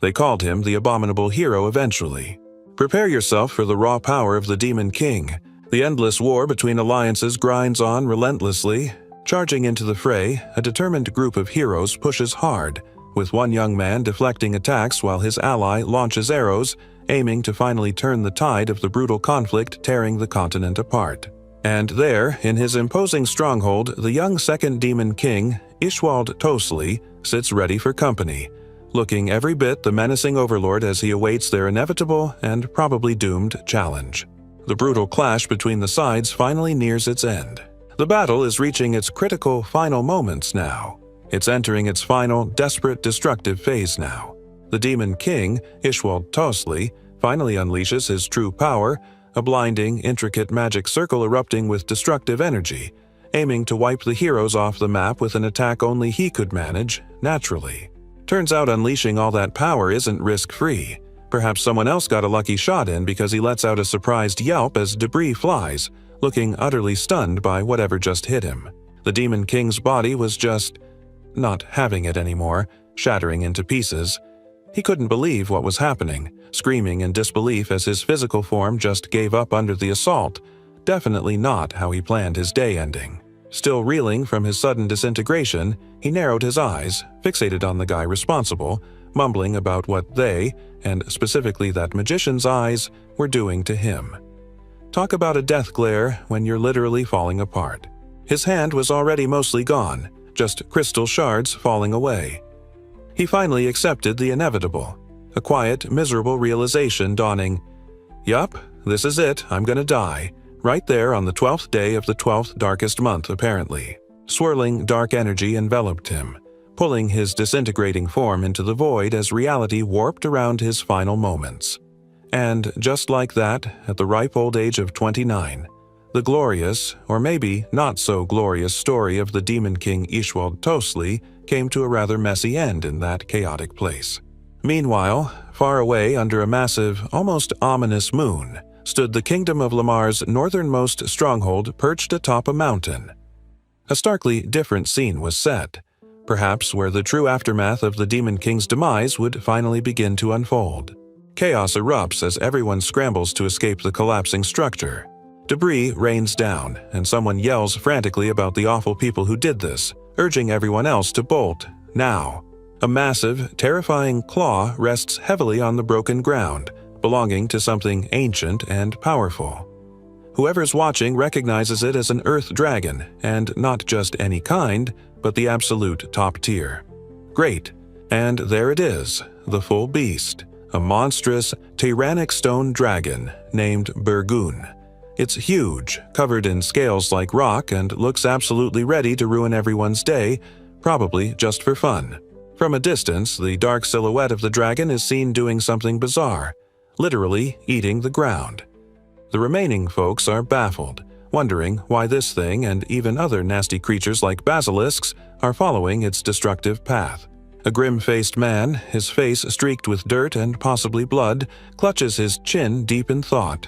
They called him the abominable hero eventually. Prepare yourself for the raw power of the Demon King. The endless war between alliances grinds on relentlessly. Charging into the fray, a determined group of heroes pushes hard, with one young man deflecting attacks while his ally launches arrows, aiming to finally turn the tide of the brutal conflict tearing the continent apart. And there, in his imposing stronghold, the young second Demon King, Ishwald Tosli, sits ready for company, looking every bit the menacing overlord as he awaits their inevitable and probably doomed challenge. The brutal clash between the sides finally nears its end. The battle is reaching its critical final moments now. It's entering its final, desperate, destructive phase now. The Demon King, Ishwald Tosli, finally unleashes his true power, a blinding, intricate magic circle erupting with destructive energy, aiming to wipe the heroes off the map with an attack only he could manage, naturally. Turns out unleashing all that power isn't risk-free. Perhaps someone else got a lucky shot in because he lets out a surprised yelp as debris flies, looking utterly stunned by whatever just hit him. The Demon King's body was just not having it anymore, shattering into pieces. He couldn't believe what was happening, screaming in disbelief as his physical form just gave up under the assault. Definitely not how he planned his day ending. Still reeling from his sudden disintegration, he narrowed his eyes, fixated on the guy responsible, mumbling about what they, and specifically that magician's eyes, were doing to him. Talk about a death glare when you're literally falling apart. His hand was already mostly gone, just crystal shards falling away. He finally accepted the inevitable, a quiet, miserable realization dawning. Yup, this is it, I'm gonna die. Right there on the 12th day of the 12th darkest month, apparently. Swirling dark energy enveloped him, pulling his disintegrating form into the void as reality warped around his final moments. And just like that, at the ripe old age of 29, the glorious, or maybe not so glorious story of the Demon King Ishwald Tosli came to a rather messy end in that chaotic place. Meanwhile, far away under a massive, almost ominous moon, stood the Kingdom of Lamar's northernmost stronghold perched atop a mountain. A starkly different scene was set, perhaps where the true aftermath of the Demon King's demise would finally begin to unfold. Chaos erupts as everyone scrambles to escape the collapsing structure. Debris rains down, and someone yells frantically about the awful people who did this, urging everyone else to bolt, now. A massive, terrifying claw rests heavily on the broken ground, belonging to something ancient and powerful. Whoever's watching recognizes it as an earth dragon, and not just any kind, but the absolute top tier. Great, and there it is, the full beast, a monstrous, tyrannic stone dragon named Burgoon. It's huge, covered in scales like rock, and looks absolutely ready to ruin everyone's day, probably just for fun. From a distance, the dark silhouette of the dragon is seen doing something bizarre, literally eating the ground. The remaining folks are baffled, wondering why this thing and even other nasty creatures like basilisks are following its destructive path. A grim-faced man, his face streaked with dirt and possibly blood, clutches his chin deep in thought.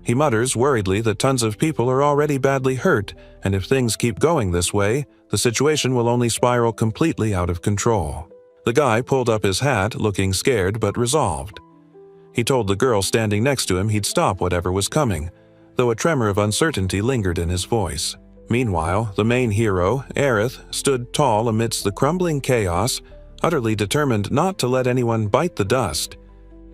He mutters worriedly that tons of people are already badly hurt, and if things keep going this way, the situation will only spiral completely out of control. The guy pulled up his hat, looking scared but resolved. He told the girl standing next to him he'd stop whatever was coming, though a tremor of uncertainty lingered in his voice. Meanwhile, the main hero, Aerith, stood tall amidst the crumbling chaos, utterly determined not to let anyone bite the dust.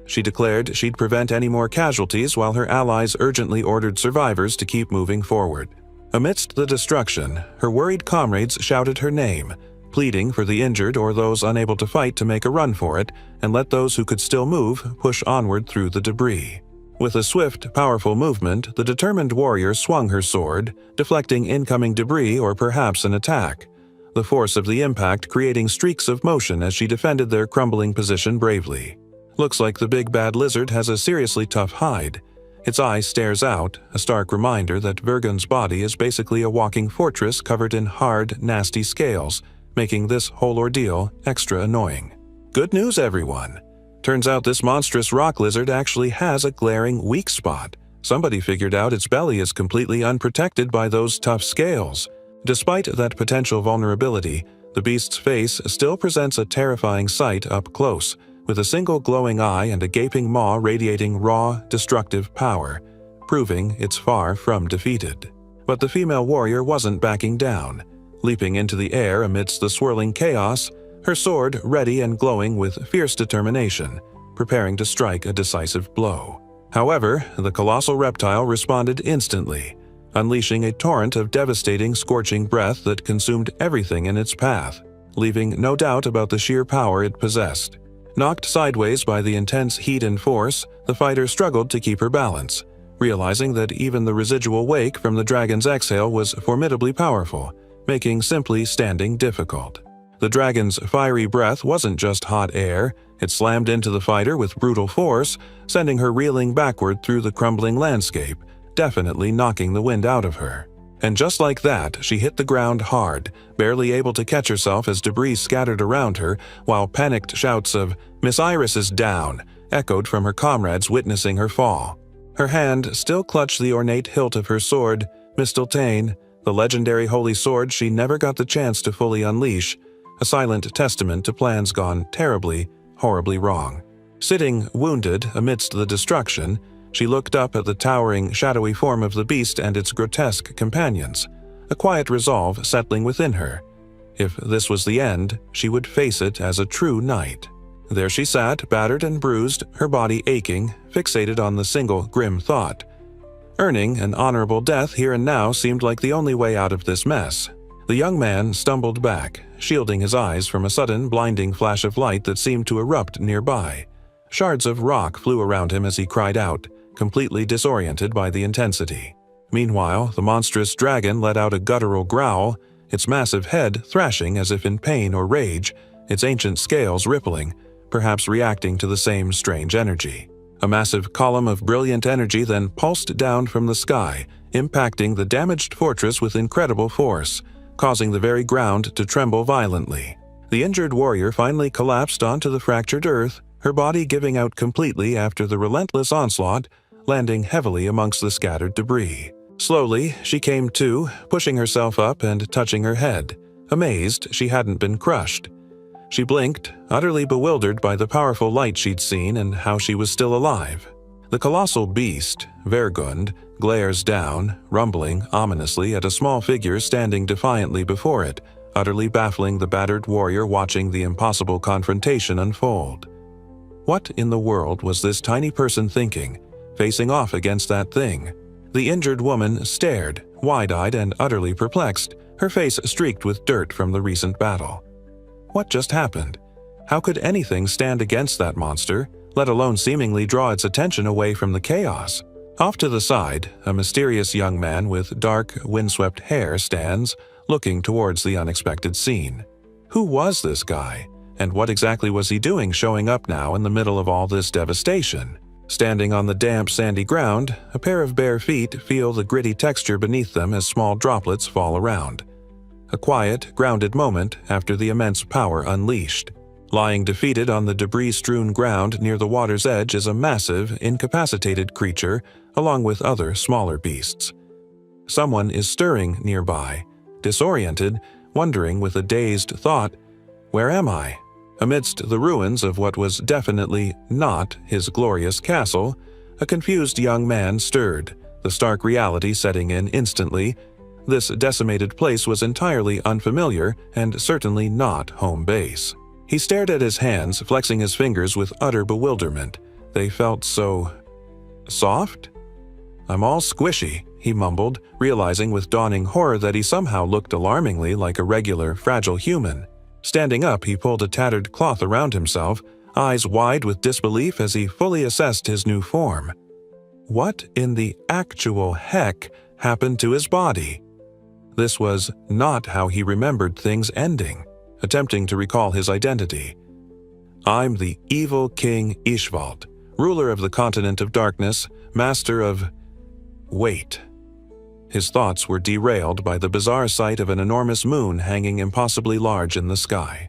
She declared she'd prevent any more casualties while her allies urgently ordered survivors to keep moving forward. Amidst the destruction, her worried comrades shouted her name, pleading for the injured or those unable to fight to make a run for it and let those who could still move push onward through the debris. With a swift, powerful movement, the determined warrior swung her sword, deflecting incoming debris or perhaps an attack, the force of the impact creating streaks of motion as she defended their crumbling position bravely. Looks like the big bad lizard has a seriously tough hide. Its eye stares out, a stark reminder that Vergun's body is basically a walking fortress covered in hard, nasty scales, making this whole ordeal extra annoying. Good news, everyone! Turns out this monstrous rock lizard actually has a glaring weak spot. Somebody figured out its belly is completely unprotected by those tough scales. Despite that potential vulnerability, the beast's face still presents a terrifying sight up close, with a single glowing eye and a gaping maw radiating raw, destructive power, proving it's far from defeated. But the female warrior wasn't backing down. Leaping into the air amidst the swirling chaos, her sword ready and glowing with fierce determination, preparing to strike a decisive blow. However, the colossal reptile responded instantly, unleashing a torrent of devastating, scorching breath that consumed everything in its path, leaving no doubt about the sheer power it possessed. Knocked sideways by the intense heat and force, the fighter struggled to keep her balance, realizing that even the residual wake from the dragon's exhale was formidably powerful, making simply standing difficult. The dragon's fiery breath wasn't just hot air, it slammed into the fighter with brutal force, sending her reeling backward through the crumbling landscape, definitely knocking the wind out of her. And just like that, she hit the ground hard, barely able to catch herself as debris scattered around her, while panicked shouts of "Miss Iris is down" echoed from her comrades witnessing her fall. Her hand still clutched the ornate hilt of her sword, Mistletoe, the legendary holy sword she never got the chance to fully unleash, a silent testament to plans gone terribly, horribly wrong. Sitting wounded amidst the destruction, she looked up at the towering, shadowy form of the beast and its grotesque companions, a quiet resolve settling within her. If this was the end, she would face it as a true knight. There she sat, battered and bruised, her body aching, fixated on the single grim thought. Earning an honorable death here and now seemed like the only way out of this mess. The young man stumbled back, shielding his eyes from a sudden, blinding flash of light that seemed to erupt nearby. Shards of rock flew around him as he cried out, completely disoriented by the intensity. Meanwhile, the monstrous dragon let out a guttural growl, its massive head thrashing as if in pain or rage, its ancient scales rippling, perhaps reacting to the same strange energy. A massive column of brilliant energy then pulsed down from the sky, impacting the damaged fortress with incredible force, causing the very ground to tremble violently. The injured warrior finally collapsed onto the fractured earth, her body giving out completely after the relentless onslaught, landing heavily amongst the scattered debris. Slowly, she came to, pushing herself up and touching her head, amazed she hadn't been crushed. She blinked, utterly bewildered by the powerful light she'd seen and how she was still alive. The colossal beast, Vergund, glares down, rumbling ominously at a small figure standing defiantly before it, utterly baffling the battered warrior watching the impossible confrontation unfold. What in the world was this tiny person thinking, facing off against that thing? The injured woman stared, wide-eyed and utterly perplexed, her face streaked with dirt from the recent battle. What just happened? How could anything stand against that monster, let alone seemingly draw its attention away from the chaos? Off to the side, a mysterious young man with dark, windswept hair stands, looking towards the unexpected scene. Who was this guy? And what exactly was he doing showing up now in the middle of all this devastation? Standing on the damp, sandy ground, a pair of bare feet feel the gritty texture beneath them as small droplets fall around. A quiet, grounded moment after the immense power unleashed. Lying defeated on the debris-strewn ground near the water's edge is a massive, incapacitated creature, along with other smaller beasts. Someone is stirring nearby, disoriented, wondering with a dazed thought, "Where am I?" Amidst the ruins of what was definitely not his glorious castle, a confused young man stirred, the stark reality setting in instantly. This decimated place was entirely unfamiliar and certainly not home base. He stared at his hands, flexing his fingers with utter bewilderment. They felt so soft? "I'm all squishy," he mumbled, realizing with dawning horror that he somehow looked alarmingly like a regular, fragile human. Standing up, he pulled a tattered cloth around himself, eyes wide with disbelief as he fully assessed his new form. What in the actual heck happened to his body? This was not how he remembered things ending. Attempting to recall his identity. "I'm the evil King Ishvald, ruler of the continent of darkness, master of..." Wait. His thoughts were derailed by the bizarre sight of an enormous moon hanging impossibly large in the sky.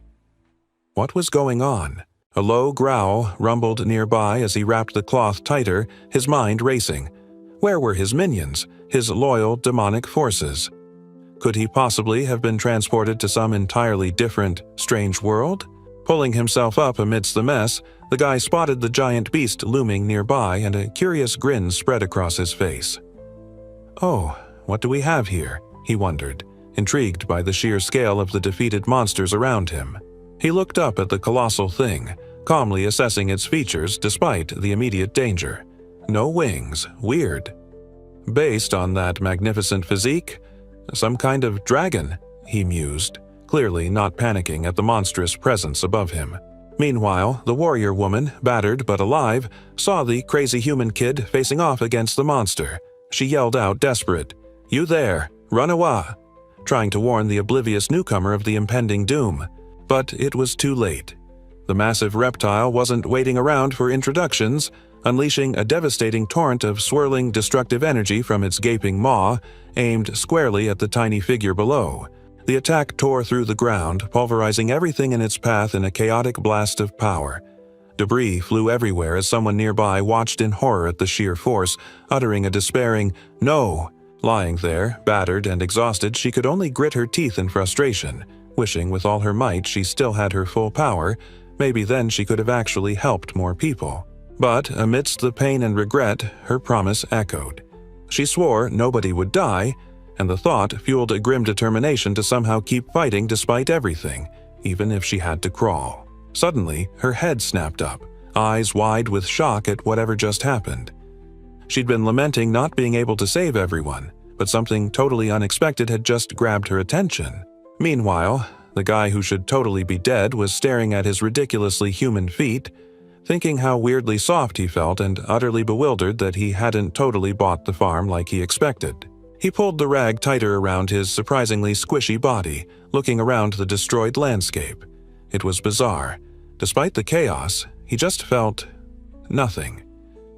What was going on? A low growl rumbled nearby as he wrapped the cloth tighter, his mind racing. Where were his minions, his loyal demonic forces? Could he possibly have been transported to some entirely different, strange world? Pulling himself up amidst the mess, the guy spotted the giant beast looming nearby and a curious grin spread across his face. "Oh, what do we have here?" he wondered, intrigued by the sheer scale of the defeated monsters around him. He looked up at the colossal thing, calmly assessing its features despite the immediate danger. No wings, weird. Based on that magnificent physique, some kind of dragon, he mused, clearly not panicking at the monstrous presence above him. Meanwhile, the warrior woman, battered but alive, saw the crazy human kid facing off against the monster. She yelled out desperate, "You there, run away," trying to warn the oblivious newcomer of the impending doom. But it was too late. The massive reptile wasn't waiting around for introductions, unleashing a devastating torrent of swirling, destructive energy from its gaping maw, aimed squarely at the tiny figure below. The attack tore through the ground, pulverizing everything in its path in a chaotic blast of power. Debris flew everywhere as someone nearby watched in horror at the sheer force, uttering a despairing, "No!" Lying there, battered and exhausted, she could only grit her teeth in frustration, wishing with all her might she still had her full power. Maybe then she could have actually helped more people. But amidst the pain and regret, her promise echoed. She swore nobody would die, and the thought fueled a grim determination to somehow keep fighting despite everything, even if she had to crawl. Suddenly, her head snapped up, eyes wide with shock at whatever just happened. She'd been lamenting not being able to save everyone, but something totally unexpected had just grabbed her attention. Meanwhile, the guy who should totally be dead was staring at his ridiculously human feet, thinking how weirdly soft he felt and utterly bewildered that he hadn't totally bought the farm like he expected. He pulled the rag tighter around his surprisingly squishy body, looking around the destroyed landscape. It was bizarre. Despite the chaos, he just felt nothing.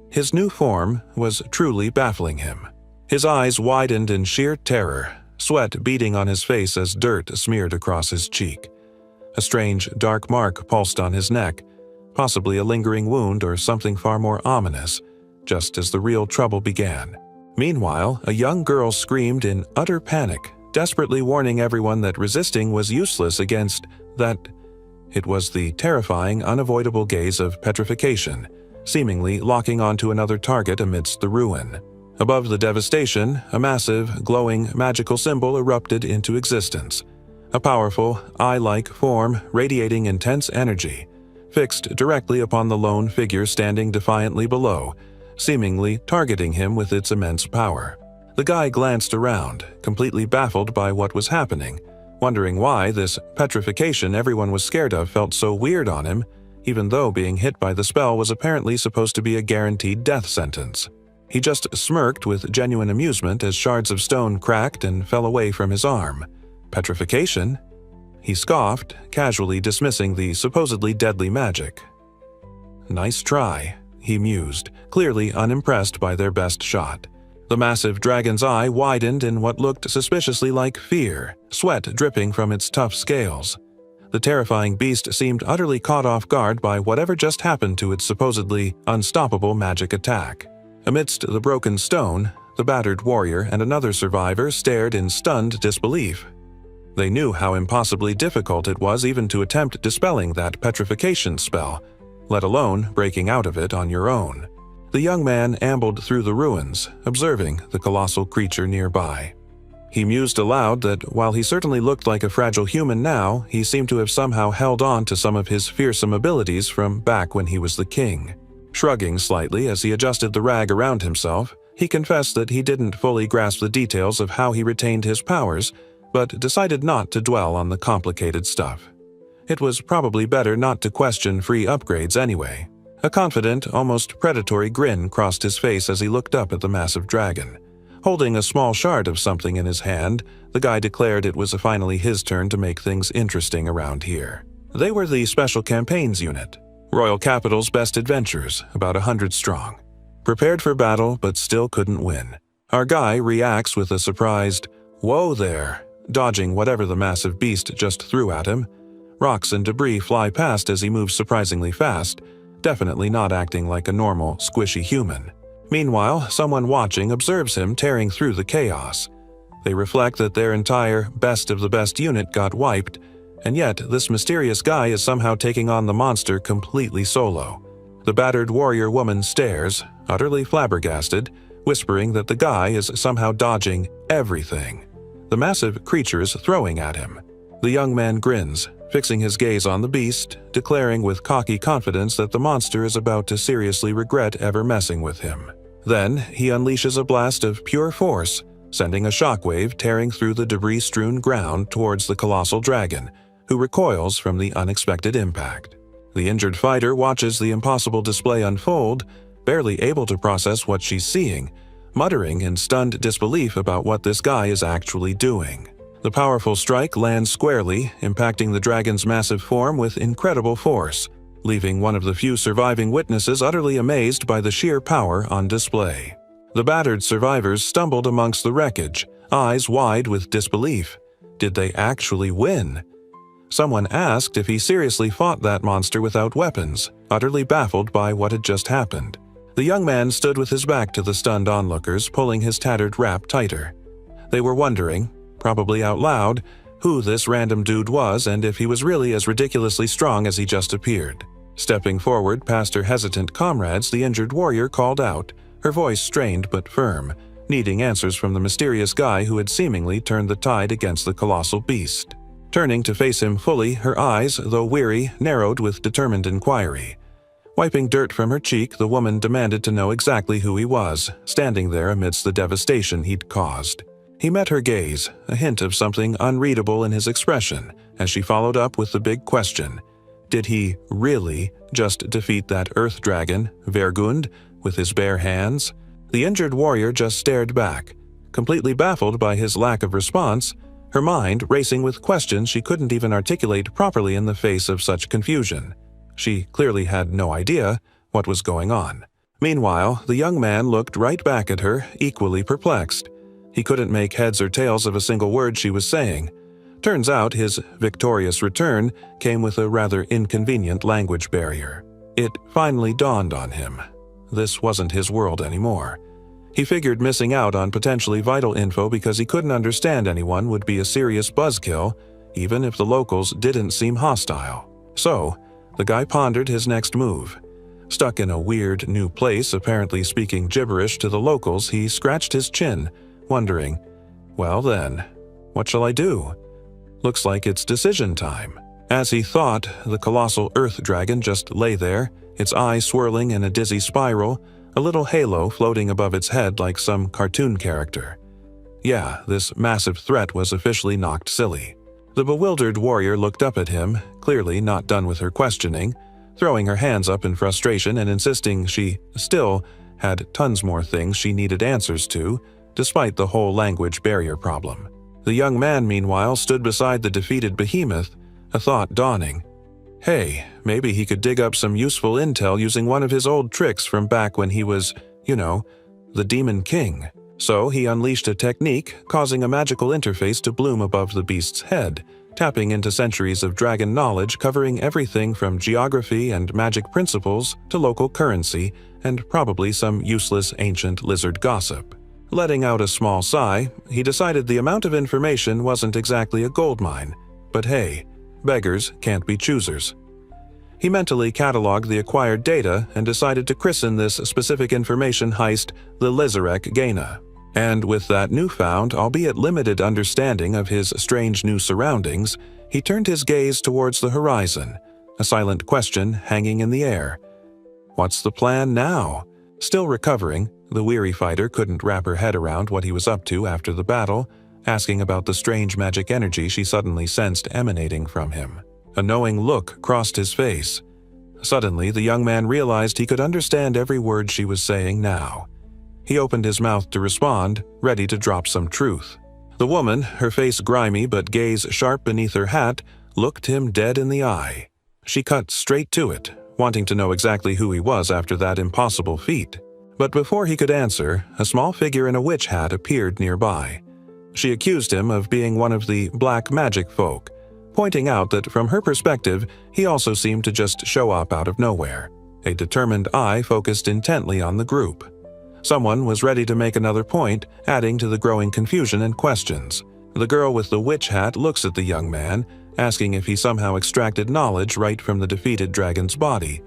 His new form was truly baffling him. His eyes widened in sheer terror, sweat beading on his face as dirt smeared across his cheek. A strange, dark mark pulsed on his neck, possibly a lingering wound or something far more ominous, just as the real trouble began. Meanwhile, a young girl screamed in utter panic, desperately warning everyone that resisting was useless against that. It was the terrifying, unavoidable gaze of petrification, seemingly locking onto another target amidst the ruin. Above the devastation, a massive, glowing, magical symbol erupted into existence. A powerful, eye-like form radiating intense energy, fixed directly upon the lone figure standing defiantly below, seemingly targeting him with its immense power. The guy glanced around, completely baffled by what was happening, wondering why this petrification everyone was scared of felt so weird on him, even though being hit by the spell was apparently supposed to be a guaranteed death sentence. He just smirked with genuine amusement as shards of stone cracked and fell away from his arm. Petrification? He scoffed, casually dismissing the supposedly deadly magic. Nice try, he mused, clearly unimpressed by their best shot. The massive dragon's eye widened in what looked suspiciously like fear, sweat dripping from its tough scales. The terrifying beast seemed utterly caught off guard by whatever just happened to its supposedly unstoppable magic attack. Amidst the broken stone, the battered warrior and another survivor stared in stunned disbelief. They knew how impossibly difficult it was even to attempt dispelling that petrification spell, let alone breaking out of it on your own. The young man ambled through the ruins, observing the colossal creature nearby. He mused aloud that while he certainly looked like a fragile human now, he seemed to have somehow held on to some of his fearsome abilities from back when he was the king. Shrugging slightly as he adjusted the rag around himself, he confessed that he didn't fully grasp the details of how he retained his powers, but decided not to dwell on the complicated stuff. It was probably better not to question free upgrades anyway. A confident, almost predatory grin crossed his face as he looked up at the massive dragon. Holding a small shard of something in his hand, the guy declared it was finally his turn to make things interesting around here. They were the Special Campaigns Unit, Royal Capital's best adventurers, about 100 strong. Prepared for battle, but still couldn't win. Our guy reacts with a surprised, "Whoa there," dodging whatever the massive beast just threw at him. Rocks and debris fly past as he moves surprisingly fast, definitely not acting like a normal, squishy human. Meanwhile, someone watching observes him tearing through the chaos. They reflect that their entire best of the best unit got wiped, And yet, this mysterious guy is somehow taking on the monster completely solo. The battered warrior woman stares, utterly flabbergasted, whispering that the guy is somehow dodging everything. The massive creature is throwing at him. The young man grins, fixing his gaze on the beast, declaring with cocky confidence that the monster is about to seriously regret ever messing with him. Then, he unleashes a blast of pure force, sending a shockwave tearing through the debris-strewn ground towards the colossal dragon, who recoils from the unexpected impact. The injured fighter watches the impossible display unfold, barely able to process what she's seeing, muttering in stunned disbelief about what this guy is actually doing. The powerful strike lands squarely, impacting the dragon's massive form with incredible force, leaving one of the few surviving witnesses utterly amazed by the sheer power on display. The battered survivors stumbled amongst the wreckage, eyes wide with disbelief. Did they actually win? Someone asked if he seriously fought that monster without weapons, utterly baffled by what had just happened. The young man stood with his back to the stunned onlookers, pulling his tattered wrap tighter. They were wondering, probably out loud, who this random dude was and if he was really as ridiculously strong as he just appeared. Stepping forward past her hesitant comrades, the injured warrior called out, her voice strained but firm, needing answers from the mysterious guy who had seemingly turned the tide against the colossal beast. Turning to face him fully, her eyes, though weary, narrowed with determined inquiry. Wiping dirt from her cheek, the woman demanded to know exactly who he was, standing there amidst the devastation he'd caused. He met her gaze, a hint of something unreadable in his expression, as she followed up with the big question. Did he really just defeat that earth dragon, Vergund, with his bare hands? The injured warrior just stared back, completely baffled by his lack of response, her mind racing with questions she couldn't even articulate properly in the face of such confusion. She clearly had no idea what was going on. Meanwhile, the young man looked right back at her, equally perplexed. He couldn't make heads or tails of a single word she was saying. Turns out his victorious return came with a rather inconvenient language barrier. It finally dawned on him. This wasn't his world anymore. He figured missing out on potentially vital info because he couldn't understand anyone would be a serious buzzkill, even if the locals didn't seem hostile. So, the guy pondered his next move. Stuck in a weird new place, apparently speaking gibberish to the locals, he scratched his chin, wondering, well then, what shall I do? Looks like it's decision time. As he thought, the colossal earth dragon just lay there, its eyes swirling in a dizzy spiral, a little halo floating above its head like some cartoon character. Yeah, this massive threat was officially knocked silly. The bewildered warrior looked up at him, clearly not done with her questioning, throwing her hands up in frustration and insisting she still had tons more things she needed answers to, despite the whole language barrier problem. The young man, meanwhile, stood beside the defeated behemoth, a thought dawning. Hey, maybe he could dig up some useful intel using one of his old tricks from back when he was, the Demon King. So he unleashed a technique, causing a magical interface to bloom above the beast's head, tapping into centuries of dragon knowledge covering everything from geography and magic principles to local currency and probably some useless ancient lizard gossip. Letting out a small sigh, he decided the amount of information wasn't exactly a goldmine, but hey, beggars can't be choosers. He mentally cataloged the acquired data and decided to christen this specific information heist the Lizarek Gaina. And with that newfound, albeit limited understanding of his strange new surroundings, he turned his gaze towards the horizon, a silent question hanging in the air. What's the plan now? Still recovering, the weary fighter couldn't wrap her head around what he was up to after the battle, asking about the strange magic energy she suddenly sensed emanating from him. A knowing look crossed his face. Suddenly, the young man realized he could understand every word she was saying now. He opened his mouth to respond, ready to drop some truth. The woman, her face grimy but gaze sharp beneath her hat, looked him dead in the eye. She cut straight to it, wanting to know exactly who he was after that impossible feat. But before he could answer, a small figure in a witch hat appeared nearby. She accused him of being one of the black magic folk, pointing out that from her perspective, he also seemed to just show up out of nowhere. A determined eye focused intently on the group. Someone was ready to make another point, adding to the growing confusion and questions. The girl with the witch hat looks at the young man, asking if he somehow extracted knowledge right from the defeated dragon's body,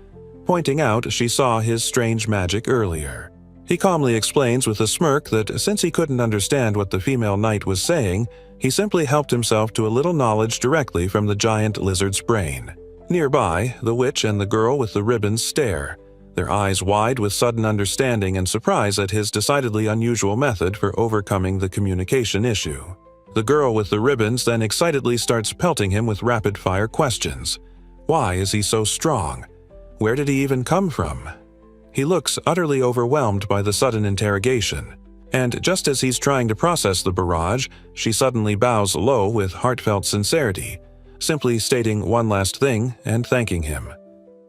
pointing out she saw his strange magic earlier. He calmly explains with a smirk that since he couldn't understand what the female knight was saying, he simply helped himself to a little knowledge directly from the giant lizard's brain. Nearby, the witch and the girl with the ribbons stare, their eyes wide with sudden understanding and surprise at his decidedly unusual method for overcoming the communication issue. The girl with the ribbons then excitedly starts pelting him with rapid-fire questions. Why is he so strong? Where did he even come from? He looks utterly overwhelmed by the sudden interrogation, and just as he's trying to process the barrage, she suddenly bows low with heartfelt sincerity, simply stating one last thing and thanking him.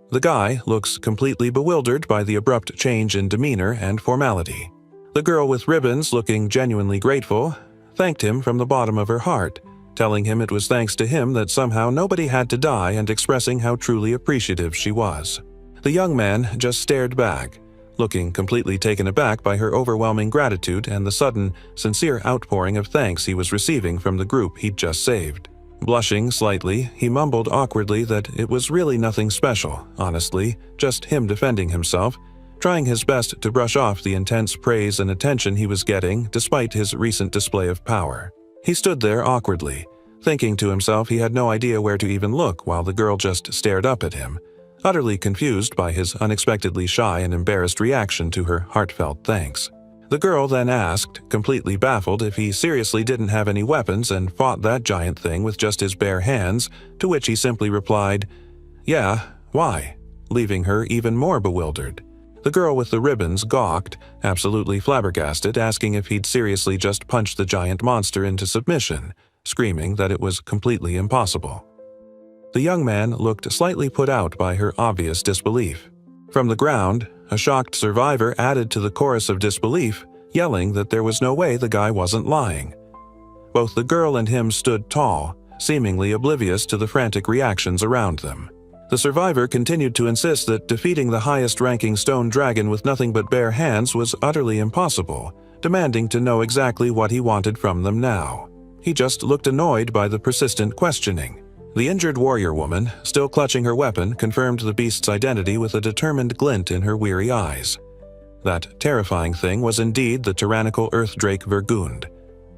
The guy looks completely bewildered by the abrupt change in demeanor and formality. The girl with ribbons, looking genuinely grateful, thanked him from the bottom of her heart, telling him it was thanks to him that somehow nobody had to die and expressing how truly appreciative she was. The young man just stared back, looking completely taken aback by her overwhelming gratitude and the sudden, sincere outpouring of thanks he was receiving from the group he'd just saved. Blushing slightly, he mumbled awkwardly that it was really nothing special, honestly, just him defending himself, trying his best to brush off the intense praise and attention he was getting despite his recent display of power. He stood there awkwardly, thinking to himself he had no idea where to even look while the girl just stared up at him, utterly confused by his unexpectedly shy and embarrassed reaction to her heartfelt thanks. The girl then asked, completely baffled, if he seriously didn't have any weapons and fought that giant thing with just his bare hands, to which he simply replied, "Yeah, why?" leaving her even more bewildered. The girl with the ribbons gawked, absolutely flabbergasted, asking if he'd seriously just punched the giant monster into submission, screaming that it was completely impossible. The young man looked slightly put out by her obvious disbelief. From the ground, a shocked survivor added to the chorus of disbelief, yelling that there was no way the guy wasn't lying. Both the girl and him stood tall, seemingly oblivious to the frantic reactions around them. The survivor continued to insist that defeating the highest-ranking stone dragon with nothing but bare hands was utterly impossible, demanding to know exactly what he wanted from them now. He just looked annoyed by the persistent questioning. The injured warrior woman, still clutching her weapon, confirmed the beast's identity with a determined glint in her weary eyes. That terrifying thing was indeed the tyrannical earth drake Vergund.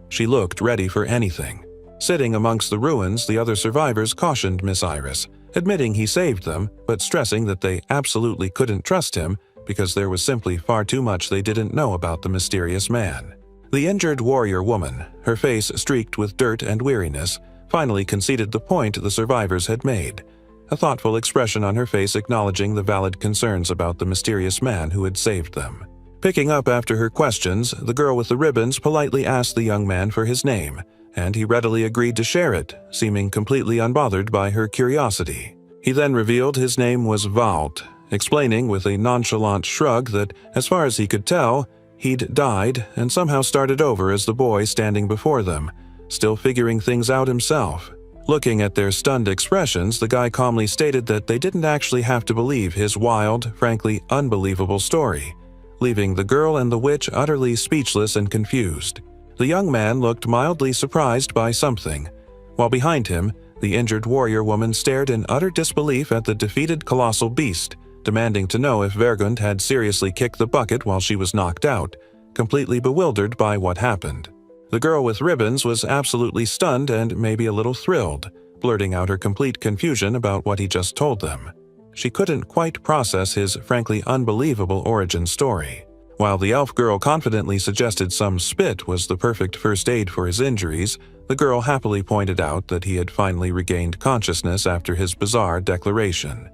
She looked ready for anything. Sitting amongst the ruins, the other survivors cautioned Miss Iris, admitting he saved them, but stressing that they absolutely couldn't trust him because there was simply far too much they didn't know about the mysterious man. The injured warrior woman, her face streaked with dirt and weariness, finally conceded the point the survivors had made, a thoughtful expression on her face acknowledging the valid concerns about the mysterious man who had saved them. Picking up after her questions, the girl with the ribbons politely asked the young man for his name, and he readily agreed to share it, seeming completely unbothered by her curiosity. He then revealed his name was Valt, explaining with a nonchalant shrug that, as far as he could tell, he'd died and somehow started over as the boy standing before them, still figuring things out himself. Looking at their stunned expressions, the guy calmly stated that they didn't actually have to believe his wild, frankly unbelievable story, leaving the girl and the witch utterly speechless and confused. The young man looked mildly surprised by something, while behind him, the injured warrior woman stared in utter disbelief at the defeated colossal beast, demanding to know if Vergund had seriously kicked the bucket while she was knocked out, completely bewildered by what happened. The girl with ribbons was absolutely stunned and maybe a little thrilled, blurting out her complete confusion about what he just told them. She couldn't quite process his frankly unbelievable origin story. While the elf girl confidently suggested some spit was the perfect first aid for his injuries, the girl happily pointed out that he had finally regained consciousness after his bizarre declaration.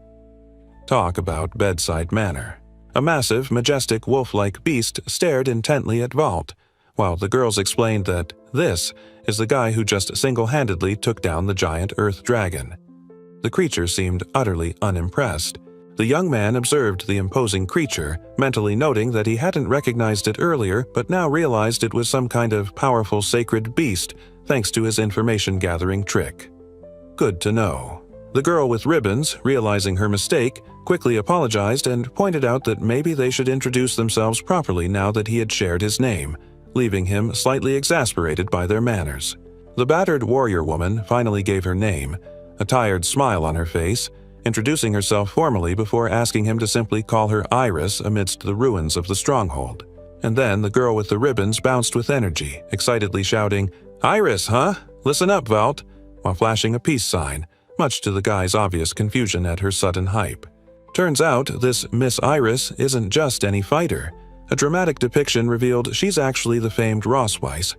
Talk about bedside manner. A massive, majestic wolf-like beast stared intently at Valt, while the girls explained that this is the guy who just single-handedly took down the giant earth dragon. The creature seemed utterly unimpressed. The young man observed the imposing creature, mentally noting that he hadn't recognized it earlier but now realized it was some kind of powerful sacred beast thanks to his information-gathering trick. Good to know. The girl with ribbons, realizing her mistake, quickly apologized and pointed out that maybe they should introduce themselves properly now that he had shared his name, leaving him slightly exasperated by their manners. The battered warrior woman finally gave her name, a tired smile on her face, introducing herself formally before asking him to simply call her Iris amidst the ruins of the stronghold. And then the girl with the ribbons bounced with energy, excitedly shouting, "Iris, huh? Listen up, Valt," while flashing a peace sign, much to the guy's obvious confusion at her sudden hype. Turns out, this Miss Iris isn't just any fighter. A dramatic depiction revealed she's actually the famed Rossweiss,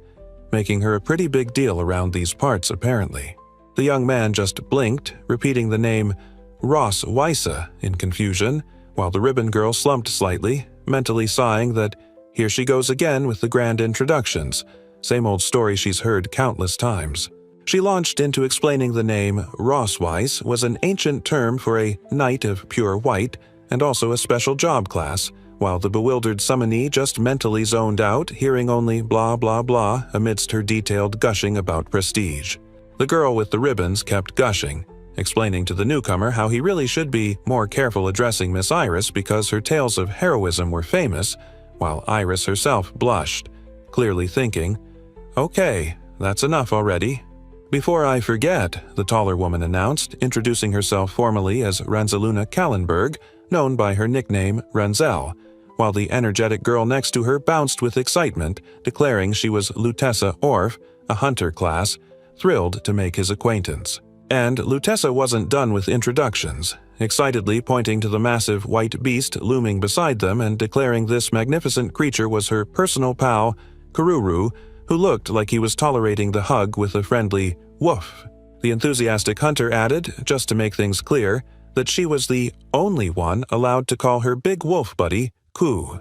making her a pretty big deal around these parts apparently. The young man just blinked, repeating the name Rossweisse in confusion, while the ribbon girl slumped slightly, mentally sighing that here she goes again with the grand introductions, same old story she's heard countless times. She launched into explaining the name Rossweiss was an ancient term for a knight of pure white and also a special job class, while the bewildered summonee just mentally zoned out, hearing only blah blah blah amidst her detailed gushing about prestige. The girl with the ribbons kept gushing, explaining to the newcomer how he really should be more careful addressing Miss Iris because her tales of heroism were famous, while Iris herself blushed, clearly thinking, "Okay, that's enough already." "Before I forget," the taller woman announced, introducing herself formally as Ranzeluna Kallenberg, known by her nickname Ranzel, while the energetic girl next to her bounced with excitement, declaring she was Lutessa Orff, a hunter class, thrilled to make his acquaintance. And Lutessa wasn't done with introductions, excitedly pointing to the massive white beast looming beside them and declaring this magnificent creature was her personal pal, Kururu, who looked like he was tolerating the hug with a friendly woof. The enthusiastic hunter added, just to make things clear, that she was the only one allowed to call her big wolf buddy Ku.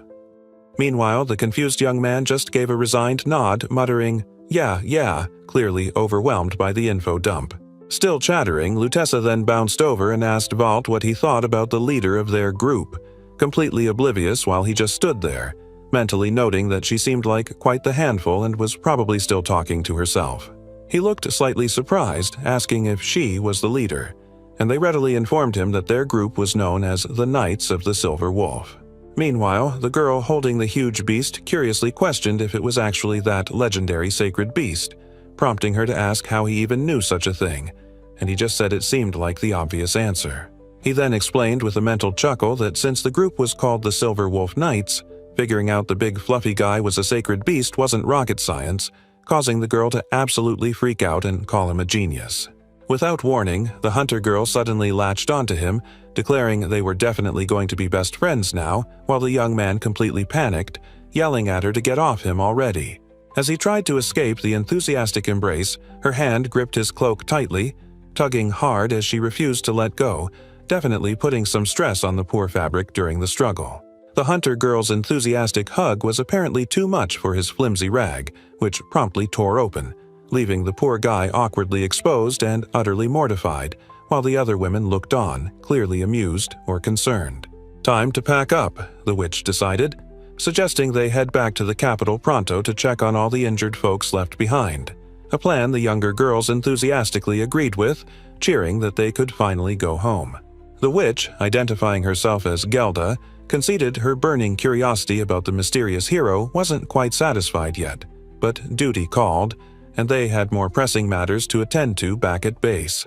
Meanwhile, the confused young man just gave a resigned nod, muttering, yeah, clearly overwhelmed by the info dump. Still chattering, Lutessa then bounced over and asked Valt what he thought about the leader of their group, completely oblivious while he just stood there, mentally noting that she seemed like quite the handful and was probably still talking to herself. He looked slightly surprised, asking if she was the leader, and they readily informed him that their group was known as the Knights of the Silver Wolf. Meanwhile, the girl holding the huge beast curiously questioned if it was actually that legendary sacred beast, prompting her to ask how he even knew such a thing, and he just said it seemed like the obvious answer. He then explained with a mental chuckle that since the group was called the Silver Wolf Knights, figuring out the big fluffy guy was a sacred beast wasn't rocket science, causing the girl to absolutely freak out and call him a genius. Without warning, the hunter girl suddenly latched onto him, declaring they were definitely going to be best friends now, while the young man completely panicked, yelling at her to get off him already. As he tried to escape the enthusiastic embrace, her hand gripped his cloak tightly, tugging hard as she refused to let go, definitely putting some stress on the poor fabric during the struggle. The hunter girl's enthusiastic hug was apparently too much for his flimsy rag, which promptly tore open, leaving the poor guy awkwardly exposed and utterly mortified, while the other women looked on, clearly amused or concerned. Time to pack up, the witch decided, suggesting they head back to the capital pronto to check on all the injured folks left behind, a plan the younger girls enthusiastically agreed with, cheering that they could finally go home. The witch, identifying herself as Gelda, conceded her burning curiosity about the mysterious hero wasn't quite satisfied yet, but duty called, and they had more pressing matters to attend to back at base.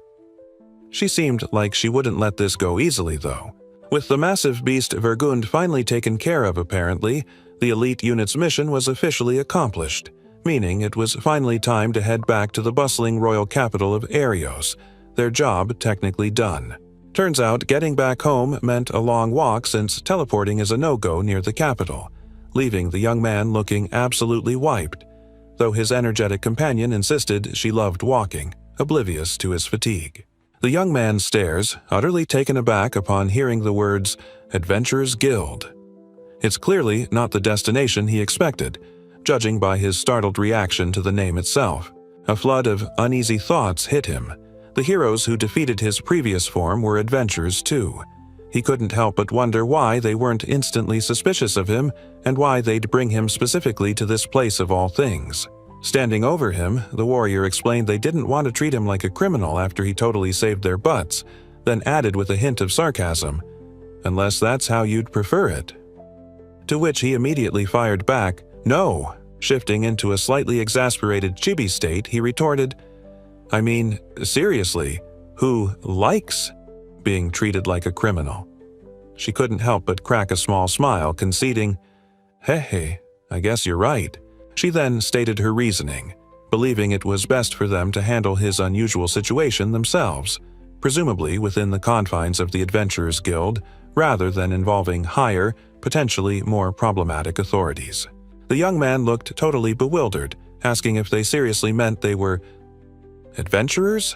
She seemed like she wouldn't let this go easily, though. With the massive beast Vergund finally taken care of apparently, the elite unit's mission was officially accomplished, meaning it was finally time to head back to the bustling royal capital of Arios, their job technically done. Turns out getting back home meant a long walk since teleporting is a no-go near the capital, leaving the young man looking absolutely wiped, though his energetic companion insisted she loved walking, oblivious to his fatigue. The young man stares, utterly taken aback upon hearing the words, "Adventurers Guild." It's clearly not the destination he expected, judging by his startled reaction to the name itself. A flood of uneasy thoughts hit him. The heroes who defeated his previous form were adventurers too. He couldn't help but wonder why they weren't instantly suspicious of him and why they'd bring him specifically to this place of all things. Standing over him, the warrior explained they didn't want to treat him like a criminal after he totally saved their butts, then added with a hint of sarcasm, "Unless that's how you'd prefer it." To which he immediately fired back, "No." Shifting into a slightly exasperated chibi state, he retorted, "I mean, seriously, who likes being treated like a criminal. She couldn't help but crack a small smile, conceding, "Hey, I guess you're right." She then stated her reasoning, believing it was best for them to handle his unusual situation themselves, presumably within the confines of the Adventurers Guild, rather than involving higher, potentially more problematic authorities. The young man looked totally bewildered, asking if they seriously meant they were adventurers?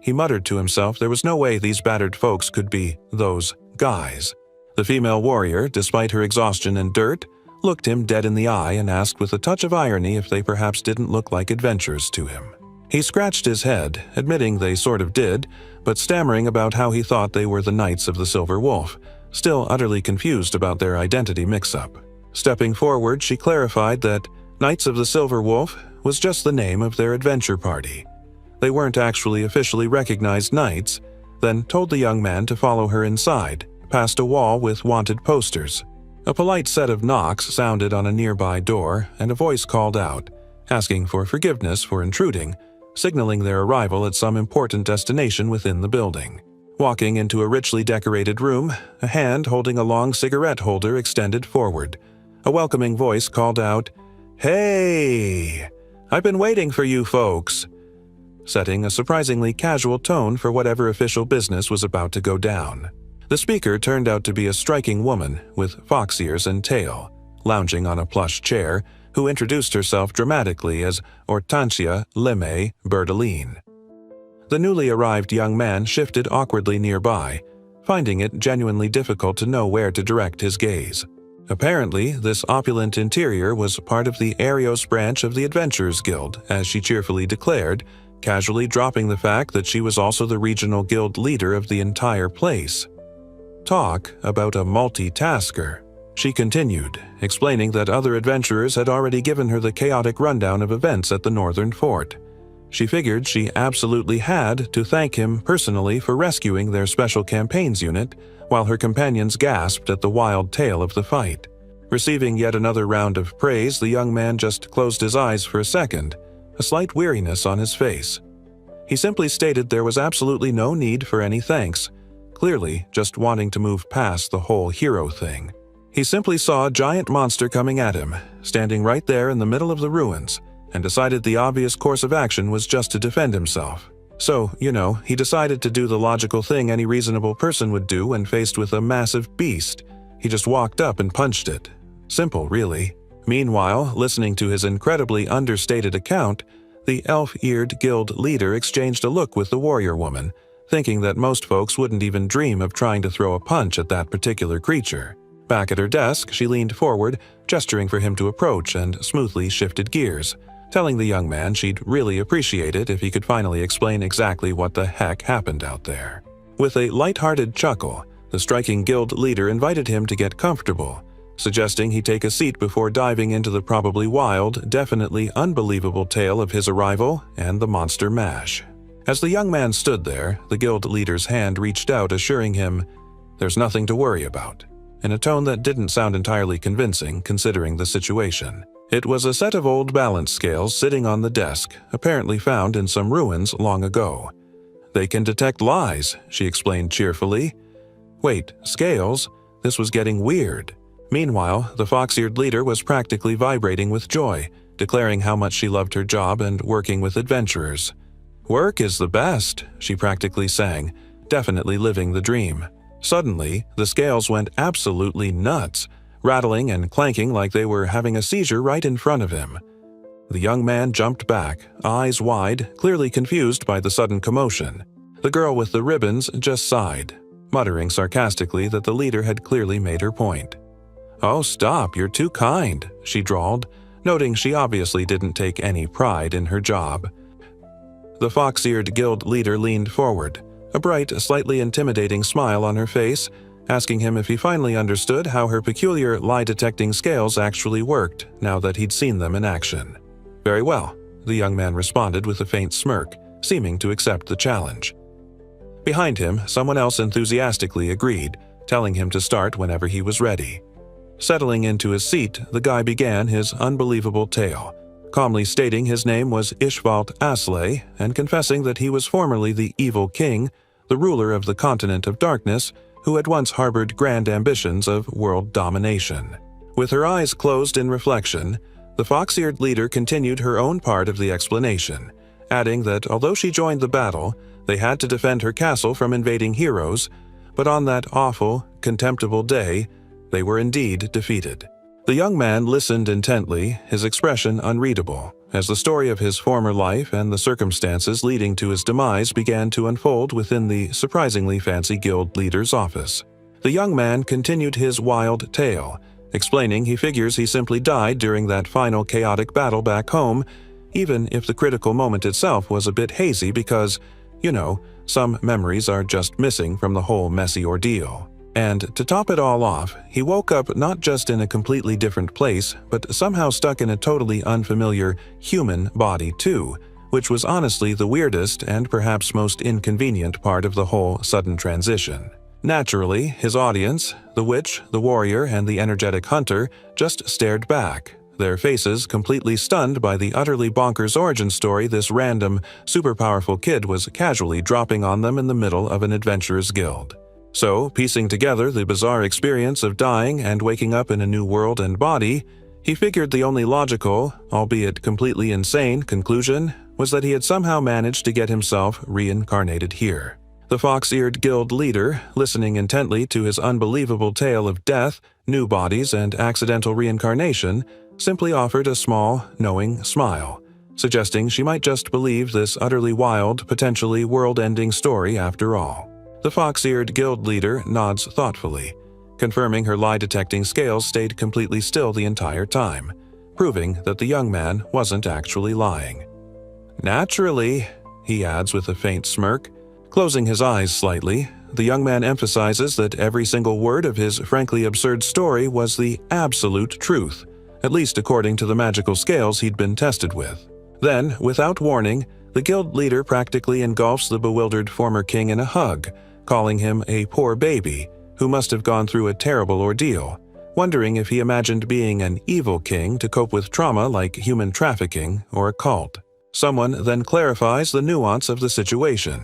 He muttered to himself there was no way these battered folks could be those guys. The female warrior, despite her exhaustion and dirt, looked him dead in the eye and asked with a touch of irony if they perhaps didn't look like adventurers to him. He scratched his head, admitting they sort of did, but stammering about how he thought they were the Knights of the Silver Wolf, still utterly confused about their identity mix-up. Stepping forward, she clarified that Knights of the Silver Wolf was just the name of their adventure party. They weren't actually officially recognized knights, then told the young man to follow her inside, past a wall with wanted posters. A polite set of knocks sounded on a nearby door, and a voice called out, asking for forgiveness for intruding, signaling their arrival at some important destination within the building. Walking into a richly decorated room, a hand holding a long cigarette holder extended forward. A welcoming voice called out, "Hey! I've been waiting for you folks," setting a surprisingly casual tone for whatever official business was about to go down. The speaker turned out to be a striking woman with fox ears and tail, lounging on a plush chair, who introduced herself dramatically as Hortensia Lemay Berdeline. The newly arrived young man shifted awkwardly nearby, finding it genuinely difficult to know where to direct his gaze. Apparently, this opulent interior was part of the Arios branch of the Adventurers Guild, as she cheerfully declared, casually dropping the fact that she was also the regional guild leader of the entire place. Talk about a multitasker. She continued, explaining that other adventurers had already given her the chaotic rundown of events at the Northern Fort. She figured she absolutely had to thank him personally for rescuing their Special Campaigns unit, while her companions gasped at the wild tale of the fight. Receiving yet another round of praise, the young man just closed his eyes for a second, a slight weariness on his face. He simply stated there was absolutely no need for any thanks, clearly just wanting to move past the whole hero thing. He simply saw a giant monster coming at him, standing right there in the middle of the ruins, and decided the obvious course of action was just to defend himself. So, he decided to do the logical thing any reasonable person would do when faced with a massive beast. He just walked up and punched it. Simple, really. Meanwhile, listening to his incredibly understated account, the elf-eared guild leader exchanged a look with the warrior woman, thinking that most folks wouldn't even dream of trying to throw a punch at that particular creature. Back at her desk, she leaned forward, gesturing for him to approach, and smoothly shifted gears, telling the young man she'd really appreciate it if he could finally explain exactly what the heck happened out there. With a light-hearted chuckle, the striking guild leader invited him to get comfortable, suggesting he take a seat before diving into the probably wild, definitely unbelievable tale of his arrival and the monster mash. As the young man stood there, the guild leader's hand reached out, assuring him, "There's nothing to worry about," in a tone that didn't sound entirely convincing considering the situation. It was a set of old balance scales sitting on the desk, apparently found in some ruins long ago. "They can detect lies," she explained cheerfully. Wait, scales? This was getting weird. Meanwhile, the fox-eared leader was practically vibrating with joy, declaring how much she loved her job and working with adventurers. "Work is the best," she practically sang, definitely living the dream. Suddenly, the scales went absolutely nuts, rattling and clanking like they were having a seizure right in front of him. The young man jumped back, eyes wide, clearly confused by the sudden commotion. The girl with the ribbons just sighed, muttering sarcastically that the leader had clearly made her point. "Oh, stop, you're too kind," she drawled, noting she obviously didn't take any pride in her job. The fox-eared guild leader leaned forward, a bright, slightly intimidating smile on her face, asking him if he finally understood how her peculiar lie-detecting scales actually worked now that he'd seen them in action. "Very well," the young man responded with a faint smirk, seeming to accept the challenge. Behind him, someone else enthusiastically agreed, telling him to start whenever he was ready. Settling into his seat, the guy began his unbelievable tale, calmly stating his name was Ishvalt Aslay and confessing that he was formerly the evil king, the ruler of the continent of darkness, who had once harbored grand ambitions of world domination. With her eyes closed in reflection, the fox-eared leader continued her own part of the explanation, adding that although she joined the battle, they had to defend her castle from invading heroes, but on that awful, contemptible day, they were indeed defeated. The young man listened intently, his expression unreadable, as the story of his former life and the circumstances leading to his demise began to unfold within the surprisingly fancy guild leader's office. The young man continued his wild tale, explaining he figures he simply died during that final chaotic battle back home, even if the critical moment itself was a bit hazy because, some memories are just missing from the whole messy ordeal. And to top it all off, he woke up not just in a completely different place, but somehow stuck in a totally unfamiliar human body too, which was honestly the weirdest and perhaps most inconvenient part of the whole sudden transition. Naturally, his audience, the witch, the warrior, and the energetic hunter, just stared back, their faces completely stunned by the utterly bonkers origin story this random, super powerful kid was casually dropping on them in the middle of an adventurer's guild. So, piecing together the bizarre experience of dying and waking up in a new world and body, he figured the only logical, albeit completely insane, conclusion was that he had somehow managed to get himself reincarnated here. The fox-eared guild leader, listening intently to his unbelievable tale of death, new bodies, and accidental reincarnation, simply offered a small, knowing smile, suggesting she might just believe this utterly wild, potentially world-ending story after all. The fox-eared guild leader nods thoughtfully, confirming her lie-detecting scales stayed completely still the entire time, proving that the young man wasn't actually lying. "Naturally," he adds with a faint smirk. Closing his eyes slightly, the young man emphasizes that every single word of his frankly absurd story was the absolute truth, at least according to the magical scales he'd been tested with. Then, without warning, the guild leader practically engulfs the bewildered former king in a hug, calling him a poor baby who must have gone through a terrible ordeal, wondering if he imagined being an evil king to cope with trauma like human trafficking or a cult. Someone then clarifies the nuance of the situation.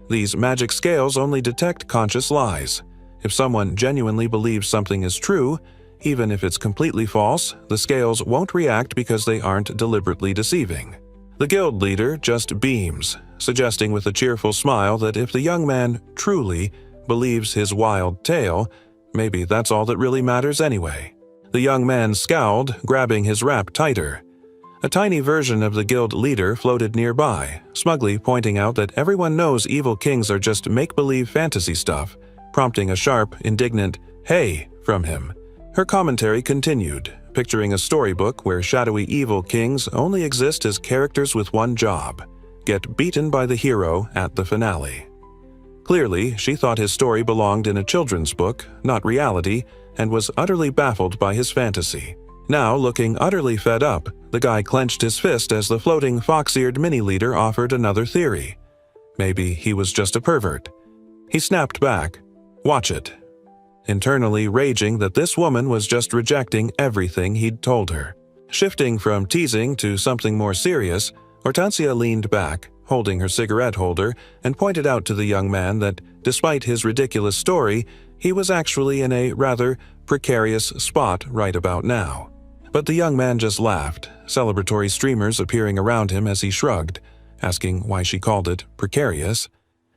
These magic scales only detect conscious lies. If someone genuinely believes something is true, even if it's completely false, the scales won't react because they aren't deliberately deceiving. The guild leader just beams, suggesting with a cheerful smile that if the young man truly believes his wild tale, maybe that's all that really matters anyway. The young man scowled, grabbing his wrap tighter. A tiny version of the guild leader floated nearby, smugly pointing out that everyone knows evil kings are just make-believe fantasy stuff, prompting a sharp, indignant, "Hey!" from him. Her commentary continued, picturing a storybook where shadowy evil kings only exist as characters with one job: get beaten by the hero at the finale. Clearly, she thought his story belonged in a children's book, not reality, and was utterly baffled by his fantasy. Now, looking utterly fed up, the guy clenched his fist as the floating fox-eared mini-leader offered another theory. Maybe he was just a pervert. He snapped back, "Watch it," internally raging that this woman was just rejecting everything he'd told her. Shifting from teasing to something more serious, Hortensia leaned back, holding her cigarette holder, and pointed out to the young man that, despite his ridiculous story, he was actually in a rather precarious spot right about now. But the young man just laughed, celebratory streamers appearing around him as he shrugged, asking why she called it precarious.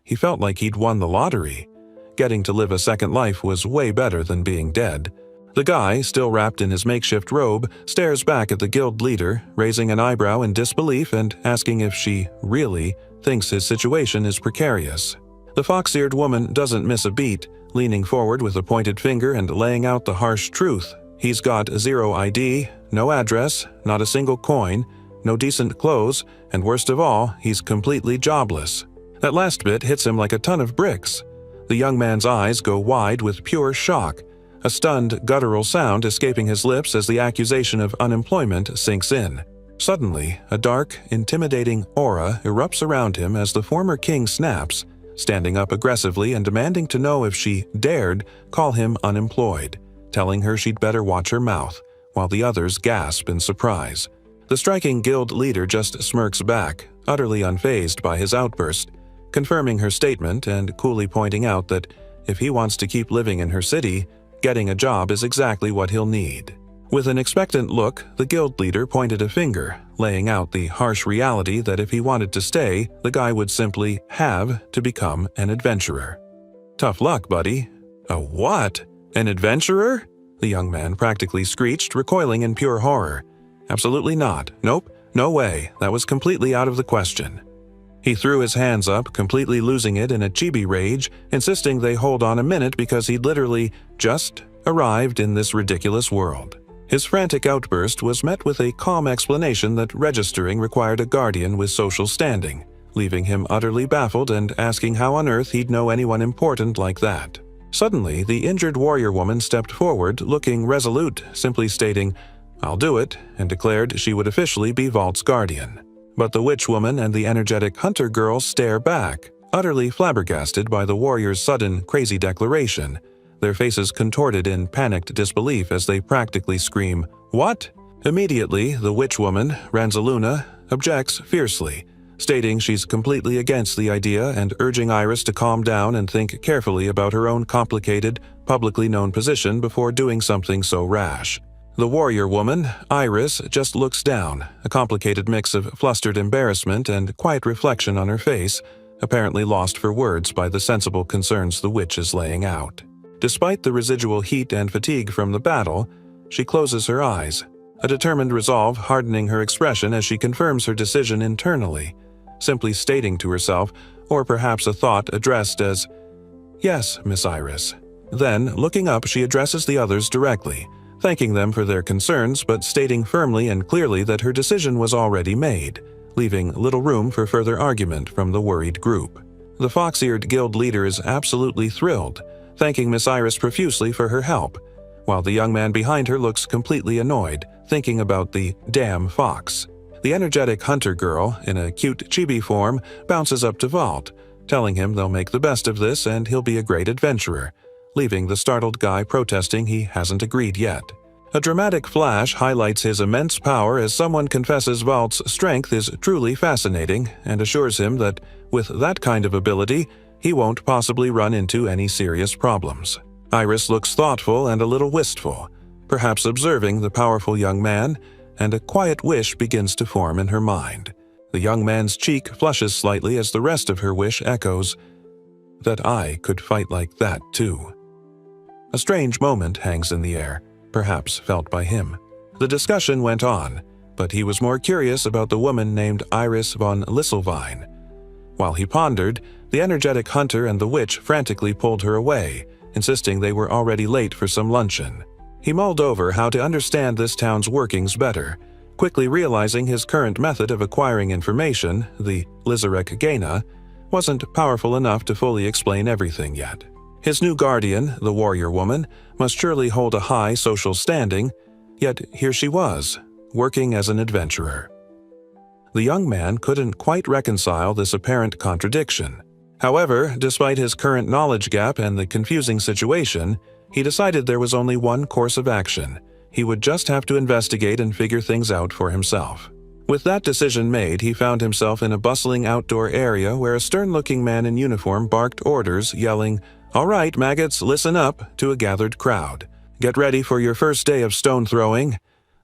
He felt like he'd won the lottery. Getting to live a second life was way better than being dead. The guy, still wrapped in his makeshift robe, stares back at the guild leader, raising an eyebrow in disbelief and asking if she really thinks his situation is precarious. The fox-eared woman doesn't miss a beat, leaning forward with a pointed finger and laying out the harsh truth. He's got zero ID, no address, not a single coin, no decent clothes, and worst of all, he's completely jobless. That last bit hits him like a ton of bricks. The young man's eyes go wide with pure shock, a stunned, guttural sound escaping his lips as the accusation of unemployment sinks in. Suddenly, a dark, intimidating aura erupts around him as the former king snaps, standing up aggressively and demanding to know if she dared call him unemployed, telling her she'd better watch her mouth, while the others gasp in surprise. The striking guild leader just smirks back, utterly unfazed by his outburst, confirming her statement and coolly pointing out that if he wants to keep living in her city, getting a job is exactly what he'll need. With an expectant look, the guild leader pointed a finger, laying out the harsh reality that if he wanted to stay, the guy would simply have to become an adventurer. Tough luck, buddy. A what? An adventurer? The young man practically screeched, recoiling in pure horror. Absolutely not. Nope. No way. That was completely out of the question. He threw his hands up, completely losing it in a chibi rage, insisting they hold on a minute because he'd literally just arrived in this ridiculous world. His frantic outburst was met with a calm explanation that registering required a guardian with social standing, leaving him utterly baffled and asking how on earth he'd know anyone important like that. Suddenly, the injured warrior woman stepped forward, looking resolute, simply stating, "I'll do it," and declared she would officially be Vault's guardian. But the witch woman and the energetic hunter girl stare back, utterly flabbergasted by the warrior's sudden, crazy declaration, their faces contorted in panicked disbelief as they practically scream, "What?" Immediately, the witch woman, Ranzaluna, objects fiercely, stating she's completely against the idea and urging Iris to calm down and think carefully about her own complicated, publicly known position before doing something so rash. The warrior woman, Iris, just looks down, a complicated mix of flustered embarrassment and quiet reflection on her face, apparently lost for words by the sensible concerns the witch is laying out. Despite the residual heat and fatigue from the battle, she closes her eyes, a determined resolve hardening her expression as she confirms her decision internally, simply stating to herself, or perhaps a thought addressed as, "Yes, Miss Iris." Then, looking up, she addresses the others directly, thanking them for their concerns but stating firmly and clearly that her decision was already made, leaving little room for further argument from the worried group. The fox-eared guild leader is absolutely thrilled, thanking Miss Iris profusely for her help, while the young man behind her looks completely annoyed, thinking about the damn fox. The energetic hunter girl, in a cute chibi form, bounces up to Vault, telling him they'll make the best of this and he'll be a great adventurer, leaving the startled guy protesting he hasn't agreed yet. A dramatic flash highlights his immense power as someone confesses Vault's strength is truly fascinating and assures him that with that kind of ability, he won't possibly run into any serious problems. Iris looks thoughtful and a little wistful, perhaps observing the powerful young man, and a quiet wish begins to form in her mind. The young man's cheek flushes slightly as the rest of her wish echoes, "That I could fight like that too." A strange moment hangs in the air, perhaps felt by him. The discussion went on, but he was more curious about the woman named Iris von Lisselvine. While he pondered, the energetic hunter and the witch frantically pulled her away, insisting they were already late for some luncheon. He mulled over how to understand this town's workings better, quickly realizing his current method of acquiring information, the Lizarek Gaina, wasn't powerful enough to fully explain everything yet. His new guardian, the warrior woman, must surely hold a high social standing, yet here she was, working as an adventurer. The young man couldn't quite reconcile this apparent contradiction. However, despite his current knowledge gap and the confusing situation, he decided there was only one course of action. He would just have to investigate and figure things out for himself. With that decision made, he found himself in a bustling outdoor area where a stern-looking man in uniform barked orders, yelling, "All right, maggots, listen up," to a gathered crowd. "Get ready for your first day of stone throwing."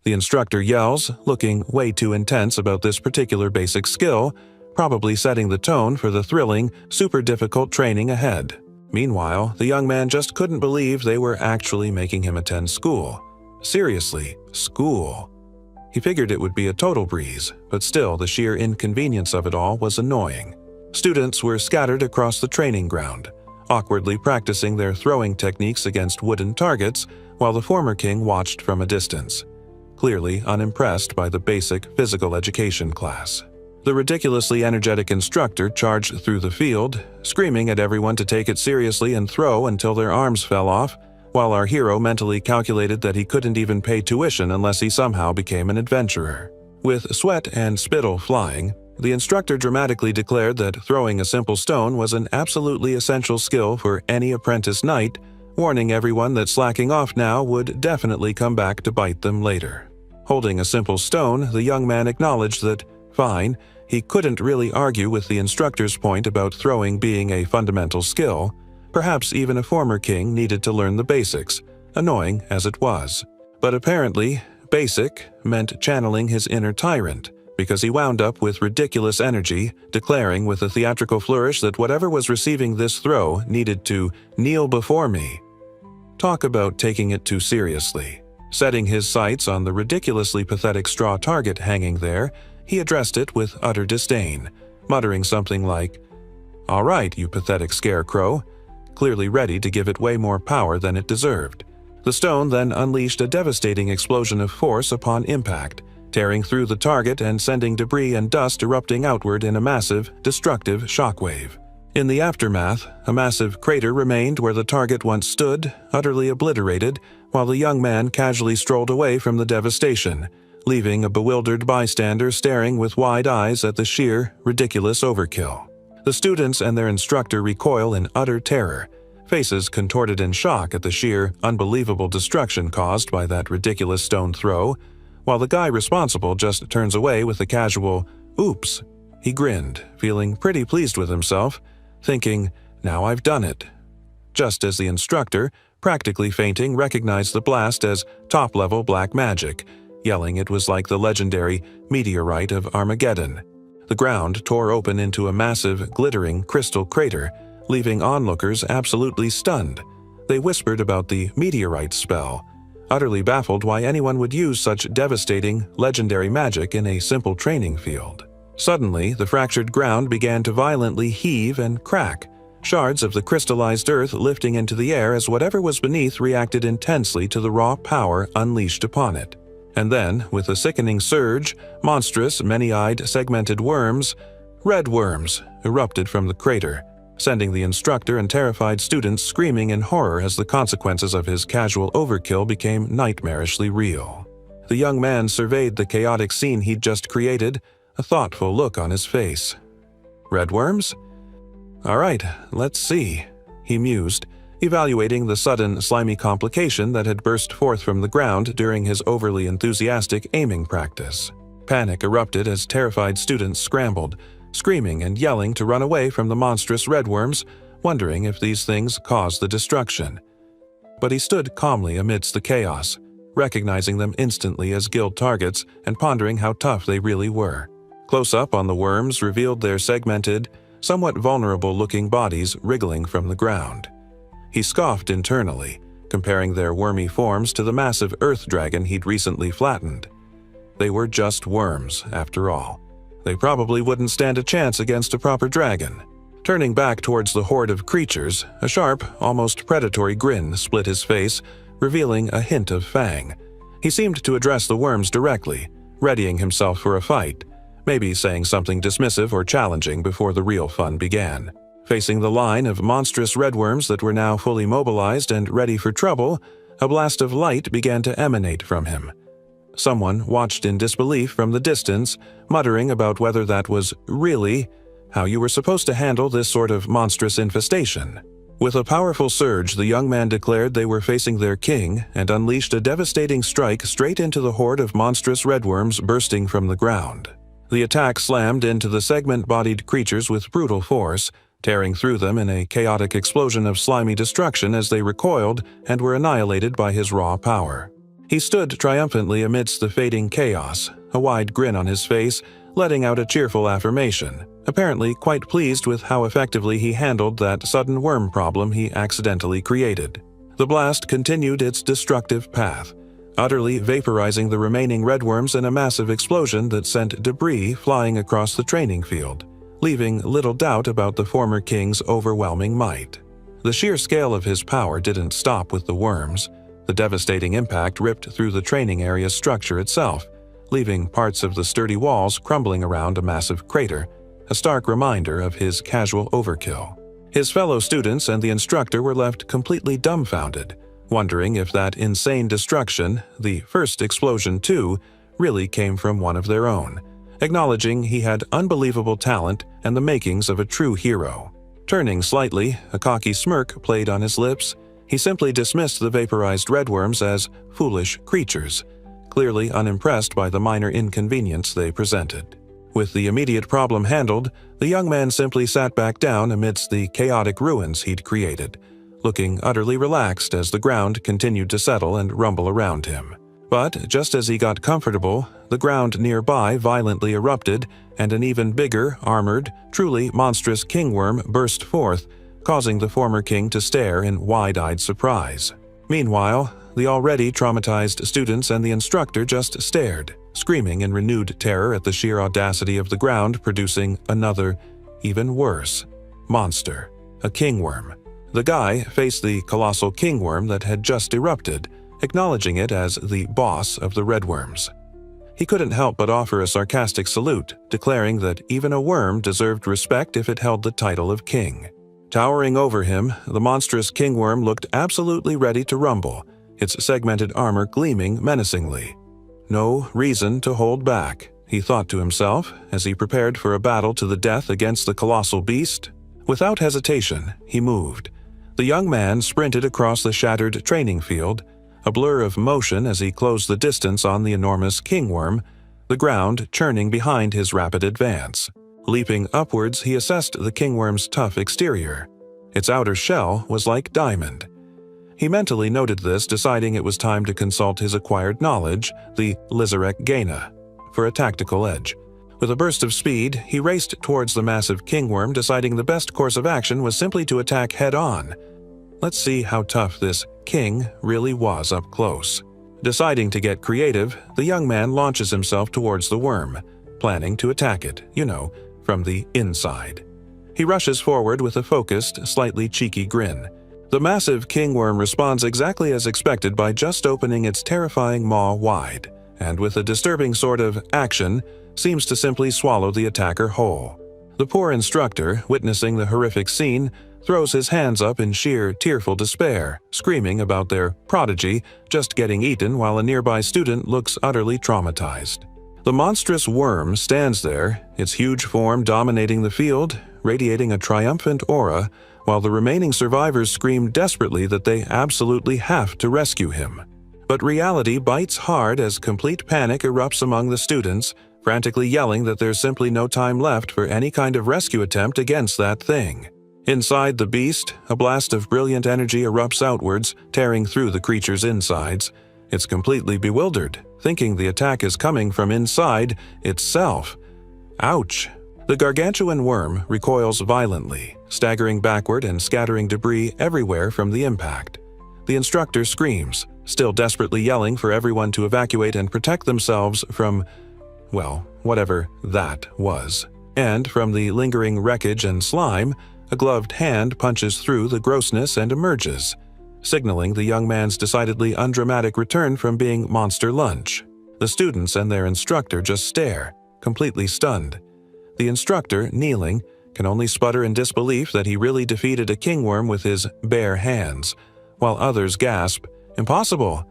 The instructor yells, looking way too intense about this particular basic skill, probably setting the tone for the thrilling, super difficult training ahead. Meanwhile, the young man just couldn't believe they were actually making him attend school. Seriously, school. He figured it would be a total breeze, but still the sheer inconvenience of it all was annoying. Students were scattered across the training ground, awkwardly practicing their throwing techniques against wooden targets while the former king watched from a distance, clearly unimpressed by the basic physical education class. The ridiculously energetic instructor charged through the field, screaming at everyone to take it seriously and throw until their arms fell off, while our hero mentally calculated that he couldn't even pay tuition unless he somehow became an adventurer. With sweat and spittle flying, the instructor dramatically declared that throwing a simple stone was an absolutely essential skill for any apprentice knight, warning everyone that slacking off now would definitely come back to bite them later. Holding a simple stone, the young man acknowledged that, fine, he couldn't really argue with the instructor's point about throwing being a fundamental skill. Perhaps even a former king needed to learn the basics, annoying as it was. But apparently, basic meant channeling his inner tyrant, because he wound up with ridiculous energy, declaring with a theatrical flourish that whatever was receiving this throw needed to kneel before me. Talk about taking it too seriously. Setting his sights on the ridiculously pathetic straw target hanging there, he addressed it with utter disdain, muttering something like, "All right, you pathetic scarecrow," clearly ready to give it way more power than it deserved. The stone then unleashed a devastating explosion of force upon impact, tearing through the target and sending debris and dust erupting outward in a massive, destructive shockwave. In the aftermath, a massive crater remained where the target once stood, utterly obliterated, while the young man casually strolled away from the devastation, leaving a bewildered bystander staring with wide eyes at the sheer, ridiculous overkill. The students and their instructor recoil in utter terror, faces contorted in shock at the sheer, unbelievable destruction caused by that ridiculous stone throw, while the guy responsible just turns away with a casual, "Oops." He grinned, feeling pretty pleased with himself, thinking, "Now I've done it." Just as the instructor, practically fainting, recognized the blast as top-level black magic, yelling it was like the legendary meteorite of Armageddon. The ground tore open into a massive, glittering crystal crater, leaving onlookers absolutely stunned. They whispered about the meteorite spell, utterly baffled why anyone would use such devastating, legendary magic in a simple training field. Suddenly, the fractured ground began to violently heave and crack, shards of the crystallized earth lifting into the air as whatever was beneath reacted intensely to the raw power unleashed upon it. And then, with a sickening surge, monstrous, many-eyed, segmented worms, red worms, erupted from the crater, sending the instructor and terrified students screaming in horror as the consequences of his casual overkill became nightmarishly real. The young man surveyed the chaotic scene he'd just created, a thoughtful look on his face. "Red worms? All right, let's see," he mused, evaluating the sudden, slimy complication that had burst forth from the ground during his overly enthusiastic aiming practice. Panic erupted as terrified students scrambled, screaming and yelling to run away from the monstrous redworms, wondering if these things caused the destruction. But he stood calmly amidst the chaos, recognizing them instantly as guild targets and pondering how tough they really were. Close-up on the worms revealed their segmented, somewhat vulnerable-looking bodies wriggling from the ground. He scoffed internally, comparing their wormy forms to the massive earth dragon he'd recently flattened. They were just worms, after all. They probably wouldn't stand a chance against a proper dragon. Turning back towards the horde of creatures, a sharp, almost predatory grin split his face, revealing a hint of fang. He seemed to address the worms directly, readying himself for a fight, maybe saying something dismissive or challenging before the real fun began. Facing the line of monstrous redworms that were now fully mobilized and ready for trouble, a blast of light began to emanate from him. Someone watched in disbelief from the distance, muttering about whether that was really how you were supposed to handle this sort of monstrous infestation. With a powerful surge, the young man declared they were facing their king and unleashed a devastating strike straight into the horde of monstrous redworms bursting from the ground. The attack slammed into the segment-bodied creatures with brutal force, tearing through them in a chaotic explosion of slimy destruction as they recoiled and were annihilated by his raw power. He stood triumphantly amidst the fading chaos, a wide grin on his face, letting out a cheerful affirmation, apparently quite pleased with how effectively he handled that sudden worm problem he accidentally created. The blast continued its destructive path, utterly vaporizing the remaining redworms in a massive explosion that sent debris flying across the training field, leaving little doubt about the former king's overwhelming might. The sheer scale of his power didn't stop with the worms. The devastating impact ripped through the training area's structure itself, leaving parts of the sturdy walls crumbling around a massive crater, a stark reminder of his casual overkill. His fellow students and the instructor were left completely dumbfounded, wondering if that insane destruction, the first explosion too, really came from one of their own, acknowledging he had unbelievable talent and the makings of a true hero. Turning slightly, a cocky smirk played on his lips, he simply dismissed the vaporized redworms as foolish creatures, clearly unimpressed by the minor inconvenience they presented. With the immediate problem handled, the young man simply sat back down amidst the chaotic ruins he'd created, looking utterly relaxed as the ground continued to settle and rumble around him. But just as he got comfortable, the ground nearby violently erupted, and an even bigger, armored, truly monstrous kingworm burst forth, causing the former king to stare in wide-eyed surprise. Meanwhile, the already traumatized students and the instructor just stared, screaming in renewed terror at the sheer audacity of the ground producing another, even worse, monster, a kingworm. The guy faced the colossal kingworm that had just erupted, acknowledging it as the boss of the redworms. He couldn't help but offer a sarcastic salute, declaring that even a worm deserved respect if it held the title of king. Towering over him, the monstrous kingworm looked absolutely ready to rumble, its segmented armor gleaming menacingly. No reason to hold back, he thought to himself as he prepared for a battle to the death against the colossal beast. Without hesitation, he moved. The young man sprinted across the shattered training field, a blur of motion as he closed the distance on the enormous kingworm, the ground churning behind his rapid advance. Leaping upwards, he assessed the kingworm's tough exterior. Its outer shell was like diamond. He mentally noted this, deciding it was time to consult his acquired knowledge, the Lizarek Gaina, for a tactical edge. With a burst of speed, he raced towards the massive kingworm, deciding the best course of action was simply to attack head-on. Let's see how tough this king really was up close. Deciding to get creative, the young man launches himself towards the worm, planning to attack it, from the inside. He rushes forward with a focused, slightly cheeky grin. The massive kingworm responds exactly as expected by just opening its terrifying maw wide, and with a disturbing sort of action, seems to simply swallow the attacker whole. The poor instructor, witnessing the horrific scene, throws his hands up in sheer, tearful despair, screaming about their prodigy just getting eaten while a nearby student looks utterly traumatized. The monstrous worm stands there, its huge form dominating the field, radiating a triumphant aura, while the remaining survivors scream desperately that they absolutely have to rescue him. But reality bites hard as complete panic erupts among the students, frantically yelling that there's simply no time left for any kind of rescue attempt against that thing. Inside the beast, a blast of brilliant energy erupts outwards, tearing through the creature's insides. It's completely bewildered, thinking the attack is coming from inside itself. Ouch! The gargantuan worm recoils violently, staggering backward and scattering debris everywhere from the impact. The instructor screams, still desperately yelling for everyone to evacuate and protect themselves from, whatever that was. And from the lingering wreckage and slime, a gloved hand punches through the grossness and emerges, signaling the young man's decidedly undramatic return from being monster lunch. The students and their instructor just stare, completely stunned. The instructor, kneeling, can only sputter in disbelief that he really defeated a kingworm with his bare hands, while others gasp, "Impossible!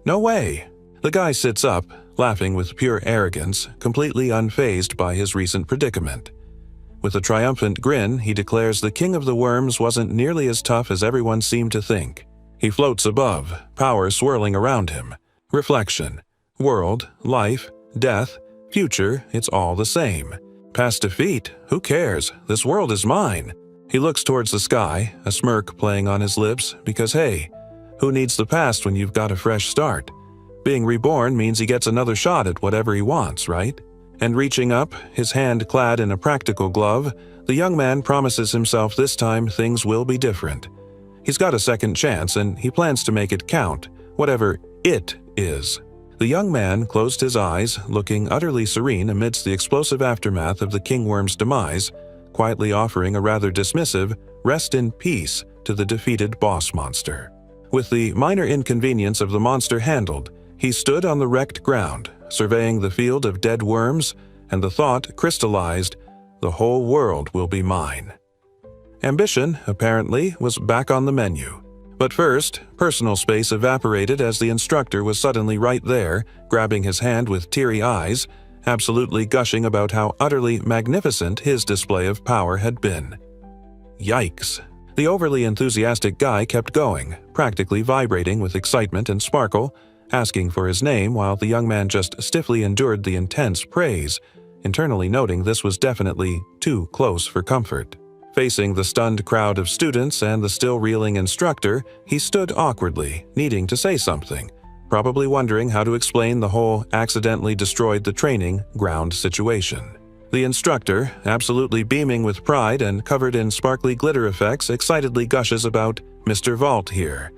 No way!" The guy sits up, laughing with pure arrogance, completely unfazed by his recent predicament. With a triumphant grin, he declares the king of the worms wasn't nearly as tough as everyone seemed to think. He floats above, power swirling around him. Reflection. World, life, death, future, it's all the same. Past defeat, who cares? This world is mine. He looks towards the sky, a smirk playing on his lips, because hey, who needs the past when you've got a fresh start? Being reborn means he gets another shot at whatever he wants, right? And reaching up, his hand clad in a practical glove, the young man promises himself this time things will be different. He's got a second chance and he plans to make it count, whatever it is. The young man closed his eyes, looking utterly serene amidst the explosive aftermath of the kingworm's demise, quietly offering a rather dismissive rest in peace to the defeated boss monster. With the minor inconvenience of the monster handled, he stood on the wrecked ground, surveying the field of dead worms, and the thought crystallized, the whole world will be mine. Ambition, apparently, was back on the menu. But first, personal space evaporated as the instructor was suddenly right there, grabbing his hand with teary eyes, absolutely gushing about how utterly magnificent his display of power had been. Yikes! The overly enthusiastic guy kept going, practically vibrating with excitement and sparkle, asking for his name while the young man just stiffly endured the intense praise, internally noting this was definitely too close for comfort. Facing the stunned crowd of students and the still reeling instructor, he stood awkwardly, needing to say something, probably wondering how to explain the whole accidentally destroyed the training ground situation. The instructor, absolutely beaming with pride and covered in sparkly glitter effects, excitedly gushes about Mr. Vault here,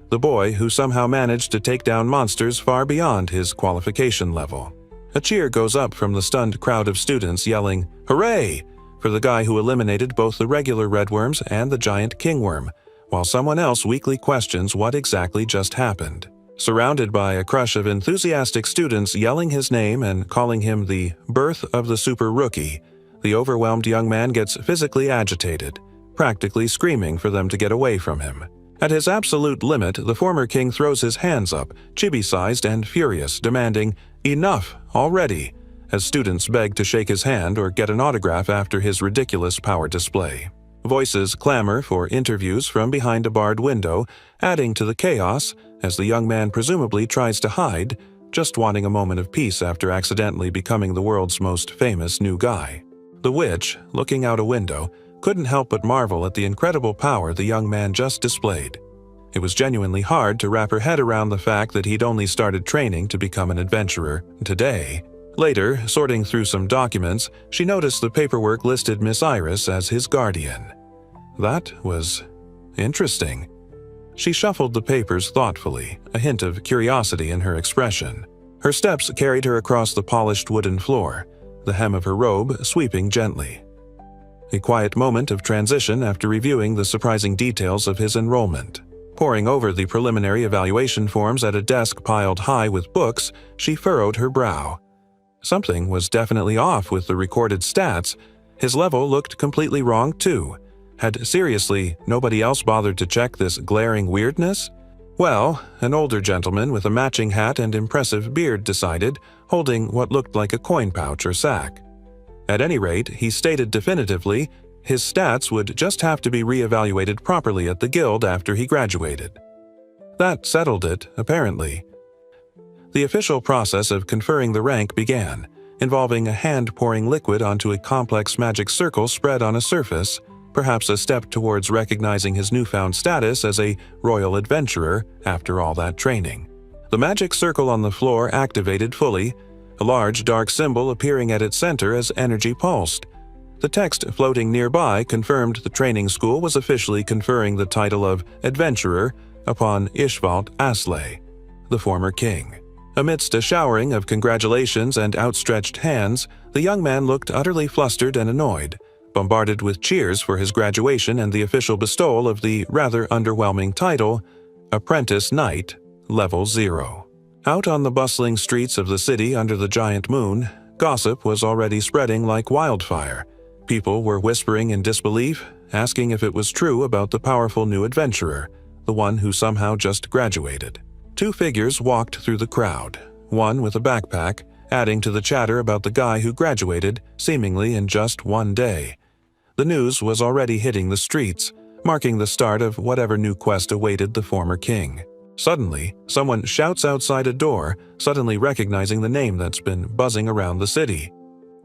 the boy who somehow managed to take down monsters far beyond his qualification level. A cheer goes up from the stunned crowd of students yelling, "Hooray!" for the guy who eliminated both the regular redworms and the giant kingworm, while someone else weakly questions what exactly just happened. Surrounded by a crush of enthusiastic students yelling his name and calling him the birth of the super rookie, the overwhelmed young man gets physically agitated, practically screaming for them to get away from him. At his absolute limit, the former king throws his hands up, chibi-sized and furious, demanding, "Enough, already," as students beg to shake his hand or get an autograph after his ridiculous power display. Voices clamor for interviews from behind a barred window, adding to the chaos as the young man presumably tries to hide, just wanting a moment of peace after accidentally becoming the world's most famous new guy. The witch, looking out a window, couldn't help but marvel at the incredible power the young man just displayed. It was genuinely hard to wrap her head around the fact that he'd only started training to become an adventurer today. Later, sorting through some documents, she noticed the paperwork listed Miss Iris as his guardian. That was interesting. She shuffled the papers thoughtfully, a hint of curiosity in her expression. Her steps carried her across the polished wooden floor, the hem of her robe sweeping gently. A quiet moment of transition after reviewing the surprising details of his enrollment. Poring over the preliminary evaluation forms at a desk piled high with books, she furrowed her brow. Something was definitely off with the recorded stats. His level looked completely wrong too. Had seriously nobody else bothered to check this glaring weirdness? Well, an older gentleman with a matching hat and impressive beard decided, holding what looked like a coin pouch or sack. At any rate, he stated definitively, his stats would just have to be re-evaluated properly at the guild after he graduated. That settled it, apparently. The official process of conferring the rank began, involving a hand pouring liquid onto a complex magic circle spread on a surface, perhaps a step towards recognizing his newfound status as a royal adventurer after all that training. The magic circle on the floor activated fully, a large dark symbol appearing at its center as energy pulsed. The text floating nearby confirmed the training school was officially conferring the title of Adventurer upon Ishvalt Aslay, the former king. Amidst a showering of congratulations and outstretched hands, the young man looked utterly flustered and annoyed, bombarded with cheers for his graduation and the official bestowal of the rather underwhelming title, Apprentice Knight, Level 0. Out on the bustling streets of the city under the giant moon, gossip was already spreading like wildfire. People were whispering in disbelief, asking if it was true about the powerful new adventurer, the one who somehow just graduated. Two figures walked through the crowd, one with a backpack, adding to the chatter about the guy who graduated, seemingly in just one day. The news was already hitting the streets, marking the start of whatever new quest awaited the former king. Suddenly, someone shouts outside a door, suddenly recognizing the name that's been buzzing around the city.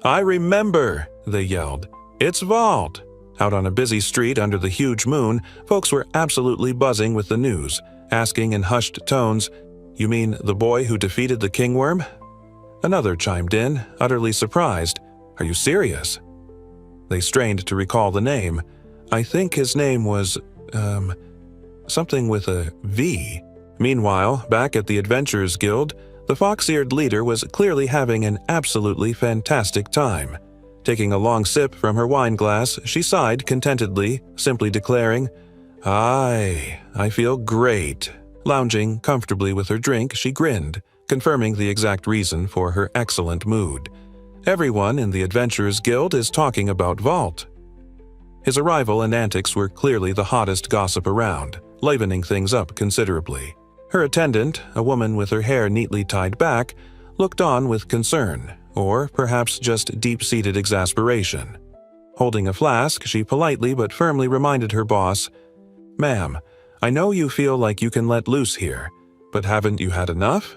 "I remember!" they yelled. "It's Vault!" Out on a busy street under the huge moon, folks were absolutely buzzing with the news, asking in hushed tones, "You mean the boy who defeated the kingworm?" Another chimed in, utterly surprised. "Are you serious?" They strained to recall the name. "I think his name was, something with a V." Meanwhile, back at the Adventurers Guild, the fox-eared leader was clearly having an absolutely fantastic time. Taking a long sip from her wine glass, she sighed contentedly, simply declaring, "Aye, I feel great." Lounging comfortably with her drink, she grinned, confirming the exact reason for her excellent mood. Everyone in the Adventurers Guild is talking about Vault. His arrival and antics were clearly the hottest gossip around, livening things up considerably. Her attendant, a woman with her hair neatly tied back, looked on with concern, or perhaps just deep-seated exasperation. Holding a flask, she politely but firmly reminded her boss, "Ma'am, I know you feel like you can let loose here, but haven't you had enough?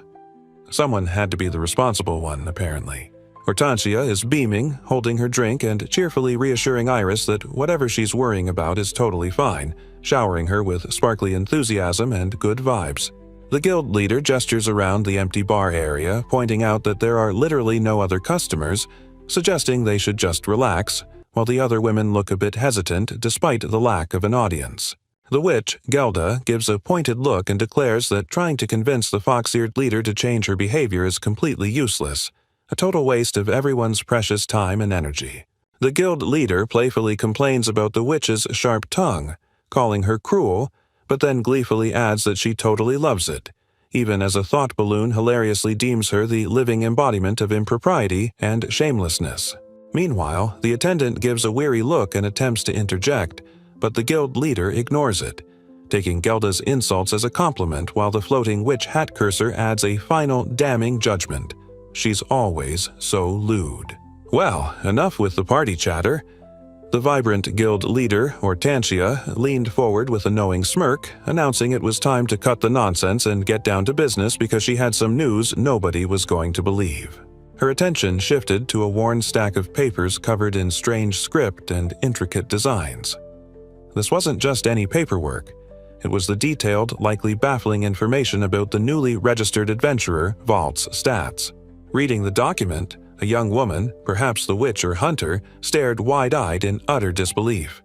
Someone had to be the responsible one, apparently. Hortensia is beaming, holding her drink and cheerfully reassuring Iris that whatever she's worrying about is totally fine, showering her with sparkly enthusiasm and good vibes. The guild leader gestures around the empty bar area, pointing out that there are literally no other customers, suggesting they should just relax, while the other women look a bit hesitant despite the lack of an audience. The witch, Gelda, gives a pointed look and declares that trying to convince the fox-eared leader to change her behavior is completely useless, a total waste of everyone's precious time and energy. The guild leader playfully complains about the witch's sharp tongue, calling her cruel, but then gleefully adds that she totally loves it, even as a thought balloon hilariously deems her the living embodiment of impropriety and shamelessness. Meanwhile, the attendant gives a weary look and attempts to interject, but the guild leader ignores it, taking Gelda's insults as a compliment while the floating witch hat cursor adds a final damning judgment. She's always so lewd. Well, enough with the party chatter. The vibrant guild leader, Hortensia, leaned forward with a knowing smirk, announcing it was time to cut the nonsense and get down to business because she had some news nobody was going to believe. Her attention shifted to a worn stack of papers covered in strange script and intricate designs. This wasn't just any paperwork. It was the detailed, likely baffling information about the newly registered adventurer, Vault's stats. Reading the document, a young woman, perhaps the witch or hunter, stared wide-eyed in utter disbelief.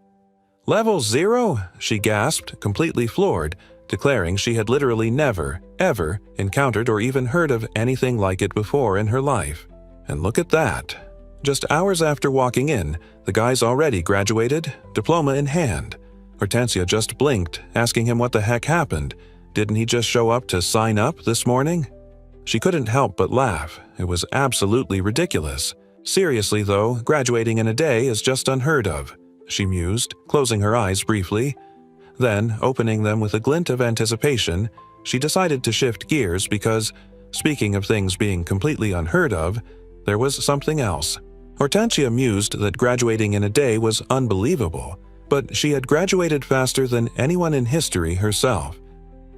"Level 0?" she gasped, completely floored, declaring she had literally never, ever encountered or even heard of anything like it before in her life. And look at that. Just hours after walking in, the guy's already graduated, diploma in hand. Hortensia just blinked, asking him what the heck happened. Didn't he just show up to sign up this morning? She couldn't help but laugh. It was absolutely ridiculous. Seriously, though, graduating in a day is just unheard of, she mused, closing her eyes briefly. Then, opening them with a glint of anticipation, she decided to shift gears because, speaking of things being completely unheard of, there was something else. Hortensia mused that graduating in a day was unbelievable, but she had graduated faster than anyone in history herself.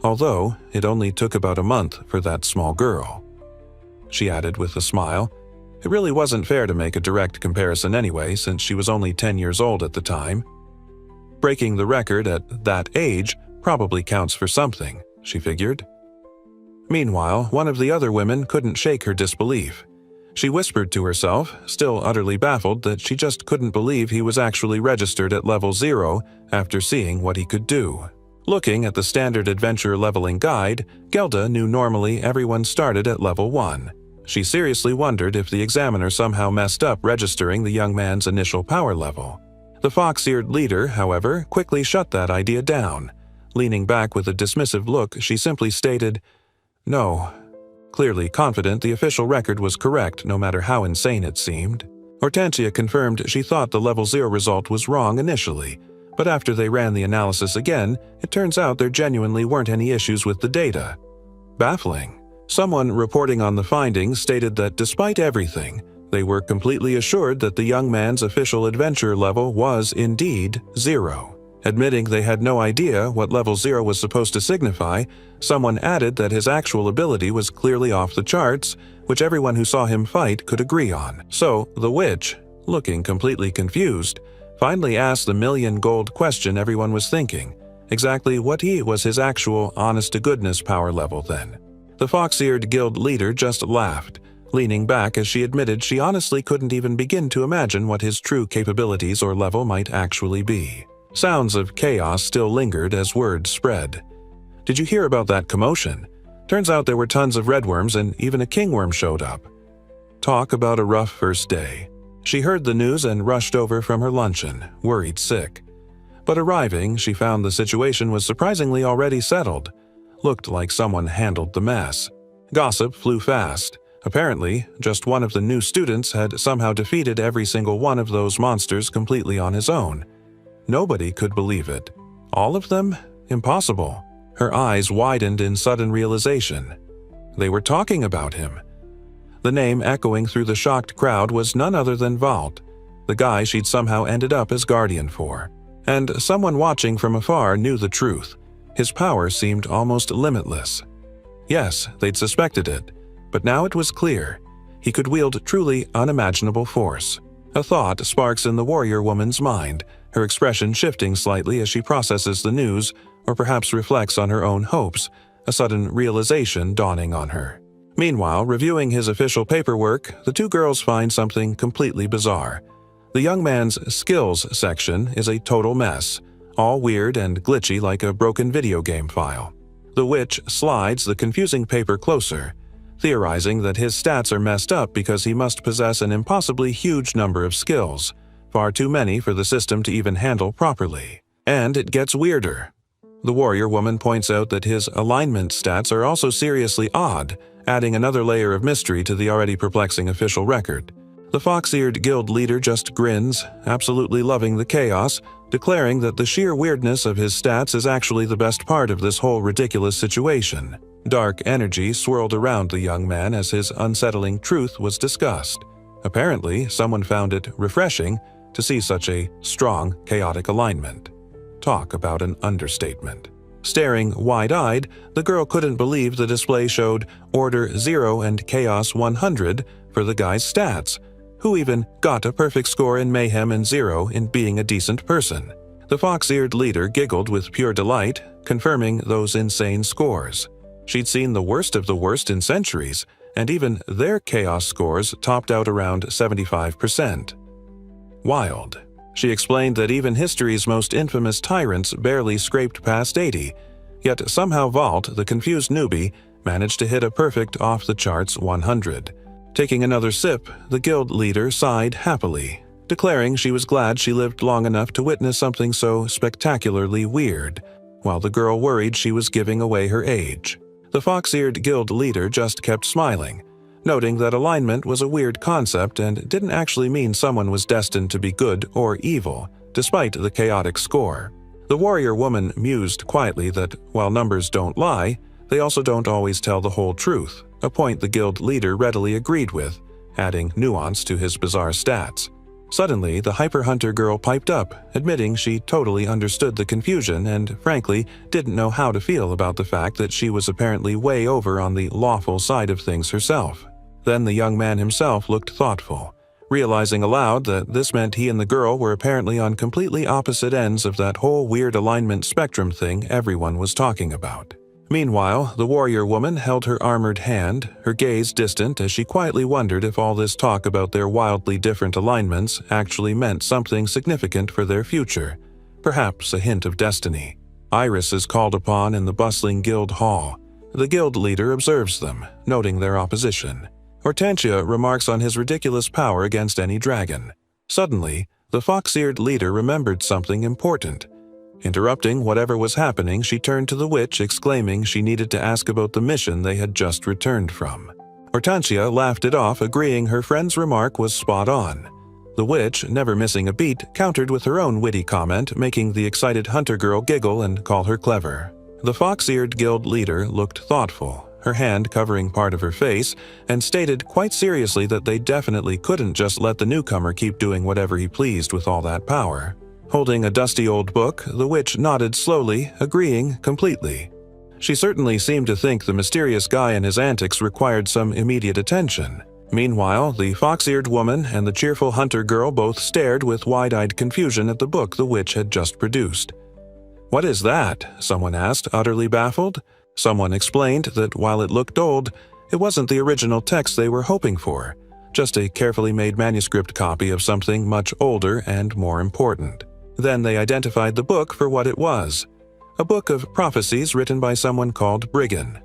Although it only took about a month for that small girl. She added with a smile. It really wasn't fair to make a direct comparison anyway, since she was only 10 years old at the time. Breaking the record at that age probably counts for something, she figured. Meanwhile, one of the other women couldn't shake her disbelief. She whispered to herself, still utterly baffled that she just couldn't believe he was actually registered at level 0 after seeing what he could do. Looking at the standard adventure leveling guide, Gelda knew normally everyone started at level 1. She seriously wondered if the examiner somehow messed up registering the young man's initial power level. The fox-eared leader, however, quickly shut that idea down. Leaning back with a dismissive look, she simply stated, "No." Clearly confident the official record was correct no matter how insane it seemed. Hortensia confirmed she thought the level 0 result was wrong initially, but after they ran the analysis again, it turns out there genuinely weren't any issues with the data. Baffling. Someone reporting on the findings stated that despite everything, they were completely assured that the young man's official adventure level was indeed 0. Admitting they had no idea what level 0 was supposed to signify, someone added that his actual ability was clearly off the charts, which everyone who saw him fight could agree on. So, the witch, looking completely confused, finally asked the million-gold question everyone was thinking. Exactly what was his actual honest-to-goodness power level then? The fox-eared guild leader just laughed, leaning back as she admitted she honestly couldn't even begin to imagine what his true capabilities or level might actually be. Sounds of chaos still lingered as word spread. "Did you hear about that commotion? Turns out there were tons of redworms and even a kingworm showed up." Talk about a rough first day. She heard the news and rushed over from her luncheon, worried sick. But arriving, she found the situation was surprisingly already settled. Looked like someone handled the mess. Gossip flew fast. Apparently, just one of the new students had somehow defeated every single one of those monsters completely on his own. Nobody could believe it. All of them? Impossible. Her eyes widened in sudden realization. They were talking about him. The name echoing through the shocked crowd was none other than Vault, the guy she'd somehow ended up as guardian for. And someone watching from afar knew the truth. His power seemed almost limitless. Yes, they'd suspected it. But now it was clear. He could wield truly unimaginable force. A thought sparks in the warrior woman's mind, her expression shifting slightly as she processes the news, or perhaps reflects on her own hopes, a sudden realization dawning on her. Meanwhile, reviewing his official paperwork, the two girls find something completely bizarre. The young man's skills section is a total mess, all weird and glitchy like a broken video game file. The witch slides the confusing paper closer, theorizing that his stats are messed up because he must possess an impossibly huge number of skills, far too many for the system to even handle properly. And it gets weirder. The warrior woman points out that his alignment stats are also seriously odd, adding another layer of mystery to the already perplexing official record. The fox-eared guild leader just grins, absolutely loving the chaos, declaring that the sheer weirdness of his stats is actually the best part of this whole ridiculous situation. Dark energy swirled around the young man as his unsettling truth was discussed. Apparently, someone found it refreshing to see such a strong, chaotic alignment. Talk about an understatement. Staring wide-eyed, the girl couldn't believe the display showed Order 0 and Chaos 100 for the guy's stats. Who even got a perfect score in Mayhem and 0 in being a decent person? The fox-eared leader giggled with pure delight, confirming those insane scores. She'd seen the worst of the worst in centuries, and even their chaos scores topped out around 75%. Wild. She explained that even history's most infamous tyrants barely scraped past 80, yet somehow Vault, the confused newbie, managed to hit a perfect off-the-charts 100. Taking another sip, the guild leader sighed happily, declaring she was glad she lived long enough to witness something so spectacularly weird, while the girl worried she was giving away her age. The fox-eared guild leader just kept smiling, noting that alignment was a weird concept and didn't actually mean someone was destined to be good or evil, despite the chaotic score. The warrior woman mused quietly that while numbers don't lie, they also don't always tell the whole truth, a point the guild leader readily agreed with, adding nuance to his bizarre stats. Suddenly, the hyper-hunter girl piped up, admitting she totally understood the confusion and, frankly, didn't know how to feel about the fact that she was apparently way over on the lawful side of things herself. Then the young man himself looked thoughtful, realizing aloud that this meant he and the girl were apparently on completely opposite ends of that whole weird alignment spectrum thing everyone was talking about. Meanwhile, the warrior woman held her armored hand, her gaze distant as she quietly wondered if all this talk about their wildly different alignments actually meant something significant for their future, perhaps a hint of destiny. Iris is called upon in the bustling guild hall. The guild leader observes them, noting their opposition. Hortensia remarks on his ridiculous power against any dragon. Suddenly, the fox-eared leader remembered something important. Interrupting whatever was happening, she turned to the witch, exclaiming she needed to ask about the mission they had just returned from. Hortensia laughed it off, agreeing her friend's remark was spot on. The witch, never missing a beat, countered with her own witty comment, making the excited hunter girl giggle and call her clever. The fox-eared guild leader looked thoughtful, her hand covering part of her face, and stated quite seriously that they definitely couldn't just let the newcomer keep doing whatever he pleased with all that power. Holding a dusty old book, the witch nodded slowly, agreeing completely. She certainly seemed to think the mysterious guy and his antics required some immediate attention. Meanwhile, the fox-eared woman and the cheerful hunter girl both stared with wide-eyed confusion at the book the witch had just produced. "What is that?" someone asked, utterly baffled. Someone explained that while it looked old, it wasn't the original text they were hoping for, just a carefully made manuscript copy of something much older and more important. Then they identified the book for what it was, a book of prophecies written by someone called Briggan.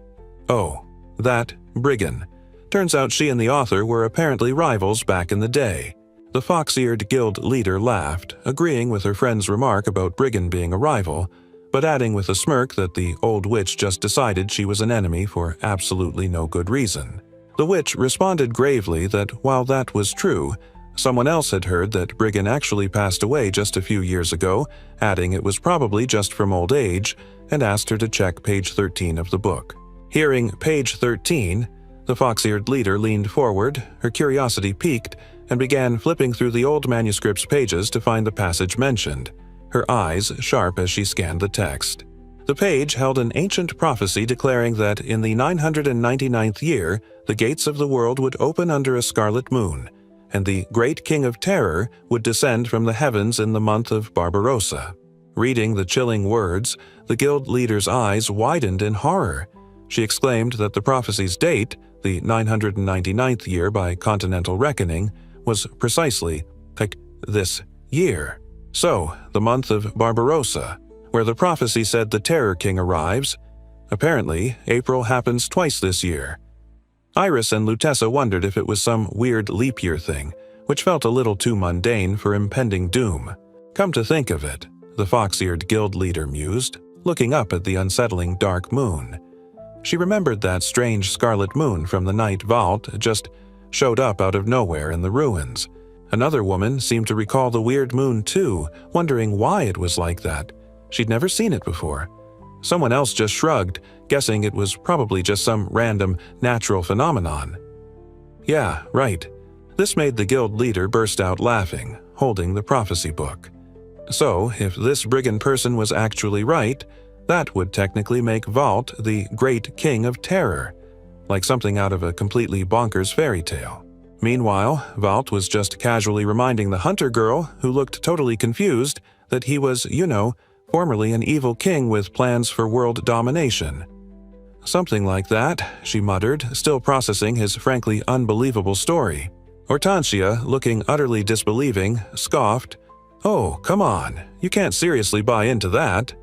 Oh, that Briggan. Turns out she and the author were apparently rivals back in the day. The fox-eared guild leader laughed, agreeing with her friend's remark about Briggan being a rival, but adding with a smirk that the old witch just decided she was an enemy for absolutely no good reason. The witch responded gravely that while that was true, someone else had heard that Briggan actually passed away just a few years ago, adding it was probably just from old age, and asked her to check page 13 of the book. Hearing page 13, the fox-eared leader leaned forward, her curiosity piqued, and began flipping through the old manuscript's pages to find the passage mentioned, her eyes sharp as she scanned the text. The page held an ancient prophecy declaring that in the 999th year, the gates of the world would open under a scarlet moon, and the great king of terror would descend from the heavens in the month of Barbarossa. Reading the chilling words, the guild leader's eyes widened in horror. She exclaimed that the prophecy's date, the 999th year by continental reckoning, was precisely this year. So, the month of Barbarossa, where the prophecy said the Terror King arrives. Apparently, April happens twice this year. Iris and Lutessa wondered if it was some weird leap year thing, which felt a little too mundane for impending doom. Come to think of it, the fox-eared guild leader mused, looking up at the unsettling dark moon. She remembered that strange scarlet moon from the night vault just showed up out of nowhere in the ruins. Another woman seemed to recall the weird moon too, wondering why it was like that. She'd never seen it before. Someone else just shrugged, guessing it was probably just some random natural phenomenon. Yeah, right. This made the guild leader burst out laughing, holding the prophecy book. So, if this brigand person was actually right, that would technically make Vault the Great King of Terror, like something out of a completely bonkers fairy tale. Meanwhile, Vault was just casually reminding the hunter girl, who looked totally confused, that he was, formerly an evil king with plans for world domination. Something like that, she muttered, still processing his frankly unbelievable story. Hortensia, looking utterly disbelieving, scoffed, "Oh, come on, you can't seriously buy into that."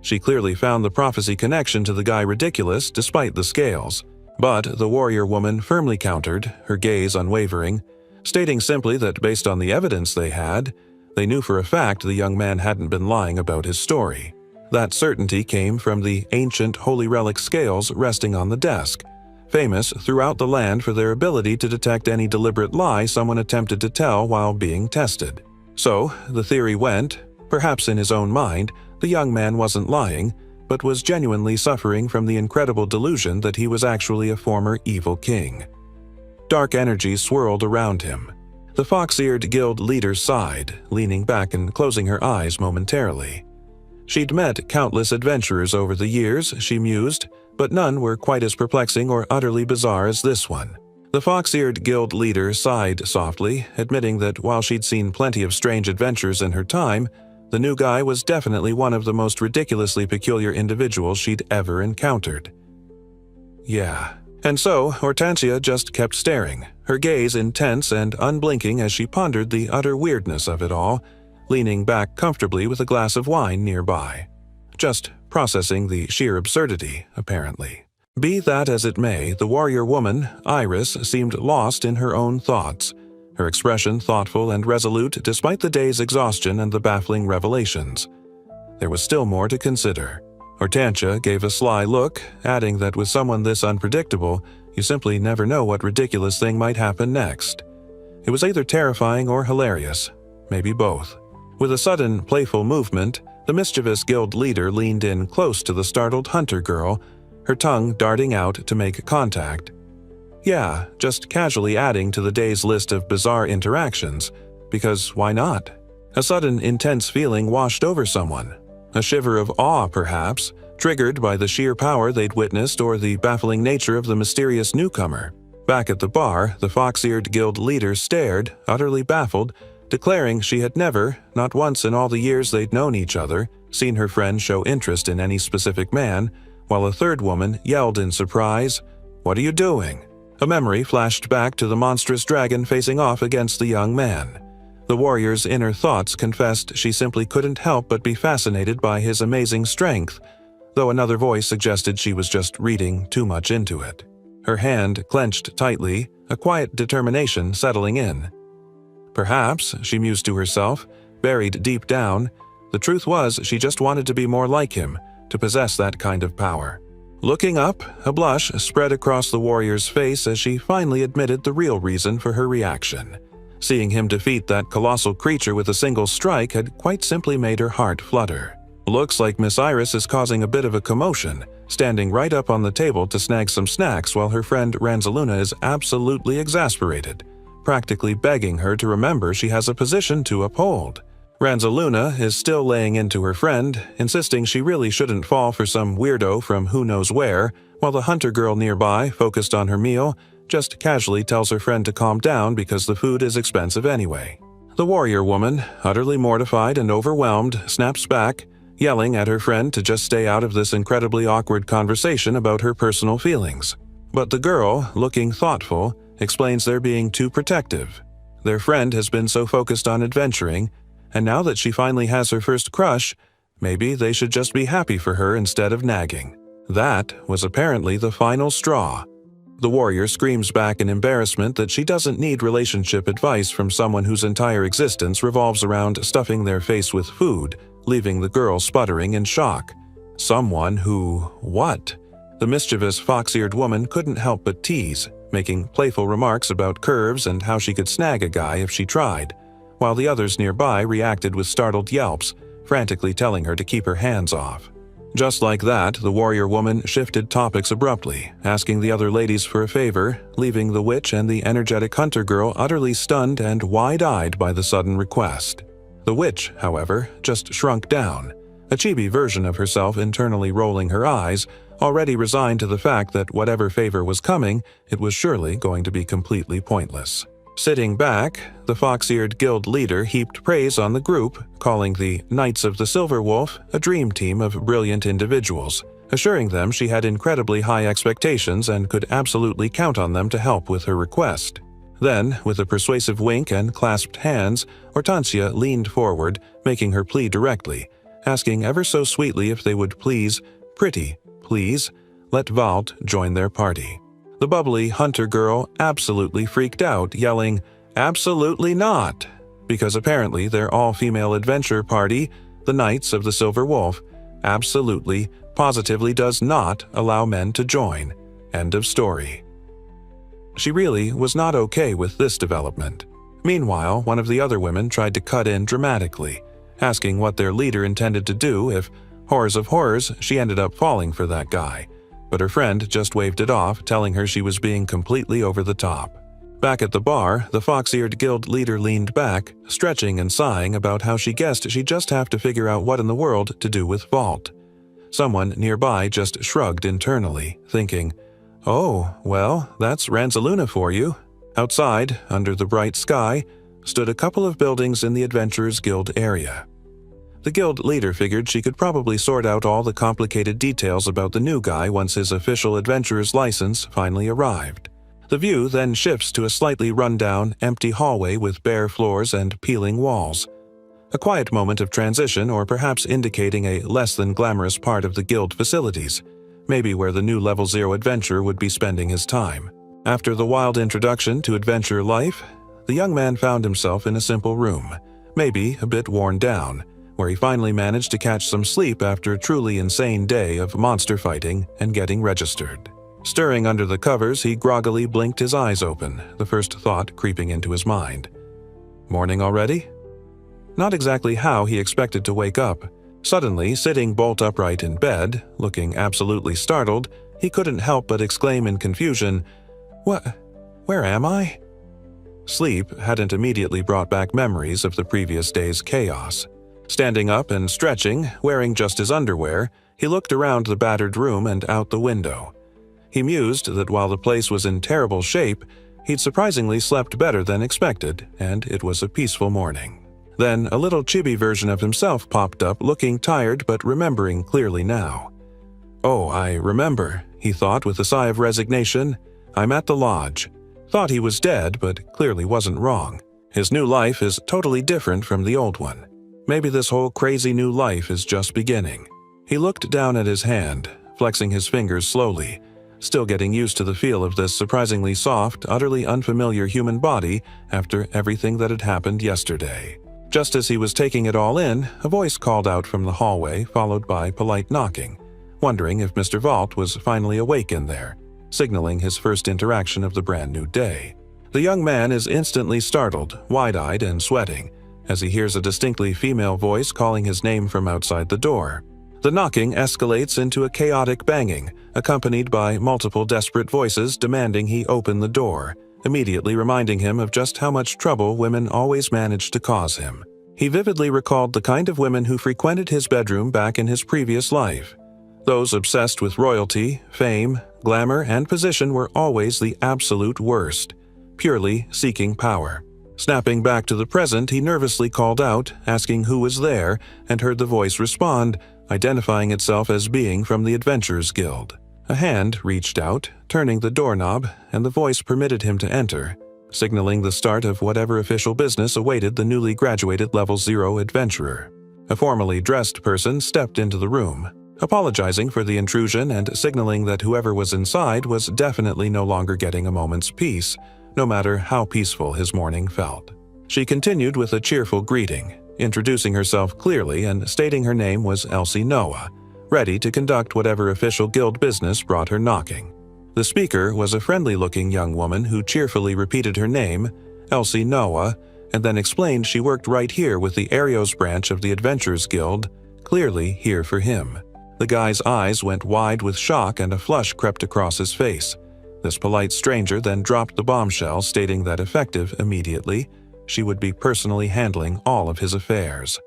She clearly found the prophecy connection to the guy ridiculous despite the scales. But the warrior woman firmly countered, her gaze unwavering, stating simply that based on the evidence they had, they knew for a fact the young man hadn't been lying about his story. That certainty came from the ancient holy relic scales resting on the desk, famous throughout the land for their ability to detect any deliberate lie someone attempted to tell while being tested. So, the theory went, perhaps in his own mind, the young man wasn't lying, but was genuinely suffering from the incredible delusion that he was actually a former evil king. Dark energy swirled around him. The fox-eared guild leader sighed, leaning back and closing her eyes momentarily. She'd met countless adventurers over the years, she mused, but none were quite as perplexing or utterly bizarre as this one. The fox-eared guild leader sighed softly, admitting that while she'd seen plenty of strange adventures in her time, the new guy was definitely one of the most ridiculously peculiar individuals she'd ever encountered. Yeah. And so, Hortensia just kept staring, her gaze intense and unblinking as she pondered the utter weirdness of it all, leaning back comfortably with a glass of wine nearby. Just processing the sheer absurdity, apparently. Be that as it may, the warrior woman, Iris, seemed lost in her own thoughts, her expression thoughtful and resolute despite the day's exhaustion and the baffling revelations. There was still more to consider. Hortensia gave a sly look, adding that with someone this unpredictable, you simply never know what ridiculous thing might happen next. It was either terrifying or hilarious, maybe both. With a sudden, playful movement, the mischievous guild leader leaned in close to the startled hunter girl, her tongue darting out to make contact. Yeah, just casually adding to the day's list of bizarre interactions, because why not? A sudden intense feeling washed over someone. A shiver of awe, perhaps, triggered by the sheer power they'd witnessed or the baffling nature of the mysterious newcomer. Back at the bar, the fox-eared guild leader stared, utterly baffled, declaring she had never, not once in all the years they'd known each other, seen her friend show interest in any specific man, while a third woman yelled in surprise, "What are you doing?" A memory flashed back to the monstrous dragon facing off against the young man. The warrior's inner thoughts confessed she simply couldn't help but be fascinated by his amazing strength, though another voice suggested she was just reading too much into it. Her hand clenched tightly, a quiet determination settling in. Perhaps, she mused to herself, buried deep down, the truth was she just wanted to be more like him, to possess that kind of power. Looking up, a blush spread across the warrior's face as she finally admitted the real reason for her reaction. Seeing him defeat that colossal creature with a single strike had quite simply made her heart flutter. Looks like Miss Iris is causing a bit of a commotion, standing right up on the table to snag some snacks while her friend Ranzaluna is absolutely exasperated, practically begging her to remember she has a position to uphold. Ranzaluna is still laying into her friend, insisting she really shouldn't fall for some weirdo from who knows where, while the hunter girl nearby, focused on her meal, just casually tells her friend to calm down because the food is expensive anyway. The warrior woman, utterly mortified and overwhelmed, snaps back, yelling at her friend to just stay out of this incredibly awkward conversation about her personal feelings. But the girl, looking thoughtful, explains they're being too protective. Their friend has been so focused on adventuring, and now that she finally has her first crush, maybe they should just be happy for her instead of nagging. That was apparently the final straw. The warrior screams back in embarrassment that she doesn't need relationship advice from someone whose entire existence revolves around stuffing their face with food, leaving the girl sputtering in shock. Someone who… what? The mischievous, fox-eared woman couldn't help but tease, making playful remarks about curves and how she could snag a guy if she tried, while the others nearby reacted with startled yelps, frantically telling her to keep her hands off. Just like that, the warrior woman shifted topics abruptly, asking the other ladies for a favor, leaving the witch and the energetic hunter girl utterly stunned and wide-eyed by the sudden request. The witch, however, just shrunk down, a chibi version of herself internally rolling her eyes, already resigned to the fact that whatever favor was coming, it was surely going to be completely pointless. Sitting back, the fox-eared guild leader heaped praise on the group, calling the Knights of the Silver Wolf a dream team of brilliant individuals, assuring them she had incredibly high expectations and could absolutely count on them to help with her request. Then, with a persuasive wink and clasped hands, Hortensia leaned forward, making her plea directly, asking ever so sweetly if they would please, pretty please, let Valt join their party. The bubbly hunter girl absolutely freaked out, yelling, "Absolutely not!" Because apparently their all-female adventure party, the Knights of the Silver Wolf, absolutely, positively does not allow men to join. End of story. She really was not okay with this development. Meanwhile, one of the other women tried to cut in dramatically, asking what their leader intended to do if, horrors of horrors, she ended up falling for that guy. But her friend just waved it off, telling her she was being completely over the top. Back at the bar, the fox-eared guild leader leaned back, stretching and sighing about how she guessed she'd just have to figure out what in the world to do with Valt. Someone nearby just shrugged internally, thinking, "Oh, well, that's Ranzaluna for you." Outside, under the bright sky, stood a couple of buildings in the Adventurers Guild area. The guild leader figured she could probably sort out all the complicated details about the new guy once his official adventurer's license finally arrived. The view then shifts to a slightly run-down, empty hallway with bare floors and peeling walls. A quiet moment of transition, or perhaps indicating a less-than-glamorous part of the guild facilities, maybe where the new Level 0 adventurer would be spending his time. After the wild introduction to adventure life, the young man found himself in a simple room, maybe a bit worn down, where he finally managed to catch some sleep after a truly insane day of monster fighting and getting registered. Stirring under the covers, he groggily blinked his eyes open, the first thought creeping into his mind. Morning already? Not exactly how he expected to wake up. Suddenly, sitting bolt upright in bed, looking absolutely startled, he couldn't help but exclaim in confusion, "What? Where am I?" Sleep hadn't immediately brought back memories of the previous day's chaos. Standing up and stretching, wearing just his underwear, he looked around the battered room and out the window. He mused that while the place was in terrible shape, he'd surprisingly slept better than expected, and it was a peaceful morning. Then a little chibi version of himself popped up, looking tired but remembering clearly now. "Oh, I remember," he thought with a sigh of resignation. "I'm at the lodge." Thought he was dead, but clearly wasn't wrong. His new life is totally different from the old one. Maybe this whole crazy new life is just beginning. He looked down at his hand, flexing his fingers slowly, still getting used to the feel of this surprisingly soft, utterly unfamiliar human body after everything that had happened yesterday. Just as he was taking it all in, a voice called out from the hallway, followed by polite knocking, wondering if Mr. Valt was finally awake in there, signaling his first interaction of the brand new day. The young man is instantly startled, wide-eyed and sweating, as he hears a distinctly female voice calling his name from outside the door. The knocking escalates into a chaotic banging, accompanied by multiple desperate voices demanding he open the door, immediately reminding him of just how much trouble women always manage to cause him. He vividly recalled the kind of women who frequented his bedroom back in his previous life. Those obsessed with royalty, fame, glamour, and position were always the absolute worst, purely seeking power. Snapping back to the present, he nervously called out, asking who was there, and heard the voice respond, identifying itself as being from the Adventurers Guild. A hand reached out, turning the doorknob, and the voice permitted him to enter, signaling the start of whatever official business awaited the newly graduated Level 0 adventurer. A formally dressed person stepped into the room, apologizing for the intrusion and signaling that whoever was inside was definitely no longer getting a moment's peace, no matter how peaceful his morning felt. She continued with a cheerful greeting, introducing herself clearly and stating her name was Elsie Noah, ready to conduct whatever official guild business brought her knocking. The speaker was a friendly-looking young woman who cheerfully repeated her name, Elsie Noah, and then explained she worked right here with the Arios branch of the Adventurers Guild, clearly here for him. The guy's eyes went wide with shock and a flush crept across his face. This polite stranger then dropped the bombshell, stating that effective immediately, she would be personally handling all of his affairs.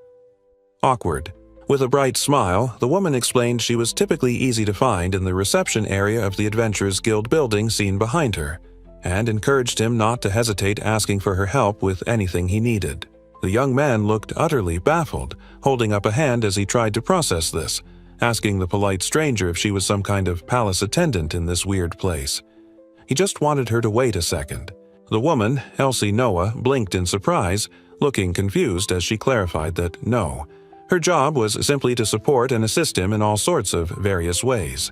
Awkward. With a bright smile, the woman explained she was typically easy to find in the reception area of the Adventurers Guild building seen behind her, and encouraged him not to hesitate asking for her help with anything he needed. The young man looked utterly baffled, holding up a hand as he tried to process this, asking the polite stranger if she was some kind of palace attendant in this weird place. He just wanted her to wait a second. The woman, Elsie Noah, blinked in surprise, looking confused as she clarified that no, her job was simply to support and assist him in all sorts of various ways.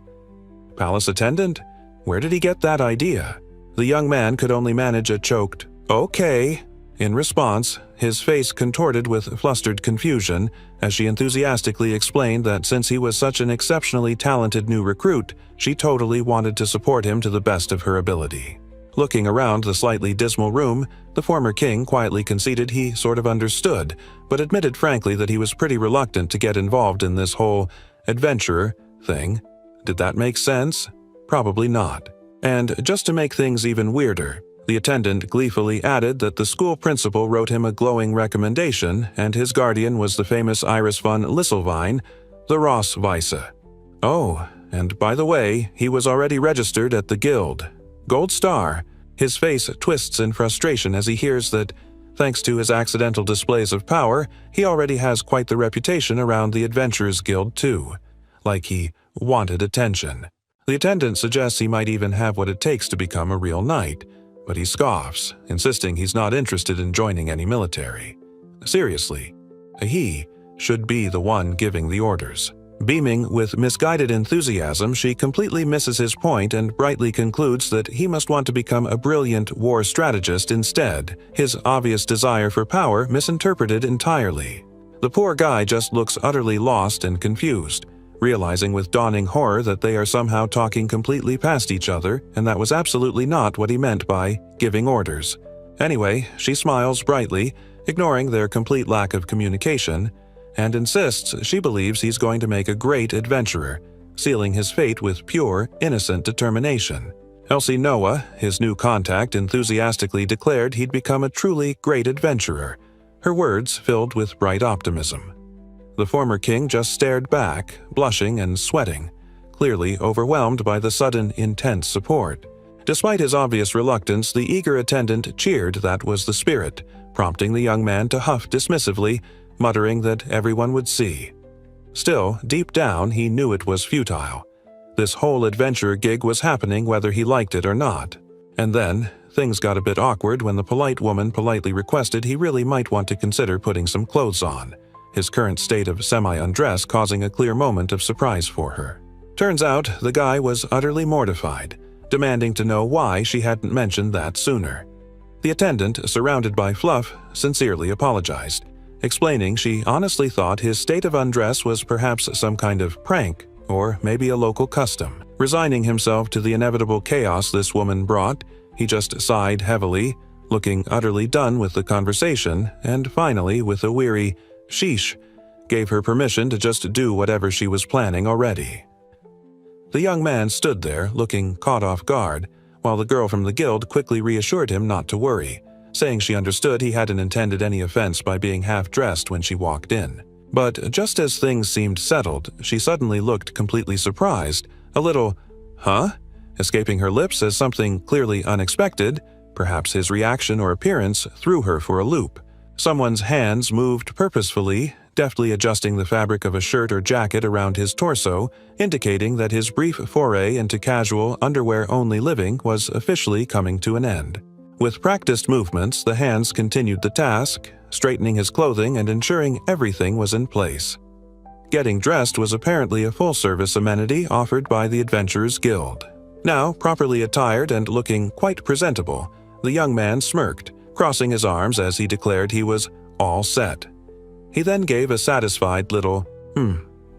Palace attendant? Where did he get that idea? The young man could only manage a choked, "Okay." In response, his face contorted with flustered confusion as she enthusiastically explained that since he was such an exceptionally talented new recruit, she totally wanted to support him to the best of her ability. Looking around the slightly dismal room, the former king quietly conceded he sort of understood, but admitted frankly that he was pretty reluctant to get involved in this whole adventurer thing. Did that make sense? Probably not. And just to make things even weirder, the attendant gleefully added that the school principal wrote him a glowing recommendation and his guardian was the famous Iris von Lisselvine, the Ross Weisse. Oh, and by the way, he was already registered at the guild. Gold star. His face twists in frustration as he hears that, thanks to his accidental displays of power, he already has quite the reputation around the Adventurers Guild too. Like he wanted attention. The attendant suggests he might even have what it takes to become a real knight, but he scoffs, insisting he's not interested in joining any military. Seriously, he should be the one giving the orders. Beaming with misguided enthusiasm, she completely misses his point and brightly concludes that he must want to become a brilliant war strategist instead, his obvious desire for power misinterpreted entirely. The poor guy just looks utterly lost and confused, realizing with dawning horror that they are somehow talking completely past each other, and that was absolutely not what he meant by giving orders. Anyway, she smiles brightly, ignoring their complete lack of communication, and insists she believes he's going to make a great adventurer, sealing his fate with pure, innocent determination. Elsie Noah, his new contact, enthusiastically declared he'd become a truly great adventurer, her words filled with bright optimism. The former king just stared back, blushing and sweating, clearly overwhelmed by the sudden, intense support. Despite his obvious reluctance, the eager attendant cheered that was the spirit, prompting the young man to huff dismissively, muttering that everyone would see. Still, deep down, he knew it was futile. This whole adventure gig was happening whether he liked it or not. And then, things got a bit awkward when the polite woman politely requested he really might want to consider putting some clothes on, his current state of semi-undress causing a clear moment of surprise for her. Turns out, the guy was utterly mortified, demanding to know why she hadn't mentioned that sooner. The attendant, surrounded by fluff, sincerely apologized, explaining she honestly thought his state of undress was perhaps some kind of prank, or maybe a local custom. Resigning himself to the inevitable chaos this woman brought, he just sighed heavily, looking utterly done with the conversation, and finally, with a weary sheesh, gave her permission to just do whatever she was planning already. The young man stood there, looking caught off guard, while the girl from the guild quickly reassured him not to worry, saying she understood he hadn't intended any offense by being half-dressed when she walked in. But just as things seemed settled, she suddenly looked completely surprised, a little, "Huh?" escaping her lips as something clearly unexpected, perhaps his reaction or appearance, threw her for a loop. Someone's hands moved purposefully, deftly adjusting the fabric of a shirt or jacket around his torso, indicating that his brief foray into casual, underwear-only living was officially coming to an end. With practiced movements, the hands continued the task, straightening his clothing and ensuring everything was in place. Getting dressed was apparently a full-service amenity offered by the Adventurers Guild. Now, properly attired and looking quite presentable, the young man smirked, crossing his arms as he declared he was all set. He then gave a satisfied little,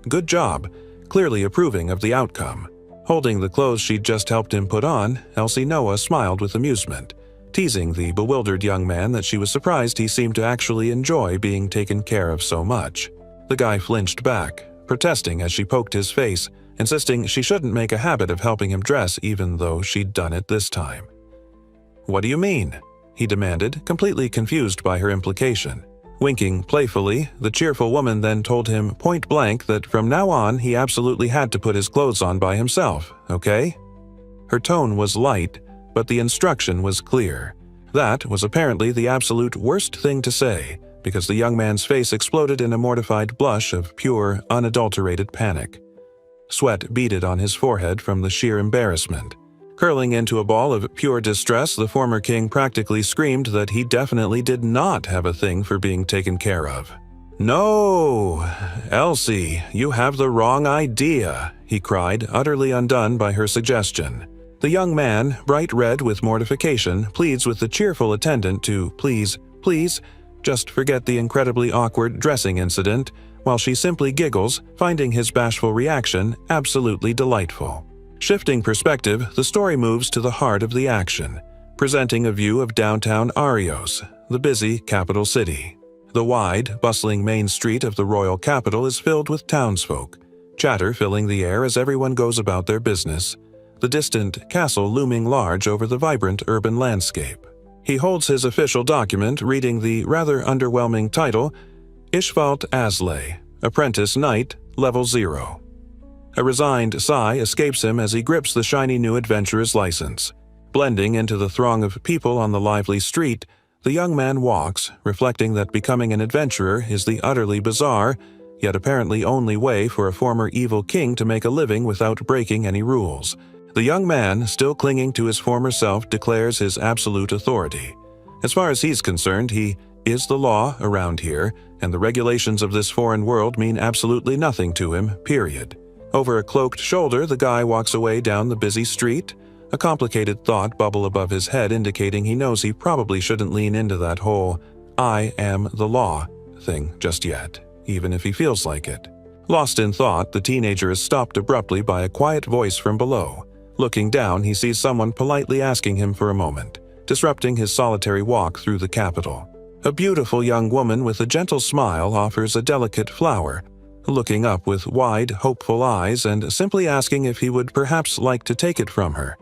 good job, clearly approving of the outcome. Holding the clothes she'd just helped him put on, Elsie Noah smiled with amusement, teasing the bewildered young man that she was surprised he seemed to actually enjoy being taken care of so much. The guy flinched back, protesting as she poked his face, insisting she shouldn't make a habit of helping him dress even though she'd done it this time. "What do you mean?" he demanded, completely confused by her implication. Winking playfully, the cheerful woman then told him point-blank that from now on he absolutely had to put his clothes on by himself, okay? Her tone was light, but the instruction was clear. That was apparently the absolute worst thing to say, because the young man's face exploded in a mortified blush of pure, unadulterated panic. Sweat beaded on his forehead from the sheer embarrassment. Curling into a ball of pure distress, the former king practically screamed that he definitely did not have a thing for being taken care of. "No, Elsie, you have the wrong idea," he cried, utterly undone by her suggestion. The young man, bright red with mortification, pleads with the cheerful attendant to please, just forget the incredibly awkward dressing incident, while she simply giggles, finding his bashful reaction absolutely delightful. Shifting perspective, the story moves to the heart of the action, presenting a view of downtown Arios, the busy capital city. The wide, bustling main street of the royal capital is filled with townsfolk, chatter filling the air as everyone goes about their business, the distant castle looming large over the vibrant urban landscape. He holds his official document reading the rather underwhelming title, Ishvalt Aslay, Apprentice Knight, Level 0. A resigned sigh escapes him as he grips the shiny new adventurer's license. Blending into the throng of people on the lively street, the young man walks, reflecting that becoming an adventurer is the utterly bizarre, yet apparently only way for a former evil king to make a living without breaking any rules. The young man, still clinging to his former self, declares his absolute authority. As far as he's concerned, he is the law around here, and the regulations of this foreign world mean absolutely nothing to him, period. Over a cloaked shoulder, the guy walks away down the busy street, a complicated thought bubble above his head indicating he knows he probably shouldn't lean into that whole "I am the law" thing just yet, even if he feels like it. Lost in thought, the teenager is stopped abruptly by a quiet voice from below. Looking down, he sees someone politely asking him for a moment, disrupting his solitary walk through the capital. A beautiful young woman with a gentle smile offers a delicate flower, looking up with wide, hopeful eyes and simply asking if he would perhaps like to take it from her.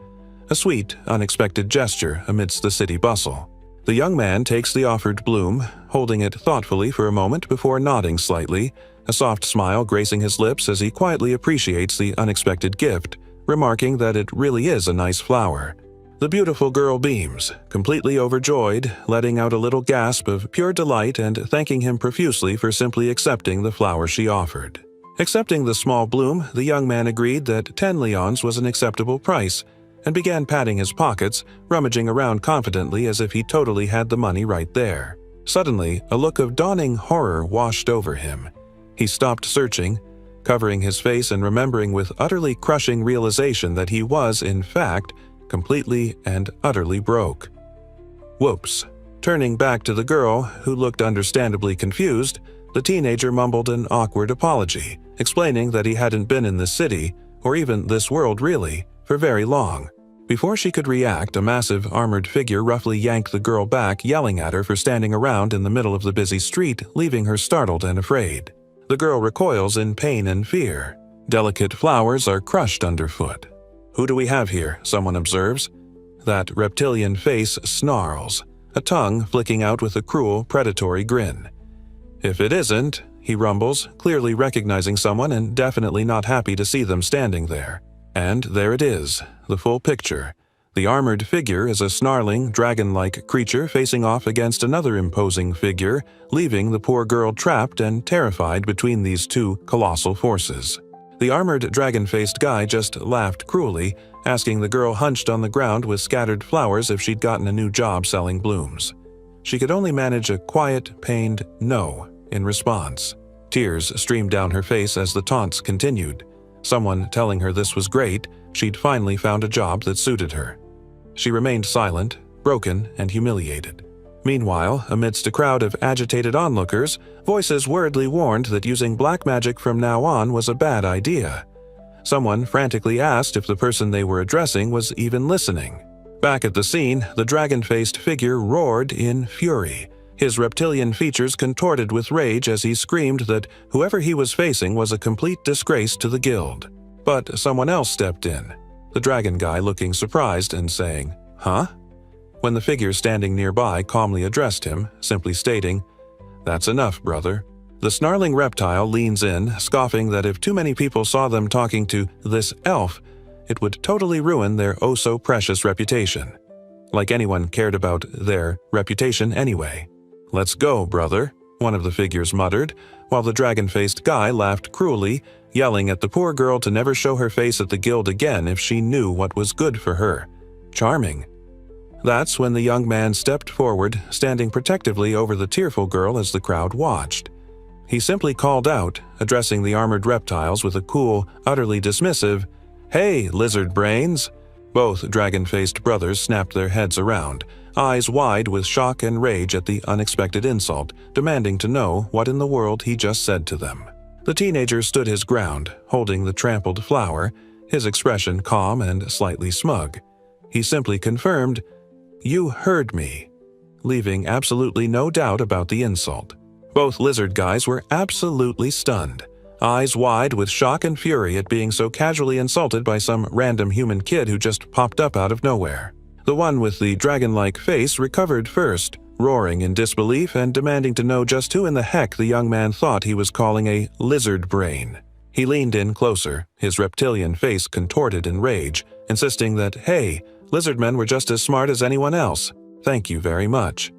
A sweet, unexpected gesture amidst the city bustle. The young man takes the offered bloom, holding it thoughtfully for a moment before nodding slightly, a soft smile gracing his lips as he quietly appreciates the unexpected gift, remarking that it really is a nice flower. The beautiful girl beams, completely overjoyed, letting out a little gasp of pure delight and thanking him profusely for simply accepting the flower she offered. Accepting the small bloom, the young man agreed that 10 leons was an acceptable price, and began patting his pockets, rummaging around confidently as if he totally had the money right there. Suddenly, a look of dawning horror washed over him. He stopped searching, covering his face and remembering with utterly crushing realization that he was, in fact, completely and utterly broke. Whoops. Turning back to the girl, who looked understandably confused, the teenager mumbled an awkward apology, explaining that he hadn't been in this city, or even this world really, for very long. Before she could react, a massive armored figure roughly yanked the girl back, yelling at her for standing around in the middle of the busy street, leaving her startled and afraid. The girl recoils in pain and fear. Delicate flowers are crushed underfoot. "Who do we have here?" someone observes. That reptilian face snarls. a tongue flicking out with a cruel, predatory grin. "If it isn't," he rumbles, clearly recognizing someone and definitely not happy to see them standing there. And there it is, the full picture. The armored figure is a snarling, dragon-like creature facing off against another imposing figure, leaving the poor girl trapped and terrified between these two colossal forces. The armored dragon-faced guy just laughed cruelly, asking the girl hunched on the ground with scattered flowers if she'd gotten a new job selling blooms. She could only manage a quiet, pained no in response. Tears streamed down her face as the taunts continued, someone telling her this was great, she'd finally found a job that suited her. She remained silent, broken, and humiliated. Meanwhile, amidst a crowd of agitated onlookers, voices worriedly warned that using black magic from now on was a bad idea. Someone frantically asked if the person they were addressing was even listening. Back at the scene, the dragon-faced figure roared in fury, his reptilian features contorted with rage as he screamed that whoever he was facing was a complete disgrace to the guild. But someone else stepped in, the dragon guy looking surprised and saying, "Huh?" when the figure standing nearby calmly addressed him, simply stating, "That's enough, brother." The snarling reptile leans in, scoffing that if too many people saw them talking to this elf, it would totally ruin their oh-so-precious reputation. Like anyone cared about their reputation anyway. "Let's go, brother," one of the figures muttered, while the dragon-faced guy laughed cruelly, yelling at the poor girl to never show her face at the guild again if she knew what was good for her. Charming. That's when the young man stepped forward, standing protectively over the tearful girl as the crowd watched. He simply called out, addressing the armored reptiles with a cool, utterly dismissive, "Hey, lizard brains!" Both dragon-faced brothers snapped their heads around, eyes wide with shock and rage at the unexpected insult, demanding to know what in the world he just said to them. The teenager stood his ground, holding the trampled flower, his expression calm and slightly smug. He simply confirmed, "You heard me," leaving absolutely no doubt about the insult. Both lizard guys were absolutely stunned, eyes wide with shock and fury at being so casually insulted by some random human kid who just popped up out of nowhere. The one with the dragon-like face recovered first, roaring in disbelief and demanding to know just who in the heck the young man thought he was calling a lizard brain. He leaned in closer, his reptilian face contorted in rage, insisting that, "Hey, lizardmen were just as smart as anyone else. Thank you very much."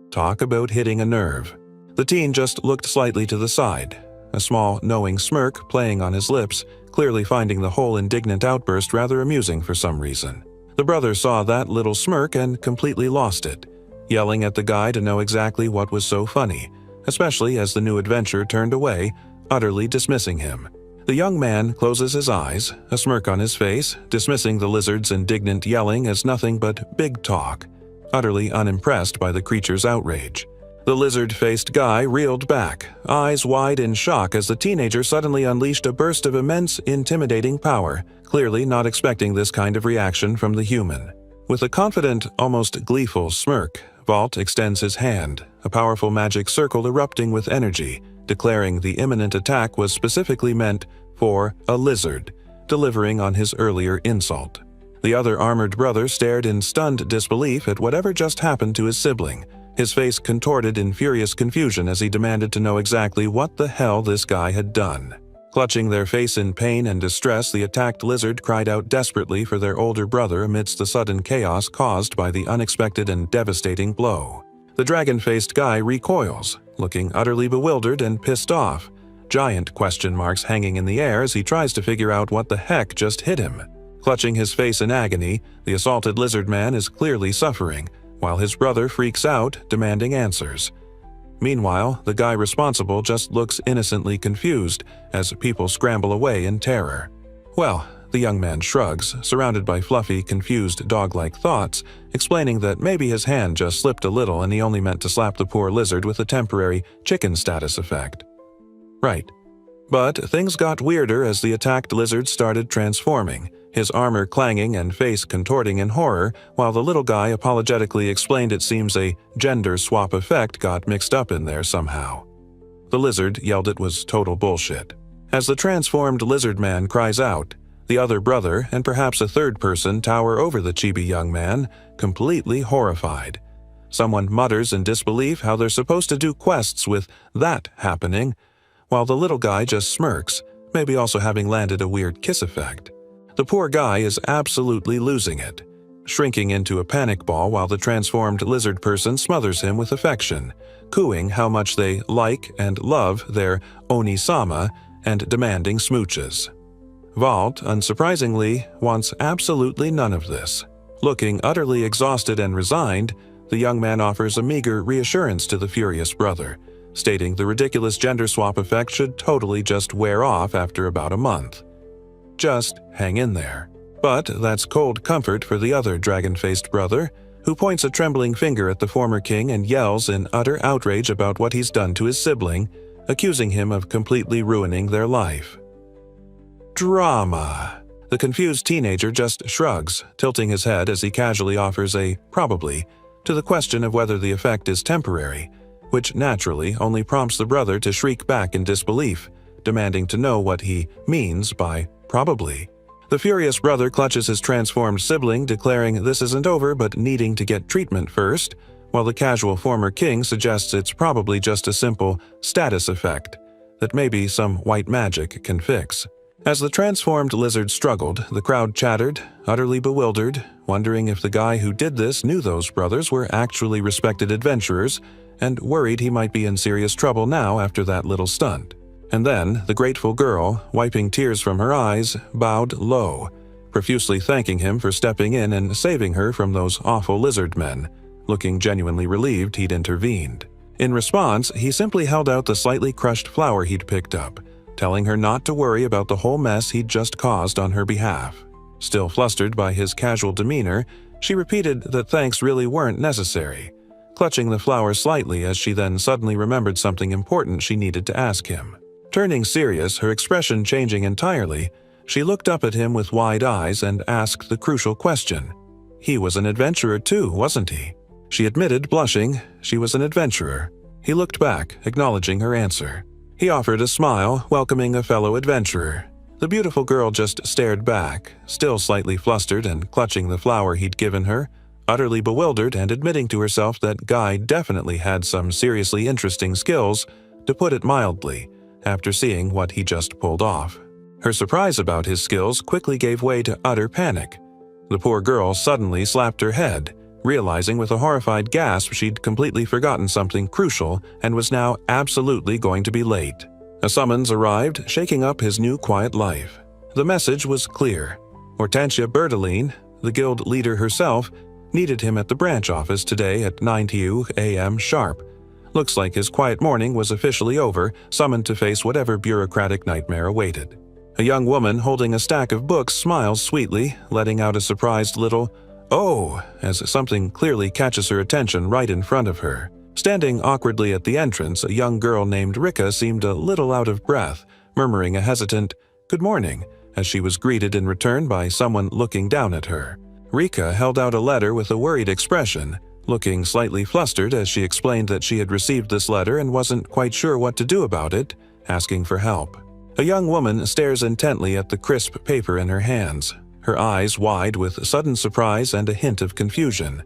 Talk about hitting a nerve. The teen just looked slightly to the side, a small, knowing smirk playing on his lips, clearly finding the whole indignant outburst rather amusing for some reason. The brother saw that little smirk and completely lost it, yelling at the guy to know exactly what was so funny, especially as the new adventurer turned away, utterly dismissing him. The young man closes his eyes, a smirk on his face, dismissing the lizard's indignant yelling as nothing but big talk, utterly unimpressed by the creature's outrage. The lizard-faced guy reeled back, eyes wide in shock as the teenager suddenly unleashed a burst of immense, intimidating power, clearly not expecting this kind of reaction from the human. With a confident, almost gleeful smirk, Vault extends his hand, a powerful magic circle erupting with energy, declaring the imminent attack was specifically meant for a lizard, delivering on his earlier insult. The other armored brother stared in stunned disbelief at whatever just happened to his sibling, his face contorted in furious confusion as he demanded to know exactly what the hell this guy had done. Clutching their face in pain and distress, the attacked lizard cried out desperately for their older brother amidst the sudden chaos caused by the unexpected and devastating blow. The dragon-faced guy recoils, looking utterly bewildered and pissed off, giant question marks hanging in the air as he tries to figure out what the heck just hit him. Clutching his face in agony, the assaulted lizard man is clearly suffering, while his brother freaks out, demanding answers. Meanwhile, the guy responsible just looks innocently confused as people scramble away in terror. Well, the young man shrugs, surrounded by fluffy, confused dog-like thoughts, explaining that maybe his hand just slipped a little and he only meant to slap the poor lizard with a temporary chicken status effect. Right. But things got weirder as the attacked lizard started transforming, his armor clanging and face contorting in horror, while the little guy apologetically explained it seems a gender swap effect got mixed up in there somehow. The lizard yelled it was total bullshit. As the transformed lizard man cries out, the other brother and perhaps a third person tower over the chibi young man, completely horrified. Someone mutters in disbelief how they're supposed to do quests with that happening, while the little guy just smirks, maybe also having landed a weird kiss effect. The poor guy is absolutely losing it, shrinking into a panic ball while the transformed lizard person smothers him with affection, cooing how much they like and love their Oni-sama and demanding smooches. Vault, unsurprisingly, wants absolutely none of this. Looking utterly exhausted and resigned, the young man offers a meager reassurance to the furious brother, stating the ridiculous gender swap effect should totally just wear off after about a month. Just hang in there. But that's cold comfort for the other dragon-faced brother, who points a trembling finger at the former king and yells in utter outrage about what he's done to his sibling, accusing him of completely ruining their life. Drama. The confused teenager just shrugs, tilting his head as he casually offers a "probably" to the question of whether the effect is temporary, which naturally only prompts the brother to shriek back in disbelief, demanding to know what he means by "probably." The furious brother clutches his transformed sibling, declaring this isn't over but needing to get treatment first, while the casual former king suggests it's probably just a simple status effect that maybe some white magic can fix. As the transformed lizard struggled, the crowd chattered, utterly bewildered, wondering if the guy who did this knew those brothers were actually respected adventurers, and worried he might be in serious trouble now after that little stunt. And then, the grateful girl, wiping tears from her eyes, bowed low, profusely thanking him for stepping in and saving her from those awful lizard men, looking genuinely relieved he'd intervened. In response, he simply held out the slightly crushed flower he'd picked up, telling her not to worry about the whole mess he'd just caused on her behalf. Still flustered by his casual demeanor, she repeated that thanks really weren't necessary, clutching the flower slightly as she then suddenly remembered something important she needed to ask him. Turning serious, her expression changing entirely, she looked up at him with wide eyes and asked the crucial question. He was an adventurer too, wasn't he? She admitted, blushing, she was an adventurer. He looked back, acknowledging her answer. He offered a smile, welcoming a fellow adventurer. The beautiful girl just stared back, still slightly flustered and clutching the flower he'd given her, utterly bewildered and admitting to herself that Guy definitely had some seriously interesting skills, to put it mildly, after seeing what he just pulled off. Her surprise about his skills quickly gave way to utter panic. The poor girl suddenly slapped her head, realizing with a horrified gasp she'd completely forgotten something crucial and was now absolutely going to be late. A summons arrived, shaking up his new quiet life. The message was clear. Hortensia Bertoline, the guild leader herself, needed him at the branch office today at 9 a.m. sharp. Looks like his quiet morning was officially over, summoned to face whatever bureaucratic nightmare awaited. A young woman holding a stack of books smiles sweetly, letting out a surprised little "oh" as something clearly catches her attention right in front of her. Standing awkwardly at the entrance, a young girl named Rika seemed a little out of breath, murmuring a hesitant "good morning" as she was greeted in return by someone looking down at her. Rika held out a letter with a worried expression, looking slightly flustered as she explained that she had received this letter and wasn't quite sure what to do about it, asking for help. A young woman stares intently at the crisp paper in her hands, her eyes wide with sudden surprise and a hint of confusion.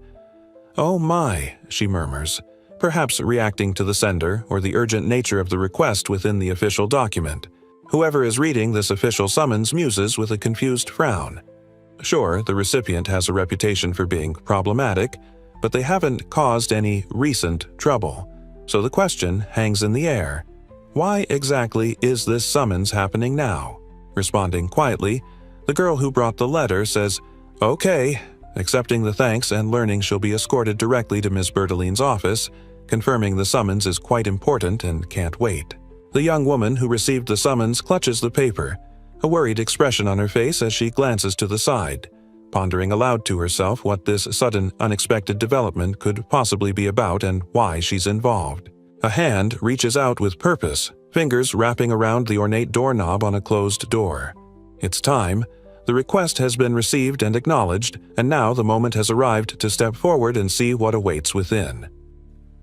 "Oh my," she murmurs, perhaps reacting to the sender or the urgent nature of the request within the official document. Whoever is reading this official summons muses with a confused frown. Sure, the recipient has a reputation for being problematic, but they haven't caused any recent trouble. So the question hangs in the air. Why exactly is this summons happening now? Responding quietly, the girl who brought the letter says, "Okay," accepting the thanks and learning she'll be escorted directly to Miss Bertoline's office, confirming the summons is quite important and can't wait. The young woman who received the summons clutches the paper, a worried expression on her face as she glances to the side, pondering aloud to herself what this sudden, unexpected development could possibly be about and why she's involved. A hand reaches out with purpose, fingers wrapping around the ornate doorknob on a closed door. It's time. The request has been received and acknowledged, and now the moment has arrived to step forward and see what awaits within.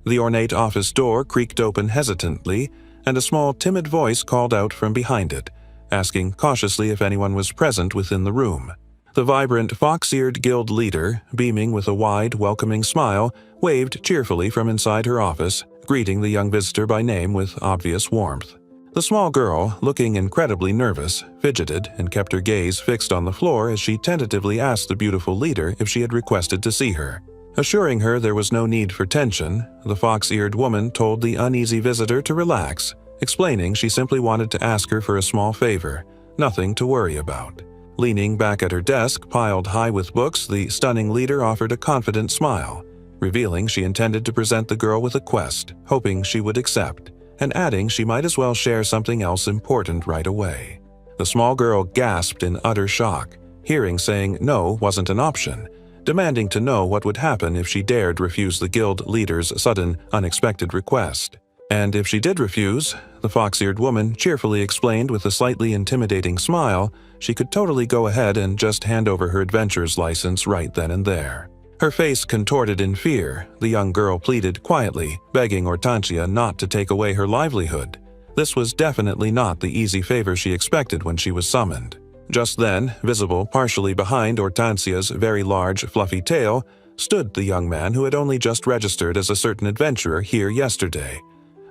The ornate office door creaked open hesitantly, and a small, timid voice called out from behind it, asking cautiously if anyone was present within the room. The vibrant, fox-eared guild leader, beaming with a wide, welcoming smile, waved cheerfully from inside her office, greeting the young visitor by name with obvious warmth. The small girl, looking incredibly nervous, fidgeted and kept her gaze fixed on the floor as she tentatively asked the beautiful leader if she had requested to see her. Assuring her there was no need for tension, the fox-eared woman told the uneasy visitor to relax, explaining she simply wanted to ask her for a small favor, nothing to worry about. Leaning back at her desk, piled high with books, the stunning leader offered a confident smile, revealing she intended to present the girl with a quest, hoping she would accept, and adding she might as well share something else important right away. The small girl gasped in utter shock, hearing saying no wasn't an option, demanding to know what would happen if she dared refuse the guild leader's sudden, unexpected request. And if she did refuse, the fox-eared woman cheerfully explained with a slightly intimidating smile she could totally go ahead and just hand over her adventurer's license right then and there. Her face contorted in fear, the young girl pleaded quietly, begging Hortensia not to take away her livelihood. This was definitely not the easy favor she expected when she was summoned. Just then, visible partially behind Hortensia's very large, fluffy tail, stood the young man who had only just registered as a certain adventurer here yesterday,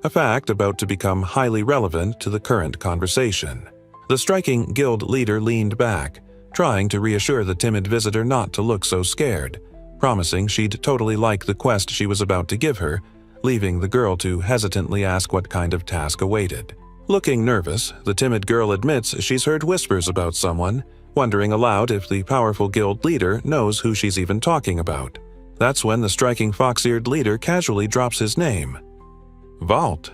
a fact about to become highly relevant to the current conversation. The striking guild leader leaned back, trying to reassure the timid visitor not to look so scared, promising she'd totally like the quest she was about to give her, leaving the girl to hesitantly ask what kind of task awaited. Looking nervous, the timid girl admits she's heard whispers about someone, wondering aloud if the powerful guild leader knows who she's even talking about. That's when the striking fox-eared leader casually drops his name. Vault.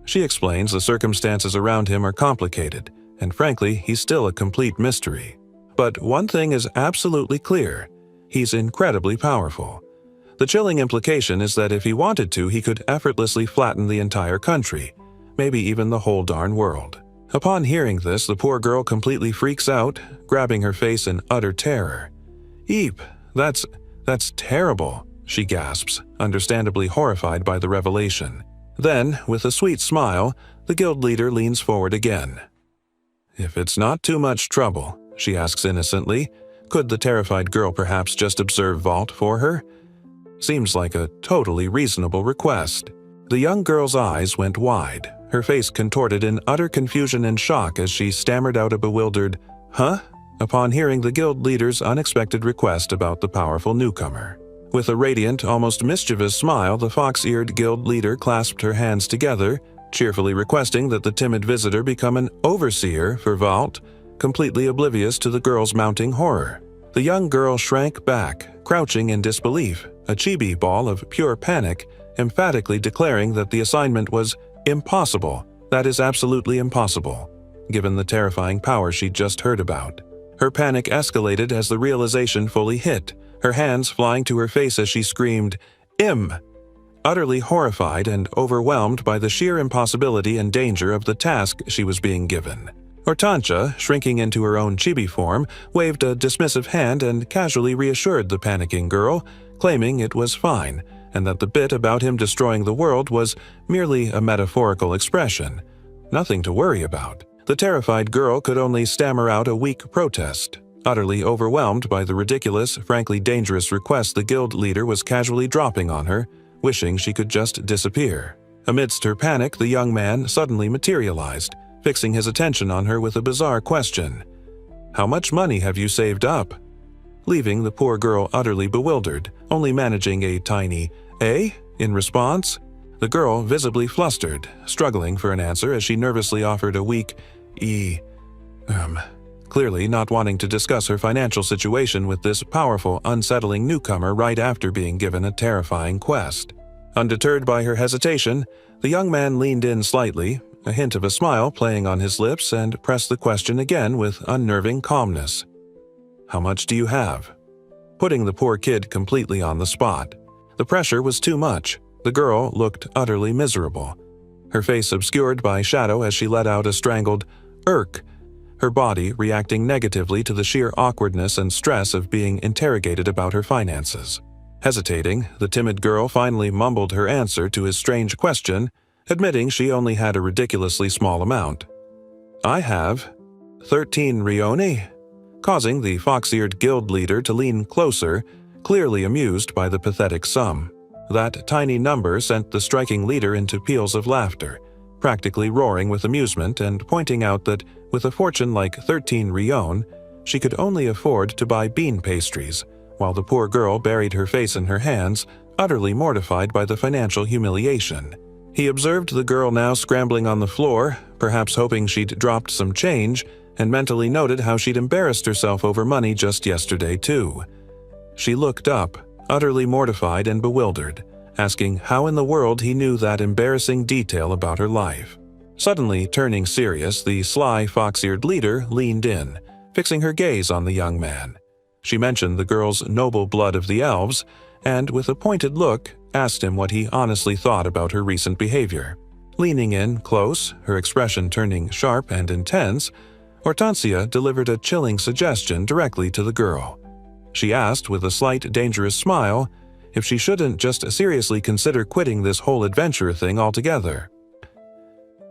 She explains the circumstances around him are complicated, and frankly, he's still a complete mystery. But one thing is absolutely clear: he's incredibly powerful. The chilling implication is that if he wanted to, he could effortlessly flatten the entire country, maybe even the whole darn world. Upon hearing this, the poor girl completely freaks out, grabbing her face in utter terror. "Eep, that's terrible," she gasps, understandably horrified by the revelation. Then, with a sweet smile, the guild leader leans forward again. "If it's not too much trouble," she asks innocently, could the terrified girl perhaps just observe Vault for her? Seems like a totally reasonable request. The young girl's eyes went wide, her face contorted in utter confusion and shock as she stammered out a bewildered, "Huh?" upon hearing the guild leader's unexpected request about the powerful newcomer. With a radiant, almost mischievous smile, the fox-eared guild leader clasped her hands together, cheerfully requesting that the timid visitor become an overseer for Vault, completely oblivious to the girl's mounting horror. The young girl shrank back, crouching in disbelief, a chibi ball of pure panic, emphatically declaring that the assignment was impossible. That is absolutely impossible, given the terrifying power she'd just heard about. Her panic escalated as the realization fully hit, her hands flying to her face as she screamed, utterly horrified and overwhelmed by the sheer impossibility and danger of the task she was being given. Hortensia, shrinking into her own chibi form, waved a dismissive hand and casually reassured the panicking girl, claiming it was fine, and that the bit about him destroying the world was merely a metaphorical expression. Nothing to worry about. The terrified girl could only stammer out a weak protest, utterly overwhelmed by the ridiculous, frankly dangerous request the guild leader was casually dropping on her, wishing she could just disappear. Amidst her panic, the young man suddenly materialized, fixing his attention on her with a bizarre question. "How much money have you saved up?" Leaving the poor girl utterly bewildered, only managing a tiny "eh?" in response. The girl visibly flustered, struggling for an answer as she nervously offered a weak clearly not wanting to discuss her financial situation with this powerful, unsettling newcomer right after being given a terrifying quest. Undeterred by her hesitation, the young man leaned in slightly, a hint of a smile playing on his lips, and pressed the question again with unnerving calmness. "How much do you have?" Putting the poor kid completely on the spot. The pressure was too much. The girl looked utterly miserable, her face obscured by shadow as she let out a strangled "irk," her body reacting negatively to the sheer awkwardness and stress of being interrogated about her finances. Hesitating, the timid girl finally mumbled her answer to his strange question, admitting she only had a ridiculously small amount. "I have 13 rioni," causing the fox-eared guild leader to lean closer, clearly amused by the pathetic sum. That tiny number sent the striking leader into peals of laughter, practically roaring with amusement and pointing out that with a fortune like 13 rion, she could only afford to buy bean pastries, while the poor girl buried her face in her hands, utterly mortified by the financial humiliation. He observed the girl now scrambling on the floor, perhaps hoping she'd dropped some change, and mentally noted how she'd embarrassed herself over money just yesterday too. She looked up, utterly mortified and bewildered, asking how in the world he knew that embarrassing detail about her life. Suddenly turning serious, the sly fox-eared leader leaned in, fixing her gaze on the young man. She mentioned the girl's noble blood of the elves, and with a pointed look, asked him what he honestly thought about her recent behavior. Leaning in close, her expression turning sharp and intense, Hortensia delivered a chilling suggestion directly to the girl. She asked with a slight dangerous smile if she shouldn't just seriously consider quitting this whole adventure thing altogether.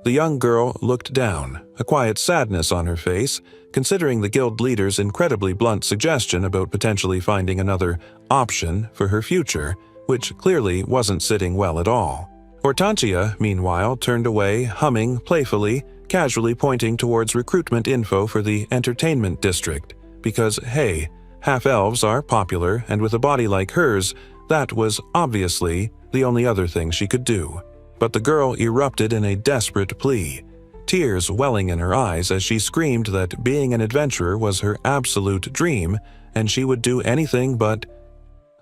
The young girl looked down, a quiet sadness on her face, considering the guild leader's incredibly blunt suggestion about potentially finding another option for her future, which clearly wasn't sitting well at all. Hortensia, meanwhile, turned away, humming playfully, casually pointing towards recruitment info for the entertainment district, because, hey, half-elves are popular, and with a body like hers, that was obviously the only other thing she could do. But the girl erupted in a desperate plea, tears welling in her eyes as she screamed that being an adventurer was her absolute dream, and she would do anything but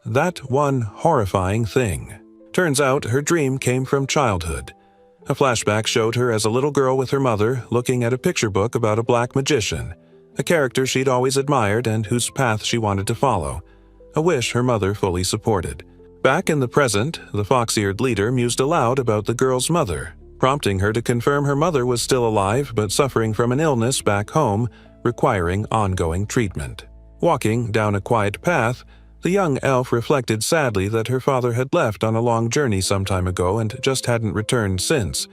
that one horrifying thing. Turns out her dream came from childhood. A flashback showed her as a little girl with her mother looking at a picture book about a black magician, a character she'd always admired and whose path she wanted to follow, a wish her mother fully supported. Back in the present, the fox-eared leader mused aloud about the girl's mother, prompting her to confirm her mother was still alive but suffering from an illness back home, requiring ongoing treatment. Walking down a quiet path, the young elf reflected sadly that her father had left on a long journey some time ago and just hadn't returned since,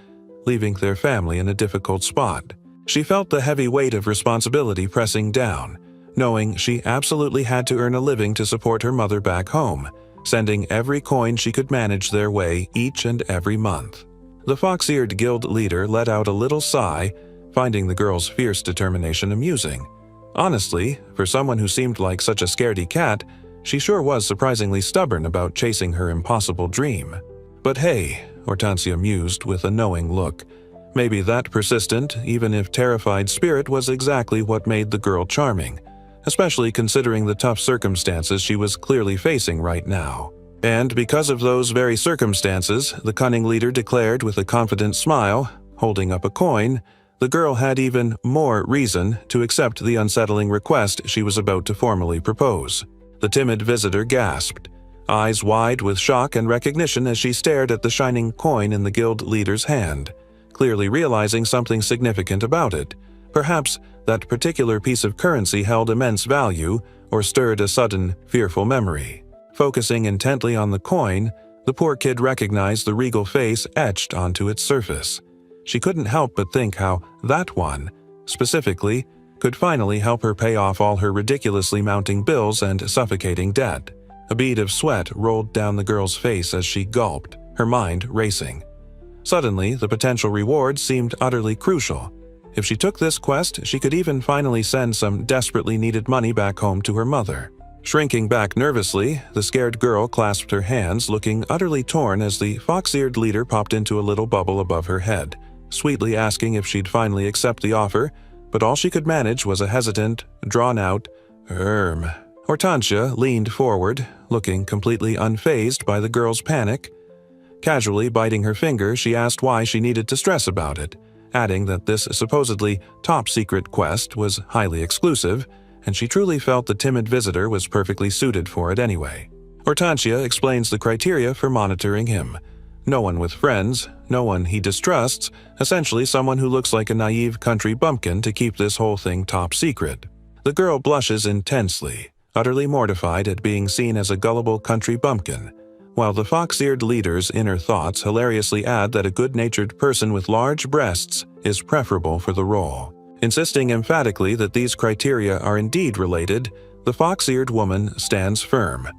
leaving their family in a difficult spot. She felt the heavy weight of responsibility pressing down, knowing she absolutely had to earn a living to support her mother back home, sending every coin she could manage their way each and every month. The fox-eared guild leader let out a little sigh, finding the girl's fierce determination amusing. Honestly, for someone who seemed like such a scaredy cat, she sure was surprisingly stubborn about chasing her impossible dream. But hey, Hortensia mused with a knowing look, maybe that persistent, even if terrified spirit was exactly what made the girl charming, especially considering the tough circumstances she was clearly facing right now. And because of those very circumstances, the cunning leader declared with a confident smile, holding up a coin, the girl had even more reason to accept the unsettling request she was about to formally propose. The timid visitor gasped, eyes wide with shock and recognition as she stared at the shining coin in the guild leader's hand, clearly realizing something significant about it. Perhaps that particular piece of currency held immense value or stirred a sudden, fearful memory. Focusing intently on the coin, the poor kid recognized the regal face etched onto its surface. She couldn't help but think how that one, specifically, could finally help her pay off all her ridiculously mounting bills and suffocating debt. A bead of sweat rolled down the girl's face as she gulped, her mind racing. Suddenly, the potential reward seemed utterly crucial. If she took this quest, she could even finally send some desperately needed money back home to her mother. Shrinking back nervously, the scared girl clasped her hands, looking utterly torn as the fox-eared leader popped into a little bubble above her head, sweetly asking if she'd finally accept the offer, but all she could manage was a hesitant, drawn-out Hortensia leaned forward, looking completely unfazed by the girl's panic. Casually biting her finger, she asked why she needed to stress about it, adding that this supposedly top-secret quest was highly exclusive, and she truly felt the timid visitor was perfectly suited for it anyway. Hortensia explains the criteria for monitoring him. No one with friends, no one he distrusts, essentially someone who looks like a naive country bumpkin to keep this whole thing top secret. The girl blushes intensely, utterly mortified at being seen as a gullible country bumpkin, while the fox-eared leader's inner thoughts hilariously add that a good-natured person with large breasts is preferable for the role. Insisting emphatically that these criteria are indeed related, the fox-eared woman stands firm,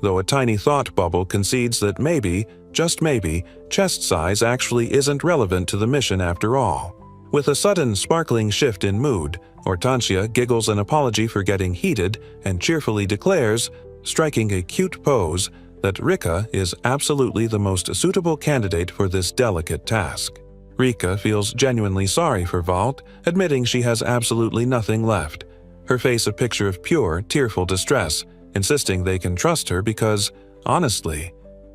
though a tiny thought bubble concedes that maybe, just maybe, chest size actually isn't relevant to the mission after all. With a sudden sparkling shift in mood, Hortensia giggles an apology for getting heated and cheerfully declares, striking a cute pose, that Rika is absolutely the most suitable candidate for this delicate task. Rika feels genuinely sorry for Walt, admitting she has absolutely nothing left, her face a picture of pure, tearful distress, insisting they can trust her because, honestly,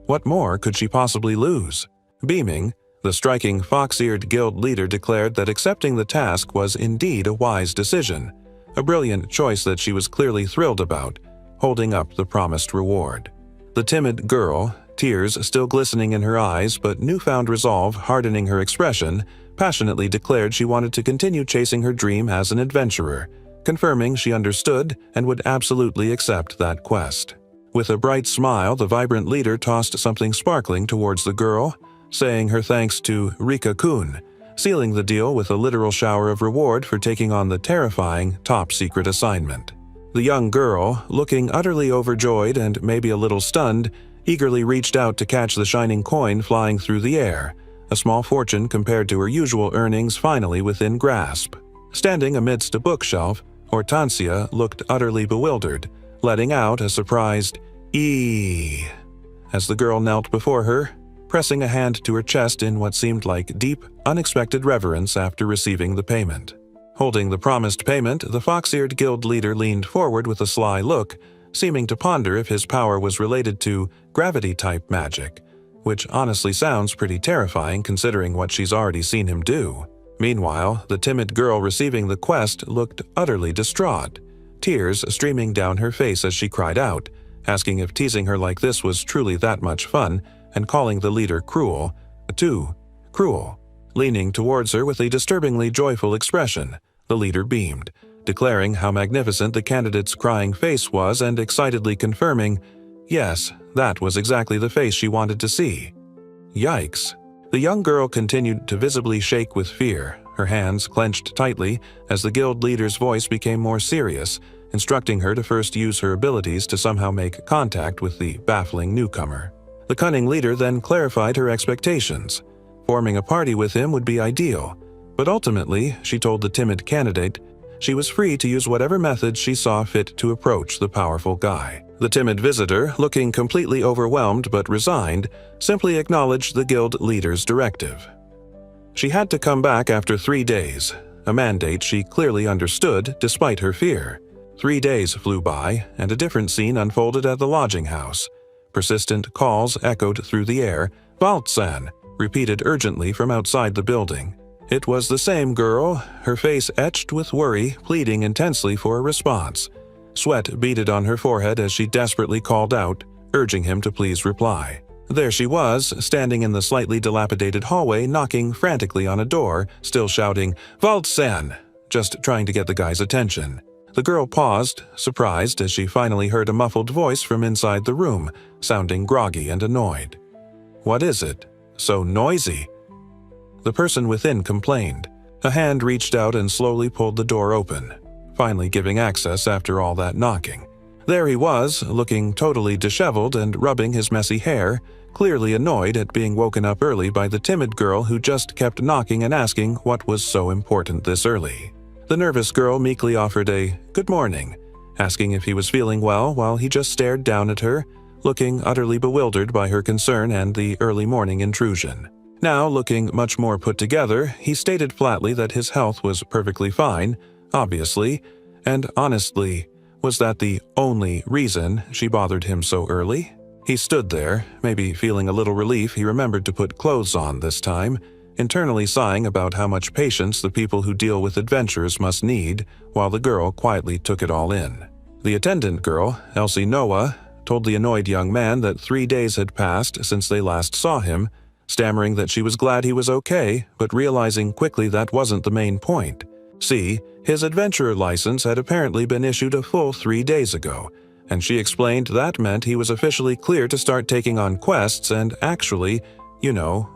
what more could she possibly lose? Beaming, the striking fox-eared guild leader declared that accepting the task was indeed a wise decision, a brilliant choice that she was clearly thrilled about, holding up the promised reward. The timid girl, tears still glistening in her eyes but newfound resolve hardening her expression, passionately declared she wanted to continue chasing her dream as an adventurer, confirming she understood and would absolutely accept that quest. With a bright smile, the vibrant leader tossed something sparkling towards the girl, saying her thanks to Rika-kun, sealing the deal with a literal shower of reward for taking on the terrifying top-secret assignment. The young girl, looking utterly overjoyed and maybe a little stunned, eagerly reached out to catch the shining coin flying through the air, a small fortune compared to her usual earnings finally within grasp. Standing amidst a bookshelf, Hortensia looked utterly bewildered, letting out a surprised "ee" as the girl knelt before her, pressing a hand to her chest in what seemed like deep, unexpected reverence after receiving the payment. Holding the promised payment, the fox-eared guild leader leaned forward with a sly look, seeming to ponder if his power was related to gravity-type magic, which honestly sounds pretty terrifying considering what she's already seen him do. Meanwhile, the timid girl receiving the quest looked utterly distraught, tears streaming down her face as she cried out, asking if teasing her like this was truly that much fun, and calling the leader cruel, too cruel. Leaning towards her with a disturbingly joyful expression, the leader beamed, declaring how magnificent the candidate's crying face was and excitedly confirming, yes, that was exactly the face she wanted to see. Yikes. The young girl continued to visibly shake with fear, her hands clenched tightly as the guild leader's voice became more serious, instructing her to first use her abilities to somehow make contact with the baffling newcomer. The cunning leader then clarified her expectations. Forming a party with him would be ideal, but ultimately, she told the timid candidate, she was free to use whatever methods she saw fit to approach the powerful guy. The timid visitor, looking completely overwhelmed but resigned, simply acknowledged the guild leader's directive. She had to come back after 3 days, a mandate she clearly understood despite her fear. 3 days flew by, and a different scene unfolded at the lodging house. Persistent calls echoed through the air, "Walt-san," repeated urgently from outside the building. It was the same girl, her face etched with worry, pleading intensely for a response. Sweat beaded on her forehead as she desperately called out, urging him to please reply. There she was, standing in the slightly dilapidated hallway, knocking frantically on a door, still shouting, "Walt-san!" just trying to get the guy's attention. The girl paused, surprised as she finally heard a muffled voice from inside the room, sounding groggy and annoyed. "What is it? So noisy?" The person within complained. A hand reached out and slowly pulled the door open, finally giving access after all that knocking. There he was, looking totally disheveled and rubbing his messy hair, clearly annoyed at being woken up early by the timid girl who just kept knocking and asking what was so important this early. The nervous girl meekly offered a "good morning," asking if he was feeling well while he just stared down at her, looking utterly bewildered by her concern and the early morning intrusion. Now, looking much more put together, he stated flatly that his health was perfectly fine, obviously, and honestly, was that the only reason she bothered him so early? He stood there, maybe feeling a little relief he remembered to put clothes on this time, internally sighing about how much patience the people who deal with adventurers must need, while the girl quietly took it all in. The attendant girl, Elsie Noah, told the annoyed young man that 3 days had passed since they last saw him, stammering that she was glad he was okay, but realizing quickly that wasn't the main point. See, his adventurer license had apparently been issued a full 3 days ago, and she explained that meant he was officially clear to start taking on quests and actually,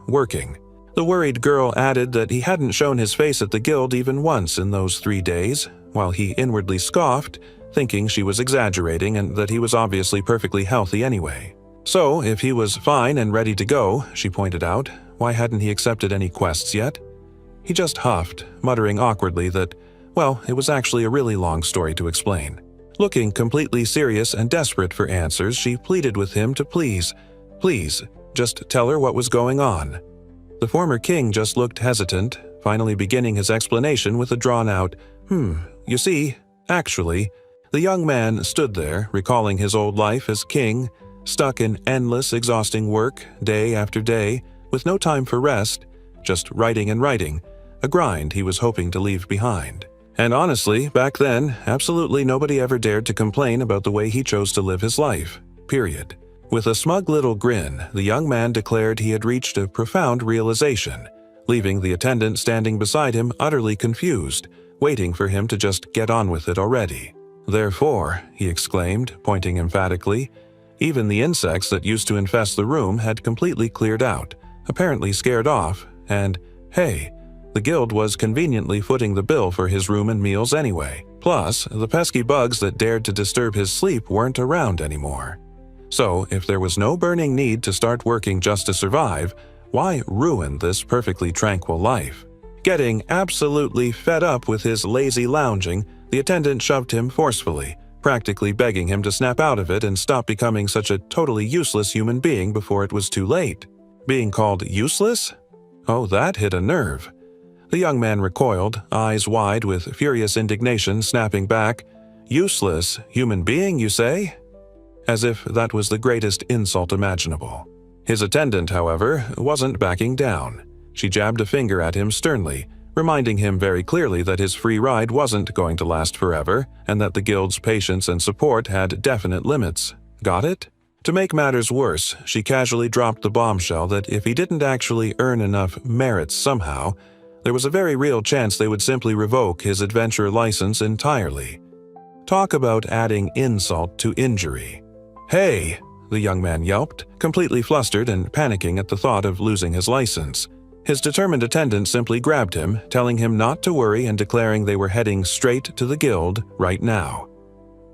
working. The worried girl added that he hadn't shown his face at the guild even once in those 3 days, while he inwardly scoffed, thinking she was exaggerating and that he was obviously perfectly healthy anyway. So, if he was fine and ready to go, she pointed out, why hadn't he accepted any quests yet? He just huffed, muttering awkwardly that, well, it was actually a really long story to explain. Looking completely serious and desperate for answers, she pleaded with him to please, just tell her what was going on. The former king just looked hesitant, finally beginning his explanation with a drawn-out, you see, actually. The young man stood there, recalling his old life as king, stuck in endless, exhausting work, day after day, with no time for rest, just writing and writing, a grind he was hoping to leave behind. And honestly, back then, absolutely nobody ever dared to complain about the way he chose to live his life, period. With a smug little grin, the young man declared he had reached a profound realization, leaving the attendant standing beside him utterly confused, waiting for him to just get on with it already. Therefore, he exclaimed, pointing emphatically, even the insects that used to infest the room had completely cleared out, apparently scared off, and, hey, the guild was conveniently footing the bill for his room and meals anyway. Plus, the pesky bugs that dared to disturb his sleep weren't around anymore. So, if there was no burning need to start working just to survive, why ruin this perfectly tranquil life? Getting absolutely fed up with his lazy lounging, the attendant shoved him forcefully, practically begging him to snap out of it and stop becoming such a totally useless human being before it was too late. Being called useless? Oh, that hit a nerve. The young man recoiled, eyes wide with furious indignation, snapping back, "Useless human being, you say?" As if that was the greatest insult imaginable. His attendant, however, wasn't backing down. She jabbed a finger at him sternly, reminding him very clearly that his free ride wasn't going to last forever and that the guild's patience and support had definite limits. Got it? To make matters worse, she casually dropped the bombshell that if he didn't actually earn enough merits somehow, there was a very real chance they would simply revoke his adventurer license entirely. Talk about adding insult to injury. "Hey!" the young man yelped, completely flustered and panicking at the thought of losing his license. His determined attendant simply grabbed him, telling him not to worry and declaring they were heading straight to the guild right now.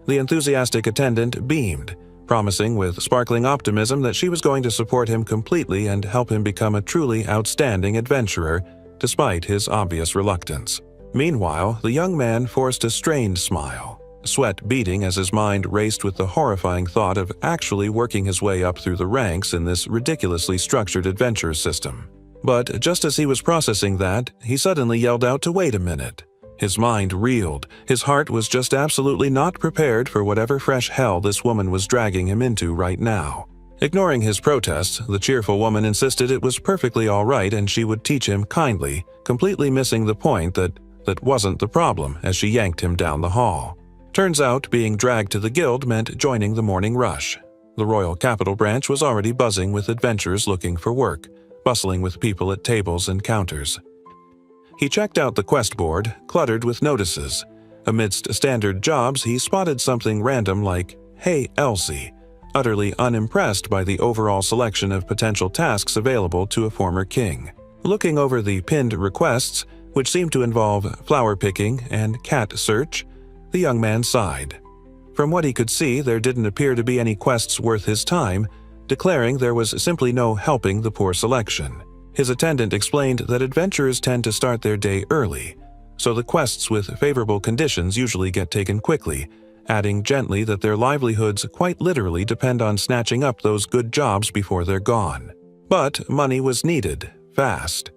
The enthusiastic attendant beamed, promising with sparkling optimism that she was going to support him completely and help him become a truly outstanding adventurer, despite his obvious reluctance. Meanwhile, the young man forced a strained smile, sweat beading as his mind raced with the horrifying thought of actually working his way up through the ranks in this ridiculously structured adventure system. But just as he was processing that, he suddenly yelled out to wait a minute. His mind reeled. His heart was just absolutely not prepared for whatever fresh hell this woman was dragging him into right now. Ignoring his protests, the cheerful woman insisted it was perfectly all right and she would teach him kindly, completely missing the point that wasn't the problem as she yanked him down the hall. Turns out being dragged to the guild meant joining the morning rush. The Royal Capital Branch was already buzzing with adventurers looking for work, bustling with people at tables and counters. He checked out the quest board, cluttered with notices. Amidst standard jobs, he spotted something random like, "Hey, Elsie," utterly unimpressed by the overall selection of potential tasks available to a former king. Looking over the pinned requests, which seemed to involve flower picking and cat search, the young man sighed. From what he could see, there didn't appear to be any quests worth his time, declaring there was simply no helping the poor selection. His attendant explained that adventurers tend to start their day early, so the quests with favorable conditions usually get taken quickly, adding gently that their livelihoods quite literally depend on snatching up those good jobs before they're gone. But money was needed, fast.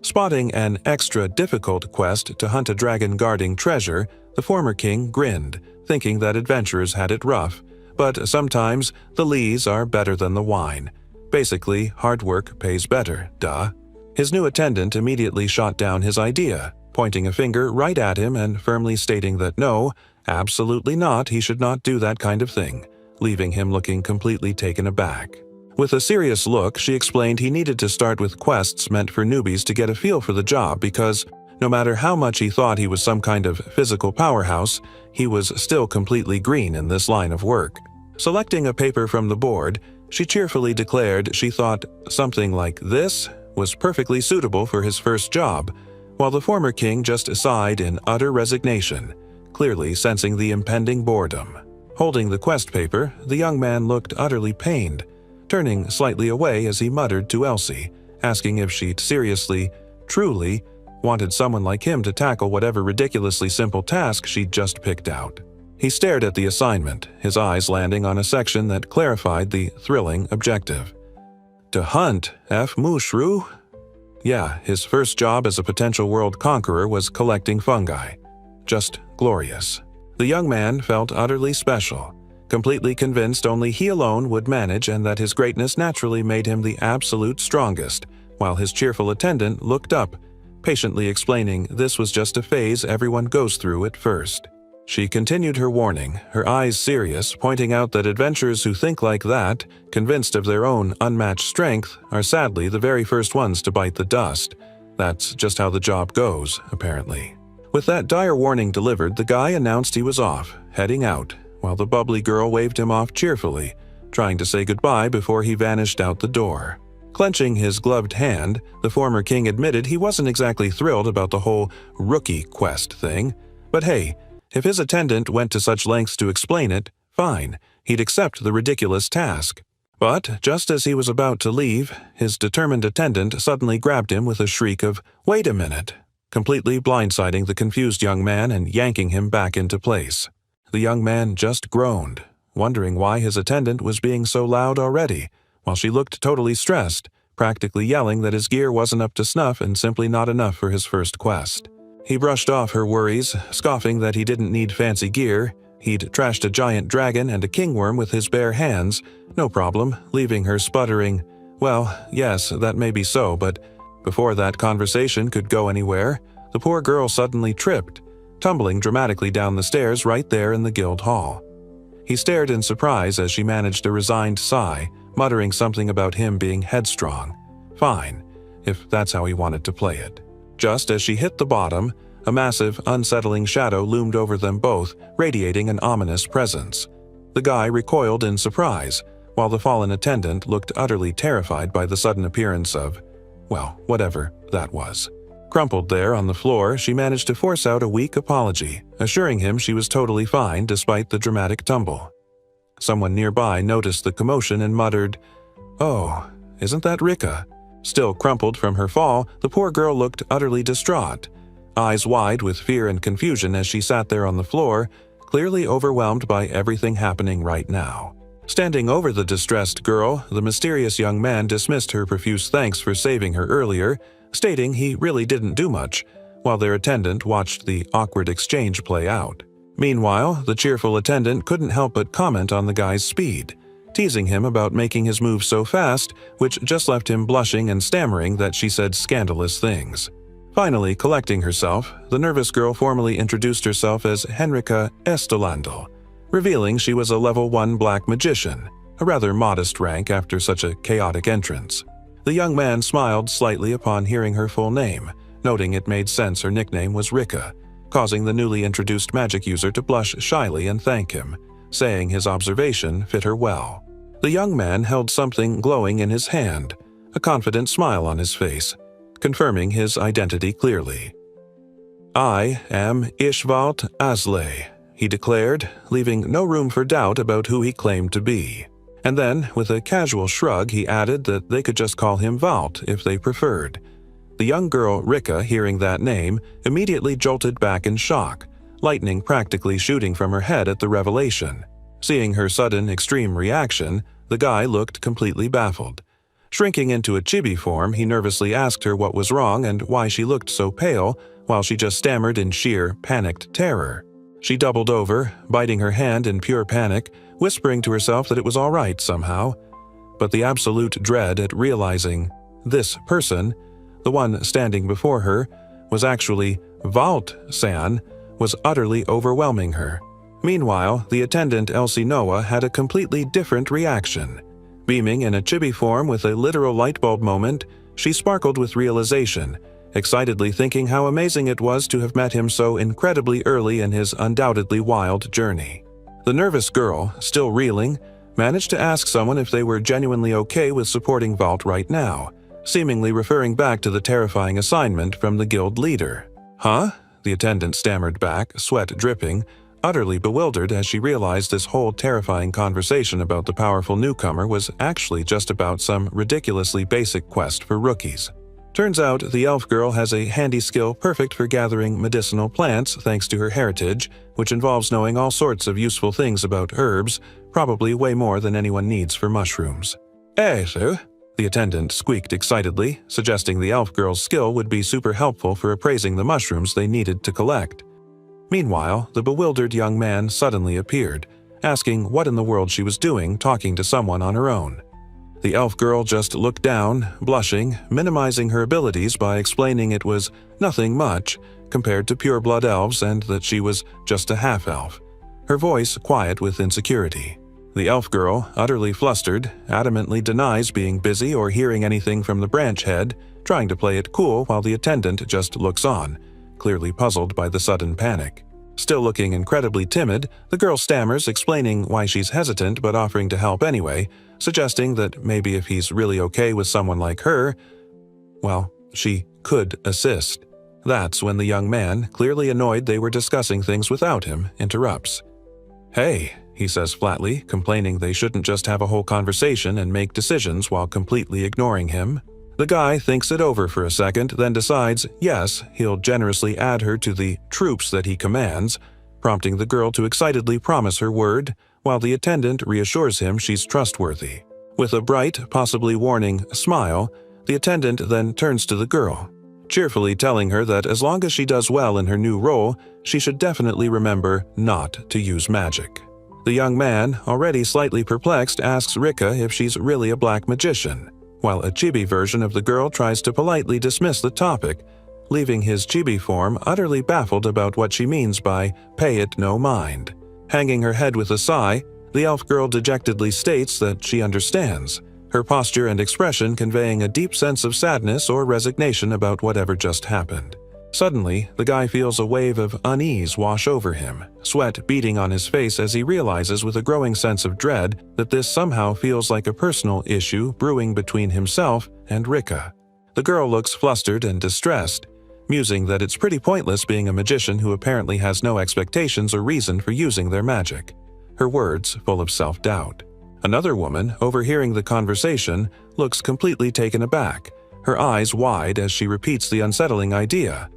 Spotting an extra difficult quest to hunt a dragon-guarding treasure, the former king grinned, thinking that adventurers had it rough, but sometimes the lees are better than the wine. Basically, hard work pays better, duh. His new attendant immediately shot down his idea, pointing a finger right at him and firmly stating that no, absolutely not, he should not do that kind of thing, leaving him looking completely taken aback. With a serious look, she explained he needed to start with quests meant for newbies to get a feel for the job because, no matter how much he thought he was some kind of physical powerhouse, he was still completely green in this line of work. Selecting a paper from the board, she cheerfully declared she thought something like this was perfectly suitable for his first job, while the former king just sighed in utter resignation, clearly sensing the impending boredom. Holding the quest paper, the young man looked utterly pained, turning slightly away as he muttered to Elsie, asking if she'd seriously, truly, wanted someone like him to tackle whatever ridiculously simple task she'd just picked out. He stared at the assignment, his eyes landing on a section that clarified the thrilling objective. To hunt F. Mushru? Yeah, his first job as a potential world conqueror was collecting fungi. Just glorious. The young man felt utterly special, completely convinced only he alone would manage and that his greatness naturally made him the absolute strongest, while his cheerful attendant looked up, patiently explaining this was just a phase everyone goes through at first. She continued her warning, her eyes serious, pointing out that adventurers who think like that, convinced of their own unmatched strength, are sadly the very first ones to bite the dust. That's just how the job goes, apparently. With that dire warning delivered, the guy announced he was off, heading out, while the bubbly girl waved him off cheerfully, trying to say goodbye before he vanished out the door. Clenching his gloved hand, the former king admitted he wasn't exactly thrilled about the whole rookie quest thing, but hey, if his attendant went to such lengths to explain it, fine, he'd accept the ridiculous task. But just as he was about to leave, his determined attendant suddenly grabbed him with a shriek of, "Wait a minute," completely blindsiding the confused young man and yanking him back into place. The young man just groaned, wondering why his attendant was being so loud already, while she looked totally stressed, practically yelling that his gear wasn't up to snuff and simply not enough for his first quest. He brushed off her worries, scoffing that he didn't need fancy gear. He'd trashed a giant dragon and a kingworm with his bare hands, no problem, leaving her sputtering, "Well, yes, that may be so, but..." Before that conversation could go anywhere, the poor girl suddenly tripped, tumbling dramatically down the stairs right there in the guild hall. He stared in surprise as she managed a resigned sigh, muttering something about him being headstrong. Fine, if that's how he wanted to play it. Just as she hit the bottom, a massive, unsettling shadow loomed over them both, radiating an ominous presence. The guy recoiled in surprise, while the fallen attendant looked utterly terrified by the sudden appearance of, well, whatever that was. Crumpled there on the floor, she managed to force out a weak apology, assuring him she was totally fine despite the dramatic tumble. Someone nearby noticed the commotion and muttered, "Oh, isn't that Rika?" Still crumpled from her fall, the poor girl looked utterly distraught, eyes wide with fear and confusion as she sat there on the floor, clearly overwhelmed by everything happening right now. Standing over the distressed girl, the mysterious young man dismissed her profuse thanks for saving her earlier, stating he really didn't do much, while their attendant watched the awkward exchange play out. Meanwhile, the cheerful attendant couldn't help but comment on the guy's speed, teasing him about making his move so fast, which just left him blushing and stammering that she said scandalous things. Finally collecting herself, the nervous girl formally introduced herself as Henrika Estolandel, revealing she was a level 1 black magician, a rather modest rank after such a chaotic entrance. The young man smiled slightly upon hearing her full name, noting it made sense her nickname was Rika, causing the newly introduced magic user to blush shyly and thank him, saying his observation fit her well. The young man held something glowing in his hand, a confident smile on his face, confirming his identity clearly. "I am Ishvald Aslay," he declared, leaving no room for doubt about who he claimed to be. And then, with a casual shrug, he added that they could just call him Valt if they preferred. The young girl, Rika, hearing that name, immediately jolted back in shock, lightning practically shooting from her head at the revelation. Seeing her sudden, extreme reaction, the guy looked completely baffled. Shrinking into a chibi form, he nervously asked her what was wrong and why she looked so pale, while she just stammered in sheer, panicked terror. She doubled over, biting her hand in pure panic, whispering to herself that it was all right somehow. But the absolute dread at realizing this person, the one standing before her, was actually Valt-san, was utterly overwhelming her. Meanwhile, the attendant Elsie Noah had a completely different reaction. Beaming in a chibi form with a literal lightbulb moment, she sparkled with realization, excitedly thinking how amazing it was to have met him so incredibly early in his undoubtedly wild journey. The nervous girl, still reeling, managed to ask someone if they were genuinely okay with supporting Valt right now, seemingly referring back to the terrifying assignment from the guild leader. "Huh?" the attendant stammered back, sweat dripping, utterly bewildered as she realized this whole terrifying conversation about the powerful newcomer was actually just about some ridiculously basic quest for rookies. Turns out the elf girl has a handy skill perfect for gathering medicinal plants thanks to her heritage, which involves knowing all sorts of useful things about herbs, probably way more than anyone needs for mushrooms. Sir," the attendant squeaked excitedly, suggesting the elf girl's skill would be super helpful for appraising the mushrooms they needed to collect. Meanwhile, the bewildered young man suddenly appeared, asking what in the world she was doing talking to someone on her own. The elf girl just looked down, blushing, minimizing her abilities by explaining it was nothing much compared to pure-blood elves and that she was just a half-elf, her voice quiet with insecurity. The elf girl, utterly flustered, adamantly denies being busy or hearing anything from the branch head, trying to play it cool while the attendant just looks on, clearly puzzled by the sudden panic. Still looking incredibly timid, the girl stammers, explaining why she's hesitant but offering to help anyway, suggesting that maybe if he's really okay with someone like her, well, she could assist. That's when the young man, clearly annoyed they were discussing things without him, interrupts. "Hey," he says flatly, complaining they shouldn't just have a whole conversation and make decisions while completely ignoring him. The guy thinks it over for a second, then decides, yes, he'll generously add her to the troops that he commands, prompting the girl to excitedly promise her word, while the attendant reassures him she's trustworthy. With a bright, possibly warning smile, the attendant then turns to the girl, cheerfully telling her that as long as she does well in her new role, she should definitely remember not to use magic. The young man, already slightly perplexed, asks Rika if she's really a black magician, while a chibi version of the girl tries to politely dismiss the topic, leaving his chibi form utterly baffled about what she means by "pay it no mind." Hanging her head with a sigh, the elf girl dejectedly states that she understands, her posture and expression conveying a deep sense of sadness or resignation about whatever just happened. Suddenly, the guy feels a wave of unease wash over him, sweat beading on his face as he realizes with a growing sense of dread that this somehow feels like a personal issue brewing between himself and Rika. The girl looks flustered and distressed, musing that it's pretty pointless being a magician who apparently has no expectations or reason for using their magic. Her words full of self-doubt. Another woman, overhearing the conversation, looks completely taken aback, her eyes wide as she repeats the unsettling idea.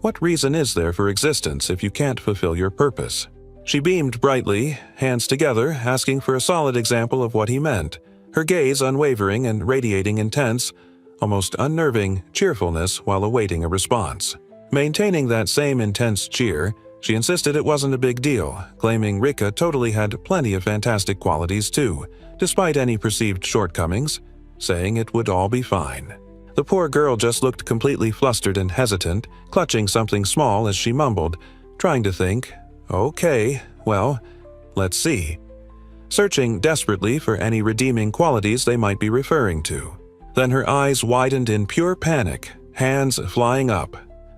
What reason is there for existence if you can't fulfill your purpose? She beamed brightly, hands together, asking for a solid example of what he meant, her gaze unwavering and radiating intense, almost unnerving cheerfulness while awaiting a response. Maintaining that same intense cheer, she insisted it wasn't a big deal, claiming Rika totally had plenty of fantastic qualities too, despite any perceived shortcomings, saying it would all be fine. The poor girl just looked completely flustered and hesitant, clutching something small as she mumbled, trying to think, "Okay, well, let's see," searching desperately for any redeeming qualities they might be referring to. Then her eyes widened in pure panic, hands flying up.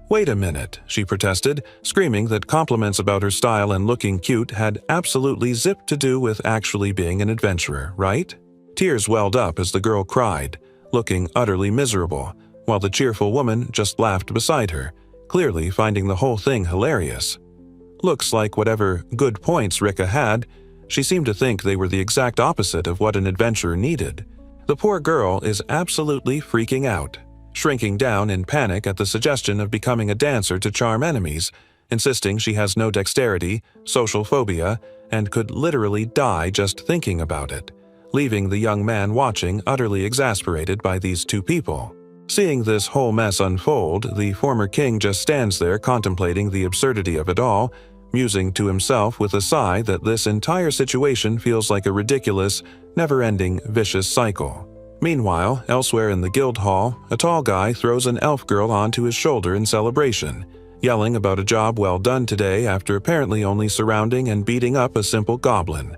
"Wait a minute," she protested, screaming that compliments about her style and looking cute had absolutely zip to do with actually being an adventurer, right? Tears welled up as the girl cried, looking utterly miserable, while the cheerful woman just laughed beside her, clearly finding the whole thing hilarious. Looks like whatever good points Rika had, she seemed to think they were the exact opposite of what an adventurer needed. The poor girl is absolutely freaking out, shrinking down in panic at the suggestion of becoming a dancer to charm enemies, insisting she has no dexterity, social phobia, and could literally die just thinking about it, leaving the young man watching utterly exasperated by these two people. Seeing this whole mess unfold, the former king just stands there contemplating the absurdity of it all, musing to himself with a sigh that this entire situation feels like a ridiculous, never-ending, vicious cycle. Meanwhile, elsewhere in the guild hall, a tall guy throws an elf girl onto his shoulder in celebration, yelling about a job well done today after apparently only surrounding and beating up a simple goblin.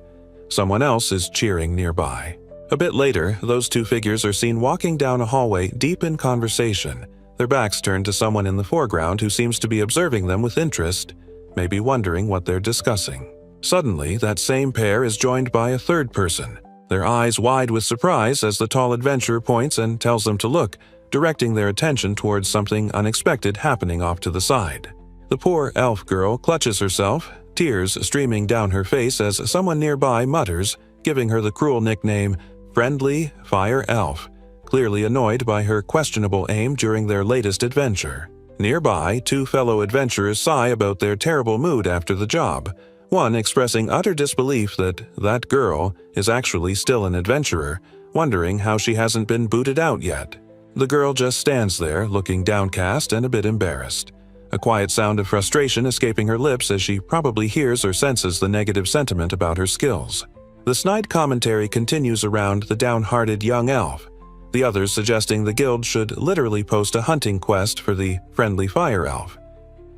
Someone else is cheering nearby. A bit later, those two figures are seen walking down a hallway deep in conversation, their backs turned to someone in the foreground who seems to be observing them with interest, maybe wondering what they're discussing. Suddenly, that same pair is joined by a third person, their eyes wide with surprise as the tall adventurer points and tells them to look, directing their attention towards something unexpected happening off to the side. The poor elf girl clutches herself, tears streaming down her face as someone nearby mutters, giving her the cruel nickname Friendly Fire Elf, clearly annoyed by her questionable aim during their latest adventure. Nearby, two fellow adventurers sigh about their terrible mood after the job, one expressing utter disbelief that that girl is actually still an adventurer, wondering how she hasn't been booted out yet. The girl just stands there, looking downcast and a bit embarrassed, a quiet sound of frustration escaping her lips as she probably hears or senses the negative sentiment about her skills. The snide commentary continues around the downhearted young elf, the others suggesting the guild should literally post a hunting quest for the friendly fire elf.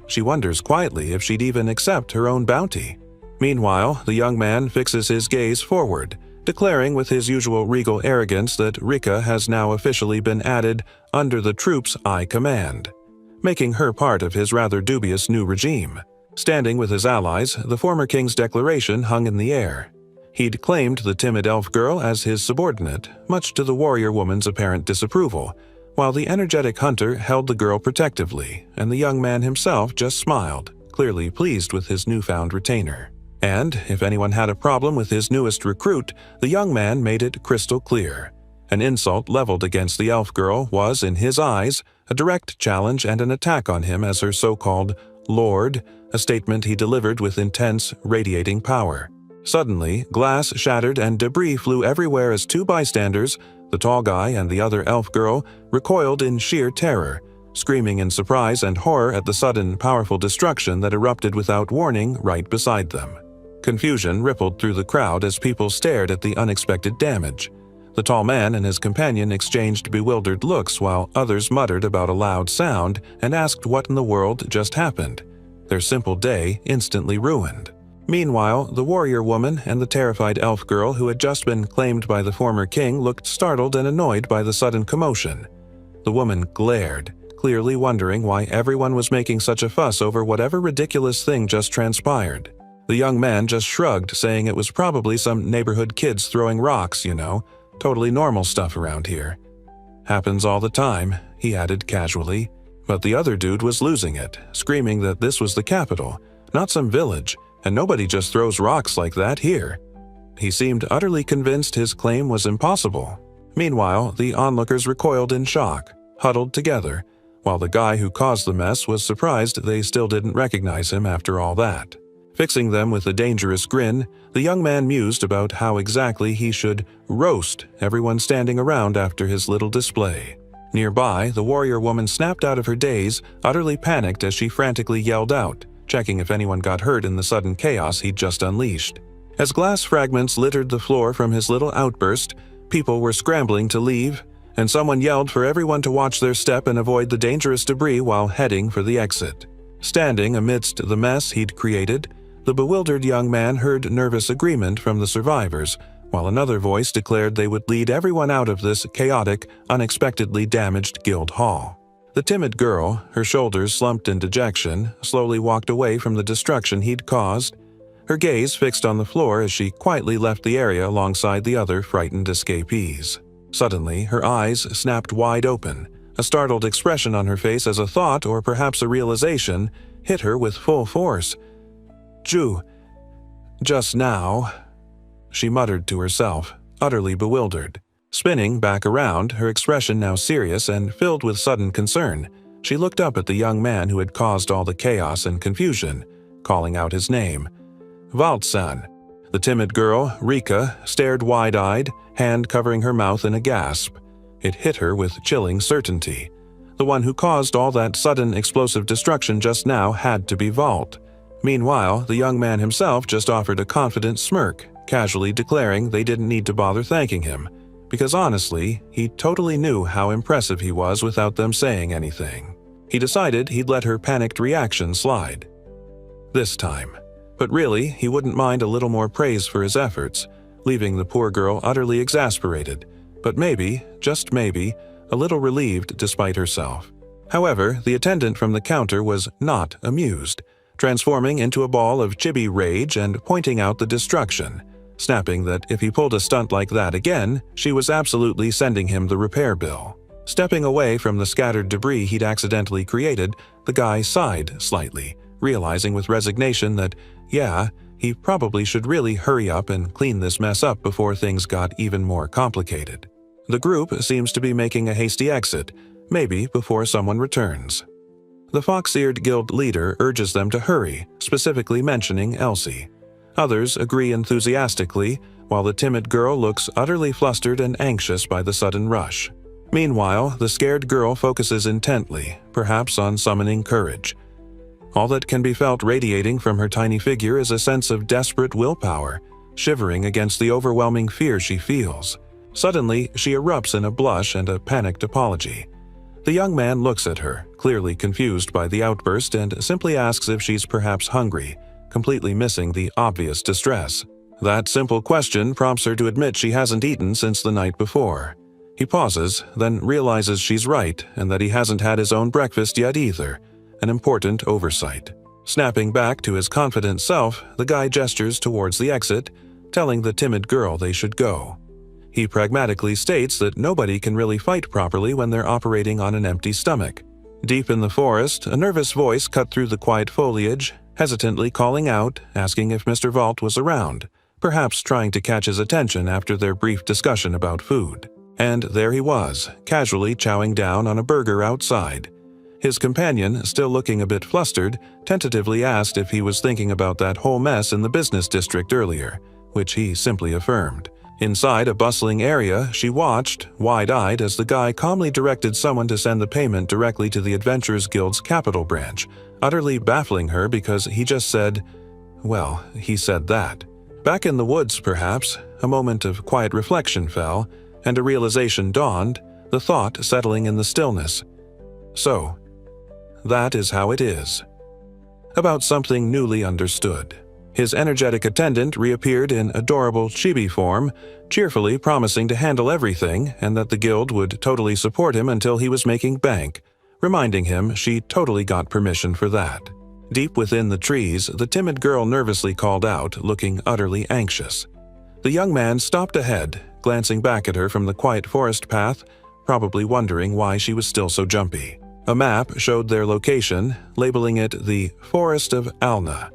She wonders quietly if she'd even accept her own bounty. Meanwhile, the young man fixes his gaze forward, declaring with his usual regal arrogance that Rika has now officially been added under the troops I command, making her part of his rather dubious new regime. Standing with his allies, the former king's declaration hung in the air. He'd claimed the timid elf girl as his subordinate, much to the warrior woman's apparent disapproval, while the energetic hunter held the girl protectively, and the young man himself just smiled, clearly pleased with his newfound retainer. And if anyone had a problem with his newest recruit, the young man made it crystal clear. An insult leveled against the elf girl was, in his eyes, a direct challenge and an attack on him as her so-called lord, a statement he delivered with intense, radiating power. Suddenly, glass shattered and debris flew everywhere as two bystanders, the tall guy and the other elf girl, recoiled in sheer terror, screaming in surprise and horror at the sudden, powerful destruction that erupted without warning right beside them. Confusion rippled through the crowd as people stared at the unexpected damage. The tall man and his companion exchanged bewildered looks while others muttered about a loud sound and asked what in the world just happened. Their simple day instantly ruined. Meanwhile, the warrior woman and the terrified elf girl who had just been claimed by the former king looked startled and annoyed by the sudden commotion. The woman glared, clearly wondering why everyone was making such a fuss over whatever ridiculous thing just transpired. The young man just shrugged, saying it was probably some neighborhood kids throwing rocks, totally normal stuff around here. Happens all the time, he added casually. But the other dude was losing it, screaming that this was the capital, not some village, and nobody just throws rocks like that here. He seemed utterly convinced his claim was impossible. Meanwhile, the onlookers recoiled in shock, huddled together, while the guy who caused the mess was surprised they still didn't recognize him after all that. Fixing them with a dangerous grin, the young man mused about how exactly he should roast everyone standing around after his little display. Nearby, the warrior woman snapped out of her daze, utterly panicked as she frantically yelled out, checking if anyone got hurt in the sudden chaos he'd just unleashed. As glass fragments littered the floor from his little outburst, people were scrambling to leave, and someone yelled for everyone to watch their step and avoid the dangerous debris while heading for the exit. Standing amidst the mess he'd created, the bewildered young man heard nervous agreement from the survivors, while another voice declared they would lead everyone out of this chaotic, unexpectedly damaged guild hall. The timid girl, her shoulders slumped in dejection, slowly walked away from the destruction he'd caused, her gaze fixed on the floor as she quietly left the area alongside the other frightened escapees. Suddenly, her eyes snapped wide open, a startled expression on her face as a thought, or perhaps a realization, hit her with full force. Just now," she muttered to herself, utterly bewildered. Spinning back around, her expression now serious and filled with sudden concern, she looked up at the young man who had caused all the chaos and confusion, calling out his name. "Waldsan." The timid girl, Rika, stared wide-eyed, hand covering her mouth in a gasp. It hit her with chilling certainty. The one who caused all that sudden explosive destruction just now had to be Wald. Meanwhile, the young man himself just offered a confident smirk, casually declaring they didn't need to bother thanking him, because honestly, he totally knew how impressive he was without them saying anything. He decided he'd let her panicked reaction slide. This time. But really, he wouldn't mind a little more praise for his efforts, leaving the poor girl utterly exasperated, but maybe, just maybe, a little relieved despite herself. However, the attendant from the counter was not amused, transforming into a ball of chibi rage and pointing out the destruction, snapping that if he pulled a stunt like that again, she was absolutely sending him the repair bill. Stepping away from the scattered debris he'd accidentally created, the guy sighed slightly, realizing with resignation that, yeah, he probably should really hurry up and clean this mess up before things got even more complicated. The group seems to be making a hasty exit, maybe before someone returns. The fox-eared guild leader urges them to hurry, specifically mentioning Elsie. Others agree enthusiastically, while the timid girl looks utterly flustered and anxious by the sudden rush. Meanwhile, the scared girl focuses intently, perhaps on summoning courage. All that can be felt radiating from her tiny figure is a sense of desperate willpower, shivering against the overwhelming fear she feels. Suddenly, she erupts in a blush and a panicked apology. The young man looks at her, clearly confused by the outburst, and simply asks if she's perhaps hungry, completely missing the obvious distress. That simple question prompts her to admit she hasn't eaten since the night before. He pauses, then realizes she's right and that he hasn't had his own breakfast yet either, an important oversight. Snapping back to his confident self, the guy gestures towards the exit, telling the timid girl they should go. He pragmatically states that nobody can really fight properly when they're operating on an empty stomach. Deep in the forest, a nervous voice cut through the quiet foliage, hesitantly calling out, asking if Mr. Vault was around, perhaps trying to catch his attention after their brief discussion about food. And there he was, casually chowing down on a burger outside. His companion, still looking a bit flustered, tentatively asked if he was thinking about that whole mess in the business district earlier, which he simply affirmed. Inside a bustling area, she watched, wide-eyed, as the guy calmly directed someone to send the payment directly to the Adventurers Guild's capital branch, utterly baffling her because he just said, well, he said that. Back in the woods, perhaps, a moment of quiet reflection fell, and a realization dawned, the thought settling in the stillness. So, that is how it is. About something newly understood. His energetic attendant reappeared in adorable chibi form, cheerfully promising to handle everything and that the guild would totally support him until he was making bank, reminding him she totally got permission for that. Deep within the trees, the timid girl nervously called out, looking utterly anxious. The young man stopped ahead, glancing back at her from the quiet forest path, probably wondering why she was still so jumpy. A map showed their location, labeling it the Forest of Alna.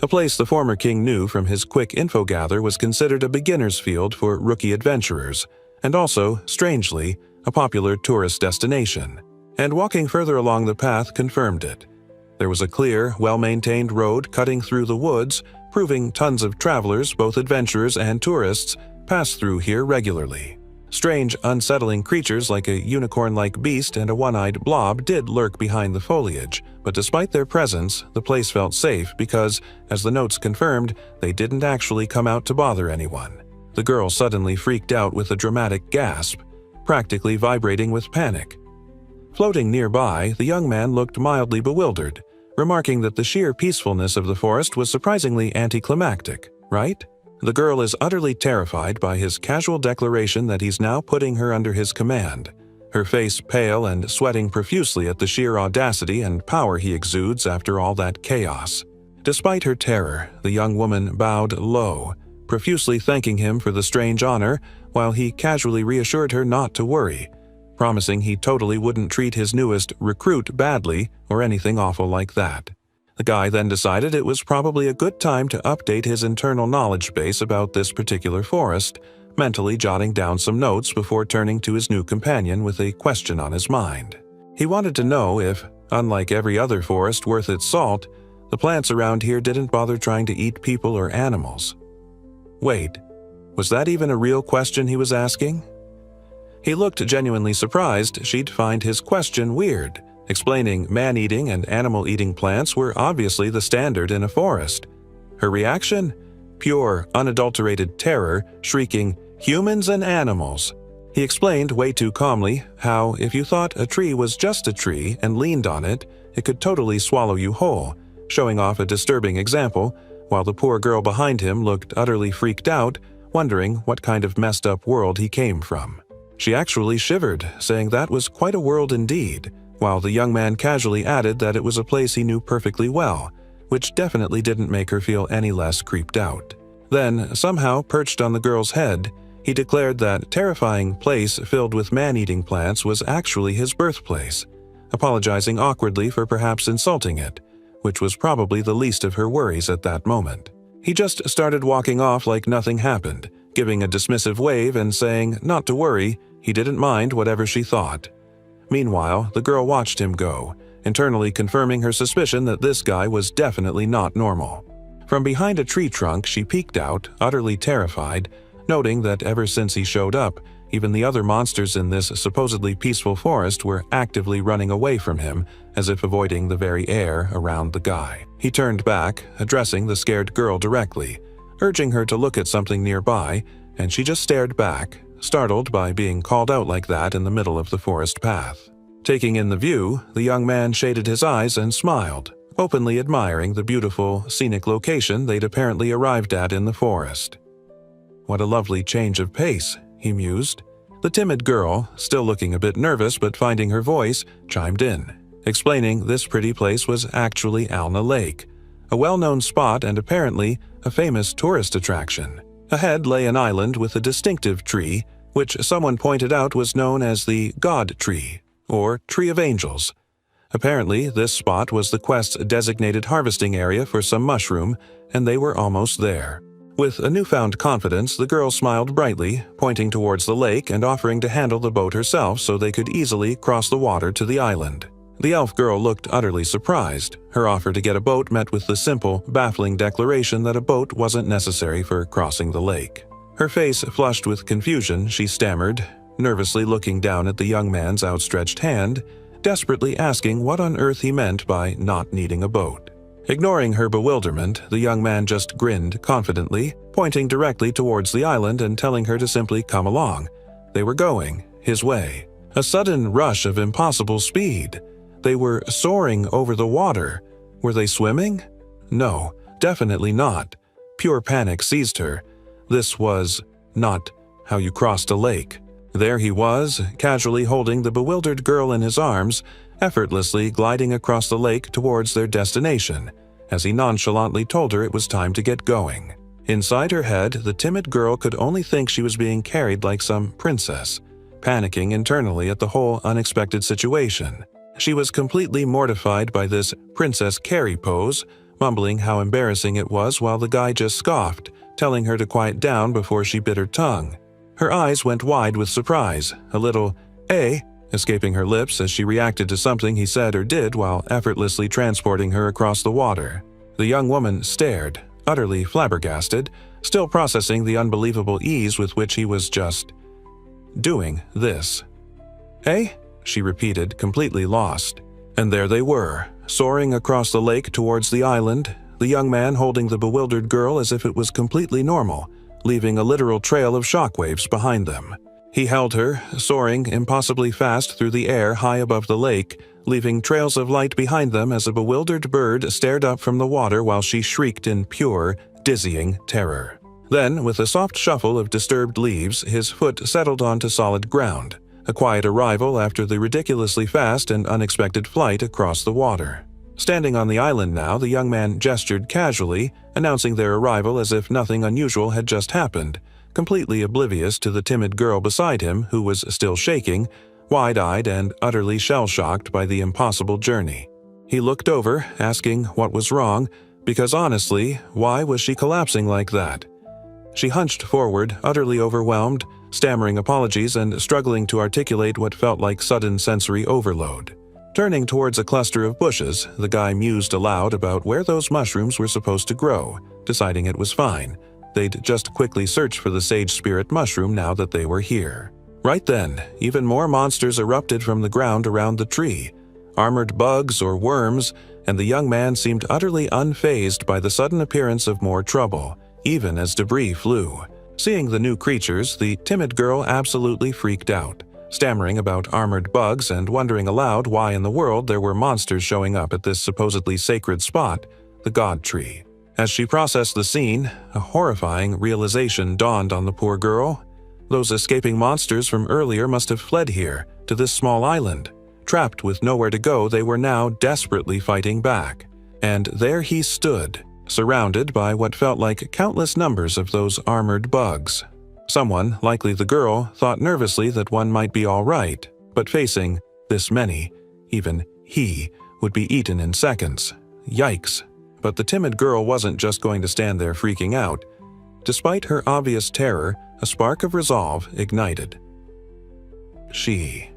A place the former king knew from his quick info gather was considered a beginner's field for rookie adventurers, and also, strangely, a popular tourist destination. And walking further along the path confirmed it. There was a clear, well-maintained road cutting through the woods, proving tons of travelers, both adventurers and tourists, pass through here regularly. Strange, unsettling creatures like a unicorn-like beast and a one-eyed blob did lurk behind the foliage, but despite their presence, the place felt safe because, as the notes confirmed, they didn't actually come out to bother anyone. The girl suddenly freaked out with a dramatic gasp, practically vibrating with panic. Floating nearby, the young man looked mildly bewildered, remarking that the sheer peacefulness of the forest was surprisingly anticlimactic, right? The girl is utterly terrified by his casual declaration that he's now putting her under his command, her face pale and sweating profusely at the sheer audacity and power he exudes after all that chaos. Despite her terror, the young woman bowed low, profusely thanking him for the strange honor, while he casually reassured her not to worry, promising he totally wouldn't treat his newest recruit badly or anything awful like that. The guy then decided it was probably a good time to update his internal knowledge base about this particular forest, mentally jotting down some notes before turning to his new companion with a question on his mind. He wanted to know if, unlike every other forest worth its salt, the plants around here didn't bother trying to eat people or animals. Wait, was that even a real question he was asking? He looked genuinely surprised she'd find his question weird, explaining man-eating and animal-eating plants were obviously the standard in a forest. Her reaction? Pure, unadulterated terror, shrieking, "Humans and animals!" He explained way too calmly how, if you thought a tree was just a tree and leaned on it, it could totally swallow you whole, showing off a disturbing example, while the poor girl behind him looked utterly freaked out, wondering what kind of messed-up world he came from. She actually shivered, saying that was quite a world indeed, while the young man casually added that it was a place he knew perfectly well, which definitely didn't make her feel any less creeped out. Then, somehow perched on the girl's head, He declared that terrifying place filled with man-eating plants was actually his birthplace, apologizing awkwardly for perhaps insulting it, which was probably the least of her worries at that moment. He just started walking off like nothing happened, giving a dismissive wave and saying not to worry, he didn't mind whatever she thought. Meanwhile, the girl watched him go, internally confirming her suspicion that this guy was definitely not normal. From behind a tree trunk, she peeked out, utterly terrified, noting that ever since he showed up, even the other monsters in this supposedly peaceful forest were actively running away from him, as if avoiding the very air around the guy. He turned back, addressing the scared girl directly, urging her to look at something nearby, and she just stared back, startled by being called out like that in the middle of the forest path. Taking in the view, the young man shaded his eyes and smiled, openly admiring the beautiful, scenic location they'd apparently arrived at in the forest. What a lovely change of pace, he mused. The timid girl, still looking a bit nervous but finding her voice, chimed in, explaining this pretty place was actually Alna Lake, a well-known spot and apparently a famous tourist attraction. Ahead lay an island with a distinctive tree, which someone pointed out was known as the God Tree, or Tree of Angels. Apparently, this spot was the quest's designated harvesting area for some mushroom, and they were almost there. With a newfound confidence, the girl smiled brightly, pointing towards the lake and offering to handle the boat herself so they could easily cross the water to the island. The elf girl looked utterly surprised. Her offer to get a boat met with the simple, baffling declaration that a boat wasn't necessary for crossing the lake. Her face flushed with confusion, she stammered, nervously looking down at the young man's outstretched hand, desperately asking what on earth he meant by not needing a boat. Ignoring her bewilderment, the young man just grinned confidently, pointing directly towards the island and telling her to simply come along. They were going his way. A sudden rush of impossible speed. They were soaring over the water. Were they swimming? No, definitely not. Pure panic seized her. This was not how you crossed a lake. There he was, casually holding the bewildered girl in his arms, effortlessly gliding across the lake towards their destination, as he nonchalantly told her it was time to get going. Inside her head, the timid girl could only think she was being carried like some princess, panicking internally at the whole unexpected situation. She was completely mortified by this princess carry pose, mumbling how embarrassing it was while the guy just scoffed, telling her to quiet down before she bit her tongue. Her eyes went wide with surprise, a little "eh?" escaping her lips as she reacted to something he said or did while effortlessly transporting her across the water. The young woman stared, utterly flabbergasted, still processing the unbelievable ease with which he was just doing this. "Eh?" she repeated, completely lost. And there they were, soaring across the lake towards the island, the young man holding the bewildered girl as if it was completely normal, leaving a literal trail of shockwaves behind them. He held her, soaring impossibly fast through the air high above the lake, leaving trails of light behind them as a bewildered bird stared up from the water while she shrieked in pure, dizzying terror. Then, with a soft shuffle of disturbed leaves, his foot settled onto solid ground, a quiet arrival after the ridiculously fast and unexpected flight across the water. Standing on the island now, the young man gestured casually, announcing their arrival as if nothing unusual had just happened, completely oblivious to the timid girl beside him who was still shaking, wide-eyed and utterly shell-shocked by the impossible journey. He looked over, asking what was wrong, because honestly, why was she collapsing like that? She hunched forward, utterly overwhelmed, stammering apologies and struggling to articulate what felt like sudden sensory overload. Turning towards a cluster of bushes, the guy mused aloud about where those mushrooms were supposed to grow, deciding it was fine. They'd just quickly search for the sage spirit mushroom now that they were here. Right then, even more monsters erupted from the ground around the tree, armored bugs or worms, and the young man seemed utterly unfazed by the sudden appearance of more trouble, even as debris flew. Seeing the new creatures, the timid girl absolutely freaked out, stammering about armored bugs and wondering aloud why in the world there were monsters showing up at this supposedly sacred spot, the God Tree. As she processed the scene, a horrifying realization dawned on the poor girl. Those escaping monsters from earlier must have fled here, to this small island. Trapped with nowhere to go, they were now desperately fighting back. And there he stood, surrounded by what felt like countless numbers of those armored bugs. Someone, likely the girl, thought nervously that one might be all right, but facing this many, even he, would be eaten in seconds. Yikes. But the timid girl wasn't just going to stand there freaking out. Despite her obvious terror, a spark of resolve ignited. She,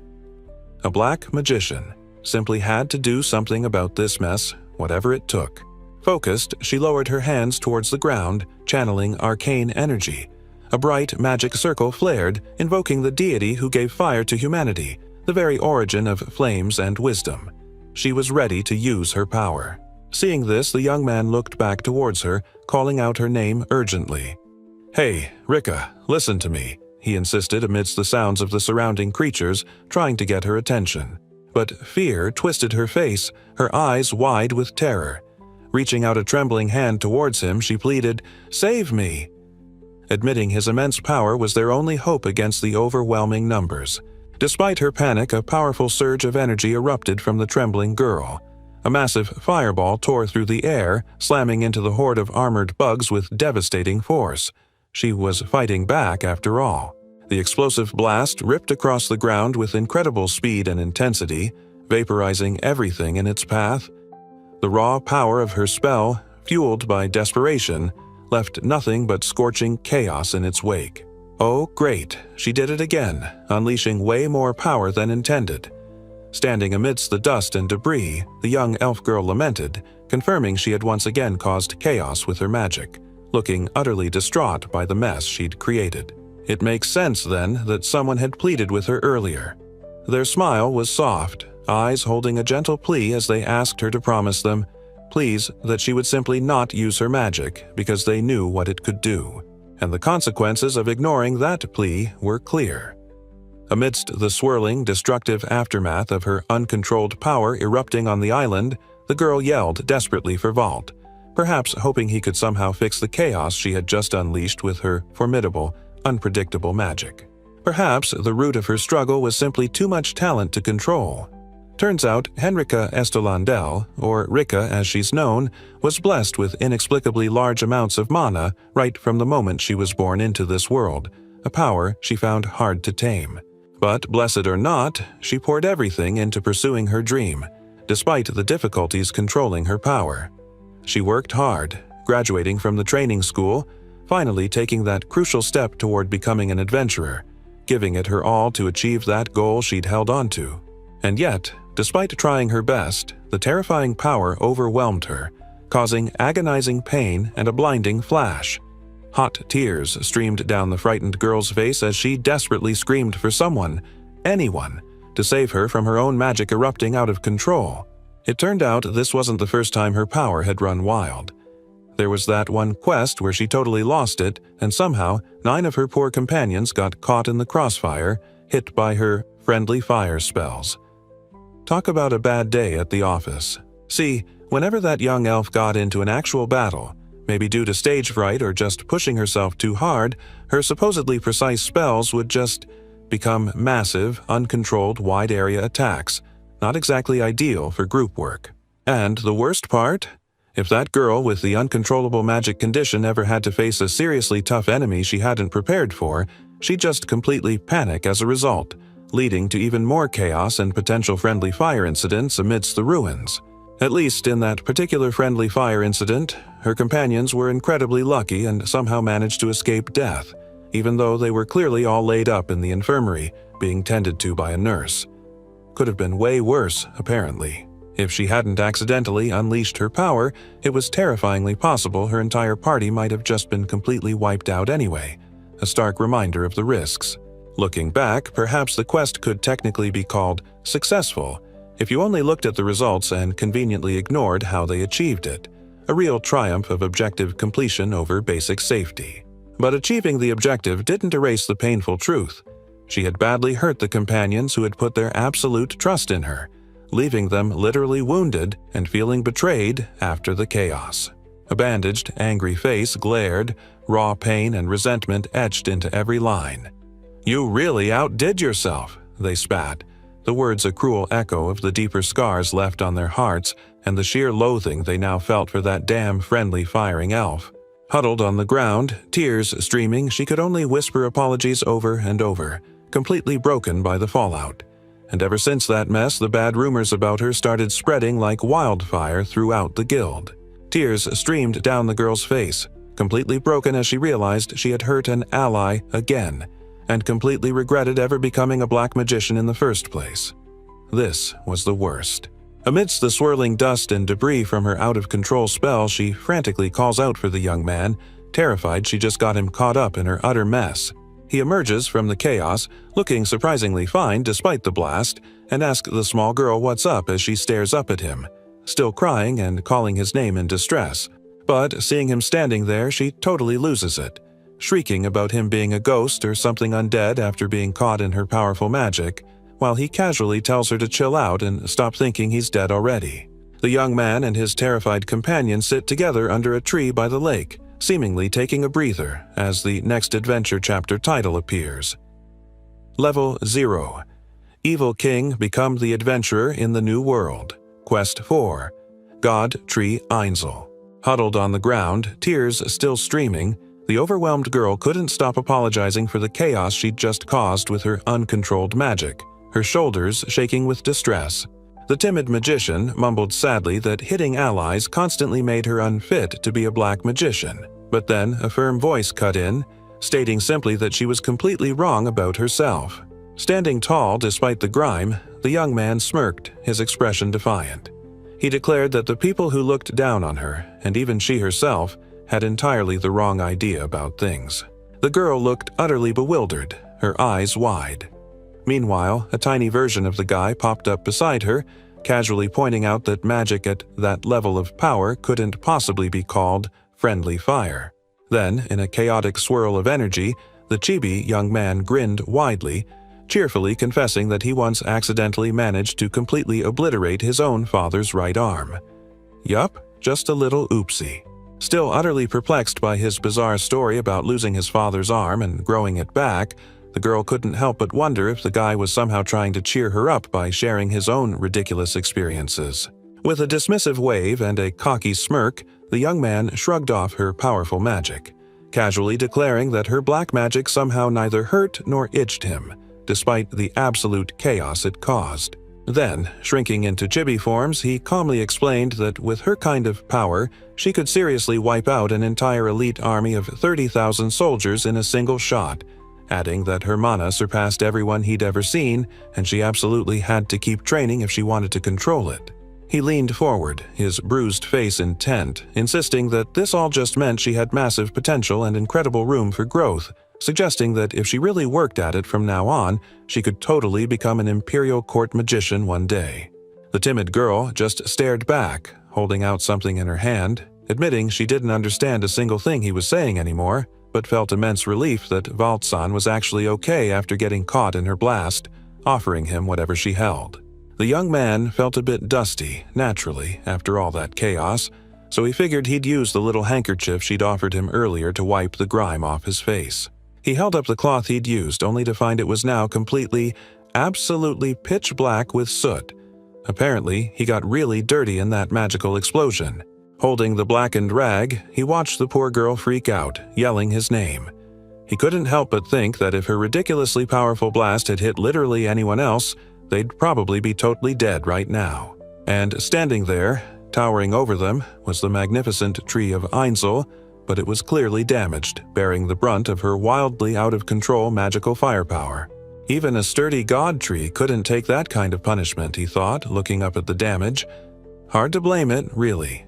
a black magician, simply had to do something about this mess, whatever it took. Focused, she lowered her hands towards the ground, channeling arcane energy. A bright magic circle flared, invoking the deity who gave fire to humanity, the very origin of flames and wisdom. She was ready to use her power. Seeing this, the young man looked back towards her, calling out her name urgently. "Hey, Rika, listen to me," he insisted amidst the sounds of the surrounding creatures, trying to get her attention. But fear twisted her face, her eyes wide with terror. Reaching out a trembling hand towards him, she pleaded, "Save me!" Admitting his immense power was their only hope against the overwhelming numbers. Despite her panic, a powerful surge of energy erupted from the trembling girl. A massive fireball tore through the air, slamming into the horde of armored bugs with devastating force. She was fighting back after all. The explosive blast ripped across the ground with incredible speed and intensity, vaporizing everything in its path. The raw power of her spell, fueled by desperation, left nothing but scorching chaos in its wake. Oh, great, she did it again, unleashing way more power than intended. Standing amidst the dust and debris, the young elf girl lamented, confirming she had once again caused chaos with her magic, looking utterly distraught by the mess she'd created. It makes sense, then, that someone had pleaded with her earlier. Their smile was soft, eyes holding a gentle plea as they asked her to promise them, please, that she would simply not use her magic because they knew what it could do. And the consequences of ignoring that plea were clear. Amidst the swirling, destructive aftermath of her uncontrolled power erupting on the island, the girl yelled desperately for Vault, perhaps hoping he could somehow fix the chaos she had just unleashed with her formidable, unpredictable magic. Perhaps the root of her struggle was simply too much talent to control. Turns out, Henrika Estelandel, or Rika as she's known, was blessed with inexplicably large amounts of mana right from the moment she was born into this world, a power she found hard to tame. But, blessed or not, she poured everything into pursuing her dream, despite the difficulties controlling her power. She worked hard, graduating from the training school, finally taking that crucial step toward becoming an adventurer, giving it her all to achieve that goal she'd held onto. And yet, despite trying her best, the terrifying power overwhelmed her, causing agonizing pain and a blinding flash. Hot tears streamed down the frightened girl's face as she desperately screamed for someone, anyone, to save her from her own magic erupting out of control. It turned out this wasn't the first time her power had run wild. There was that one quest where she totally lost it, and somehow 9 of her poor companions got caught in the crossfire, hit by her friendly fire spells. Talk about a bad day at the office. See, whenever that young elf got into an actual battle, maybe due to stage fright or just pushing herself too hard, her supposedly precise spells would just become massive, uncontrolled, wide-area attacks, not exactly ideal for group work. And the worst part? If that girl with the uncontrollable magic condition ever had to face a seriously tough enemy she hadn't prepared for, she'd just completely panic as a result, leading to even more chaos and potential friendly fire incidents amidst the ruins. At least in that particular friendly fire incident, her companions were incredibly lucky and somehow managed to escape death, even though they were clearly all laid up in the infirmary, being tended to by a nurse. Could have been way worse, apparently. If she hadn't accidentally unleashed her power, it was terrifyingly possible her entire party might have just been completely wiped out anyway, a stark reminder of the risks. Looking back, perhaps the quest could technically be called successful, if you only looked at the results and conveniently ignored how they achieved it, a real triumph of objective completion over basic safety. But achieving the objective didn't erase the painful truth. She had badly hurt the companions who had put their absolute trust in her, leaving them literally wounded and feeling betrayed after the chaos. A bandaged, angry face glared, raw pain and resentment etched into every line. "You really outdid yourself," they spat, the words a cruel echo of the deeper scars left on their hearts and the sheer loathing they now felt for that damn friendly firing elf. Huddled on the ground, tears streaming, she could only whisper apologies over and over, completely broken by the fallout. And ever since that mess, the bad rumors about her started spreading like wildfire throughout the guild. Tears streamed down the girl's face, completely broken as she realized she had hurt an ally again, and completely regretted ever becoming a black magician in the first place. This was the worst. Amidst the swirling dust and debris from her out-of-control spell, she frantically calls out for the young man, terrified she just got him caught up in her utter mess. He emerges from the chaos, looking surprisingly fine despite the blast, and asks the small girl what's up as she stares up at him, still crying and calling his name in distress. But seeing him standing there, she totally loses it, shrieking about him being a ghost or something undead after being caught in her powerful magic, while he casually tells her to chill out and stop thinking he's dead already. The young man and his terrified companion sit together under a tree by the lake, seemingly taking a breather as the next adventure chapter title appears. Level 0. Evil King Become the Adventurer in the New World. Quest 4. God Tree Einzel. Huddled on the ground, tears still streaming, the overwhelmed girl couldn't stop apologizing for the chaos she'd just caused with her uncontrolled magic, her shoulders shaking with distress. The timid magician mumbled sadly that hitting allies constantly made her unfit to be a black magician, but then a firm voice cut in, stating simply that she was completely wrong about herself. Standing tall despite the grime, the young man smirked, his expression defiant. He declared that the people who looked down on her, and even she herself, had entirely the wrong idea about things. The girl looked utterly bewildered, her eyes wide. Meanwhile, a tiny version of the guy popped up beside her, casually pointing out that magic at that level of power couldn't possibly be called friendly fire. Then, in a chaotic swirl of energy, the chibi young man grinned widely, cheerfully confessing that he once accidentally managed to completely obliterate his own father's right arm. Yup, just a little oopsie. Still utterly perplexed by his bizarre story about losing his father's arm and growing it back, the girl couldn't help but wonder if the guy was somehow trying to cheer her up by sharing his own ridiculous experiences. With a dismissive wave and a cocky smirk, the young man shrugged off her powerful magic, casually declaring that her black magic somehow neither hurt nor itched him, despite the absolute chaos it caused. Then, shrinking into chibi forms, he calmly explained that with her kind of power, she could seriously wipe out an entire elite army of 30,000 soldiers in a single shot, adding that her mana surpassed everyone he'd ever seen, and she absolutely had to keep training if she wanted to control it. He leaned forward, his bruised face intent, insisting that this all just meant she had massive potential and incredible room for growth, suggesting that if she really worked at it from now on, she could totally become an imperial court magician one day. The timid girl just stared back, holding out something in her hand, admitting she didn't understand a single thing he was saying anymore, but felt immense relief that Valtsan was actually okay after getting caught in her blast, offering him whatever she held. The young man felt a bit dusty, naturally, after all that chaos, so he figured he'd use the little handkerchief she'd offered him earlier to wipe the grime off his face. He held up the cloth he'd used, only to find it was now completely, absolutely pitch black with soot. Apparently, he got really dirty in that magical explosion. Holding the blackened rag, he watched the poor girl freak out, yelling his name. He couldn't help but think that if her ridiculously powerful blast had hit literally anyone else, they'd probably be totally dead right now. And standing there, towering over them, was the magnificent tree of Einzel, but it was clearly damaged, bearing the brunt of her wildly out-of-control magical firepower. Even a sturdy god tree couldn't take that kind of punishment, he thought, looking up at the damage. Hard to blame it, really.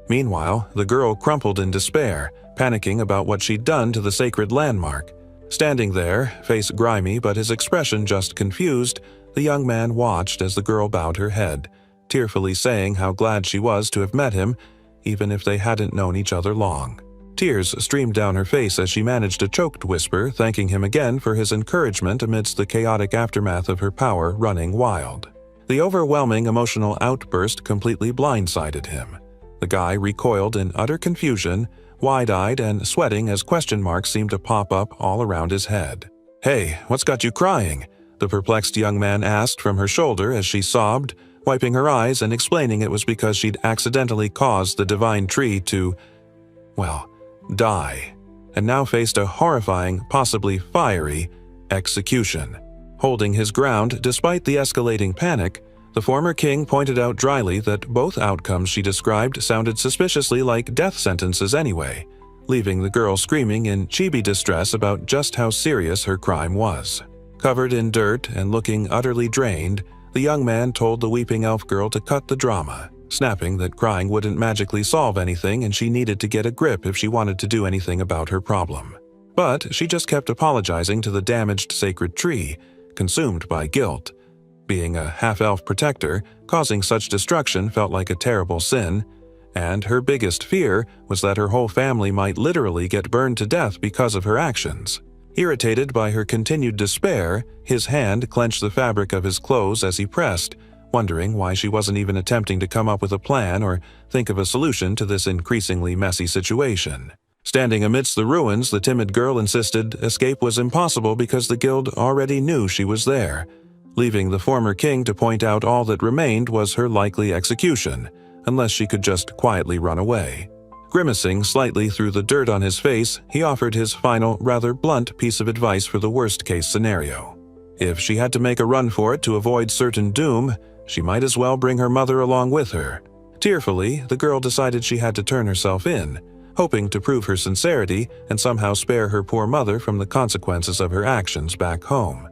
Meanwhile, the girl crumpled in despair, panicking about what she'd done to the sacred landmark. Standing there, face grimy but his expression just confused, the young man watched as the girl bowed her head, tearfully saying how glad she was to have met him, even if they hadn't known each other long. Tears streamed down her face as she managed a choked whisper, thanking him again for his encouragement amidst the chaotic aftermath of her power running wild. The overwhelming emotional outburst completely blindsided him. The guy recoiled in utter confusion, wide-eyed and sweating as question marks seemed to pop up all around his head. "Hey, what's got you crying?" the perplexed young man asked from her shoulder as she sobbed, wiping her eyes and explaining it was because she'd accidentally caused the divine tree to, well, die, and now faced a horrifying, possibly fiery, execution. Holding his ground despite the escalating panic, the former king pointed out dryly that both outcomes she described sounded suspiciously like death sentences anyway, leaving the girl screaming in chibi distress about just how serious her crime was. Covered in dirt and looking utterly drained, the young man told the weeping elf girl to cut the drama, snapping that crying wouldn't magically solve anything and she needed to get a grip if she wanted to do anything about her problem. But she just kept apologizing to the damaged sacred tree, consumed by guilt. Being a half-elf protector, causing such destruction felt like a terrible sin, and her biggest fear was that her whole family might literally get burned to death because of her actions. Irritated by her continued despair, his hand clenched the fabric of his clothes as he pressed, wondering why she wasn't even attempting to come up with a plan or think of a solution to this increasingly messy situation. Standing amidst the ruins, the timid girl insisted escape was impossible because the guild already knew she was there, leaving the former king to point out all that remained was her likely execution, unless she could just quietly run away. Grimacing slightly through the dirt on his face, he offered his final, rather blunt piece of advice for the worst-case scenario. If she had to make a run for it to avoid certain doom, she might as well bring her mother along with her. Tearfully, the girl decided she had to turn herself in, hoping to prove her sincerity and somehow spare her poor mother from the consequences of her actions back home.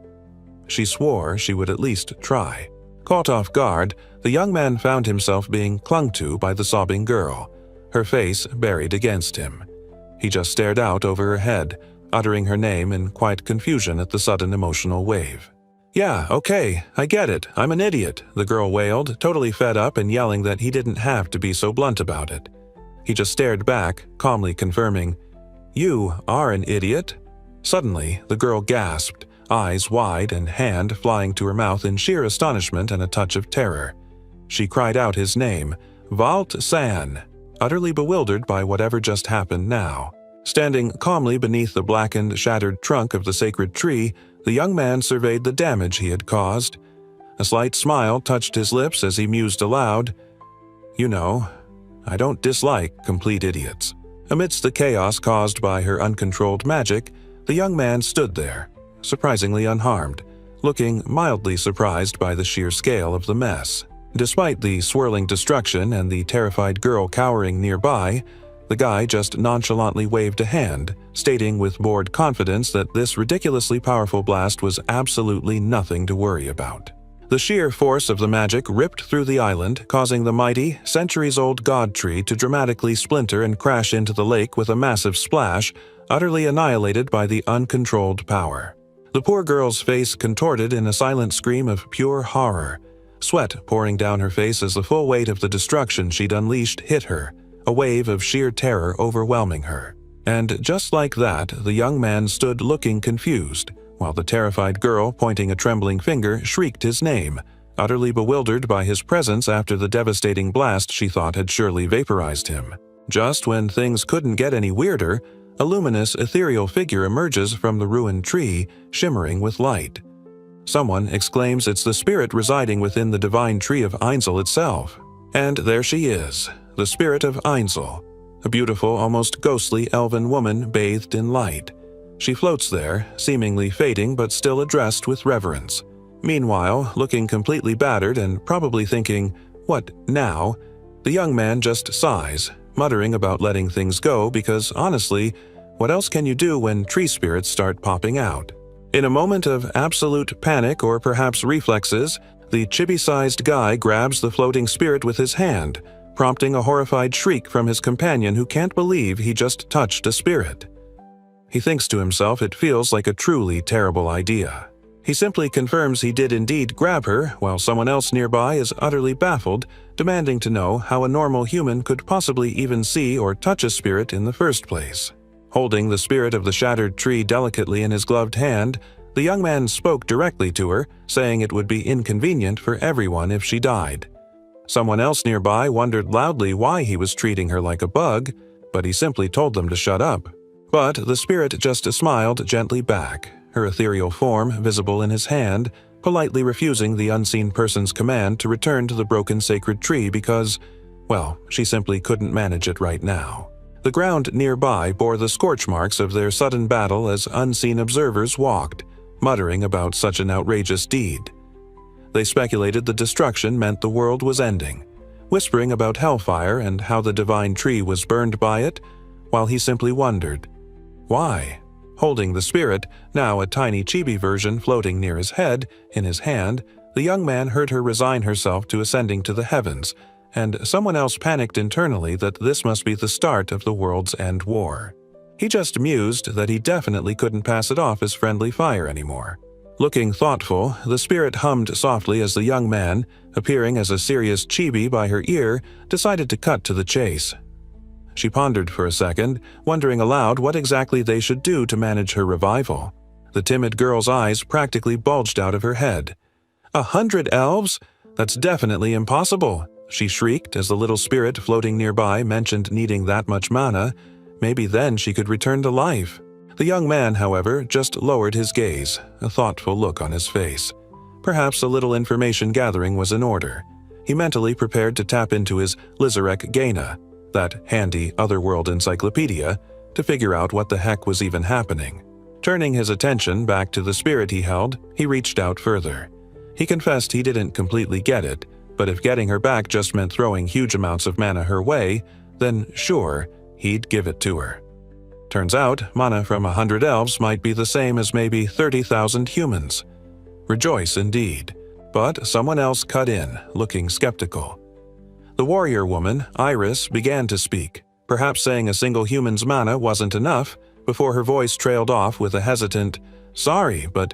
She swore she would at least try. Caught off guard, the young man found himself being clung to by the sobbing girl, her face buried against him. He just stared out over her head, uttering her name in quiet confusion at the sudden emotional wave. "Yeah, okay, I get it, I'm an idiot," the girl wailed, totally fed up and yelling that he didn't have to be so blunt about it. He just stared back, calmly confirming, "You are an idiot?" Suddenly, the girl gasped, eyes wide and hand flying to her mouth in sheer astonishment and a touch of terror. She cried out his name, Valt San, utterly bewildered by whatever just happened now. Standing calmly beneath the blackened, shattered trunk of the sacred tree, the young man surveyed the damage he had caused. A slight smile touched his lips as he mused aloud, "You know, I don't dislike complete idiots." Amidst the chaos caused by her uncontrolled magic, the young man stood there, surprisingly unharmed, looking mildly surprised by the sheer scale of the mess. Despite the swirling destruction and the terrified girl cowering nearby, the guy just nonchalantly waved a hand, stating with bored confidence that this ridiculously powerful blast was absolutely nothing to worry about. The sheer force of the magic ripped through the island, causing the mighty, centuries-old god tree to dramatically splinter and crash into the lake with a massive splash, utterly annihilated by the uncontrolled power. The poor girl's face contorted in a silent scream of pure horror, sweat pouring down her face as the full weight of the destruction she'd unleashed hit her, a wave of sheer terror overwhelming her. And just like that, the young man stood looking confused, while the terrified girl, pointing a trembling finger, shrieked his name, utterly bewildered by his presence after the devastating blast she thought had surely vaporized him. Just when things couldn't get any weirder, a luminous, ethereal figure emerges from the ruined tree, shimmering with light. Someone exclaims it's the spirit residing within the divine tree of Einzel itself. And there she is, the spirit of Einzel, a beautiful, almost ghostly elven woman bathed in light. She floats there, seemingly fading but still addressed with reverence. Meanwhile, looking completely battered and probably thinking, "What now?" the young man just sighs, muttering about letting things go because, honestly, what else can you do when tree spirits start popping out? In a moment of absolute panic or perhaps reflexes, the chibi-sized guy grabs the floating spirit with his hand, prompting a horrified shriek from his companion who can't believe he just touched a spirit. He thinks to himself it feels like a truly terrible idea. He simply confirms he did indeed grab her, while someone else nearby is utterly baffled, demanding to know how a normal human could possibly even see or touch a spirit in the first place. Holding the spirit of the shattered tree delicately in his gloved hand, the young man spoke directly to her, saying it would be inconvenient for everyone if she died. Someone else nearby wondered loudly why he was treating her like a bug, but he simply told them to shut up. But the spirit just smiled gently back, her ethereal form visible in his hand, politely refusing the unseen person's command to return to the broken sacred tree because, well, she simply couldn't manage it right now. The ground nearby bore the scorch marks of their sudden battle as unseen observers walked, muttering about such an outrageous deed. They speculated the destruction meant the world was ending, whispering about hellfire and how the divine tree was burned by it, while he simply wondered, why? Holding the spirit, now a tiny chibi version floating near his head, in his hand, the young man heard her resign herself to ascending to the heavens, and someone else panicked internally that this must be the start of the world's end war. He just mused that he definitely couldn't pass it off as friendly fire anymore. Looking thoughtful, the spirit hummed softly as the young man, appearing as a serious chibi by her ear, decided to cut to the chase. She pondered for a second, wondering aloud what exactly they should do to manage her revival. The timid girl's eyes practically bulged out of her head. 100 elves? That's definitely impossible, she shrieked as the little spirit floating nearby mentioned needing that much mana. Maybe then she could return to life. The young man, however, just lowered his gaze, a thoughtful look on his face. Perhaps a little information gathering was in order. He mentally prepared to tap into his Lizarek Gaina, that handy otherworld encyclopedia, to figure out what the heck was even happening. Turning his attention back to the spirit he held, he reached out further. He confessed he didn't completely get it, but if getting her back just meant throwing huge amounts of mana her way, then sure, he'd give it to her. Turns out, mana from 100 elves might be the same as maybe 30,000 humans. Rejoice indeed. But someone else cut in, looking skeptical. The warrior woman, Iris, began to speak, perhaps saying a single human's mana wasn't enough, before her voice trailed off with a hesitant, "Sorry, but,"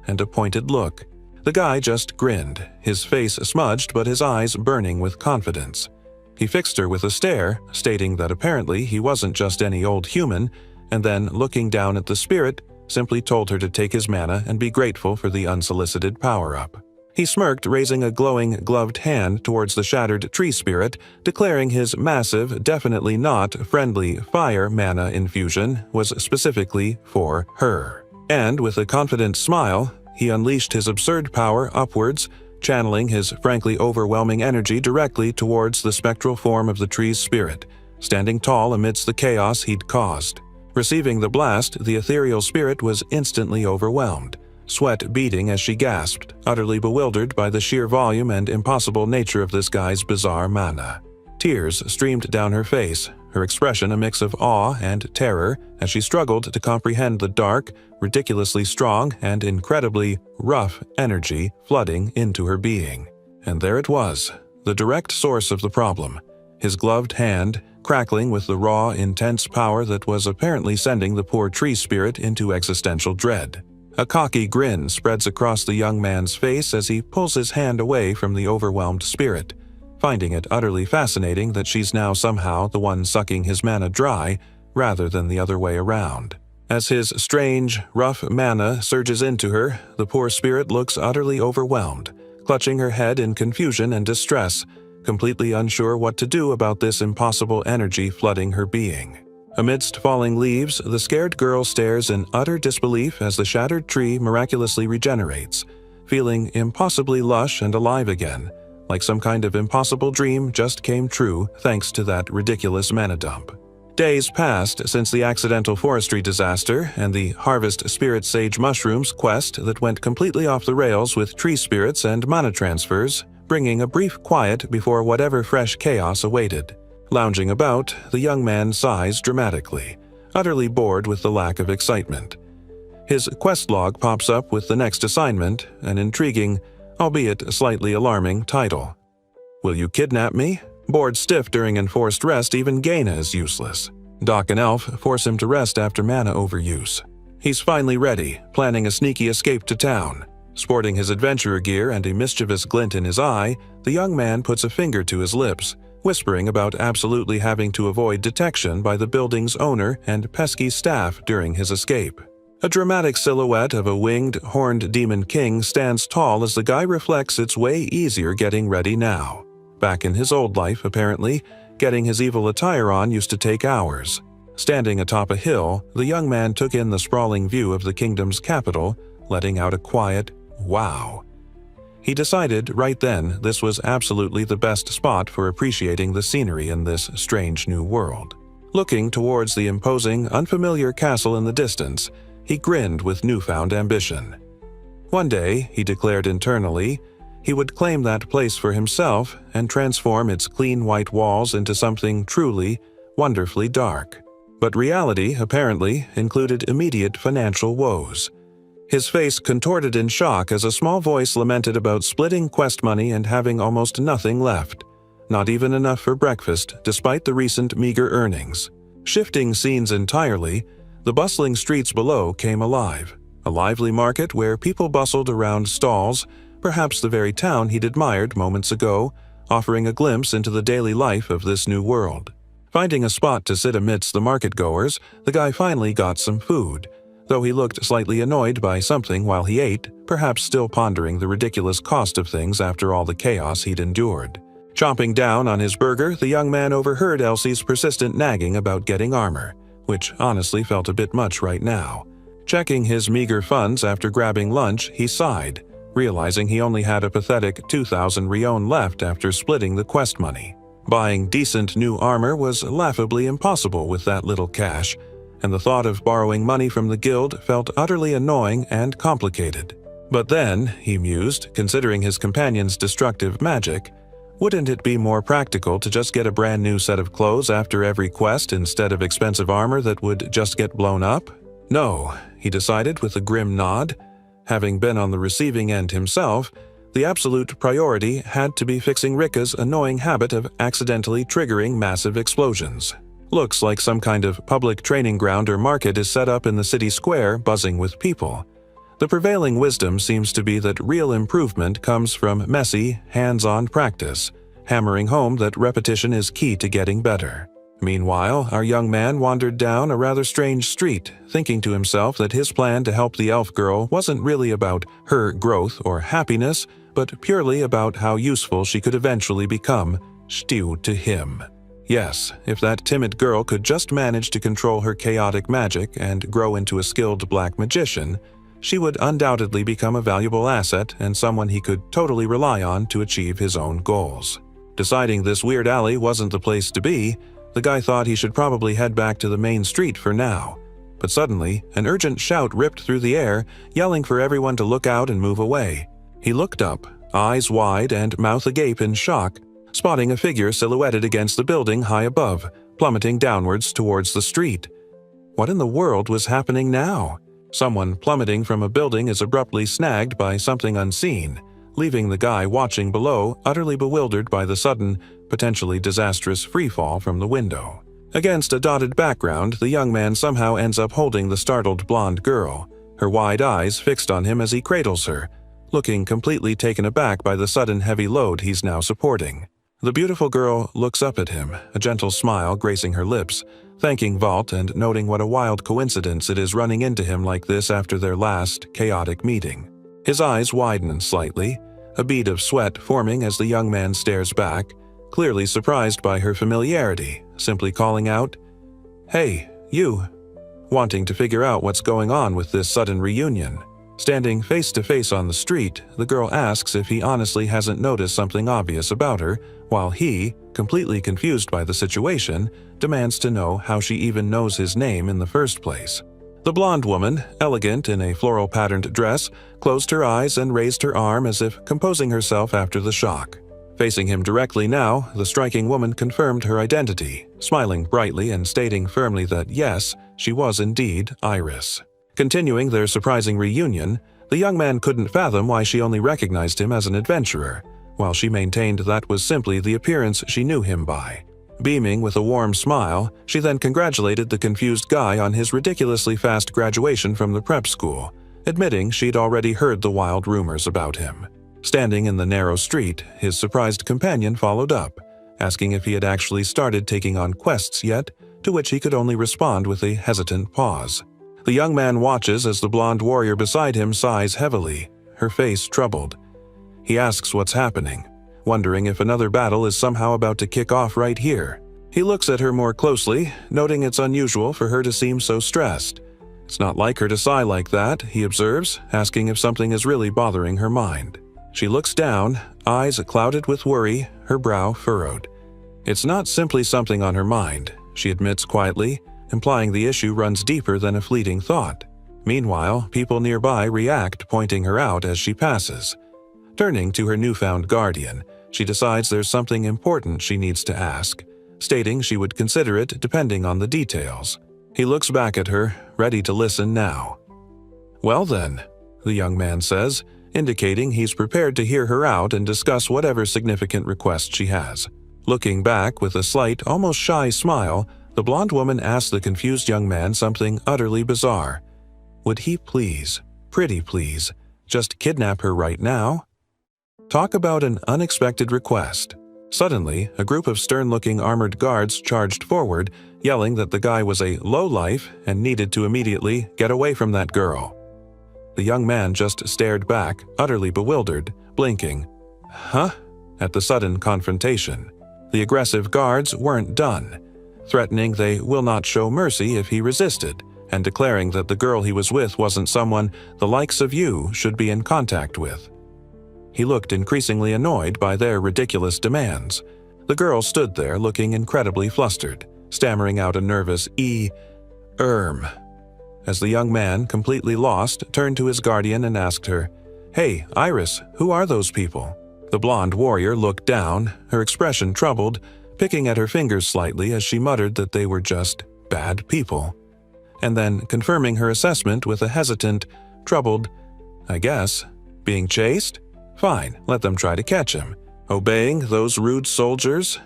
and a pointed look. The guy just grinned, his face smudged but his eyes burning with confidence. He fixed her with a stare, stating that apparently he wasn't just any old human, and then, looking down at the spirit, simply told her to take his mana and be grateful for the unsolicited power-up. He smirked, raising a glowing, gloved hand towards the shattered tree spirit, declaring his massive, definitely not friendly fire mana infusion was specifically for her. And with a confident smile, he unleashed his absurd power upwards, channeling his frankly overwhelming energy directly towards the spectral form of the tree's spirit, standing tall amidst the chaos he'd caused. Receiving the blast, the ethereal spirit was instantly overwhelmed, sweat beading as she gasped, utterly bewildered by the sheer volume and impossible nature of this guy's bizarre mana. Tears streamed down her face, her expression a mix of awe and terror as she struggled to comprehend the dark, ridiculously strong, and incredibly rough energy flooding into her being. And there it was, the direct source of the problem, his gloved hand, crackling with the raw, intense power that was apparently sending the poor tree spirit into existential dread. A cocky grin spreads across the young man's face as he pulls his hand away from the overwhelmed spirit, finding it utterly fascinating that she's now somehow the one sucking his mana dry, rather than the other way around. As his strange, rough mana surges into her, the poor spirit looks utterly overwhelmed, clutching her head in confusion and distress, completely unsure what to do about this impossible energy flooding her being. Amidst falling leaves, the scared girl stares in utter disbelief as the shattered tree miraculously regenerates, feeling impossibly lush and alive again, like some kind of impossible dream just came true thanks to that ridiculous mana dump. Days passed since the accidental forestry disaster and the Harvest Spirit Sage Mushrooms quest that went completely off the rails with tree spirits and mana transfers, bringing a brief quiet before whatever fresh chaos awaited. Lounging about, the young man sighs dramatically, utterly bored with the lack of excitement. His quest log pops up with the next assignment, an intriguing, albeit slightly alarming, title. Will you kidnap me? Bored stiff during enforced rest, even Gaina is useless. Doc and Elf force him to rest after mana overuse. He's finally ready, planning a sneaky escape to town. Sporting his adventurer gear and a mischievous glint in his eye, the young man puts a finger to his lips, whispering about absolutely having to avoid detection by the building's owner and pesky staff during his escape. A dramatic silhouette of a winged, horned demon king stands tall as the guy reflects it's way easier getting ready now. Back in his old life, apparently, getting his evil attire on used to take hours. Standing atop a hill, the young man took in the sprawling view of the kingdom's capital, letting out a quiet, wow. He decided right then this was absolutely the best spot for appreciating the scenery in this strange new world. Looking towards the imposing, unfamiliar castle in the distance, he grinned with newfound ambition. One day, he declared internally, he would claim that place for himself and transform its clean white walls into something truly, wonderfully dark. But reality, apparently, included immediate financial woes. His face contorted in shock as a small voice lamented about splitting quest money and having almost nothing left. Not even enough for breakfast, despite the recent meager earnings. Shifting scenes entirely, the bustling streets below came alive. A lively market where people bustled around stalls, perhaps the very town he'd admired moments ago, offering a glimpse into the daily life of this new world. Finding a spot to sit amidst the market-goers, the guy finally got some food, though he looked slightly annoyed by something while he ate, perhaps still pondering the ridiculous cost of things after all the chaos he'd endured. Chomping down on his burger, the young man overheard Elsie's persistent nagging about getting armor, which honestly felt a bit much right now. Checking his meager funds after grabbing lunch, he sighed, realizing he only had a pathetic 2,000 rion left after splitting the quest money. Buying decent new armor was laughably impossible with that little cash, and the thought of borrowing money from the guild felt utterly annoying and complicated. But then, he mused, considering his companion's destructive magic, wouldn't it be more practical to just get a brand new set of clothes after every quest instead of expensive armor that would just get blown up? No, he decided with a grim nod. Having been on the receiving end himself, the absolute priority had to be fixing Rika's annoying habit of accidentally triggering massive explosions. Looks like some kind of public training ground or market is set up in the city square, buzzing with people. The prevailing wisdom seems to be that real improvement comes from messy, hands-on practice, hammering home that repetition is key to getting better. Meanwhile, our young man wandered down a rather strange street, thinking to himself that his plan to help the elf girl wasn't really about her growth or happiness, but purely about how useful she could eventually become, stew to him. Yes, if that timid girl could just manage to control her chaotic magic and grow into a skilled black magician, she would undoubtedly become a valuable asset and someone he could totally rely on to achieve his own goals. Deciding this weird alley wasn't the place to be, the guy thought he should probably head back to the main street for now. But suddenly, an urgent shout ripped through the air, yelling for everyone to look out and move away. He looked up, eyes wide and mouth agape in shock, spotting a figure silhouetted against the building high above, plummeting downwards towards the street. What in the world was happening now? Someone plummeting from a building is abruptly snagged by something unseen, leaving the guy watching below utterly bewildered by the sudden, potentially disastrous freefall from the window. Against a dotted background, the young man somehow ends up holding the startled blonde girl, her wide eyes fixed on him as he cradles her, looking completely taken aback by the sudden heavy load he's now supporting. The beautiful girl looks up at him, a gentle smile gracing her lips, thanking Vault and noting what a wild coincidence it is running into him like this after their last chaotic meeting. His eyes widen slightly, a bead of sweat forming as the young man stares back, clearly surprised by her familiarity, simply calling out, "Hey, you," wanting to figure out what's going on with this sudden reunion. Standing face to face on the street, the girl asks if he honestly hasn't noticed something obvious about her, while he, completely confused by the situation, demands to know how she even knows his name in the first place. The blonde woman, elegant in a floral-patterned dress, closed her eyes and raised her arm as if composing herself after the shock. Facing him directly now, the striking woman confirmed her identity, smiling brightly and stating firmly that yes, she was indeed Iris. Continuing their surprising reunion, the young man couldn't fathom why she only recognized him as an adventurer, while she maintained that was simply the appearance she knew him by. Beaming with a warm smile, she then congratulated the confused guy on his ridiculously fast graduation from the prep school, admitting she'd already heard the wild rumors about him. Standing in the narrow street, his surprised companion followed up, asking if he had actually started taking on quests yet, to which he could only respond with a hesitant pause. The young man watches as the blonde warrior beside him sighs heavily, her face troubled. He asks what's happening, wondering if another battle is somehow about to kick off right here. He looks at her more closely, noting it's unusual for her to seem so stressed. It's not like her to sigh like that, he observes, asking if something is really bothering her mind. She looks down, eyes clouded with worry, her brow furrowed. It's not simply something on her mind. she admits quietly, implying the issue runs deeper than a fleeting thought. Meanwhile, people nearby react, pointing her out as she passes. Turning to her newfound guardian, she decides there's something important she needs to ask, stating she would consider it depending on the details. He looks back at her, ready to listen now. "Well then," the young man says, indicating he's prepared to hear her out and discuss whatever significant request she has. Looking back with a slight, almost shy smile, the blonde woman asks the confused young man something utterly bizarre. Would he please, pretty please, just kidnap her right now? Talk about an unexpected request. Suddenly, a group of stern-looking armored guards charged forward, yelling that the guy was a lowlife and needed to immediately get away from that girl. The young man just stared back, utterly bewildered, blinking. Huh? At the sudden confrontation. The aggressive guards weren't done, threatening they will not show mercy if he resisted, and declaring that the girl he was with wasn't someone the likes of you should be in contact with. He looked increasingly annoyed by their ridiculous demands. The girl stood there looking incredibly flustered, stammering out a nervous as the young man, completely lost, turned to his guardian and asked her, "Hey, Iris, who are those people?" The blonde warrior looked down, her expression troubled, picking at her fingers slightly as she muttered that they were just bad people, and then confirming her assessment with a hesitant, troubled, "I guess. Being chased? Fine, let them try to catch him. Obeying those rude soldiers?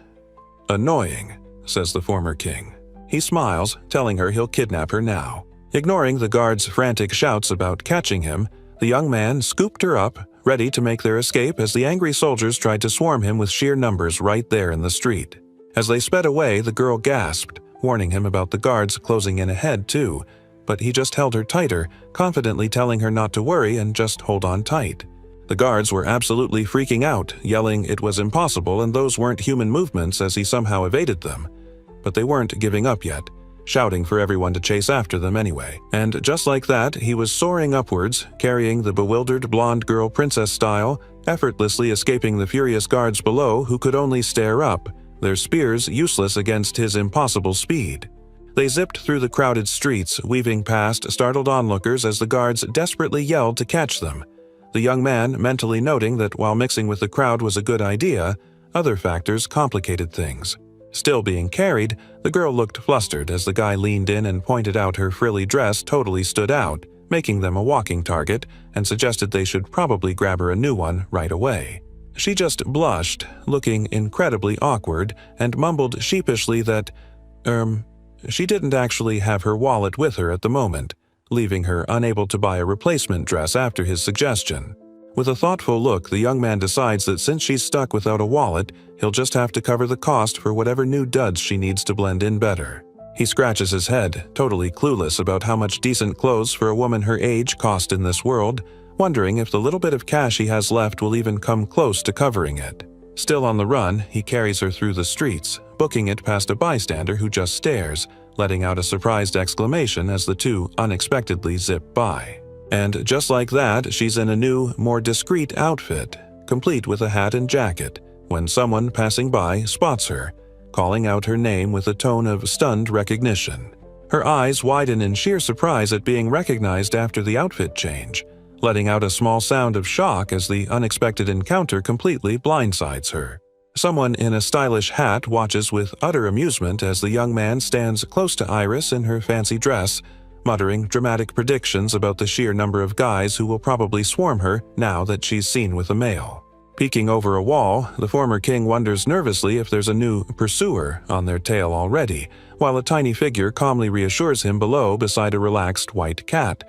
Annoying," says the former king. He smiles, telling her he'll kidnap her now. Ignoring the guards' frantic shouts about catching him, the young man scooped her up, ready to make their escape as the angry soldiers tried to swarm him with sheer numbers right there in the street. As they sped away, the girl gasped, warning him about the guards closing in ahead too, but he just held her tighter, confidently telling her not to worry and just hold on tight. The guards were absolutely freaking out, yelling it was impossible and those weren't human movements as he somehow evaded them. But they weren't giving up yet, shouting for everyone to chase after them anyway. And just like that, he was soaring upwards, carrying the bewildered blonde girl princess style, effortlessly escaping the furious guards below who could only stare up, their spears useless against his impossible speed. They zipped through the crowded streets, weaving past startled onlookers as the guards desperately yelled to catch them. The young man mentally noting that while mixing with the crowd was a good idea, other factors complicated things. Still being carried, the girl looked flustered as the guy leaned in and pointed out her frilly dress totally stood out, making them a walking target, and suggested they should probably grab her a new one right away. She just blushed, looking incredibly awkward, and mumbled sheepishly that, she didn't actually have her wallet with her at the moment, leaving her unable to buy a replacement dress after his suggestion. With a thoughtful look, the young man decides that since she's stuck without a wallet, he'll just have to cover the cost for whatever new duds she needs to blend in better. He scratches his head, totally clueless about how much decent clothes for a woman her age cost in this world, wondering if the little bit of cash he has left will even come close to covering it. Still on the run, he carries her through the streets, booking it past a bystander who just stares, letting out a surprised exclamation as the two unexpectedly zip by. And just like that, she's in a new, more discreet outfit, complete with a hat and jacket, when someone passing by spots her, calling out her name with a tone of stunned recognition. Her eyes widen in sheer surprise at being recognized after the outfit change, letting out a small sound of shock as the unexpected encounter completely blindsides her. Someone in a stylish hat watches with utter amusement as the young man stands close to Iris in her fancy dress, muttering dramatic predictions about the sheer number of guys who will probably swarm her now that she's seen with a male. Peeking over a wall, the former king wonders nervously if there's a new pursuer on their tail already, while a tiny figure calmly reassures him below beside a relaxed white cat,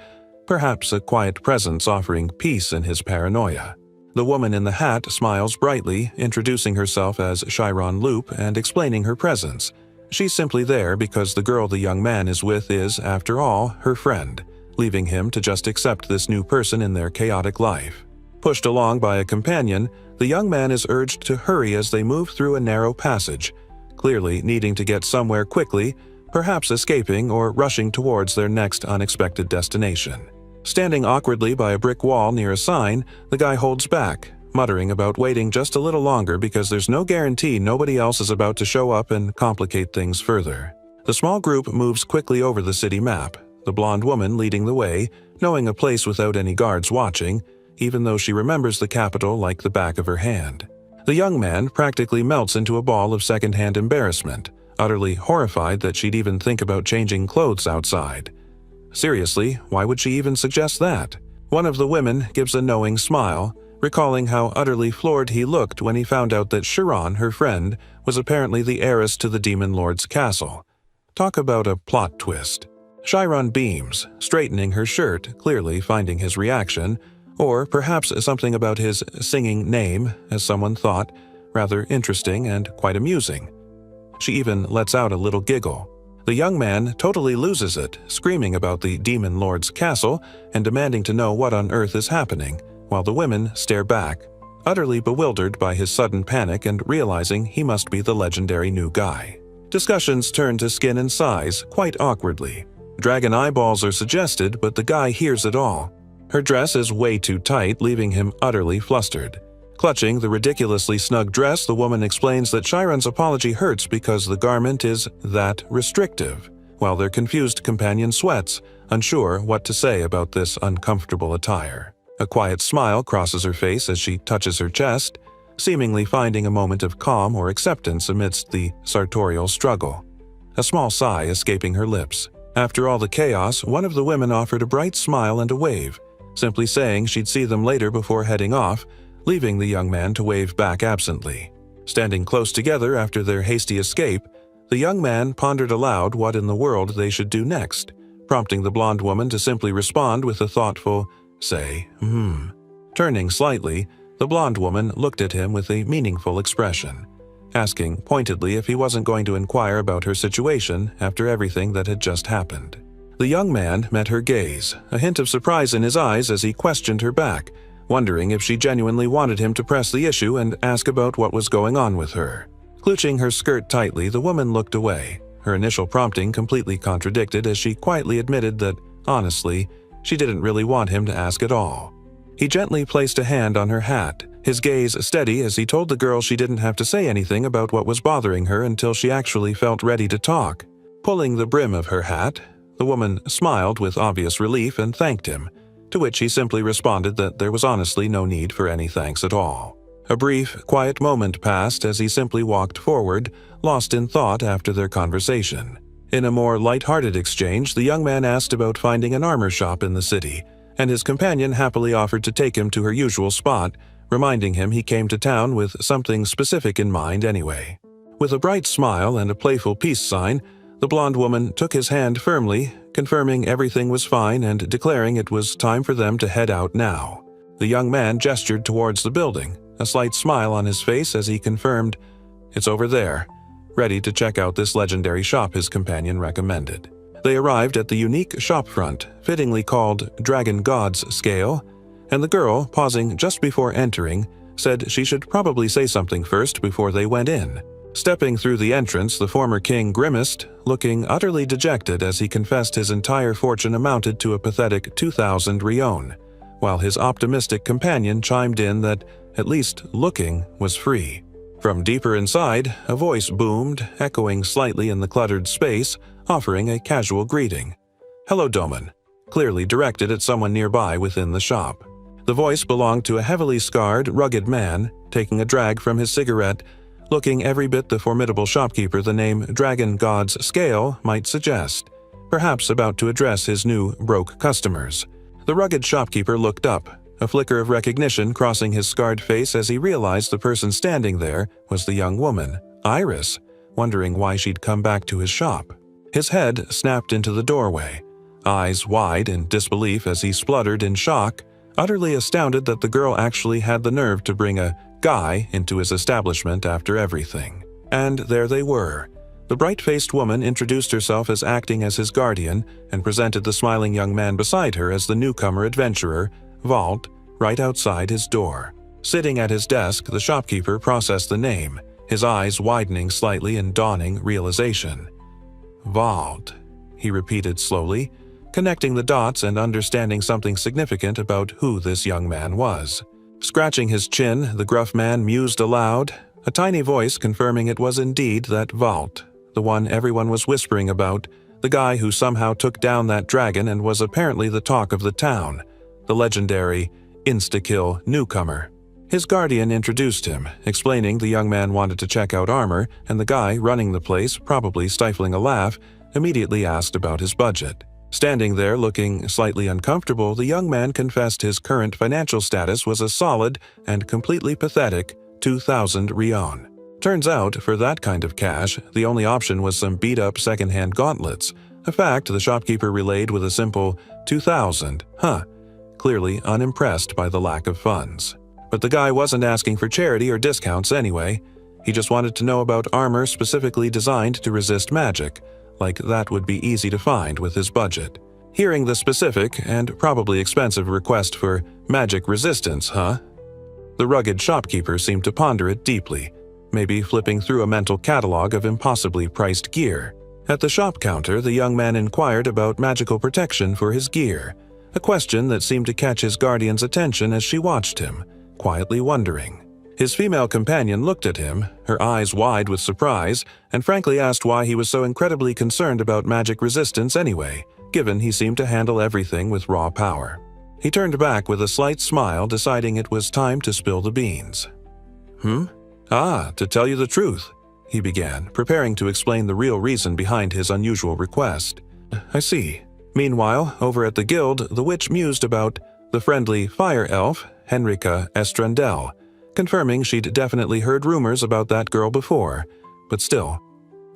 perhaps a quiet presence offering peace in his paranoia. The woman in the hat smiles brightly, introducing herself as Chiron Loop and explaining her presence. She's simply there because the girl the young man is with is, after all, her friend, leaving him to just accept this new person in their chaotic life. Pushed along by a companion, the young man is urged to hurry as they move through a narrow passage, clearly needing to get somewhere quickly, perhaps escaping or rushing towards their next unexpected destination. Standing awkwardly by a brick wall near a sign, the guy holds back, muttering about waiting just a little longer because there's no guarantee nobody else is about to show up and complicate things further. The small group moves quickly over the city map, the blonde woman leading the way, knowing a place without any guards watching, even though she remembers the capital like the back of her hand. The young man practically melts into a ball of secondhand embarrassment, utterly horrified that she'd even think about changing clothes outside. Seriously, why would she even suggest that? One of the women gives a knowing smile, recalling how utterly floored he looked when he found out that Chiron, her friend, was apparently the heiress to the Demon Lord's castle. Talk about a plot twist. Chiron beams, straightening her shirt, clearly finding his reaction, or perhaps something about his singing name, as someone thought, rather interesting and quite amusing. She even lets out a little giggle. The young man totally loses it, screaming about the Demon Lord's castle and demanding to know what on earth is happening, while the women stare back, utterly bewildered by his sudden panic and realizing he must be the legendary new guy. Discussions turn to skin and size, quite awkwardly. Dragon eyeballs are suggested, but the guy hears it all. Her dress is way too tight, leaving him utterly flustered. Clutching the ridiculously snug dress, the woman explains that Chiron's apology hurts because the garment is that restrictive, while their confused companion sweats, unsure what to say about this uncomfortable attire. A quiet smile crosses her face as she touches her chest, seemingly finding a moment of calm or acceptance amidst the sartorial struggle. A small sigh escaping her lips. After all the chaos, one of the women offered a bright smile and a wave, simply saying she'd see them later before heading off, leaving the young man to wave back absently. Standing close together after their hasty escape, the young man pondered aloud what in the world they should do next, prompting the blonde woman to simply respond with a thoughtful, say, Turning slightly, the blonde woman looked at him with a meaningful expression, asking pointedly if he wasn't going to inquire about her situation after everything that had just happened. The young man met her gaze, a hint of surprise in his eyes as he questioned her back, wondering if she genuinely wanted him to press the issue and ask about what was going on with her. Clutching her skirt tightly, the woman looked away, her initial prompting completely contradicted as she quietly admitted that, honestly, she didn't really want him to ask at all. He gently placed a hand on her hat, his gaze steady as he told the girl she didn't have to say anything about what was bothering her until she actually felt ready to talk. Pulling the brim of her hat, the woman smiled with obvious relief and thanked him, to which he simply responded that there was honestly no need for any thanks at all. A brief, quiet moment passed as he simply walked forward, lost in thought after their conversation. In a more light-hearted exchange, the young man asked about finding an armor shop in the city, and his companion happily offered to take him to her usual spot, reminding him he came to town with something specific in mind anyway. With a bright smile and a playful peace sign, the blonde woman took his hand firmly, confirming everything was fine and declaring it was time for them to head out now. The young man gestured towards the building, a slight smile on his face as he confirmed, "It's over there," ready to check out this legendary shop his companion recommended. They arrived at the unique shopfront, fittingly called Dragon God's Scale, and the girl, pausing just before entering, said she should probably say something first before they went in. Stepping through the entrance, the former king grimaced, looking utterly dejected as he confessed his entire fortune amounted to a pathetic 2,000 rion, while his optimistic companion chimed in that at least looking was free. From deeper inside, a voice boomed, echoing slightly in the cluttered space, offering a casual greeting. "Hello, Doman," clearly directed at someone nearby within the shop. The voice belonged to a heavily scarred, rugged man, taking a drag from his cigarette, looking every bit the formidable shopkeeper the name Dragon God's Scale might suggest, perhaps about to address his new broke customers. The rugged shopkeeper looked up, a flicker of recognition crossing his scarred face as he realized the person standing there was the young woman, Iris, wondering why she'd come back to his shop. His head snapped into the doorway, eyes wide in disbelief as he spluttered in shock, utterly astounded that the girl actually had the nerve to bring a guy into his establishment after everything. And there they were. The bright-faced woman introduced herself as acting as his guardian and presented the smiling young man beside her as the newcomer adventurer, Vault, right outside his door. Sitting at his desk, the shopkeeper processed the name, his eyes widening slightly in dawning realization. Vault, he repeated slowly, connecting the dots and understanding something significant about who this young man was. Scratching his chin, the gruff man mused aloud, a tiny voice confirming it was indeed that Vault, the one everyone was whispering about, the guy who somehow took down that dragon and was apparently the talk of the town, the legendary insta-kill newcomer. His guardian introduced him, explaining the young man wanted to check out armor, and the guy running the place, probably stifling a laugh, immediately asked about his budget. Standing there looking slightly uncomfortable, the young man confessed his current financial status was a solid and completely pathetic 2,000 rion. Turns out, for that kind of cash, the only option was some beat-up second-hand gauntlets, a fact the shopkeeper relayed with a simple 2,000, clearly unimpressed by the lack of funds. But the guy wasn't asking for charity or discounts anyway. He just wanted to know about armor specifically designed to resist magic, like that would be easy to find with his budget. Hearing the specific and probably expensive request for magic resistance, The rugged shopkeeper seemed to ponder it deeply, maybe flipping through a mental catalog of impossibly priced gear. At the shop counter, the young man inquired about magical protection for his gear, a question that seemed to catch his guardian's attention as she watched him, quietly wondering. His female companion looked at him, her eyes wide with surprise, and frankly asked why he was so incredibly concerned about magic resistance anyway, given he seemed to handle everything with raw power. He turned back with a slight smile, deciding it was time to spill the beans. To tell you the truth, he began, preparing to explain the real reason behind his unusual request. I see. Meanwhile, over at the guild, the witch mused about the friendly fire elf, Henrika Estrandel, confirming she'd definitely heard rumors about that girl before, but still,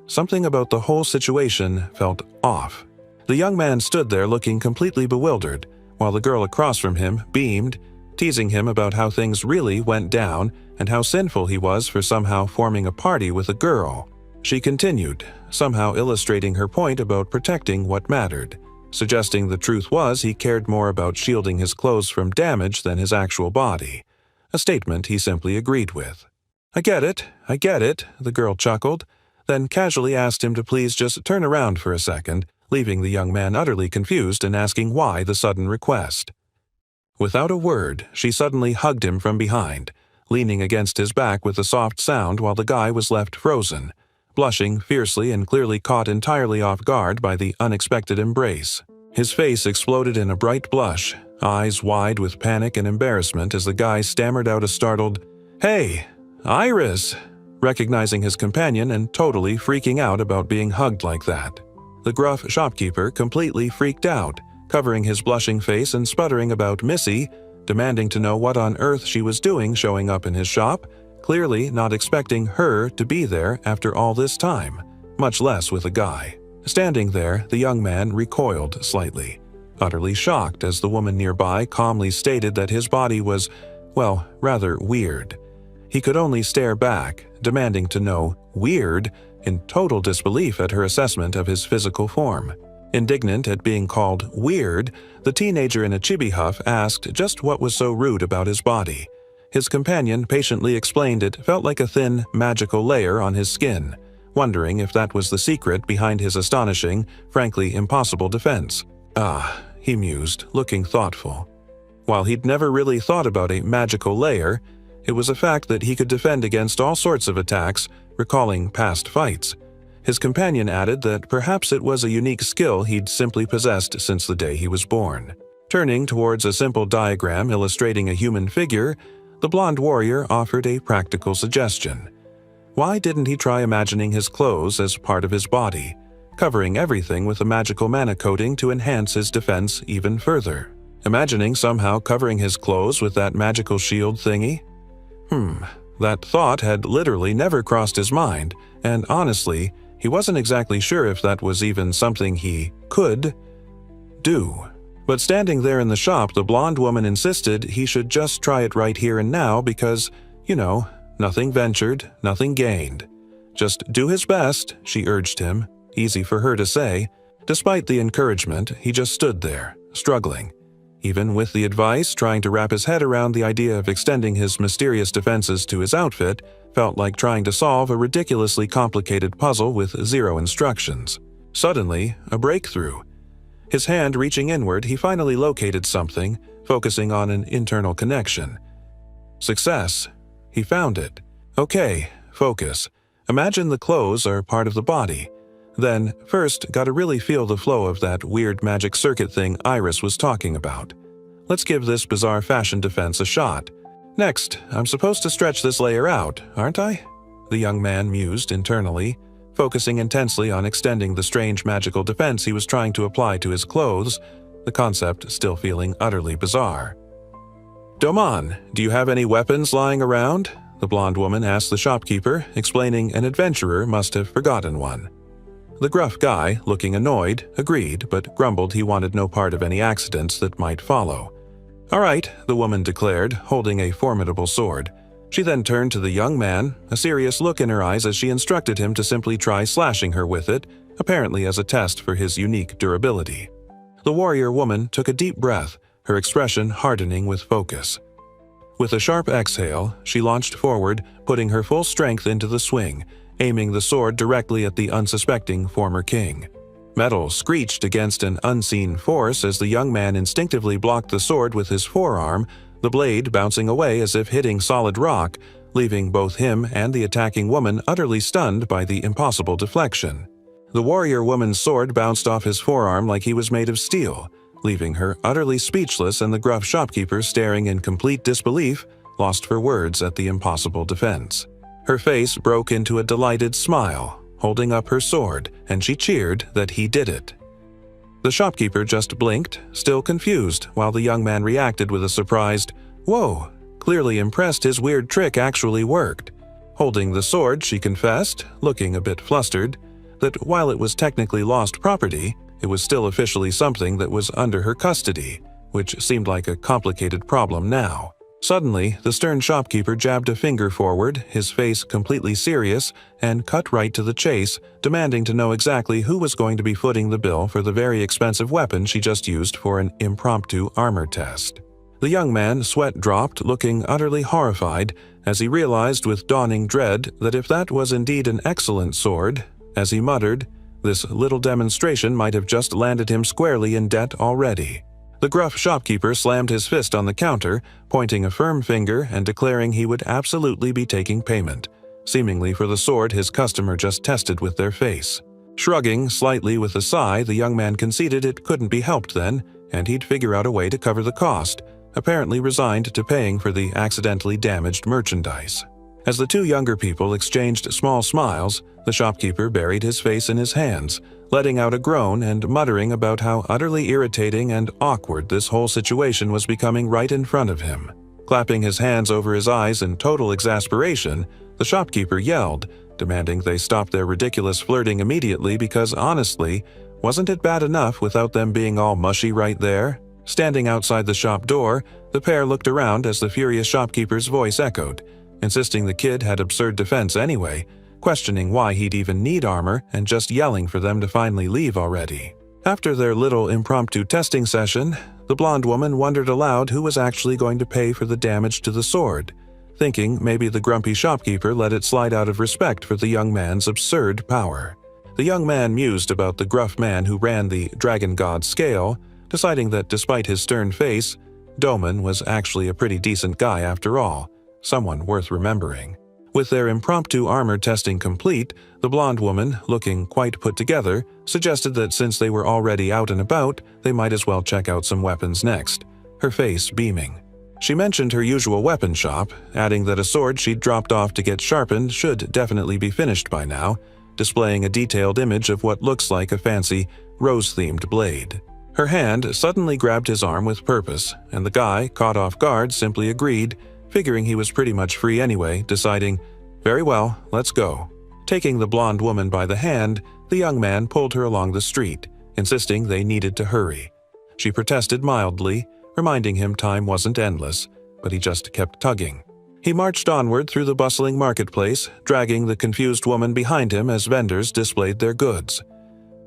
something about the whole situation felt off. The young man stood there looking completely bewildered, while the girl across from him beamed, teasing him about how things really went down and how sinful he was for somehow forming a party with a girl. She continued, somehow illustrating her point about protecting what mattered, suggesting the truth was he cared more about shielding his clothes from damage than his actual body, a statement he simply agreed with. I get it, the girl chuckled, then casually asked him to please just turn around for a second, leaving the young man utterly confused and asking why the sudden request. Without a word, she suddenly hugged him from behind, leaning against his back with a soft sound while the guy was left frozen, blushing fiercely and clearly caught entirely off guard by the unexpected embrace. His face exploded in a bright blush, eyes wide with panic and embarrassment as the guy stammered out a startled, "Hey, Iris!" recognizing his companion and totally freaking out about being hugged like that. The gruff shopkeeper completely freaked out, covering his blushing face and sputtering about Missy, demanding to know what on earth she was doing showing up in his shop, clearly not expecting her to be there after all this time, much less with a guy. Standing there, the young man recoiled slightly, utterly shocked as the woman nearby calmly stated that his body was, well, rather weird. He could only stare back, demanding to know weird, in total disbelief at her assessment of his physical form. Indignant at being called weird, the teenager in a chibi huff asked just what was so rude about his body. His companion patiently explained it felt like a thin, magical layer on his skin, wondering if that was the secret behind his astonishing, frankly impossible defense. He mused, looking thoughtful. While he'd never really thought about a magical layer, it was a fact that he could defend against all sorts of attacks, recalling past fights. His companion added that perhaps it was a unique skill he'd simply possessed since the day he was born. Turning towards a simple diagram illustrating a human figure, the blonde warrior offered a practical suggestion. Why didn't he try imagining his clothes as part of his body, covering everything with a magical mana coating to enhance his defense even further? Imagining somehow covering his clothes with that magical shield thingy? That thought had literally never crossed his mind, and honestly, he wasn't exactly sure if that was even something he could do. But standing there in the shop, the blonde woman insisted he should just try it right here and now because, nothing ventured, nothing gained. Just do his best, she urged him, easy for her to say. Despite the encouragement, he just stood there, struggling. Even with the advice, trying to wrap his head around the idea of extending his mysterious defenses to his outfit felt like trying to solve a ridiculously complicated puzzle with zero instructions. Suddenly, a breakthrough. His hand reaching inward, he finally located something, focusing on an internal connection. Success. He found it. Okay, focus. Imagine the clothes are part of the body. Then, first, gotta really feel the flow of that weird magic circuit thing Iris was talking about. Let's give this bizarre fashion defense a shot. Next, I'm supposed to stretch this layer out, aren't I? The young man mused internally, focusing intensely on extending the strange magical defense he was trying to apply to his clothes, the concept still feeling utterly bizarre. "Doman, do you have any weapons lying around?" the blonde woman asked the shopkeeper, explaining an adventurer must have forgotten one. The gruff guy, looking annoyed, agreed, but grumbled he wanted no part of any accidents that might follow. "All right," the woman declared, holding a formidable sword. She then turned to the young man, a serious look in her eyes as she instructed him to simply try slashing her with it, apparently as a test for his unique durability. The warrior woman took a deep breath, her expression hardening with focus. With a sharp exhale, she launched forward, putting her full strength into the swing, aiming the sword directly at the unsuspecting former king. Metal screeched against an unseen force as the young man instinctively blocked the sword with his forearm, the blade bouncing away as if hitting solid rock, leaving both him and the attacking woman utterly stunned by the impossible deflection. The warrior woman's sword bounced off his forearm like he was made of steel, leaving her utterly speechless and the gruff shopkeeper staring in complete disbelief, lost for words at the impossible defense. Her face broke into a delighted smile, holding up her sword, and she cheered that he did it. The shopkeeper just blinked, still confused, while the young man reacted with a surprised, "Whoa," clearly impressed his weird trick actually worked. Holding the sword, she confessed, looking a bit flustered, that while it was technically lost property, it was still officially something that was under her custody, which seemed like a complicated problem now. Suddenly, the stern shopkeeper jabbed a finger forward, his face completely serious, and cut right to the chase, demanding to know exactly who was going to be footing the bill for the very expensive weapon she just used for an impromptu armor test. The young man sweat dropped, looking utterly horrified, as he realized with dawning dread that if that was indeed an excellent sword, as he muttered, this little demonstration might have just landed him squarely in debt already. The gruff shopkeeper slammed his fist on the counter, pointing a firm finger and declaring he would absolutely be taking payment, seemingly for the sword his customer just tested with their face. Shrugging slightly with a sigh, the young man conceded it couldn't be helped then, and he'd figure out a way to cover the cost, apparently resigned to paying for the accidentally damaged merchandise. As the two younger people exchanged small smiles, the shopkeeper buried his face in his hands, letting out a groan and muttering about how utterly irritating and awkward this whole situation was becoming right in front of him. Clapping his hands over his eyes in total exasperation, the shopkeeper yelled, demanding they stop their ridiculous flirting immediately because honestly, wasn't it bad enough without them being all mushy right there? Standing outside the shop door, the pair looked around as the furious shopkeeper's voice echoed, insisting the kid had absurd defense anyway, questioning why he'd even need armor and just yelling for them to finally leave already. After their little impromptu testing session, the blonde woman wondered aloud who was actually going to pay for the damage to the sword, thinking maybe the grumpy shopkeeper let it slide out of respect for the young man's absurd power. The young man mused about the gruff man who ran the Dragon God scale, deciding that despite his stern face, Doman was actually a pretty decent guy after all, someone worth remembering. With their impromptu armor testing complete, the blonde woman, looking quite put together, suggested that since they were already out and about, they might as well check out some weapons next, her face beaming. She mentioned her usual weapon shop, adding that a sword she'd dropped off to get sharpened should definitely be finished by now, displaying a detailed image of what looks like a fancy, rose-themed blade. Her hand suddenly grabbed his arm with purpose, and the guy, caught off guard, simply agreed, figuring he was pretty much free anyway, deciding, "Very well, let's go." Taking the blonde woman by the hand, the young man pulled her along the street, insisting they needed to hurry. She protested mildly, reminding him time wasn't endless, but he just kept tugging. He marched onward through the bustling marketplace, dragging the confused woman behind him as vendors displayed their goods.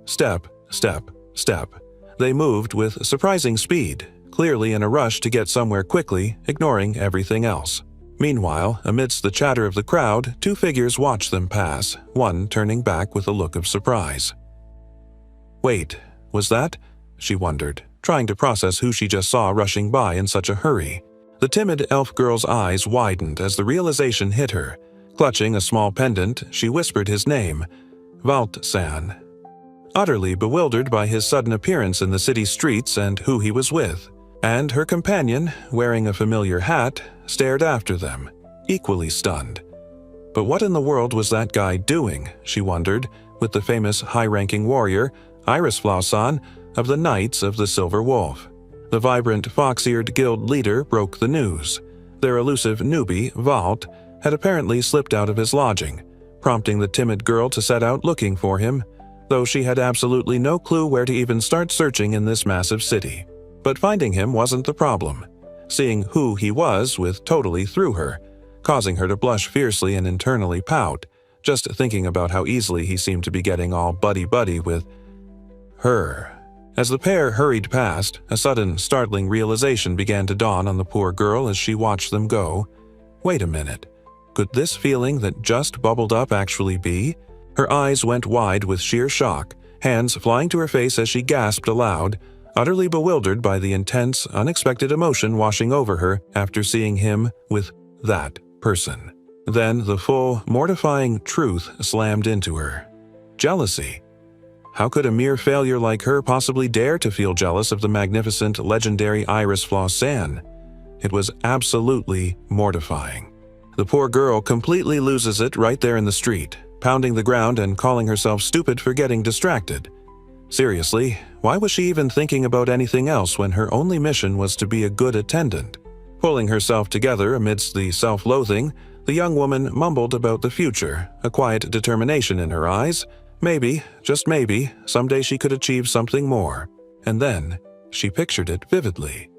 Step, step, step. They moved with surprising speed, clearly in a rush to get somewhere quickly, ignoring everything else. Meanwhile, amidst the chatter of the crowd, two figures watched them pass, one turning back with a look of surprise. Wait, was that? She wondered, trying to process who she just saw rushing by in such a hurry. The timid elf girl's eyes widened as the realization hit her, Clutching a small pendant, she whispered his name, Vault-san. Utterly bewildered by his sudden appearance in the city streets and who he was with, and her companion, wearing a familiar hat, stared after them, equally stunned. But what in the world was that guy doing, she wondered, with the famous high-ranking warrior, Irisflaw-san, of the Knights of the Silver Wolf? The vibrant, fox-eared guild leader broke the news. Their elusive newbie, Vault, had apparently slipped out of his lodging, prompting the timid girl to set out looking for him, though she had absolutely no clue where to even start searching in this massive city. But finding him wasn't the problem. Seeing who he was totally threw her, causing her to blush fiercely and internally pout, just thinking about how easily he seemed to be getting all buddy-buddy with her. As the pair hurried past, a sudden, startling realization began to dawn on the poor girl as she watched them go. Wait a minute. Could this feeling that just bubbled up actually be? Her eyes went wide with sheer shock, hands flying to her face as she gasped aloud, utterly bewildered by the intense, unexpected emotion washing over her after seeing him with that person. Then the full, mortifying truth slammed into her. Jealousy. How could a mere failure like her possibly dare to feel jealous of the magnificent, legendary Irisflaw-san? It was absolutely mortifying. The poor girl completely loses it right there in the street, pounding the ground and calling herself stupid for getting distracted. Seriously, why was she even thinking about anything else when her only mission was to be a good attendant? Pulling herself together amidst the self-loathing, the young woman mumbled about the future, a quiet determination in her eyes. Maybe, just maybe, someday she could achieve something more. And then, she pictured it vividly.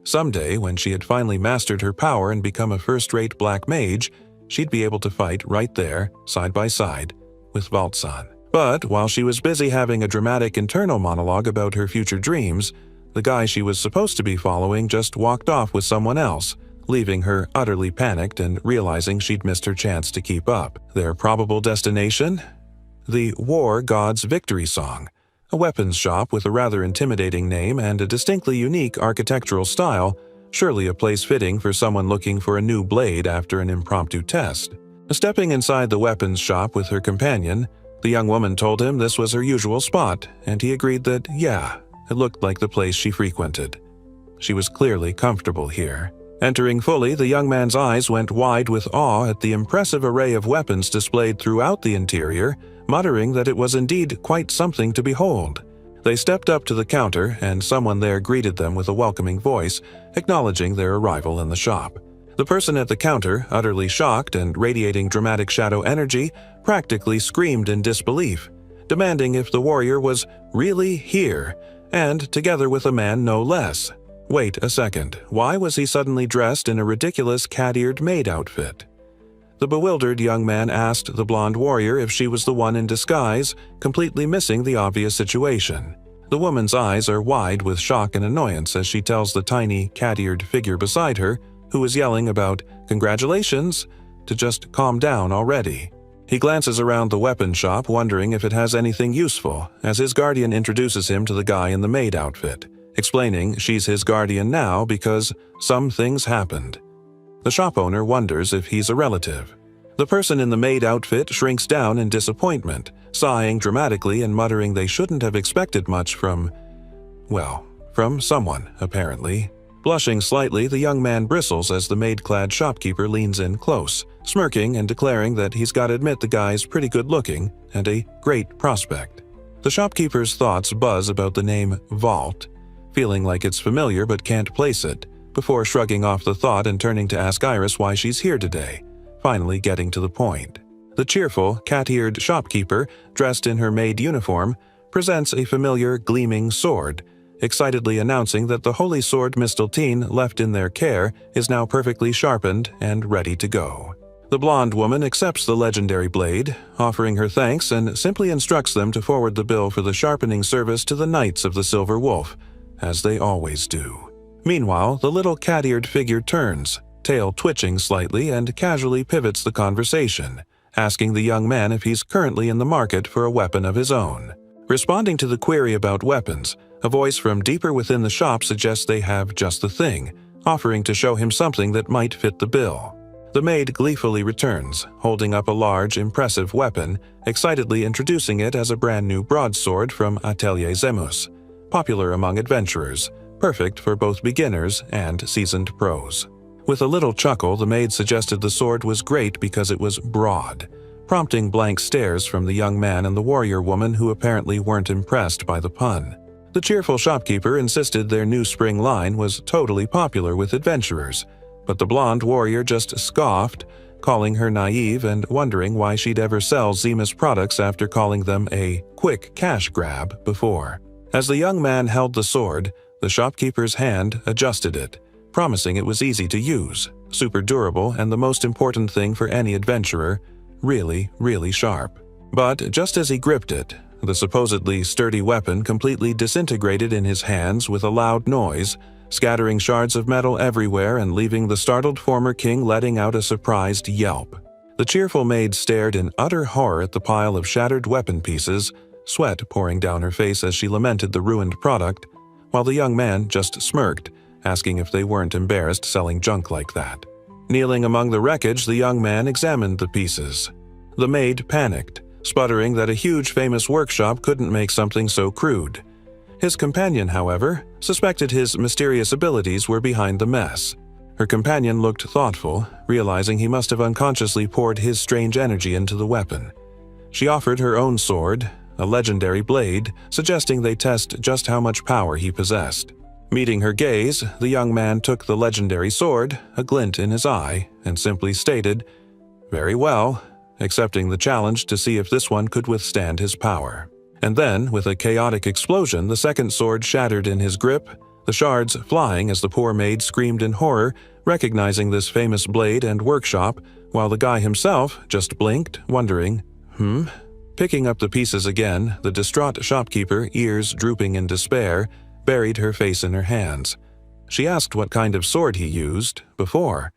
Someday, when she had finally mastered her power and become a first-rate black mage, she'd be able to fight right there, side by side, with Vault-san. But while she was busy having a dramatic internal monologue about her future dreams, the guy she was supposed to be following just walked off with someone else, leaving her utterly panicked and realizing she'd missed her chance to keep up. Their probable destination? The War God's Victory Song, a weapons shop with a rather intimidating name and a distinctly unique architectural style, surely a place fitting for someone looking for a new blade after an impromptu test. Stepping inside the weapons shop with her companion, the young woman told him this was her usual spot, and he agreed that, yeah, it looked like the place she frequented. She was clearly comfortable here. Entering fully, the young man's eyes went wide with awe at the impressive array of weapons displayed throughout the interior, muttering that it was indeed quite something to behold. They stepped up to the counter, and someone there greeted them with a welcoming voice, acknowledging their arrival in the shop. The person at the counter, utterly shocked and radiating dramatic shadow energy, practically screamed in disbelief, demanding if the warrior was really here, and together with a man no less. Wait a second, why was he suddenly dressed in a ridiculous cat-eared maid outfit? The bewildered young man asked the blonde warrior if she was the one in disguise, completely missing the obvious situation. The woman's eyes are wide with shock and annoyance as she tells the tiny, cat-eared figure beside her, who is yelling about "Congratulations," to just calm down already. He glances around the weapon shop, wondering if it has anything useful, as his guardian introduces him to the guy in the maid outfit, explaining she's his guardian now because some things happened. The shop owner wonders if he's a relative. The person in the maid outfit shrinks down in disappointment, sighing dramatically and muttering they shouldn't have expected much from someone, apparently. Blushing slightly, the young man bristles as the maid-clad shopkeeper leans in close, smirking and declaring that he's got to admit the guy's pretty good-looking and a great prospect. The shopkeeper's thoughts buzz about the name Vault, feeling like it's familiar but can't place it, before shrugging off the thought and turning to ask Iris why she's here today, finally getting to the point. The cheerful, cat-eared shopkeeper, dressed in her maid uniform, presents a familiar, gleaming sword, excitedly announcing that the holy sword Mistletoe left in their care is now perfectly sharpened and ready to go. The blonde woman accepts the legendary blade, offering her thanks, and simply instructs them to forward the bill for the sharpening service to the Knights of the Silver Wolf, as they always do. Meanwhile, the little cat-eared figure turns, tail twitching slightly, and casually pivots the conversation, asking the young man if he's currently in the market for a weapon of his own. Responding to the query about weapons, a voice from deeper within the shop suggests they have just the thing, offering to show him something that might fit the bill. The maid gleefully returns, holding up a large, impressive weapon, excitedly introducing it as a brand new broadsword from Atelier Zemus, popular among adventurers, perfect for both beginners and seasoned pros. With a little chuckle, the maid suggested the sword was great because it was broad, prompting blank stares from the young man and the warrior woman who apparently weren't impressed by the pun. The cheerful shopkeeper insisted their new spring line was totally popular with adventurers, but the blonde warrior just scoffed, calling her naive and wondering why she'd ever sell Zemus products after calling them a quick cash grab before. As the young man held the sword, the shopkeeper's hand adjusted it, promising it was easy to use, super durable, and the most important thing for any adventurer, really, really sharp. But just as he gripped it, the supposedly sturdy weapon completely disintegrated in his hands with a loud noise, scattering shards of metal everywhere and leaving the startled former king letting out a surprised yelp. The cheerful maid stared in utter horror at the pile of shattered weapon pieces, sweat pouring down her face as she lamented the ruined product, while the young man just smirked, asking if they weren't embarrassed selling junk like that. Kneeling among the wreckage, the young man examined the pieces. The maid panicked, sputtering that a huge famous workshop couldn't make something so crude. His companion, however, suspected his mysterious abilities were behind the mess. Her companion looked thoughtful, realizing he must have unconsciously poured his strange energy into the weapon. She offered her own sword, a legendary blade, suggesting they test just how much power he possessed. Meeting her gaze, the young man took the legendary sword, a glint in his eye, and simply stated, "Very well," accepting the challenge to see if this one could withstand his power. And then, with a chaotic explosion, the second sword shattered in his grip, the shards flying as the poor maid screamed in horror, recognizing this famous blade and workshop, while the guy himself just blinked, wondering, Picking up the pieces again, the distraught shopkeeper, ears drooping in despair, buried her face in her hands. She asked what kind of sword he used before.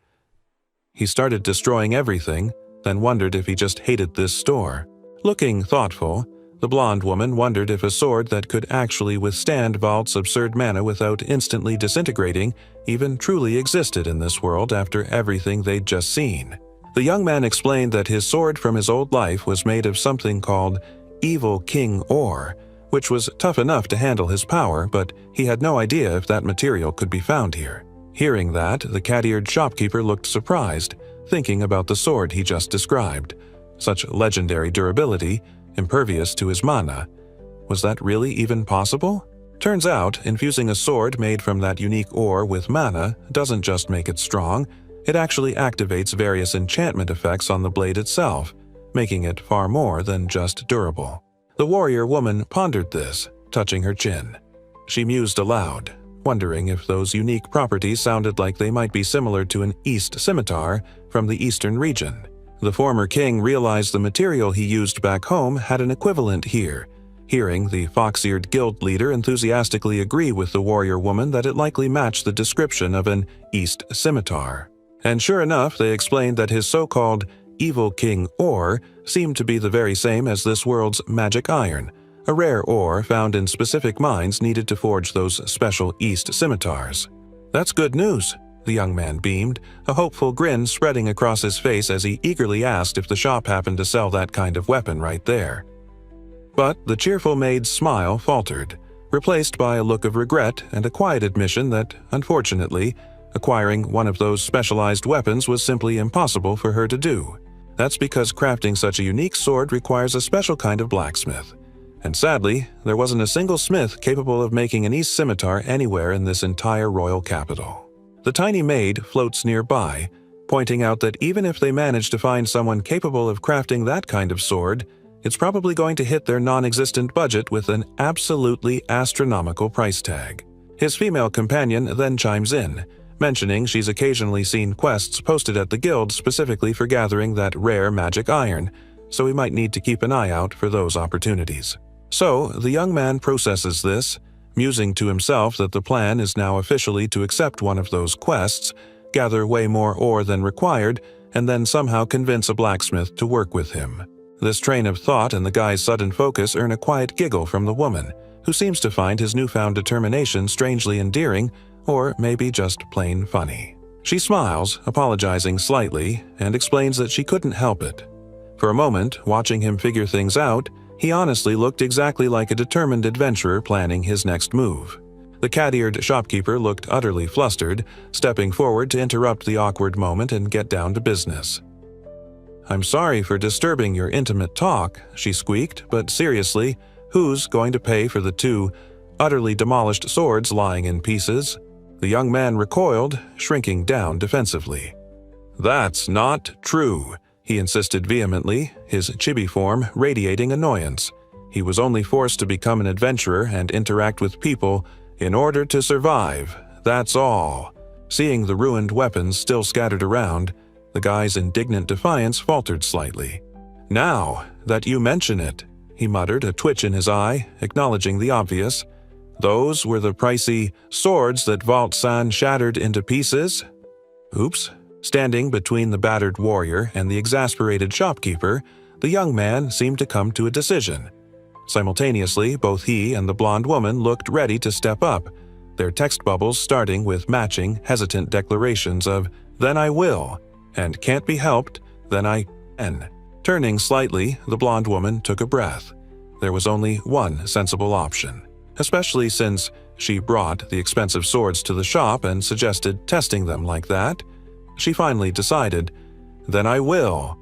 He started destroying everything, then wondered if he just hated this store. Looking thoughtful, the blonde woman wondered if a sword that could actually withstand Vault's absurd mana without instantly disintegrating even truly existed in this world after everything they'd just seen. The young man explained that his sword from his old life was made of something called Evil King ore, which was tough enough to handle his power, but he had no idea if that material could be found here. Hearing that, the cat-eared shopkeeper looked surprised, thinking about the sword he just described. Such legendary durability, impervious to his mana. Was that really even possible? Turns out, infusing a sword made from that unique ore with mana doesn't just make it strong, it actually activates various enchantment effects on the blade itself, making it far more than just durable. The warrior woman pondered this, touching her chin. She mused aloud, wondering if those unique properties sounded like they might be similar to an East scimitar from the eastern region. The former king realized the material he used back home had an equivalent here, hearing the fox-eared guild leader enthusiastically agree with the warrior woman that it likely matched the description of an East scimitar. And sure enough, they explained that his so-called Evil King ore seemed to be the very same as this world's magic iron, a rare ore found in specific mines needed to forge those special East scimitars. "That's good news," the young man beamed, a hopeful grin spreading across his face as he eagerly asked if the shop happened to sell that kind of weapon right there. But the cheerful maid's smile faltered, replaced by a look of regret and a quiet admission that, unfortunately, acquiring one of those specialized weapons was simply impossible for her to do. That's because crafting such a unique sword requires a special kind of blacksmith. And sadly, there wasn't a single smith capable of making an East scimitar anywhere in this entire royal capital. The tiny maid floats nearby, pointing out that even if they manage to find someone capable of crafting that kind of sword, it's probably going to hit their non-existent budget with an absolutely astronomical price tag. His female companion then chimes in, mentioning she's occasionally seen quests posted at the guild specifically for gathering that rare magic iron, so we might need to keep an eye out for those opportunities. So, the young man processes this, musing to himself that the plan is now officially to accept one of those quests, gather way more ore than required, and then somehow convince a blacksmith to work with him. This train of thought and the guy's sudden focus earn a quiet giggle from the woman, who seems to find his newfound determination strangely endearing, or maybe just plain funny. She smiles, apologizing slightly, and explains that she couldn't help it. For a moment, watching him figure things out, he honestly looked exactly like a determined adventurer planning his next move. The cat-eared shopkeeper looked utterly flustered, stepping forward to interrupt the awkward moment and get down to business. "I'm sorry for disturbing your intimate talk," she squeaked, "but seriously, who's going to pay for the two utterly demolished swords lying in pieces?" The young man recoiled, shrinking down defensively. "That's not true," he insisted vehemently, his chibi form radiating annoyance. He was only forced to become an adventurer and interact with people in order to survive, that's all. Seeing the ruined weapons still scattered around, the guy's indignant defiance faltered slightly. "Now that you mention it," he muttered, a twitch in his eye, acknowledging the obvious. "Those were the pricey swords that Vault-san shattered into pieces?" Oops. Standing between the battered warrior and the exasperated shopkeeper, the young man seemed to come to a decision. Simultaneously, both he and the blonde woman looked ready to step up, their text bubbles starting with matching, hesitant declarations of, "Then I will," and "Can't be helped, then I can." Turning slightly, the blonde woman took a breath. There was only one sensible option, especially since she brought the expensive swords to the shop and suggested testing them like that. She finally decided, "Then I will."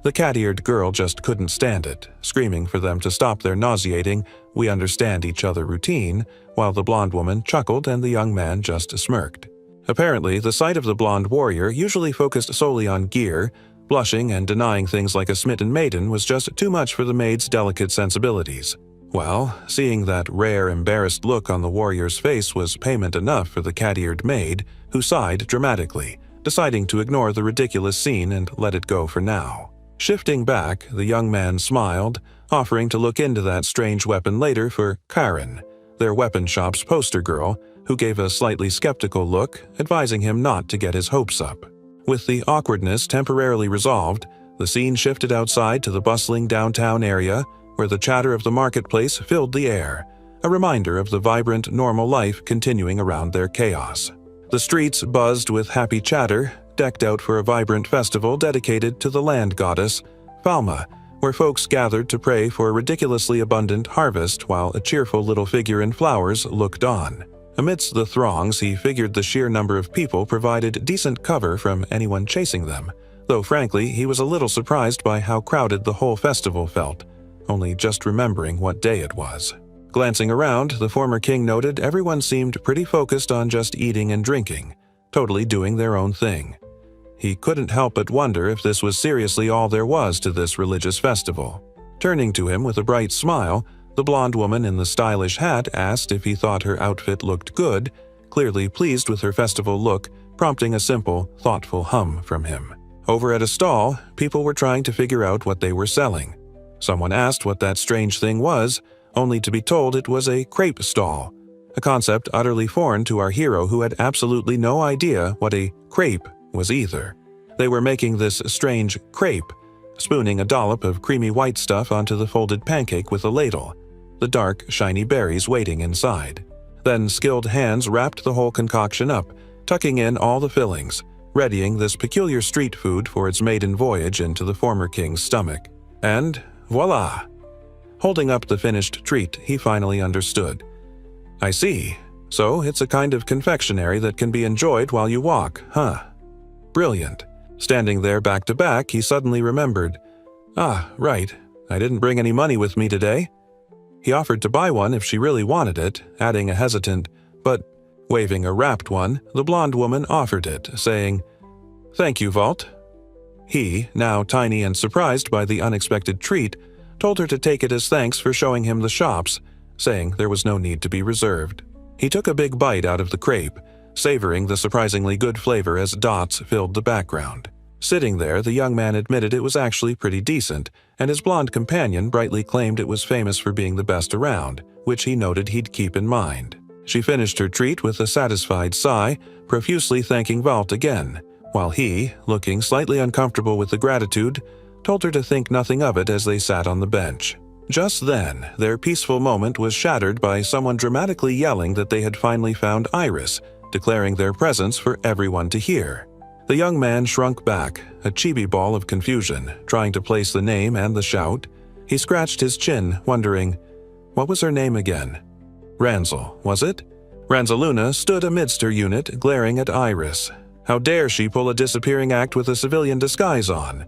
The cat-eared girl just couldn't stand it, screaming for them to stop their nauseating, "we understand each other" routine, while the blonde woman chuckled and the young man just smirked. Apparently, the sight of the blonde warrior, usually focused solely on gear, blushing and denying things like a smitten maiden, was just too much for the maid's delicate sensibilities. Well, seeing that rare, embarrassed look on the warrior's face was payment enough for the cat-eared maid, who sighed dramatically, deciding to ignore the ridiculous scene and let it go for now. Shifting back, the young man smiled, offering to look into that strange weapon later for Karen, their weapon shop's poster girl, who gave a slightly skeptical look, advising him not to get his hopes up. With the awkwardness temporarily resolved, the scene shifted outside to the bustling downtown area, where the chatter of the marketplace filled the air, a reminder of the vibrant, normal life continuing around their chaos. The streets buzzed with happy chatter, decked out for a vibrant festival dedicated to the land goddess, Falma, where folks gathered to pray for a ridiculously abundant harvest while a cheerful little figure in flowers looked on. Amidst the throngs, he figured the sheer number of people provided decent cover from anyone chasing them, though frankly, he was a little surprised by how crowded the whole festival felt, only just remembering what day it was. Glancing around, the former king noted everyone seemed pretty focused on just eating and drinking, totally doing their own thing. He couldn't help but wonder if this was seriously all there was to this religious festival. Turning to him with a bright smile, the blonde woman in the stylish hat asked if he thought her outfit looked good, clearly pleased with her festival look, prompting a simple, thoughtful hum from him. Over at a stall, people were trying to figure out what they were selling. Someone asked what that strange thing was, only to be told it was a crepe stall, a concept utterly foreign to our hero who had absolutely no idea what a crepe was either. They were making this strange crepe, spooning a dollop of creamy white stuff onto the folded pancake with a ladle, the dark, shiny berries waiting inside. Then skilled hands wrapped the whole concoction up, tucking in all the fillings, readying this peculiar street food for its maiden voyage into the former king's stomach. And voila! Holding up the finished treat, he finally understood. "I see. So it's a kind of confectionery that can be enjoyed while you walk, huh? Brilliant." Standing there back to back, he suddenly remembered. "Ah, right. I didn't bring any money with me today." He offered to buy one if she really wanted it, adding a hesitant, "But," waving a wrapped one, the blonde woman offered it, saying, "Thank you, Vault." He, now tiny and surprised by the unexpected treat, told her to take it as thanks for showing him the shops, saying there was no need to be reserved. He took a big bite out of the crepe, savoring the surprisingly good flavor as dots filled the background. Sitting there, the young man admitted it was actually pretty decent, and his blonde companion brightly claimed it was famous for being the best around, which he noted he'd keep in mind. She finished her treat with a satisfied sigh, profusely thanking Vault again, while he, looking slightly uncomfortable with the gratitude, told her to think nothing of it as they sat on the bench. Just then, their peaceful moment was shattered by someone dramatically yelling that they had finally found Iris, declaring their presence for everyone to hear. The young man shrunk back, a chibi ball of confusion, trying to place the name and the shout. He scratched his chin, wondering, what was her name again? Ranzel, was it? Ranzeluna stood amidst her unit, glaring at Iris. How dare she pull a disappearing act with a civilian disguise on?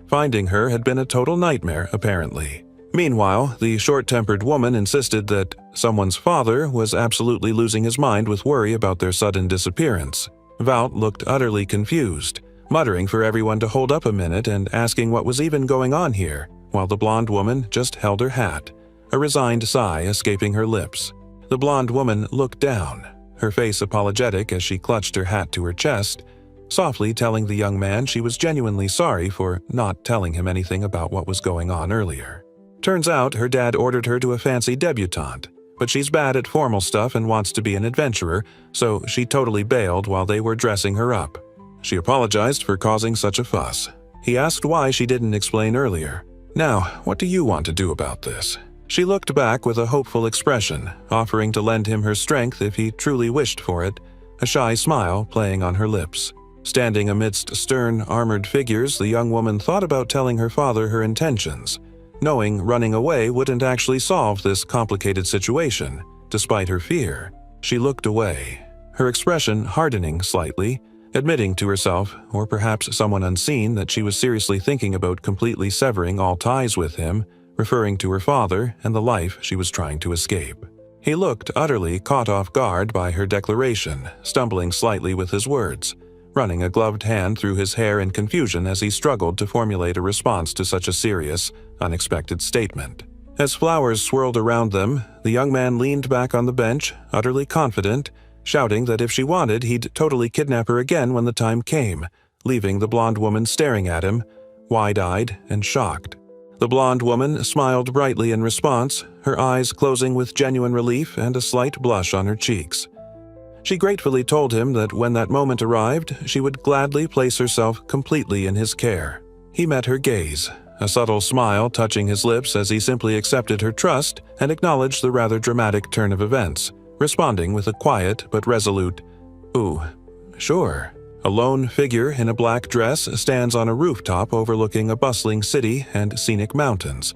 Finding her had been a total nightmare, apparently. Meanwhile, the short-tempered woman insisted that someone's father was absolutely losing his mind with worry about their sudden disappearance. Valt looked utterly confused, muttering for everyone to hold up a minute and asking what was even going on here, while the blonde woman just held her hat, a resigned sigh escaping her lips. The blonde woman looked down, her face apologetic as she clutched her hat to her chest, softly telling the young man she was genuinely sorry for not telling him anything about what was going on earlier. Turns out her dad ordered her to a fancy debutante, but she's bad at formal stuff and wants to be an adventurer, so she totally bailed while they were dressing her up. She apologized for causing such a fuss. He asked why she didn't explain earlier. Now, what do you want to do about this? She looked back with a hopeful expression, offering to lend him her strength if he truly wished for it, a shy smile playing on her lips. Standing amidst stern, armored figures, the young woman thought about telling her father her intentions, knowing running away wouldn't actually solve this complicated situation. Despite her fear, she looked away, her expression hardening slightly, admitting to herself, or perhaps someone unseen, that she was seriously thinking about completely severing all ties with him, referring to her father and the life she was trying to escape. He looked utterly caught off guard by her declaration, stumbling slightly with his words, running a gloved hand through his hair in confusion as he struggled to formulate a response to such a serious, unexpected statement. As flowers swirled around them, the young man leaned back on the bench, utterly confident, shouting that if she wanted, he'd totally kidnap her again when the time came, leaving the blonde woman staring at him, wide-eyed and shocked. The blonde woman smiled brightly in response, her eyes closing with genuine relief and a slight blush on her cheeks. She gratefully told him that when that moment arrived, she would gladly place herself completely in his care. He met her gaze, a subtle smile touching his lips as he simply accepted her trust and acknowledged the rather dramatic turn of events, responding with a quiet but resolute, "Ooh, sure." A lone figure in a black dress stands on a rooftop overlooking a bustling city and scenic mountains,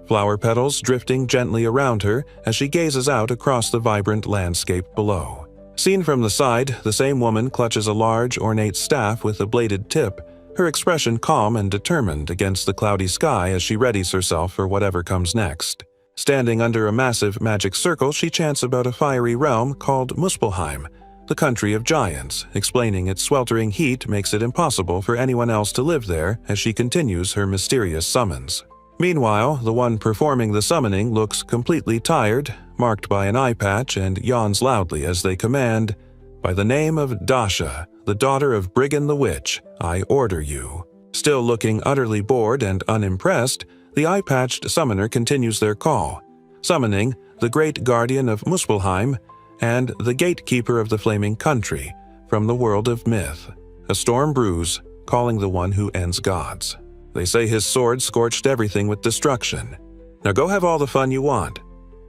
flower petals drifting gently around her as she gazes out across the vibrant landscape below. Seen from the side, the same woman clutches a large, ornate staff with a bladed tip, her expression calm and determined against the cloudy sky as she readies herself for whatever comes next. Standing under a massive magic circle, she chants about a fiery realm called Muspelheim, the country of giants, explaining its sweltering heat makes it impossible for anyone else to live there as she continues her mysterious summons. Meanwhile, the one performing the summoning looks completely tired, marked by an eye patch, and yawns loudly as they command, "By the name of Dasha, the daughter of Brigand the Witch, I order you." Still looking utterly bored and unimpressed, the eye-patched summoner continues their call, summoning the great guardian of Muspelheim and the gatekeeper of the flaming country from the world of myth. A storm brews, calling the one who ends gods. They say his sword scorched everything with destruction. Now go have all the fun you want.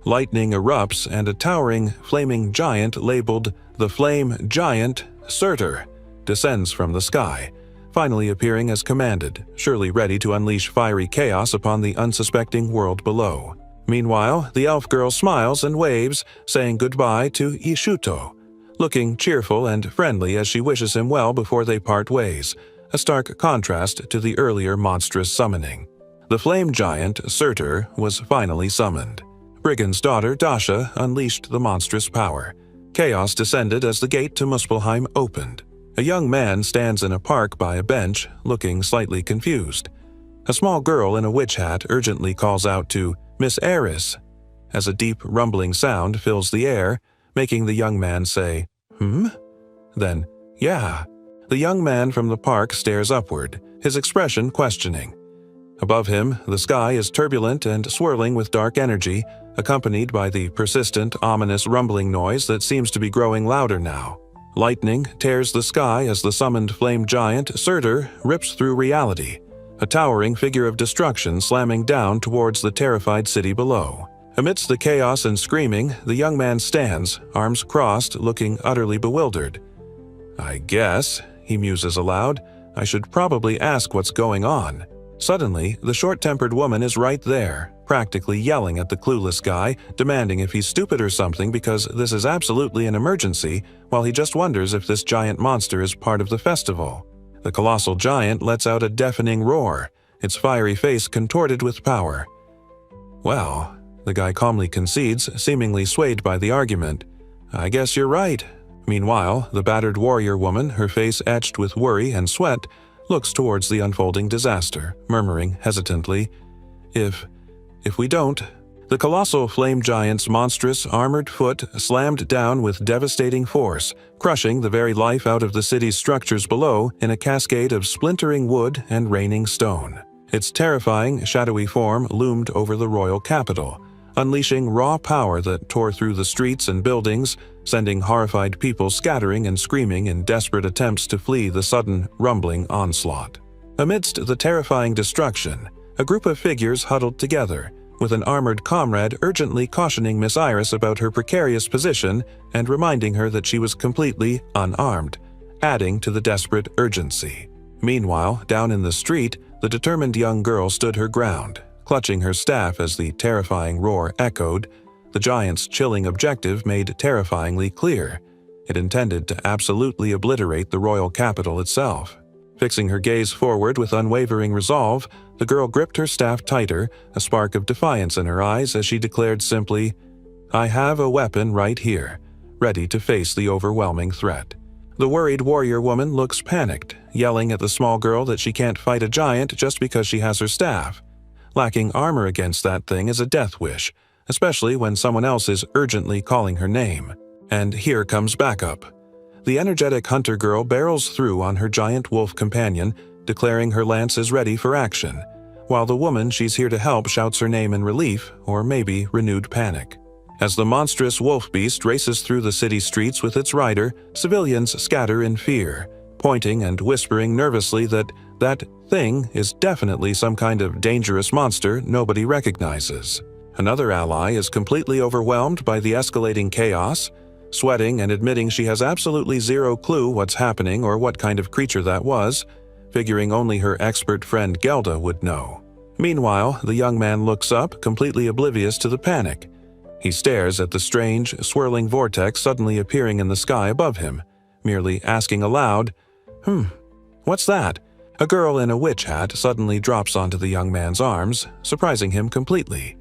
Lightning erupts and a towering, flaming giant labeled the Flame Giant Surtur descends from the sky, finally appearing as commanded, surely ready to unleash fiery chaos upon the unsuspecting world below. Meanwhile, the elf girl smiles and waves, saying goodbye to Ishuto, looking cheerful and friendly as she wishes him well before they part ways, a stark contrast to the earlier monstrous summoning. The flame giant, Surtur, was finally summoned. Brigand's daughter, Dasha, unleashed the monstrous power. Chaos descended as the gate to Muspelheim opened. A young man stands in a park by a bench, looking slightly confused. A small girl in a witch hat urgently calls out to Miss Eris, as a deep rumbling sound fills the air, making the young man say, "Hmm?" Then, "Yeah." The young man from the park stares upward, his expression questioning. Above him, the sky is turbulent and swirling with dark energy, accompanied by the persistent, ominous rumbling noise that seems to be growing louder now. Lightning tears the sky as the summoned flame giant, Surtur, rips through reality, a towering figure of destruction slamming down towards the terrified city below. Amidst the chaos and screaming, the young man stands, arms crossed, looking utterly bewildered. "I guess," he muses aloud, "I should probably ask what's going on." Suddenly, the short-tempered woman is right there, practically yelling at the clueless guy, demanding if he's stupid or something because this is absolutely an emergency, while he just wonders if this giant monster is part of the festival. The colossal giant lets out a deafening roar, its fiery face contorted with power. "Well," the guy calmly concedes, seemingly swayed by the argument, "I guess you're right." Meanwhile, the battered warrior woman, her face etched with worry and sweat, looks towards the unfolding disaster, murmuring hesitantly, If we don't." The colossal flame giant's monstrous, armored foot slammed down with devastating force, crushing the very life out of the city's structures below in a cascade of splintering wood and raining stone. Its terrifying, shadowy form loomed over the royal capital, unleashing raw power that tore through the streets and buildings, sending horrified people scattering and screaming in desperate attempts to flee the sudden, rumbling onslaught. Amidst the terrifying destruction, a group of figures huddled together, with an armored comrade urgently cautioning Miss Iris about her precarious position and reminding her that she was completely unarmed, adding to the desperate urgency. Meanwhile, down in the street, the determined young girl stood her ground, clutching her staff as the terrifying roar echoed. The giant's chilling objective made terrifyingly clear. It intended to absolutely obliterate the royal capital itself. Fixing her gaze forward with unwavering resolve, the girl gripped her staff tighter, a spark of defiance in her eyes as she declared simply, "I have a weapon right here, ready to face the overwhelming threat." The worried warrior woman looks panicked, yelling at the small girl that she can't fight a giant just because she has her staff. Lacking armor against that thing is a death wish, especially when someone else is urgently calling her name. And here comes backup. The energetic hunter girl barrels through on her giant wolf companion, declaring her lance is ready for action, while the woman she's here to help shouts her name in relief, or maybe renewed panic. As the monstrous wolf beast races through the city streets with its rider, civilians scatter in fear, pointing and whispering nervously that thing is definitely some kind of dangerous monster nobody recognizes. Another ally is completely overwhelmed by the escalating chaos, sweating and admitting she has absolutely zero clue what's happening or what kind of creature that was, figuring only her expert friend Gelda would know. Meanwhile, the young man looks up, completely oblivious to the panic. He stares at the strange, swirling vortex suddenly appearing in the sky above him, merely asking aloud, what's that?" A girl in a witch hat suddenly drops onto the young man's arms, surprising him completely.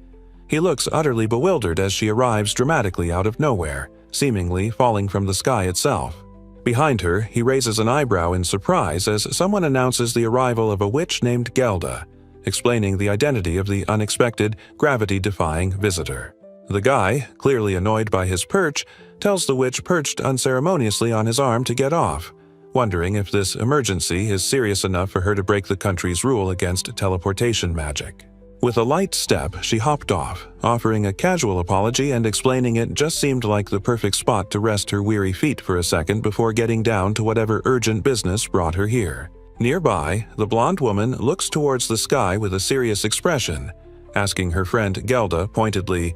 He looks utterly bewildered as she arrives dramatically out of nowhere, seemingly falling from the sky itself. Behind her, he raises an eyebrow in surprise as someone announces the arrival of a witch named Gelda, explaining the identity of the unexpected, gravity-defying visitor. The guy, clearly annoyed by his perch, tells the witch perched unceremoniously on his arm to get off, wondering if this emergency is serious enough for her to break the country's rule against teleportation magic. With a light step, she hopped off, offering a casual apology and explaining it just seemed like the perfect spot to rest her weary feet for a second before getting down to whatever urgent business brought her here. Nearby, the blonde woman looks towards the sky with a serious expression, asking her friend Gelda pointedly,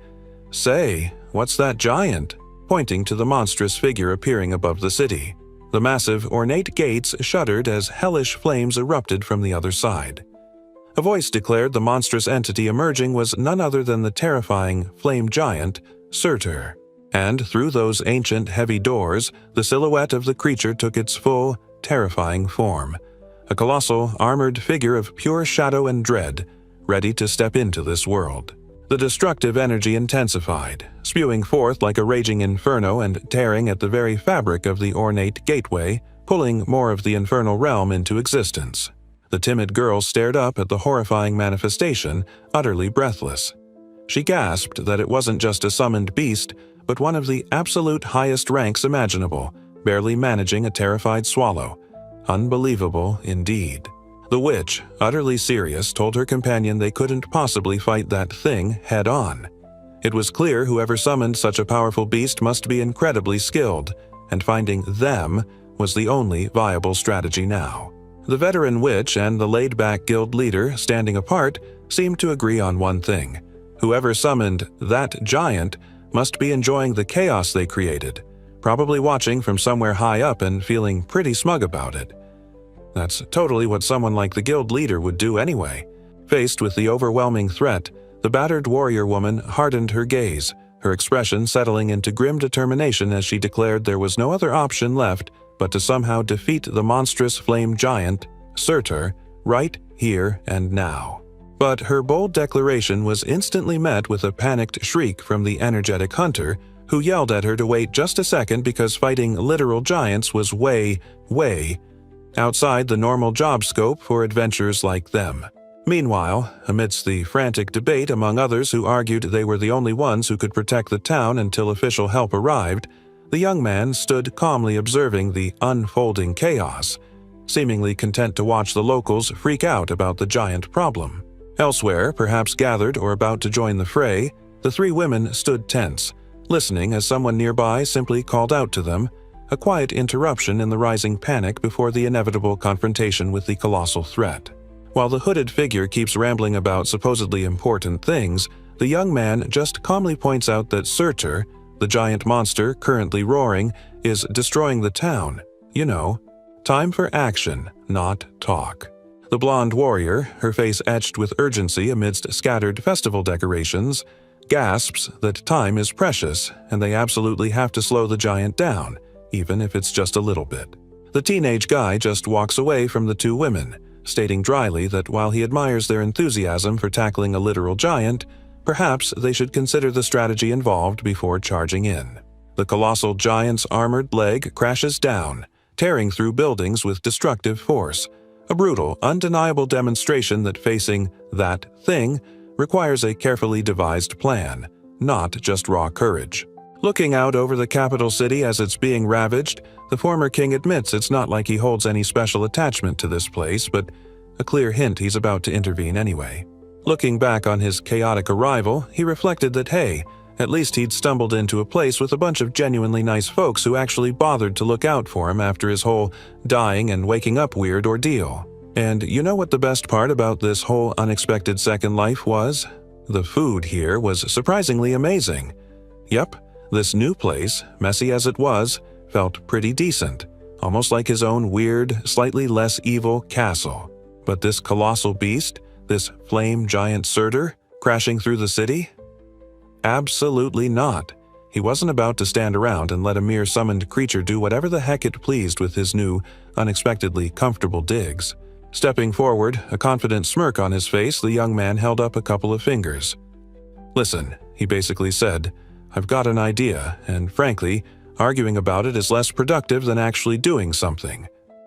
"Say, what's that giant?" pointing to the monstrous figure appearing above the city. The massive, ornate gates shuddered as hellish flames erupted from the other side. A voice declared the monstrous entity emerging was none other than the terrifying flame giant, Surtur. And through those ancient, heavy doors, the silhouette of the creature took its full, terrifying form. A colossal, armored figure of pure shadow and dread, ready to step into this world. The destructive energy intensified, spewing forth like a raging inferno and tearing at the very fabric of the ornate gateway, pulling more of the infernal realm into existence. The timid girl stared up at the horrifying manifestation, utterly breathless. She gasped that it wasn't just a summoned beast, but one of the absolute highest ranks imaginable, barely managing a terrified swallow. Unbelievable indeed. The witch, utterly serious, told her companion they couldn't possibly fight that thing head-on. It was clear whoever summoned such a powerful beast must be incredibly skilled, and finding them was the only viable strategy now. The veteran witch and the laid-back guild leader, standing apart, seemed to agree on one thing. Whoever summoned that giant must be enjoying the chaos they created, probably watching from somewhere high up and feeling pretty smug about it. That's totally what someone like the guild leader would do anyway. Faced with the overwhelming threat, the battered warrior woman hardened her gaze, her expression settling into grim determination as she declared there was no other option left but to somehow defeat the monstrous flame giant, Surtur, right here and now. But her bold declaration was instantly met with a panicked shriek from the energetic hunter, who yelled at her to wait just a second because fighting literal giants was way outside the normal job scope for adventurers like them. Meanwhile, amidst the frantic debate among others who argued they were the only ones who could protect the town until official help arrived, the young man stood calmly observing the unfolding chaos, seemingly content to watch the locals freak out about the giant problem. Elsewhere, perhaps gathered or about to join the fray, the three women stood tense, listening as someone nearby simply called out to them, a quiet interruption in the rising panic before the inevitable confrontation with the colossal threat. While the hooded figure keeps rambling about supposedly important things, the young man just calmly points out that Surtur, the giant monster currently roaring, is destroying the town. You know, time for action, not talk. The blonde warrior, her face etched with urgency amidst scattered festival decorations, gasps that time is precious and they absolutely have to slow the giant down, even if it's just a little bit. The teenage guy just walks away from the two women, stating dryly that while he admires their enthusiasm for tackling a literal giant, perhaps they should consider the strategy involved before charging in. The colossal giant's armored leg crashes down, tearing through buildings with destructive force, a brutal, undeniable demonstration that facing that thing requires a carefully devised plan, not just raw courage. Looking out over the capital city as it's being ravaged, the former king admits it's not like he holds any special attachment to this place, but a clear hint he's about to intervene anyway. Looking back on his chaotic arrival, he reflected that hey, at least he'd stumbled into a place with a bunch of genuinely nice folks who actually bothered to look out for him after his whole dying and waking up weird ordeal. And you know what the best part about this whole unexpected second life was? The food here was surprisingly amazing. Yep, this new place, messy as it was, felt pretty decent, almost like his own weird, slightly less evil castle. But this colossal beast, this flame giant Surtur, crashing through the city? Absolutely not. He wasn't about to stand around and let a mere summoned creature do whatever the heck it pleased with his new, unexpectedly comfortable digs. Stepping forward, a confident smirk on his face, the young man held up a couple of fingers. "Listen," he basically said, "I've got an idea, and frankly, arguing about it is less productive than actually doing something.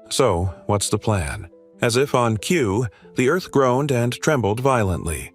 So, what's the plan?" As if on cue, the earth groaned and trembled violently.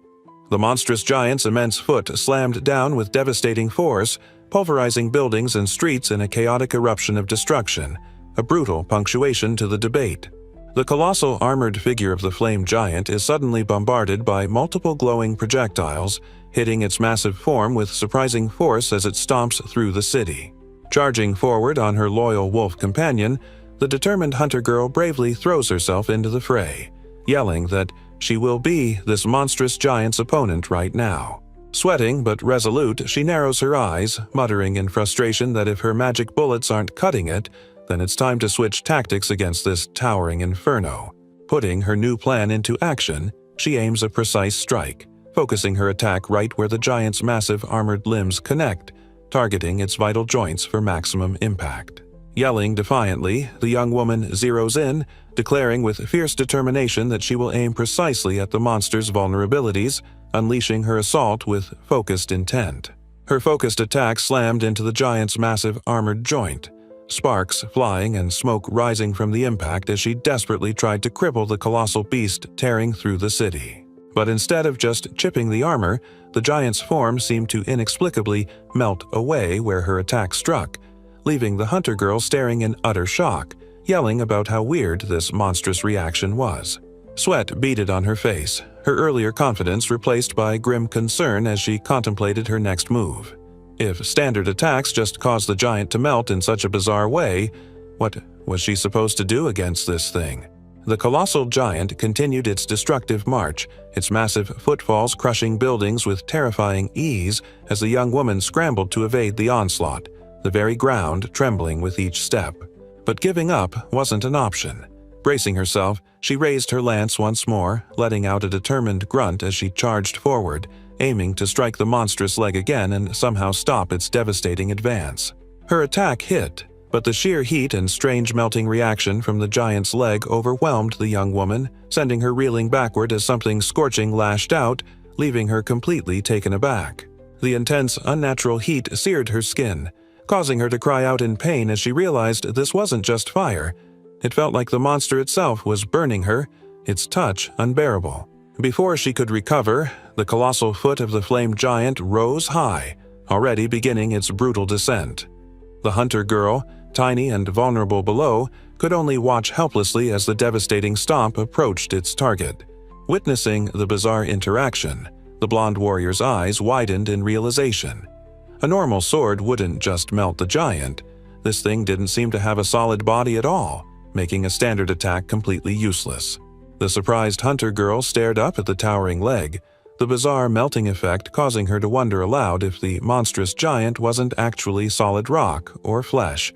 The monstrous giant's immense foot slammed down with devastating force, pulverizing buildings and streets in a chaotic eruption of destruction, a brutal punctuation to the debate. The colossal armored figure of the flame giant is suddenly bombarded by multiple glowing projectiles, hitting its massive form with surprising force as it stomps through the city. Charging forward on her loyal wolf companion, the determined hunter girl bravely throws herself into the fray, yelling that she will be this monstrous giant's opponent right now. Sweating but resolute, she narrows her eyes, muttering in frustration that if her magic bullets aren't cutting it, then it's time to switch tactics against this towering inferno. Putting her new plan into action, she aims a precise strike, focusing her attack right where the giant's massive armored limbs connect, targeting its vital joints for maximum impact. Yelling defiantly, the young woman zeroes in, declaring with fierce determination that she will aim precisely at the monster's vulnerabilities, unleashing her assault with focused intent. Her focused attack slammed into the giant's massive armored joint, sparks flying and smoke rising from the impact as she desperately tried to cripple the colossal beast tearing through the city. But instead of just chipping the armor, the giant's form seemed to inexplicably melt away where her attack struck, leaving the hunter girl staring in utter shock, yelling about how weird this monstrous reaction was. Sweat beaded on her face, her earlier confidence replaced by grim concern as she contemplated her next move. If standard attacks just caused the giant to melt in such a bizarre way, what was she supposed to do against this thing? The colossal giant continued its destructive march, its massive footfalls crushing buildings with terrifying ease as the young woman scrambled to evade the onslaught, the very ground trembling with each step. But giving up wasn't an option. Bracing herself, she raised her lance once more, letting out a determined grunt as she charged forward, aiming to strike the monstrous leg again and somehow stop its devastating advance. Her attack hit, but the sheer heat and strange melting reaction from the giant's leg overwhelmed the young woman, sending her reeling backward as something scorching lashed out, leaving her completely taken aback. The intense, unnatural heat seared her skin, causing her to cry out in pain as she realized this wasn't just fire. It felt like the monster itself was burning her, its touch unbearable. Before she could recover, the colossal foot of the flame giant rose high, already beginning its brutal descent. The hunter girl, tiny and vulnerable below, could only watch helplessly as the devastating stomp approached its target. Witnessing the bizarre interaction, the blonde warrior's eyes widened in realization. A normal sword wouldn't just melt the giant. This thing didn't seem to have a solid body at all, making a standard attack completely useless. The surprised hunter girl stared up at the towering leg, the bizarre melting effect causing her to wonder aloud if the monstrous giant wasn't actually solid rock or flesh,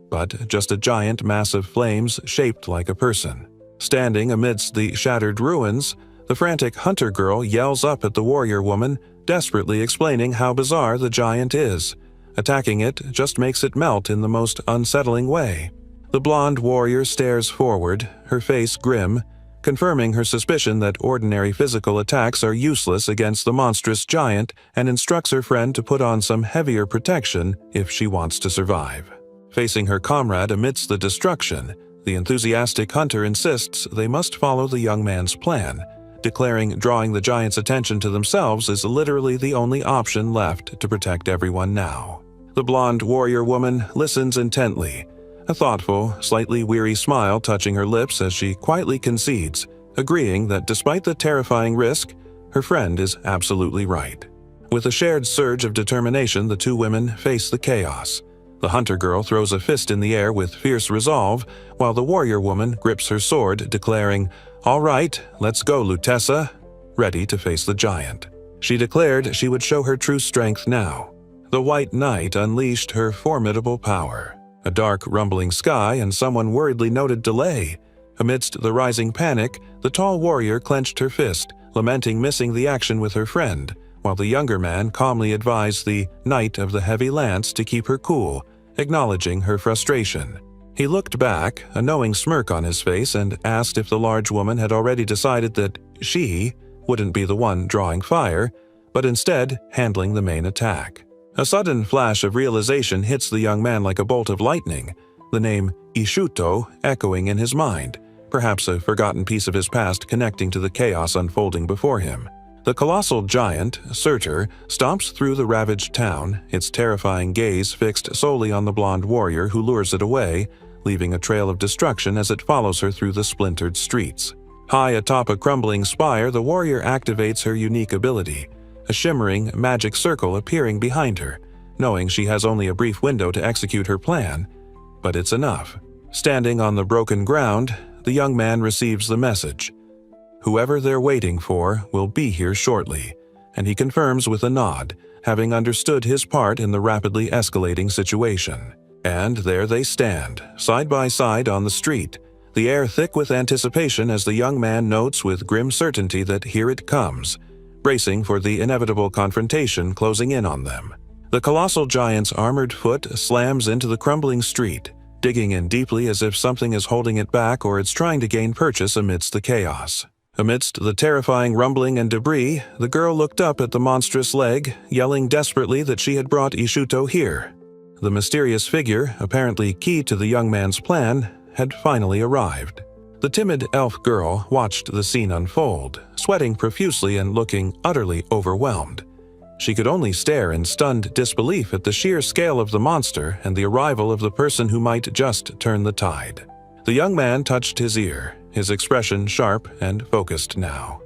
but just a giant mass of flames shaped like a person. Standing amidst the shattered ruins, the frantic hunter girl yells up at the warrior woman, desperately explaining how bizarre the giant is. Attacking it just makes it melt in the most unsettling way. The blonde warrior stares forward, her face grim, confirming her suspicion that ordinary physical attacks are useless against the monstrous giant, and instructs her friend to put on some heavier protection if she wants to survive. Facing her comrade amidst the destruction, the enthusiastic hunter insists they must follow the young man's plan, declaring drawing the giant's attention to themselves is literally the only option left to protect everyone now. The blonde warrior woman listens intently, a thoughtful, slightly weary smile touching her lips as she quietly concedes, agreeing that despite the terrifying risk, her friend is absolutely right. With a shared surge of determination, the two women face the chaos. The hunter girl throws a fist in the air with fierce resolve, while the warrior woman grips her sword, declaring, "All right, let's go, Lutessa," ready to face the giant. She declared she would show her true strength now. The White Knight unleashed her formidable power. A dark, rumbling sky and someone worriedly noted delay. Amidst the rising panic, the tall warrior clenched her fist, lamenting missing the action with her friend, while the younger man calmly advised the Knight of the Heavy Lance to keep her cool, acknowledging her frustration. He looked back, a knowing smirk on his face, and asked if the large woman had already decided that she wouldn't be the one drawing fire, but instead handling the main attack. A sudden flash of realization hits the young man like a bolt of lightning, the name Ishuto echoing in his mind, perhaps a forgotten piece of his past connecting to the chaos unfolding before him. The colossal giant, Surtur, stomps through the ravaged town, its terrifying gaze fixed solely on the blonde warrior who lures it away, leaving a trail of destruction as it follows her through the splintered streets. High atop a crumbling spire, the warrior activates her unique ability, a shimmering, magic circle appearing behind her, knowing she has only a brief window to execute her plan, but it's enough. Standing on the broken ground, the young man receives the message. Whoever they're waiting for will be here shortly, and he confirms with a nod, having understood his part in the rapidly escalating situation. And there they stand, side by side on the street, the air thick with anticipation as the young man notes with grim certainty that here it comes, bracing for the inevitable confrontation closing in on them. The colossal giant's armored foot slams into the crumbling street, digging in deeply as if something is holding it back or it's trying to gain purchase amidst the chaos. Amidst the terrifying rumbling and debris, the girl looked up at the monstrous leg, yelling desperately that she had brought Ishuto here. The mysterious figure, apparently key to the young man's plan, had finally arrived. The timid elf girl watched the scene unfold, sweating profusely and looking utterly overwhelmed. She could only stare in stunned disbelief at the sheer scale of the monster and the arrival of the person who might just turn the tide. The young man touched his ear, his expression sharp and focused now.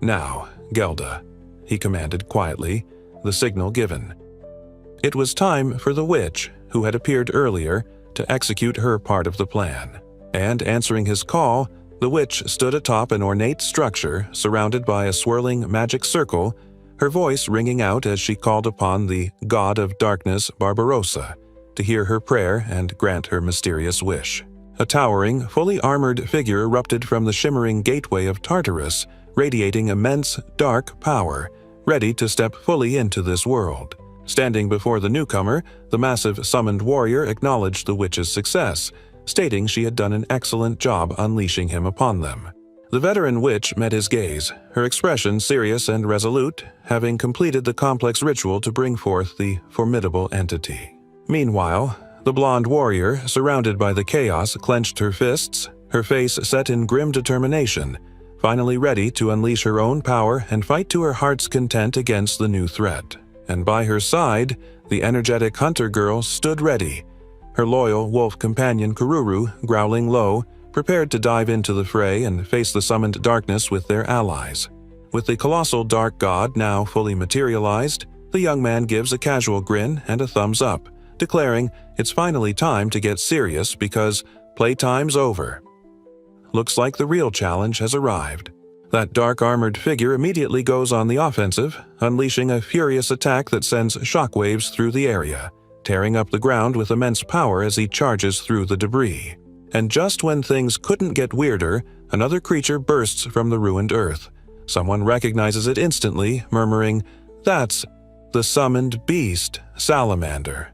"Now, Gelda," he commanded quietly, the signal given. It was time for the witch, who had appeared earlier, to execute her part of the plan. And answering his call, The witch stood atop an ornate structure surrounded by a swirling magic circle, her voice ringing out as she called upon the god of darkness Barbarossa to hear her prayer and grant her mysterious wish. A towering, fully armored figure erupted from the shimmering gateway of Tartarus, radiating immense, dark power, ready to step fully into this world. Standing before the newcomer, the massive summoned warrior acknowledged the witch's success, stating she had done an excellent job unleashing him upon them. The veteran witch met his gaze, her expression serious and resolute, having completed the complex ritual to bring forth the formidable entity. Meanwhile, the blonde warrior, surrounded by the chaos, clenched her fists, her face set in grim determination, finally ready to unleash her own power and fight to her heart's content against the new threat. And by her side, the energetic hunter girl stood ready, her loyal wolf companion Kururu growling low, prepared to dive into the fray and face the summoned darkness with their allies. With the colossal dark god now fully materialized, the young man gives a casual grin and a thumbs up, declaring it's finally time to get serious because playtime's over. Looks like the real challenge has arrived. That dark armored figure immediately goes on the offensive, unleashing a furious attack that sends shockwaves through the area, tearing up the ground with immense power as he charges through the debris. And just when things couldn't get weirder, another creature bursts from the ruined earth. Someone recognizes it instantly, murmuring, "That's the summoned beast, Salamander."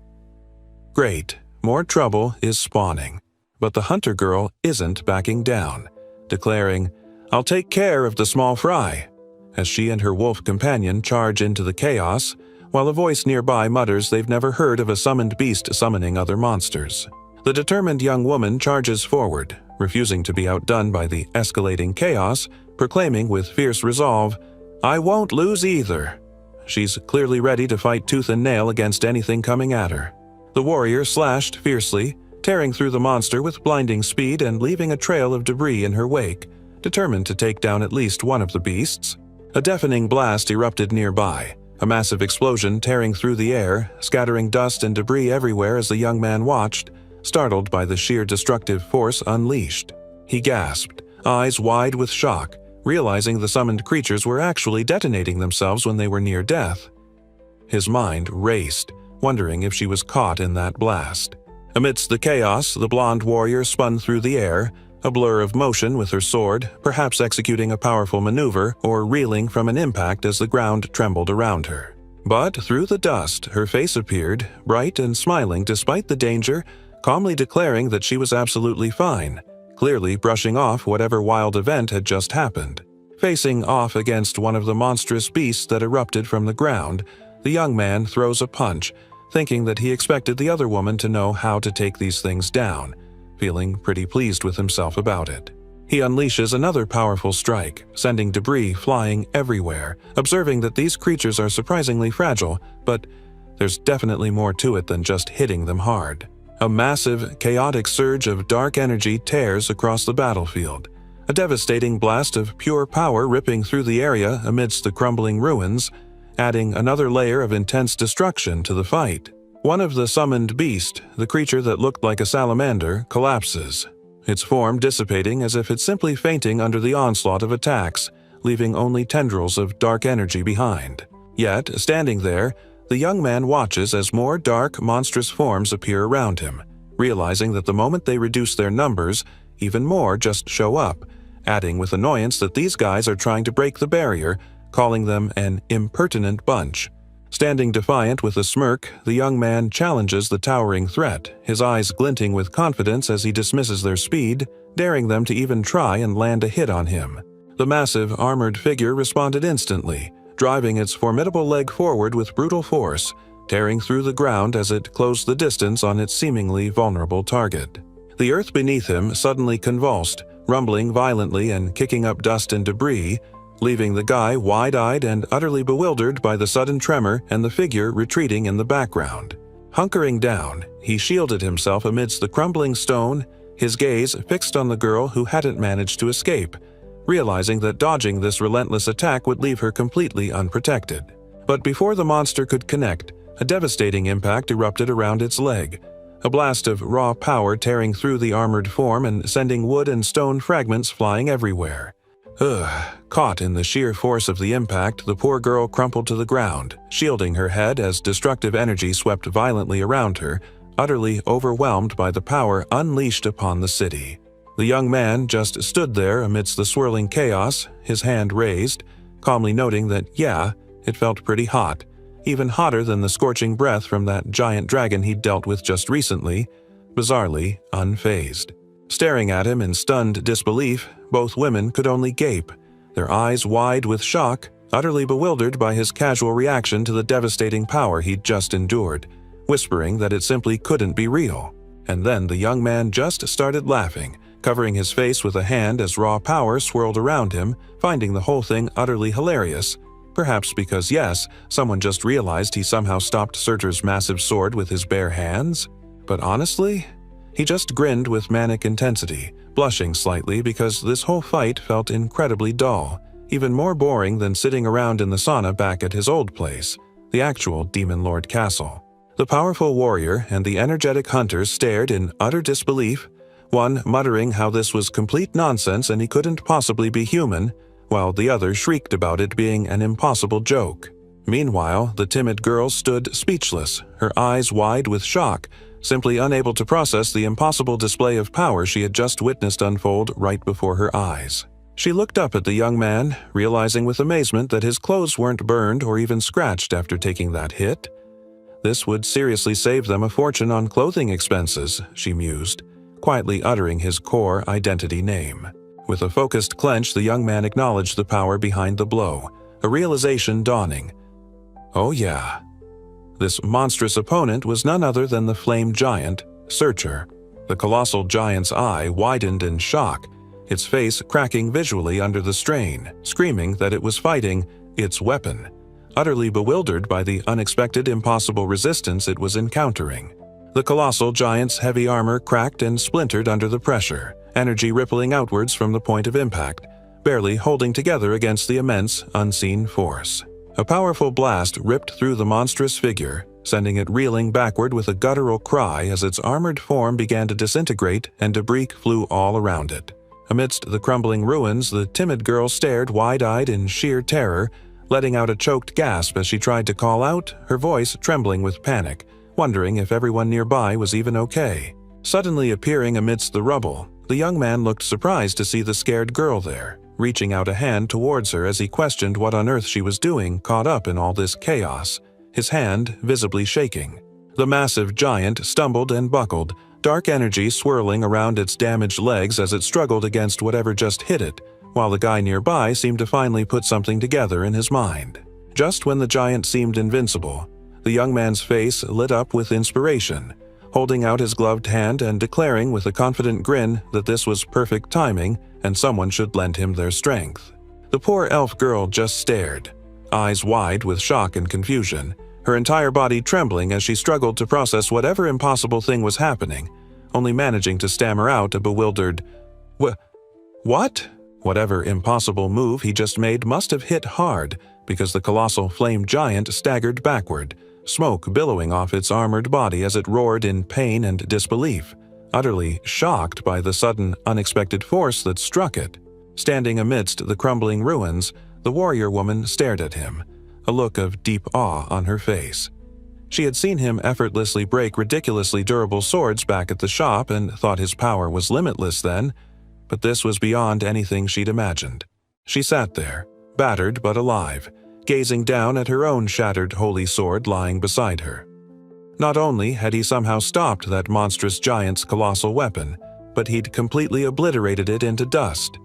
Great, more trouble is spawning. But the hunter girl isn't backing down, declaring, "I'll take care of the small fry," as she and her wolf companion charge into the chaos, while a voice nearby mutters they've never heard of a summoned beast summoning other monsters. The determined young woman charges forward, refusing to be outdone by the escalating chaos, proclaiming with fierce resolve, "I won't lose either." She's clearly ready to fight tooth and nail against anything coming at her. The warrior slashed fiercely, tearing through the monster with blinding speed and leaving a trail of debris in her wake, determined to take down at least one of the beasts. A deafening blast erupted nearby, a massive explosion tearing through the air, scattering dust and debris everywhere as the young man watched, startled by the sheer destructive force unleashed. He gasped, eyes wide with shock, realizing the summoned creatures were actually detonating themselves when they were near death. His mind raced, wondering if she was caught in that blast. Amidst the chaos, the blonde warrior spun through the air, a blur of motion with her sword, perhaps executing a powerful maneuver or reeling from an impact as the ground trembled around her. But through the dust, her face appeared, bright and smiling despite the danger, calmly declaring that she was absolutely fine, clearly brushing off whatever wild event had just happened. Facing off against one of the monstrous beasts that erupted from the ground, the young man throws a punch, thinking that he expected the other woman to know how to take these things down, feeling pretty pleased with himself about it. He unleashes another powerful strike, sending debris flying everywhere, observing that these creatures are surprisingly fragile, but there's definitely more to it than just hitting them hard. A massive, chaotic surge of dark energy tears across the battlefield, a devastating blast of pure power ripping through the area amidst the crumbling ruins, adding another layer of intense destruction to the fight. One of the summoned beast, the creature that looked like a salamander, collapses, its form dissipating as if it's simply fainting under the onslaught of attacks, leaving only tendrils of dark energy behind. Yet, standing there, the young man watches as more dark, monstrous forms appear around him, realizing that the moment they reduce their numbers, even more just show up, adding with annoyance that these guys are trying to break the barrier, calling them an impertinent bunch. Standing defiant with a smirk, the young man challenges the towering threat, his eyes glinting with confidence as he dismisses their speed, daring them to even try and land a hit on him. The massive, armored figure responded instantly, driving its formidable leg forward with brutal force, tearing through the ground as it closed the distance on its seemingly vulnerable target. The earth beneath him suddenly convulsed, rumbling violently and kicking up dust and debris, leaving the guy wide-eyed and utterly bewildered by the sudden tremor and the figure retreating in the background. Hunkering down, he shielded himself amidst the crumbling stone, his gaze fixed on the girl who hadn't managed to escape, realizing that dodging this relentless attack would leave her completely unprotected. But before the monster could connect, a devastating impact erupted around its leg, a blast of raw power tearing through the armored form and sending wood and stone fragments flying everywhere. Caught in the sheer force of the impact, the poor girl crumpled to the ground, shielding her head as destructive energy swept violently around her, utterly overwhelmed by the power unleashed upon the city. The young man just stood there amidst the swirling chaos, his hand raised, calmly noting that, yeah, it felt pretty hot, even hotter than the scorching breath from that giant dragon he'd dealt with just recently, bizarrely unfazed. Staring at him in stunned disbelief, both women could only gape, their eyes wide with shock, utterly bewildered by his casual reaction to the devastating power he'd just endured, whispering that it simply couldn't be real. And then the young man just started laughing, covering his face with a hand as raw power swirled around him, finding the whole thing utterly hilarious. Perhaps because, yes, someone just realized he somehow stopped Surtur's massive sword with his bare hands. But honestly, he just grinned with manic intensity, blushing slightly because this whole fight felt incredibly dull, even more boring than sitting around in the sauna back at his old place, the actual Demon Lord Castle. The powerful warrior and the energetic hunters stared in utter disbelief, one muttering how this was complete nonsense and he couldn't possibly be human, while the other shrieked about it being an impossible joke. Meanwhile, the timid girl stood speechless, her eyes wide with shock, simply unable to process the impossible display of power she had just witnessed unfold right before her eyes. She looked up at the young man, realizing with amazement that his clothes weren't burned or even scratched after taking that hit. This would seriously save them a fortune on clothing expenses, she mused, quietly uttering his core identity name. With a focused clench, the young man acknowledged the power behind the blow, a realization dawning. Oh yeah. This monstrous opponent was none other than the flame giant, Surtur. The colossal giant's eye widened in shock, its face cracking visually under the strain, screaming that it was fighting its weapon, utterly bewildered by the unexpected impossible resistance it was encountering. The colossal giant's heavy armor cracked and splintered under the pressure, energy rippling outwards from the point of impact, barely holding together against the immense, unseen force. A powerful blast ripped through the monstrous figure, sending it reeling backward with a guttural cry as its armored form began to disintegrate and debris flew all around it. Amidst the crumbling ruins, the timid girl stared wide-eyed in sheer terror, letting out a choked gasp as she tried to call out, her voice trembling with panic, wondering if everyone nearby was even okay. Suddenly appearing amidst the rubble, the young man looked surprised to see the scared girl there, reaching out a hand towards her as he questioned what on earth she was doing caught up in all this chaos, his hand visibly shaking. The massive giant stumbled and buckled, dark energy swirling around its damaged legs as it struggled against whatever just hit it, while the guy nearby seemed to finally put something together in his mind. Just when the giant seemed invincible, the young man's face lit up with inspiration, holding out his gloved hand and declaring with a confident grin that this was perfect timing and someone should lend him their strength. The poor elf girl just stared, eyes wide with shock and confusion, her entire body trembling as she struggled to process whatever impossible thing was happening, only managing to stammer out a bewildered, What? Whatever impossible move he just made must have hit hard, because the colossal flame giant staggered backward, smoke billowing off its armored body as it roared in pain and disbelief, utterly shocked by the sudden, unexpected force that struck it. Standing amidst the crumbling ruins, the warrior woman stared at him, a look of deep awe on her face. She had seen him effortlessly break ridiculously durable swords back at the shop and thought his power was limitless then, but this was beyond anything she'd imagined. She sat there, battered but alive, gazing down at her own shattered holy sword lying beside her. Not only had he somehow stopped that monstrous giant's colossal weapon, but he'd completely obliterated it into dust,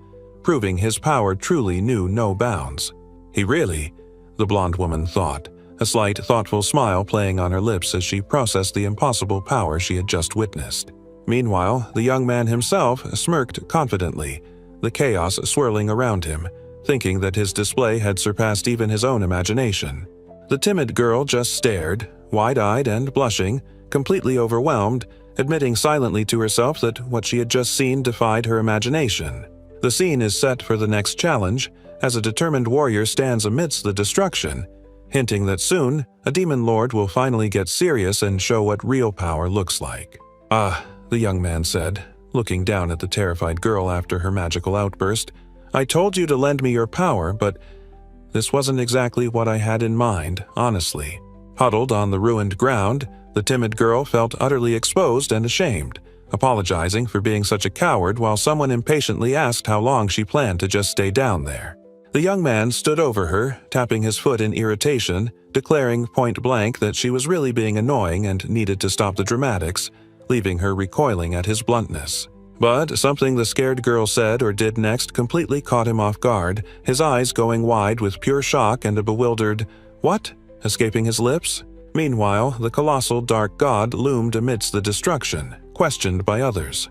proving his power truly knew no bounds. He really, the blonde woman thought, a slight thoughtful smile playing on her lips as she processed the impossible power she had just witnessed. Meanwhile, the young man himself smirked confidently, the chaos swirling around him, thinking that his display had surpassed even his own imagination. The timid girl just stared, wide-eyed and blushing, completely overwhelmed, admitting silently to herself that what she had just seen defied her imagination. The scene is set for the next challenge, as a determined warrior stands amidst the destruction, hinting that soon, a demon lord will finally get serious and show what real power looks like. The young man said, looking down at the terrified girl after her magical outburst. I told you to lend me your power, but this wasn't exactly what I had in mind, honestly. Huddled on the ruined ground, the timid girl felt utterly exposed and ashamed, apologizing for being such a coward while someone impatiently asked how long she planned to just stay down there. The young man stood over her, tapping his foot in irritation, declaring point blank that she was really being annoying and needed to stop the dramatics, leaving her recoiling at his bluntness. But something the scared girl said or did next completely caught him off guard, his eyes going wide with pure shock and a bewildered, "What?" escaping his lips. Meanwhile, the colossal dark god loomed amidst the destruction, questioned by others.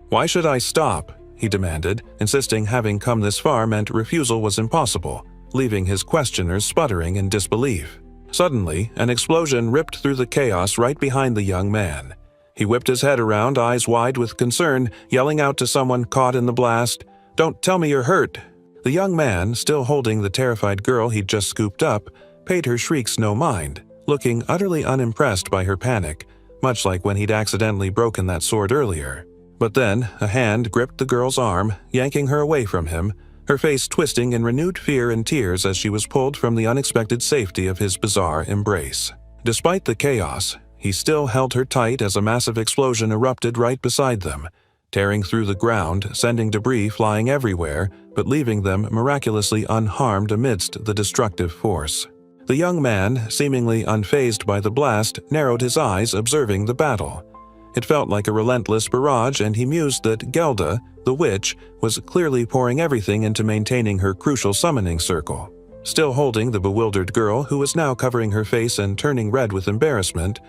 "Why should I stop?" he demanded, insisting having come this far meant refusal was impossible, leaving his questioners sputtering in disbelief. Suddenly, an explosion ripped through the chaos right behind the young man. He whipped his head around, eyes wide with concern, yelling out to someone caught in the blast, "Don't tell me you're hurt!" The young man, still holding the terrified girl he'd just scooped up, paid her shrieks no mind, looking utterly unimpressed by her panic, much like when he'd accidentally broken that sword earlier. But then, a hand gripped the girl's arm, yanking her away from him, her face twisting in renewed fear and tears as she was pulled from the unexpected safety of his bizarre embrace. Despite the chaos, he still held her tight as a massive explosion erupted right beside them, tearing through the ground, sending debris flying everywhere, but leaving them miraculously unharmed amidst the destructive force. The young man, seemingly unfazed by the blast, narrowed his eyes, observing the battle. It felt like a relentless barrage, and he mused that Gelda, the witch, was clearly pouring everything into maintaining her crucial summoning circle. Still holding the bewildered girl, who was now covering her face and turning red with embarrassment,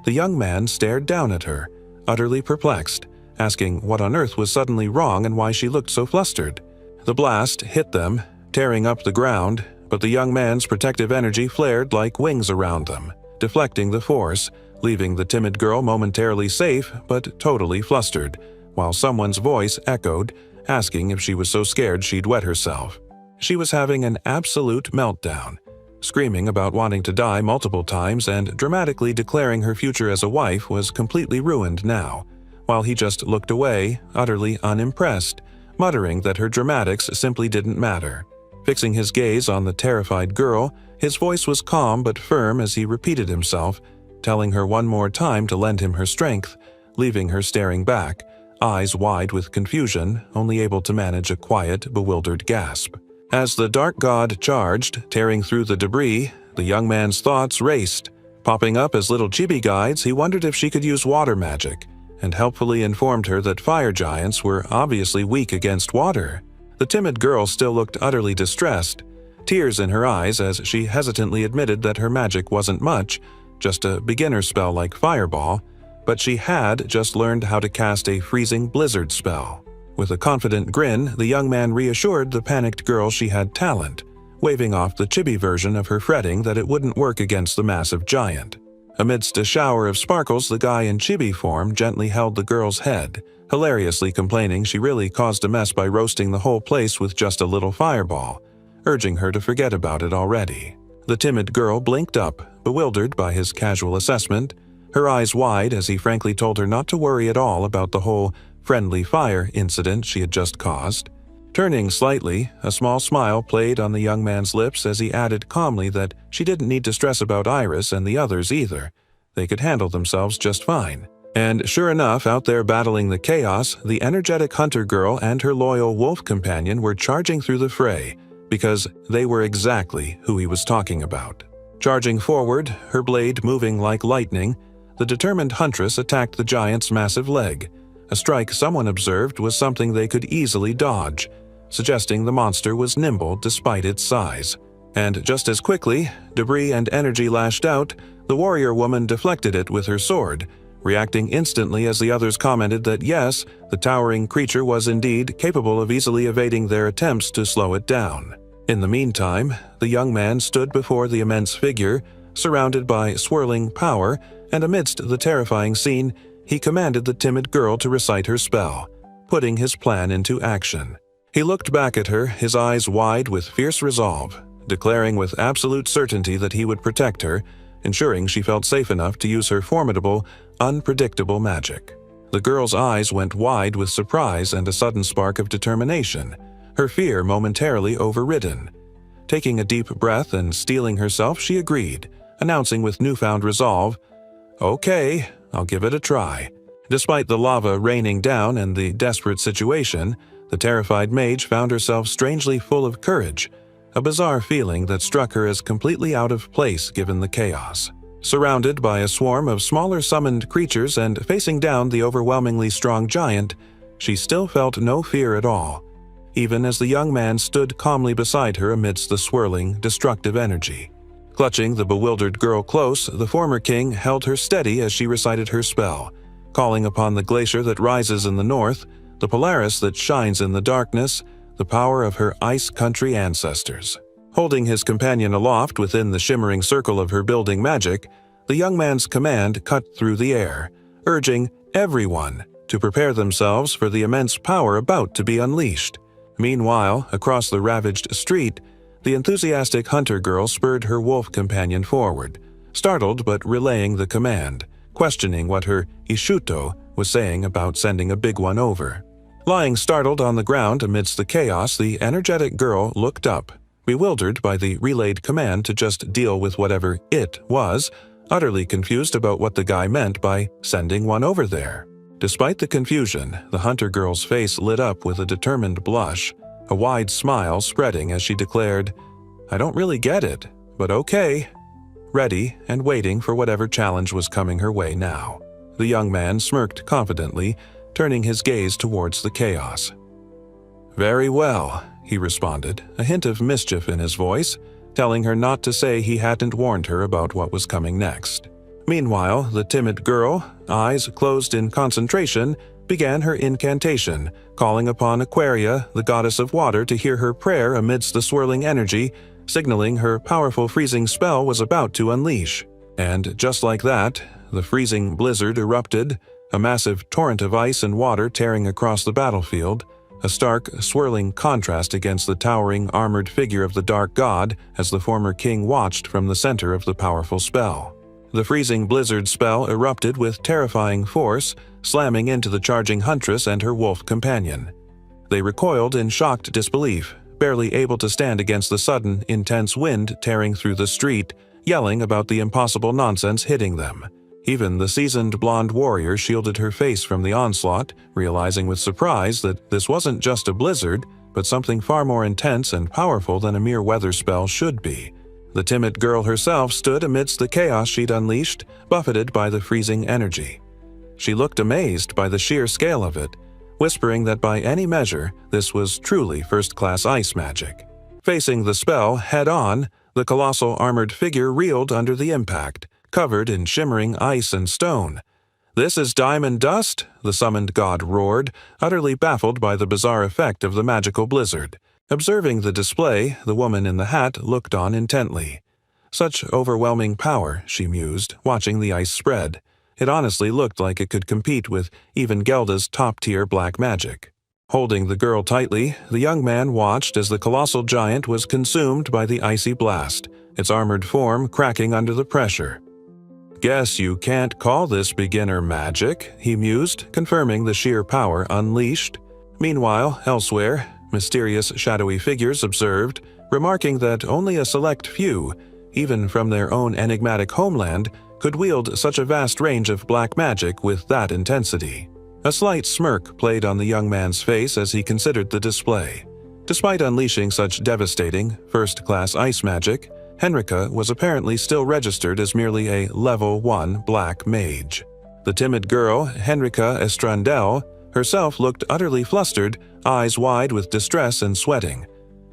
the young man stared down at her, utterly perplexed, asking what on earth was suddenly wrong and why she looked so flustered. The blast hit them, tearing up the ground, but the young man's protective energy flared like wings around them, deflecting the force, leaving the timid girl momentarily safe but totally flustered, while someone's voice echoed, asking if she was so scared she'd wet herself. She was having an absolute meltdown, screaming about wanting to die multiple times and dramatically declaring her future as a wife was completely ruined now, while he just looked away, utterly unimpressed, muttering that her dramatics simply didn't matter. Fixing his gaze on the terrified girl, his voice was calm but firm as he repeated himself, telling her one more time to lend him her strength, leaving her staring back, eyes wide with confusion, only able to manage a quiet, bewildered gasp. As the dark god charged, tearing through the debris, the young man's thoughts raced. Popping up as little chibi guides, he wondered if she could use water magic, and helpfully informed her that fire giants were obviously weak against water. The timid girl still looked utterly distressed, tears in her eyes as she hesitantly admitted that her magic wasn't much, just a beginner spell like Fireball, but she had just learned how to cast a freezing blizzard spell. With a confident grin, the young man reassured the panicked girl she had talent, waving off the chibi version of her fretting that it wouldn't work against the massive giant. Amidst a shower of sparkles, the guy in chibi form gently held the girl's head, hilariously complaining she really caused a mess by roasting the whole place with just a little fireball, urging her to forget about it already. The timid girl blinked up, bewildered by his casual assessment, her eyes wide as he frankly told her not to worry at all about the whole friendly fire incident she had just caused. Turning slightly, a small smile played on the young man's lips as he added calmly that she didn't need to stress about Iris and the others either. They could handle themselves just fine. And sure enough, out there battling the chaos, the energetic hunter girl and her loyal wolf companion were charging through the fray, because they were exactly who he was talking about. Charging forward, her blade moving like lightning, the determined huntress attacked the giant's massive leg. A strike someone observed was something they could easily dodge, suggesting the monster was nimble despite its size. And just as quickly, debris and energy lashed out, the warrior woman deflected it with her sword, reacting instantly as the others commented that yes, the towering creature was indeed capable of easily evading their attempts to slow it down. In the meantime, the young man stood before the immense figure, surrounded by swirling power, and amidst the terrifying scene, he commanded the timid girl to recite her spell, putting his plan into action. He looked back at her, his eyes wide with fierce resolve, declaring with absolute certainty that he would protect her, ensuring she felt safe enough to use her formidable, unpredictable magic. The girl's eyes went wide with surprise and a sudden spark of determination, her fear momentarily overridden. Taking a deep breath and steeling herself, she agreed, announcing with newfound resolve, "Okay, I'll give it a try." Despite the lava raining down and the desperate situation, the terrified mage found herself strangely full of courage, a bizarre feeling that struck her as completely out of place given the chaos. Surrounded by a swarm of smaller summoned creatures and facing down the overwhelmingly strong giant, she still felt no fear at all, even as the young man stood calmly beside her amidst the swirling, destructive energy. Clutching the bewildered girl close, the former king held her steady as she recited her spell, calling upon the glacier that rises in the north, the Polaris that shines in the darkness, the power of her ice country ancestors. Holding his companion aloft within the shimmering circle of her building magic, the young man's command cut through the air, urging everyone to prepare themselves for the immense power about to be unleashed. Meanwhile, across the ravaged street, the enthusiastic hunter girl spurred her wolf companion forward, startled but relaying the command, questioning what her Ishuto was saying about sending a big one over. Lying startled on the ground amidst the chaos, the energetic girl looked up, bewildered by the relayed command to just deal with whatever it was, utterly confused about what the guy meant by sending one over there. Despite the confusion, the hunter girl's face lit up with a determined blush, a wide smile spreading as she declared, "I don't really get it, but okay," ready and waiting for whatever challenge was coming her way now. The young man smirked confidently, turning his gaze towards the chaos. "Very well," he responded, a hint of mischief in his voice, telling her not to say he hadn't warned her about what was coming next. Meanwhile, the timid girl, eyes closed in concentration, began her incantation, calling upon Aquaria, the goddess of water, to hear her prayer amidst the swirling energy, signaling her powerful freezing spell was about to unleash. And just like that, the freezing blizzard erupted, a massive torrent of ice and water tearing across the battlefield, a stark, swirling contrast against the towering, armored figure of the dark god as the former king watched from the center of the powerful spell. The freezing blizzard spell erupted with terrifying force, slamming into the charging huntress and her wolf companion. They recoiled in shocked disbelief, barely able to stand against the sudden, intense wind tearing through the street, yelling about the impossible nonsense hitting them. Even the seasoned blonde warrior shielded her face from the onslaught, realizing with surprise that this wasn't just a blizzard, but something far more intense and powerful than a mere weather spell should be. The timid girl herself stood amidst the chaos she'd unleashed, buffeted by the freezing energy. She looked amazed by the sheer scale of it, whispering that by any measure, this was truly first-class ice magic. Facing the spell head-on, the colossal armored figure reeled under the impact, covered in shimmering ice and stone. "This is diamond dust?" the summoned god roared, utterly baffled by the bizarre effect of the magical blizzard. Observing the display, the woman in the hat looked on intently. Such overwhelming power, she mused, watching the ice spread. It honestly looked like it could compete with even Gelda's top-tier black magic. Holding the girl tightly, the young man watched as the colossal giant was consumed by the icy blast, its armored form cracking under the pressure. "Guess you can't call this beginner magic," he mused, confirming the sheer power unleashed. Meanwhile, elsewhere, mysterious shadowy figures observed, remarking that only a select few, even from their own enigmatic homeland, could wield such a vast range of black magic with that intensity. A slight smirk played on the young man's face as he considered the display. Despite unleashing such devastating, first-class ice magic, Henrika was apparently still registered as merely a Level 1 black mage. The timid girl, Henrika Estrandel, herself looked utterly flustered, eyes wide with distress and sweating.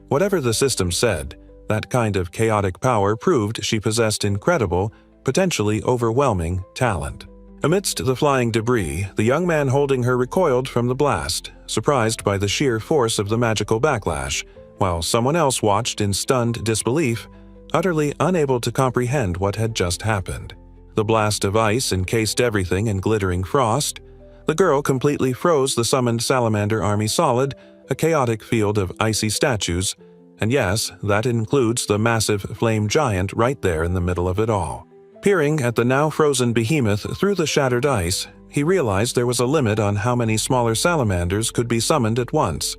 Whatever the system said, that kind of chaotic power proved she possessed incredible, potentially overwhelming talent. Amidst the flying debris, the young man holding her recoiled from the blast, surprised by the sheer force of the magical backlash, while someone else watched in stunned disbelief, utterly unable to comprehend what had just happened. The blast of ice encased everything in glittering frost. The girl completely froze the summoned salamander army solid, a chaotic field of icy statues, and yes, that includes the massive flame giant right there in the middle of it all. Peering at the now frozen behemoth through the shattered ice, he realized there was a limit on how many smaller salamanders could be summoned at once.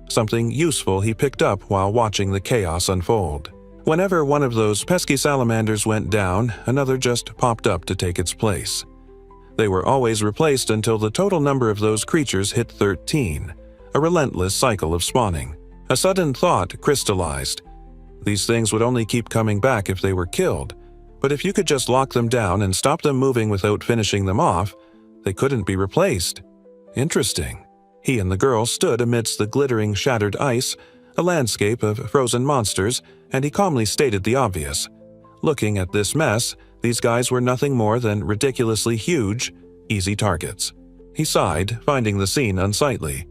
Something useful he picked up while watching the chaos unfold. Whenever one of those pesky salamanders went down, another just popped up to take its place. They were always replaced until the total number of those creatures hit 13, a relentless cycle of spawning. A sudden thought crystallized. These things would only keep coming back if they were killed, but if you could just lock them down and stop them moving without finishing them off, they couldn't be replaced. Interesting. He and the girl stood amidst the glittering shattered ice, a landscape of frozen monsters, and he calmly stated the obvious. Looking at this mess, these guys were nothing more than ridiculously huge, easy targets. He sighed, finding the scene unsightly.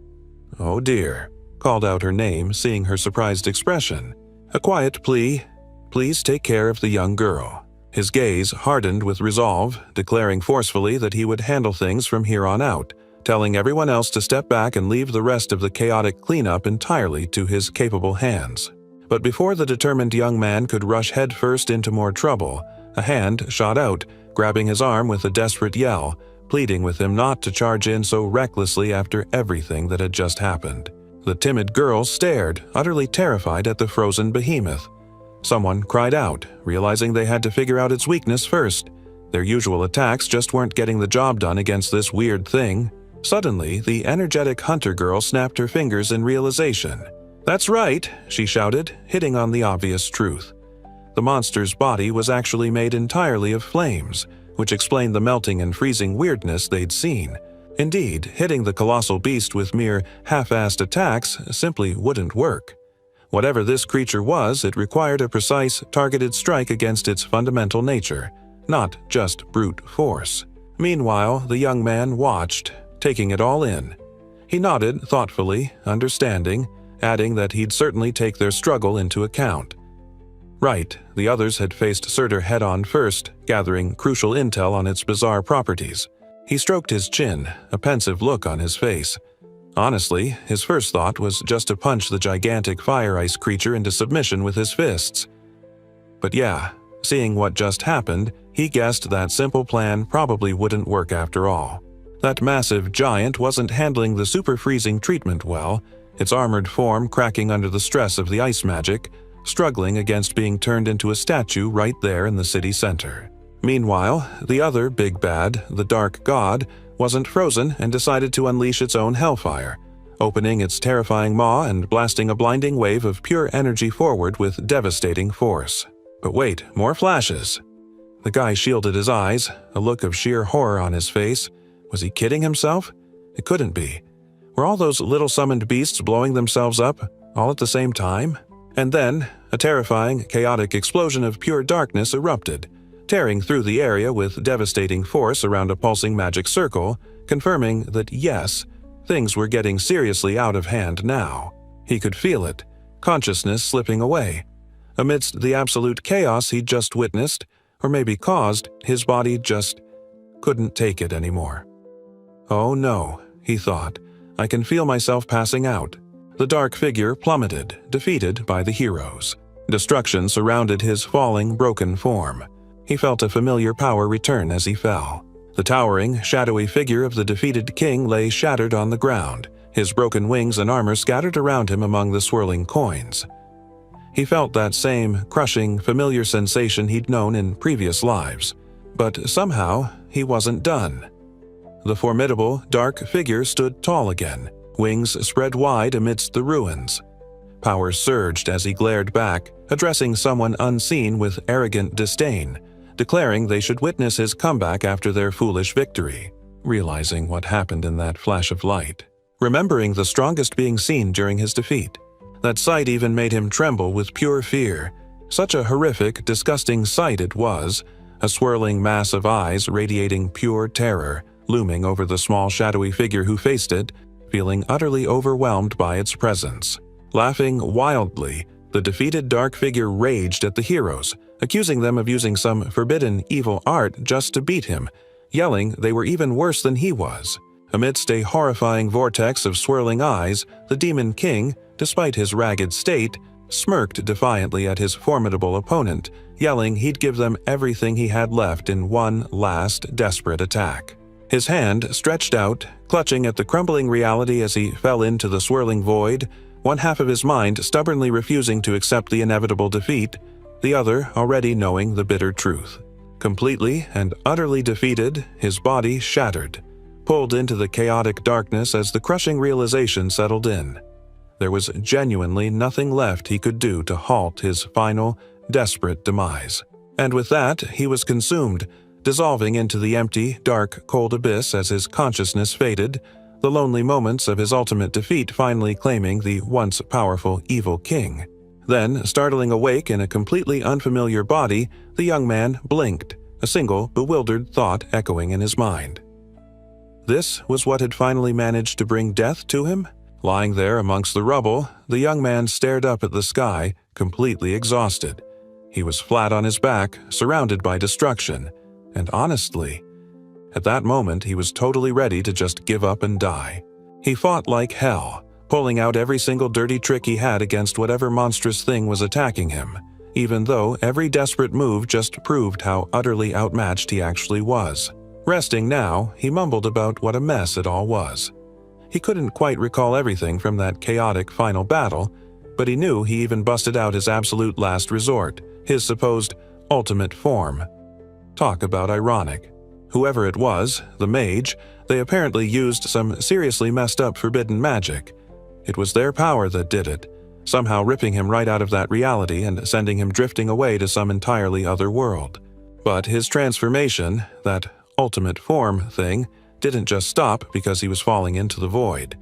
"Oh dear," called out her name, seeing her surprised expression. A quiet plea, "Please take care of the young girl." His gaze hardened with resolve, declaring forcefully that he would handle things from here on out, telling everyone else to step back and leave the rest of the chaotic cleanup entirely to his capable hands. But before the determined young man could rush headfirst into more trouble, a hand shot out, grabbing his arm with a desperate yell, pleading with him not to charge in so recklessly after everything that had just happened. The timid girl stared, utterly terrified at the frozen behemoth. Someone cried out, realizing they had to figure out its weakness first. Their usual attacks just weren't getting the job done against this weird thing. Suddenly, the energetic hunter girl snapped her fingers in realization. "That's right," she shouted, hitting on the obvious truth. The monster's body was actually made entirely of flames, which explained the melting and freezing weirdness they'd seen. Indeed, hitting the colossal beast with mere half-assed attacks simply wouldn't work. Whatever this creature was, it required a precise, targeted strike against its fundamental nature, not just brute force. Meanwhile, the young man watched, taking it all in. He nodded thoughtfully, understanding, adding that he'd certainly take their struggle into account. Right, the others had faced Surtur head-on first, gathering crucial intel on its bizarre properties. He stroked his chin, a pensive look on his face. Honestly, his first thought was just to punch the gigantic fire ice creature into submission with his fists. But yeah, seeing what just happened, he guessed that simple plan probably wouldn't work after all. That massive giant wasn't handling the super-freezing treatment well, its armored form cracking under the stress of the ice magic, struggling against being turned into a statue right there in the city center. Meanwhile, the other big bad, the Dark God, wasn't frozen and decided to unleash its own hellfire, opening its terrifying maw and blasting a blinding wave of pure energy forward with devastating force. But wait, more flashes. The guy shielded his eyes, a look of sheer horror on his face. Was he kidding himself? It couldn't be. Were all those little summoned beasts blowing themselves up, all at the same time? And then, a terrifying, chaotic explosion of pure darkness erupted, tearing through the area with devastating force around a pulsing magic circle, confirming that yes, things were getting seriously out of hand now. He could feel it, consciousness slipping away. Amidst the absolute chaos he'd just witnessed, or maybe caused, his body just couldn't take it anymore. "Oh no," he thought, "I can feel myself passing out." The dark figure plummeted, defeated by the heroes. Destruction surrounded his falling, broken form. He felt a familiar power return as he fell. The towering, shadowy figure of the defeated king lay shattered on the ground, his broken wings and armor scattered around him among the swirling coins. He felt that same crushing, familiar sensation he'd known in previous lives. But somehow, he wasn't done. The formidable, dark figure stood tall again, wings spread wide amidst the ruins. Power surged as he glared back, addressing someone unseen with arrogant disdain, declaring they should witness his comeback after their foolish victory, realizing what happened in that flash of light, remembering the strongest being seen during his defeat. That sight even made him tremble with pure fear. Such a horrific, disgusting sight it was, a swirling mass of eyes radiating pure terror, looming over the small shadowy figure who faced it, feeling utterly overwhelmed by its presence. Laughing wildly, the defeated dark figure raged at the heroes, accusing them of using some forbidden evil art just to beat him, yelling they were even worse than he was. Amidst a horrifying vortex of swirling eyes, the Demon King, despite his ragged state, smirked defiantly at his formidable opponent, yelling he'd give them everything he had left in one last desperate attack. His hand stretched out, clutching at the crumbling reality as he fell into the swirling void, one half of his mind stubbornly refusing to accept the inevitable defeat, the other already knowing the bitter truth. Completely and utterly defeated, his body shattered, pulled into the chaotic darkness as the crushing realization settled in. There was genuinely nothing left he could do to halt his final, desperate demise. And with that, he was consumed, dissolving into the empty, dark, cold abyss as his consciousness faded, the lonely moments of his ultimate defeat finally claiming the once powerful evil king. Then, startling awake in a completely unfamiliar body, the young man blinked, a single, bewildered thought echoing in his mind. This was what had finally managed to bring death to him? Lying there amongst the rubble, the young man stared up at the sky, completely exhausted. He was flat on his back, surrounded by destruction, and honestly, at that moment he was totally ready to just give up and die. He fought like hell, pulling out every single dirty trick he had against whatever monstrous thing was attacking him, even though every desperate move just proved how utterly outmatched he actually was. Resting now, he mumbled about what a mess it all was. He couldn't quite recall everything from that chaotic final battle, but he knew he even busted out his absolute last resort, his supposed ultimate form. Talk about ironic. Whoever it was, the mage, they apparently used some seriously messed up forbidden magic. It was their power that did it, somehow ripping him right out of that reality and sending him drifting away to some entirely other world. But his transformation, that ultimate form thing, didn't just stop because he was falling into the void.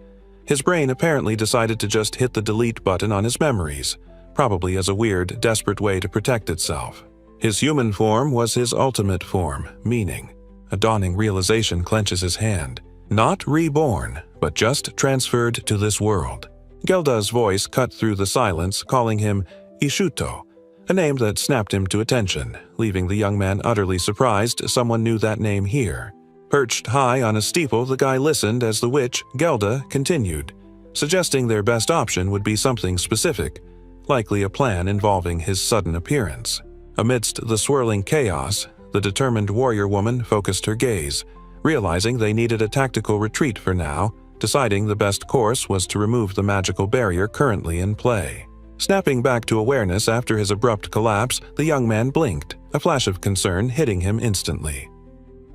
His brain apparently decided to just hit the delete button on his memories, probably as a weird, desperate way to protect itself. His human form was his ultimate form, meaning. A dawning realization clenches his hand. Not reborn, but just transferred to this world. Gelda's voice cut through the silence, calling him Ishuto, a name that snapped him to attention, leaving the young man utterly surprised someone knew that name here. Perched high on a steeple, the guy listened as the witch, Gelda, continued, suggesting their best option would be something specific, likely a plan involving his sudden appearance. Amidst the swirling chaos, the determined warrior woman focused her gaze, realizing they needed a tactical retreat for now, deciding the best course was to remove the magical barrier currently in play. Snapping back to awareness after his abrupt collapse, the young man blinked, a flash of concern hitting him instantly.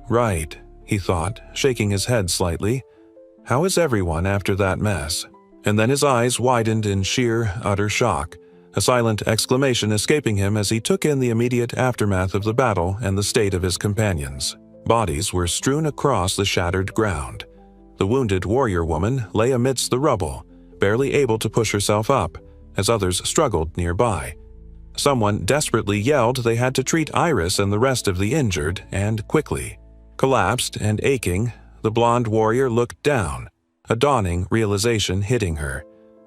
Right, he thought, shaking his head slightly. How is everyone after that mess? And then his eyes widened in sheer, utter shock, a silent exclamation escaping him as he took in the immediate aftermath of the battle and the state of his companions. Bodies were strewn across the shattered ground. The wounded warrior woman lay amidst the rubble, barely able to push herself up, as others struggled nearby. Someone desperately yelled they had to treat Iris and the rest of the injured, and quickly. Collapsed and aching, the blonde warrior looked down, a dawning realization hitting her.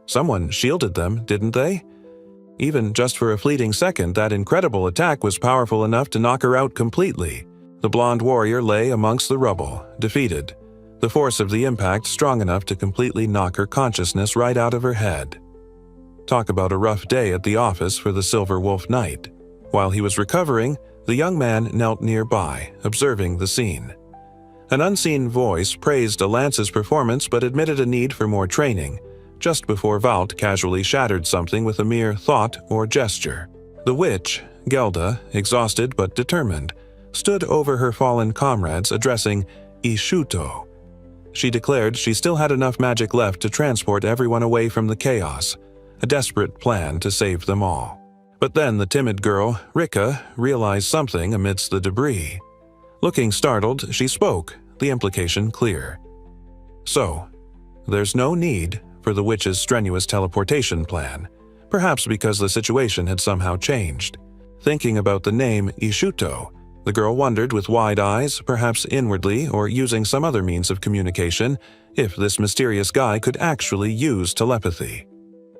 Someone shielded them, didn't they? Even just for a fleeting second, that incredible attack was powerful enough to knock her out completely. The blonde warrior lay amongst the rubble, defeated, the force of the impact strong enough to completely knock her consciousness right out of her head. Talk about a rough day at the office for the Silver Wolf Knight. While he was recovering, the young man knelt nearby, observing the scene. An unseen voice praised Alance's performance but admitted a need for more training, just before Valt casually shattered something with a mere thought or gesture. The witch, Gelda, exhausted but determined, stood over her fallen comrades addressing Ishuto. She declared she still had enough magic left to transport everyone away from the chaos, a desperate plan to save them all. But then the timid girl, Rika, realized something amidst the debris. Looking startled, she spoke, the implication clear. So, there's no need for the witch's strenuous teleportation plan, perhaps because the situation had somehow changed. Thinking about the name Ishuto, the girl wondered with wide eyes, perhaps inwardly or using some other means of communication, if this mysterious guy could actually use telepathy.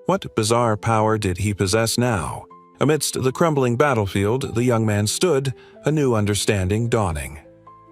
What bizarre power did he possess now? Amidst the crumbling battlefield, the young man stood, a new understanding dawning.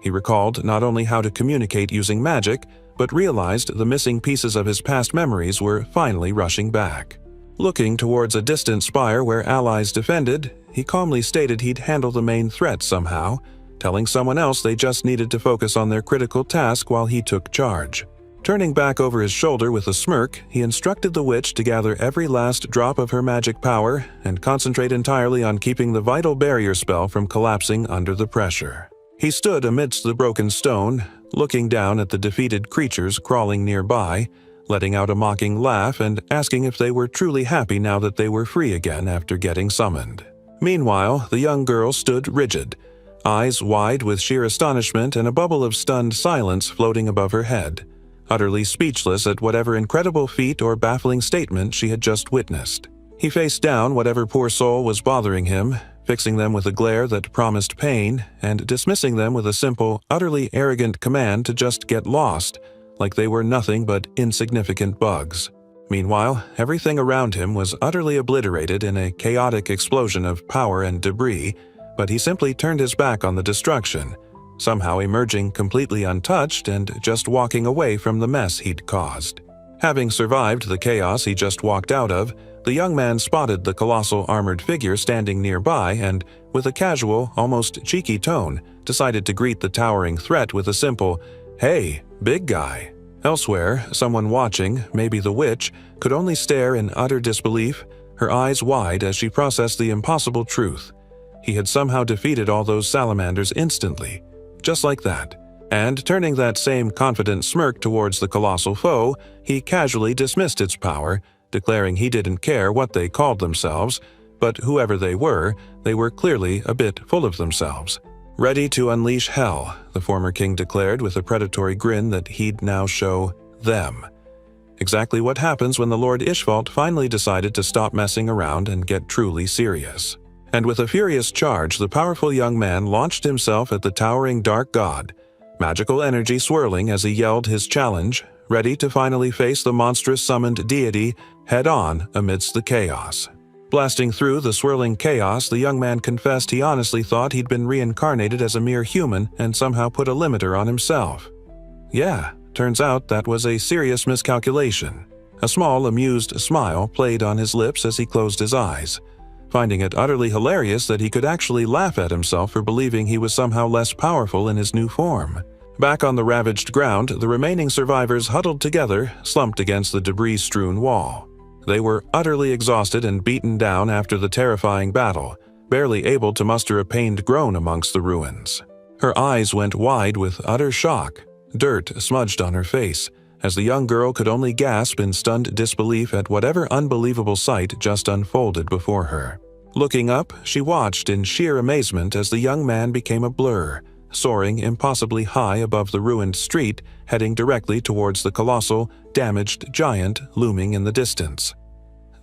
He recalled not only how to communicate using magic, but realized the missing pieces of his past memories were finally rushing back. Looking towards a distant spire where allies defended, he calmly stated he'd handle the main threat somehow, telling someone else they just needed to focus on their critical task while he took charge. Turning back over his shoulder with a smirk, he instructed the witch to gather every last drop of her magic power and concentrate entirely on keeping the vital barrier spell from collapsing under the pressure. He stood amidst the broken stone, looking down at the defeated creatures crawling nearby, letting out a mocking laugh and asking if they were truly happy now that they were free again after getting summoned. Meanwhile, the young girl stood rigid, eyes wide with sheer astonishment and a bubble of stunned silence floating above her head, utterly speechless at whatever incredible feat or baffling statement she had just witnessed. He faced down whatever poor soul was bothering him, fixing them with a glare that promised pain, and dismissing them with a simple, utterly arrogant command to just get lost, like they were nothing but insignificant bugs. Meanwhile, everything around him was utterly obliterated in a chaotic explosion of power and debris, but he simply turned his back on the destruction, somehow emerging completely untouched and just walking away from the mess he'd caused. Having survived the chaos he just walked out of, the young man spotted the colossal armored figure standing nearby and, with a casual, almost cheeky tone, decided to greet the towering threat with a simple, "Hey, big guy." Elsewhere, someone watching, maybe the witch, could only stare in utter disbelief, her eyes wide as she processed the impossible truth. He had somehow defeated all those salamanders instantly, just like that. And turning that same confident smirk towards the colossal foe, he casually dismissed its power, declaring he didn't care what they called themselves, but whoever they were clearly a bit full of themselves. "Ready to unleash hell," the former king declared with a predatory grin that he'd now show them. Exactly what happens when the Lord Ishvalt finally decided to stop messing around and get truly serious. And with a furious charge, the powerful young man launched himself at the towering dark god, magical energy swirling as he yelled his challenge, ready to finally face the monstrous summoned deity head-on amidst the chaos. Blasting through the swirling chaos, the young man confessed he honestly thought he'd been reincarnated as a mere human and somehow put a limiter on himself. Yeah, turns out that was a serious miscalculation. A small, amused smile played on his lips as he closed his eyes, finding it utterly hilarious that he could actually laugh at himself for believing he was somehow less powerful in his new form. Back on the ravaged ground, the remaining survivors huddled together, slumped against the debris-strewn wall. They were utterly exhausted and beaten down after the terrifying battle, barely able to muster a pained groan amongst the ruins. Her eyes went wide with utter shock, dirt smudged on her face, as the young girl could only gasp in stunned disbelief at whatever unbelievable sight just unfolded before her. Looking up, she watched in sheer amazement as the young man became a blur, soaring impossibly high above the ruined street, heading directly towards the colossal, damaged giant looming in the distance.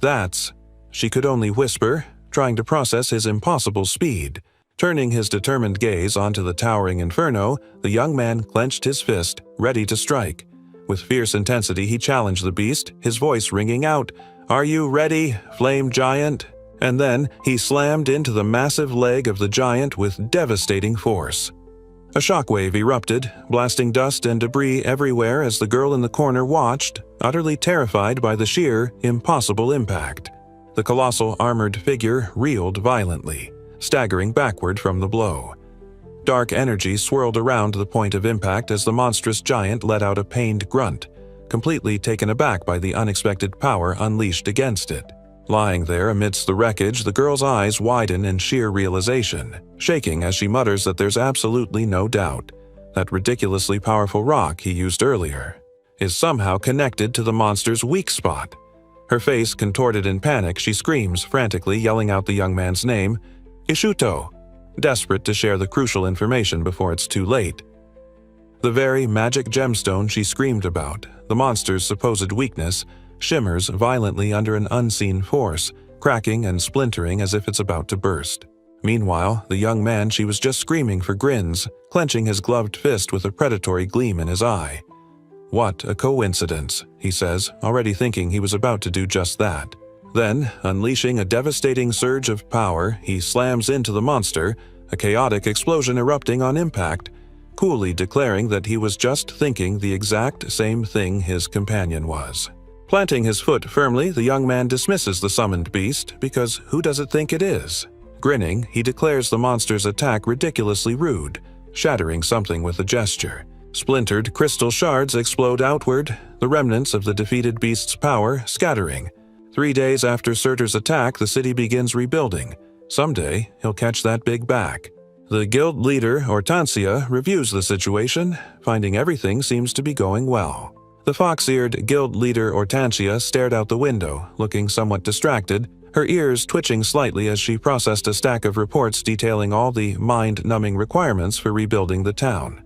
"That's," she could only whisper, trying to process his impossible speed. Turning his determined gaze onto the towering inferno, the young man clenched his fist, ready to strike. With fierce intensity he challenged the beast, his voice ringing out, "Are you ready, flame giant?" And then he slammed into the massive leg of the giant with devastating force. A shockwave erupted, blasting dust and debris everywhere as the girl in the corner watched, utterly terrified by the sheer, impossible impact. The colossal armored figure reeled violently, staggering backward from the blow. Dark energy swirled around the point of impact as the monstrous giant let out a pained grunt, completely taken aback by the unexpected power unleashed against it. Lying there amidst the wreckage, the girl's eyes widen in sheer realization, shaking as she mutters that there's absolutely no doubt. That ridiculously powerful rock he used earlier is somehow connected to the monster's weak spot. Her face contorted in panic, she screams, frantically yelling out the young man's name, "Ishuto," desperate to share the crucial information before it's too late. The very magic gemstone she screamed about, the monster's supposed weakness, shimmers violently under an unseen force, cracking and splintering as if it's about to burst. Meanwhile, the young man she was just screaming for grins, clenching his gloved fist with a predatory gleam in his eye. "What a coincidence," he says, already thinking he was about to do just that. Then, unleashing a devastating surge of power, he slams into the monster, a chaotic explosion erupting on impact, coolly declaring that he was just thinking the exact same thing his companion was. Planting his foot firmly, the young man dismisses the summoned beast, because who does it think it is? Grinning, he declares the monster's attack ridiculously rude, shattering something with a gesture. Splintered crystal shards explode outward, the remnants of the defeated beast's power scattering. 3 days after Surtur's attack, the city begins rebuilding. Someday, he'll catch that big back. The guild leader, Hortensia, reviews the situation, finding everything seems to be going well. The fox-eared guild leader Hortensia stared out the window, looking somewhat distracted, her ears twitching slightly as she processed a stack of reports detailing all the mind-numbing requirements for rebuilding the town.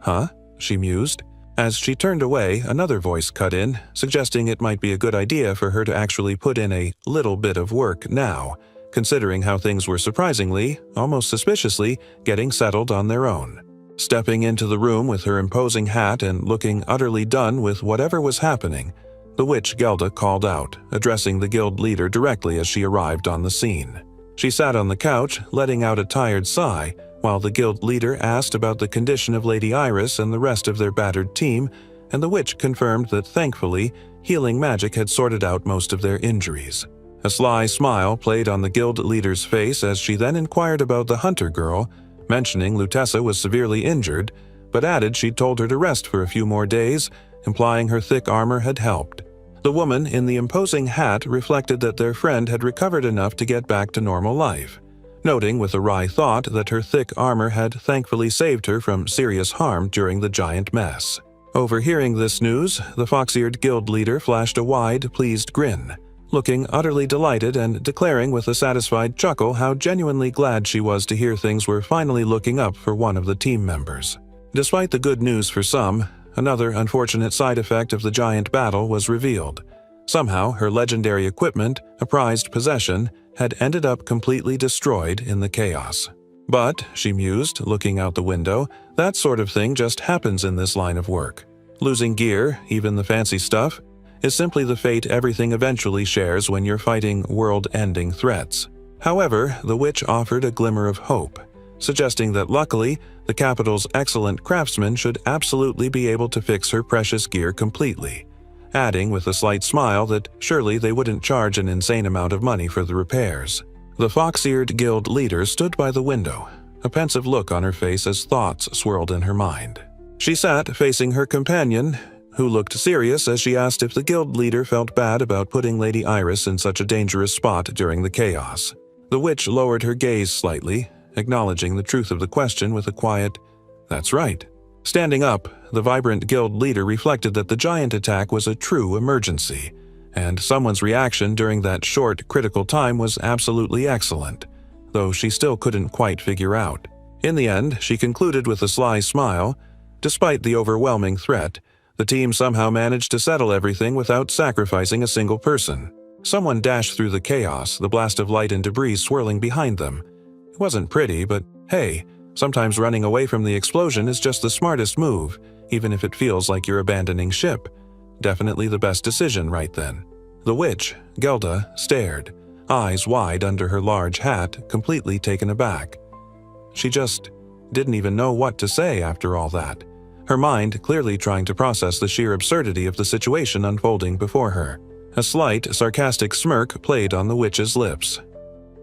"Huh?" she mused. As she turned away, another voice cut in, suggesting it might be a good idea for her to actually put in a little bit of work now, considering how things were surprisingly, almost suspiciously, getting settled on their own. Stepping into the room with her imposing hat and looking utterly done with whatever was happening, the witch Gelda called out, addressing the guild leader directly as she arrived on the scene. She sat on the couch, letting out a tired sigh, while the guild leader asked about the condition of Lady Iris and the rest of their battered team, and the witch confirmed that thankfully, healing magic had sorted out most of their injuries. A sly smile played on the guild leader's face as she then inquired about the hunter girl, mentioning Lutessa was severely injured, but added she'd told her to rest for a few more days, implying her thick armor had helped. The woman in the imposing hat reflected that their friend had recovered enough to get back to normal life, noting with a wry thought that her thick armor had thankfully saved her from serious harm during the giant mess. Overhearing this news, the fox-eared guild leader flashed a wide, pleased grin, looking utterly delighted and declaring with a satisfied chuckle how genuinely glad she was to hear things were finally looking up for one of the team members. Despite the good news for some, another unfortunate side effect of the giant battle was revealed. Somehow, her legendary equipment, a prized possession, had ended up completely destroyed in the chaos. But, she mused, looking out the window, that sort of thing just happens in this line of work. Losing gear, even the fancy stuff, is simply the fate everything eventually shares when you're fighting world-ending threats. However, the witch offered a glimmer of hope, suggesting that luckily, the capital's excellent craftsmen should absolutely be able to fix her precious gear completely, adding with a slight smile that surely they wouldn't charge an insane amount of money for the repairs. The fox-eared guild leader stood by the window, a pensive look on her face as thoughts swirled in her mind. She sat facing her companion, who looked serious as she asked if the guild leader felt bad about putting Lady Iris in such a dangerous spot during the chaos. The witch lowered her gaze slightly, acknowledging the truth of the question with a quiet, "That's right." Standing up, the vibrant guild leader reflected that the giant attack was a true emergency, and someone's reaction during that short, critical time was absolutely excellent, though she still couldn't quite figure out. In the end, she concluded with a sly smile, despite the overwhelming threat, the team somehow managed to settle everything without sacrificing a single person. Someone dashed through the chaos, the blast of light and debris swirling behind them. It wasn't pretty, but hey, sometimes running away from the explosion is just the smartest move, even if it feels like you're abandoning ship. Definitely the best decision right then. The witch, Gelda, stared, eyes wide under her large hat, completely taken aback. She just didn't even know what to say after all that, her mind clearly trying to process the sheer absurdity of the situation unfolding before her. A slight, sarcastic smirk played on the witch's lips.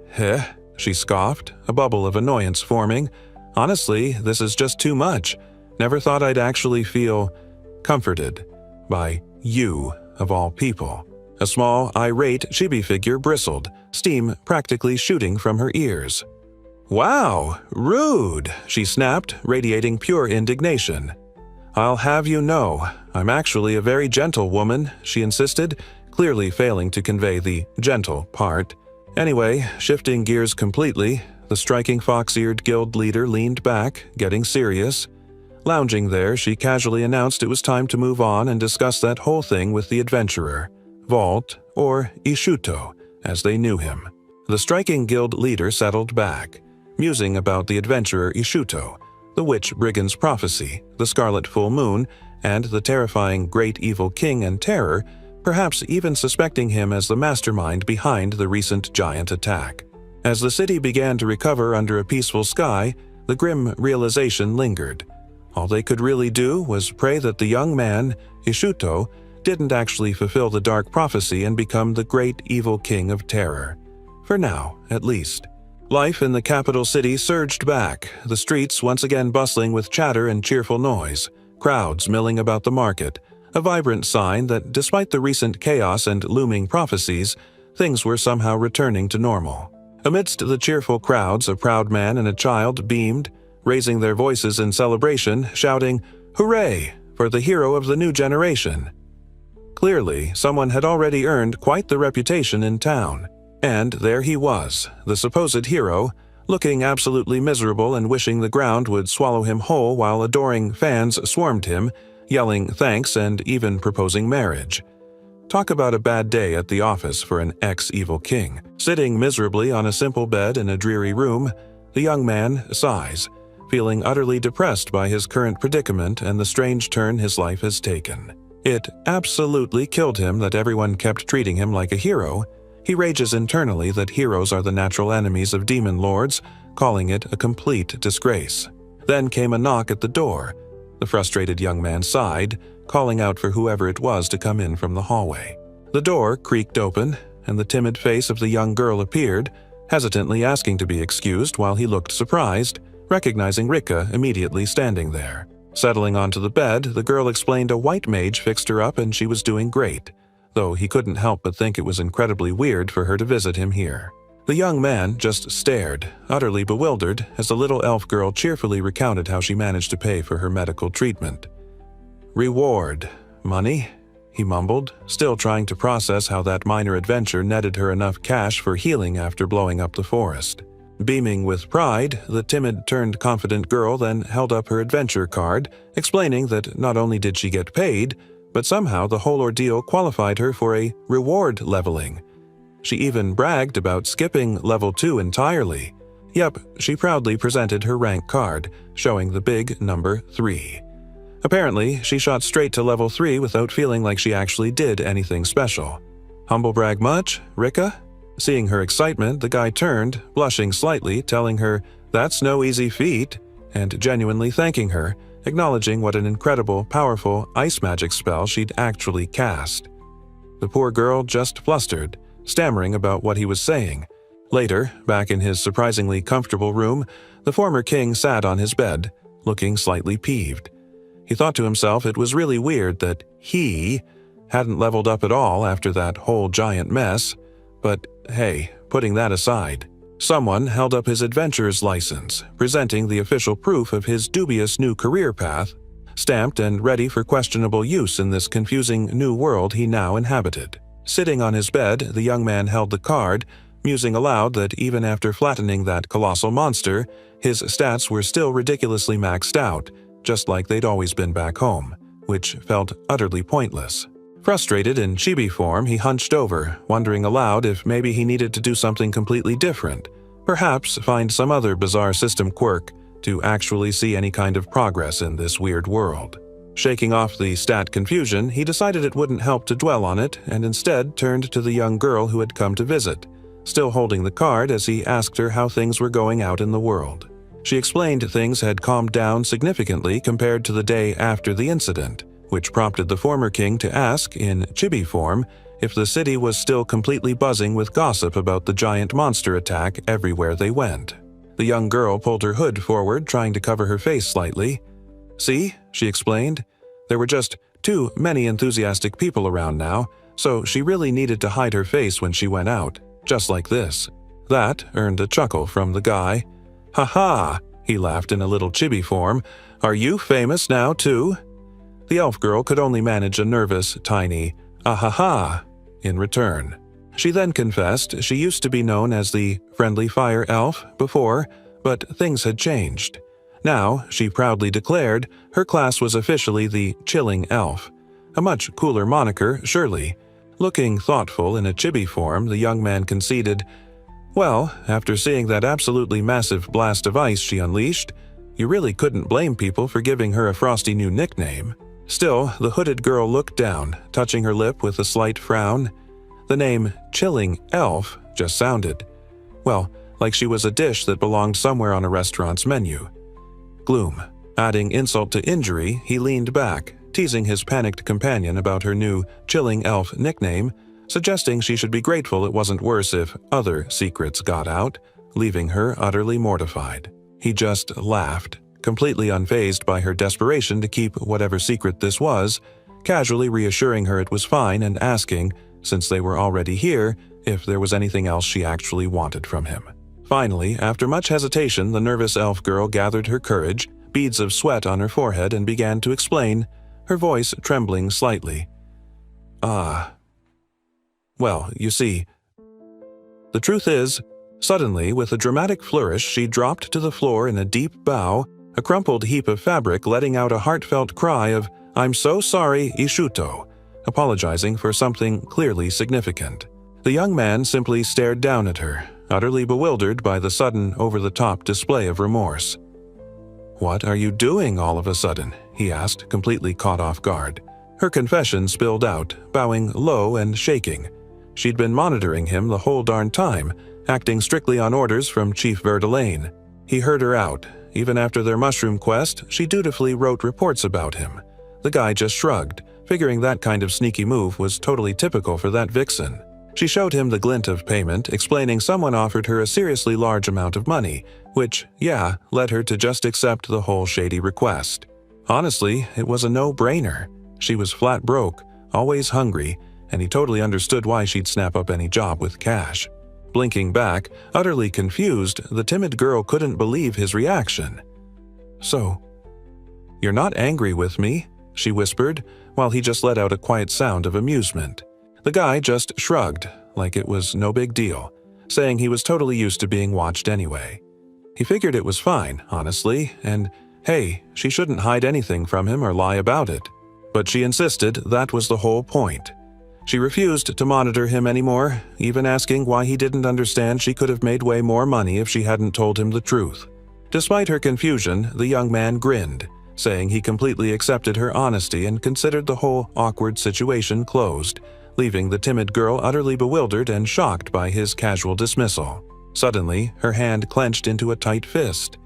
"Heh," she scoffed, a bubble of annoyance forming. "Honestly, this is just too much. Never thought I'd actually feel comforted by you, of all people." A small, irate chibi figure bristled, steam practically shooting from her ears. "Wow, rude," she snapped, radiating pure indignation. "I'll have you know, I'm actually a very gentle woman," she insisted, clearly failing to convey the gentle part. Anyway, shifting gears completely, the striking fox-eared guild leader leaned back, getting serious. Lounging there, she casually announced it was time to move on and discuss that whole thing with the adventurer, Vault, or Ishuto, as they knew him. The striking guild leader settled back, musing about the adventurer Ishuto, the witch brigand's prophecy, the scarlet full moon, and the terrifying great evil king and terror, perhaps even suspecting him as the mastermind behind the recent giant attack. As the city began to recover under a peaceful sky, the grim realization lingered. All they could really do was pray that the young man, Ishuto, didn't actually fulfill the dark prophecy and become the great evil king of terror. For now, at least. Life in the capital city surged back, the streets once again bustling with chatter and cheerful noise, crowds milling about the market, a vibrant sign that despite the recent chaos and looming prophecies, things were somehow returning to normal. Amidst the cheerful crowds, a proud man and a child beamed, raising their voices in celebration, shouting, "Hooray! For the hero of the new generation!" Clearly, someone had already earned quite the reputation in town. And there he was, the supposed hero, looking absolutely miserable and wishing the ground would swallow him whole while adoring fans swarmed him, yelling thanks and even proposing marriage. Talk about a bad day at the office for an ex-evil king. Sitting miserably on a simple bed in a dreary room, the young man sighs, feeling utterly depressed by his current predicament and the strange turn his life has taken. It absolutely killed him that everyone kept treating him like a hero. He rages internally that heroes are the natural enemies of demon lords, calling it a complete disgrace. Then came a knock at the door. The frustrated young man sighed, calling out for whoever it was to come in from the hallway. The door creaked open, and the timid face of the young girl appeared, hesitantly asking to be excused while he looked surprised, recognizing Rika immediately standing there. Settling onto the bed, the girl explained a white mage fixed her up and she was doing great, though he couldn't help but think it was incredibly weird for her to visit him here. The young man just stared, utterly bewildered, as the little elf girl cheerfully recounted how she managed to pay for her medical treatment. "Reward. Money?" he mumbled, still trying to process how that minor adventure netted her enough cash for healing after blowing up the forest. Beaming with pride, the timid-turned-confident girl then held up her adventure card, explaining that not only did she get paid, but somehow the whole ordeal qualified her for a reward leveling. She even bragged about skipping level 2 entirely. Yep, she proudly presented her rank card, showing the big number 3. Apparently, she shot straight to level 3 without feeling like she actually did anything special. "Humble brag much, Rika?" Seeing her excitement, the guy turned, blushing slightly, telling her that's no easy feat, and genuinely thanking her, acknowledging what an incredible, powerful ice magic spell she'd actually cast. The poor girl just flustered, stammering about what he was saying. Later, back in his surprisingly comfortable room, the former king sat on his bed, looking slightly peeved. He thought to himself it was really weird that he hadn't leveled up at all after that whole giant mess, but hey, putting that aside, someone held up his adventurer's license, presenting the official proof of his dubious new career path, stamped and ready for questionable use in this confusing new world he now inhabited. Sitting on his bed, the young man held the card, musing aloud that even after flattening that colossal monster, his stats were still ridiculously maxed out, just like they'd always been back home, which felt utterly pointless. Frustrated in chibi form, he hunched over, wondering aloud if maybe he needed to do something completely different, perhaps find some other bizarre system quirk to actually see any kind of progress in this weird world. Shaking off the stat confusion, he decided it wouldn't help to dwell on it and instead turned to the young girl who had come to visit, still holding the card as he asked her how things were going out in the world. She explained things had calmed down significantly compared to the day after the incident, which prompted the former king to ask, in chibi form, if the city was still completely buzzing with gossip about the giant monster attack everywhere they went. The young girl pulled her hood forward, trying to cover her face slightly. "See," she explained, "there were just too many enthusiastic people around now, so she really needed to hide her face when she went out, just like this." That earned a chuckle from the guy. "Ha ha," he laughed in a little chibi form, "are you famous now too?" The elf girl could only manage a nervous, tiny "ah-ha-ha" in return. She then confessed she used to be known as the Friendly Fire Elf before, but things had changed. Now, she proudly declared, her class was officially the Chilling Elf. A much cooler moniker, surely. Looking thoughtful in a chibi form, the young man conceded, "Well, after seeing that absolutely massive blast of ice she unleashed, you really couldn't blame people for giving her a frosty new nickname." Still, the hooded girl looked down, touching her lip with a slight frown. The name Chilling Elf just sounded, well, like she was a dish that belonged somewhere on a restaurant's menu. Gloom. Adding insult to injury, he leaned back, teasing his panicked companion about her new chilling elf nickname, suggesting she should be grateful it wasn't worse if other secrets got out, leaving her utterly mortified. He just laughed, completely unfazed by her desperation to keep whatever secret this was, casually reassuring her it was fine and asking, since they were already here, if there was anything else she actually wanted from him. Finally, after much hesitation, the nervous elf girl gathered her courage, beads of sweat on her forehead, and began to explain, her voice trembling slightly. Well, you see, the truth is, suddenly, with a dramatic flourish, she dropped to the floor in a deep bow, a crumpled heap of fabric, letting out a heartfelt cry of, "I'm so sorry, Ishuto," apologizing for something clearly significant. The young man simply stared down at her, utterly bewildered by the sudden, over-the-top display of remorse. "What are you doing all of a sudden?" he asked, completely caught off guard. Her confession spilled out, bowing low and shaking. She'd been monitoring him the whole darn time, acting strictly on orders from Chief Verdelaine. He heard her out. Even after their mushroom quest, she dutifully wrote reports about him. The guy just shrugged, figuring that kind of sneaky move was totally typical for that vixen. She showed him the glint of payment, explaining someone offered her a seriously large amount of money, which, led her to just accept the whole shady request. Honestly, it was a no-brainer. She was flat broke, always hungry, and he totally understood why she'd snap up any job with cash. Blinking back, utterly confused, the timid girl couldn't believe his reaction. "So, you're not angry with me?" she whispered, while he just let out a quiet sound of amusement. The guy just shrugged, like it was no big deal, saying he was totally used to being watched anyway. He figured it was fine, honestly, and hey, she shouldn't hide anything from him or lie about it. But she insisted that was the whole point. She refused to monitor him anymore, even asking why he didn't understand she could have made way more money if she hadn't told him the truth. Despite her confusion, the young man grinned, saying he completely accepted her honesty and considered the whole awkward situation closed, leaving the timid girl utterly bewildered and shocked by his casual dismissal. Suddenly, her hand clenched into a tight fist.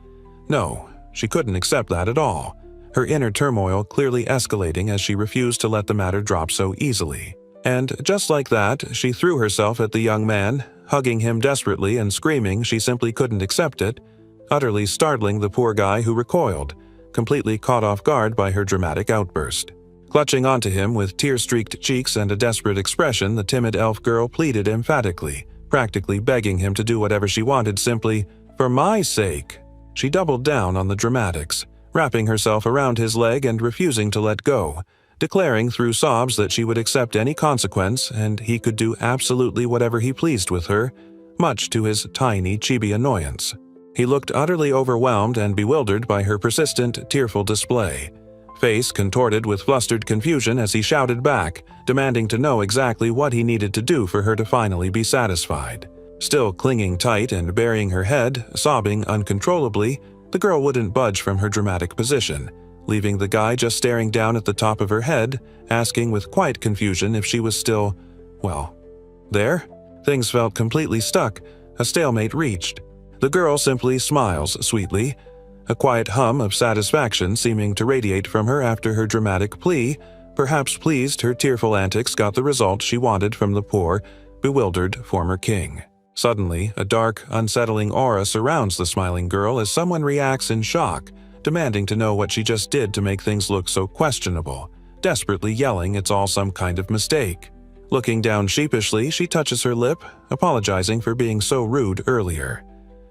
No, she couldn't accept that at all, her inner turmoil clearly escalating as she refused to let the matter drop so easily. And just like that, she threw herself at the young man, hugging him desperately and screaming she simply couldn't accept it, utterly startling the poor guy who recoiled, completely caught off guard by her dramatic outburst. Clutching onto him with tear-streaked cheeks and a desperate expression, the timid elf girl pleaded emphatically, practically begging him to do whatever she wanted simply, "For my sake." She doubled down on the dramatics, wrapping herself around his leg and refusing to let go, declaring through sobs that she would accept any consequence and he could do absolutely whatever he pleased with her, much to his tiny chibi annoyance. He looked utterly overwhelmed and bewildered by her persistent, tearful display, face contorted with flustered confusion as he shouted back, demanding to know exactly what he needed to do for her to finally be satisfied. Still clinging tight and burying her head, sobbing uncontrollably, the girl wouldn't budge from her dramatic position, leaving the guy just staring down at the top of her head, asking with quiet confusion if she was still, there? Things felt completely stuck, a stalemate reached. The girl simply smiles sweetly, a quiet hum of satisfaction seeming to radiate from her after her dramatic plea, perhaps pleased her tearful antics got the result she wanted from the poor, bewildered former king. Suddenly, a dark, unsettling aura surrounds the smiling girl as someone reacts in shock, demanding to know what she just did to make things look so questionable, desperately yelling it's all some kind of mistake. Looking down sheepishly, she touches her lip, apologizing for being so rude earlier.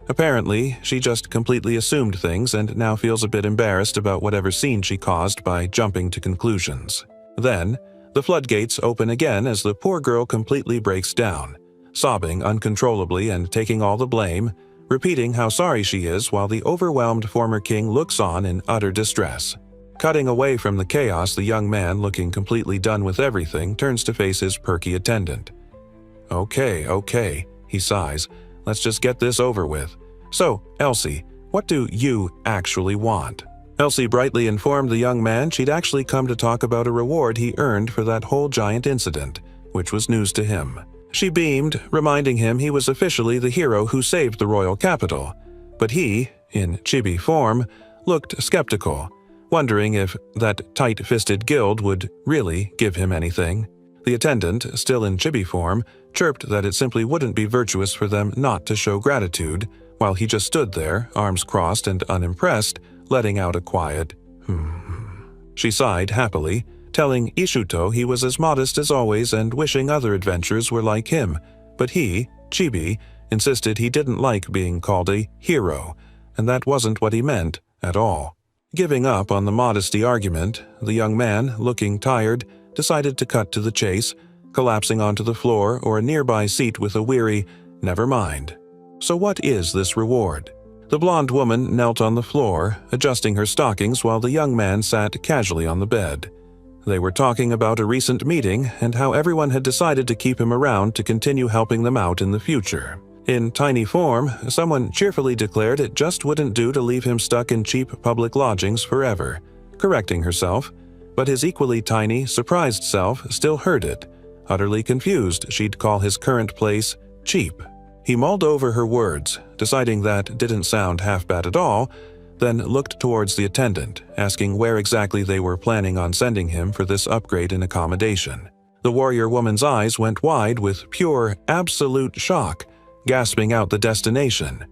Apparently, she just completely assumed things and now feels a bit embarrassed about whatever scene she caused by jumping to conclusions. Then, the floodgates open again as the poor girl completely breaks down, sobbing uncontrollably and taking all the blame, repeating how sorry she is while the overwhelmed former king looks on in utter distress. Cutting away from the chaos, the young man, looking completely done with everything, turns to face his perky attendant. Okay, he sighs. Let's just get this over with. So, Elsie, what do you actually want? Elsie brightly informed the young man she'd actually come to talk about a reward he earned for that whole giant incident, which was news to him. She beamed, reminding him he was officially the hero who saved the royal capital. But he, in chibi form, looked skeptical, wondering if that tight-fisted guild would really give him anything. The attendant, still in chibi form, chirped that it simply wouldn't be virtuous for them not to show gratitude, while he just stood there, arms crossed and unimpressed, letting out a quiet, She sighed happily, telling Ishuto he was as modest as always and wishing other adventurers were like him, but he, Chibi, insisted he didn't like being called a hero, and that wasn't what he meant at all. Giving up on the modesty argument, the young man, looking tired, decided to cut to the chase, collapsing onto the floor or a nearby seat with a weary, "Never mind." So what is this reward? The blonde woman knelt on the floor, adjusting her stockings while the young man sat casually on the bed. They were talking about a recent meeting and how everyone had decided to keep him around to continue helping them out in the future. In tiny form, someone cheerfully declared it just wouldn't do to leave him stuck in cheap public lodgings forever, correcting herself, but his equally tiny, surprised self still heard it. Utterly confused, she'd call his current place cheap. He mulled over her words, deciding that didn't sound half bad at all, then looked towards the attendant, asking where exactly they were planning on sending him for this upgrade in accommodation. The warrior woman's eyes went wide with pure, absolute shock, gasping out the destination.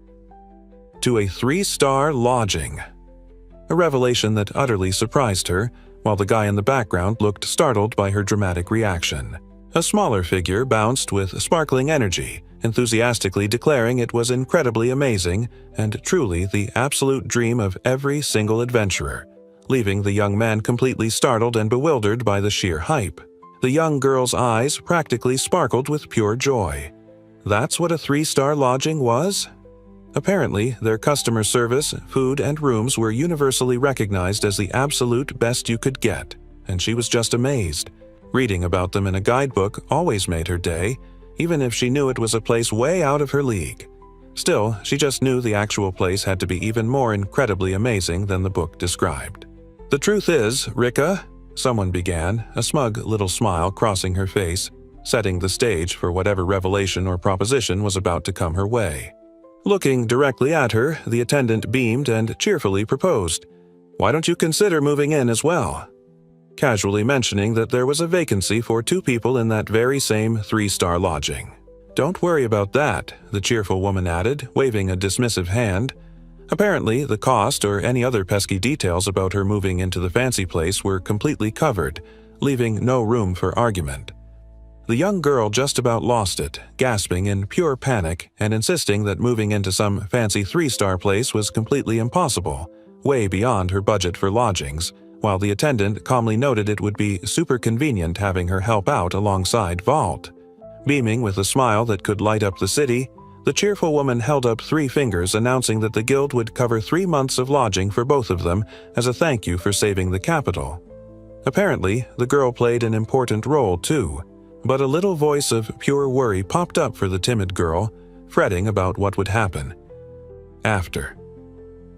To a 3-star lodging. A revelation that utterly surprised her, while the guy in the background looked startled by her dramatic reaction. A smaller figure bounced with sparkling energy, enthusiastically declaring it was incredibly amazing and truly the absolute dream of every single adventurer, leaving the young man completely startled and bewildered by the sheer hype. The young girl's eyes practically sparkled with pure joy. That's what a 3-star lodging was? Apparently, their customer service, food, and rooms were universally recognized as the absolute best you could get, and she was just amazed. Reading about them in a guidebook always made her day, even if she knew it was a place way out of her league. Still, she just knew the actual place had to be even more incredibly amazing than the book described. "The truth is, Rika," someone began, a smug little smile crossing her face, setting the stage for whatever revelation or proposition was about to come her way. Looking directly at her, the attendant beamed and cheerfully proposed, "Why don't you consider moving in as well?" Casually mentioning that there was a vacancy for 2 people in that very same 3-star lodging. "Don't worry about that," the cheerful woman added, waving a dismissive hand. Apparently, the cost or any other pesky details about her moving into the fancy place were completely covered, leaving no room for argument. The young girl just about lost it, gasping in pure panic and insisting that moving into some fancy 3-star place was completely impossible, way beyond her budget for lodgings, while the attendant calmly noted it would be super convenient having her help out alongside Vault. Beaming with a smile that could light up the city, the cheerful woman held up 3 fingers announcing that the guild would cover 3 months of lodging for both of them as a thank you for saving the capital. Apparently, the girl played an important role too, but a little voice of pure worry popped up for the timid girl, fretting about what would happen after.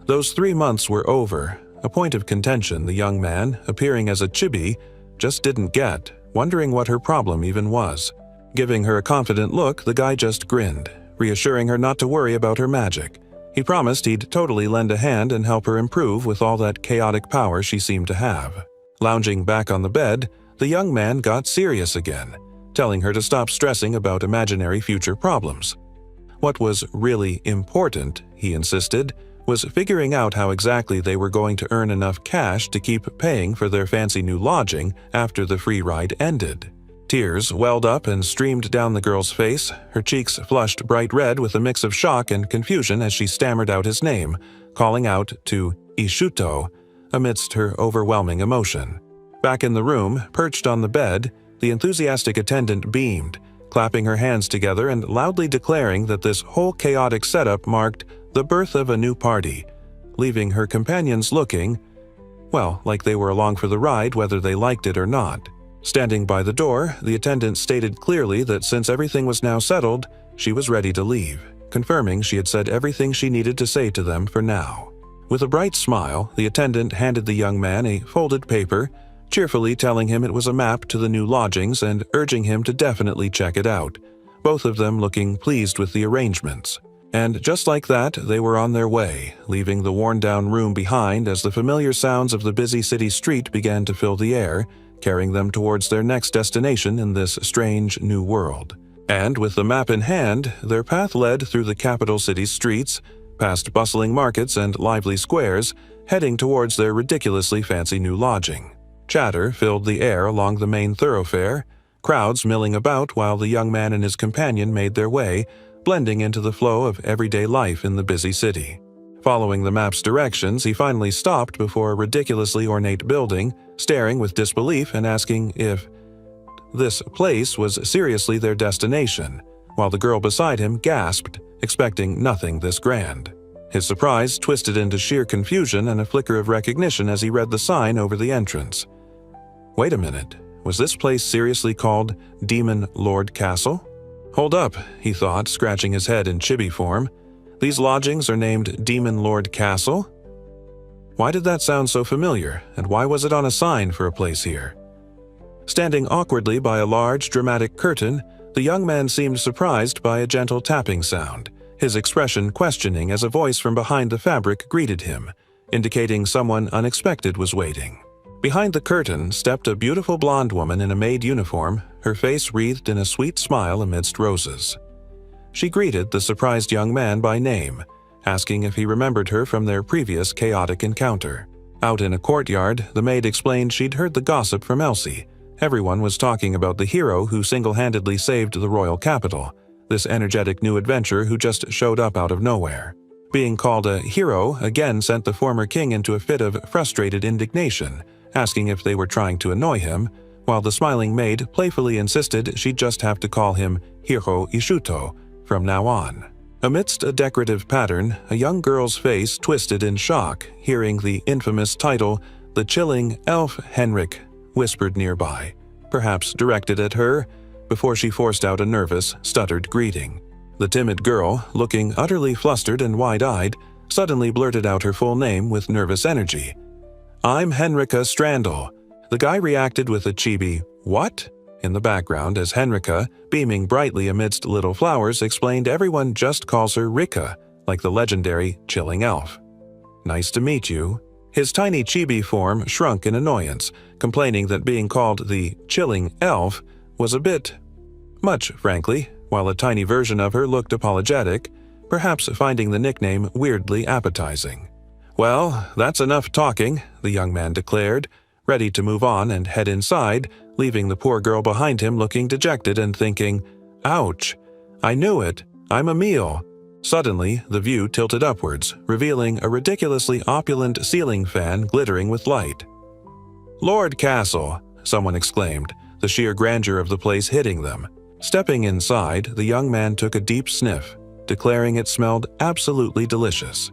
Those 3 months were over, a point of contention the young man, appearing as a chibi, just didn't get, wondering what her problem even was. Giving her a confident look, the guy just grinned, reassuring her not to worry about her magic. He promised he'd totally lend a hand and help her improve with all that chaotic power she seemed to have. Lounging back on the bed, the young man got serious again, telling her to stop stressing about imaginary future problems. What was really important, he insisted, was figuring out how exactly they were going to earn enough cash to keep paying for their fancy new lodging after the free ride ended. Tears welled up and streamed down the girl's face, her cheeks flushed bright red with a mix of shock and confusion as she stammered out his name, calling out to Ishuto amidst her overwhelming emotion. Back in the room, perched on the bed, the enthusiastic attendant beamed, clapping her hands together and loudly declaring that this whole chaotic setup marked the birth of a new party, leaving her companions looking, well, like they were along for the ride whether they liked it or not. Standing by the door, the attendant stated clearly that since everything was now settled, she was ready to leave, confirming she had said everything she needed to say to them for now. With a bright smile, the attendant handed the young man a folded paper, cheerfully telling him it was a map to the new lodgings and urging him to definitely check it out, both of them looking pleased with the arrangements. And just like that, they were on their way, leaving the worn-down room behind as the familiar sounds of the busy city street began to fill the air, carrying them towards their next destination in this strange new world. And with the map in hand, their path led through the capital city's streets, past bustling markets and lively squares, heading towards their ridiculously fancy new lodging. Chatter filled the air along the main thoroughfare, crowds milling about while the young man and his companion made their way, blending into the flow of everyday life in the busy city. Following the map's directions, he finally stopped before a ridiculously ornate building, staring with disbelief and asking if this place was seriously their destination, while the girl beside him gasped, expecting nothing this grand. His surprise twisted into sheer confusion and a flicker of recognition as he read the sign over the entrance. Wait a minute, was this place seriously called Demon Lord Castle? Hold up, he thought, scratching his head in chibi form. These lodgings are named Demon Lord Castle? Why did that sound so familiar, and why was it on a sign for a place here? Standing awkwardly by a large, dramatic curtain, the young man seemed surprised by a gentle tapping sound, his expression questioning as a voice from behind the fabric greeted him, indicating someone unexpected was waiting. Behind the curtain stepped a beautiful blonde woman in a maid uniform, her face wreathed in a sweet smile amidst roses. She greeted the surprised young man by name, asking if he remembered her from their previous chaotic encounter. Out in a courtyard, the maid explained she'd heard the gossip from Elsie. Everyone was talking about the hero who single-handedly saved the royal capital, this energetic new adventurer who just showed up out of nowhere. Being called a hero again sent the former king into a fit of frustrated indignation, asking if they were trying to annoy him, while the smiling maid playfully insisted she'd just have to call him Hiro Ishuto from now on. Amidst a decorative pattern, a young girl's face twisted in shock, hearing the infamous title, "The Chilling Elf Henrik," whispered nearby, perhaps directed at her, before she forced out a nervous, stuttered greeting. The timid girl, looking utterly flustered and wide-eyed, suddenly blurted out her full name with nervous energy. "I'm Henrika Strandl." The guy reacted with a chibi, "What?" in the background as Henrika, beaming brightly amidst little flowers, explained everyone just calls her Rika, like the legendary Chilling Elf. "Nice to meet you." His tiny chibi form shrunk in annoyance, complaining that being called the Chilling Elf was a bit much, frankly, while a tiny version of her looked apologetic, perhaps finding the nickname weirdly appetizing. "Well, that's enough talking," the young man declared, ready to move on and head inside, leaving the poor girl behind him looking dejected and thinking, "Ouch, I knew it, I'm Emil." Suddenly, the view tilted upwards, revealing a ridiculously opulent ceiling fan glittering with light. "Lord Castle," someone exclaimed, the sheer grandeur of the place hitting them. Stepping inside, the young man took a deep sniff, declaring it smelled absolutely delicious.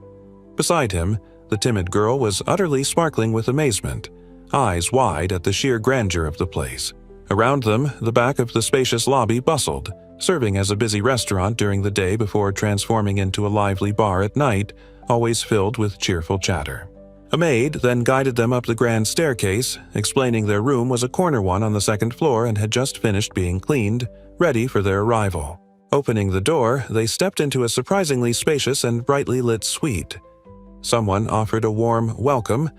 Beside him, the timid girl was utterly sparkling with amazement, eyes wide at the sheer grandeur of the place. Around them, the back of the spacious lobby bustled, serving as a busy restaurant during the day before transforming into a lively bar at night, always filled with cheerful chatter. A maid then guided them up the grand staircase, explaining their room was a corner one on the second floor and had just finished being cleaned, ready for their arrival. Opening the door, they stepped into a surprisingly spacious and brightly lit suite. Someone offered a warm welcome,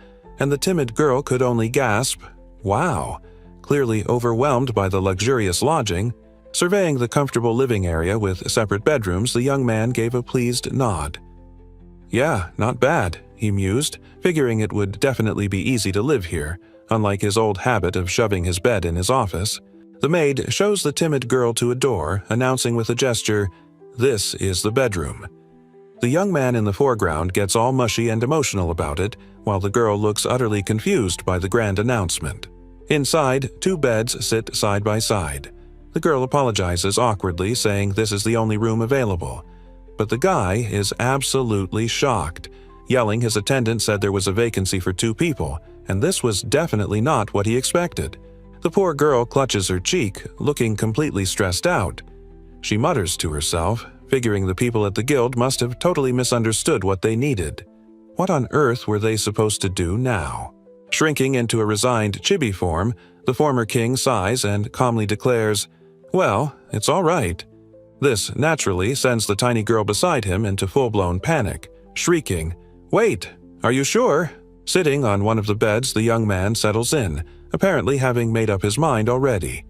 and the timid girl could only gasp, "Wow!" Clearly overwhelmed by the luxurious lodging. Surveying the comfortable living area with separate bedrooms, the young man gave a pleased nod. "Yeah, not bad," he mused, figuring it would definitely be easy to live here, unlike his old habit of shoving his bed in his office. The maid shows the timid girl to a door, announcing with a gesture, "This is the bedroom." The young man in the foreground gets all mushy and emotional about it, while the girl looks utterly confused by the grand announcement. Inside, 2 beds sit side by side. The girl apologizes awkwardly, saying this is the only room available. But the guy is absolutely shocked, yelling his attendant said there was a vacancy for 2 people, and this was definitely not what he expected. The poor girl clutches her cheek, looking completely stressed out. She mutters to herself, figuring the people at the guild must have totally misunderstood what they needed. What on earth were they supposed to do now? Shrinking into a resigned chibi form, the former king sighs and calmly declares, "Well, it's all right." This naturally sends the tiny girl beside him into full-blown panic, shrieking, "Wait! Are you sure?" Sitting on one of the beds, the young man settles in, apparently having made up his mind already.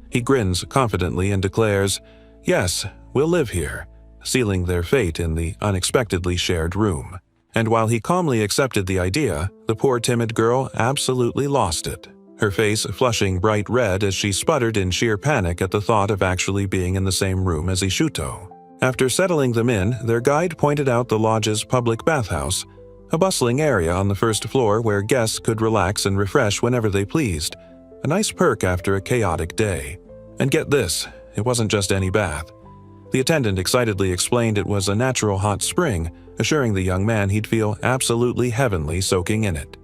He grins confidently and declares, "Yes, we'll live here," sealing their fate in the unexpectedly shared room. And while he calmly accepted the idea, the poor timid girl absolutely lost it, her face flushing bright red as she sputtered in sheer panic at the thought of actually being in the same room as Ishuto. After settling them in, their guide pointed out the lodge's public bathhouse, a bustling area on the first floor where guests could relax and refresh whenever they pleased, a nice perk after a chaotic day. And get this, it wasn't just any bath. The attendant excitedly explained it was a natural hot spring, assuring the young man he'd feel absolutely heavenly soaking in it.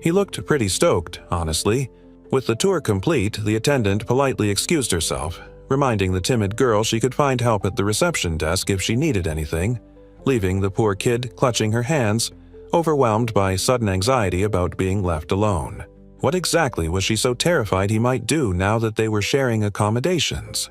He looked pretty stoked, honestly. With the tour complete, the attendant politely excused herself, reminding the timid girl she could find help at the reception desk if she needed anything, leaving the poor kid clutching her hands, overwhelmed by sudden anxiety about being left alone. What exactly was she so terrified he might do now that they were sharing accommodations?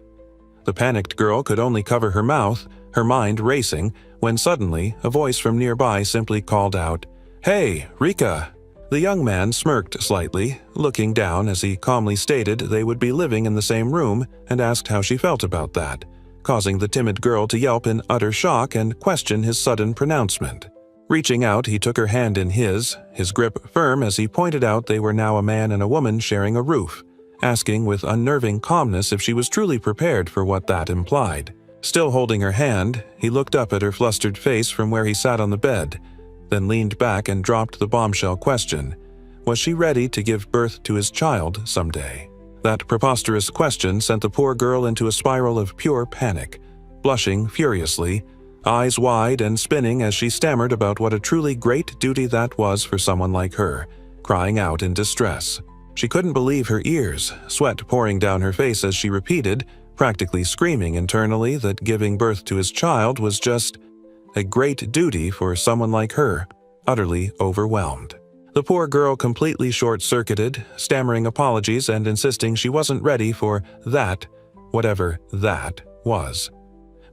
The panicked girl could only cover her mouth, her mind racing, when suddenly a voice from nearby simply called out, "Hey, Rika!" The young man smirked slightly, looking down as he calmly stated they would be living in the same room and asked how she felt about that, causing the timid girl to yelp in utter shock and question his sudden pronouncement. Reaching out, he took her hand in his grip firm as he pointed out they were now a man and a woman sharing a roof, asking with unnerving calmness if she was truly prepared for what that implied. Still holding her hand, he looked up at her flustered face from where he sat on the bed, then leaned back and dropped the bombshell question. Was she ready to give birth to his child someday? That preposterous question sent the poor girl into a spiral of pure panic, blushing furiously, eyes wide and spinning as she stammered about what a truly great duty that was for someone like her, crying out in distress. She couldn't believe her ears, sweat pouring down her face as she repeated, practically screaming internally that giving birth to his child was just a great duty for someone like her, utterly overwhelmed. The poor girl completely short-circuited, stammering apologies and insisting she wasn't ready for that, whatever that was.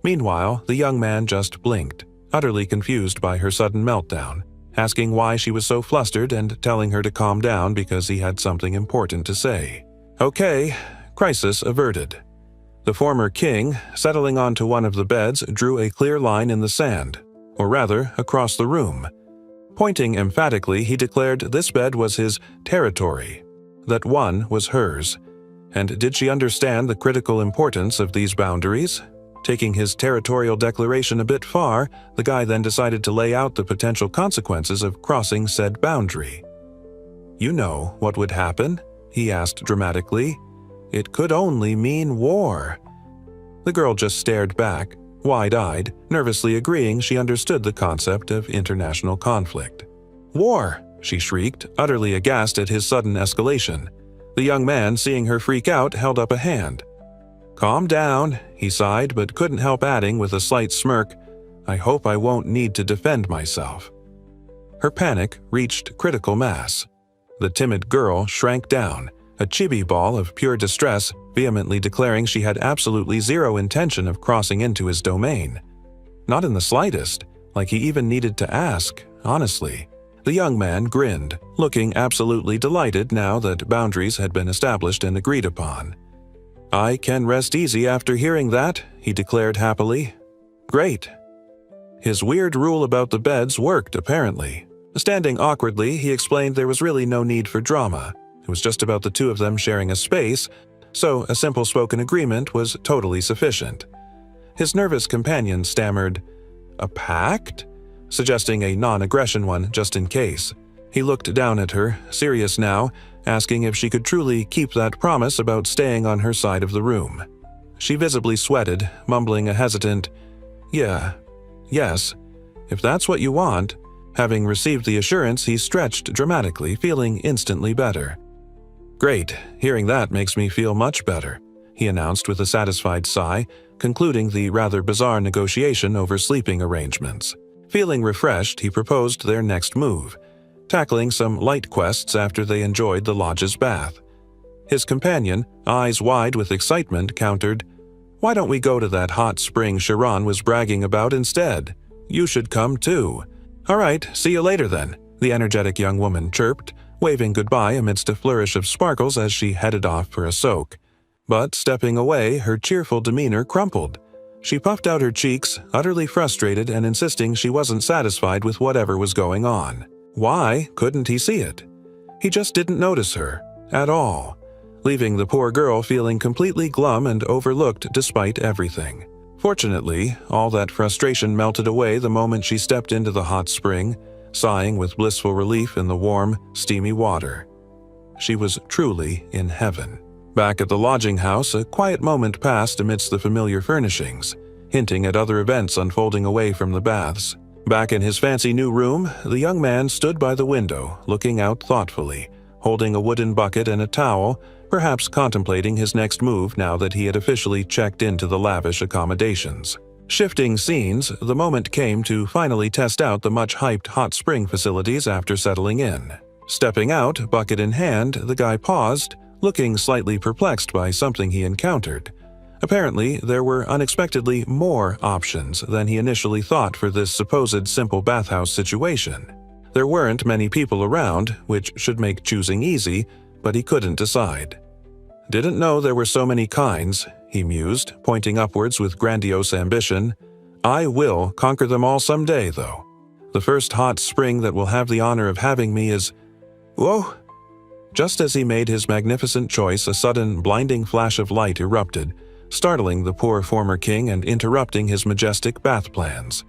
Meanwhile, the young man just blinked, utterly confused by her sudden meltdown, asking why she was so flustered and telling her to calm down because he had something important to say. Okay, crisis averted. The former king, settling onto one of the beds, drew a clear line in the sand, or rather, across the room. Pointing emphatically, he declared this bed was his territory, that one was hers. And did she understand the critical importance of these boundaries? Taking his territorial declaration a bit far, the guy then decided to lay out the potential consequences of crossing said boundary. "You know what would happen?" he asked dramatically. "It could only mean war." The girl just stared back, wide-eyed, nervously agreeing she understood the concept of international conflict. "War!" she shrieked, utterly aghast at his sudden escalation. The young man, seeing her freak out, held up a hand. "Calm down," he sighed, but couldn't help adding with a slight smirk, "I hope I won't need to defend myself." Her panic reached critical mass. The timid girl shrank down, a chibi ball of pure distress, vehemently declaring she had absolutely zero intention of crossing into his domain. Not in the slightest, like he even needed to ask, honestly. The young man grinned, looking absolutely delighted now that boundaries had been established and agreed upon. "I can rest easy after hearing that," he declared happily. "Great." His weird rule about the beds worked, apparently. Standing awkwardly, he explained there was really no need for drama. It was just about the two of them sharing a space, so a simple spoken agreement was totally sufficient. His nervous companion stammered, "A pact?" suggesting a non-aggression one just in case. He looked down at her, serious now, asking if she could truly keep that promise about staying on her side of the room. She visibly sweated, mumbling a hesitant, yes, if that's what you want." Having received the assurance, he stretched dramatically, feeling instantly better. "Great, hearing that makes me feel much better," he announced with a satisfied sigh, concluding the rather bizarre negotiation over sleeping arrangements. Feeling refreshed, he proposed their next move, tackling some light quests after they enjoyed the lodge's bath. His companion, eyes wide with excitement, countered, Why don't we go to that hot spring Sharon was bragging about instead? You should come too." "All right, see you later then," the energetic young woman chirped, waving goodbye amidst a flourish of sparkles as she headed off for a soak. But stepping away, her cheerful demeanor crumpled. She puffed out her cheeks, utterly frustrated and insisting she wasn't satisfied with whatever was going on. Why couldn't he see it? He just didn't notice her, at all, leaving the poor girl feeling completely glum and overlooked despite everything. Fortunately, all that frustration melted away the moment she stepped into the hot spring, sighing with blissful relief in the warm, steamy water. She was truly in heaven. Back at the lodging house, a quiet moment passed amidst the familiar furnishings, hinting at other events unfolding away from the baths. Back in his fancy new room, the young man stood by the window, looking out thoughtfully, holding a wooden bucket and a towel, perhaps contemplating his next move now that he had officially checked into the lavish accommodations. Shifting scenes, the moment came to finally test out the much-hyped hot spring facilities after settling in. Stepping out, bucket in hand, the guy paused, looking slightly perplexed by something he encountered. Apparently, there were unexpectedly more options than he initially thought for this supposed simple bathhouse situation. There weren't many people around, which should make choosing easy, but he couldn't decide. "Didn't know there were so many kinds," he mused, pointing upwards with grandiose ambition. "I will conquer them all someday, though. The first hot spring that will have the honor of having me is— Whoa!" Just as he made his magnificent choice, a sudden, blinding flash of light erupted, startling the poor former king and interrupting his majestic bath plans.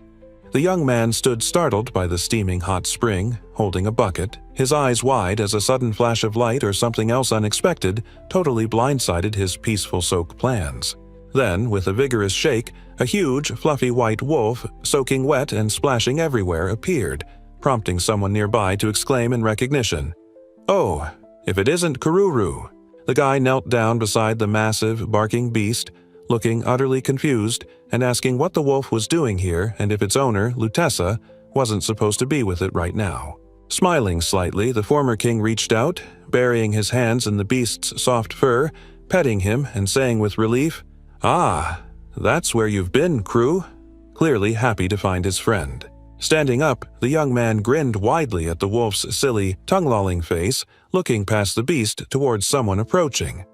The young man stood startled by the steaming hot spring, holding a bucket, his eyes wide as a sudden flash of light or something else unexpected totally blindsided his peaceful soak plans. Then, with a vigorous shake, a huge, fluffy white wolf, soaking wet and splashing everywhere, appeared, prompting someone nearby to exclaim in recognition, "Oh, if it isn't Kururu!" The guy knelt down beside the massive, barking beast, looking utterly confused and asking what the wolf was doing here and if its owner, Lutessa, wasn't supposed to be with it right now. Smiling slightly, the former king reached out, burying his hands in the beast's soft fur, petting him and saying with relief, "Ah, that's where you've been, crew," clearly happy to find his friend. Standing up, the young man grinned widely at the wolf's silly, tongue-lolling face, looking past the beast towards someone approaching.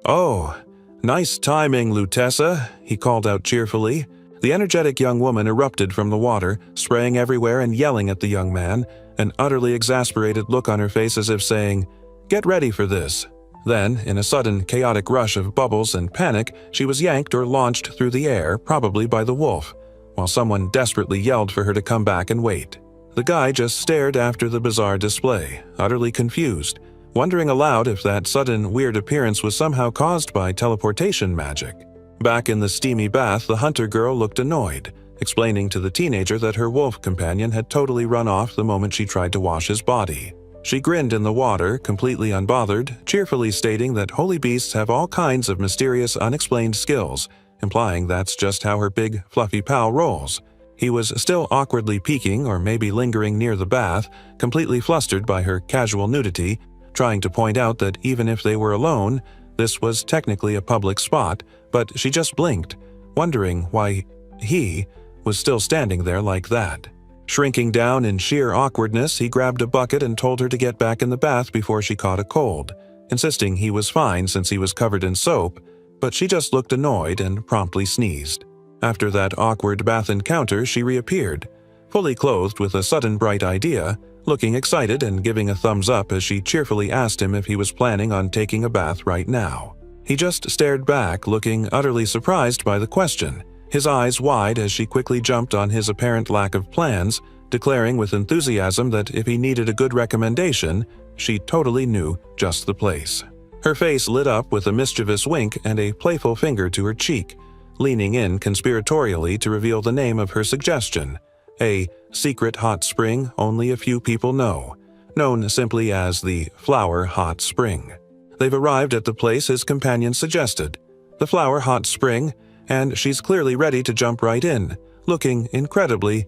"Oh, nice timing, Lutessa," he called out cheerfully. The energetic young woman erupted from the water, spraying everywhere and yelling at the young man, an utterly exasperated look on her face as if saying, "Get ready for this." Then, in a sudden, chaotic rush of bubbles and panic, she was yanked or launched through the air, probably by the wolf, while someone desperately yelled for her to come back and wait. The guy just stared after the bizarre display, utterly confused, wondering aloud if that sudden, weird appearance was somehow caused by teleportation magic. Back in the steamy bath, the hunter girl looked annoyed, explaining to the teenager that her wolf companion had totally run off the moment she tried to wash his body. She grinned in the water, completely unbothered, cheerfully stating that holy beasts have all kinds of mysterious, unexplained skills, implying that's just how her big, fluffy pal rolls. He was still awkwardly peeking or maybe lingering near the bath, completely flustered by her casual nudity, trying to point out that even if they were alone, this was technically a public spot, but she just blinked, wondering why he was still standing there like that. Shrinking down in sheer awkwardness, he grabbed a bucket and told her to get back in the bath before she caught a cold, insisting he was fine since he was covered in soap, but she just looked annoyed and promptly sneezed. After that awkward bath encounter, she reappeared, fully clothed with a sudden bright idea, looking excited and giving a thumbs up as she cheerfully asked him if he was planning on taking a bath right now. He just stared back, looking utterly surprised by the question, his eyes wide as she quickly jumped on his apparent lack of plans, declaring with enthusiasm that if he needed a good recommendation, she totally knew just the place. Her face lit up with a mischievous wink and a playful finger to her cheek, leaning in conspiratorially to reveal the name of her suggestion, a secret hot spring only a few people know, known simply as the Flower Hot Spring. They've arrived at the place his companion suggested, the Flower Hot Spring, and she's clearly ready to jump right in, looking incredibly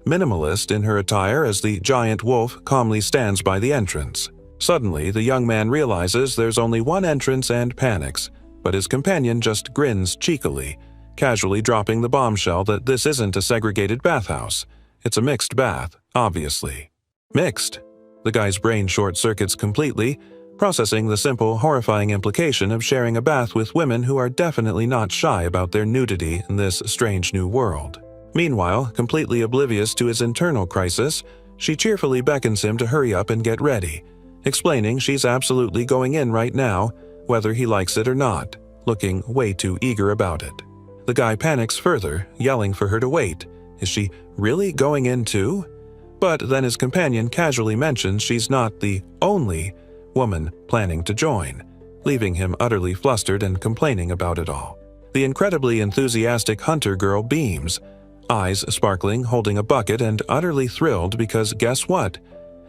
minimalist in her attire as the giant wolf calmly stands by the entrance. Suddenly, the young man realizes there's only one entrance and panics, but his companion just grins cheekily, casually dropping the bombshell that this isn't a segregated bathhouse. It's a mixed bath, obviously. Mixed? The guy's brain short-circuits completely, processing the simple, horrifying implication of sharing a bath with women who are definitely not shy about their nudity in this strange new world. Meanwhile, completely oblivious to his internal crisis, she cheerfully beckons him to hurry up and get ready, explaining she's absolutely going in right now, whether he likes it or not, looking way too eager about it. The guy panics further, yelling for her to wait. Is she really going in too? But then his companion casually mentions she's not the only woman planning to join, leaving him utterly flustered and complaining about it all. The incredibly enthusiastic hunter girl beams, eyes sparkling, holding a bucket, and utterly thrilled because guess what?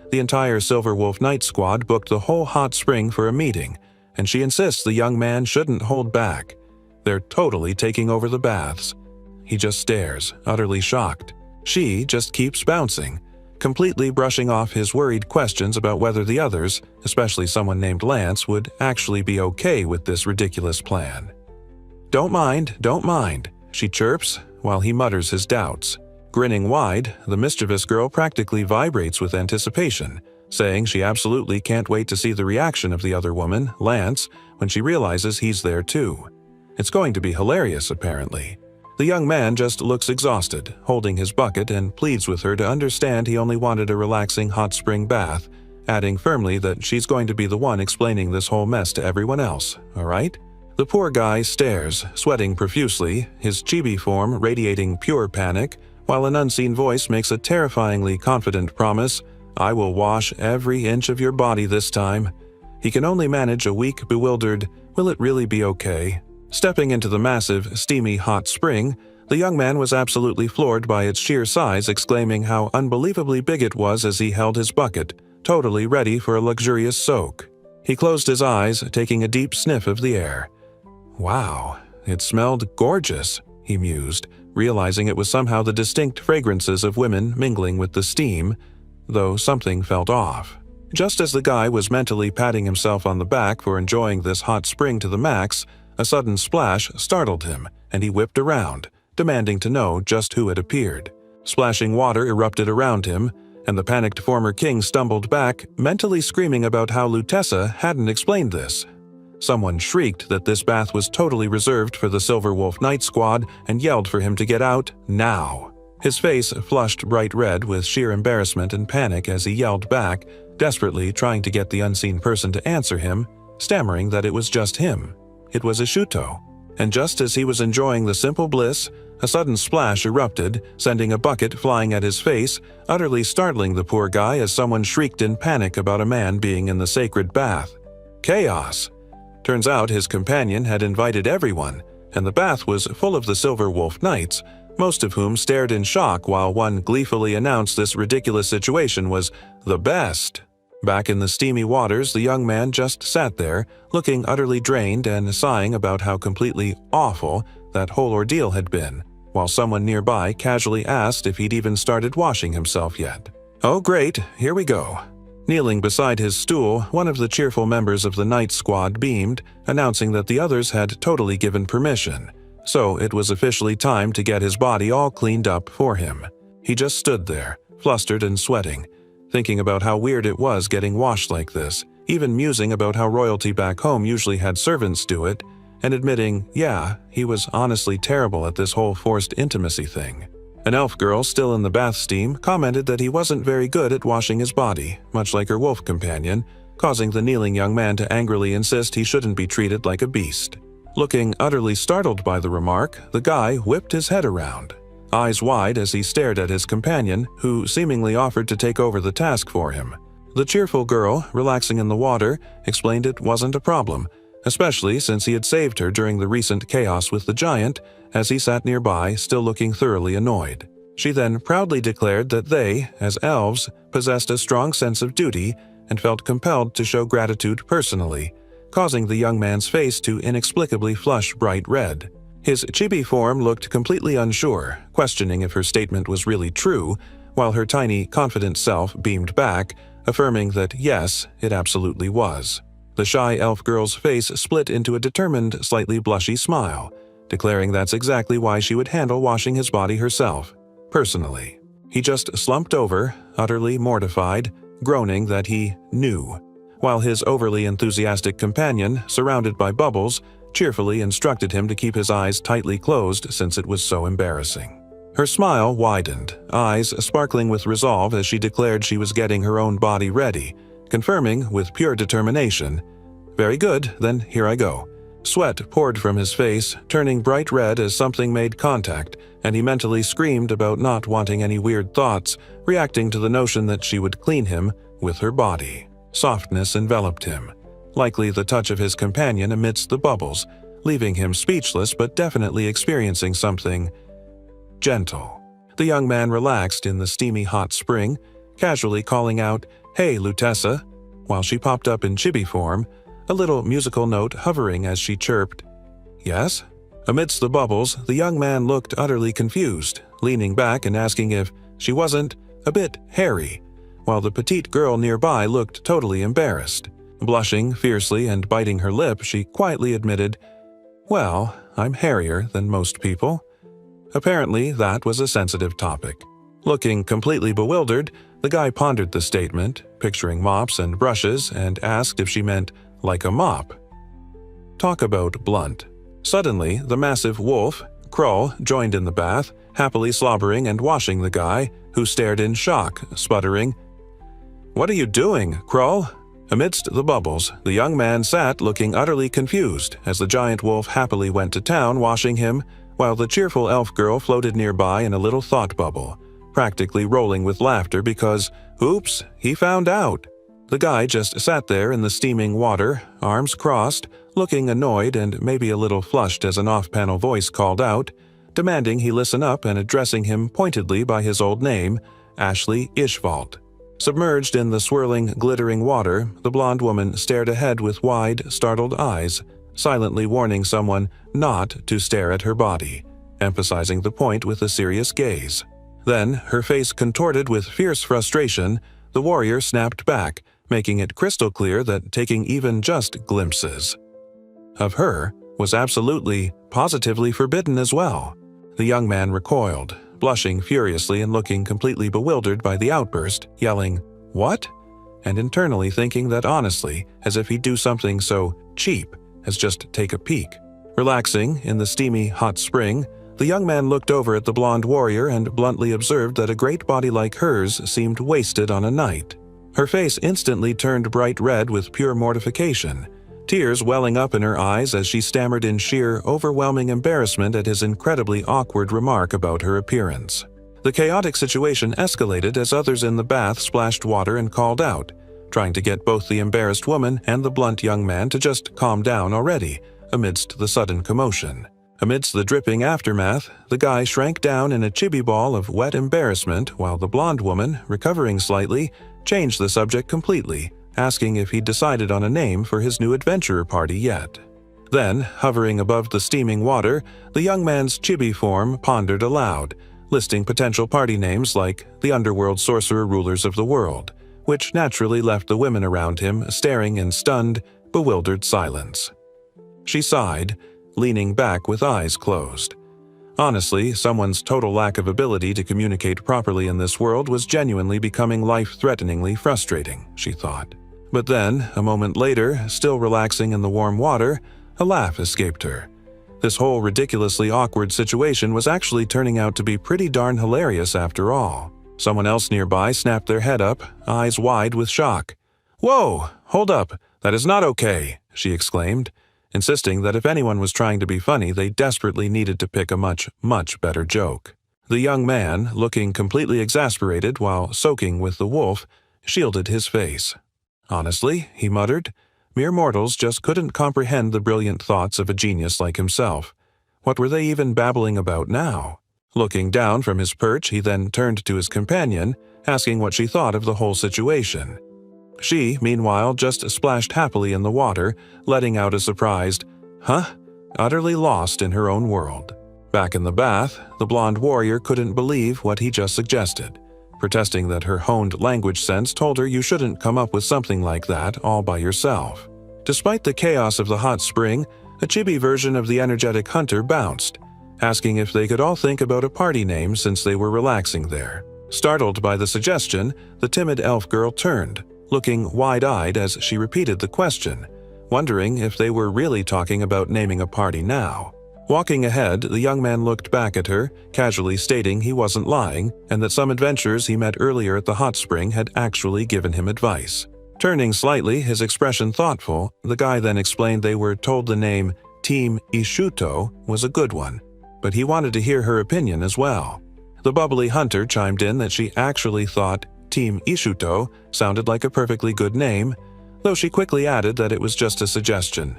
The entire Silver Wolf Night Squad booked the whole hot spring for a meeting, and she insists the young man shouldn't hold back. They're totally taking over the baths. He just stares, utterly shocked. She just keeps bouncing, completely brushing off his worried questions about whether the others, especially someone named Lance, would actually be okay with this ridiculous plan. Don't mind, she chirps, while he mutters his doubts. Grinning wide, the mischievous girl practically vibrates with anticipation, saying she absolutely can't wait to see the reaction of the other woman, Lance, when she realizes he's there too. It's going to be hilarious, apparently. The young man just looks exhausted, holding his bucket, and pleads with her to understand he only wanted a relaxing hot spring bath, adding firmly that she's going to be the one explaining this whole mess to everyone else, all right? The poor guy stares, sweating profusely, his chibi form radiating pure panic, while an unseen voice makes a terrifyingly confident promise, "I will wash every inch of your body this time." He can only manage a weak, bewildered, "Will it really be okay?" Stepping into the massive, steamy hot spring, the young man was absolutely floored by its sheer size, exclaiming how unbelievably big it was as he held his bucket, totally ready for a luxurious soak. He closed his eyes, taking a deep sniff of the air. Wow, it smelled gorgeous, he mused, realizing it was somehow the distinct fragrances of women mingling with the steam, though something felt off. Just as the guy was mentally patting himself on the back for enjoying this hot spring to the max, a sudden splash startled him, and he whipped around, demanding to know just who had appeared. Splashing water erupted around him, and the panicked former king stumbled back, mentally screaming about how Lutessa hadn't explained this. Someone shrieked that this bath was totally reserved for the Silver Wolf Night Squad and yelled for him to get out now. His face flushed bright red with sheer embarrassment and panic as he yelled back, desperately trying to get the unseen person to answer him, stammering that it was just him. It was Ashuto. And just as he was enjoying the simple bliss, a sudden splash erupted, sending a bucket flying at his face, utterly startling the poor guy as someone shrieked in panic about a man being in the sacred bath. Chaos! Turns out his companion had invited everyone, and the bath was full of the Silver Wolf Knights, most of whom stared in shock while one gleefully announced this ridiculous situation was the best. Back in the steamy waters, the young man just sat there, looking utterly drained and sighing about how completely awful that whole ordeal had been, while someone nearby casually asked if he'd even started washing himself yet. Oh great, here we go. Kneeling beside his stool, one of the cheerful members of the night squad beamed, announcing that the others had totally given permission, so it was officially time to get his body all cleaned up for him. He just stood there, flustered and sweating, thinking about how weird it was getting washed like this, even musing about how royalty back home usually had servants do it, and admitting, yeah, he was honestly terrible at this whole forced intimacy thing. An elf girl still in the bath steam commented that he wasn't very good at washing his body, much like her wolf companion, causing the kneeling young man to angrily insist he shouldn't be treated like a beast. Looking utterly startled by the remark, the guy whipped his head around, eyes wide as he stared at his companion, who seemingly offered to take over the task for him. The cheerful girl, relaxing in the water, explained it wasn't a problem, especially since he had saved her during the recent chaos with the giant, as he sat nearby, still looking thoroughly annoyed. She then proudly declared that they, as elves, possessed a strong sense of duty and felt compelled to show gratitude personally, causing the young man's face to inexplicably flush bright red. His chibi form looked completely unsure, questioning if her statement was really true, while her tiny, confident self beamed back, affirming that yes, it absolutely was. The shy elf girl's face split into a determined, slightly blushy smile, declaring that's exactly why she would handle washing his body herself, personally. He just slumped over, utterly mortified, groaning that he knew, while his overly enthusiastic companion, surrounded by bubbles, cheerfully instructed him to keep his eyes tightly closed since it was so embarrassing. Her smile widened, eyes sparkling with resolve as she declared she was getting her own body ready, confirming with pure determination, "Very good, then here I go." Sweat poured from his face, turning bright red as something made contact, and he mentally screamed about not wanting any weird thoughts, reacting to the notion that she would clean him with her body. Softness enveloped him, likely the touch of his companion amidst the bubbles, leaving him speechless but definitely experiencing something gentle. The young man relaxed in the steamy hot spring, casually calling out, "Hey, Lutessa," while she popped up in chibi form, a little musical note hovering as she chirped, "Yes?" Amidst the bubbles, the young man looked utterly confused, leaning back and asking if she wasn't a bit hairy, while the petite girl nearby looked totally embarrassed. Blushing fiercely and biting her lip, she quietly admitted, "Well, I'm hairier than most people." Apparently, that was a sensitive topic. Looking completely bewildered, the guy pondered the statement, picturing mops and brushes, and asked if she meant like a mop. Talk about blunt. Suddenly, the massive wolf, Krull, joined in the bath, happily slobbering and washing the guy, who stared in shock, sputtering, "What are you doing, Krull?" Amidst the bubbles, the young man sat looking utterly confused as the giant wolf happily went to town washing him, while the cheerful elf girl floated nearby in a little thought bubble, practically rolling with laughter because, oops, he found out. The guy just sat there in the steaming water, arms crossed, looking annoyed and maybe a little flushed as an off-panel voice called out, demanding he listen up and addressing him pointedly by his old name, Ashley Ishvalt. Submerged in the swirling, glittering water, the blonde woman stared ahead with wide, startled eyes, silently warning someone not to stare at her body, emphasizing the point with a serious gaze. Then, her face contorted with fierce frustration, the warrior snapped back, making it crystal clear that taking even just glimpses of her was absolutely, positively forbidden as well. The young man recoiled, blushing furiously and looking completely bewildered by the outburst, yelling, "What?" and internally thinking that honestly, as if he'd do something so cheap as just take a peek. Relaxing in the steamy, hot spring, the young man looked over at the blonde warrior and bluntly observed that a great body like hers seemed wasted on a night. Her face instantly turned bright red with pure mortification, tears welling up in her eyes as she stammered in sheer, overwhelming embarrassment at his incredibly awkward remark about her appearance. The chaotic situation escalated as others in the bath splashed water and called out, trying to get both the embarrassed woman and the blunt young man to just calm down already, amidst the sudden commotion. Amidst the dripping aftermath, the guy shrank down in a chibi ball of wet embarrassment while the blonde woman, recovering slightly, changed the subject completely, asking if he'd decided on a name for his new adventurer party yet. Then, hovering above the steaming water, the young man's chibi form pondered aloud, listing potential party names like the Underworld Sorcerer Rulers of the World, which naturally left the women around him staring in stunned, bewildered silence. She sighed, leaning back with eyes closed. Honestly, someone's total lack of ability to communicate properly in this world was genuinely becoming life-threateningly frustrating, she thought. But then, a moment later, still relaxing in the warm water, a laugh escaped her. This whole ridiculously awkward situation was actually turning out to be pretty darn hilarious after all. Someone else nearby snapped their head up, eyes wide with shock. "Whoa! Hold up! That is not okay!" she exclaimed, insisting that if anyone was trying to be funny, they desperately needed to pick a much, much better joke. The young man, looking completely exasperated while soaking with the wolf, shielded his face. Honestly, he muttered, mere mortals just couldn't comprehend the brilliant thoughts of a genius like himself. What were they even babbling about now? Looking down from his perch, he then turned to his companion, asking what she thought of the whole situation. She, meanwhile, just splashed happily in the water, letting out a surprised, "Huh?" utterly lost in her own world. Back in the bath, the blonde warrior couldn't believe what he just suggested, protesting that her honed language sense told her you shouldn't come up with something like that all by yourself. Despite the chaos of the hot spring, a chibi version of the energetic hunter bounced, asking if they could all think about a party name since they were relaxing there. Startled by the suggestion, the timid elf girl turned, looking wide-eyed as she repeated the question, wondering if they were really talking about naming a party now. Walking ahead, the young man looked back at her, casually stating he wasn't lying and that some adventurers he met earlier at the hot spring had actually given him advice. Turning slightly, his expression thoughtful, the guy then explained they were told the name Team Ishuto was a good one, but he wanted to hear her opinion as well. The bubbly hunter chimed in that she actually thought Team Ishuto sounded like a perfectly good name, though she quickly added that it was just a suggestion,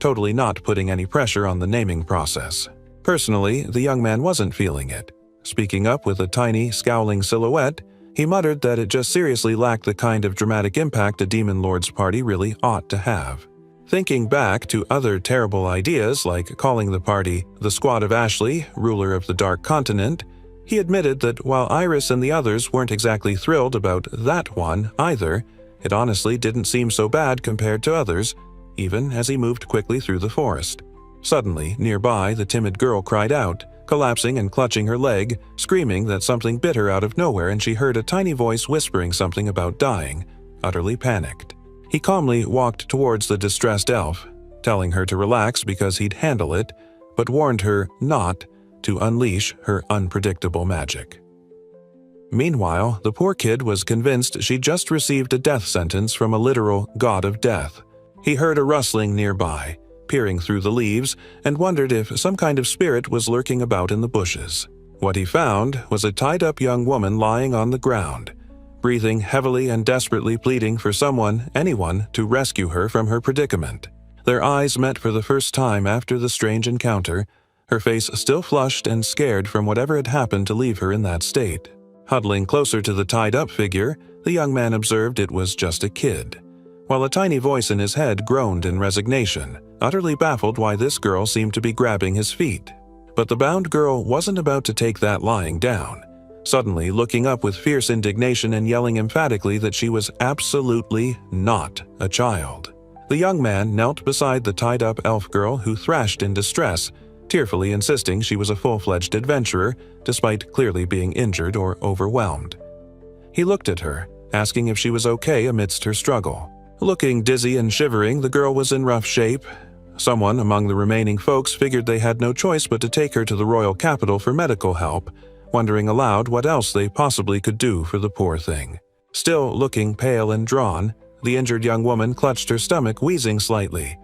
totally not putting any pressure on the naming process. Personally, the young man wasn't feeling it. Speaking up with a tiny, scowling silhouette, he muttered that it just seriously lacked the kind of dramatic impact a demon lord's party really ought to have. Thinking back to other terrible ideas like calling the party the Squad of Ashley, ruler of the Dark Continent, he admitted that while Iris and the others weren't exactly thrilled about that one either, it honestly didn't seem so bad compared to others, even as he moved quickly through the forest. Suddenly, nearby, the timid girl cried out, collapsing and clutching her leg, screaming that something bit her out of nowhere, and she heard a tiny voice whispering something about dying, utterly panicked. He calmly walked towards the distressed elf, telling her to relax because he'd handle it, but warned her not to unleash her unpredictable magic. Meanwhile, the poor kid was convinced she'd just received a death sentence from a literal god of death. He heard a rustling nearby, peering through the leaves, and wondered if some kind of spirit was lurking about in the bushes. What he found was a tied-up young woman lying on the ground, breathing heavily and desperately pleading for anyone, to rescue her from her predicament. Their eyes met for the first time after the strange encounter, her face still flushed and scared from whatever had happened to leave her in that state. Huddling closer to the tied-up figure, the young man observed it was just a kid, while a tiny voice in his head groaned in resignation, utterly baffled why this girl seemed to be grabbing his feet. But the bound girl wasn't about to take that lying down, suddenly looking up with fierce indignation and yelling emphatically that she was absolutely not a child. The young man knelt beside the tied-up elf girl who thrashed in distress, tearfully insisting she was a full-fledged adventurer, despite clearly being injured or overwhelmed. He looked at her, asking if she was okay amidst her struggle. Looking dizzy and shivering, the girl was in rough shape. Someone among the remaining folks figured they had no choice but to take her to the royal capital for medical help, wondering aloud what else they possibly could do for the poor thing. Still looking pale and drawn, the injured young woman clutched her stomach, wheezing slightly.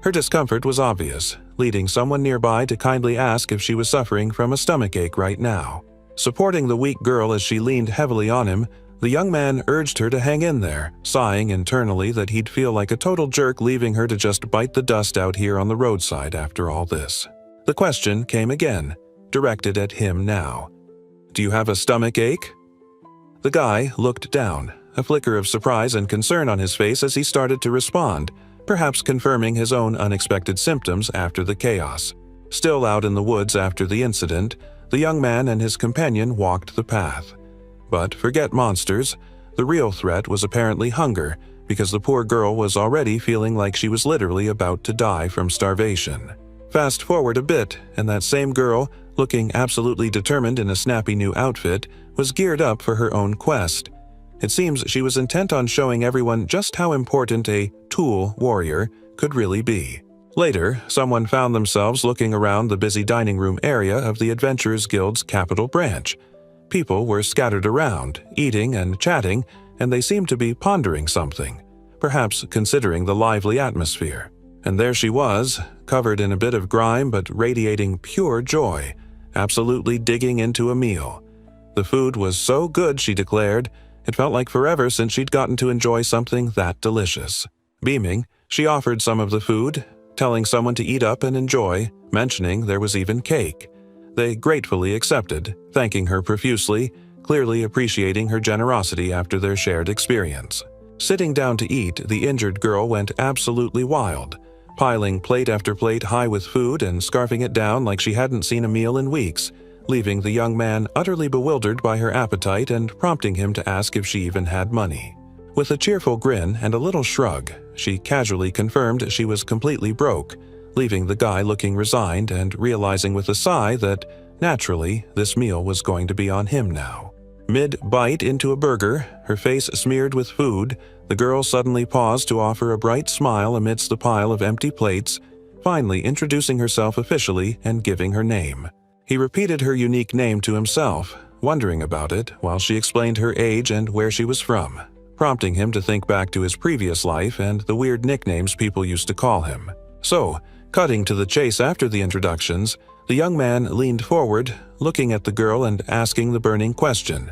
Her discomfort was obvious, leading someone nearby to kindly ask if she was suffering from a stomachache right now. Supporting the weak girl as she leaned heavily on him, the young man urged her to hang in there, sighing internally that he'd feel like a total jerk leaving her to just bite the dust out here on the roadside after all this. The question came again, directed at him now. "Do you have a stomach ache?" The guy looked down, a flicker of surprise and concern on his face as he started to respond, perhaps confirming his own unexpected symptoms after the chaos. Still out in the woods after the incident, the young man and his companion walked the path. But forget monsters, the real threat was apparently hunger, because the poor girl was already feeling like she was literally about to die from starvation. Fast forward a bit, and that same girl, looking absolutely determined in a snappy new outfit, was geared up for her own quest. It seems she was intent on showing everyone just how important a tool warrior could really be. Later, someone found themselves looking around the busy dining room area of the Adventurers Guild's capital branch. People were scattered around, eating and chatting, and they seemed to be pondering something, perhaps considering the lively atmosphere. And there she was, covered in a bit of grime but radiating pure joy, absolutely digging into a meal. The food was so good, she declared, it felt like forever since she'd gotten to enjoy something that delicious. Beaming, she offered some of the food, telling someone to eat up and enjoy, mentioning there was even cake. They gratefully accepted, thanking her profusely, clearly appreciating her generosity after their shared experience. Sitting down to eat, the injured girl went absolutely wild, piling plate after plate high with food and scarfing it down like she hadn't seen a meal in weeks, leaving the young man utterly bewildered by her appetite and prompting him to ask if she even had money. With a cheerful grin and a little shrug, she casually confirmed she was completely broke, leaving the guy looking resigned and realizing with a sigh that, naturally, this meal was going to be on him now. Mid-bite into a burger, her face smeared with food, the girl suddenly paused to offer a bright smile amidst the pile of empty plates, finally introducing herself officially and giving her name. He repeated her unique name to himself, wondering about it while she explained her age and where she was from, prompting him to think back to his previous life and the weird nicknames people used to call him. So, cutting to the chase after the introductions, the young man leaned forward, looking at the girl and asking the burning question.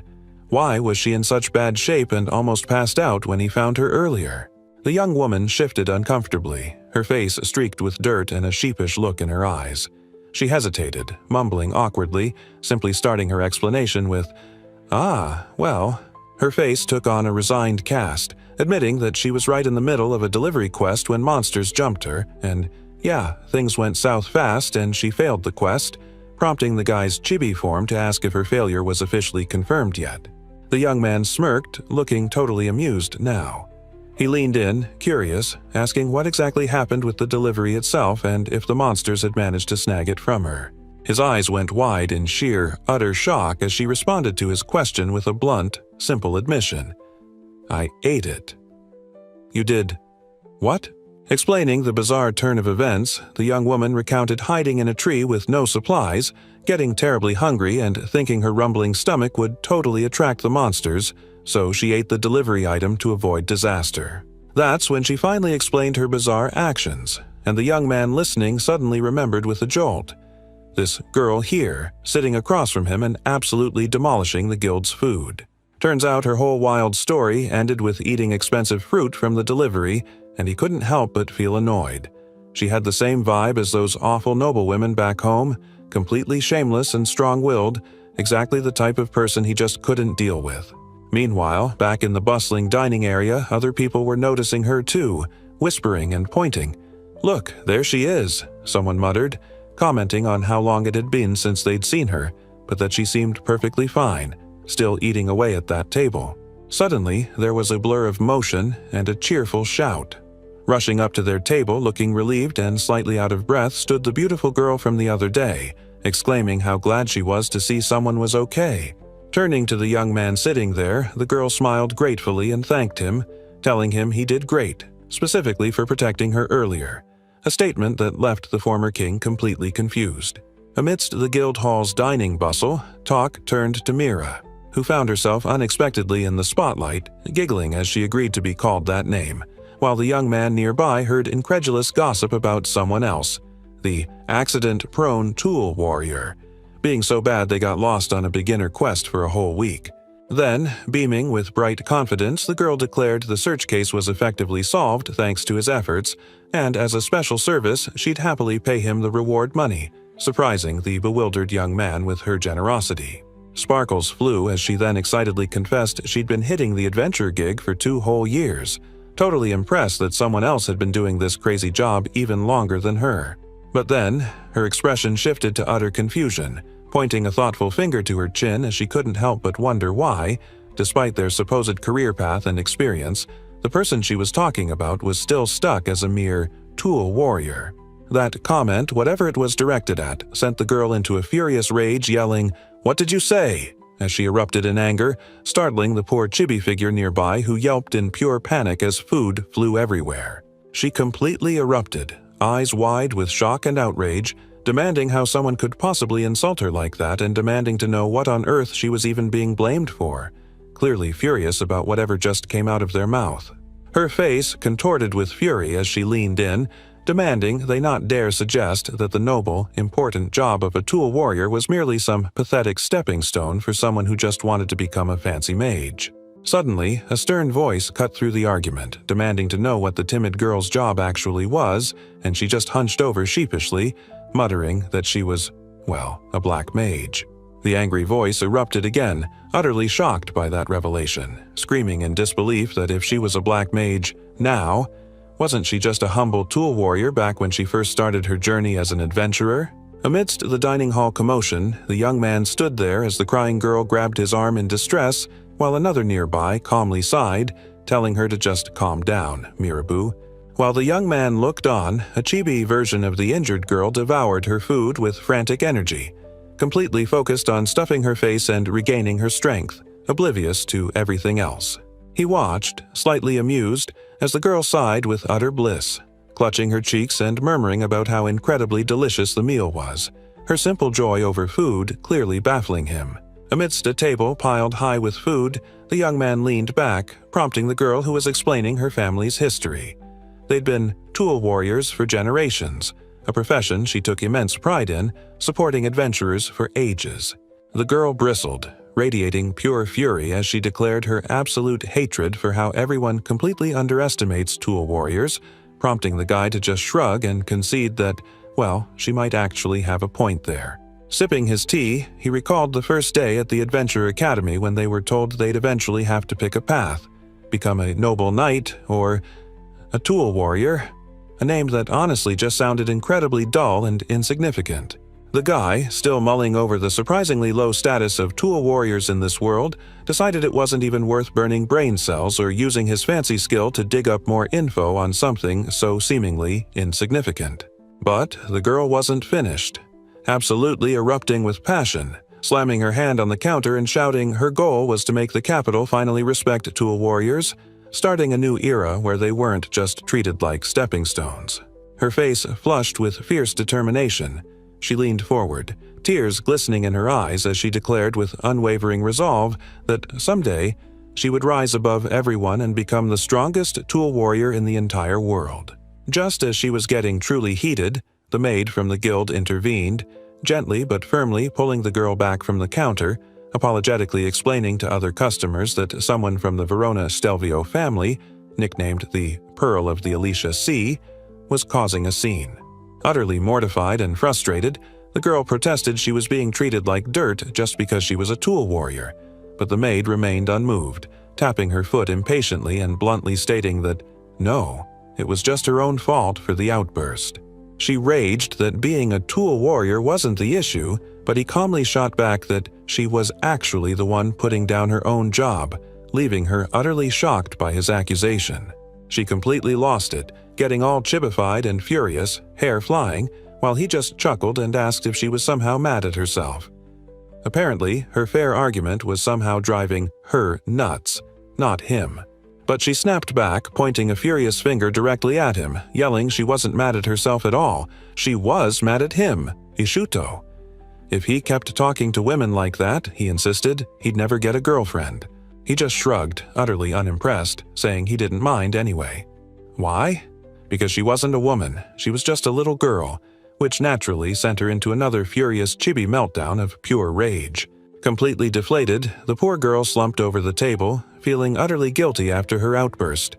Why was she in such bad shape and almost passed out when he found her earlier? The young woman shifted uncomfortably, her face streaked with dirt and a sheepish look in her eyes. She hesitated, mumbling awkwardly, simply starting her explanation with, "Ah, well." Her face took on a resigned cast, admitting that she was right in the middle of a delivery quest when monsters jumped her, and yeah, things went south fast and she failed the quest, prompting the guy's chibi form to ask if her failure was officially confirmed yet. The young man smirked, looking totally amused now. He leaned in, curious, asking what exactly happened with the delivery itself and if the monsters had managed to snag it from her. His eyes went wide in sheer, utter shock as she responded to his question with a blunt, simple admission. "I ate it." "You did what?" Explaining the bizarre turn of events, the young woman recounted hiding in a tree with no supplies, getting terribly hungry and thinking her rumbling stomach would totally attract the monsters, so she ate the delivery item to avoid disaster. That's when she finally explained her bizarre actions, and the young man listening suddenly remembered with a jolt. This girl here, sitting across from him and absolutely demolishing the guild's food. Turns out her whole wild story ended with eating expensive fruit from the delivery, and he couldn't help but feel annoyed. She had the same vibe as those awful noblewomen back home, completely shameless and strong-willed, exactly the type of person he just couldn't deal with. Meanwhile, back in the bustling dining area, other people were noticing her too, whispering and pointing. "Look, there she is," someone muttered, commenting on how long it had been since they'd seen her, but that she seemed perfectly fine, still eating away at that table. Suddenly, there was a blur of motion and a cheerful shout. Rushing up to their table, looking relieved and slightly out of breath, stood the beautiful girl from the other day, exclaiming how glad she was to see someone was okay. Turning to the young man sitting there, the girl smiled gratefully and thanked him, telling him he did great, specifically for protecting her earlier, a statement that left the former king completely confused. Amidst the guild hall's dining bustle, talk turned to Mira, who found herself unexpectedly in the spotlight, giggling as she agreed to be called that name, while the young man nearby heard incredulous gossip about someone else, the accident-prone tool warrior, being so bad they got lost on a beginner quest for a whole week. Then, beaming with bright confidence, the girl declared the search case was effectively solved thanks to his efforts, and as a special service, she'd happily pay him the reward money, surprising the bewildered young man with her generosity. Sparkles flew as she then excitedly confessed she'd been hitting the adventure gig for 2 whole years, totally impressed that someone else had been doing this crazy job even longer than her. But then, her expression shifted to utter confusion, pointing a thoughtful finger to her chin as she couldn't help but wonder why, despite their supposed career path and experience, the person she was talking about was still stuck as a mere tool warrior. That comment, whatever it was directed at, sent the girl into a furious rage, yelling, "What did you say?" as she erupted in anger, startling the poor chibi figure nearby who yelped in pure panic as food flew everywhere. She completely erupted, eyes wide with shock and outrage, demanding how someone could possibly insult her like that and demanding to know what on earth she was even being blamed for, clearly furious about whatever just came out of their mouth. Her face contorted with fury as she leaned in, demanding they not dare suggest that the noble, important job of a tool warrior was merely some pathetic stepping stone for someone who just wanted to become a fancy mage. Suddenly, a stern voice cut through the argument, demanding to know what the timid girl's job actually was, and she just hunched over sheepishly, muttering that she was, well, a black mage. The angry voice erupted again, utterly shocked by that revelation, screaming in disbelief that if she was a black mage now, wasn't she just a humble tool warrior back when she first started her journey as an adventurer? Amidst the dining hall commotion, the young man stood there as the crying girl grabbed his arm in distress, while another nearby calmly sighed, telling her to just calm down, Mirabu. While the young man looked on, a chibi version of the injured girl devoured her food with frantic energy, completely focused on stuffing her face and regaining her strength, oblivious to everything else. He watched, slightly amused, as the girl sighed with utter bliss, clutching her cheeks and murmuring about how incredibly delicious the meal was, her simple joy over food clearly baffling him. Amidst a table piled high with food, the young man leaned back, prompting the girl who was explaining her family's history. They'd been tool warriors for generations, a profession she took immense pride in, supporting adventurers for ages. The girl bristled, radiating pure fury as she declared her absolute hatred for how everyone completely underestimates tool warriors, prompting the guy to just shrug and concede that, well, she might actually have a point there. Sipping his tea, he recalled the first day at the Adventure Academy when they were told they'd eventually have to pick a path, become a noble knight or a tool warrior, a name that honestly just sounded incredibly dull and insignificant. The guy, still mulling over the surprisingly low status of tool warriors in this world, decided it wasn't even worth burning brain cells or using his fancy skill to dig up more info on something so seemingly insignificant. But the girl wasn't finished. Absolutely erupting with passion, slamming her hand on the counter and shouting her goal was to make the capital finally respect tool warriors, starting a new era where they weren't just treated like stepping stones. Her face flushed with fierce determination. She leaned forward, tears glistening in her eyes as she declared with unwavering resolve that someday she would rise above everyone and become the strongest tool warrior in the entire world. Just as she was getting truly heated, the maid from the guild intervened, gently but firmly pulling the girl back from the counter, apologetically explaining to other customers that someone from the Verona Stelvio family, nicknamed the Pearl of the Alicia Sea, was causing a scene. Utterly mortified and frustrated, the girl protested she was being treated like dirt just because she was a tool warrior, but the maid remained unmoved, tapping her foot impatiently and bluntly stating that, no, it was just her own fault for the outburst. She raged that being a tool warrior wasn't the issue, but he calmly shot back that she was actually the one putting down her own job, leaving her utterly shocked by his accusation. She completely lost it, getting all chibified and furious, hair flying, while he just chuckled and asked if she was somehow mad at herself. Apparently, her fair argument was somehow driving her nuts, not him. But she snapped back, pointing a furious finger directly at him, yelling she wasn't mad at herself at all. She was mad at him, Ishuto. If he kept talking to women like that, he insisted, he'd never get a girlfriend. He just shrugged, utterly unimpressed, saying he didn't mind anyway. Why? Because she wasn't a woman, she was just a little girl, which naturally sent her into another furious chibi meltdown of pure rage. Completely deflated, the poor girl slumped over the table, feeling utterly guilty after her outburst.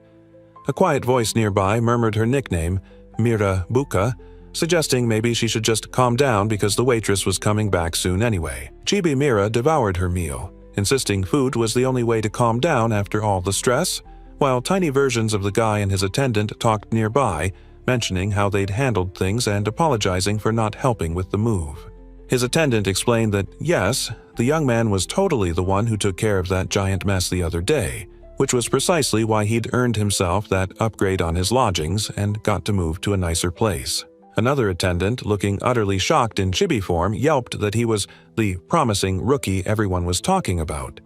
A quiet voice nearby murmured her nickname, Mira Buka, suggesting maybe she should just calm down because the waitress was coming back soon anyway. Chibi Mira devoured her meal, insisting food was the only way to calm down after all the stress, while tiny versions of the guy and his attendant talked nearby, mentioning how they'd handled things and apologizing for not helping with the move. His attendant explained that, yes, the young man was totally the one who took care of that giant mess the other day, which was precisely why he'd earned himself that upgrade on his lodgings and got to move to a nicer place. Another attendant, looking utterly shocked in chibi form, yelped that he was the promising rookie everyone was talking about.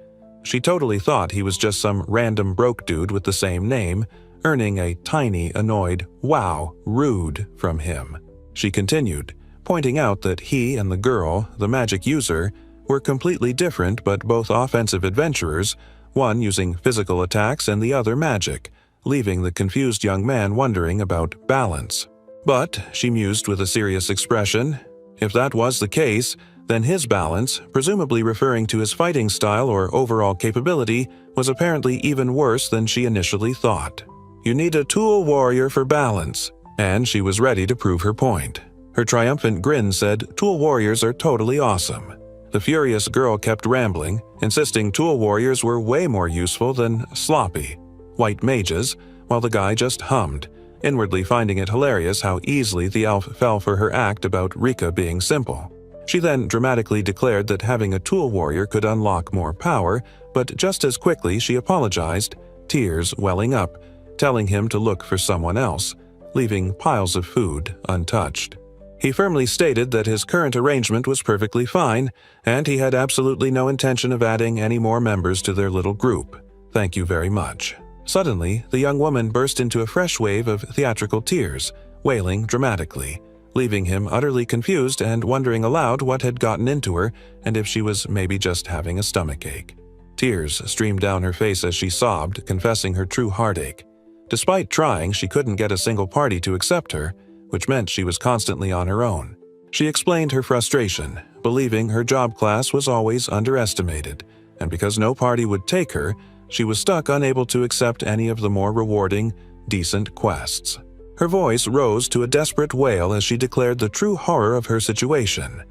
She totally thought he was just some random broke dude with the same name, earning a tiny, annoyed, "Wow, rude" from him. She continued, pointing out that he and the girl, the magic user, were completely different but both offensive adventurers, one using physical attacks and the other magic, leaving the confused young man wondering about balance. But, she mused with a serious expression, if that was the case, then his balance, presumably referring to his fighting style or overall capability, was apparently even worse than she initially thought. You need a tool warrior for balance, and she was ready to prove her point. Her triumphant grin said tool warriors are totally awesome. The furious girl kept rambling, insisting tool warriors were way more useful than sloppy white mages, while the guy just hummed, inwardly finding it hilarious how easily the elf fell for her act about Rika being simple. She then dramatically declared that having a tool warrior could unlock more power, but just as quickly she apologized, tears welling up, telling him to look for someone else, leaving piles of food untouched. He firmly stated that his current arrangement was perfectly fine, and he had absolutely no intention of adding any more members to their little group. Thank you very much. Suddenly, the young woman burst into a fresh wave of theatrical tears, wailing dramatically, leaving him utterly confused and wondering aloud what had gotten into her and if she was maybe just having a stomachache. Tears streamed down her face as she sobbed, confessing her true heartache. Despite trying, she couldn't get a single party to accept her, which meant she was constantly on her own. She explained her frustration, believing her job class was always underestimated, and because no party would take her, she was stuck unable to accept any of the more rewarding, decent quests. Her voice rose to a desperate wail as she declared the true horror of her situation.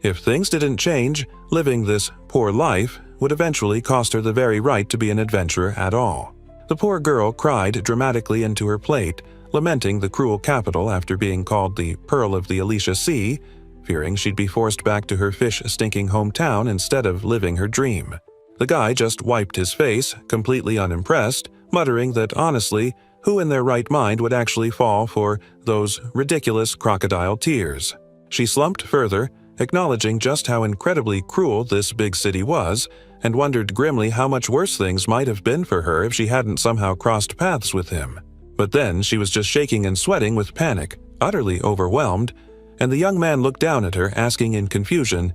If things didn't change, living this poor life would eventually cost her the very right to be an adventurer at all. The poor girl cried dramatically into her plate, lamenting the cruel capital after being called the Pearl of the Alicia Sea, fearing she'd be forced back to her fish-stinking hometown instead of living her dream. The guy just wiped his face, completely unimpressed, muttering that honestly, who in their right mind would actually fall for those ridiculous crocodile tears? She slumped further, acknowledging just how incredibly cruel this big city was, and wondered grimly how much worse things might have been for her if she hadn't somehow crossed paths with him. But then she was just shaking and sweating with panic, utterly overwhelmed, and the young man looked down at her, asking in confusion,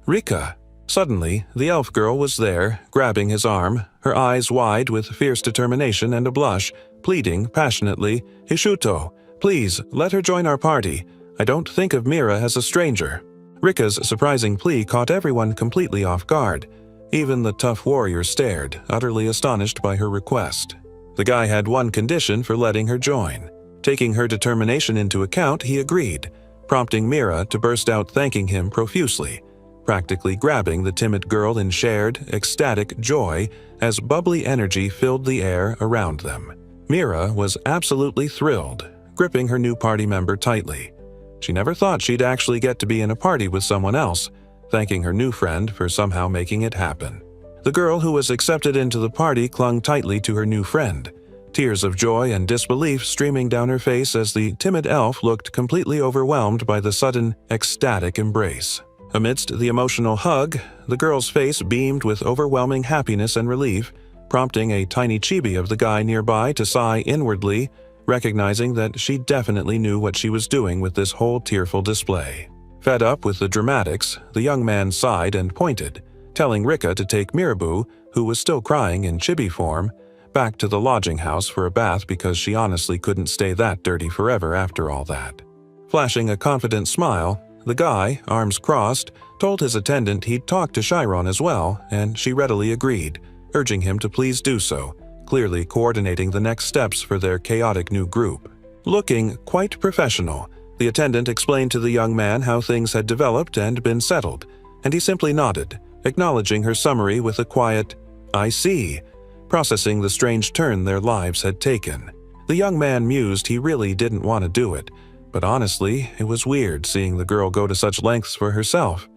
"Rika?" Suddenly, the elf girl was there, grabbing his arm, her eyes wide with fierce determination and a blush, pleading passionately, "Hishuto, please, let her join our party. I don't think of Mira as a stranger." Rika's surprising plea caught everyone completely off guard. Even the tough warrior stared, utterly astonished by her request. The guy had one condition for letting her join. Taking her determination into account, he agreed, prompting Mira to burst out thanking him profusely, practically grabbing the timid girl in shared, ecstatic joy as bubbly energy filled the air around them. Mira was absolutely thrilled, gripping her new party member tightly. She never thought she'd actually get to be in a party with someone else, thanking her new friend for somehow making it happen. The girl who was accepted into the party clung tightly to her new friend, tears of joy and disbelief streaming down her face as the timid elf looked completely overwhelmed by the sudden, ecstatic embrace. Amidst the emotional hug, the girl's face beamed with overwhelming happiness and relief, prompting a tiny chibi of the guy nearby to sigh inwardly, recognizing that she definitely knew what she was doing with this whole tearful display. Fed up with the dramatics, the young man sighed and pointed, telling Rika to take Mirabu, who was still crying in chibi form, back to the lodging house for a bath because she honestly couldn't stay that dirty forever after all that. Flashing a confident smile, the guy, arms crossed, told his attendant he'd talk to Chiron as well, and she readily agreed, urging him to please do so, clearly coordinating the next steps for their chaotic new group. Looking quite professional, the attendant explained to the young man how things had developed and been settled, and he simply nodded, acknowledging her summary with a quiet, "I see," processing the strange turn their lives had taken. The young man mused he really didn't want to do it, but honestly, it was weird seeing the girl go to such lengths for herself.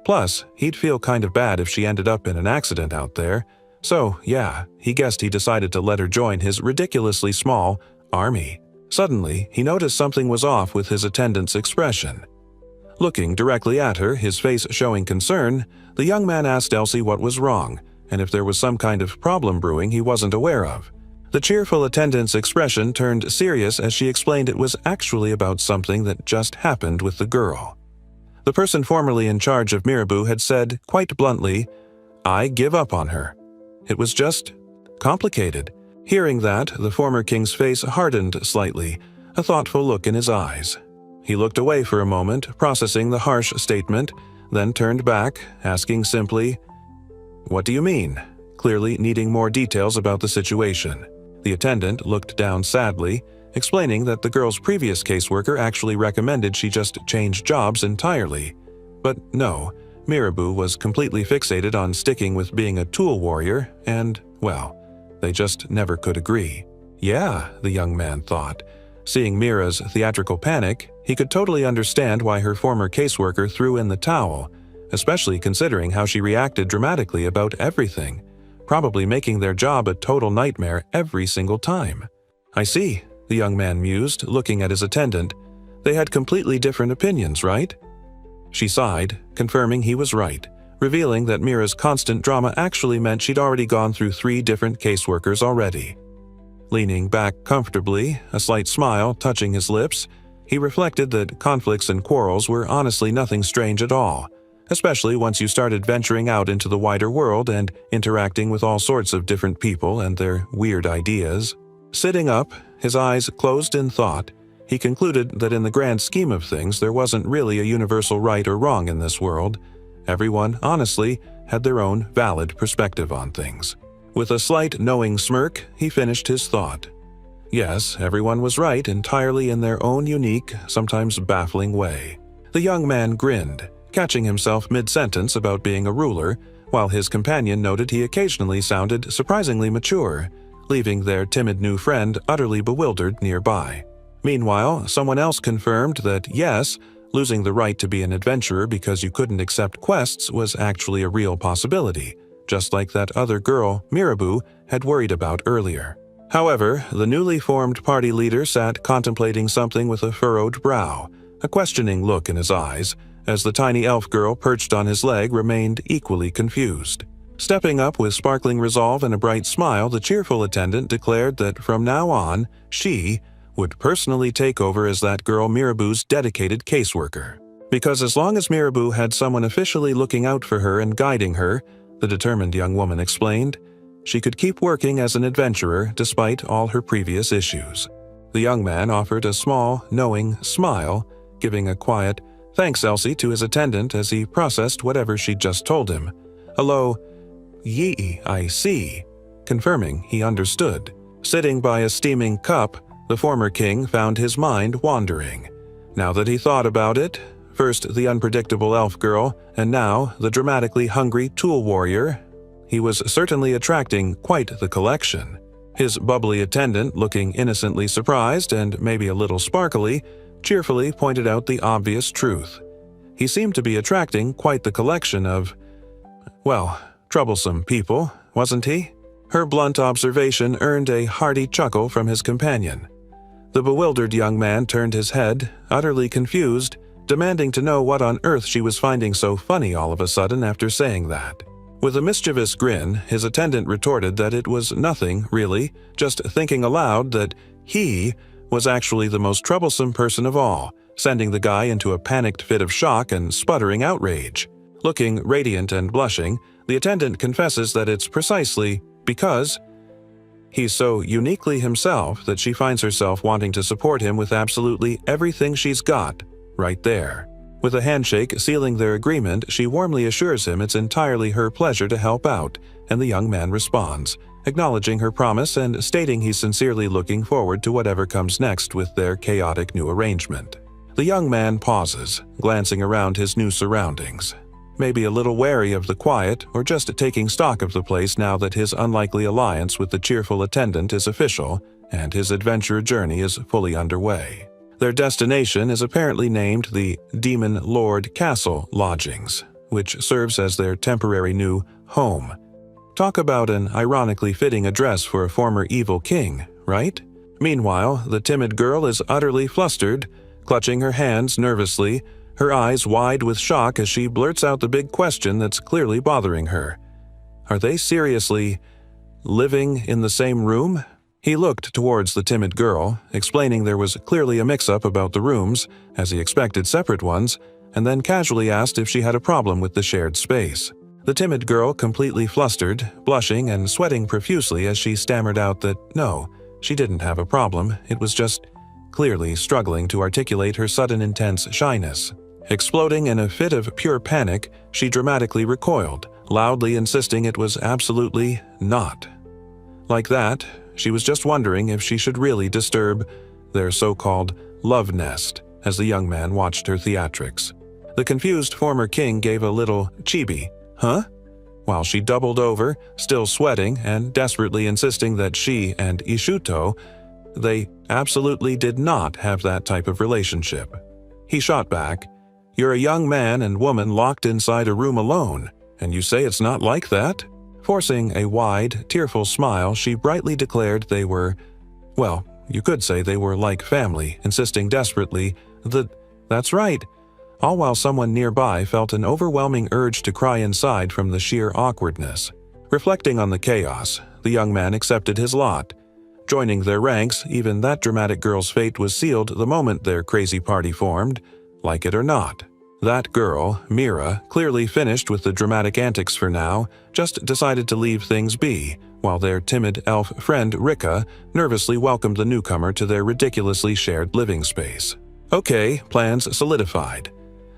Plus, he'd feel kind of bad if she ended up in an accident out there, so yeah, he guessed he decided to let her join his ridiculously small army. Suddenly, he noticed something was off with his attendant's expression. Looking directly at her, his face showing concern, the young man asked Elsie what was wrong, and if there was some kind of problem brewing he wasn't aware of. The cheerful attendant's expression turned serious as she explained it was actually about something that just happened with the girl. The person formerly in charge of Mirabu had said, quite bluntly, "I give up on her." It was just complicated. Hearing that, the former king's face hardened slightly, a thoughtful look in his eyes. He looked away for a moment, processing the harsh statement, then turned back, asking simply, "What do you mean?" clearly needing more details about the situation. The attendant looked down sadly, explaining that the girl's previous caseworker actually recommended she just change jobs entirely. But no, Mirabu was completely fixated on sticking with being a tool warrior, and, well, they just never could agree. Yeah, the young man thought. Seeing Mira's theatrical panic, he could totally understand why her former caseworker threw in the towel, especially considering how she reacted dramatically about everything. probably making their job a total nightmare every single time. I see, the young man mused, looking at his attendant. They had completely different opinions, right? She sighed, confirming he was right, revealing that Mira's constant drama actually meant she'd already gone through 3 different caseworkers already. Leaning back comfortably, a slight smile touching his lips, he reflected that conflicts and quarrels were honestly nothing strange at all, especially once you started venturing out into the wider world and interacting with all sorts of different people and their weird ideas. Sitting up, his eyes closed in thought, he concluded that in the grand scheme of things there wasn't really a universal right or wrong in this world. Everyone, honestly, had their own valid perspective on things. With a slight knowing smirk, he finished his thought. Yes, everyone was right entirely in their own unique, sometimes baffling way. The young man grinned, catching himself mid-sentence about being a ruler, while his companion noted he occasionally sounded surprisingly mature, leaving their timid new friend utterly bewildered nearby. Meanwhile, someone else confirmed that yes, losing the right to be an adventurer because you couldn't accept quests was actually a real possibility, just like that other girl, Mirabu, had worried about earlier. However, the newly formed party leader sat contemplating something with a furrowed brow, a questioning look in his eyes, as the tiny elf girl perched on his leg remained equally confused. Stepping up with sparkling resolve and a bright smile, the cheerful attendant declared that from now on, she would personally take over as that girl Mirabu's dedicated caseworker. Because as long as Mirabu had someone officially looking out for her and guiding her, the determined young woman explained, she could keep working as an adventurer despite all her previous issues. The young man offered a small, knowing smile, giving a quiet, "Thanks, Elsie," to his attendant as he processed whatever she'd just told him. A low, "Yee, I see," confirming he understood. Sitting by a steaming cup, the former king found his mind wandering. Now that he thought about it, first the unpredictable elf girl, and now the dramatically hungry tool warrior, he was certainly attracting quite the collection. His bubbly attendant, looking innocently surprised and maybe a little sparkly, cheerfully pointed out the obvious truth. He seemed to be attracting quite the collection of, well, troublesome people, wasn't he? Her blunt observation earned a hearty chuckle from his companion. The bewildered young man turned his head, utterly confused, demanding to know what on earth she was finding so funny all of a sudden after saying that. With a mischievous grin, his attendant retorted that it was nothing, really, just thinking aloud that he was actually the most troublesome person of all, sending the guy into a panicked fit of shock and sputtering outrage. Looking radiant and blushing, the attendant confesses that it's precisely because he's so uniquely himself that she finds herself wanting to support him with absolutely everything she's got, right there. With a handshake sealing their agreement, she warmly assures him it's entirely her pleasure to help out, and the young man responds, acknowledging her promise and stating he's sincerely looking forward to whatever comes next with their chaotic new arrangement. The young man pauses, glancing around his new surroundings. Maybe a little wary of the quiet, or just taking stock of the place now that his unlikely alliance with the cheerful attendant is official, and his adventure journey is fully underway. Their destination is apparently named the Demon Lord Castle Lodgings, which serves as their temporary new home. Talk about an ironically fitting address for a former evil king, right? Meanwhile, the timid girl is utterly flustered, clutching her hands nervously, her eyes wide with shock as she blurts out the big question that's clearly bothering her. Are they seriously living in the same room? He looked towards the timid girl, explaining there was clearly a mix-up about the rooms, as he expected separate ones, and then casually asked if she had a problem with the shared space. The timid girl completely flustered, blushing and sweating profusely as she stammered out that no, she didn't have a problem, it was just clearly struggling to articulate her sudden intense shyness. Exploding in a fit of pure panic, she dramatically recoiled, loudly insisting it was absolutely not. Like that, she was just wondering if she should really disturb their so-called love nest as the young man watched her theatrics. The confused former king gave a little chibi, "Huh?" while she doubled over, still sweating and desperately insisting that she and Ishuto, they absolutely did not have that type of relationship. He shot back, "You're a young man and woman locked inside a room alone, and you say it's not like that?" Forcing a wide, tearful smile, she brightly declared they were, well, you could say they were like family, insisting desperately that, that's right, all while someone nearby felt an overwhelming urge to cry inside from the sheer awkwardness. Reflecting on the chaos, the young man accepted his lot. Joining their ranks, even that dramatic girl's fate was sealed the moment their crazy party formed, like it or not. That girl, Mira, clearly finished with the dramatic antics for now, just decided to leave things be, while their timid elf friend Rika nervously welcomed the newcomer to their ridiculously shared living space. Okay, plans solidified.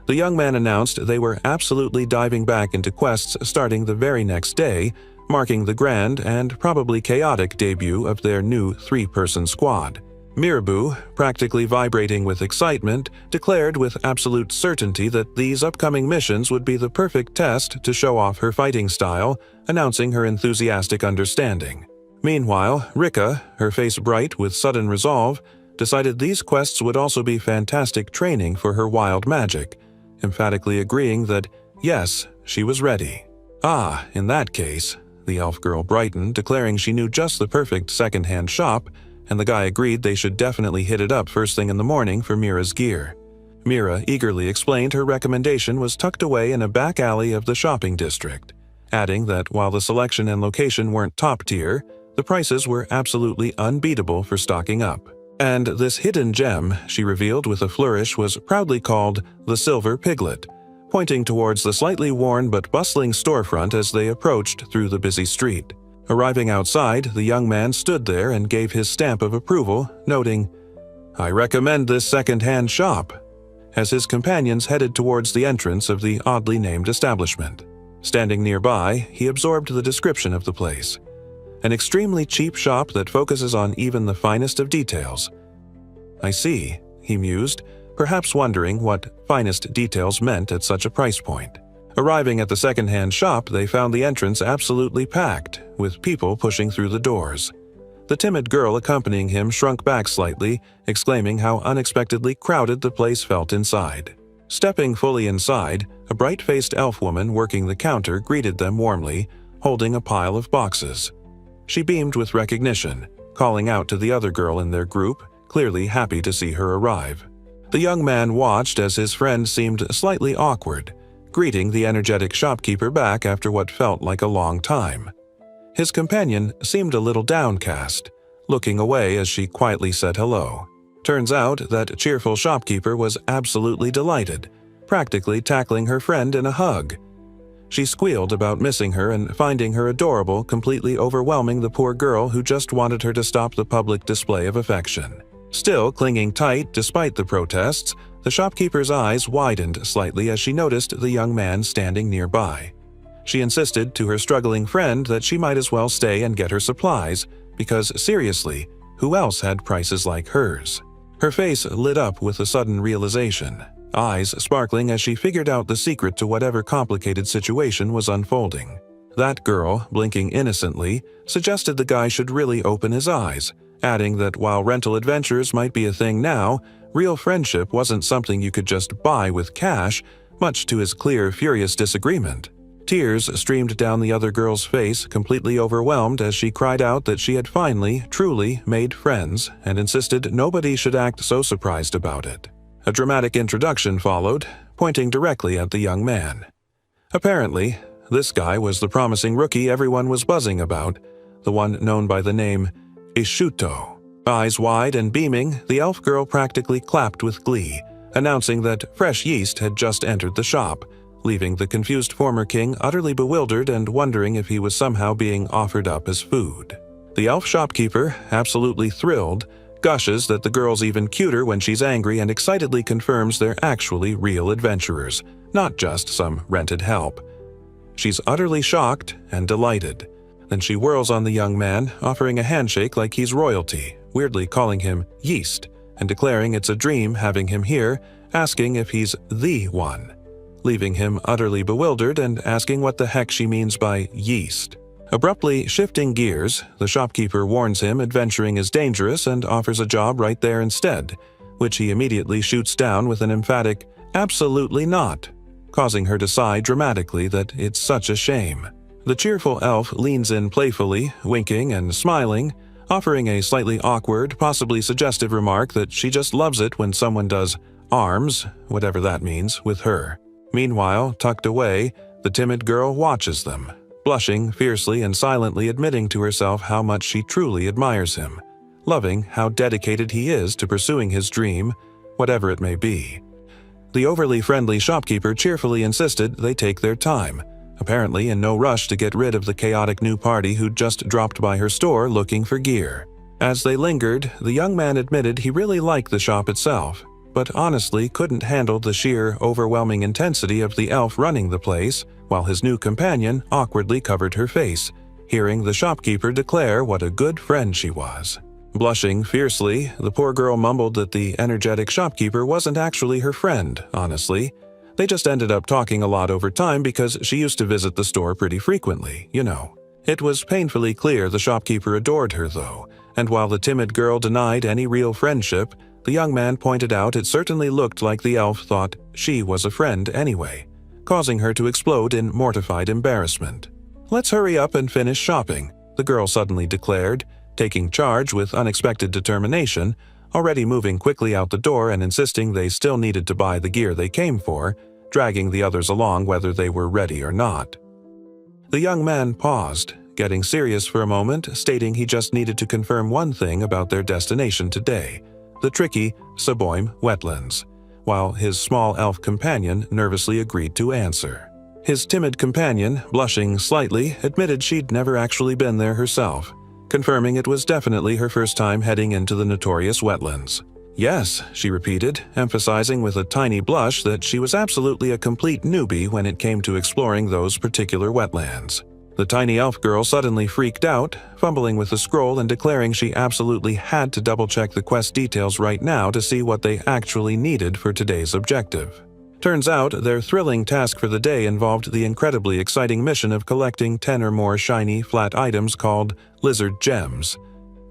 The young man announced they were absolutely diving back into quests starting the very next day, marking the grand and probably chaotic debut of their new 3-person squad. Mirabu, practically vibrating with excitement, declared with absolute certainty that these upcoming missions would be the perfect test to show off her fighting style, announcing her enthusiastic understanding. Meanwhile, Rika, her face bright with sudden resolve, decided these quests would also be fantastic training for her wild magic, emphatically agreeing that, yes, she was ready. Ah, in that case, the elf girl brightened, declaring she knew just the perfect second-hand shop, and the guy agreed they should definitely hit it up first thing in the morning for Mira's gear. Mira eagerly explained her recommendation was tucked away in a back alley of the shopping district, adding that while the selection and location weren't top tier, the prices were absolutely unbeatable for stocking up. And this hidden gem, she revealed with a flourish, was proudly called the Silver Piglet, pointing towards the slightly worn but bustling storefront as they approached through the busy street. Arriving outside, the young man stood there and gave his stamp of approval, noting, "I recommend this second-hand shop," as his companions headed towards the entrance of the oddly named establishment. Standing nearby, he absorbed the description of the place. An extremely cheap shop that focuses on even the finest of details. "I see," he mused, perhaps wondering what finest details meant at such a price point. Arriving at the second-hand shop, they found the entrance absolutely packed, with people pushing through the doors. The timid girl accompanying him shrunk back slightly, exclaiming how unexpectedly crowded the place felt inside. Stepping fully inside, a bright-faced elf woman working the counter greeted them warmly, holding a pile of boxes. She beamed with recognition, calling out to the other girl in their group, clearly happy to see her arrive. The young man watched as his friend seemed slightly awkward, greeting the energetic shopkeeper back after what felt like a long time. His companion seemed a little downcast, looking away as she quietly said hello. Turns out that cheerful shopkeeper was absolutely delighted, practically tackling her friend in a hug. She squealed about missing her and finding her adorable, completely overwhelming the poor girl who just wanted her to stop the public display of affection. Still clinging tight despite the protests, the shopkeeper's eyes widened slightly as she noticed the young man standing nearby. She insisted to her struggling friend that she might as well stay and get her supplies, because seriously, who else had prices like hers? Her face lit up with a sudden realization, eyes sparkling as she figured out the secret to whatever complicated situation was unfolding. That girl, blinking innocently, suggested the guy should really open his eyes, adding that while rental adventures might be a thing now, real friendship wasn't something you could just buy with cash, much to his clear, furious disagreement. Tears streamed down the other girl's face, completely overwhelmed as she cried out that she had finally, truly made friends and insisted nobody should act so surprised about it. A dramatic introduction followed, pointing directly at the young man. Apparently, this guy was the promising rookie everyone was buzzing about, the one known by the name Ishuto. Eyes wide and beaming, the elf girl practically clapped with glee, announcing that fresh yeast had just entered the shop, leaving the confused former king utterly bewildered and wondering if he was somehow being offered up as food. The elf shopkeeper, absolutely thrilled, gushes that the girl's even cuter when she's angry and excitedly confirms they're actually real adventurers, not just some rented help. She's utterly shocked and delighted. Then she whirls on the young man, offering a handshake like he's royalty, weirdly calling him Yeast, and declaring it's a dream having him here, asking if he's the one, leaving him utterly bewildered and asking what the heck she means by yeast. Abruptly shifting gears, the shopkeeper warns him adventuring is dangerous and offers a job right there instead, which he immediately shoots down with an emphatic, "Absolutely not," causing her to sigh dramatically that it's such a shame. The cheerful elf leans in playfully, winking and smiling, offering a slightly awkward, possibly suggestive remark that she just loves it when someone does arms, whatever that means, with her. Meanwhile, tucked away, the timid girl watches them, blushing fiercely and silently admitting to herself how much she truly admires him, loving how dedicated he is to pursuing his dream, whatever it may be. The overly friendly shopkeeper cheerfully insisted they take their time, apparently in no rush to get rid of the chaotic new party who'd just dropped by her store looking for gear. As they lingered, the young man admitted he really liked the shop itself, but honestly couldn't handle the sheer, overwhelming intensity of the elf running the place, while his new companion awkwardly covered her face, hearing the shopkeeper declare what a good friend she was. Blushing fiercely, the poor girl mumbled that the energetic shopkeeper wasn't actually her friend, honestly. They just ended up talking a lot over time because she used to visit the store pretty frequently, you know. It was painfully clear the shopkeeper adored her, though, and while the timid girl denied any real friendship, the young man pointed out it certainly looked like the elf thought she was a friend anyway, causing her to explode in mortified embarrassment. "Let's hurry up and finish shopping," the girl suddenly declared, taking charge with unexpected determination, already moving quickly out the door and insisting they still needed to buy the gear they came for, dragging the others along whether they were ready or not. The young man paused, getting serious for a moment, stating he just needed to confirm one thing about their destination today, the tricky Saboim wetlands, while his small elf companion nervously agreed to answer. His timid companion, blushing slightly, admitted she'd never actually been there herself, confirming it was definitely her first time heading into the notorious wetlands. "Yes," she repeated, emphasizing with a tiny blush that she was absolutely a complete newbie when it came to exploring those particular wetlands. The tiny elf girl suddenly freaked out, fumbling with the scroll and declaring she absolutely had to double-check the quest details right now to see what they actually needed for today's objective. Turns out, their thrilling task for the day involved the incredibly exciting mission of collecting 10 or more shiny, flat items called lizard gems.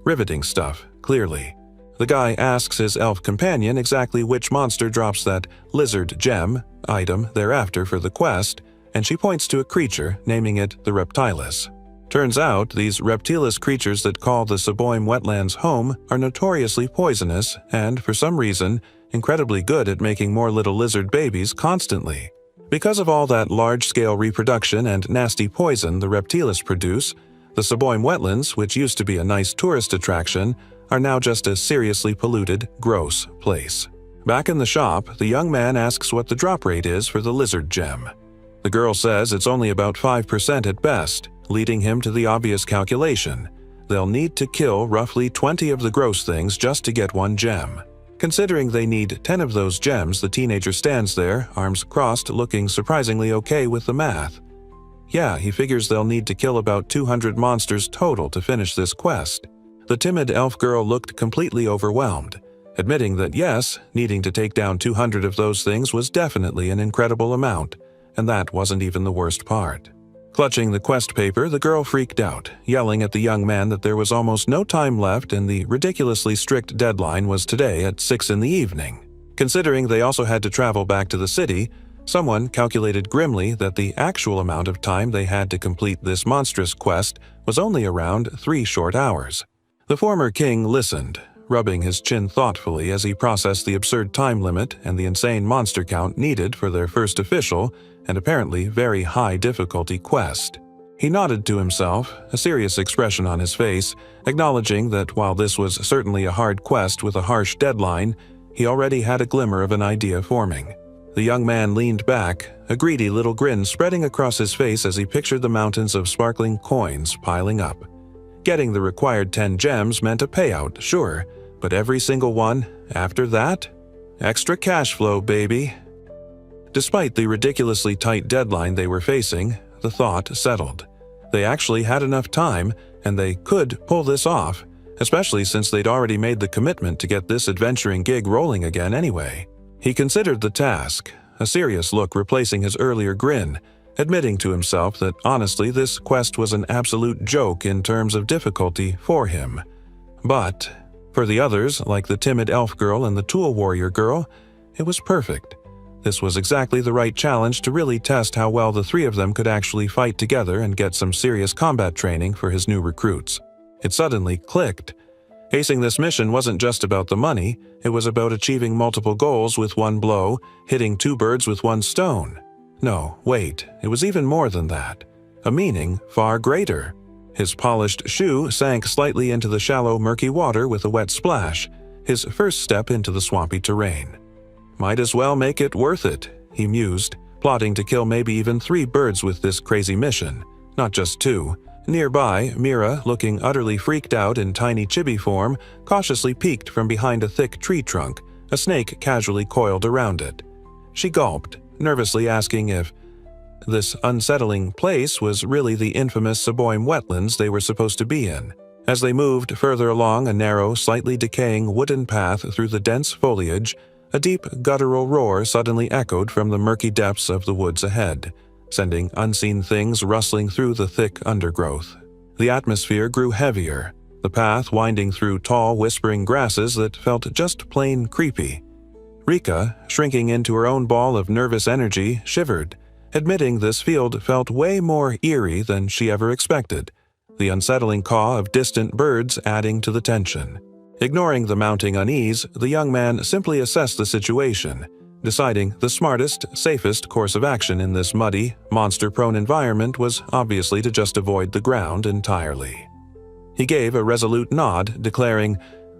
Riveting stuff, clearly. The guy asks his elf companion exactly which monster drops that lizard gem item thereafter for the quest, and she points to a creature, naming it the Reptilis. Turns out, these reptilous creatures that call the Saboim wetlands home are notoriously poisonous and, for some reason, incredibly good at making more little lizard babies constantly. Because of all that large-scale reproduction and nasty poison the Reptilis produce, the Saboim wetlands, which used to be a nice tourist attraction, are now just a seriously polluted, gross place. Back in the shop, the young man asks what the drop rate is for the lizard gem. The girl says it's only about 5% at best, leading him to the obvious calculation. They'll need to kill roughly 20 of the gross things just to get one gem. Considering they need 10 of those gems, the teenager stands there, arms crossed, looking surprisingly okay with the math. Yeah, he figures they'll need to kill about 200 monsters total to finish this quest. The timid elf girl looked completely overwhelmed, admitting that yes, needing to take down 200 of those things was definitely an incredible amount, and that wasn't even the worst part. Clutching the quest paper, the girl freaked out, yelling at the young man that there was almost no time left and the ridiculously strict deadline was today at 6 in the evening. Considering they also had to travel back to the city, someone calculated grimly that the actual amount of time they had to complete this monstrous quest was only around 3 short hours. The former king listened, rubbing his chin thoughtfully as he processed the absurd time limit and the insane monster count needed for their first official and apparently very high difficulty quest. He nodded to himself, a serious expression on his face, acknowledging that while this was certainly a hard quest with a harsh deadline, he already had a glimmer of an idea forming. The young man leaned back, a greedy little grin spreading across his face as he pictured the mountains of sparkling coins piling up. Getting the required 10 gems meant a payout, sure, but every single one after that? Extra cash flow, baby. Despite the ridiculously tight deadline they were facing, the thought settled. They actually had enough time, and they could pull this off, especially since they'd already made the commitment to get this adventuring gig rolling again anyway. He considered the task, a serious look replacing his earlier grin, admitting to himself that honestly this quest was an absolute joke in terms of difficulty for him. But for the others, like the timid elf girl and the tool warrior girl, it was perfect. This was exactly the right challenge to really test how well the three of them could actually fight together and get some serious combat training for his new recruits. It suddenly clicked. Acing this mission wasn't just about the money, it was about achieving multiple goals with one blow, hitting two birds with one stone. No, wait, it was even more than that. A meaning far greater. His polished shoe sank slightly into the shallow, murky water with a wet splash, his first step into the swampy terrain. Might as well make it worth it, he mused, plotting to kill maybe even 3 birds with this crazy mission, not just 2. Nearby, Mira, looking utterly freaked out in tiny chibi form, cautiously peeked from behind a thick tree trunk, a snake casually coiled around it. She gulped, nervously asking if this unsettling place was really the infamous Saboim wetlands they were supposed to be in. As they moved further along a narrow, slightly decaying wooden path through the dense foliage, a deep, guttural roar suddenly echoed from the murky depths of the woods ahead, sending unseen things rustling through the thick undergrowth. The atmosphere grew heavier, the path winding through tall, whispering grasses that felt just plain creepy. Rika, shrinking into her own ball of nervous energy, shivered, admitting this field felt way more eerie than she ever expected, the unsettling caw of distant birds adding to the tension. Ignoring the mounting unease, the young man simply assessed the situation, deciding the smartest, safest course of action in this muddy, monster-prone environment was obviously to just avoid the ground entirely. He gave a resolute nod, declaring,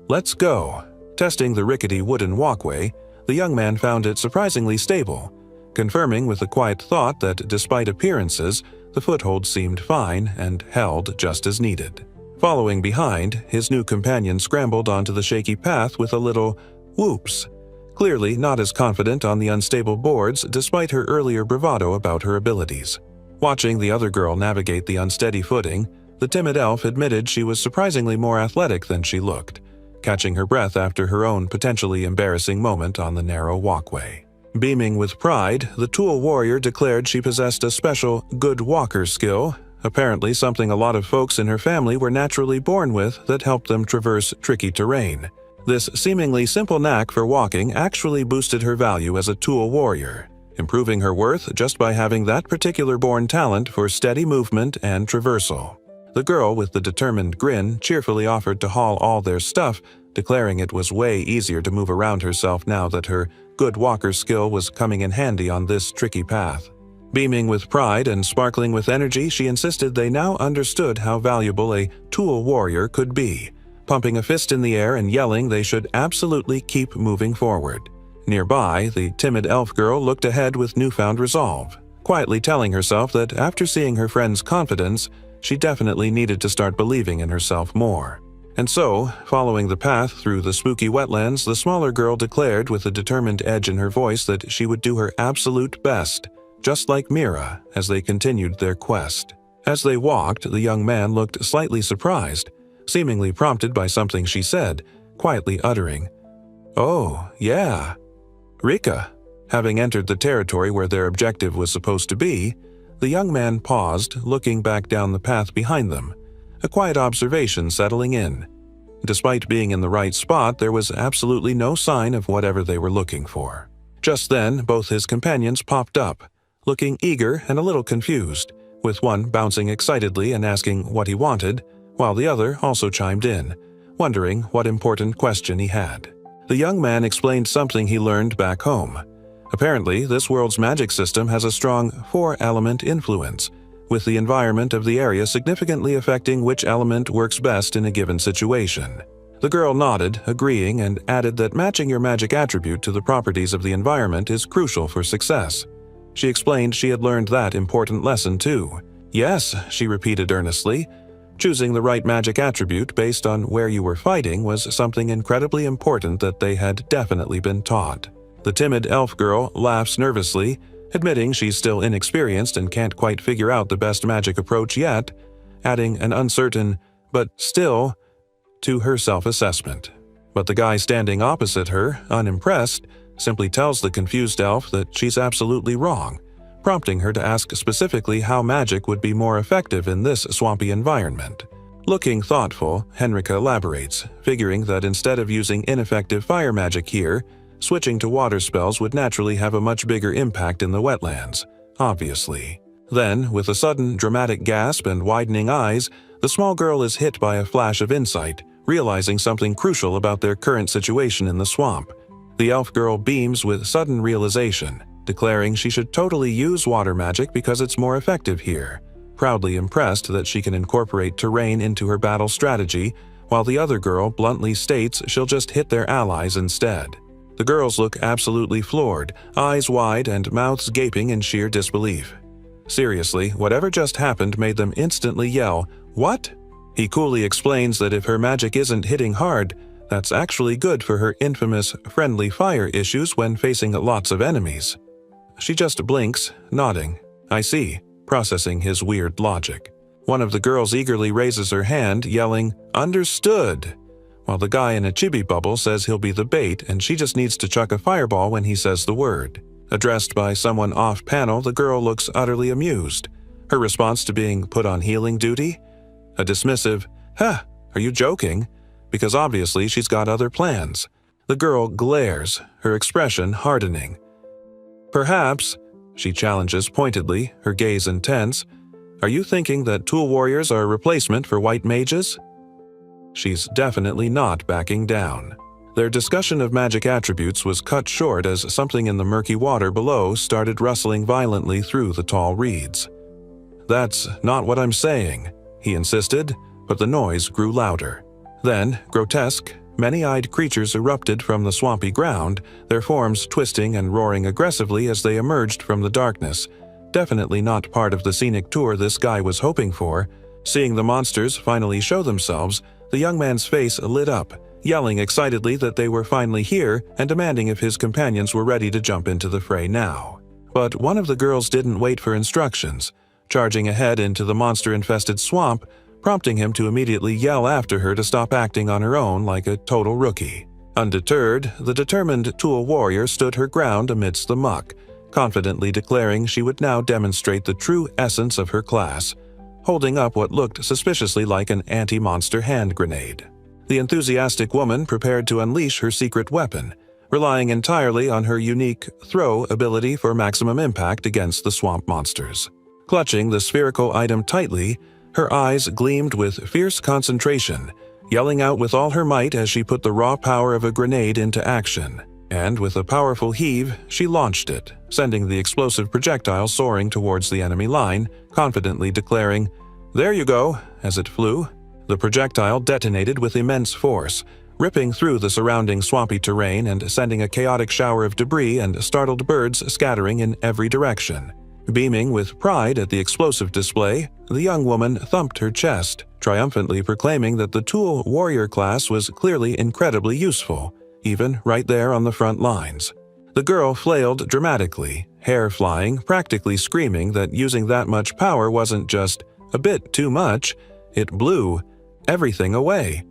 "Let's go." Testing the rickety wooden walkway, the young man found it surprisingly stable, confirming with a quiet thought that despite appearances, the foothold seemed fine and held just as needed. Following behind, his new companion scrambled onto the shaky path with a little whoops, clearly not as confident on the unstable boards despite her earlier bravado about her abilities. Watching the other girl navigate the unsteady footing, the timid elf admitted she was surprisingly more athletic than she looked, catching her breath after her own potentially embarrassing moment on the narrow walkway. Beaming with pride, the Tool Warrior declared she possessed a special good walker skill, apparently something a lot of folks in her family were naturally born with that helped them traverse tricky terrain. This seemingly simple knack for walking actually boosted her value as a Tool Warrior, improving her worth just by having that particular born talent for steady movement and traversal. The girl with the determined grin cheerfully offered to haul all their stuff, declaring it was way easier to move around herself now that her good walker skill was coming in handy on this tricky path. Beaming with pride and sparkling with energy, she insisted they now understood how valuable a Tool Warrior could be, pumping a fist in the air and yelling they should absolutely keep moving forward. Nearby, the timid elf girl looked ahead with newfound resolve, quietly telling herself that after seeing her friend's confidence, she definitely needed to start believing in herself more. And so, following the path through the spooky wetlands, the smaller girl declared with a determined edge in her voice that she would do her absolute best, just like Mira, as they continued their quest. As they walked, the young man looked slightly surprised, seemingly prompted by something she said, quietly uttering, "Oh, yeah." Rika. Having entered the territory where their objective was supposed to be, the young man paused, looking back down the path behind them, a quiet observation settling in. Despite being in the right spot, there was absolutely no sign of whatever they were looking for. Just then, both his companions popped up, looking eager and a little confused, with one bouncing excitedly and asking what he wanted, while the other also chimed in, wondering what important question he had. The young man explained something he learned back home. Apparently, this world's magic system has a strong 4-element influence, with the environment of the area significantly affecting which element works best in a given situation. The girl nodded, agreeing, and added that matching your magic attribute to the properties of the environment is crucial for success. She explained she had learned that important lesson too. "Yes," she repeated earnestly. Choosing the right magic attribute based on where you were fighting was something incredibly important that they had definitely been taught. The timid elf girl laughs nervously, admitting she's still inexperienced and can't quite figure out the best magic approach yet, adding an uncertain, "but still," to her self-assessment. But the guy standing opposite her, unimpressed, simply tells the confused elf that she's absolutely wrong, prompting her to ask specifically how magic would be more effective in this swampy environment. Looking thoughtful, Henrika elaborates, figuring that instead of using ineffective fire magic here, switching to water spells would naturally have a much bigger impact in the wetlands, obviously. Then, with a sudden dramatic gasp and widening eyes, the small girl is hit by a flash of insight, realizing something crucial about their current situation in the swamp. The elf girl beams with sudden realization, declaring she should totally use water magic because it's more effective here, proudly impressed that she can incorporate terrain into her battle strategy, while the other girl bluntly states she'll just hit their allies instead. The girls look absolutely floored, eyes wide and mouths gaping in sheer disbelief. Seriously, whatever just happened made them instantly yell, "What?" He coolly explains that if her magic isn't hitting hard, that's actually good for her infamous friendly fire issues when facing lots of enemies. She just blinks, nodding. "I see," processing his weird logic. One of the girls eagerly raises her hand, yelling, "Understood!" while the guy in a chibi bubble says he'll be the bait and she just needs to chuck a fireball when he says the word. Addressed by someone off-panel, the girl looks utterly amused. Her response to being put on healing duty? A dismissive, "Huh, are you joking?" Because obviously she's got other plans. The girl glares, her expression hardening. "Perhaps," she challenges pointedly, her gaze intense, "are you thinking that tool warriors are a replacement for white mages?" She's definitely not backing down. Their discussion of magic attributes was cut short as something in the murky water below started rustling violently through the tall reeds. "That's not what I'm saying," he insisted, but the noise grew louder. Then, grotesque, many-eyed creatures erupted from the swampy ground, their forms twisting and roaring aggressively as they emerged from the darkness. Definitely not part of the scenic tour this guy was hoping for. Seeing the monsters finally show themselves, the young man's face lit up, yelling excitedly that they were finally here and demanding if his companions were ready to jump into the fray now. But one of the girls didn't wait for instructions, charging ahead into the monster-infested swamp, prompting him to immediately yell after her to stop acting on her own like a total rookie. Undeterred, the determined tool warrior stood her ground amidst the muck, confidently declaring she would now demonstrate the true essence of her class, holding up what looked suspiciously like an anti-monster hand grenade. The enthusiastic woman prepared to unleash her secret weapon, relying entirely on her unique throw ability for maximum impact against the swamp monsters. Clutching the spherical item tightly, her eyes gleamed with fierce concentration, yelling out with all her might as she put the raw power of a grenade into action. And with a powerful heave, she launched it, sending the explosive projectile soaring towards the enemy line, confidently declaring, "There you go," as it flew. The projectile detonated with immense force, ripping through the surrounding swampy terrain and sending a chaotic shower of debris and startled birds scattering in every direction. Beaming with pride at the explosive display, the young woman thumped her chest, triumphantly proclaiming that the tool warrior class was clearly incredibly useful, even right there on the front lines. The girl flailed dramatically, hair flying, practically screaming that using that much power wasn't just a bit too much, it blew everything away.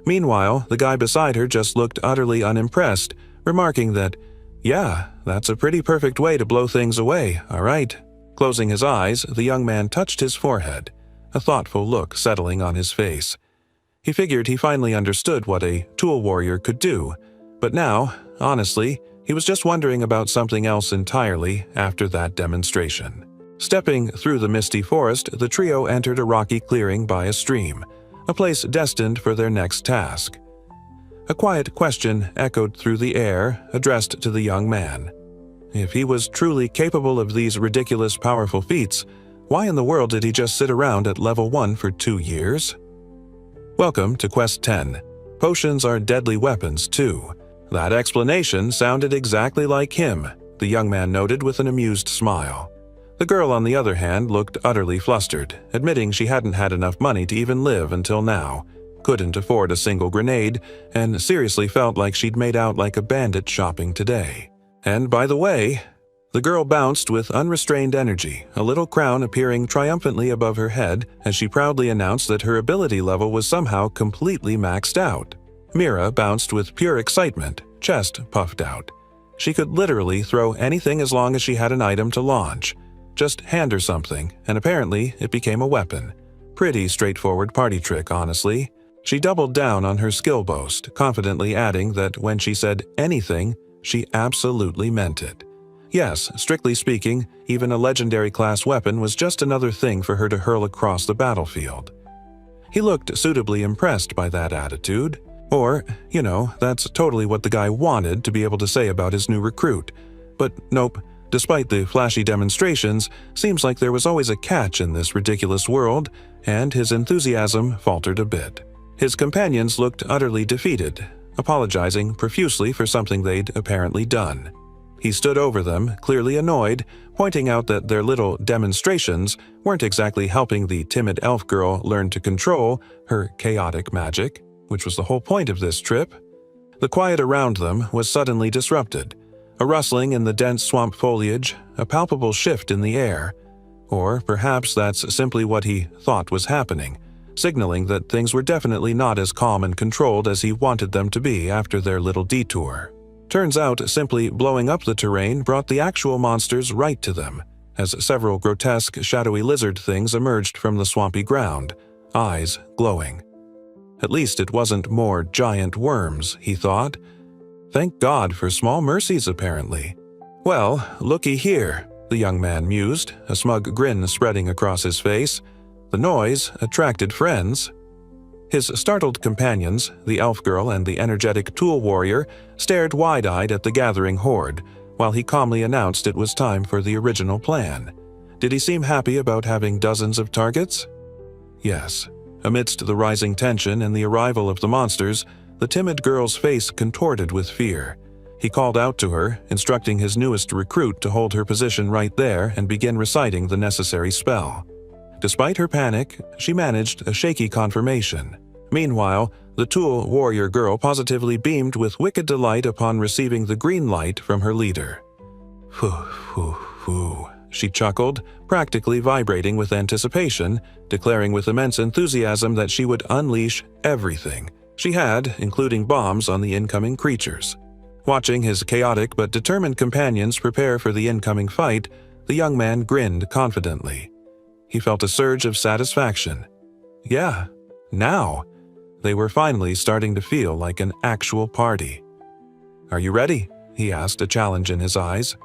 Meanwhile, the guy beside her just looked utterly unimpressed, remarking that, "Yeah, that's a pretty perfect way to blow things away, all right." Closing his eyes, the young man touched his forehead, a thoughtful look settling on his face. He figured he finally understood what a tool warrior could do, but now, honestly, he was just wondering about something else entirely after that demonstration. Stepping through the misty forest, the trio entered a rocky clearing by a stream, a place destined for their next task. A quiet question echoed through the air, addressed to the young man. If he was truly capable of these ridiculous powerful feats, why in the world did he just sit around at level 1 for 2 years? Welcome to Quest 10. Potions are deadly weapons, too. That explanation sounded exactly like him, the young man noted with an amused smile. The girl, on the other hand, looked utterly flustered, admitting she hadn't had enough money to even live until now, couldn't afford a single grenade, and seriously felt like she'd made out like a bandit shopping today. And by the way, the girl bounced with unrestrained energy, a little crown appearing triumphantly above her head as she proudly announced that her ability level was somehow completely maxed out. Mira bounced with pure excitement, chest puffed out. She could literally throw anything as long as she had an item to launch. Just hand her something, and apparently it became a weapon. Pretty straightforward party trick, honestly. She doubled down on her skill boast, confidently adding that when she said anything, she absolutely meant it. Yes, strictly speaking, even a legendary class weapon was just another thing for her to hurl across the battlefield. He looked suitably impressed by that attitude. Or, that's totally what the guy wanted to be able to say about his new recruit. But nope, despite the flashy demonstrations, seems like there was always a catch in this ridiculous world, and his enthusiasm faltered a bit. His companions looked utterly defeated, apologizing profusely for something they'd apparently done. He stood over them, clearly annoyed, pointing out that their little demonstrations weren't exactly helping the timid elf girl learn to control her chaotic magic, which was the whole point of this trip. The quiet around them was suddenly disrupted. A rustling in the dense swamp foliage, a palpable shift in the air. Or perhaps that's simply what he thought was happening, signaling that things were definitely not as calm and controlled as he wanted them to be after their little detour. Turns out simply blowing up the terrain brought the actual monsters right to them, as several grotesque, shadowy lizard things emerged from the swampy ground, eyes glowing. At least it wasn't more giant worms, he thought. Thank God for small mercies, apparently. Well, looky here, the young man mused, a smug grin spreading across his face. The noise attracted friends. His startled companions, the elf girl and the energetic tool warrior, stared wide-eyed at the gathering horde, while he calmly announced it was time for the original plan. Did he seem happy about having dozens of targets? Yes. Amidst the rising tension and the arrival of the monsters, the timid girl's face contorted with fear. He called out to her, instructing his newest recruit to hold her position right there and begin reciting the necessary spell. Despite her panic, she managed a shaky confirmation. Meanwhile, the tool warrior girl positively beamed with wicked delight upon receiving the green light from her leader. Phew, phew, phew, she chuckled, practically vibrating with anticipation, declaring with immense enthusiasm that she would unleash everything she had, including bombs on the incoming creatures. Watching his chaotic but determined companions prepare for the incoming fight, the young man grinned confidently. He felt a surge of satisfaction. Yeah, now, they were finally starting to feel like an actual party. "Are you ready?" he asked, a challenge in his eyes.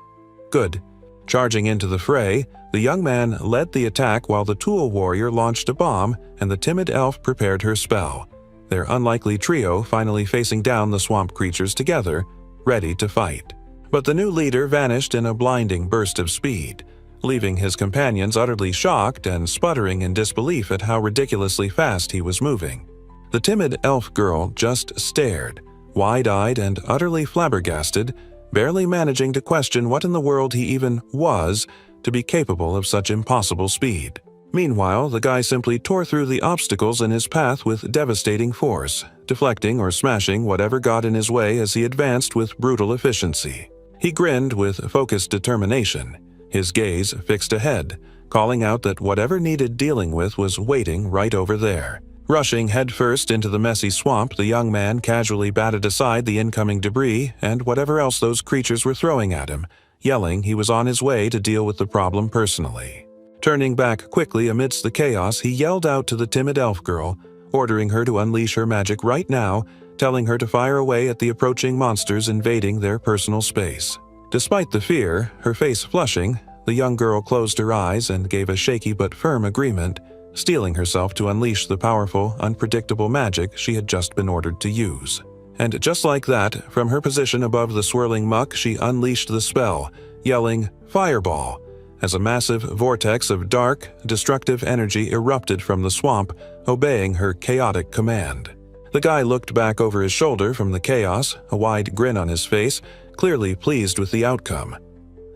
Good. Charging into the fray, the young man led the attack while the tool warrior launched a bomb and the timid elf prepared her spell, their unlikely trio finally facing down the swamp creatures together, ready to fight. But the new leader vanished in a blinding burst of speed, leaving his companions utterly shocked and sputtering in disbelief at how ridiculously fast he was moving. The timid elf girl just stared, wide-eyed and utterly flabbergasted, barely managing to question what in the world he even was to be capable of such impossible speed. Meanwhile, the guy simply tore through the obstacles in his path with devastating force, deflecting or smashing whatever got in his way as he advanced with brutal efficiency. He grinned with focused determination, his gaze fixed ahead, calling out that whatever needed dealing with was waiting right over there. Rushing headfirst into the messy swamp, the young man casually batted aside the incoming debris and whatever else those creatures were throwing at him, yelling he was on his way to deal with the problem personally. Turning back quickly amidst the chaos, he yelled out to the timid elf girl, ordering her to unleash her magic right now, telling her to fire away at the approaching monsters invading their personal space. Despite the fear, her face flushing, the young girl closed her eyes and gave a shaky but firm agreement, steeling herself to unleash the powerful, unpredictable magic she had just been ordered to use. And just like that, from her position above the swirling muck, she unleashed the spell, yelling, "Fireball!" as a massive vortex of dark, destructive energy erupted from the swamp, obeying her chaotic command. The guy looked back over his shoulder from the chaos, a wide grin on his face, clearly pleased with the outcome.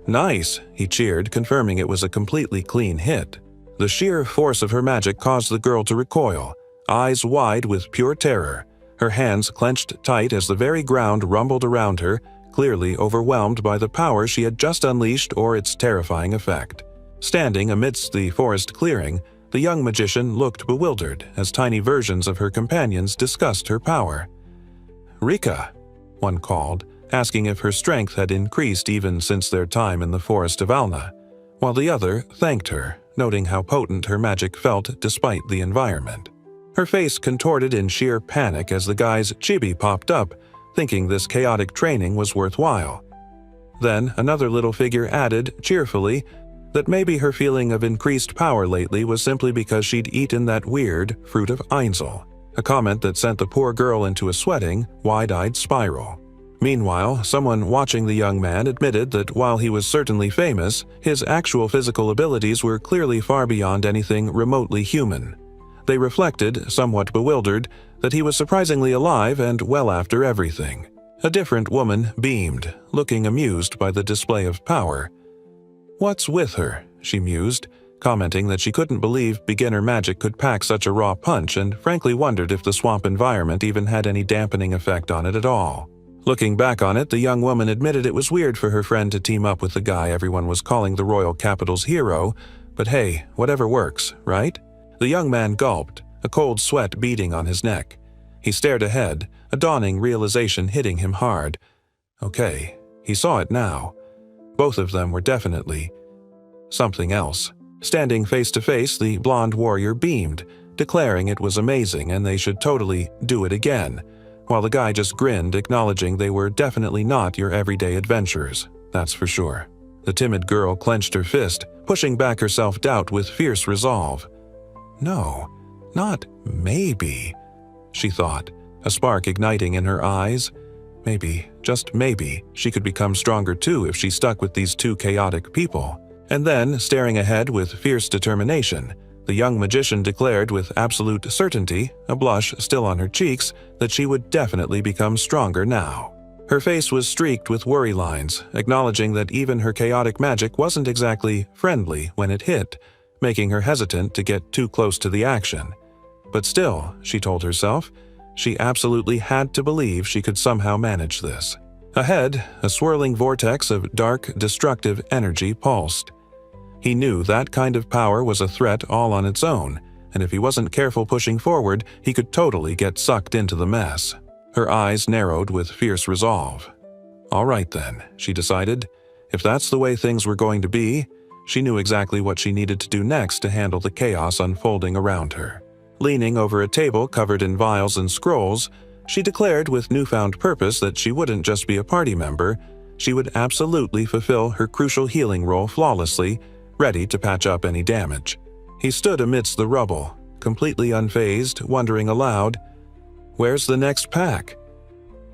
"Nice," he cheered, confirming it was a completely clean hit. The sheer force of her magic caused the girl to recoil, eyes wide with pure terror, her hands clenched tight as the very ground rumbled around her, clearly overwhelmed by the power she had just unleashed or its terrifying effect. Standing amidst the forest clearing, the young magician looked bewildered as tiny versions of her companions discussed her power. "Rika," one called, asking if her strength had increased even since their time in the forest of Alna, while the other thanked her, noting how potent her magic felt despite the environment. Her face contorted in sheer panic as the guy's chibi popped up, thinking this chaotic training was worthwhile. Then another little figure added, cheerfully, that maybe her feeling of increased power lately was simply because she'd eaten that weird fruit of Einzel, a comment that sent the poor girl into a sweating, wide-eyed spiral. Meanwhile, someone watching the young man admitted that while he was certainly famous, his actual physical abilities were clearly far beyond anything remotely human. They reflected, somewhat bewildered, that he was surprisingly alive and well after everything. A different woman beamed, looking amused by the display of power. "What's with her?" she mused, commenting that she couldn't believe beginner magic could pack such a raw punch and frankly wondered if the swamp environment even had any dampening effect on it at all. Looking back on it, the young woman admitted it was weird for her friend to team up with the guy everyone was calling the royal capital's hero, but hey, whatever works, right? The young man gulped, a cold sweat beading on his neck. He stared ahead, a dawning realization hitting him hard. Okay, he saw it now. Both of them were definitely something else. Standing face to face, the blonde warrior beamed, declaring it was amazing and they should totally do it again, while the guy just grinned, acknowledging they were definitely not your everyday adventurers, that's for sure. The timid girl clenched her fist, pushing back her self-doubt with fierce resolve. No, not maybe, she thought, a spark igniting in her eyes. Maybe, just maybe, she could become stronger too if she stuck with these two chaotic people. And then, staring ahead with fierce determination, the young magician declared with absolute certainty, a blush still on her cheeks, that she would definitely become stronger now. Her face was streaked with worry lines, acknowledging that even her chaotic magic wasn't exactly friendly when it hit, making her hesitant to get too close to the action. But still, she told herself, she absolutely had to believe she could somehow manage this. Ahead, a swirling vortex of dark, destructive energy pulsed. He knew that kind of power was a threat all on its own, and if he wasn't careful pushing forward, he could totally get sucked into the mess. Her eyes narrowed with fierce resolve. All right then, she decided. If that's the way things were going to be, she knew exactly what she needed to do next to handle the chaos unfolding around her. Leaning over a table covered in vials and scrolls, she declared with newfound purpose that she wouldn't just be a party member, she would absolutely fulfill her crucial healing role flawlessly, ready to patch up any damage. He stood amidst the rubble, completely unfazed, wondering aloud, where's the next pack?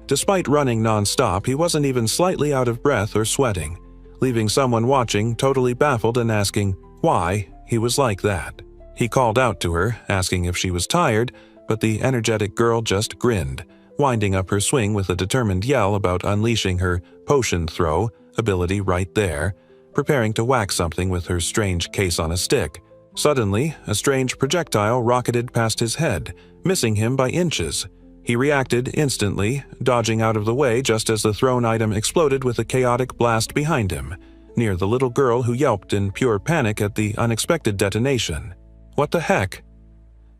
Despite running non-stop, he wasn't even slightly out of breath or sweating, leaving someone watching totally baffled and asking why he was like that. He called out to her, asking if she was tired, but the energetic girl just grinned, winding up her swing with a determined yell about unleashing her potion throw ability right there, preparing to whack something with her strange case on a stick. Suddenly, a strange projectile rocketed past his head, missing him by inches. He reacted instantly, dodging out of the way just as the thrown item exploded with a chaotic blast behind him, near the little girl who yelped in pure panic at the unexpected detonation. What the heck?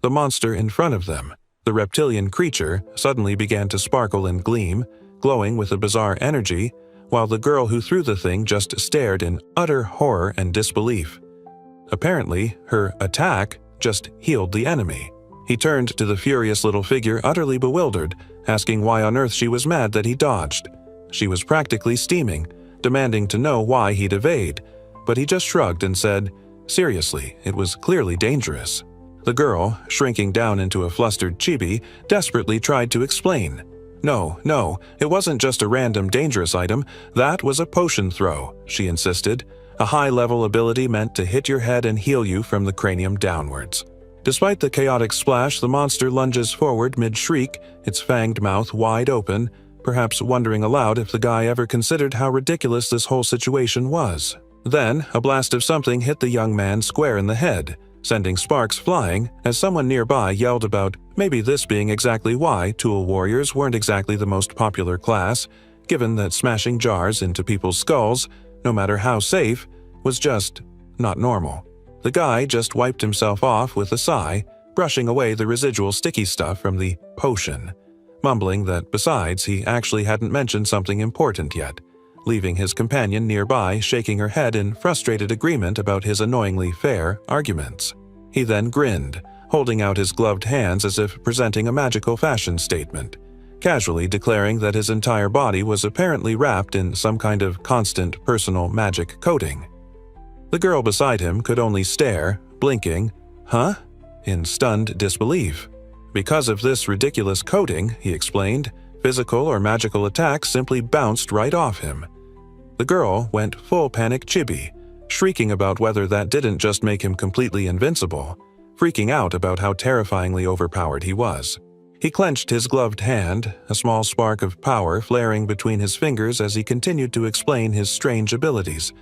The monster in front of them, the reptilian creature, suddenly began to sparkle and gleam, glowing with a bizarre energy, while the girl who threw the thing just stared in utter horror and disbelief. Apparently, her attack just healed the enemy. He turned to the furious little figure utterly bewildered, asking why on earth she was mad that he dodged. She was practically steaming, demanding to know why he'd evade, but he just shrugged and said, seriously, it was clearly dangerous. The girl, shrinking down into a flustered chibi, desperately tried to explain. No, it wasn't just a random dangerous item, that was a potion throw, she insisted, a high-level ability meant to hit your head and heal you from the cranium downwards. Despite the chaotic splash, the monster lunges forward mid-shriek, its fanged mouth wide open, perhaps wondering aloud if the guy ever considered how ridiculous this whole situation was. Then, a blast of something hit the young man square in the head, sending sparks flying as someone nearby yelled about maybe this being exactly why tool warriors weren't exactly the most popular class, given that smashing jars into people's skulls, no matter how safe, was just not normal. The guy just wiped himself off with a sigh, brushing away the residual sticky stuff from the potion, mumbling that besides he actually hadn't mentioned something important yet, leaving his companion nearby shaking her head in frustrated agreement about his annoyingly fair arguments. He then grinned, holding out his gloved hands as if presenting a magical fashion statement. casually declaring that his entire body was apparently wrapped in some kind of constant personal magic coating. The girl beside him could only stare, blinking, "Huh?" in stunned disbelief. Because of this ridiculous coating, he explained, physical or magical attacks simply bounced right off him. The girl went full panic chibi, shrieking about whether that didn't just make him completely invincible, freaking out about how terrifyingly overpowered he was. He clenched his gloved hand, a small spark of power flaring between his fingers as he continued to explain his strange abilities,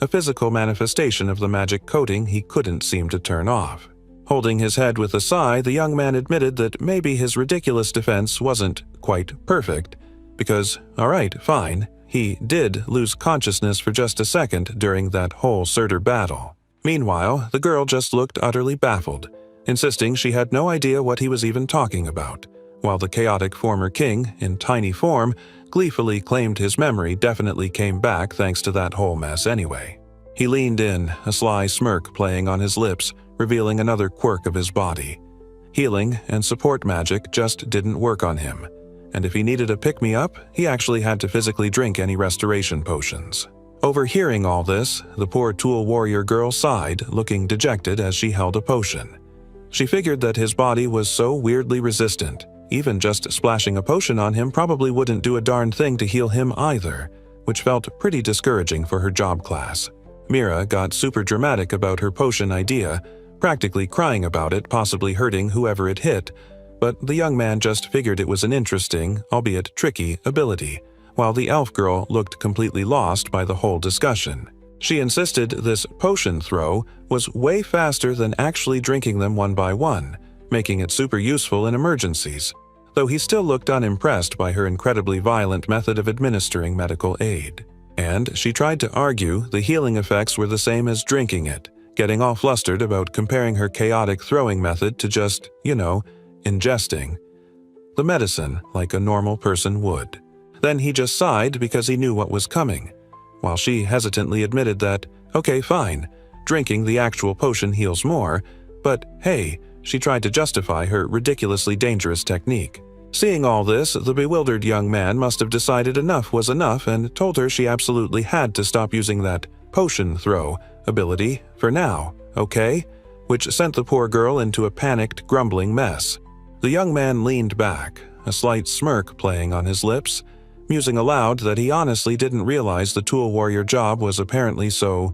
a physical manifestation of the magic coating he couldn't seem to turn off. Holding his head with a sigh, the young man admitted that maybe his ridiculous defense wasn't quite perfect, because, alright, fine, he did lose consciousness for just a second during that whole Surtur battle. Meanwhile, the girl just looked utterly baffled, insisting she had no idea what he was even talking about, while the chaotic former king, in tiny form, gleefully claimed his memory definitely came back thanks to that whole mess anyway. He leaned in, a sly smirk playing on his lips, revealing another quirk of his body. Healing and support magic just didn't work on him, and if he needed a pick-me-up, he actually had to physically drink any restoration potions. Overhearing all this, the poor tool warrior girl sighed, looking dejected as she held a potion. She figured that his body was so weirdly resistant, even just splashing a potion on him probably wouldn't do a darn thing to heal him either, which felt pretty discouraging for her job class. Mira got super dramatic about her potion idea, practically crying about it, possibly hurting whoever it hit, but the young man just figured it was an interesting, albeit tricky, ability, while the elf girl looked completely lost by the whole discussion. She insisted this potion throw was way faster than actually drinking them one by one, making it super useful in emergencies, though he still looked unimpressed by her incredibly violent method of administering medical aid. And she tried to argue the healing effects were the same as drinking it, getting all flustered about comparing her chaotic throwing method to just, ingesting the medicine like a normal person would. Then he just sighed because he knew what was coming, while she hesitantly admitted that, okay, fine, drinking the actual potion heals more, but hey, she tried to justify her ridiculously dangerous technique. Seeing all this, the bewildered young man must have decided enough was enough and told her she absolutely had to stop using that potion throw ability for now, okay? Which sent the poor girl into a panicked, grumbling mess. The young man leaned back, a slight smirk playing on his lips, musing aloud that he honestly didn't realize the tool warrior job was apparently so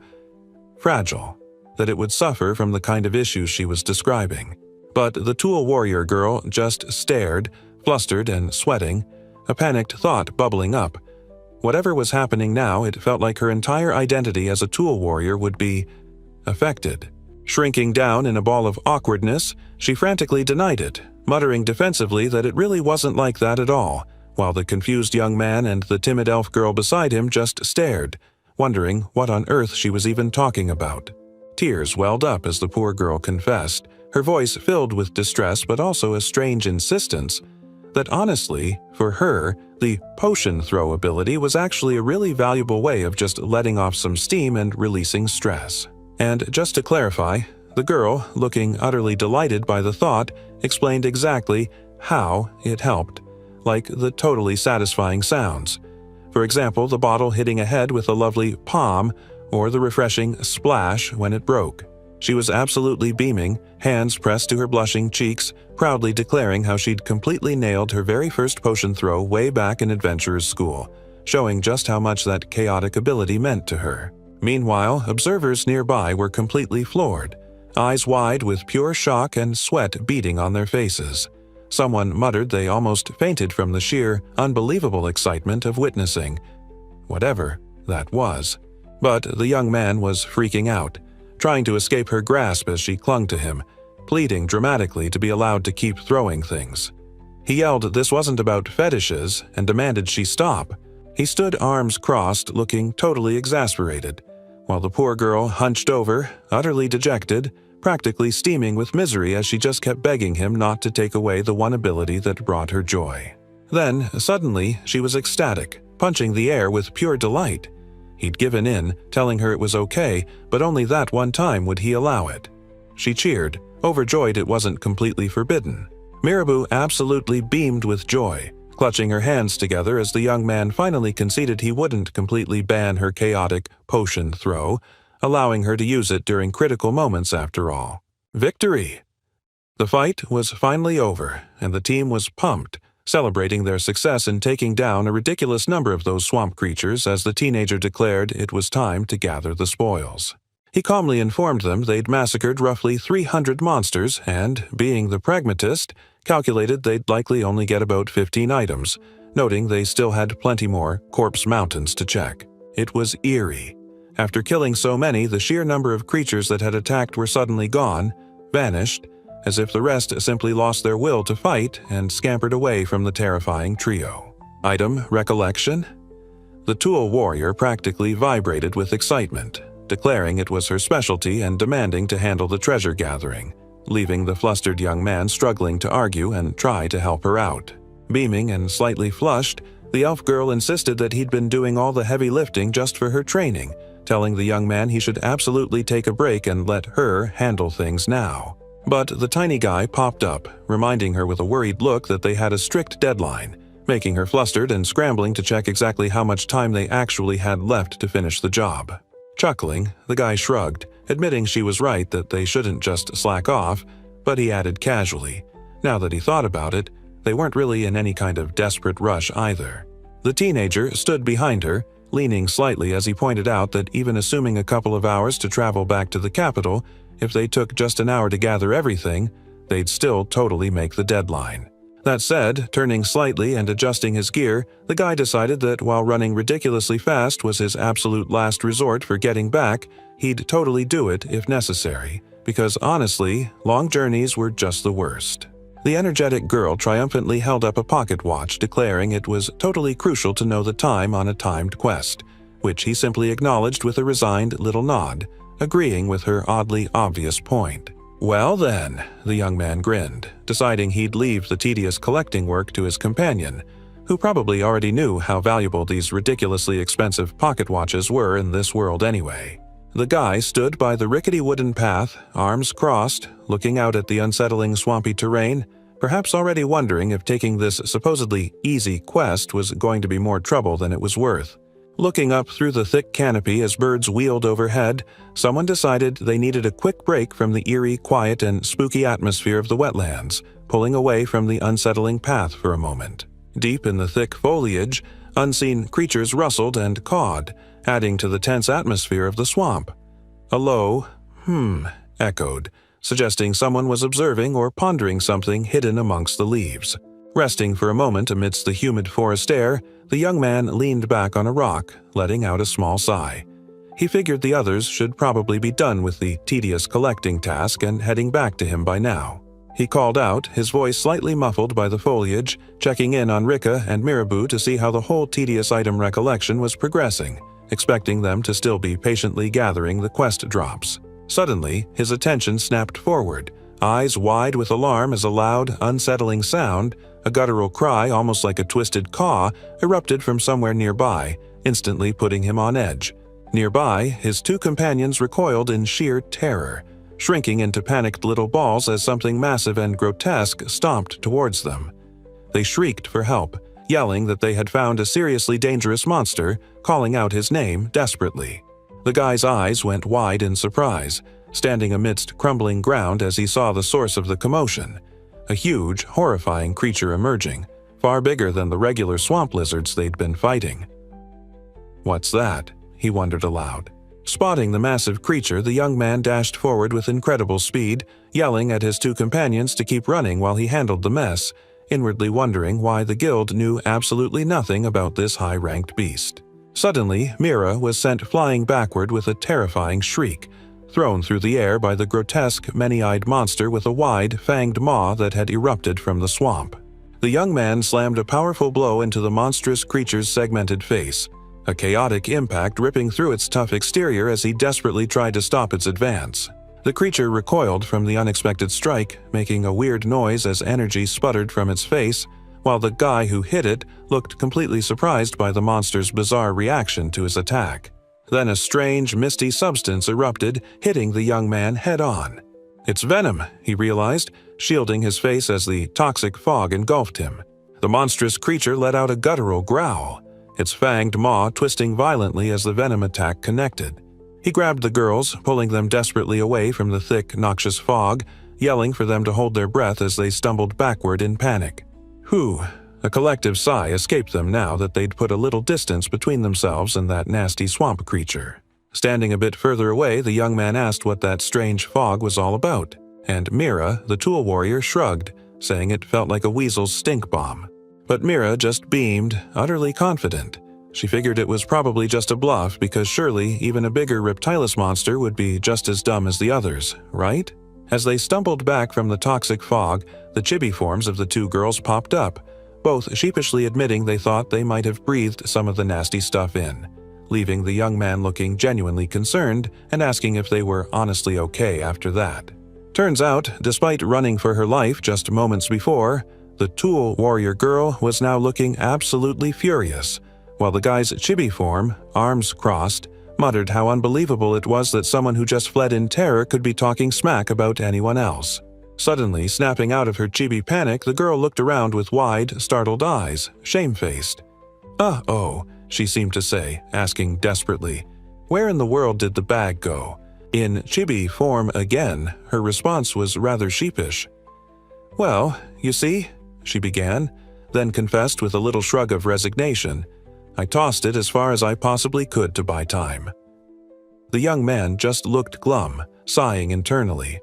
fragile, that it would suffer from the kind of issues she was describing. But the tool warrior girl just stared, flustered and sweating, a panicked thought bubbling up. Whatever was happening now, it felt like her entire identity as a tool warrior would be affected. Shrinking down in a ball of awkwardness, she frantically denied it, muttering defensively that it really wasn't like that at all, while the confused young man and the timid elf girl beside him just stared, wondering what on earth she was even talking about. Tears welled up as the poor girl confessed, her voice filled with distress but also a strange insistence that honestly, for her, the potion throw ability was actually a really valuable way of just letting off some steam and releasing stress. And just to clarify, the girl, looking utterly delighted by the thought, explained exactly how it helped, like the totally satisfying sounds. For example, the bottle hitting a head with a lovely pom, or the refreshing splash when it broke. She was absolutely beaming, hands pressed to her blushing cheeks, proudly declaring how she'd completely nailed her very first potion throw way back in adventurer's school, showing just how much that chaotic ability meant to her. Meanwhile, observers nearby were completely floored, eyes wide with pure shock and sweat beading on their faces. Someone muttered they almost fainted from the sheer, unbelievable excitement of witnessing whatever that was. But the young man was freaking out, trying to escape her grasp as she clung to him, pleading dramatically to be allowed to keep throwing things. He yelled this wasn't about fetishes and demanded she stop. He stood arms crossed, looking totally exasperated, while the poor girl hunched over, utterly dejected, practically steaming with misery as she just kept begging him not to take away the one ability that brought her joy. Then, suddenly, she was ecstatic, punching the air with pure delight. He'd given in, telling her it was okay, but only that one time would he allow it. She cheered, overjoyed it wasn't completely forbidden. Mirabu absolutely beamed with joy, clutching her hands together as the young man finally conceded he wouldn't completely ban her chaotic potion throw, allowing her to use it during critical moments after all. Victory! The fight was finally over, and the team was pumped, celebrating their success in taking down a ridiculous number of those swamp creatures as the teenager declared it was time to gather the spoils. He calmly informed them they'd massacred roughly 300 monsters and, being the pragmatist, calculated they'd likely only get about 15 items, noting they still had plenty more corpse mountains to check. It was eerie. After killing so many, the sheer number of creatures that had attacked were suddenly gone, vanished, as if the rest simply lost their will to fight and scampered away from the terrifying trio. Item recollection? The Tool Warrior practically vibrated with excitement, declaring it was her specialty and demanding to handle the treasure gathering, leaving the flustered young man struggling to argue and try to help her out. Beaming and slightly flushed, the elf girl insisted that he'd been doing all the heavy lifting just for her training, telling the young man he should absolutely take a break and let her handle things now. But the tiny guy popped up, reminding her with a worried look that they had a strict deadline, making her flustered and scrambling to check exactly how much time they actually had left to finish the job. Chuckling, the guy shrugged, admitting she was right that they shouldn't just slack off, but he added casually, now that he thought about it, they weren't really in any kind of desperate rush either. The teenager stood behind her, leaning slightly as he pointed out that even assuming a couple of hours to travel back to the capital, if they took just an hour to gather everything, they'd still totally make the deadline. That said, turning slightly and adjusting his gear, the guy decided that while running ridiculously fast was his absolute last resort for getting back, he'd totally do it if necessary, because honestly, long journeys were just the worst. The energetic girl triumphantly held up a pocket watch, declaring it was totally crucial to know the time on a timed quest, which he simply acknowledged with a resigned little nod, agreeing with her oddly obvious point. Well then, the young man grinned, deciding he'd leave the tedious collecting work to his companion, who probably already knew how valuable these ridiculously expensive pocket watches were in this world anyway. The guy stood by the rickety wooden path, arms crossed, looking out at the unsettling swampy terrain, perhaps already wondering if taking this supposedly easy quest was going to be more trouble than it was worth. Looking up through the thick canopy as birds wheeled overhead, someone decided they needed a quick break from the eerie, quiet, and spooky atmosphere of the wetlands, pulling away from the unsettling path for a moment. Deep in the thick foliage, unseen creatures rustled and cawed, adding to the tense atmosphere of the swamp. A low, echoed, suggesting someone was observing or pondering something hidden amongst the leaves. Resting for a moment amidst the humid forest air, the young man leaned back on a rock, letting out a small sigh. He figured the others should probably be done with the tedious collecting task and heading back to him by now. He called out, his voice slightly muffled by the foliage, checking in on Rika and Mirabu to see how the whole tedious item recollection was progressing, expecting them to still be patiently gathering the quest drops. Suddenly, his attention snapped forward, eyes wide with alarm as a loud, unsettling sound, a guttural cry almost like a twisted caw, erupted from somewhere nearby, instantly putting him on edge. Nearby, his two companions recoiled in sheer terror, shrinking into panicked little balls as something massive and grotesque stomped towards them. They shrieked for help, yelling that they had found a seriously dangerous monster, calling out his name desperately. The guy's eyes went wide in surprise, standing amidst crumbling ground as he saw the source of the commotion. A huge, horrifying creature emerging, far bigger than the regular swamp lizards they'd been fighting. "What's that?" he wondered aloud. Spotting the massive creature, the young man dashed forward with incredible speed, yelling at his two companions to keep running while he handled the mess, inwardly wondering why the guild knew absolutely nothing about this high-ranked beast. Suddenly, Mira was sent flying backward with a terrifying shriek, thrown through the air by the grotesque, many-eyed monster with a wide, fanged maw that had erupted from the swamp. The young man slammed a powerful blow into the monstrous creature's segmented face, a chaotic impact ripping through its tough exterior as he desperately tried to stop its advance. The creature recoiled from the unexpected strike, making a weird noise as energy sputtered from its face, while the guy who hit it looked completely surprised by the monster's bizarre reaction to his attack. Then a strange, misty substance erupted, hitting the young man head-on. "It's venom," he realized, shielding his face as the toxic fog engulfed him. The monstrous creature let out a guttural growl, its fanged maw twisting violently as the venom attack connected. He grabbed the girls, pulling them desperately away from the thick, noxious fog, yelling for them to hold their breath as they stumbled backward in panic. Whew, a collective sigh escaped them now that they'd put a little distance between themselves and that nasty swamp creature. Standing a bit further away, the young man asked what that strange fog was all about, and Mira, the tool warrior, shrugged, saying it felt like a weasel's stink bomb. But Mira just beamed, utterly confident. She figured it was probably just a bluff because surely even a bigger reptilus monster would be just as dumb as the others, right? As they stumbled back from the toxic fog, the chibi forms of the two girls popped up, both sheepishly admitting they thought they might have breathed some of the nasty stuff in, leaving the young man looking genuinely concerned and asking if they were honestly okay after that. Turns out, despite running for her life just moments before, the tool warrior girl was now looking absolutely furious, while the guy's chibi form, arms crossed, muttered how unbelievable it was that someone who just fled in terror could be talking smack about anyone else. Suddenly, snapping out of her chibi panic, the girl looked around with wide, startled eyes, shamefaced. "Uh-oh," she seemed to say, asking desperately, "Where in the world did the bag go?" In chibi form again, her response was rather sheepish. "Well, you see," she began, then confessed with a little shrug of resignation, "I tossed it as far as I possibly could to buy time." The young man just looked glum, sighing internally.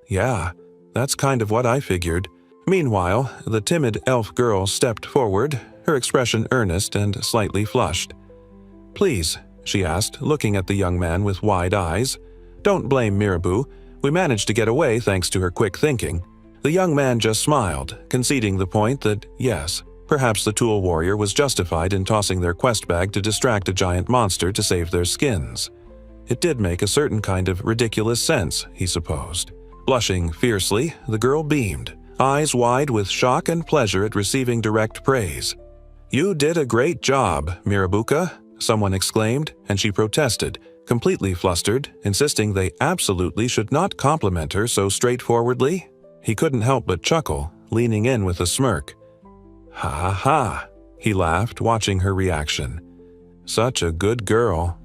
"Yeah, that's kind of what I figured." Meanwhile, the timid elf girl stepped forward, her expression earnest and slightly flushed. "Please," she asked, looking at the young man with wide eyes, "don't blame Mirabu. We managed to get away thanks to her quick thinking." The young man just smiled, conceding the point that, yes, perhaps the tool warrior was justified in tossing their quest bag to distract a giant monster to save their skins. It did make a certain kind of ridiculous sense, he supposed. Blushing fiercely, the girl beamed, eyes wide with shock and pleasure at receiving direct praise. "You did a great job, Mirabuka," someone exclaimed, and she protested, completely flustered, insisting they absolutely should not compliment her so straightforwardly. He couldn't help but chuckle, leaning in with a smirk. "Ha ha ha," he laughed, watching her reaction. "Such a good girl."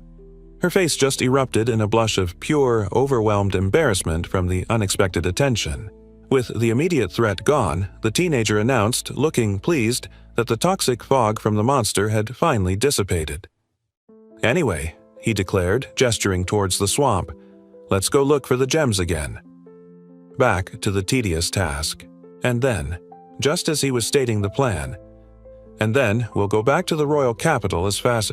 Her face just erupted in a blush of pure, overwhelmed embarrassment from the unexpected attention. With the immediate threat gone, the teenager announced, looking pleased, that the toxic fog from the monster had finally dissipated. "Anyway," he declared, gesturing towards the swamp, "let's go look for the gems again." Back to the tedious task. And then, just as he was stating the plan, "And then we'll go back to the royal capital as fast—"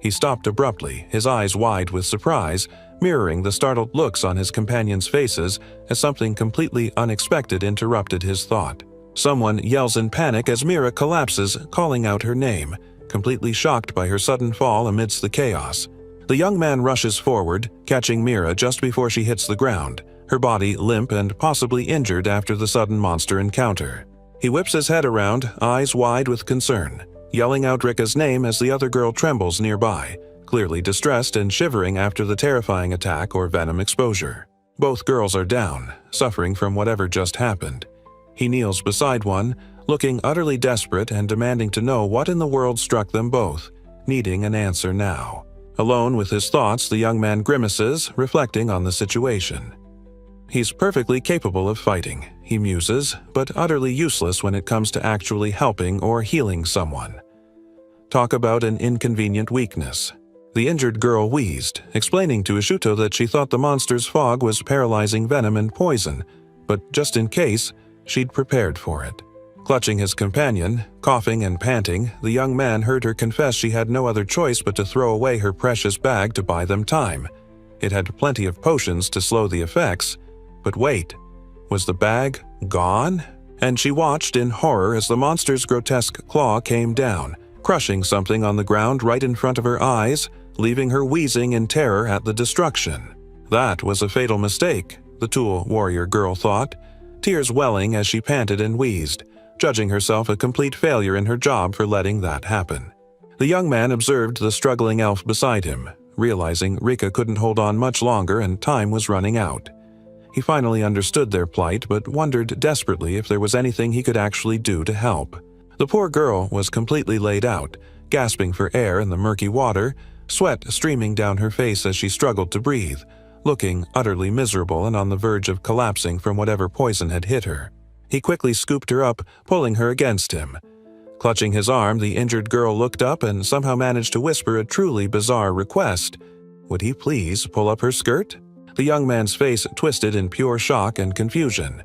He stopped abruptly, his eyes wide with surprise, mirroring the startled looks on his companions' faces as something completely unexpected interrupted his thought. Someone yells in panic as Mira collapses, calling out her name, completely shocked by her sudden fall amidst the chaos. The young man rushes forward, catching Mira just before she hits the ground, her body limp and possibly injured after the sudden monster encounter. He whips his head around, eyes wide with concern, yelling out Rika's name as the other girl trembles nearby, clearly distressed and shivering after the terrifying attack or venom exposure. Both girls are down, suffering from whatever just happened. He kneels beside one, looking utterly desperate and demanding to know what in the world struck them both, needing an answer now. Alone with his thoughts, the young man grimaces, reflecting on the situation. He's perfectly capable of fighting, he muses, but utterly useless when it comes to actually helping or healing someone. Talk about an inconvenient weakness. The injured girl wheezed, explaining to Ishuto that she thought the monster's fog was paralyzing venom and poison, but just in case, she'd prepared for it. Clutching his companion, coughing and panting, the young man heard her confess she had no other choice but to throw away her precious bag to buy them time. It had plenty of potions to slow the effects. But wait, was the bag gone? And she watched in horror as the monster's grotesque claw came down, crushing something on the ground right in front of her eyes, leaving her wheezing in terror at the destruction. That was a fatal mistake, the tool warrior girl thought, tears welling as she panted and wheezed, judging herself a complete failure in her job for letting that happen. The young man observed the struggling elf beside him, realizing Rika couldn't hold on much longer and time was running out. He finally understood their plight but wondered desperately if there was anything he could actually do to help. The poor girl was completely laid out, gasping for air in the murky water, sweat streaming down her face as she struggled to breathe, looking utterly miserable and on the verge of collapsing from whatever poison had hit her. He quickly scooped her up, pulling her against him. Clutching his arm, the injured girl looked up and somehow managed to whisper a truly bizarre request. Would he please pull up her skirt? The young man's face twisted in pure shock and confusion.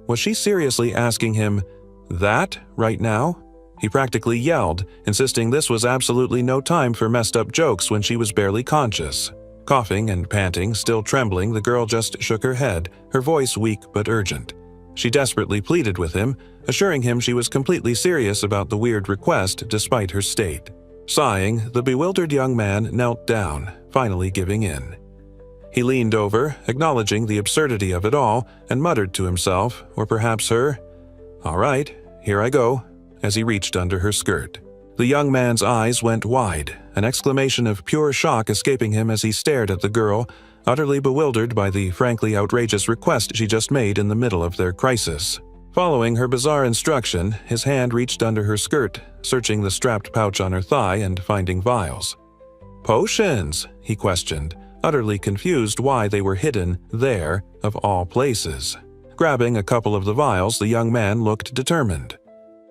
Was she seriously asking him that right now? He practically yelled, insisting this was absolutely no time for messed up jokes when she was barely conscious. Coughing and panting, still trembling, the girl just shook her head, her voice weak but urgent. She desperately pleaded with him, assuring him she was completely serious about the weird request despite her state. Sighing, the bewildered young man knelt down, finally giving in. He leaned over, acknowledging the absurdity of it all, and muttered to himself, or perhaps her, "All right, here I go," as he reached under her skirt. The young man's eyes went wide, an exclamation of pure shock escaping him as he stared at the girl, utterly bewildered by the frankly outrageous request she just made in the middle of their crisis. Following her bizarre instruction, his hand reached under her skirt, searching the strapped pouch on her thigh and finding vials. "Potions?" he questioned, utterly confused why they were hidden there, of all places. Grabbing a couple of the vials, the young man looked determined.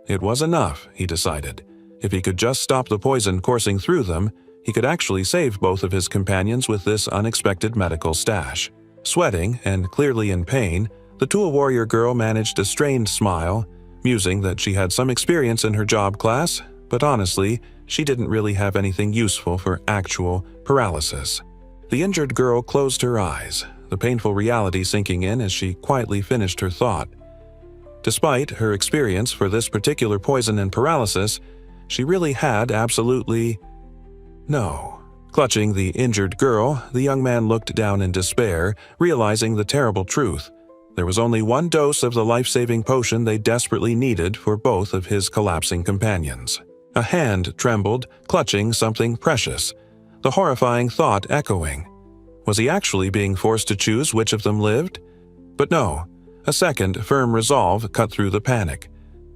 It was enough, he decided. If he could just stop the poison coursing through them, he could actually save both of his companions with this unexpected medical stash. Sweating and clearly in pain, the Tool Warrior girl managed a strained smile, musing that she had some experience in her job class, but honestly, she didn't really have anything useful for actual paralysis. The injured girl closed her eyes, the painful reality sinking in as she quietly finished her thought. Despite her experience for this particular poison and paralysis, she really had absolutely no. Clutching the injured girl, the young man looked down in despair, realizing the terrible truth. There was only one dose of the life-saving potion they desperately needed for both of his collapsing companions. A hand trembled, clutching something precious, the horrifying thought echoing. Was he actually being forced to choose which of them lived? But no. A second, firm resolve cut through the panic.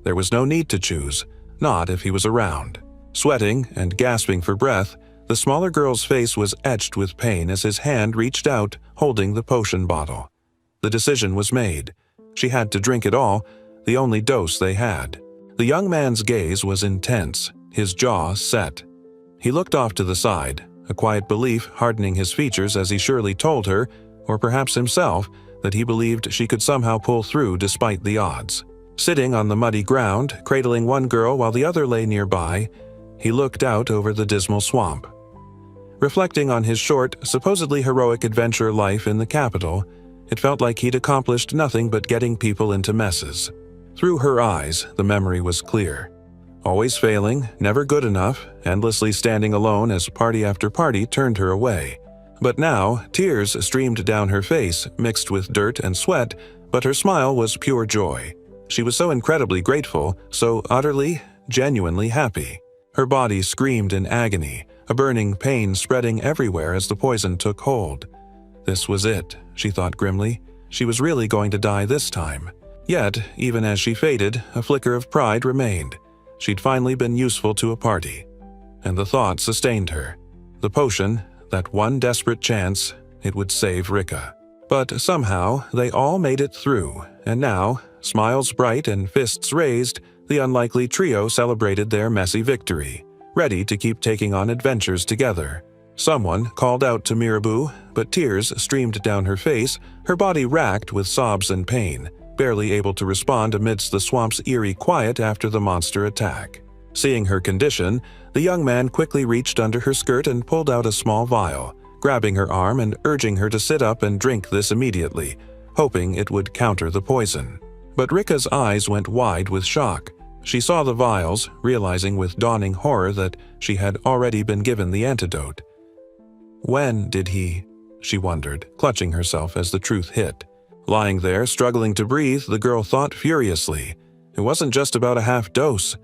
There was no need to choose, not if he was around. Sweating and gasping for breath, the smaller girl's face was etched with pain as his hand reached out, holding the potion bottle. The decision was made. She had to drink it all, the only dose they had. The young man's gaze was intense, his jaw set. He looked off to the side, a quiet belief hardening his features as he surely told her, or perhaps himself, that he believed she could somehow pull through despite the odds. Sitting on the muddy ground, cradling one girl while the other lay nearby, he looked out over the dismal swamp. Reflecting on his short, supposedly heroic adventure life in the capital, it felt like he'd accomplished nothing but getting people into messes. Through her eyes, the memory was clear. Always failing, never good enough, endlessly standing alone as party after party turned her away. But now, tears streamed down her face, mixed with dirt and sweat, but her smile was pure joy. She was so incredibly grateful, so utterly, genuinely happy. Her body screamed in agony, a burning pain spreading everywhere as the poison took hold. This was it, she thought grimly. She was really going to die this time. Yet, even as she faded, a flicker of pride remained. She'd finally been useful to a party. And the thought sustained her. The potion, that one desperate chance, it would save Rika. But somehow, they all made it through, and now, smiles bright and fists raised, the unlikely trio celebrated their messy victory, ready to keep taking on adventures together. Someone called out to Mirabu, but tears streamed down her face, her body racked with sobs and pain, barely able to respond amidst the swamp's eerie quiet after the monster attack. Seeing her condition, the young man quickly reached under her skirt and pulled out a small vial, grabbing her arm and urging her to sit up and drink this immediately, hoping it would counter the poison. But Rika's eyes went wide with shock. She saw the vials, realizing with dawning horror that she had already been given the antidote. When did he? She wondered, clutching herself as the truth hit. Lying there, struggling to breathe, the girl thought furiously. It wasn't just about a half dose.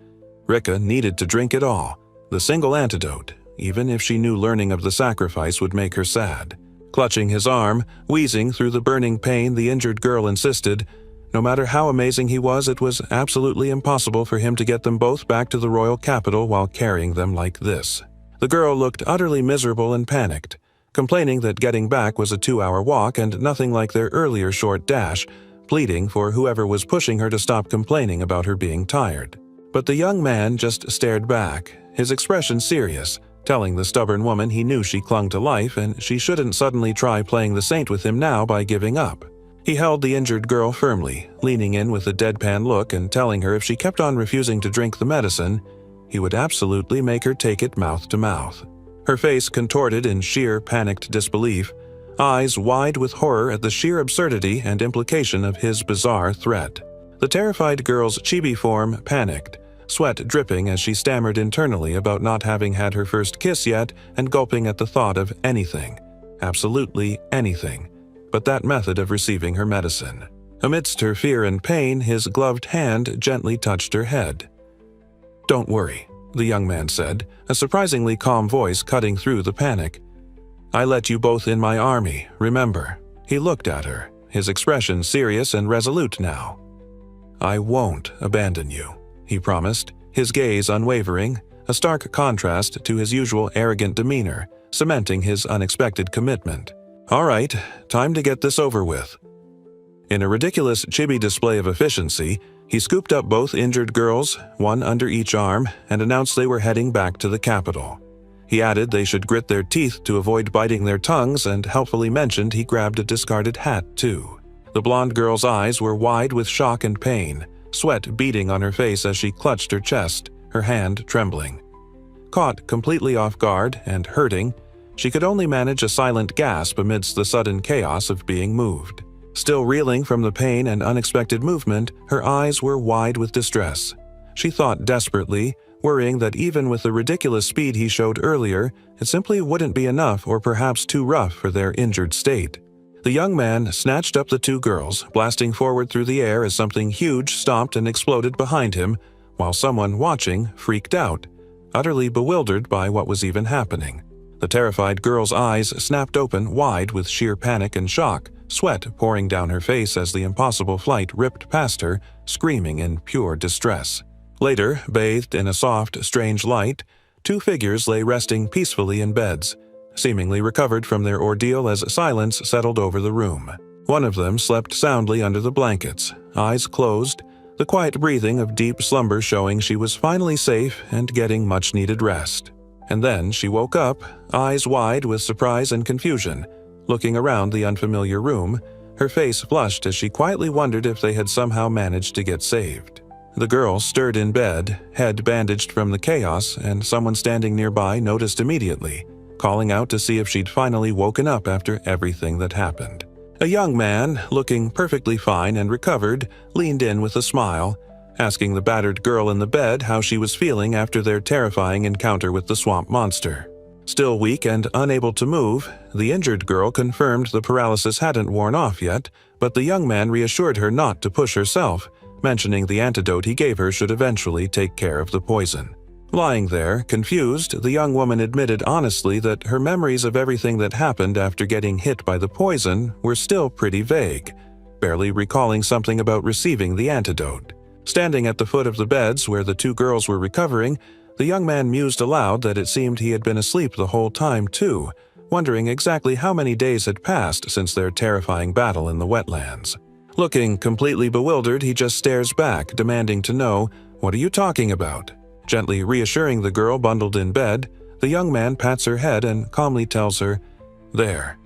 Rika needed to drink it all, the single antidote, even if she knew learning of the sacrifice would make her sad. Clutching his arm, wheezing through the burning pain, the injured girl insisted, No matter how amazing he was, it was absolutely impossible for him to get them both back to the royal capital while carrying them like this. The girl looked utterly miserable and panicked, complaining that getting back was a 2-hour walk and nothing like their earlier short dash, pleading for whoever was pushing her to stop complaining about her being tired. But the young man just stared back, his expression serious, telling the stubborn woman he knew she clung to life and she shouldn't suddenly try playing the saint with him now by giving up. He held the injured girl firmly, leaning in with a deadpan look and telling her if she kept on refusing to drink the medicine, he would absolutely make her take it mouth to mouth. Her face contorted in sheer panicked disbelief, eyes wide with horror at the sheer absurdity and implication of his bizarre threat. The terrified girl's chibi form panicked, sweat dripping as she stammered internally about not having had her first kiss yet and gulping at the thought of anything, absolutely anything, but that method of receiving her medicine. Amidst her fear and pain, his gloved hand gently touched her head. "Don't worry," the young man said, a surprisingly calm voice cutting through the panic. "I let you both in my army, remember?" He looked at her, his expression serious and resolute now. "I won't abandon you," he promised, his gaze unwavering, a stark contrast to his usual arrogant demeanor, cementing his unexpected commitment. "All right, time to get this over with." In a ridiculous chibi display of efficiency, he scooped up both injured girls, one under each arm, and announced they were heading back to the capital. He added they should grit their teeth to avoid biting their tongues and helpfully mentioned he grabbed a discarded hat, too. The blonde girl's eyes were wide with shock and pain, sweat beading on her face as she clutched her chest, her hand trembling. Caught completely off guard and hurting, she could only manage a silent gasp amidst the sudden chaos of being moved. Still reeling from the pain and unexpected movement, her eyes were wide with distress. She thought desperately, worrying that even with the ridiculous speed he showed earlier, it simply wouldn't be enough or perhaps too rough for their injured state. The young man snatched up the two girls, blasting forward through the air as something huge stomped and exploded behind him, while someone watching freaked out, utterly bewildered by what was even happening. The terrified girl's eyes snapped open wide with sheer panic and shock, sweat pouring down her face as the impossible flight ripped past her, screaming in pure distress. Later, bathed in a soft, strange light, two figures lay resting peacefully in beds, seemingly recovered from their ordeal as silence settled over the room. One of them slept soundly under the blankets, eyes closed, the quiet breathing of deep slumber showing she was finally safe and getting much-needed rest. And then she woke up, eyes wide with surprise and confusion, looking around the unfamiliar room, her face flushed as she quietly wondered if they had somehow managed to get saved. The girl stirred in bed, head bandaged from the chaos, and someone standing nearby noticed immediately, calling out to see if she'd finally woken up after everything that happened. A young man, looking perfectly fine and recovered, leaned in with a smile, asking the battered girl in the bed how she was feeling after their terrifying encounter with the swamp monster. Still weak and unable to move, the injured girl confirmed the paralysis hadn't worn off yet, but the young man reassured her not to push herself, mentioning the antidote he gave her should eventually take care of the poison. Lying there, confused, the young woman admitted honestly that her memories of everything that happened after getting hit by the poison were still pretty vague, barely recalling something about receiving the antidote. Standing at the foot of the beds where the two girls were recovering, the young man mused aloud that it seemed he had been asleep the whole time too, wondering exactly how many days had passed since their terrifying battle in the wetlands. Looking completely bewildered, he just stares back, demanding to know, "What are you talking about?" Gently reassuring the girl bundled in bed, the young man pats her head and calmly tells her, There,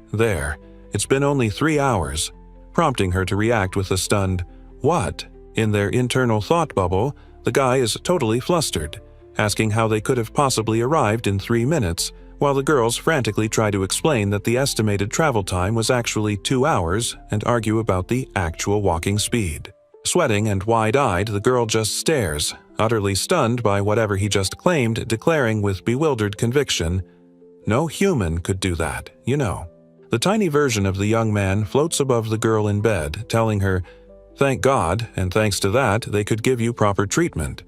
it's been only 3 hours," prompting her to react with a stunned, "What?" In their internal thought bubble, the guy is totally flustered, asking how they could have possibly arrived in 3 minutes, while the girls frantically try to explain that the estimated travel time was actually 2 hours and argue about the actual walking speed. Sweating and wide-eyed, the girl just stares, utterly stunned by whatever he just claimed, declaring with bewildered conviction, "No human could do that, you know." The tiny version of the young man floats above the girl in bed, telling her, "Thank God, and thanks to that, they could give you proper treatment,"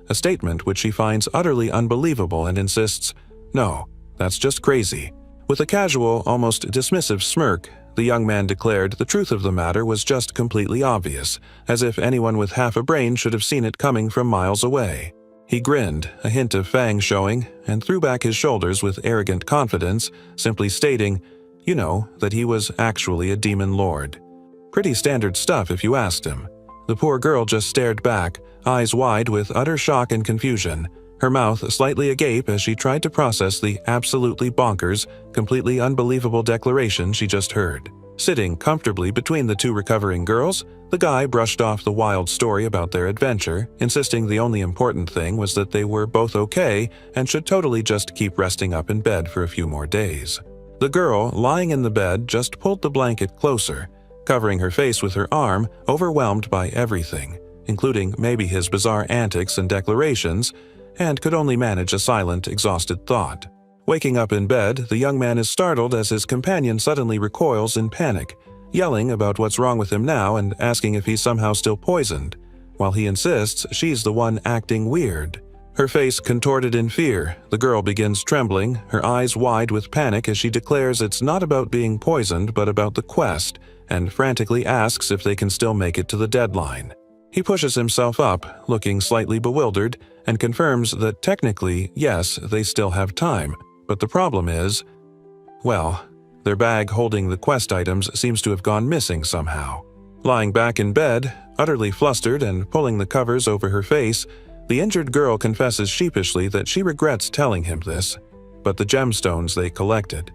a statement which she finds utterly unbelievable and insists, "No, that's just crazy." With a casual, almost dismissive smirk, the young man declared the truth of the matter was just completely obvious, as if anyone with half a brain should have seen it coming from miles away. He grinned, a hint of fangs showing, and threw back his shoulders with arrogant confidence, simply stating, that he was actually a demon lord. Pretty standard stuff if you asked him. The poor girl just stared back, eyes wide with utter shock and confusion, her mouth slightly agape as she tried to process the absolutely bonkers, completely unbelievable declaration she just heard. Sitting comfortably between the two recovering girls, the guy brushed off the wild story about their adventure, insisting the only important thing was that they were both okay and should totally just keep resting up in bed for a few more days. The girl, lying in the bed, just pulled the blanket closer, covering her face with her arm, overwhelmed by everything, including maybe his bizarre antics and declarations, and could only manage a silent, exhausted thought. Waking up in bed, the young man is startled as his companion suddenly recoils in panic, yelling about what's wrong with him now and asking if he's somehow still poisoned, while he insists she's the one acting weird. Her face contorted in fear, the girl begins trembling, her eyes wide with panic as she declares it's not about being poisoned but about the quest, and frantically asks if they can still make it to the deadline. He pushes himself up, looking slightly bewildered, and confirms that technically, yes, they still have time, but the problem is, well, their bag holding the quest items seems to have gone missing somehow. Lying back in bed, utterly flustered and pulling the covers over her face, the injured girl confesses sheepishly that she regrets telling him this, but the gemstones they collected,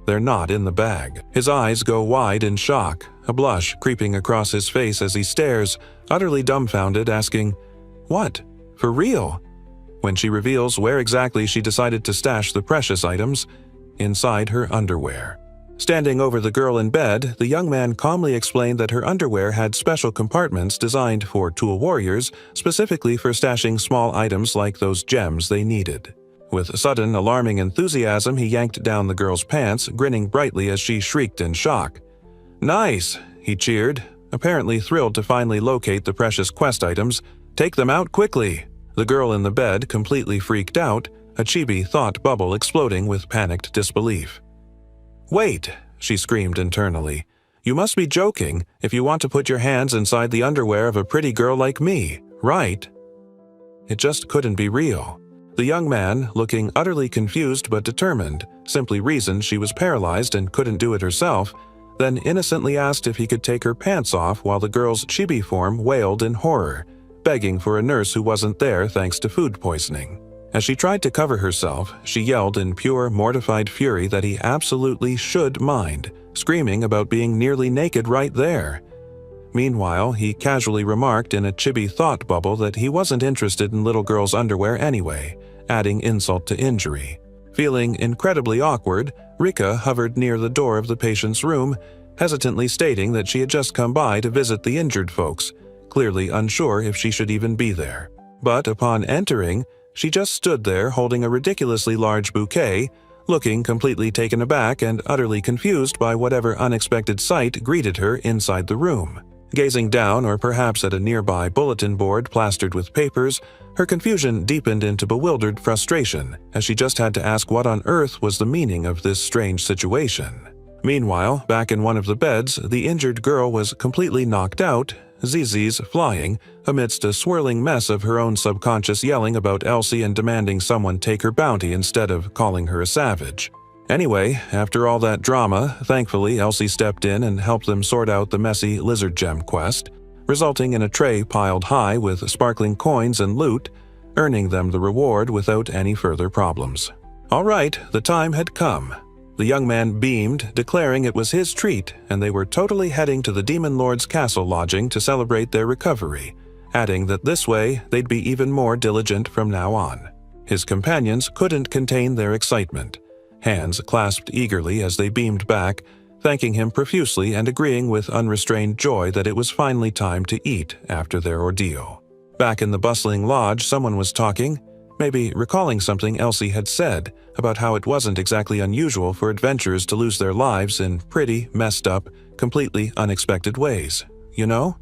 they're not in the bag. His eyes go wide in shock, a blush creeping across his face as he stares, utterly dumbfounded, asking, "What? For real?" When she reveals where exactly she decided to stash the precious items, inside her underwear. Standing over the girl in bed, the young man calmly explained that her underwear had special compartments designed for tool warriors, specifically for stashing small items like those gems they needed. With sudden, alarming enthusiasm, he yanked down the girl's pants, grinning brightly as she shrieked in shock. "Nice!" he cheered, apparently thrilled to finally locate the precious quest items. "Take them out quickly!" The girl in the bed, completely freaked out, a chibi thought bubble exploding with panicked disbelief. "Wait!" she screamed internally. "You must be joking if you want to put your hands inside the underwear of a pretty girl like me, right?" It just couldn't be real. The young man, looking utterly confused but determined, simply reasoned she was paralyzed and couldn't do it herself, then innocently asked if he could take her pants off while the girl's chibi form wailed in horror, begging for a nurse who wasn't there thanks to food poisoning. As she tried to cover herself, she yelled in pure, mortified fury that he absolutely should mind, screaming about being nearly naked right there. Meanwhile, he casually remarked in a chibi thought bubble that he wasn't interested in little girls' underwear anyway, adding insult to injury. Feeling incredibly awkward, Rika hovered near the door of the patient's room, hesitantly stating that she had just come by to visit the injured folks, clearly unsure if she should even be there. But upon entering, she just stood there holding a ridiculously large bouquet, looking completely taken aback and utterly confused by whatever unexpected sight greeted her inside the room. Gazing down or perhaps at a nearby bulletin board plastered with papers, her confusion deepened into bewildered frustration as she just had to ask what on earth was the meaning of this strange situation. Meanwhile, back in one of the beds, the injured girl was completely knocked out, zzzs flying, amidst a swirling mess of her own subconscious yelling about Elsie and demanding someone take her bounty instead of calling her a savage. Anyway, after all that drama, thankfully Elsie stepped in and helped them sort out the messy lizard gem quest, resulting in a tray piled high with sparkling coins and loot, earning them the reward without any further problems. All right, the time had come. The young man beamed, declaring it was his treat, and they were totally heading to the Demon Lord's castle lodging to celebrate their recovery, adding that this way they'd be even more diligent from now on. His companions couldn't contain their excitement, hands clasped eagerly as they beamed back, thanking him profusely and agreeing with unrestrained joy that it was finally time to eat after their ordeal. Back in the bustling lodge, someone was talking, maybe recalling something Elsie had said about how it wasn't exactly unusual for adventurers to lose their lives in pretty, messed up, completely unexpected ways, you know?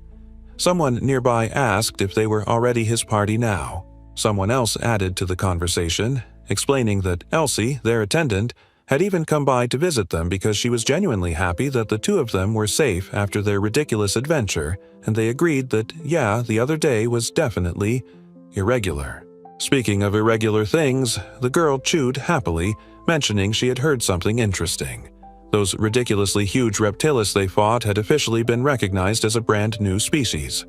Someone nearby asked if they were already his party now. Someone else added to the conversation, explaining that Elsie, their attendant, had even come by to visit them because she was genuinely happy that the two of them were safe after their ridiculous adventure, and they agreed that, yeah, the other day was definitely irregular. Speaking of irregular things, the girl chewed happily, mentioning she had heard something interesting. Those ridiculously huge reptilis they fought had officially been recognized as a brand new species.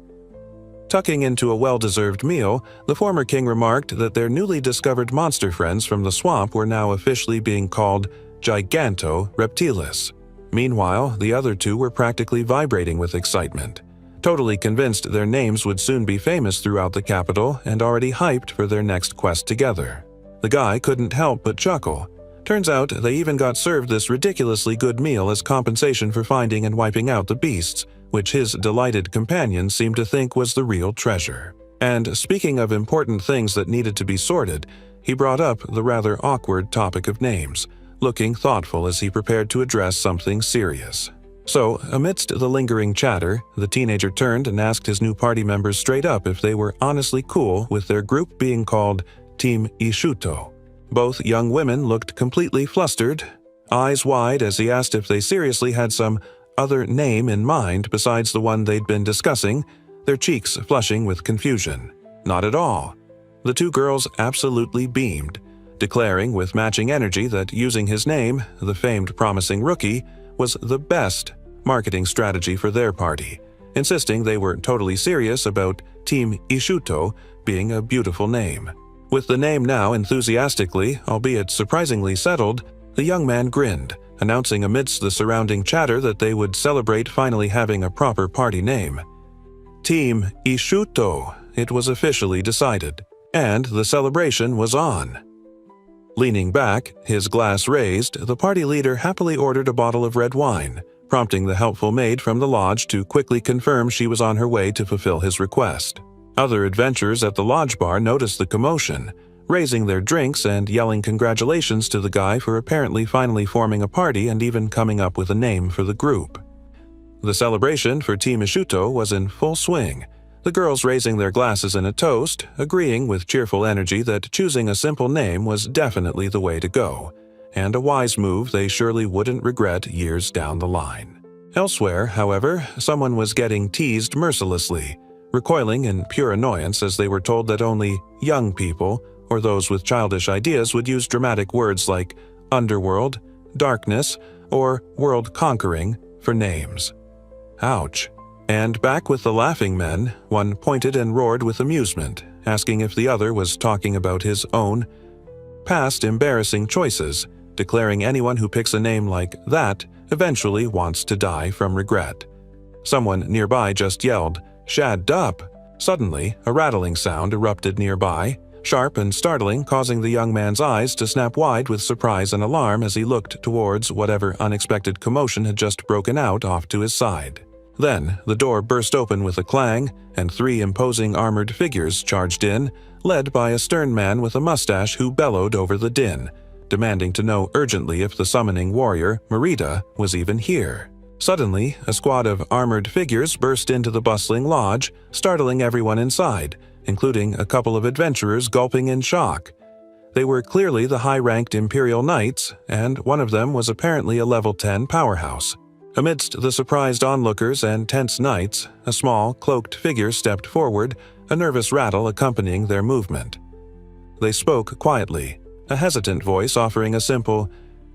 Tucking into a well-deserved meal, the former king remarked that their newly discovered monster friends from the swamp were now officially being called Giganto Reptilis. Meanwhile, the other two were practically vibrating with excitement, totally convinced their names would soon be famous throughout the capital and already hyped for their next quest together. The guy couldn't help but chuckle. Turns out they even got served this ridiculously good meal as compensation for finding and wiping out the beasts, which his delighted companions seemed to think was the real treasure. And speaking of important things that needed to be sorted, he brought up the rather awkward topic of names, looking thoughtful as he prepared to address something serious. So, amidst the lingering chatter, the teenager turned and asked his new party members straight up if they were honestly cool with their group being called Team Ishuto. Both young women looked completely flustered, eyes wide as he asked if they seriously had some other name in mind besides the one they'd been discussing, their cheeks flushing with confusion. Not at all. The two girls absolutely beamed, declaring with matching energy that using his name, the famed promising rookie, was the best marketing strategy for their party, insisting they were totally serious about Team Ishuto being a beautiful name. With the name now enthusiastically, albeit surprisingly settled, the young man grinned, announcing amidst the surrounding chatter that they would celebrate finally having a proper party name. Team Ishuto, it was officially decided, and the celebration was on. Leaning back, his glass raised, the party leader happily ordered a bottle of red wine, prompting the helpful maid from the lodge to quickly confirm she was on her way to fulfill his request. Other adventurers at the lodge bar noticed the commotion, raising their drinks and yelling congratulations to the guy for apparently finally forming a party and even coming up with a name for the group. The celebration for Team Ishuto was in full swing, the girls raising their glasses in a toast, agreeing with cheerful energy that choosing a simple name was definitely the way to go, and a wise move they surely wouldn't regret years down the line. Elsewhere, however, someone was getting teased mercilessly, recoiling in pure annoyance as they were told that only young people or those with childish ideas would use dramatic words like underworld, darkness, or world-conquering for names. Ouch. And back with the laughing men, one pointed and roared with amusement, asking if the other was talking about his own past embarrassing choices, declaring anyone who picks a name like that eventually wants to die from regret. Someone nearby just yelled, "Shadd up!" Suddenly, a rattling sound erupted nearby, sharp and startling, causing the young man's eyes to snap wide with surprise and alarm as he looked towards whatever unexpected commotion had just broken out off to his side. Then, the door burst open with a clang, and three imposing armored figures charged in, led by a stern man with a mustache who bellowed over the din, demanding to know urgently if the summoning warrior, Merida, was even here. Suddenly, a squad of armored figures burst into the bustling lodge, startling everyone inside, including a couple of adventurers gulping in shock. They were clearly the high-ranked Imperial Knights, and one of them was apparently a level 10 powerhouse. Amidst the surprised onlookers and tense knights, a small, cloaked figure stepped forward, a nervous rattle accompanying their movement. They spoke quietly, a hesitant voice offering a simple,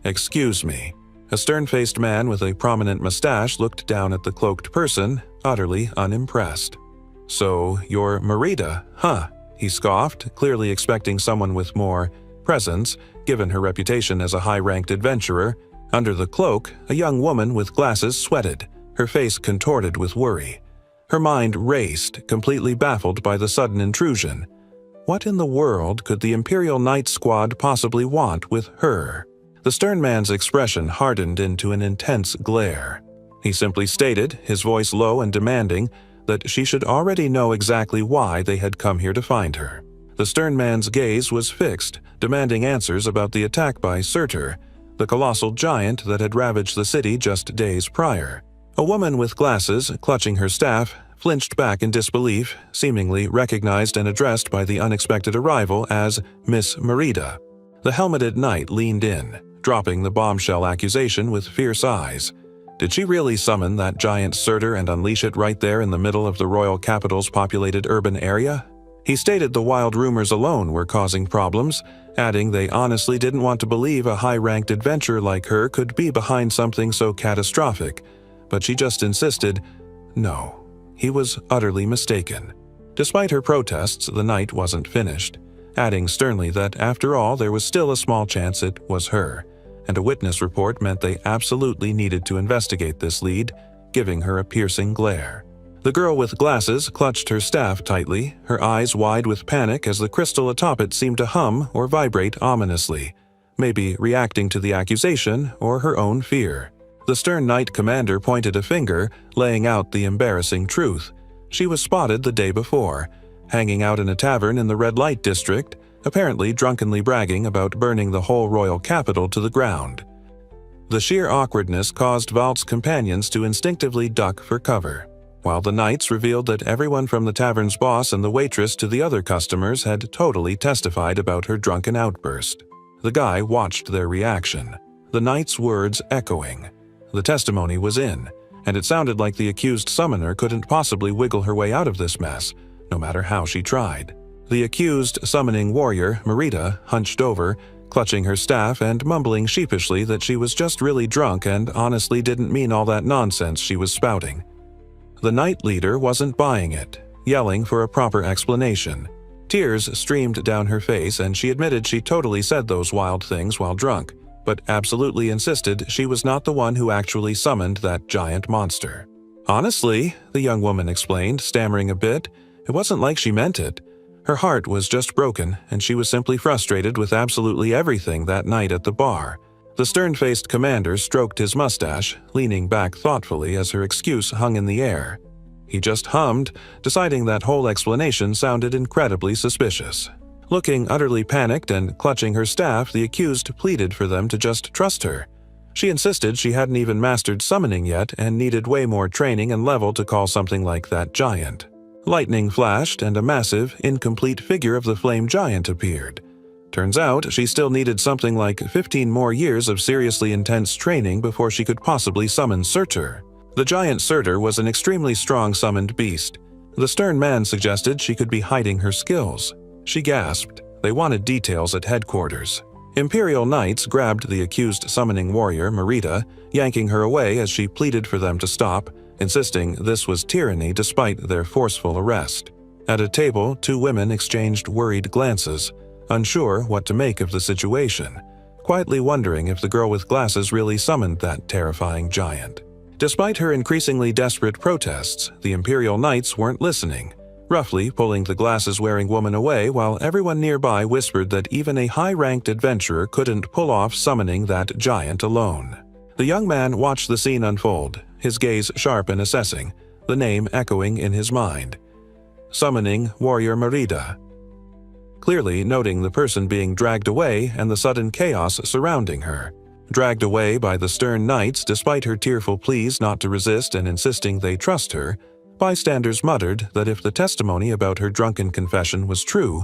"Excuse me." A stern-faced man with a prominent mustache looked down at the cloaked person, utterly unimpressed. "So, you're Merida, huh?" he scoffed, clearly expecting someone with more presence, given her reputation as a high-ranked adventurer. Under the cloak, a young woman with glasses sweated, her face contorted with worry. Her mind raced, completely baffled by the sudden intrusion. What in the world could the Imperial Knight Squad possibly want with her? The stern man's expression hardened into an intense glare. He simply stated, his voice low and demanding, that she should already know exactly why they had come here to find her. The stern man's gaze was fixed, demanding answers about the attack by Surtur, the colossal giant that had ravaged the city just days prior. A woman with glasses, clutching her staff, flinched back in disbelief, seemingly recognized and addressed by the unexpected arrival as Miss Merida. The helmeted knight leaned in, dropping the bombshell accusation with fierce eyes. Did she really summon that giant surtur and unleash it right there in the middle of the royal capital's populated urban area? He stated the wild rumors alone were causing problems, adding they honestly didn't want to believe a high-ranked adventurer like her could be behind something so catastrophic. But she just insisted, no, he was utterly mistaken. Despite her protests, the night wasn't finished, adding sternly that after all there was still a small chance it was her, and a witness report meant they absolutely needed to investigate this lead, giving her a piercing glare. The girl with glasses clutched her staff tightly, her eyes wide with panic as the crystal atop it seemed to hum or vibrate ominously, maybe reacting to the accusation or her own fear. The stern knight commander pointed a finger, laying out the embarrassing truth. She was spotted the day before, hanging out in a tavern in the red light district, apparently drunkenly bragging about burning the whole royal capital to the ground. The sheer awkwardness caused Valt's companions to instinctively duck for cover, while the knights revealed that everyone from the tavern's boss and the waitress to the other customers had totally testified about her drunken outburst. The guy watched their reaction, the knight's words echoing. The testimony was in, and it sounded like the accused summoner couldn't possibly wiggle her way out of this mess, no matter how she tried. The accused summoning warrior, Marita, hunched over, clutching her staff and mumbling sheepishly that she was just really drunk and honestly didn't mean all that nonsense she was spouting. The knight leader wasn't buying it, yelling for a proper explanation. Tears streamed down her face and she admitted she totally said those wild things while drunk, but absolutely insisted she was not the one who actually summoned that giant monster. Honestly, the young woman explained, stammering a bit, it wasn't like she meant it. Her heart was just broken, and she was simply frustrated with absolutely everything that night at the bar. The stern-faced commander stroked his mustache, leaning back thoughtfully as her excuse hung in the air. He just hummed, deciding that whole explanation sounded incredibly suspicious. Looking utterly panicked and clutching her staff, the accused pleaded for them to just trust her. She insisted she hadn't even mastered summoning yet and needed way more training and level to call something like that giant. Lightning flashed and a massive, incomplete figure of the flame giant appeared. Turns out she still needed something like 15 more years of seriously intense training before she could possibly summon Surtur. The giant Surtur was an extremely strong summoned beast. The stern man suggested she could be hiding her skills. She gasped. They wanted details at headquarters. Imperial Knights grabbed the accused summoning warrior, Marita, yanking her away as she pleaded for them to stop, insisting this was tyranny despite their forceful arrest. At a table, two women exchanged worried glances, unsure what to make of the situation, quietly wondering if the girl with glasses really summoned that terrifying giant. Despite her increasingly desperate protests, the Imperial Knights weren't listening, roughly pulling the glasses-wearing woman away while everyone nearby whispered that even a high-ranked adventurer couldn't pull off summoning that giant alone. The young man watched the scene unfold, his gaze sharp and assessing, the name echoing in his mind. Summoning Warrior Marita. Clearly noting the person being dragged away and the sudden chaos surrounding her. Dragged away by the stern knights despite her tearful pleas not to resist and insisting they trust her, bystanders muttered that if the testimony about her drunken confession was true,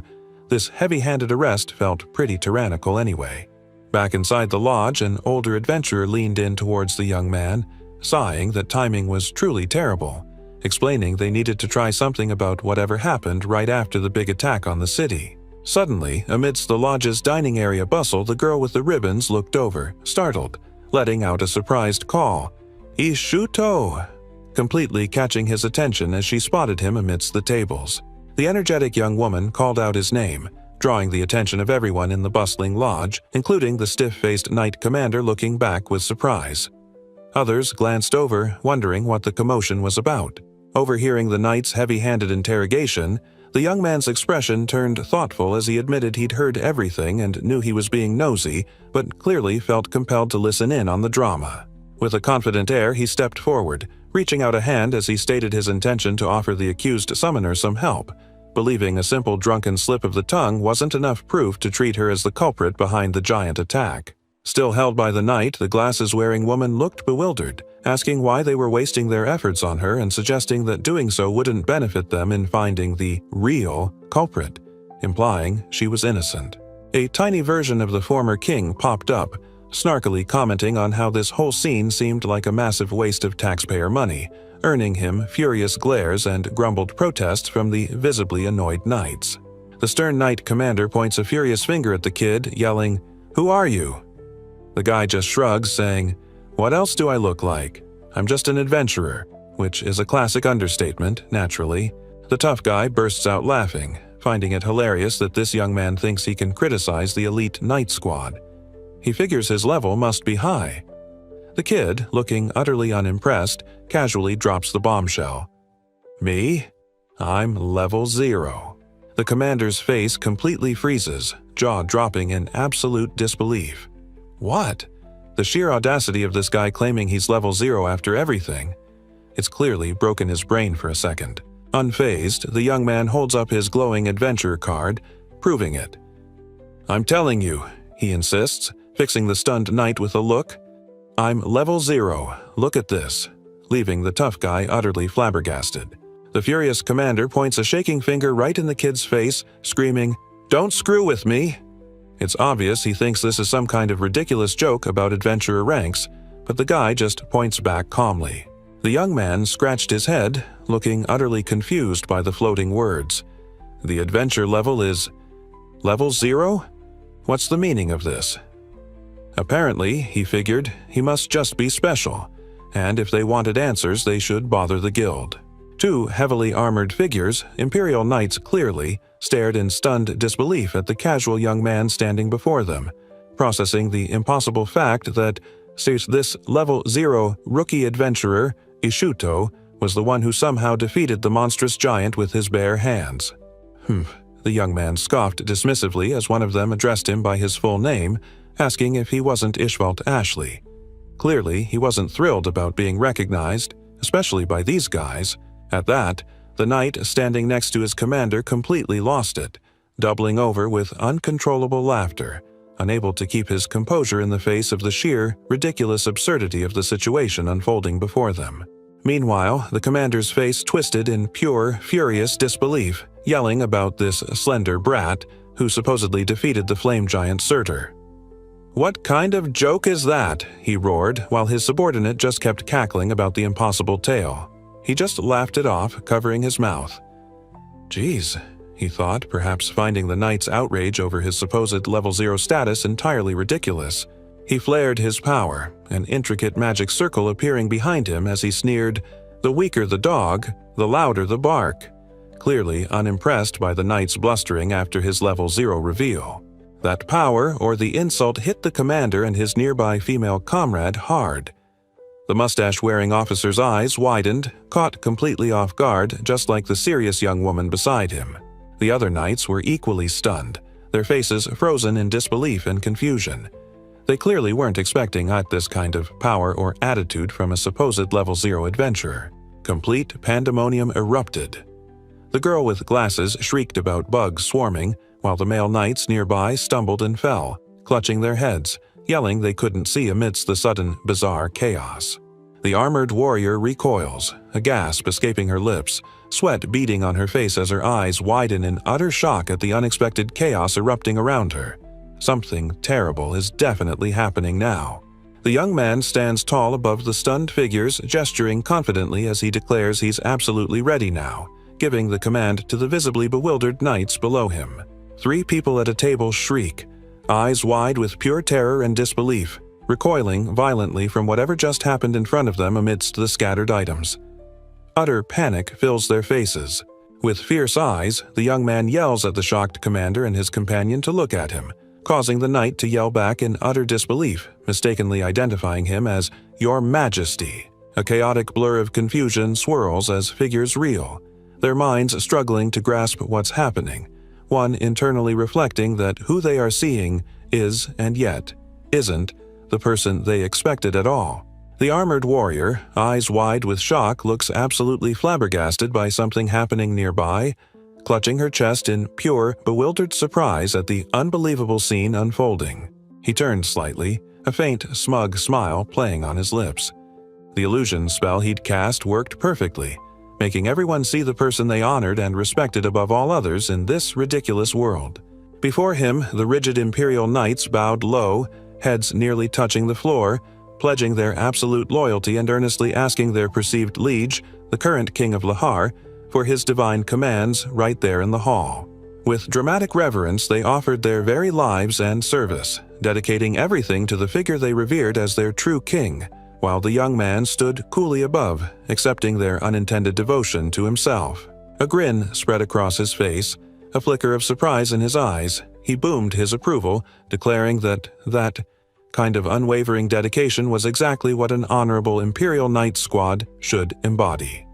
this heavy-handed arrest felt pretty tyrannical anyway. Back inside the lodge, an older adventurer leaned in towards the young man, sighing that timing was truly terrible, explaining they needed to try something about whatever happened right after the big attack on the city. Suddenly, amidst the lodge's dining area bustle, the girl with the ribbons looked over, startled, letting out a surprised call. "Ishuto!" completely catching his attention as she spotted him amidst the tables. The energetic young woman called out his name, drawing the attention of everyone in the bustling lodge, including the stiff-faced knight commander looking back with surprise. Others glanced over, wondering what the commotion was about. Overhearing the knight's heavy-handed interrogation, the young man's expression turned thoughtful as he admitted he'd heard everything and knew he was being nosy, but clearly felt compelled to listen in on the drama. With a confident air, he stepped forward, reaching out a hand as he stated his intention to offer the accused summoner some help, believing a simple drunken slip of the tongue wasn't enough proof to treat her as the culprit behind the giant attack. Still held by the knight, the glasses-wearing woman looked bewildered, asking why they were wasting their efforts on her and suggesting that doing so wouldn't benefit them in finding the real culprit, implying she was innocent. A tiny version of the former king popped up, snarkily commenting on how this whole scene seemed like a massive waste of taxpayer money, earning him furious glares and grumbled protests from the visibly annoyed knights. The stern knight commander points a furious finger at the kid, yelling, "Who are you?" The guy just shrugs, saying, "What else do I look like? I'm just an adventurer," which is a classic understatement, naturally. The tough guy bursts out laughing, finding it hilarious that this young man thinks he can criticize the elite knight squad. He figures his level must be high. The kid, looking utterly unimpressed, casually drops the bombshell. "Me? I'm level 0. The commander's face completely freezes, jaw dropping in absolute disbelief. What? The sheer audacity of this guy claiming he's level 0 after everything. It's clearly broken his brain for a second. Unfazed, the young man holds up his glowing adventure card, proving it. "I'm telling you," he insists, fixing the stunned knight with a look. "I'm level 0, look at this," leaving the tough guy utterly flabbergasted. The furious commander points a shaking finger right in the kid's face, screaming, "Don't screw with me!" It's obvious he thinks this is some kind of ridiculous joke about adventurer ranks, but the guy just points back calmly. The young man scratched his head, looking utterly confused by the floating words. The adventure level is level 0? What's the meaning of this? Apparently, he figured, he must just be special, and if they wanted answers, they should bother the guild. Two heavily armored figures, Imperial Knights clearly, stared in stunned disbelief at the casual young man standing before them, processing the impossible fact that this level 0 rookie adventurer, Ishuto, was the one who somehow defeated the monstrous giant with his bare hands. The young man scoffed dismissively as one of them addressed him by his full name, asking if he wasn't Ishvalt Ashley. Clearly, he wasn't thrilled about being recognized, especially by these guys. At that, the knight standing next to his commander completely lost it, doubling over with uncontrollable laughter, unable to keep his composure in the face of the sheer, ridiculous absurdity of the situation unfolding before them. Meanwhile, the commander's face twisted in pure, furious disbelief, yelling about this slender brat who supposedly defeated the flame giant Surtur. "What kind of joke is that?" he roared, while his subordinate just kept cackling about the impossible tale. He just laughed it off, covering his mouth. Geez, he thought, perhaps finding the knight's outrage over his supposed level 0 status entirely ridiculous. He flared his power, an intricate magic circle appearing behind him as he sneered, "The weaker the dog, the louder the bark," clearly unimpressed by the knight's blustering after his level 0 reveal. That power or the insult hit the commander and his nearby female comrade hard. The mustache-wearing officer's eyes widened, caught completely off guard, just like the serious young woman beside him. The other knights were equally stunned, their faces frozen in disbelief and confusion. They clearly weren't expecting this kind of power or attitude from a supposed level 0 adventurer. Complete pandemonium erupted. The girl with glasses shrieked about bugs swarming, while the male knights nearby stumbled and fell, clutching their heads, yelling they couldn't see amidst the sudden, bizarre chaos. The armored warrior recoils, a gasp escaping her lips, sweat beading on her face as her eyes widen in utter shock at the unexpected chaos erupting around her. Something terrible is definitely happening now. The young man stands tall above the stunned figures, gesturing confidently as he declares he's absolutely ready now, giving the command to the visibly bewildered knights below him. 3 people at a table shriek, eyes wide with pure terror and disbelief, recoiling violently from whatever just happened in front of them amidst the scattered items. Utter panic fills their faces. With fierce eyes, the young man yells at the shocked commander and his companion to look at him, causing the knight to yell back in utter disbelief, mistakenly identifying him as "Your Majesty." A chaotic blur of confusion swirls as figures reel, their minds struggling to grasp what's happening, one internally reflecting that who they are seeing is, and yet, isn't, the person they expected at all. The armored warrior, eyes wide with shock, looks absolutely flabbergasted by something happening nearby, clutching her chest in pure, bewildered surprise at the unbelievable scene unfolding. He turned slightly, a faint, smug smile playing on his lips. The illusion spell he'd cast worked perfectly, making everyone see the person they honored and respected above all others in this ridiculous world. Before him, the rigid Imperial Knights bowed low, heads nearly touching the floor, pledging their absolute loyalty and earnestly asking their perceived liege, the current king of Lahar, for his divine commands right there in the hall. With dramatic reverence, they offered their very lives and service, dedicating everything to the figure they revered as their true king, while the young man stood coolly above, accepting their unintended devotion to himself. A grin spread across his face, a flicker of surprise in his eyes. He boomed his approval, declaring that kind of unwavering dedication was exactly what an honorable Imperial Knight squad should embody.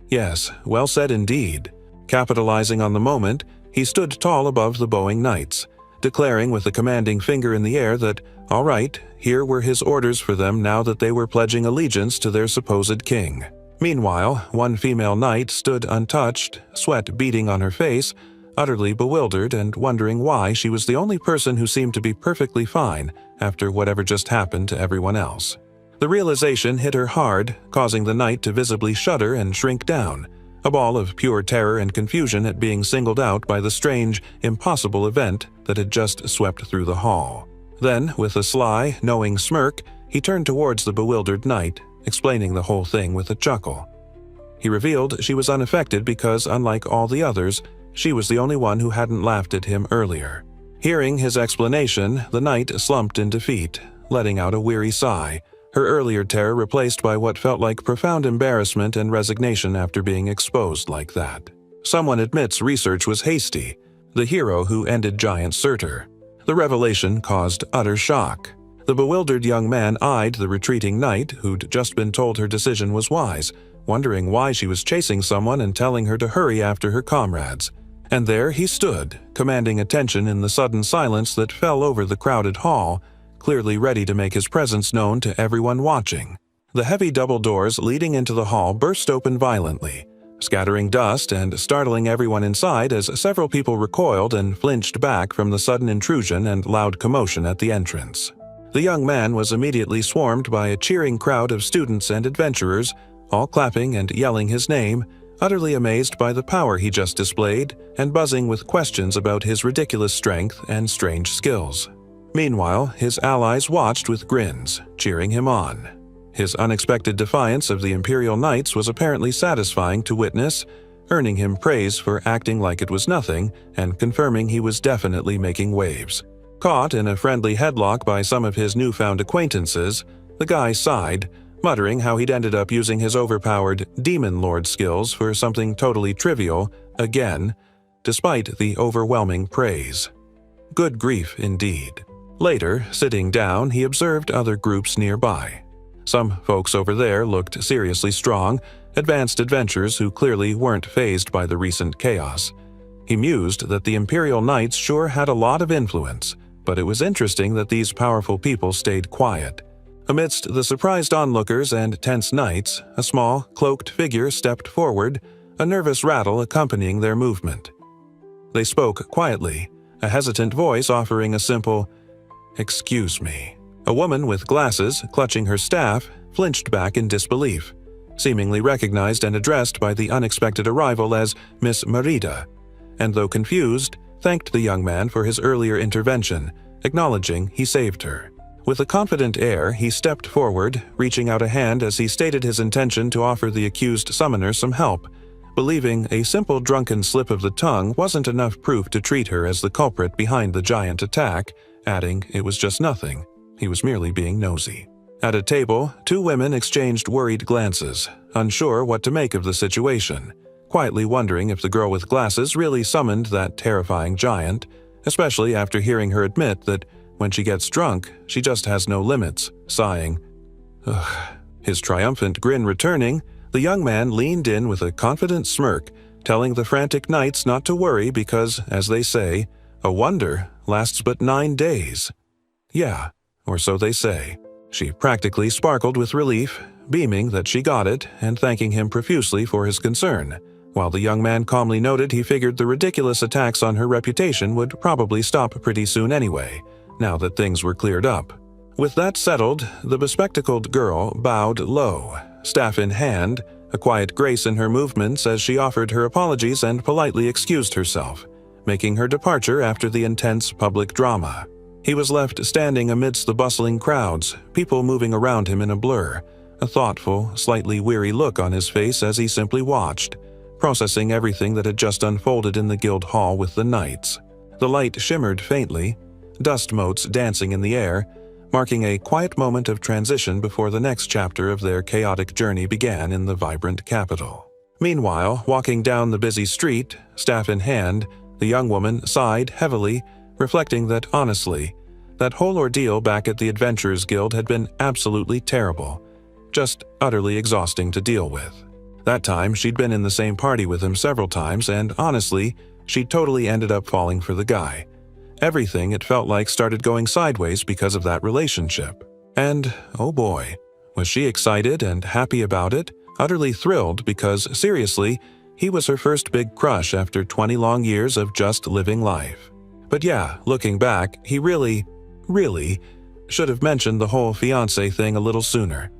Yes, well said indeed. Capitalizing on the moment, he stood tall above the bowing knights, declaring with a commanding finger in the air that, all right, here were his orders for them now that they were pledging allegiance to their supposed king. Meanwhile, one female knight stood untouched, sweat beading on her face, utterly bewildered and wondering why she was the only person who seemed to be perfectly fine after whatever just happened to everyone else. The realization hit her hard, causing the knight to visibly shudder and shrink down, a ball of pure terror and confusion at being singled out by the strange, impossible event that had just swept through the hall. Then, with a sly, knowing smirk, he turned towards the bewildered knight, explaining the whole thing with a chuckle. He revealed she was unaffected because, unlike all the others, she was the only one who hadn't laughed at him earlier. Hearing his explanation, the knight slumped in defeat, letting out a weary sigh, her earlier terror replaced by what felt like profound embarrassment and resignation after being exposed like that. Someone admits research was hasty, the hero who ended Giant Surtur. The revelation caused utter shock. The bewildered young man eyed the retreating knight, who'd just been told her decision was wise, wondering why she was chasing someone and telling her to hurry after her comrades. And there he stood, commanding attention in the sudden silence that fell over the crowded hall, clearly ready to make his presence known to everyone watching. The heavy double doors leading into the hall burst open violently, scattering dust and startling everyone inside as several people recoiled and flinched back from the sudden intrusion and loud commotion at the entrance. The young man was immediately swarmed by a cheering crowd of students and adventurers, all clapping and yelling his name, utterly amazed by the power he just displayed and buzzing with questions about his ridiculous strength and strange skills. Meanwhile, his allies watched with grins, cheering him on. His unexpected defiance of the Imperial Knights was apparently satisfying to witness, earning him praise for acting like it was nothing and confirming he was definitely making waves. Caught in a friendly headlock by some of his newfound acquaintances, the guy sighed, muttering how he'd ended up using his overpowered Demon Lord skills for something totally trivial, again, despite the overwhelming praise. Good grief indeed. Later, sitting down, he observed other groups nearby. Some folks over there looked seriously strong, advanced adventurers who clearly weren't fazed by the recent chaos. He mused that the Imperial Knights sure had a lot of influence, but it was interesting that these powerful people stayed quiet. Amidst the surprised onlookers and tense knights, a small, cloaked figure stepped forward, a nervous rattle accompanying their movement. They spoke quietly, a hesitant voice offering a simple, "Excuse me." A woman with glasses, clutching her staff, flinched back in disbelief, seemingly recognized and addressed by the unexpected arrival as Miss Merida, and though confused, thanked the young man for his earlier intervention, acknowledging he saved her. With a confident air, he stepped forward, reaching out a hand as he stated his intention to offer the accused summoner some help, believing a simple drunken slip of the tongue wasn't enough proof to treat her as the culprit behind the giant attack, adding it was just nothing. He was merely being nosy. At a table, two women exchanged worried glances, unsure what to make of the situation, quietly wondering if the girl with glasses really summoned that terrifying giant, especially after hearing her admit that when she gets drunk, she just has no limits, sighing. Ugh. His triumphant grin returning, the young man leaned in with a confident smirk, telling the frantic knights not to worry because, as they say, a wonder lasts but 9 days. Yeah, or so they say. She practically sparkled with relief, beaming that she got it and thanking him profusely for his concern, while the young man calmly noted he figured the ridiculous attacks on her reputation would probably stop pretty soon anyway, now that things were cleared up. With that settled, the bespectacled girl bowed low, staff in hand, a quiet grace in her movements as she offered her apologies and politely excused herself, making her departure after the intense public drama. He was left standing amidst the bustling crowds, people moving around him in a blur, a thoughtful, slightly weary look on his face as he simply watched, processing everything that had just unfolded in the guild hall with the knights. The light shimmered faintly, dust motes dancing in the air, marking a quiet moment of transition before the next chapter of their chaotic journey began in the vibrant capital. Meanwhile, walking down the busy street, staff in hand, the young woman sighed heavily, reflecting that honestly, that whole ordeal back at the Adventurers Guild had been absolutely terrible, just utterly exhausting to deal with. That time, she'd been in the same party with him several times, and honestly, she'd totally ended up falling for the guy. Everything, it felt like, started going sideways because of that relationship. And, oh boy, was she excited and happy about it, utterly thrilled because, seriously, he was her first big crush after 20 long years of just living life. But yeah, looking back, he really should have mentioned the whole fiancé thing a little sooner.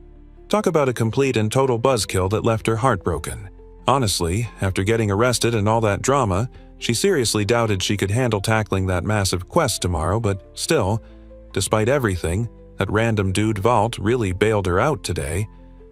Talk about a complete and total buzzkill that left her heartbroken. Honestly, after getting arrested and all that drama, she seriously doubted she could handle tackling that massive quest tomorrow, but still, despite everything, that random dude Vault really bailed her out today.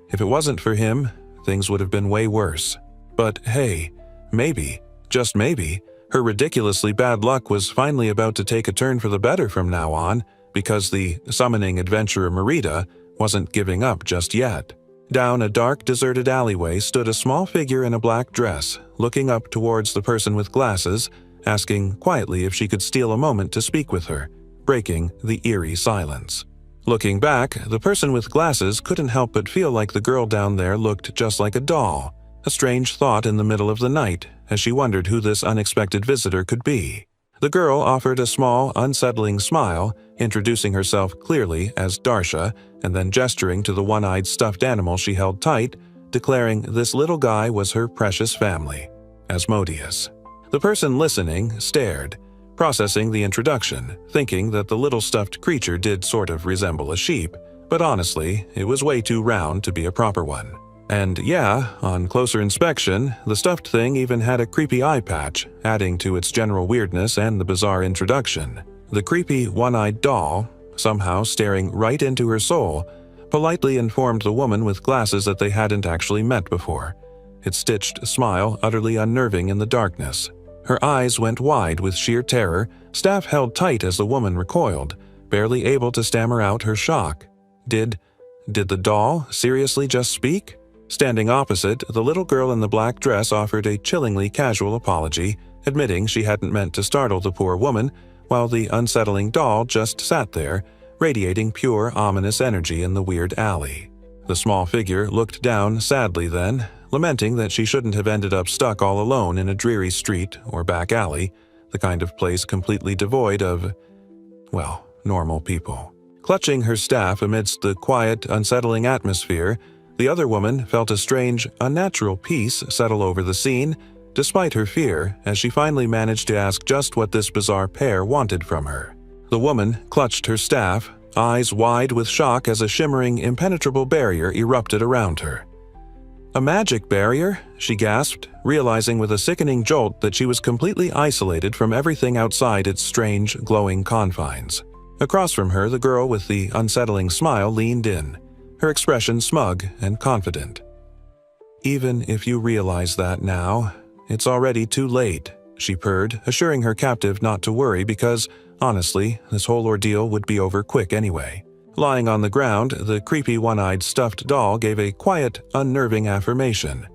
If it wasn't for him, things would have been way worse. But hey, maybe, just maybe, her ridiculously bad luck was finally about to take a turn for the better from now on, because the summoning adventurer Merida wasn't giving up just yet. Down a dark, deserted alleyway stood a small figure in a black dress, looking up towards the person with glasses, asking quietly if she could steal a moment to speak with her, breaking the eerie silence. Looking back, the person with glasses couldn't help but feel like the girl down there looked just like a doll, a strange thought in the middle of the night as she wondered who this unexpected visitor could be. The girl offered a small, unsettling smile, introducing herself clearly as Darsha, and then gesturing to the one-eyed stuffed animal she held tight, declaring this little guy was her precious family, Asmodeus. The person listening stared, processing the introduction, thinking that the little stuffed creature did sort of resemble a sheep, but honestly, it was way too round to be a proper one. And yeah, on closer inspection, the stuffed thing even had a creepy eye patch, adding to its general weirdness and the bizarre introduction. The creepy one-eyed doll, somehow staring right into her soul, politely informed the woman with glasses that they hadn't actually met before, its stitched smile utterly unnerving in the darkness. Her eyes went wide with sheer terror, staff held tight as the woman recoiled, barely able to stammer out her shock. Did the doll seriously just speak? Standing opposite, the little girl in the black dress offered a chillingly casual apology, admitting she hadn't meant to startle the poor woman, while the unsettling doll just sat there, radiating pure, ominous energy in the weird alley. The small figure looked down sadly then, lamenting that she shouldn't have ended up stuck all alone in a dreary street or back alley, the kind of place completely devoid of, well, normal people. Clutching her staff amidst the quiet, unsettling atmosphere, the other woman felt a strange, unnatural peace settle over the scene, despite her fear, as she finally managed to ask just what this bizarre pair wanted from her. The woman clutched her staff, eyes wide with shock as a shimmering, impenetrable barrier erupted around her. "A magic barrier?" she gasped, realizing with a sickening jolt that she was completely isolated from everything outside its strange, glowing confines. Across from her, the girl with the unsettling smile leaned in, her expression smug and confident. "Even if you realize that now, it's already too late," she purred, assuring her captive not to worry because, honestly, this whole ordeal would be over quick anyway. Lying on the ground, the creepy one-eyed stuffed doll gave a quiet, unnerving affirmation.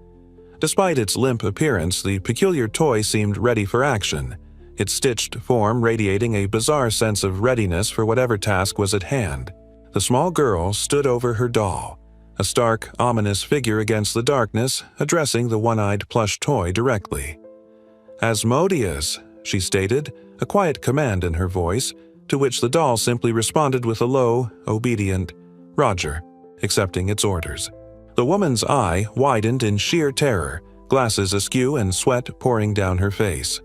Despite its limp appearance, the peculiar toy seemed ready for action, its stitched form radiating a bizarre sense of readiness for whatever task was at hand. The small girl stood over her doll, a stark, ominous figure against the darkness, addressing the one-eyed plush toy directly. "Asmodeus," she stated, a quiet command in her voice, to which the doll simply responded with a low, obedient, "Roger," accepting its orders. The woman's eye widened in sheer terror, glasses askew and sweat pouring down her face.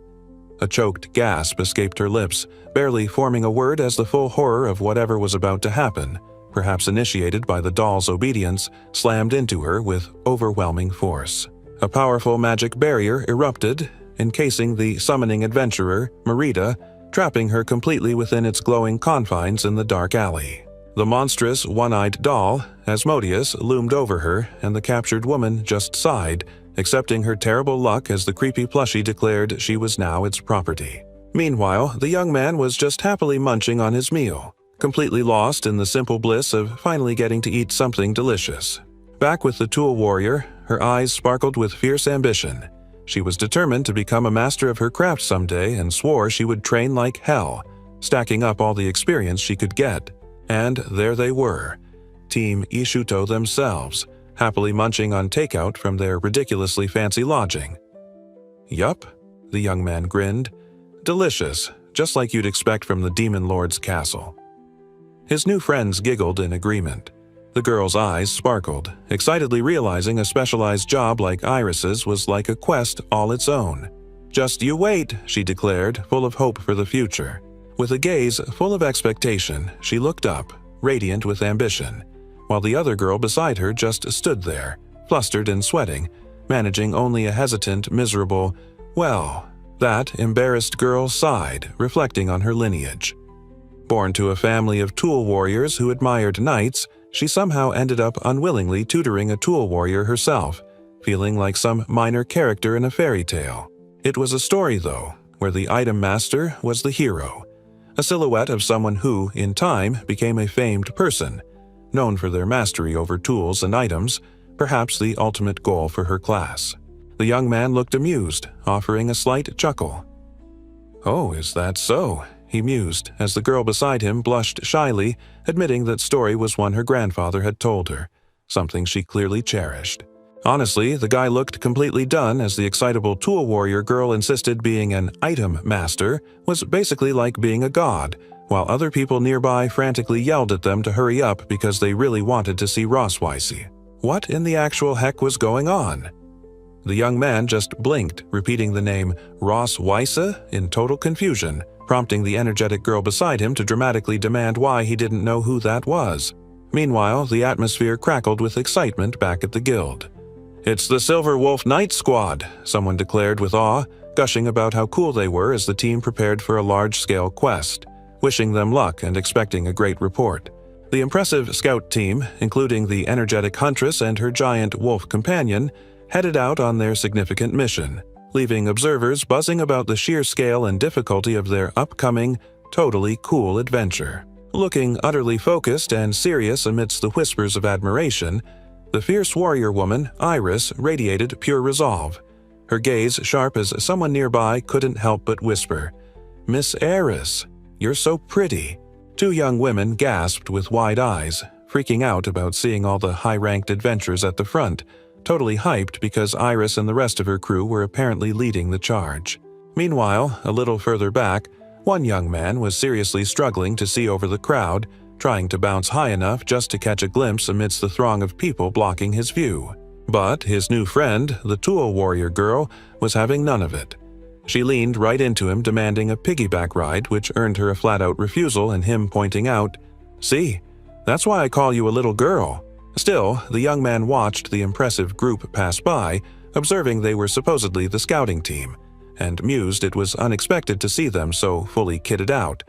A choked gasp escaped her lips, barely forming a word as the full horror of whatever was about to happen, perhaps initiated by the doll's obedience, slammed into her with overwhelming force. A powerful magic barrier erupted, encasing the summoning adventurer, Merida, trapping her completely within its glowing confines in the dark alley. The monstrous, one-eyed doll, Asmodeus, loomed over her, and the captured woman just sighed, accepting her terrible luck as the creepy plushie declared she was now its property. Meanwhile, the young man was just happily munching on his meal, completely lost in the simple bliss of finally getting to eat something delicious. Back with the tool warrior, her eyes sparkled with fierce ambition. She was determined to become a master of her craft someday and swore she would train like hell, stacking up all the experience she could get. And there they were, Team Ishuto themselves, happily munching on takeout from their ridiculously fancy lodging. Yup, the young man grinned. Delicious, just like you'd expect from the Demon Lord's castle. His new friends giggled in agreement. The girl's eyes sparkled, excitedly realizing a specialized job like Iris's was like a quest all its own. "Just you wait," she declared, full of hope for the future. With a gaze full of expectation, she looked up, radiant with ambition, while the other girl beside her just stood there, flustered and sweating, managing only a hesitant, miserable, "Well." That embarrassed girl sighed, reflecting on her lineage. Born to a family of tool warriors who admired knights, she somehow ended up unwillingly tutoring a tool warrior herself, feeling like some minor character in a fairy tale. It was a story, though, where the item master was the hero, a silhouette of someone who, in time, became a famed person, known for their mastery over tools and items, perhaps the ultimate goal for her class. The young man looked amused, offering a slight chuckle. "Oh, is that so?" he mused, as the girl beside him blushed shyly, admitting that story was one her grandfather had told her, something she clearly cherished. Honestly, the guy looked completely done as the excitable tool warrior girl insisted being an item master was basically like being a god, while other people nearby frantically yelled at them to hurry up because they really wanted to see Rossweisse. What in the actual heck was going on? The young man just blinked, repeating the name Rossweisse in total confusion, prompting the energetic girl beside him to dramatically demand why he didn't know who that was. Meanwhile, the atmosphere crackled with excitement back at the guild. "It's the Silver Wolf Knight Squad," someone declared with awe, gushing about how cool they were as the team prepared for a large-scale quest, wishing them luck and expecting a great report. The impressive scout team, including the energetic huntress and her giant wolf companion, headed out on their significant mission, leaving observers buzzing about the sheer scale and difficulty of their upcoming, totally cool adventure. Looking utterly focused and serious amidst the whispers of admiration, the fierce warrior woman, Iris, radiated pure resolve. Her gaze sharp as someone nearby couldn't help but whisper, "Miss Eris, you're so pretty." Two young women gasped with wide eyes, freaking out about seeing all the high-ranked adventurers at the front, totally hyped because Iris and the rest of her crew were apparently leading the charge. Meanwhile, a little further back, one young man was seriously struggling to see over the crowd, trying to bounce high enough just to catch a glimpse amidst the throng of people blocking his view. But his new friend, the tool warrior girl, was having none of it. She leaned right into him, demanding a piggyback ride, which earned her a flat-out refusal and him pointing out, "See, that's why I call you a little girl." Still, the young man watched the impressive group pass by, observing they were supposedly the scouting team, and mused it was unexpected to see them so fully kitted out,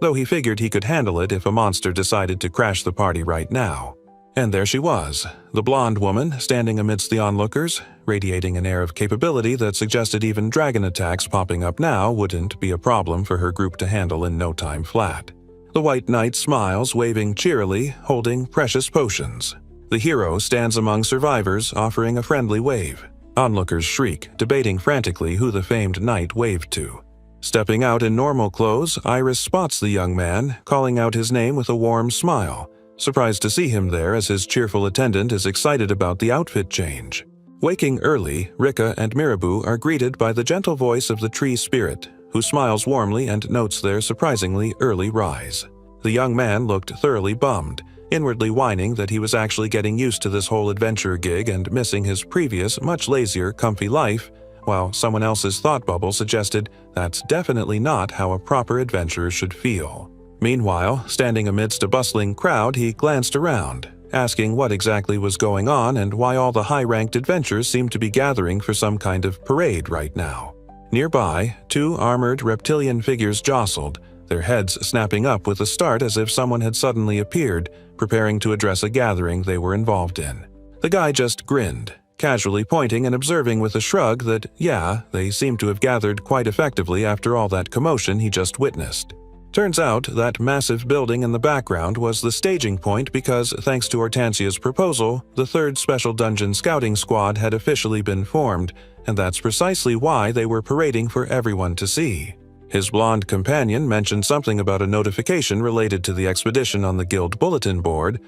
though he figured he could handle it if a monster decided to crash the party right now. And there she was, the blonde woman standing amidst the onlookers, radiating an air of capability that suggested even dragon attacks popping up now wouldn't be a problem for her group to handle in no time flat. The White Knight smiles, waving cheerily, holding precious potions. The hero stands among survivors, offering a friendly wave. Onlookers shriek, debating frantically who the famed knight waved to. Stepping out in normal clothes, Iris spots the young man, calling out his name with a warm smile, surprised to see him there as his cheerful attendant is excited about the outfit change. Waking early, Rika and Mirabu are greeted by the gentle voice of the tree spirit, who smiles warmly and notes their surprisingly early rise. The young man looked thoroughly bummed, inwardly whining that he was actually getting used to this whole adventure gig and missing his previous, much lazier, comfy life, while someone else's thought bubble suggested that's definitely not how a proper adventurer should feel. Meanwhile, standing amidst a bustling crowd, he glanced around, asking what exactly was going on and why all the high-ranked adventurers seemed to be gathering for some kind of parade right now. Nearby, two armored reptilian figures jostled, their heads snapping up with a start as if someone had suddenly appeared, preparing to address a gathering they were involved in. The guy just grinned, casually pointing and observing with a shrug that, yeah, they seemed to have gathered quite effectively after all that commotion he just witnessed. Turns out that massive building in the background was the staging point because, thanks to Hortensia's proposal, the 3rd Special Dungeon Scouting Squad had officially been formed, and that's precisely why they were parading for everyone to see. His blonde companion mentioned something about a notification related to the expedition on the guild bulletin board,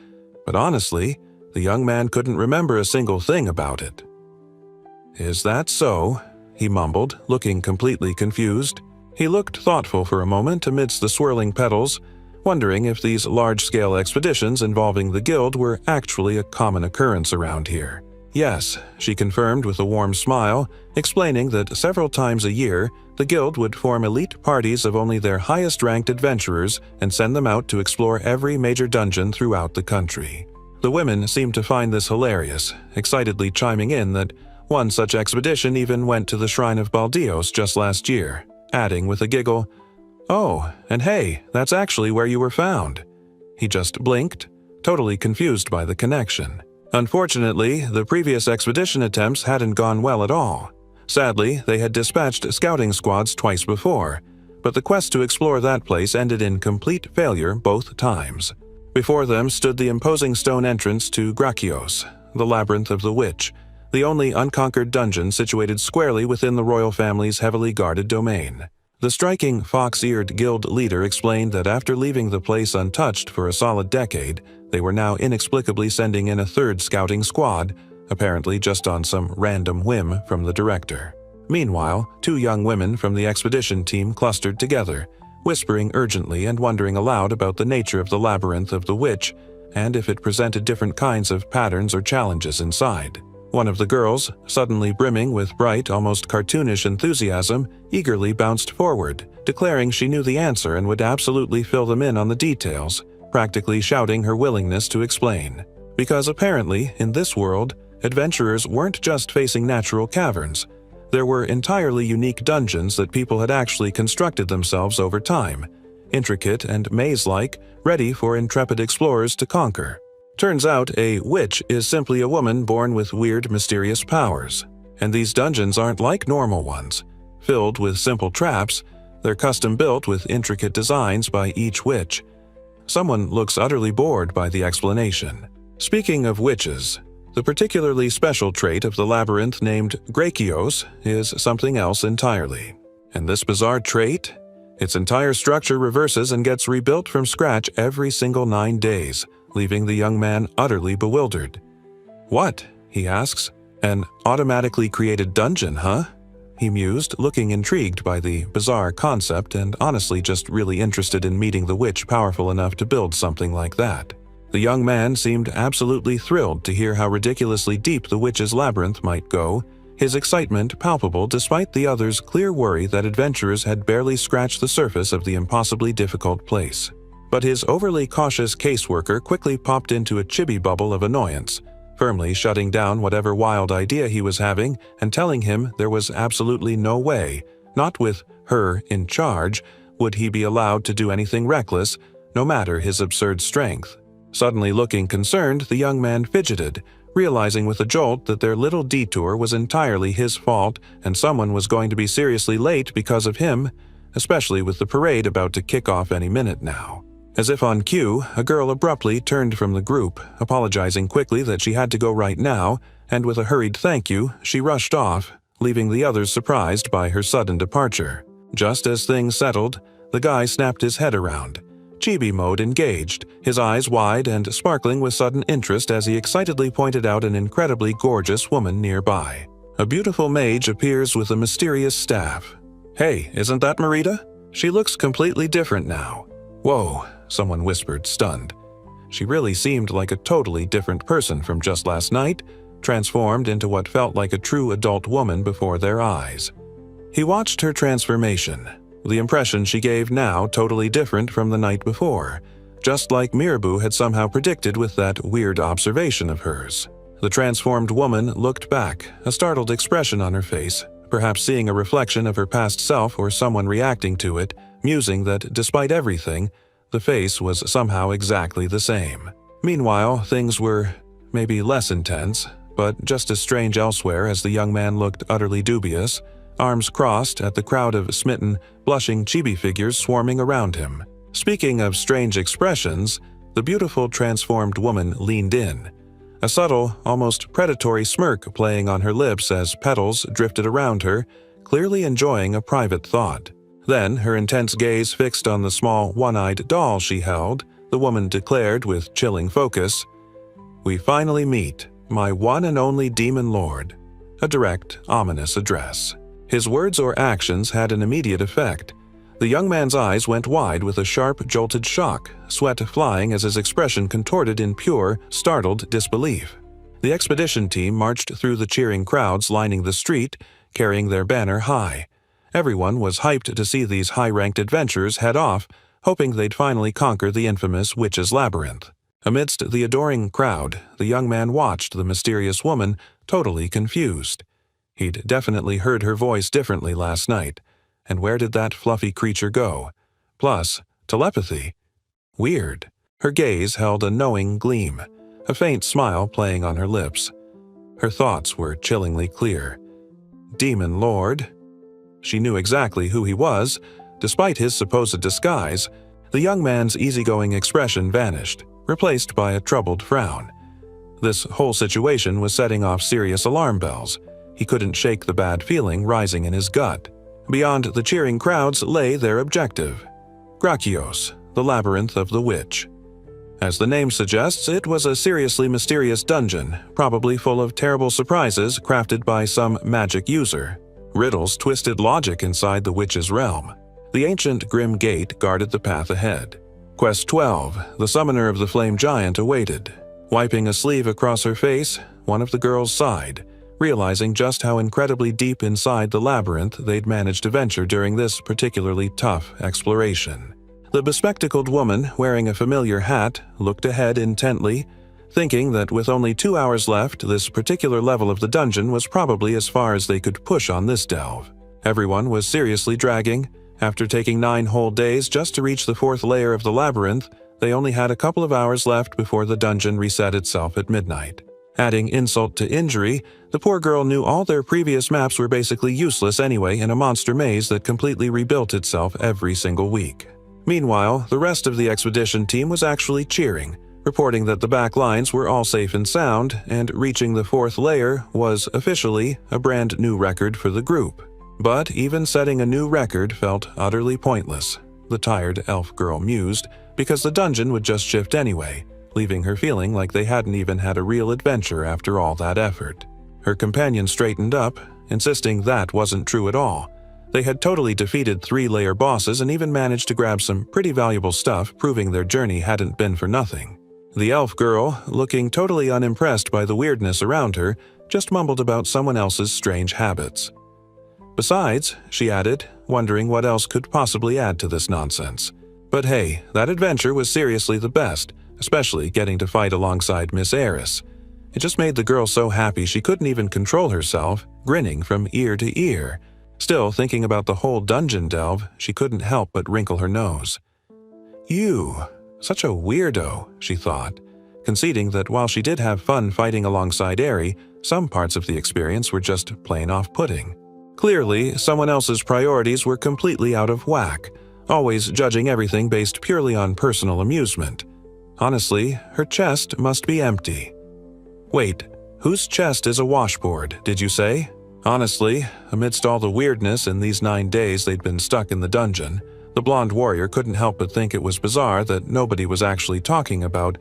but honestly, the young man couldn't remember a single thing about it. "Is that so?" he mumbled, looking completely confused. He looked thoughtful for a moment amidst the swirling petals, wondering if these large-scale expeditions involving the guild were actually a common occurrence around here. "Yes," she confirmed with a warm smile, explaining that several times a year, the guild would form elite parties of only their highest-ranked adventurers and send them out to explore every major dungeon throughout the country. The women seemed to find this hilarious, excitedly chiming in that one such expedition even went to the Shrine of Baldios just last year, adding with a giggle, "Oh, and hey, that's actually where you were found." He just blinked, totally confused by the connection. Unfortunately, the previous expedition attempts hadn't gone well at all. Sadly, they had dispatched scouting squads twice before, but the quest to explore that place ended in complete failure both times. Before them stood the imposing stone entrance to Grakios, the Labyrinth of the Witch, the only unconquered dungeon situated squarely within the royal family's heavily guarded domain. The striking fox-eared guild leader explained that after leaving the place untouched for a solid decade, they were now inexplicably sending in a 3rd scouting squad, apparently just on some random whim from the director. Meanwhile, 2 young women from the expedition team clustered together, whispering urgently and wondering aloud about the nature of the Labyrinth of the Witch and if it presented different kinds of patterns or challenges inside. One of the girls, suddenly brimming with bright, almost cartoonish enthusiasm, eagerly bounced forward, declaring she knew the answer and would absolutely fill them in on the details, practically shouting her willingness to explain. Because apparently, in this world, adventurers weren't just facing natural caverns. There were entirely unique dungeons that people had actually constructed themselves over time, intricate and maze-like, ready for intrepid explorers to conquer. Turns out a witch is simply a woman born with weird, mysterious powers. And these dungeons aren't like normal ones, filled with simple traps. They're custom-built with intricate designs by each witch. Someone looks utterly bored by the explanation. Speaking of witches, the particularly special trait of the labyrinth named Grakios is something else entirely. And this bizarre trait? Its entire structure reverses and gets rebuilt from scratch every single 9 days, leaving the young man utterly bewildered. "What?" he asks. "An automatically created dungeon, huh?" he mused, looking intrigued by the bizarre concept and honestly just really interested in meeting the witch powerful enough to build something like that. The young man seemed absolutely thrilled to hear how ridiculously deep the witch's labyrinth might go, his excitement palpable despite the others' clear worry that adventurers had barely scratched the surface of the impossibly difficult place. But his overly cautious caseworker quickly popped into a chibi bubble of annoyance, firmly shutting down whatever wild idea he was having and telling him there was absolutely no way, not with her in charge, would he be allowed to do anything reckless, no matter his absurd strength. Suddenly looking concerned, the young man fidgeted, realizing with a jolt that their little detour was entirely his fault and someone was going to be seriously late because of him, especially with the parade about to kick off any minute now. As if on cue, a girl abruptly turned from the group, apologizing quickly that she had to go right now, and with a hurried thank you, she rushed off, leaving the others surprised by her sudden departure. Just as things settled, the guy snapped his head around, chibi mode engaged, his eyes wide and sparkling with sudden interest as he excitedly pointed out an incredibly gorgeous woman nearby. A beautiful mage appears with a mysterious staff. "Hey, isn't that Marita? She looks completely different now." "Whoa," someone whispered, stunned. She really seemed like a totally different person from just last night, transformed into what felt like a true adult woman before their eyes. He watched her transformation, the impression she gave now totally different from the night before, just like Mirabu had somehow predicted with that weird observation of hers. The transformed woman looked back, a startled expression on her face, perhaps seeing a reflection of her past self or someone reacting to it, musing that despite everything, the face was somehow exactly the same. Meanwhile, things were maybe less intense, but just as strange elsewhere as the young man looked utterly dubious, arms crossed at the crowd of smitten, blushing chibi figures swarming around him. Speaking of strange expressions, the beautiful transformed woman leaned in, a subtle, almost predatory smirk playing on her lips as petals drifted around her, clearly enjoying a private thought. Then, her intense gaze fixed on the small, one-eyed doll she held, the woman declared with chilling focus, "We finally meet, my one and only demon lord." A direct, ominous address. His words or actions had an immediate effect. The young man's eyes went wide with a sharp, jolted shock, sweat flying as his expression contorted in pure, startled disbelief. The expedition team marched through the cheering crowds lining the street, carrying their banner high. Everyone was hyped to see these high-ranked adventurers head off, hoping they'd finally conquer the infamous Witch's Labyrinth. Amidst the adoring crowd, the young man watched the mysterious woman, totally confused. He'd definitely heard her voice differently last night. And where did that fluffy creature go? Plus, telepathy. Weird. Her gaze held a knowing gleam, a faint smile playing on her lips. Her thoughts were chillingly clear. Demon Lord. She knew exactly who he was. Despite his supposed disguise, the young man's easygoing expression vanished, replaced by a troubled frown. This whole situation was setting off serious alarm bells. He couldn't shake the bad feeling rising in his gut. Beyond the cheering crowds lay their objective. Grakios, the Labyrinth of the Witch. As the name suggests, it was a seriously mysterious dungeon, probably full of terrible surprises crafted by some magic user. Riddles twisted logic inside the witch's realm. The ancient grim gate guarded the path ahead. Quest 12, the summoner of the flame giant, awaited. Wiping a sleeve across her face, one of the girls sighed, realizing just how incredibly deep inside the labyrinth they'd managed to venture during this particularly tough exploration. The bespectacled woman, wearing a familiar hat, looked ahead intently, thinking that with only 2 hours left, this particular level of the dungeon was probably as far as they could push on this delve. Everyone was seriously dragging. After taking 9 whole days just to reach the 4th layer of the labyrinth, they only had a couple of hours left before the dungeon reset itself at midnight. Adding insult to injury, the poor girl knew all their previous maps were basically useless anyway in a monster maze that completely rebuilt itself every single week. Meanwhile, the rest of the expedition team was actually cheering, reporting that the back lines were all safe and sound, and reaching the 4th layer was officially a brand new record for the group. But even setting a new record felt utterly pointless, the tired elf girl mused, because the dungeon would just shift anyway, leaving her feeling like they hadn't even had a real adventure after all that effort. Her companion straightened up, insisting that wasn't true at all. They had totally defeated 3-layer bosses and even managed to grab some pretty valuable stuff, proving their journey hadn't been for nothing. The elf girl, looking totally unimpressed by the weirdness around her, just mumbled about someone else's strange habits. Besides, she added, wondering what else could possibly add to this nonsense. But hey, that adventure was seriously the best, especially getting to fight alongside Miss Eris. It just made the girl so happy she couldn't even control herself, grinning from ear to ear. Still, thinking about the whole dungeon delve, she couldn't help but wrinkle her nose. "You, such a weirdo," she thought, conceding that while she did have fun fighting alongside Eri, some parts of the experience were just plain off-putting. Clearly, someone else's priorities were completely out of whack, always judging everything based purely on personal amusement. Honestly, her chest must be empty. Wait, whose chest is a washboard, did you say? Honestly, amidst all the weirdness in these 9 days they'd been stuck in the dungeon, the blonde warrior couldn't help but think it was bizarre that nobody was actually talking about,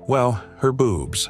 well, her boobs.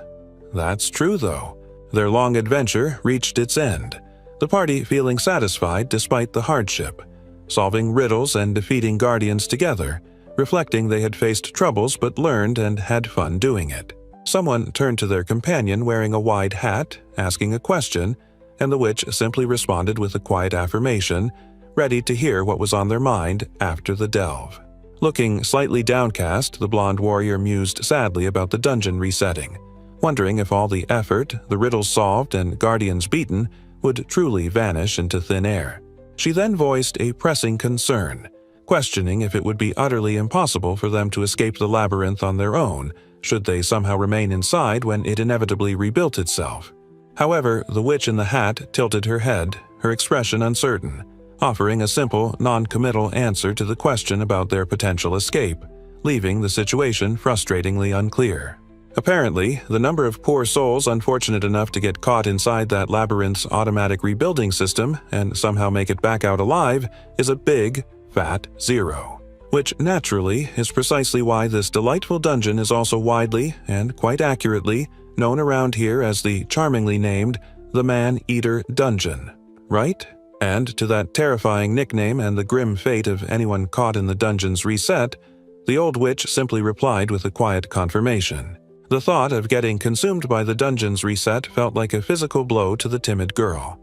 That's true, though. Their long adventure reached its end, the party feeling satisfied despite the hardship, solving riddles and defeating guardians together, reflecting they had faced troubles but learned and had fun doing it. Someone turned to their companion wearing a wide hat, asking a question, and the witch simply responded with a quiet affirmation, ready to hear what was on their mind after the delve. Looking slightly downcast, the blonde warrior mused sadly about the dungeon resetting, wondering if all the effort, the riddles solved, and guardians beaten would truly vanish into thin air. She then voiced a pressing concern, questioning if it would be utterly impossible for them to escape the labyrinth on their own, should they somehow remain inside when it inevitably rebuilt itself. However, the witch in the hat tilted her head, her expression uncertain, offering a simple, non-committal answer to the question about their potential escape, leaving the situation frustratingly unclear. Apparently, the number of poor souls unfortunate enough to get caught inside that labyrinth's automatic rebuilding system and somehow make it back out alive is a big, fat zero. Which, naturally, is precisely why this delightful dungeon is also widely, and quite accurately, known around here as the charmingly named the Man-Eater Dungeon, right? And to that terrifying nickname and the grim fate of anyone caught in the dungeon's reset, the old witch simply replied with a quiet confirmation. The thought of getting consumed by the dungeon's reset felt like a physical blow to the timid girl.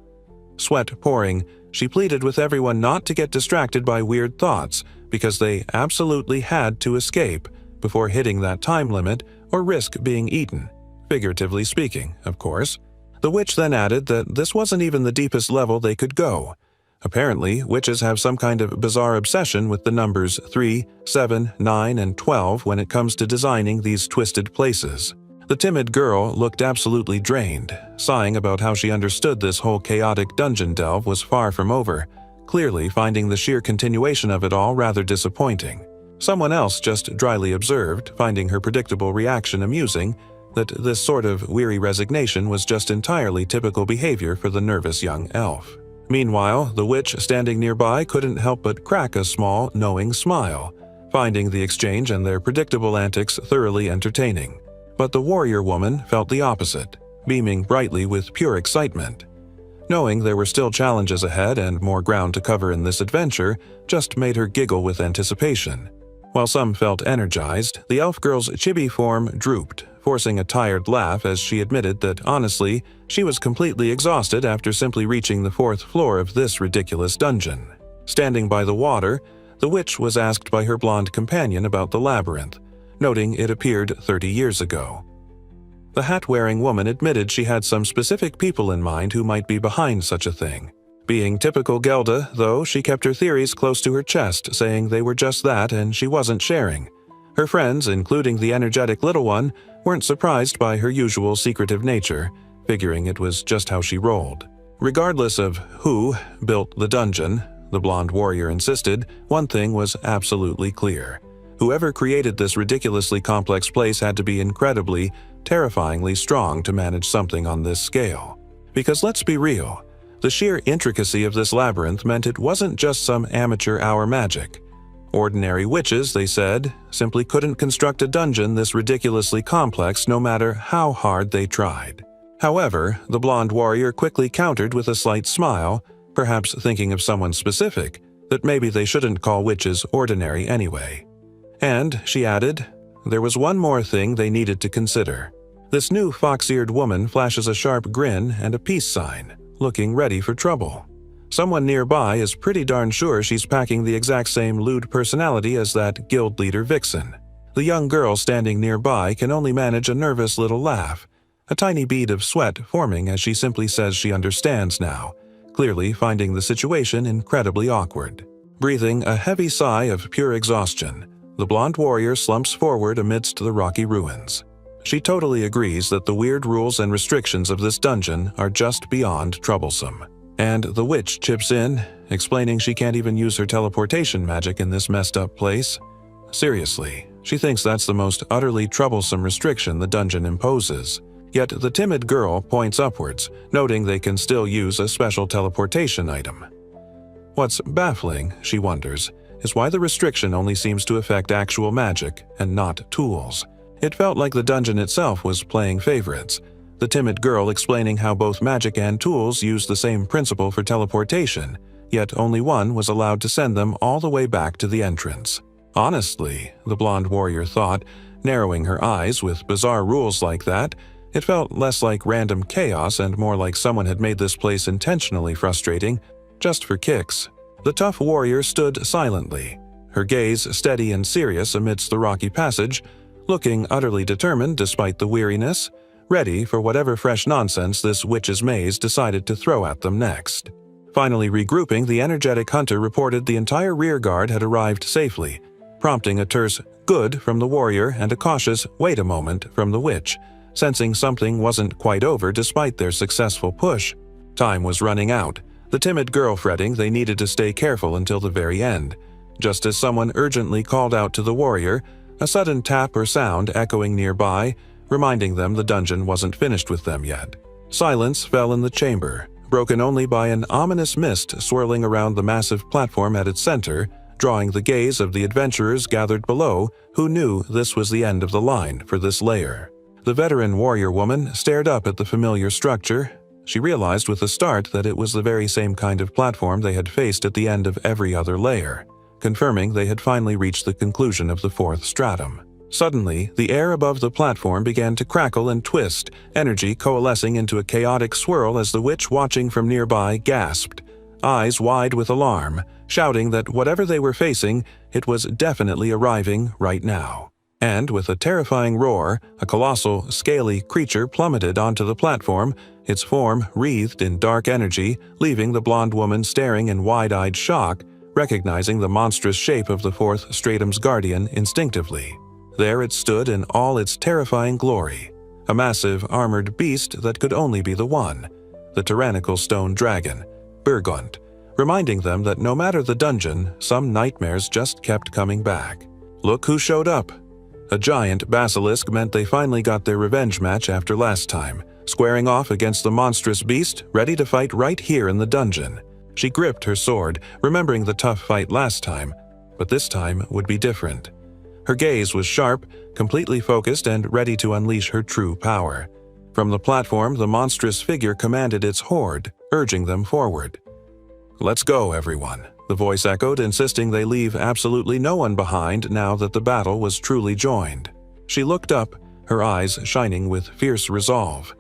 Sweat pouring, she pleaded with everyone not to get distracted by weird thoughts because they absolutely had to escape before hitting that time limit or risk being eaten. Figuratively speaking, of course. The witch then added that this wasn't even the deepest level they could go. Apparently, witches have some kind of bizarre obsession with the numbers 3, 7, 9, and 12 when it comes to designing these twisted places. The timid girl looked absolutely drained, sighing about how she understood this whole chaotic dungeon delve was far from over, clearly finding the sheer continuation of it all rather disappointing. Someone else just dryly observed, finding her predictable reaction amusing, that this sort of weary resignation was just entirely typical behavior for the nervous young elf. Meanwhile, the witch standing nearby couldn't help but crack a small, knowing smile, finding the exchange and their predictable antics thoroughly entertaining. But the warrior woman felt the opposite, beaming brightly with pure excitement. Knowing there were still challenges ahead and more ground to cover in this adventure just made her giggle with anticipation. While some felt energized, the elf girl's chibi form drooped, forcing a tired laugh as she admitted that, honestly, she was completely exhausted after simply reaching the 4th floor of this ridiculous dungeon. Standing by the water, the witch was asked by her blonde companion about the labyrinth, noting it appeared 30 years ago. The hat-wearing woman admitted she had some specific people in mind who might be behind such a thing. Being typical Gelda, though, she kept her theories close to her chest, saying they were just that and she wasn't sharing. Her friends, including the energetic little one, weren't surprised by her usual secretive nature, figuring it was just how she rolled. Regardless of who built the dungeon, the blonde warrior insisted, one thing was absolutely clear. Whoever created this ridiculously complex place had to be incredibly, terrifyingly strong to manage something on this scale. Because let's be real, the sheer intricacy of this labyrinth meant it wasn't just some amateur hour magic. Ordinary witches, they said, simply couldn't construct a dungeon this ridiculously complex no matter how hard they tried. However, the blonde warrior quickly countered with a slight smile, perhaps thinking of someone specific, that maybe they shouldn't call witches ordinary anyway. And, she added, there was one more thing they needed to consider. This new fox-eared woman flashes a sharp grin and a peace sign, looking ready for trouble. Someone nearby is pretty darn sure she's packing the exact same lewd personality as that guild leader Vixen. The young girl standing nearby can only manage a nervous little laugh, a tiny bead of sweat forming as she simply says she understands now, clearly finding the situation incredibly awkward. Breathing a heavy sigh of pure exhaustion, the blonde warrior slumps forward amidst the rocky ruins. She totally agrees that the weird rules and restrictions of this dungeon are just beyond troublesome. And the witch chips in, explaining she can't even use her teleportation magic in this messed up place. Seriously, she thinks that's the most utterly troublesome restriction the dungeon imposes. Yet the timid girl points upwards, noting they can still use a special teleportation item. What's baffling, she wonders, is why the restriction only seems to affect actual magic and not tools. It felt like the dungeon itself was playing favorites, the timid girl explaining how both magic and tools use the same principle for teleportation, yet only one was allowed to send them all the way back to the entrance. Honestly, the blonde warrior thought, narrowing her eyes with bizarre rules like that, it felt less like random chaos and more like someone had made this place intentionally frustrating, just for kicks. The tough warrior stood silently, her gaze steady and serious amidst the rocky passage, looking utterly determined despite the weariness, ready for whatever fresh nonsense this witch's maze decided to throw at them next. Finally regrouping, the energetic hunter reported the entire rear guard had arrived safely, prompting a terse "good" from the warrior and a cautious "wait a moment" from the witch, sensing something wasn't quite over despite their successful push. Time was running out, the timid girl fretting they needed to stay careful until the very end. Just as someone urgently called out to the warrior, a sudden tap or sound echoing nearby, reminding them the dungeon wasn't finished with them yet. Silence fell in the chamber, broken only by an ominous mist swirling around the massive platform at its center, drawing the gaze of the adventurers gathered below who knew this was the end of the line for this layer. The veteran warrior woman stared up at the familiar structure. She realized with a start that it was the very same kind of platform they had faced at the end of every other layer, confirming they had finally reached the conclusion of the fourth stratum. Suddenly, the air above the platform began to crackle and twist, energy coalescing into a chaotic swirl as the witch watching from nearby gasped, eyes wide with alarm, shouting that whatever they were facing, it was definitely arriving right now. And with a terrifying roar, a colossal, scaly creature plummeted onto the platform, its form wreathed in dark energy, leaving the blonde woman staring in wide-eyed shock, recognizing the monstrous shape of the fourth stratum's guardian instinctively. There it stood in all its terrifying glory, a massive, armored beast that could only be the one, the tyrannical stone dragon, Burgund, reminding them that no matter the dungeon, some nightmares just kept coming back. Look who showed up! A giant basilisk meant they finally got their revenge match after last time, squaring off against the monstrous beast, ready to fight right here in the dungeon. She gripped her sword, remembering the tough fight last time, but this time would be different. Her gaze was sharp, completely focused and ready to unleash her true power. From the platform, the monstrous figure commanded its horde, urging them forward. "Let's go, everyone," the voice echoed, insisting they leave absolutely no one behind now that the battle was truly joined. She looked up, her eyes shining with fierce resolve.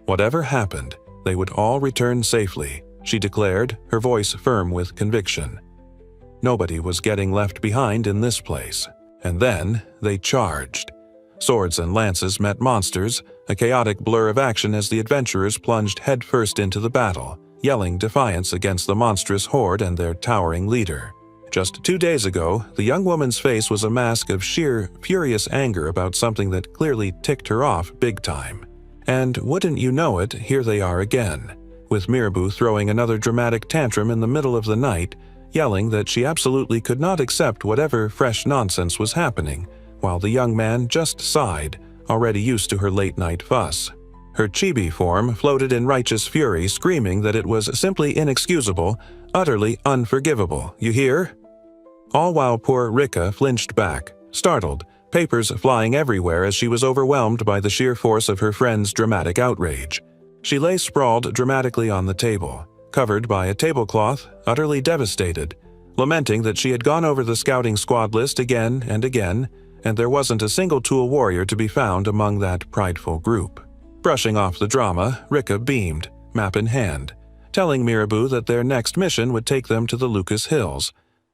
Whatever happened, they would all return safely, she declared, her voice firm with conviction. Nobody was getting left behind in this place. And then they charged. Swords and lances met monsters, a chaotic blur of action as the adventurers plunged headfirst into the battle, yelling defiance against the monstrous horde and their towering leader. Just 2 days ago, the young woman's face was a mask of sheer, furious anger about something that clearly ticked her off big time. And wouldn't you know it, here they are again, with Mirabeau throwing another dramatic tantrum in the middle of the night, yelling that she absolutely could not accept whatever fresh nonsense was happening, while the young man just sighed, already used to her late-night fuss. Her chibi form floated in righteous fury, screaming that it was simply inexcusable, utterly unforgivable, you hear? All while poor Rika flinched back, startled, papers flying everywhere as she was overwhelmed by the sheer force of her friend's dramatic outrage. She lay sprawled dramatically on the table, covered by a tablecloth, utterly devastated, lamenting that she had gone over the scouting squad list again and again, and there wasn't a single tool warrior to be found among that prideful group. Brushing off the drama, Rika beamed, map in hand, telling Mirabeau that their next mission would take them to the Lucas Hills,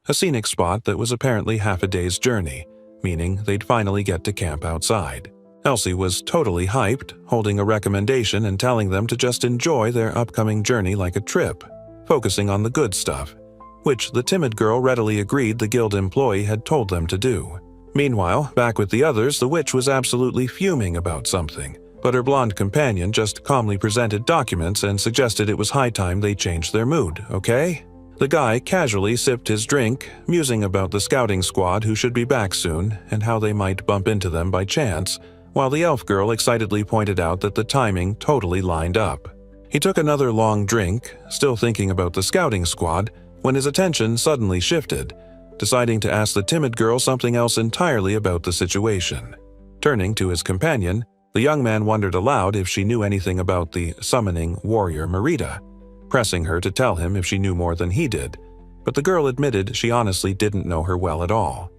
a scenic spot that was apparently half a day's journey, meaning they'd finally get to camp outside. Elsie was totally hyped, holding a recommendation and telling them to just enjoy their upcoming journey like a trip, focusing on the good stuff, which the timid girl readily agreed the guild employee had told them to do. Meanwhile, back with the others, the witch was absolutely fuming about something, but her blonde companion just calmly presented documents and suggested it was high time they changed their mood, okay? The guy casually sipped his drink, musing about the scouting squad who should be back soon and how they might bump into them by chance, while the elf girl excitedly pointed out that the timing totally lined up. He took another long drink, still thinking about the scouting squad, when his attention suddenly shifted, deciding to ask the timid girl something else entirely about the situation. Turning to his companion, the young man wondered aloud if she knew anything about the summoning warrior Merida, pressing her to tell him if she knew more than he did, but the girl admitted she honestly didn't know her well at all.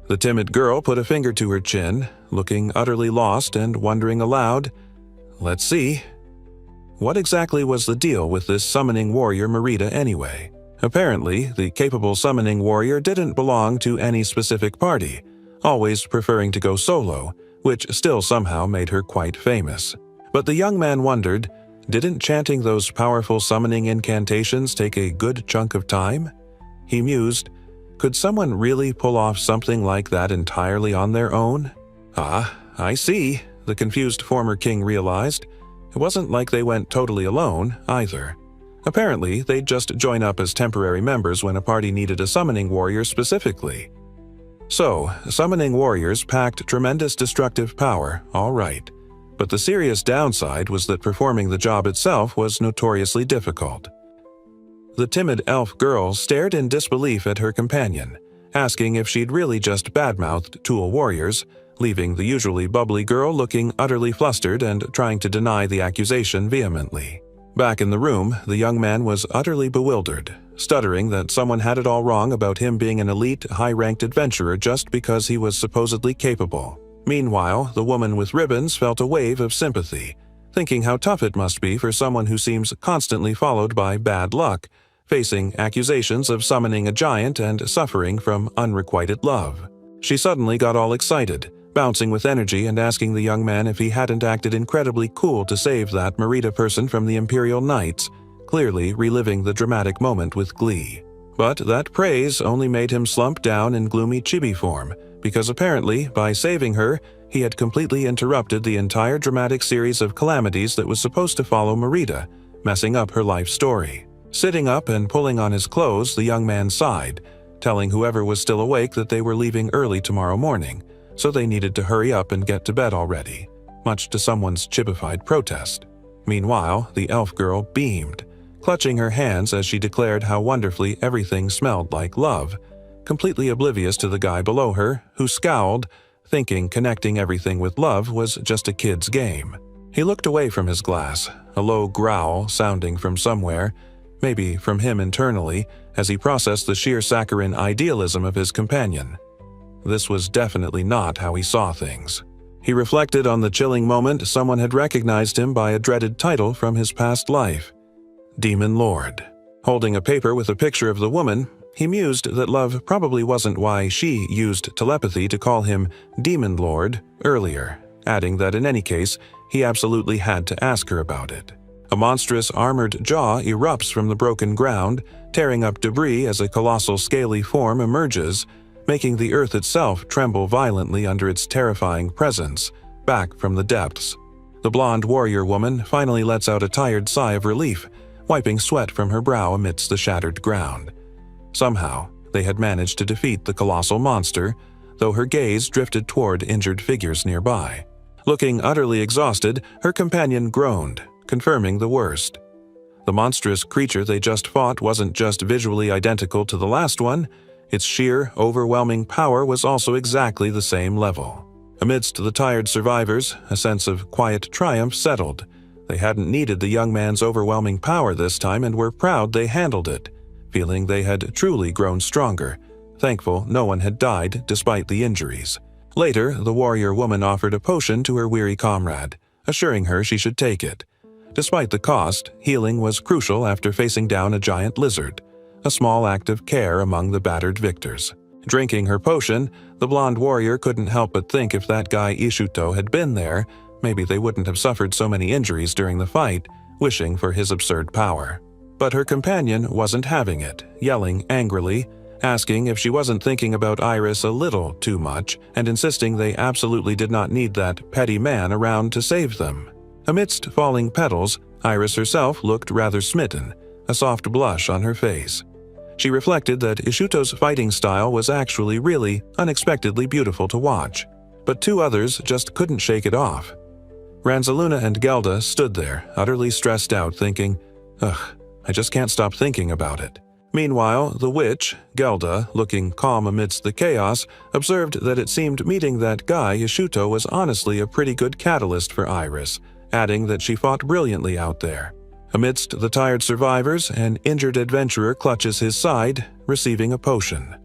The timid girl put a finger to her chin, looking utterly lost and wondering aloud, "Let's see. What exactly was the deal with this summoning warrior Merida anyway? Apparently, the capable summoning warrior didn't belong to any specific party, always preferring to go solo, which still somehow made her quite famous. But the young man wondered, didn't chanting those powerful summoning incantations take a good chunk of time? He mused, could someone really pull off something like that entirely on their own? Ah, I see, the confused former king realized. It wasn't like they went totally alone, either. Apparently, they'd just join up as temporary members when a party needed a summoning warrior specifically. So, summoning warriors packed tremendous destructive power, all right. But the serious downside was that performing the job itself was notoriously difficult. The timid elf girl stared in disbelief at her companion, asking if she'd really just badmouthed Tool warriors, leaving the usually bubbly girl looking utterly flustered and trying to deny the accusation vehemently. Back in the room, the young man was utterly bewildered, stuttering that someone had it all wrong about him being an elite, high-ranked adventurer just because he was supposedly capable. Meanwhile, the woman with ribbons felt a wave of sympathy, thinking how tough it must be for someone who seems constantly followed by bad luck, facing accusations of summoning a giant and suffering from unrequited love. She suddenly got all excited, bouncing with energy and asking the young man if he hadn't acted incredibly cool to save that Merida person from the Imperial Knights, clearly reliving the dramatic moment with glee. But that praise only made him slump down in gloomy chibi form, because apparently, by saving her, he had completely interrupted the entire dramatic series of calamities that was supposed to follow Merida, messing up her life story. Sitting up and pulling on his clothes, the young man sighed, telling whoever was still awake that they were leaving early tomorrow morning, so they needed to hurry up and get to bed already, much to someone's chibified protest. Meanwhile, the elf girl beamed, clutching her hands as she declared how wonderfully everything smelled like love, completely oblivious to the guy below her, who scowled, thinking connecting everything with love was just a kid's game. He looked away from his glass, a low growl sounding from somewhere, maybe from him internally, as he processed the sheer saccharine idealism of his companion. This was definitely not how he saw things. He reflected on the chilling moment someone had recognized him by a dreaded title from his past life, Demon Lord. Holding a paper with a picture of the woman, he mused that love probably wasn't why she used telepathy to call him Demon Lord earlier, adding that in any case, he absolutely had to ask her about it. A monstrous armored jaw erupts from the broken ground, tearing up debris as a colossal scaly form emerges, making the earth itself tremble violently under its terrifying presence, back from the depths. The blonde warrior woman finally lets out a tired sigh of relief, wiping sweat from her brow amidst the shattered ground. Somehow, they had managed to defeat the colossal monster, though her gaze drifted toward injured figures nearby. Looking utterly exhausted, her companion groaned, confirming the worst. The monstrous creature they just fought wasn't just visually identical to the last one, its sheer, overwhelming power was also exactly the same level. Amidst the tired survivors, a sense of quiet triumph settled. They hadn't needed the young man's overwhelming power this time and were proud they handled it, feeling they had truly grown stronger, thankful no one had died despite the injuries. Later, the warrior woman offered a potion to her weary comrade, assuring her she should take it. Despite the cost, healing was crucial after facing down a giant lizard, a small act of care among the battered victors. Drinking her potion, the blonde warrior couldn't help but think if that guy Ishuto had been there, maybe they wouldn't have suffered so many injuries during the fight, wishing for his absurd power. But her companion wasn't having it, yelling angrily, asking if she wasn't thinking about Iris a little too much, and insisting they absolutely did not need that petty man around to save them. Amidst falling petals, Iris herself looked rather smitten, a soft blush on her face. She reflected that Ishuto's fighting style was actually really unexpectedly beautiful to watch, but two others just couldn't shake it off. Ranzaluna and Gelda stood there, utterly stressed out, thinking, ugh, I just can't stop thinking about it. Meanwhile, the witch, Gelda, looking calm amidst the chaos, observed that it seemed meeting that guy Ishuto was honestly a pretty good catalyst for Iris, adding that she fought brilliantly out there. Amidst the tired survivors, an injured adventurer clutches his side, receiving a potion.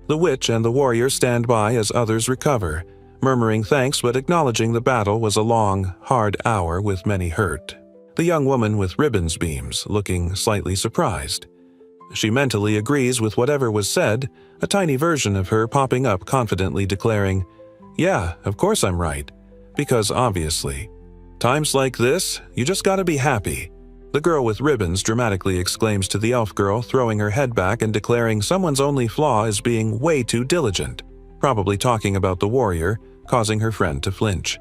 The witch and the warrior stand by as others recover, murmuring thanks but acknowledging the battle was a long, hard hour with many hurt. The young woman with ribbons beams, looking slightly surprised. She mentally agrees with whatever was said, a tiny version of her popping up confidently declaring, Yeah, of course I'm right. Because obviously. Times like this, you just gotta be happy. The girl with ribbons dramatically exclaims to the elf girl, throwing her head back and declaring someone's only flaw is being way too diligent, probably talking about the warrior, causing her friend to flinch.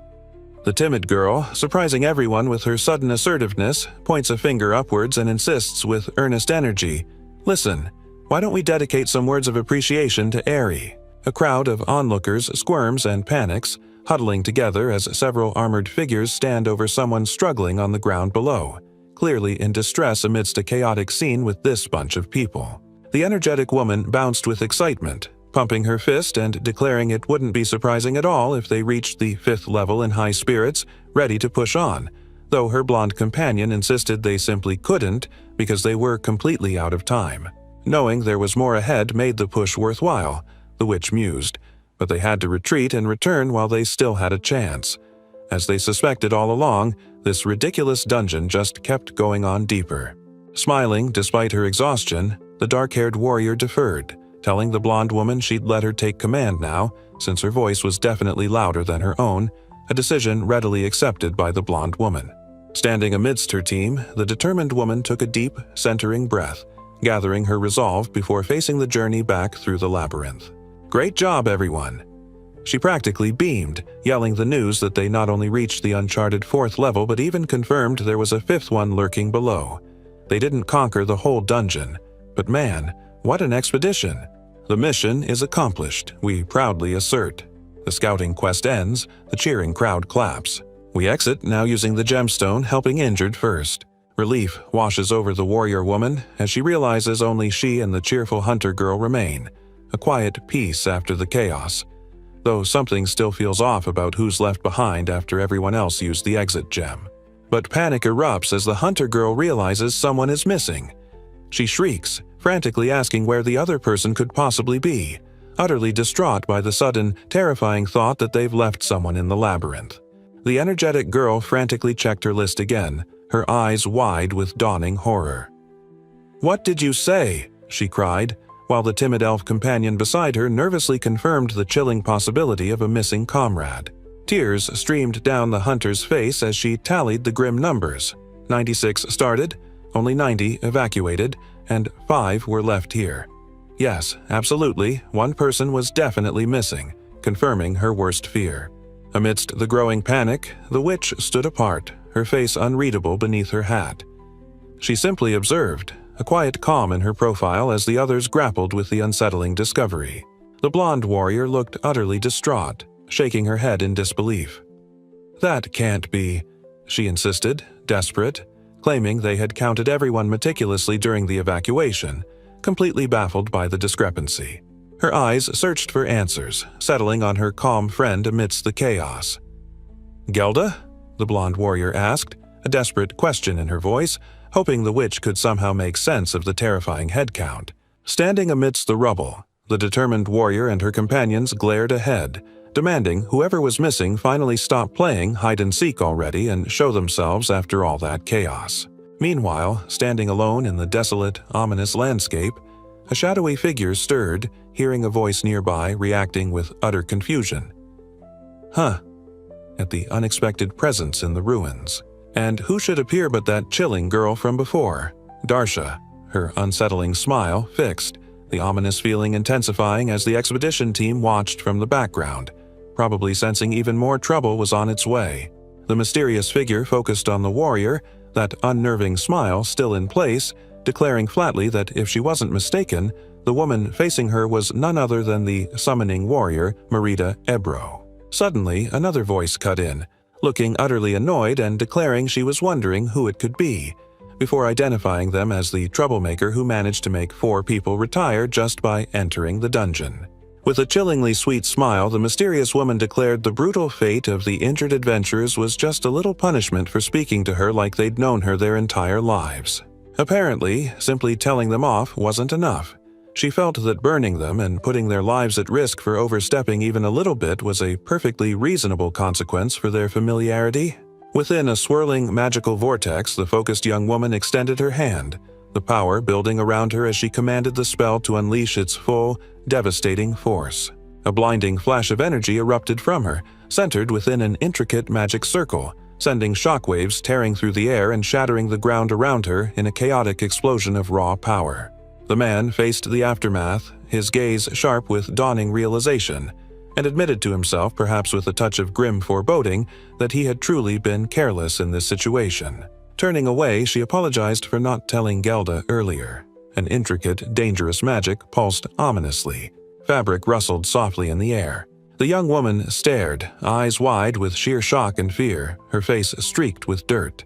The timid girl, surprising everyone with her sudden assertiveness, points a finger upwards and insists with earnest energy, "Listen, why don't we dedicate some words of appreciation to Aerie?" A crowd of onlookers squirms and panics, huddling together as several armored figures stand over someone struggling on the ground below, clearly in distress amidst a chaotic scene with this bunch of people. The energetic woman bounced with excitement, pumping her fist and declaring it wouldn't be surprising at all if they reached the 5th level in high spirits, ready to push on, though her blonde companion insisted they simply couldn't because they were completely out of time. Knowing there was more ahead made the push worthwhile, the witch mused, but they had to retreat and return while they still had a chance. As they suspected all along, this ridiculous dungeon just kept going on deeper. Smiling despite her exhaustion, the dark-haired warrior deferred, telling the blonde woman she'd let her take command now, since her voice was definitely louder than her own, a decision readily accepted by the blonde woman. Standing amidst her team, the determined woman took a deep, centering breath, gathering her resolve before facing the journey back through the labyrinth. "Great job, everyone!" She practically beamed, yelling the news that they not only reached the uncharted 4th level but even confirmed there was a 5th one lurking below. They didn't conquer the whole dungeon, but man, what an expedition! The mission is accomplished, we proudly assert. The scouting quest ends, the cheering crowd claps. We exit, now using the gemstone, helping injured first. Relief washes over the warrior woman as she realizes only she and the cheerful hunter girl remain. A quiet peace after the chaos, though something still feels off about who's left behind after everyone else used the exit gem. But panic erupts as the hunter girl realizes someone is missing. She shrieks, frantically asking where the other person could possibly be, utterly distraught by the sudden, terrifying thought that they've left someone in the labyrinth. The energetic girl frantically checked her list again, her eyes wide with dawning horror. "What did you say?" she cried, while the timid elf companion beside her nervously confirmed the chilling possibility of a missing comrade. Tears streamed down the hunter's face as she tallied the grim numbers. 96 started, only 90 evacuated, and 5 were left here. Yes, absolutely, one person was definitely missing, confirming her worst fear. Amidst the growing panic, the witch stood apart, her face unreadable beneath her hat. She simply observed, a quiet calm in her profile as the others grappled with the unsettling discovery. The blonde warrior looked utterly distraught, shaking her head in disbelief. "That can't be," she insisted, desperate, claiming they had counted everyone meticulously during the evacuation, completely baffled by the discrepancy. Her eyes searched for answers, settling on her calm friend amidst the chaos. "Gelda?" the blonde warrior asked, a desperate question in her voice, hoping the witch could somehow make sense of the terrifying head count. Standing amidst the rubble, the determined warrior and her companions glared ahead, demanding whoever was missing finally stop playing hide-and-seek already and show themselves after all that chaos. Meanwhile, standing alone in the desolate, ominous landscape, a shadowy figure stirred, hearing a voice nearby reacting with utter confusion. "Huh," at the unexpected presence in the ruins. And who should appear but that chilling girl from before, Darsha, her unsettling smile fixed, the ominous feeling intensifying as the expedition team watched from the background, probably sensing even more trouble was on its way. The mysterious figure focused on the warrior, that unnerving smile still in place, declaring flatly that if she wasn't mistaken, the woman facing her was none other than the summoning warrior, Merida Ebro. Suddenly, another voice cut in, looking utterly annoyed and declaring she was wondering who it could be, before identifying them as the troublemaker who managed to make 4 people retire just by entering the dungeon. With a chillingly sweet smile, the mysterious woman declared the brutal fate of the injured adventurers was just a little punishment for speaking to her like they'd known her their entire lives. Apparently, simply telling them off wasn't enough. She felt that burning them and putting their lives at risk for overstepping even a little bit was a perfectly reasonable consequence for their familiarity. Within a swirling magical vortex, the focused young woman extended her hand, the power building around her as she commanded the spell to unleash its full, devastating force. A blinding flash of energy erupted from her, centered within an intricate magic circle, sending shockwaves tearing through the air and shattering the ground around her in a chaotic explosion of raw power. The man faced the aftermath, his gaze sharp with dawning realization, and admitted to himself, perhaps with a touch of grim foreboding, that he had truly been careless in this situation. Turning away, she apologized for not telling Gelda earlier. An intricate, dangerous magic pulsed ominously. Fabric rustled softly in the air. The young woman stared, eyes wide with sheer shock and fear, her face streaked with dirt.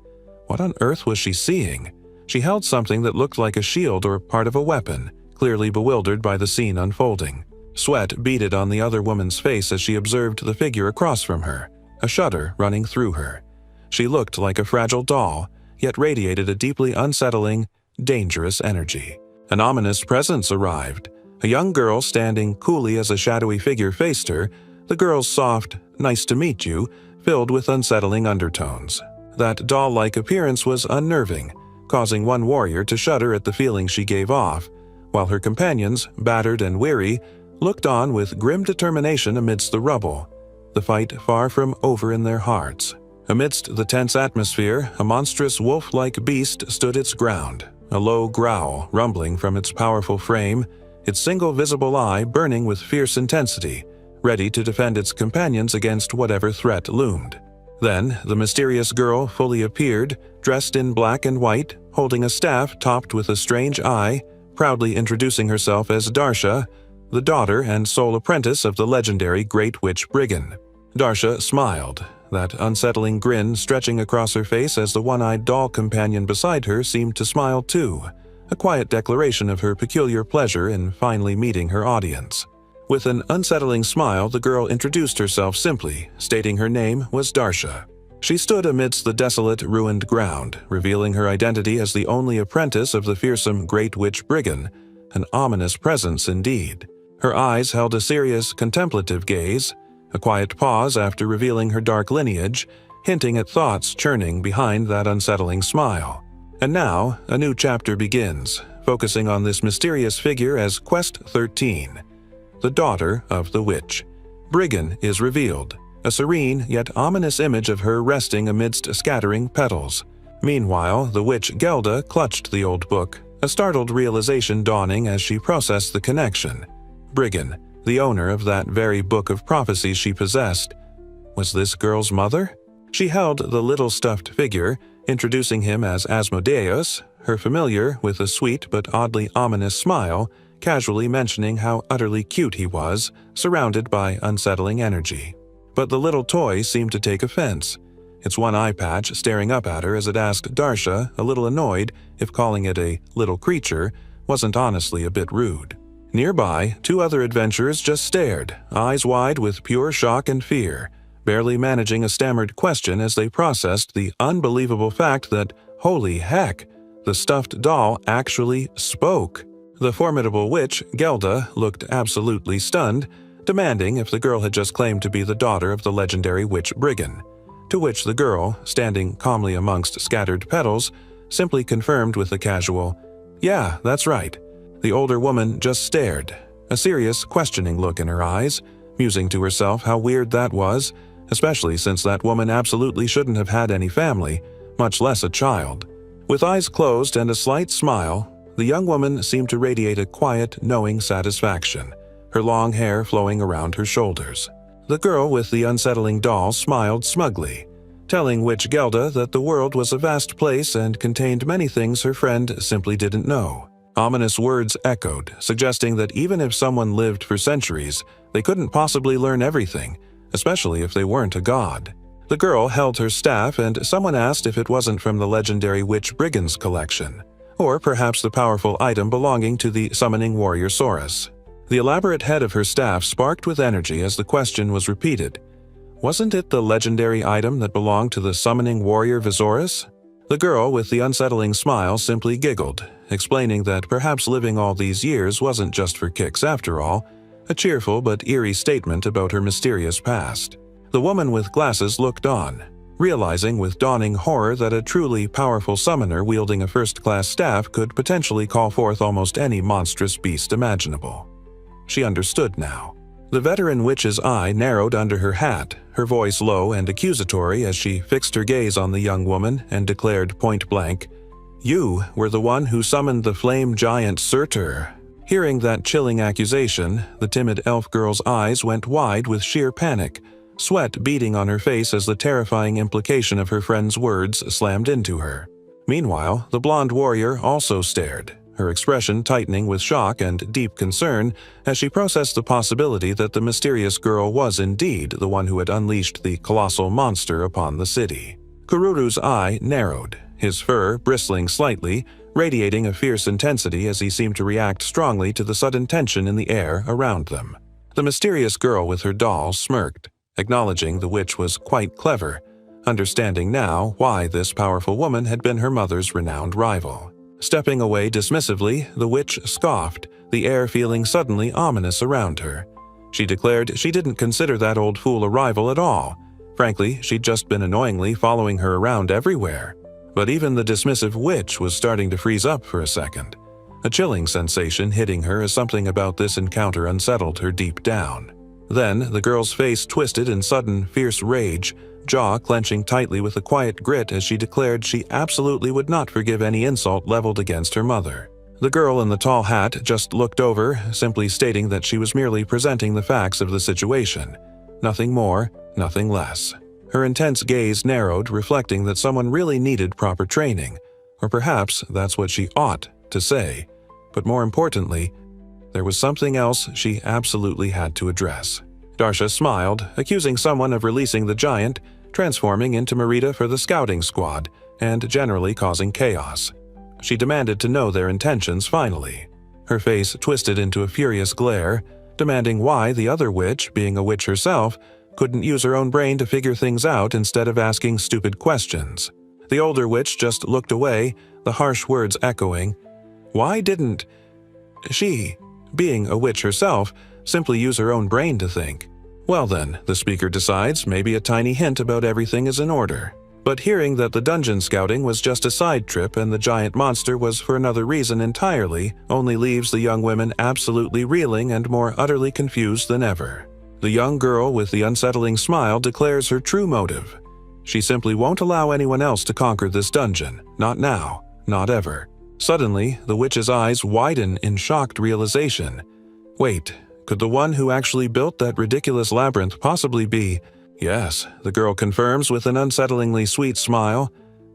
What on earth was she seeing? She held something that looked like a shield or part of a weapon, clearly bewildered by the scene unfolding. Sweat beaded on the other woman's face as she observed the figure across from her, a shudder running through her. She looked like a fragile doll, yet radiated a deeply unsettling, dangerous energy. An ominous presence arrived. A young girl standing coolly as a shadowy figure faced her, the girl's soft, "nice to meet you," filled with unsettling undertones. That doll-like appearance was unnerving, causing one warrior to shudder at the feeling she gave off, while her companions, battered and weary, looked on with grim determination amidst the rubble, the fight far from over in their hearts. Amidst the tense atmosphere, a monstrous wolf-like beast stood its ground, a low growl rumbling from its powerful frame, its single visible eye burning with fierce intensity, ready to defend its companions against whatever threat loomed. Then, the mysterious girl fully appeared, dressed in black and white, holding a staff topped with a strange eye, proudly introducing herself as Darsha, the daughter and sole apprentice of the legendary Great Witch Brigand. Darsha smiled, that unsettling grin stretching across her face as the one-eyed doll companion beside her seemed to smile too, a quiet declaration of her peculiar pleasure in finally meeting her audience. With an unsettling smile, the girl introduced herself simply, stating her name was Darsha. She stood amidst the desolate, ruined ground, revealing her identity as the only apprentice of the fearsome Great Witch Brigand, an ominous presence indeed. Her eyes held a serious, contemplative gaze, a quiet pause after revealing her dark lineage, hinting at thoughts churning behind that unsettling smile. And now, a new chapter begins, focusing on this mysterious figure as Quest 13, the daughter of the witch. Brigand is revealed, a serene yet ominous image of her resting amidst scattering petals. Meanwhile, the witch Gelda clutched the old book, a startled realization dawning as she processed the connection. Brigand, the owner of that very book of prophecies she possessed. Was this girl's mother? She held the little stuffed figure, introducing him as Asmodeus, her familiar with a sweet but oddly ominous smile, casually mentioning how utterly cute he was, surrounded by unsettling energy. But the little toy seemed to take offense, its one eye patch staring up at her as it asked Darsha, a little annoyed if calling it a little creature wasn't honestly a bit rude. Nearby, two other adventurers just stared, eyes wide with pure shock and fear, barely managing a stammered question as they processed the unbelievable fact that, holy heck, the stuffed doll actually spoke. The formidable witch, Gelda, looked absolutely stunned, demanding if the girl had just claimed to be the daughter of the legendary witch Brigand, to which the girl, standing calmly amongst scattered petals, simply confirmed with a casual, "Yeah, that's right." The older woman just stared, a serious, questioning look in her eyes, musing to herself how weird that was, especially since that woman absolutely shouldn't have had any family, much less a child. With eyes closed and a slight smile, the young woman seemed to radiate a quiet, knowing satisfaction, her long hair flowing around her shoulders. The girl with the unsettling doll smiled smugly, telling Witch Gelda that the world was a vast place and contained many things her friend simply didn't know. Ominous words echoed, suggesting that even if someone lived for centuries, they couldn't possibly learn everything, especially if they weren't a god. The girl held her staff and someone asked if it wasn't from the legendary Witch Brigand's collection, or perhaps the powerful item belonging to the summoning warrior Saurus. The elaborate head of her staff sparked with energy as the question was repeated. Wasn't it the legendary item that belonged to the summoning warrior Visorus? The girl with the unsettling smile simply giggled, explaining that perhaps living all these years wasn't just for kicks after all, a cheerful but eerie statement about her mysterious past. The woman with glasses looked on, realizing with dawning horror that a truly powerful summoner wielding a first-class staff could potentially call forth almost any monstrous beast imaginable. She understood now. The veteran witch's eye narrowed under her hat, her voice low and accusatory as she fixed her gaze on the young woman and declared point-blank, "You were the one who summoned the flame giant Surtur." Hearing that chilling accusation, the timid elf girl's eyes went wide with sheer panic, sweat beading on her face as the terrifying implication of her friend's words slammed into her. Meanwhile, the blonde warrior also stared, her expression tightening with shock and deep concern as she processed the possibility that the mysterious girl was indeed the one who had unleashed the colossal monster upon the city. Kururu's eye narrowed, his fur bristling slightly, radiating a fierce intensity as he seemed to react strongly to the sudden tension in the air around them. The mysterious girl with her doll smirked, acknowledging the witch was quite clever, understanding now why this powerful woman had been her mother's renowned rival. Stepping away dismissively, the witch scoffed, the air feeling suddenly ominous around her. She declared she didn't consider that old fool a rival at all. Frankly, she'd just been annoyingly following her around everywhere. But even the dismissive witch was starting to freeze up for a second. A chilling sensation hitting her as something about this encounter unsettled her deep down. Then, the girl's face twisted in sudden, fierce rage, jaw clenching tightly with a quiet grit as she declared she absolutely would not forgive any insult leveled against her mother. The girl in the tall hat just looked over, simply stating that she was merely presenting the facts of the situation. Nothing more, nothing less. Her intense gaze narrowed, reflecting that someone really needed proper training, or perhaps that's what she ought to say. But more importantly, there was something else she absolutely had to address. Darsha smiled, accusing someone of releasing the giant, transforming into Merida for the scouting squad, and generally causing chaos. She demanded to know their intentions finally. Her face twisted into a furious glare, demanding why the other witch, being a witch herself, couldn't use her own brain to figure things out instead of asking stupid questions. The older witch just looked away, the harsh words echoing, "Why didn't she, being a witch herself, simply use her own brain to think?" Well then, the speaker decides maybe a tiny hint about everything is in order. But hearing that the dungeon scouting was just a side trip and the giant monster was for another reason entirely only leaves the young women absolutely reeling and more utterly confused than ever. The young girl with the unsettling smile declares her true motive. She simply won't allow anyone else to conquer this dungeon. Not now. Not ever. Suddenly, the witch's eyes widen in shocked realization. Wait, could the one who actually built that ridiculous labyrinth possibly be… Yes, the girl confirms with an unsettlingly sweet smile.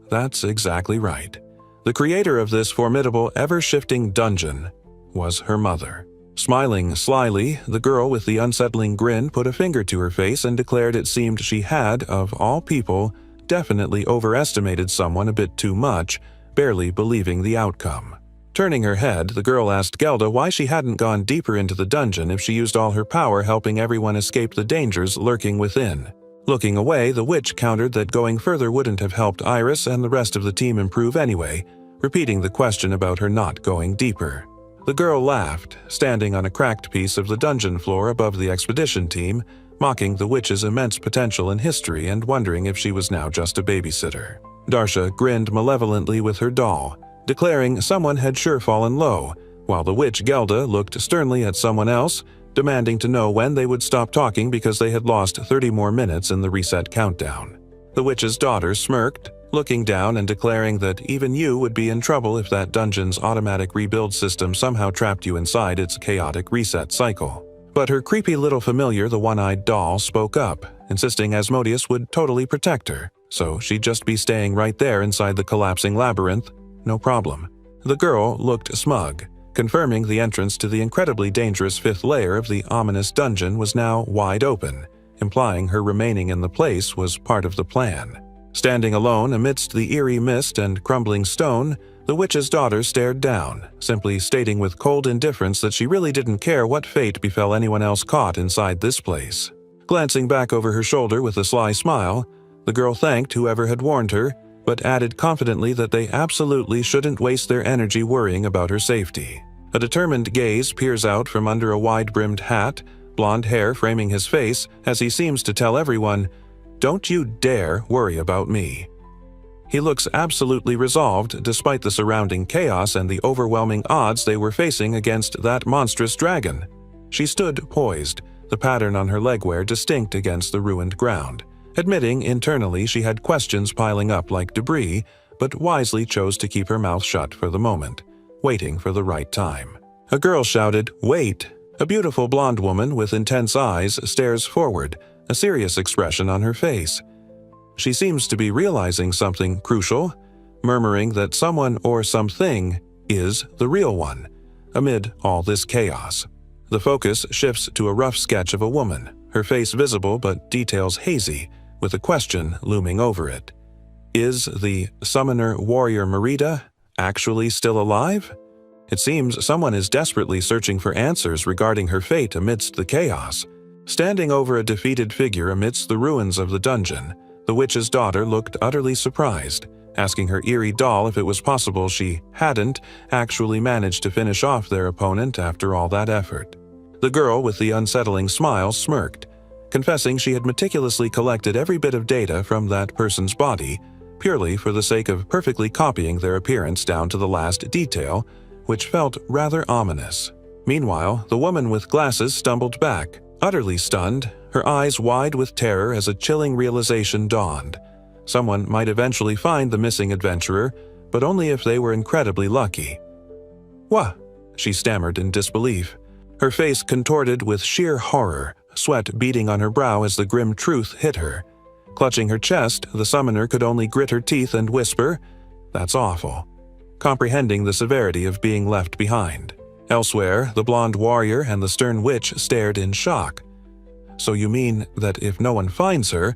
That's exactly right. The creator of this formidable, ever-shifting dungeon was her mother. Smiling slyly, the girl with the unsettling grin put a finger to her face and declared it seemed she had, of all people, definitely overestimated someone a bit too much, barely believing the outcome. Turning her head, the girl asked Gelda why she hadn't gone deeper into the dungeon if she used all her power helping everyone escape the dangers lurking within. Looking away, the witch countered that going further wouldn't have helped Iris and the rest of the team improve anyway, repeating the question about her not going deeper. The girl laughed, standing on a cracked piece of the dungeon floor above the expedition team, mocking the witch's immense potential and history and wondering if she was now just a babysitter. Darsha grinned malevolently with her doll, declaring someone had sure fallen low, while the witch Gelda looked sternly at someone else, demanding to know when they would stop talking because they had lost 30 more minutes in the reset countdown. The witch's daughter smirked, looking down and declaring that even you would be in trouble if that dungeon's automatic rebuild system somehow trapped you inside its chaotic reset cycle. But her creepy little familiar, the one-eyed doll, spoke up, insisting Asmodeus would totally protect her, so she'd just be staying right there inside the collapsing labyrinth, no problem. The girl looked smug, confirming the entrance to the incredibly dangerous fifth layer of the ominous dungeon was now wide open, implying her remaining in the place was part of the plan. Standing alone amidst the eerie mist and crumbling stone, the witch's daughter stared down, simply stating with cold indifference that she really didn't care what fate befell anyone else caught inside this place. Glancing back over her shoulder with a sly smile, the girl thanked whoever had warned her, but added confidently that they absolutely shouldn't waste their energy worrying about her safety. A determined gaze peers out from under a wide-brimmed hat, blonde hair framing his face as he seems to tell everyone, "Don't you dare worry about me." He looks absolutely resolved despite the surrounding chaos and the overwhelming odds they were facing against that monstrous dragon. She stood poised, the pattern on her legwear distinct against the ruined ground. Admitting internally she had questions piling up like debris, but wisely chose to keep her mouth shut for the moment, waiting for the right time. A girl shouted, "Wait!" A beautiful blonde woman with intense eyes stares forward, a serious expression on her face. She seems to be realizing something crucial, murmuring that someone or something is the real one, amid all this chaos. The focus shifts to a rough sketch of a woman, her face visible but details hazy, with a question looming over it. Is the summoner warrior Merida actually still alive? It seems someone is desperately searching for answers regarding her fate amidst the chaos. Standing over a defeated figure amidst the ruins of the dungeon, the witch's daughter looked utterly surprised, asking her eerie doll if it was possible she hadn't actually managed to finish off their opponent after all that effort. The girl with the unsettling smile smirked, confessing she had meticulously collected every bit of data from that person's body, purely for the sake of perfectly copying their appearance down to the last detail, which felt rather ominous. Meanwhile, the woman with glasses stumbled back, utterly stunned, her eyes wide with terror as a chilling realization dawned. Someone might eventually find the missing adventurer, but only if they were incredibly lucky. "What?" she stammered in disbelief. Her face contorted with sheer horror, sweat beading on her brow as the grim truth hit her. Clutching her chest, the summoner could only grit her teeth and whisper, "That's awful," comprehending the severity of being left behind. Elsewhere, the blonde warrior and the stern witch stared in shock. "So you mean that if no one finds her—"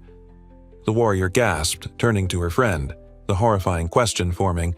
The warrior gasped, turning to her friend, the horrifying question forming.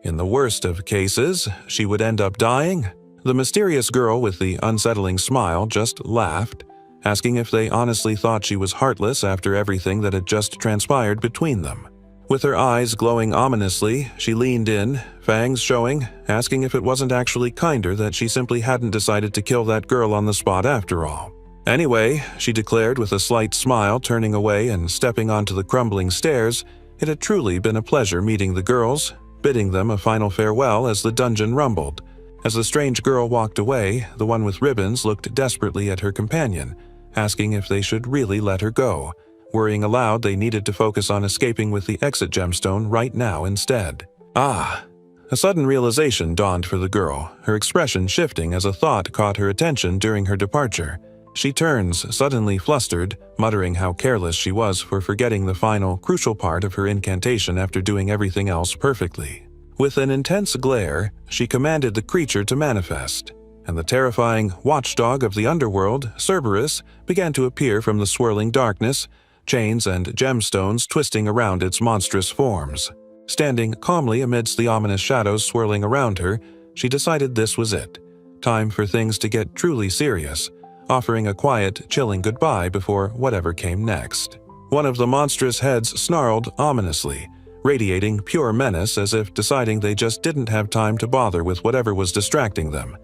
"In the worst of cases, she would end up dying?" The mysterious girl with the unsettling smile just laughed, asking if they honestly thought she was heartless after everything that had just transpired between them. With her eyes glowing ominously, she leaned in, fangs showing, asking if it wasn't actually kinder that she simply hadn't decided to kill that girl on the spot after all. "Anyway," she declared with a slight smile, turning away and stepping onto the crumbling stairs, it had truly been a pleasure meeting the girls, bidding them a final farewell as the dungeon rumbled. As the strange girl walked away, the one with ribbons looked desperately at her companion, asking if they should really let her go, worrying aloud they needed to focus on escaping with the exit gemstone right now instead. Ah! A sudden realization dawned for the girl, her expression shifting as a thought caught her attention during her departure. She turns, suddenly flustered, muttering how careless she was for forgetting the final, crucial part of her incantation after doing everything else perfectly. With an intense glare, she commanded the creature to manifest, and the terrifying watchdog of the underworld, Cerberus, began to appear from the swirling darkness, chains and gemstones twisting around its monstrous forms. Standing calmly amidst the ominous shadows swirling around her, she decided this was it. Time for things to get truly serious, offering a quiet, chilling goodbye before whatever came next. One of the monstrous heads snarled ominously, radiating pure menace as if deciding they just didn't have time to bother with whatever was distracting them.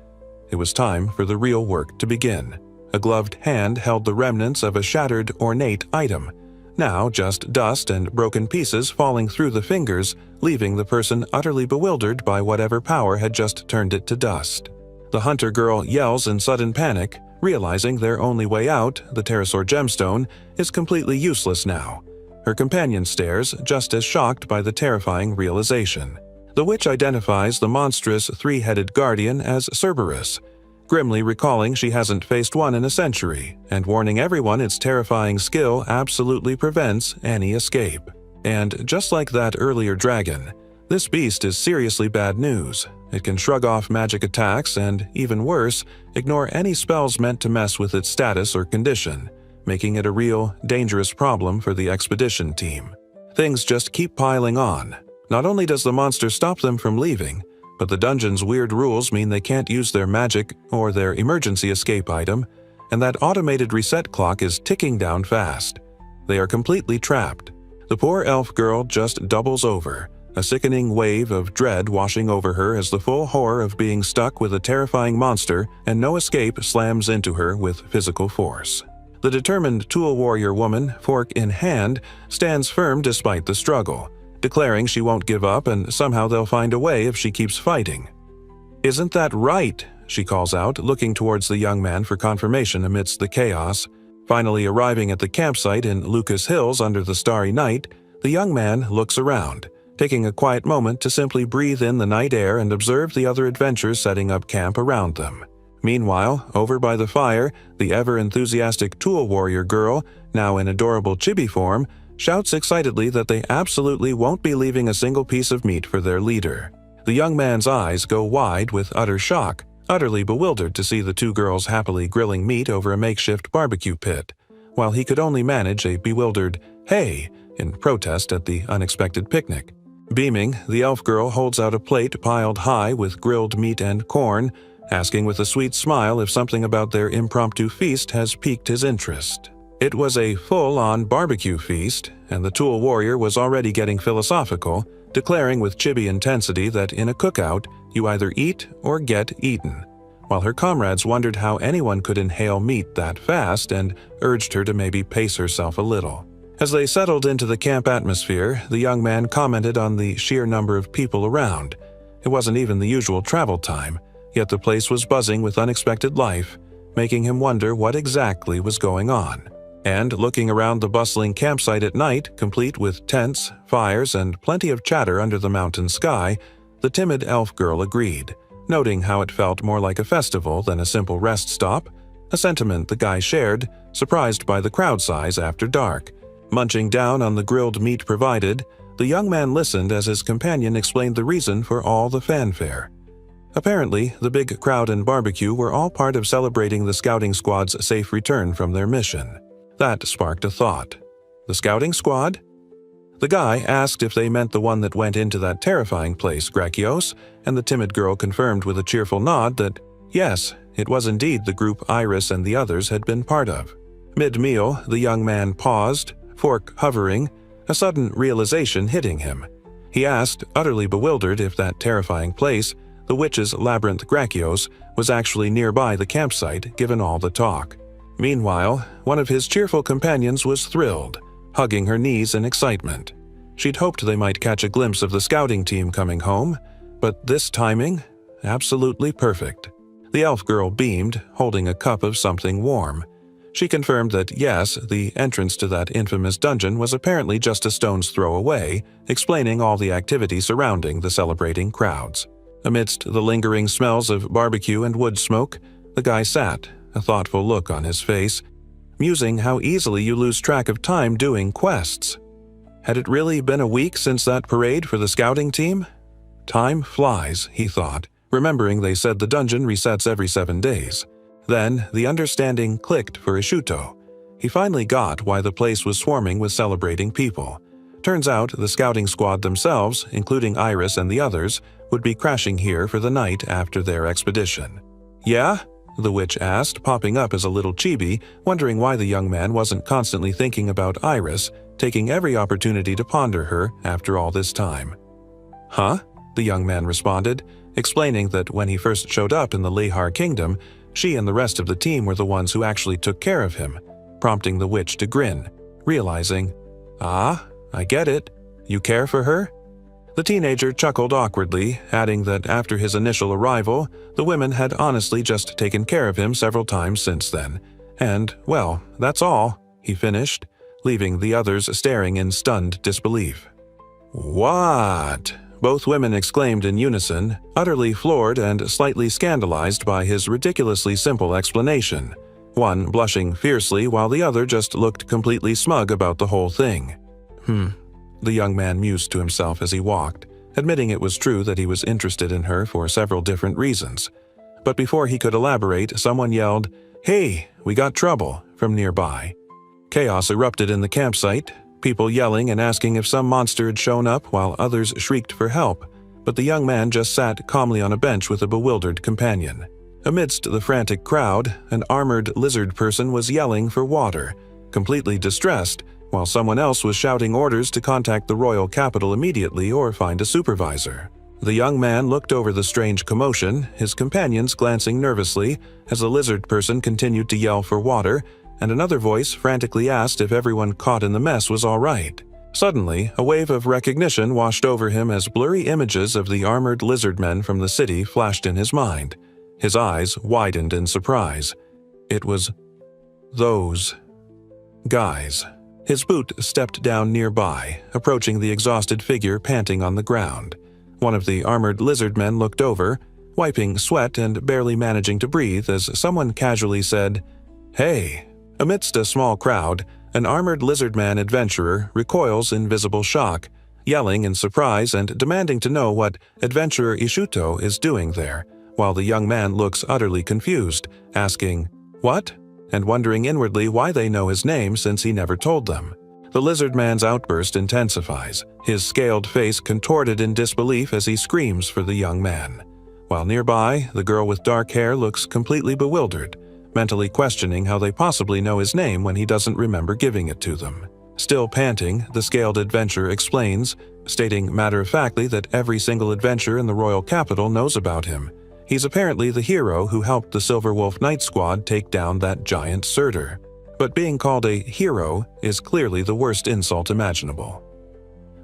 It was time for the real work to begin. A gloved hand held the remnants of a shattered, ornate item, now just dust and broken pieces falling through the fingers, leaving the person utterly bewildered by whatever power had just turned it to dust. The hunter girl yells in sudden panic, realizing their only way out, the pterosaur gemstone, is completely useless now. Her companion stares, just as shocked by the terrifying realization. The witch identifies the monstrous three-headed guardian as Cerberus, grimly recalling she hasn't faced one in a century, and warning everyone its terrifying skill absolutely prevents any escape. And just like that earlier dragon, this beast is seriously bad news. It can shrug off magic attacks and, even worse, ignore any spells meant to mess with its status or condition, making it a real, dangerous problem for the expedition team. Things just keep piling on. Not only does the monster stop them from leaving, but the dungeon's weird rules mean they can't use their magic or their emergency escape item, and that automated reset clock is ticking down fast. They are completely trapped. The poor elf girl just doubles over, a sickening wave of dread washing over her as the full horror of being stuck with a terrifying monster and no escape slams into her with physical force. The determined tool warrior woman, fork in hand, stands firm despite the struggle, declaring she won't give up and somehow they'll find a way if she keeps fighting. "Isn't that right?" she calls out, looking towards the young man for confirmation amidst the chaos. Finally arriving at the campsite in Lucas Hills under the starry night, the young man looks around, taking a quiet moment to simply breathe in the night air and observe the other adventurers setting up camp around them. Meanwhile, over by the fire, the ever-enthusiastic tool warrior girl, now in adorable chibi form, shouts excitedly that they absolutely won't be leaving a single piece of meat for their leader. The young man's eyes go wide with utter shock, utterly bewildered to see the two girls happily grilling meat over a makeshift barbecue pit, while he could only manage a bewildered "hey" in protest at the unexpected picnic. Beaming, the elf girl holds out a plate piled high with grilled meat and corn, asking with a sweet smile if something about their impromptu feast has piqued his interest. It was a full-on barbecue feast, and the tool warrior was already getting philosophical, declaring with chibi intensity that in a cookout, you either eat or get eaten, while her comrades wondered how anyone could inhale meat that fast and urged her to maybe pace herself a little. As they settled into the camp atmosphere, the young man commented on the sheer number of people around. It wasn't even the usual travel time, yet the place was buzzing with unexpected life, making him wonder what exactly was going on. And looking around the bustling campsite at night, complete with tents, fires, and plenty of chatter under the mountain sky, the timid elf girl agreed, noting how it felt more like a festival than a simple rest stop, a sentiment the guy shared, surprised by the crowd size after dark. Munching down on the grilled meat provided, the young man listened as his companion explained the reason for all the fanfare. Apparently, the big crowd and barbecue were all part of celebrating the scouting squad's safe return from their mission. That sparked a thought. The scouting squad? The guy asked if they meant the one that went into that terrifying place, Gracios, and the timid girl confirmed with a cheerful nod that, yes, it was indeed the group Iris and the others had been part of. Mid-meal, the young man paused, fork hovering, a sudden realization hitting him. He asked, utterly bewildered, if that terrifying place, the witch's labyrinth Gracios, was actually nearby the campsite, given all the talk. Meanwhile, one of his cheerful companions was thrilled, hugging her knees in excitement. She'd hoped they might catch a glimpse of the scouting team coming home, but this timing? Absolutely perfect. The elf girl beamed, holding a cup of something warm. She confirmed that yes, the entrance to that infamous dungeon was apparently just a stone's throw away, explaining all the activity surrounding the celebrating crowds. Amidst the lingering smells of barbecue and wood smoke, the guy sat, a thoughtful look on his face, musing how easily you lose track of time doing quests. Had it really been a week since that parade for the scouting team? Time flies, he thought, remembering they said the dungeon resets every 7 days. Then, the understanding clicked for Ishuto. He finally got why the place was swarming with celebrating people. Turns out the scouting squad themselves, including Iris and the others, would be crashing here for the night after their expedition. Yeah? The witch asked, popping up as a little chibi, wondering why the young man wasn't constantly thinking about Iris, taking every opportunity to ponder her after all this time. Huh? The young man responded, explaining that when he first showed up in the Lehar Kingdom, she and the rest of the team were the ones who actually took care of him, prompting the witch to grin, realizing, "Ah, I get it. You care for her?" The teenager chuckled awkwardly, adding that after his initial arrival, the women had honestly just taken care of him several times since then. And, well, that's all, he finished, leaving the others staring in stunned disbelief. What? Both women exclaimed in unison, utterly floored and slightly scandalized by his ridiculously simple explanation, one blushing fiercely while the other just looked completely smug about the whole thing. The young man mused to himself as he walked, admitting it was true that he was interested in her for several different reasons. But before he could elaborate, someone yelled, "Hey, we got trouble," from nearby. Chaos erupted in the campsite, people yelling and asking if some monster had shown up while others shrieked for help, but the young man just sat calmly on a bench with a bewildered companion. Amidst the frantic crowd, an armored lizard person was yelling for water, completely distressed, while someone else was shouting orders to contact the royal capital immediately or find a supervisor. The young man looked over the strange commotion, his companions glancing nervously as the lizard person continued to yell for water, and another voice frantically asked if everyone caught in the mess was all right. Suddenly, a wave of recognition washed over him as blurry images of the armored lizard men from the city flashed in his mind. His eyes widened in surprise. It was those guys. His boot stepped down nearby, approaching the exhausted figure panting on the ground. One of the armored lizard men looked over, wiping sweat and barely managing to breathe as someone casually said, "Hey." Amidst a small crowd, an armored lizard man adventurer recoils in visible shock, yelling in surprise and demanding to know what adventurer Ishuto is doing there, while the young man looks utterly confused, asking, "What?" and wondering inwardly why they know his name since he never told them. The lizard man's outburst intensifies, his scaled face contorted in disbelief as he screams for the young man. While nearby, the girl with dark hair looks completely bewildered, mentally questioning how they possibly know his name when he doesn't remember giving it to them. Still panting, the scaled adventurer explains, stating matter-of-factly that every single adventurer in the royal capital knows about him. He's apparently the hero who helped the Silver Wolf Knight Squad take down that giant Surtur. But being called a hero is clearly the worst insult imaginable.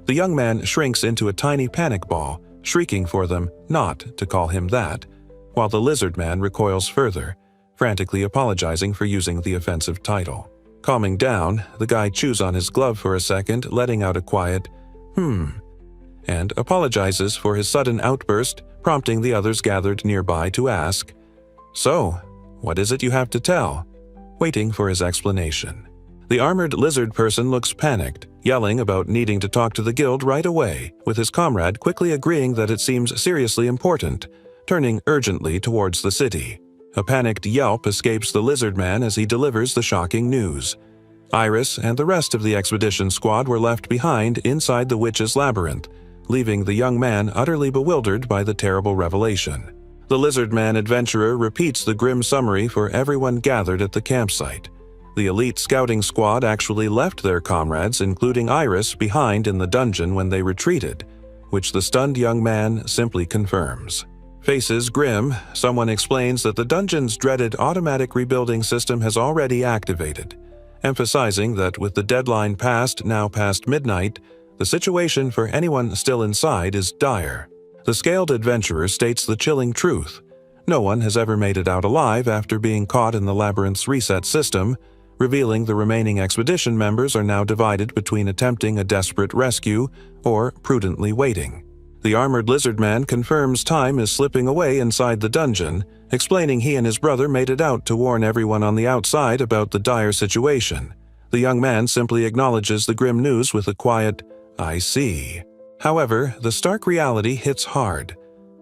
The young man shrinks into a tiny panic ball, shrieking for them not to call him that, while the lizard man recoils further, frantically apologizing for using the offensive title. Calming down, the guy chews on his glove for a second, letting out a quiet, and apologizes for his sudden outburst, prompting the others gathered nearby to ask, "So, what is it you have to tell?" waiting for his explanation. The armored lizard person looks panicked, yelling about needing to talk to the guild right away, with his comrade quickly agreeing that it seems seriously important, turning urgently towards the city. A panicked yelp escapes the lizard man as he delivers the shocking news. Iris and the rest of the expedition squad were left behind inside the witch's labyrinth, leaving the young man utterly bewildered by the terrible revelation. The lizard man adventurer repeats the grim summary for everyone gathered at the campsite. The elite scouting squad actually left their comrades, including Iris, behind in the dungeon when they retreated, which the stunned young man simply confirms. Faces grim, someone explains that the dungeon's dreaded automatic rebuilding system has already activated, emphasizing that with the deadline now past midnight, the situation for anyone still inside is dire. The scaled adventurer states the chilling truth. No one has ever made it out alive after being caught in the labyrinth's reset system, revealing the remaining expedition members are now divided between attempting a desperate rescue or prudently waiting. The armored lizard man confirms time is slipping away inside the dungeon, explaining he and his brother made it out to warn everyone on the outside about the dire situation. The young man simply acknowledges the grim news with a quiet, "I see." However, the stark reality hits hard.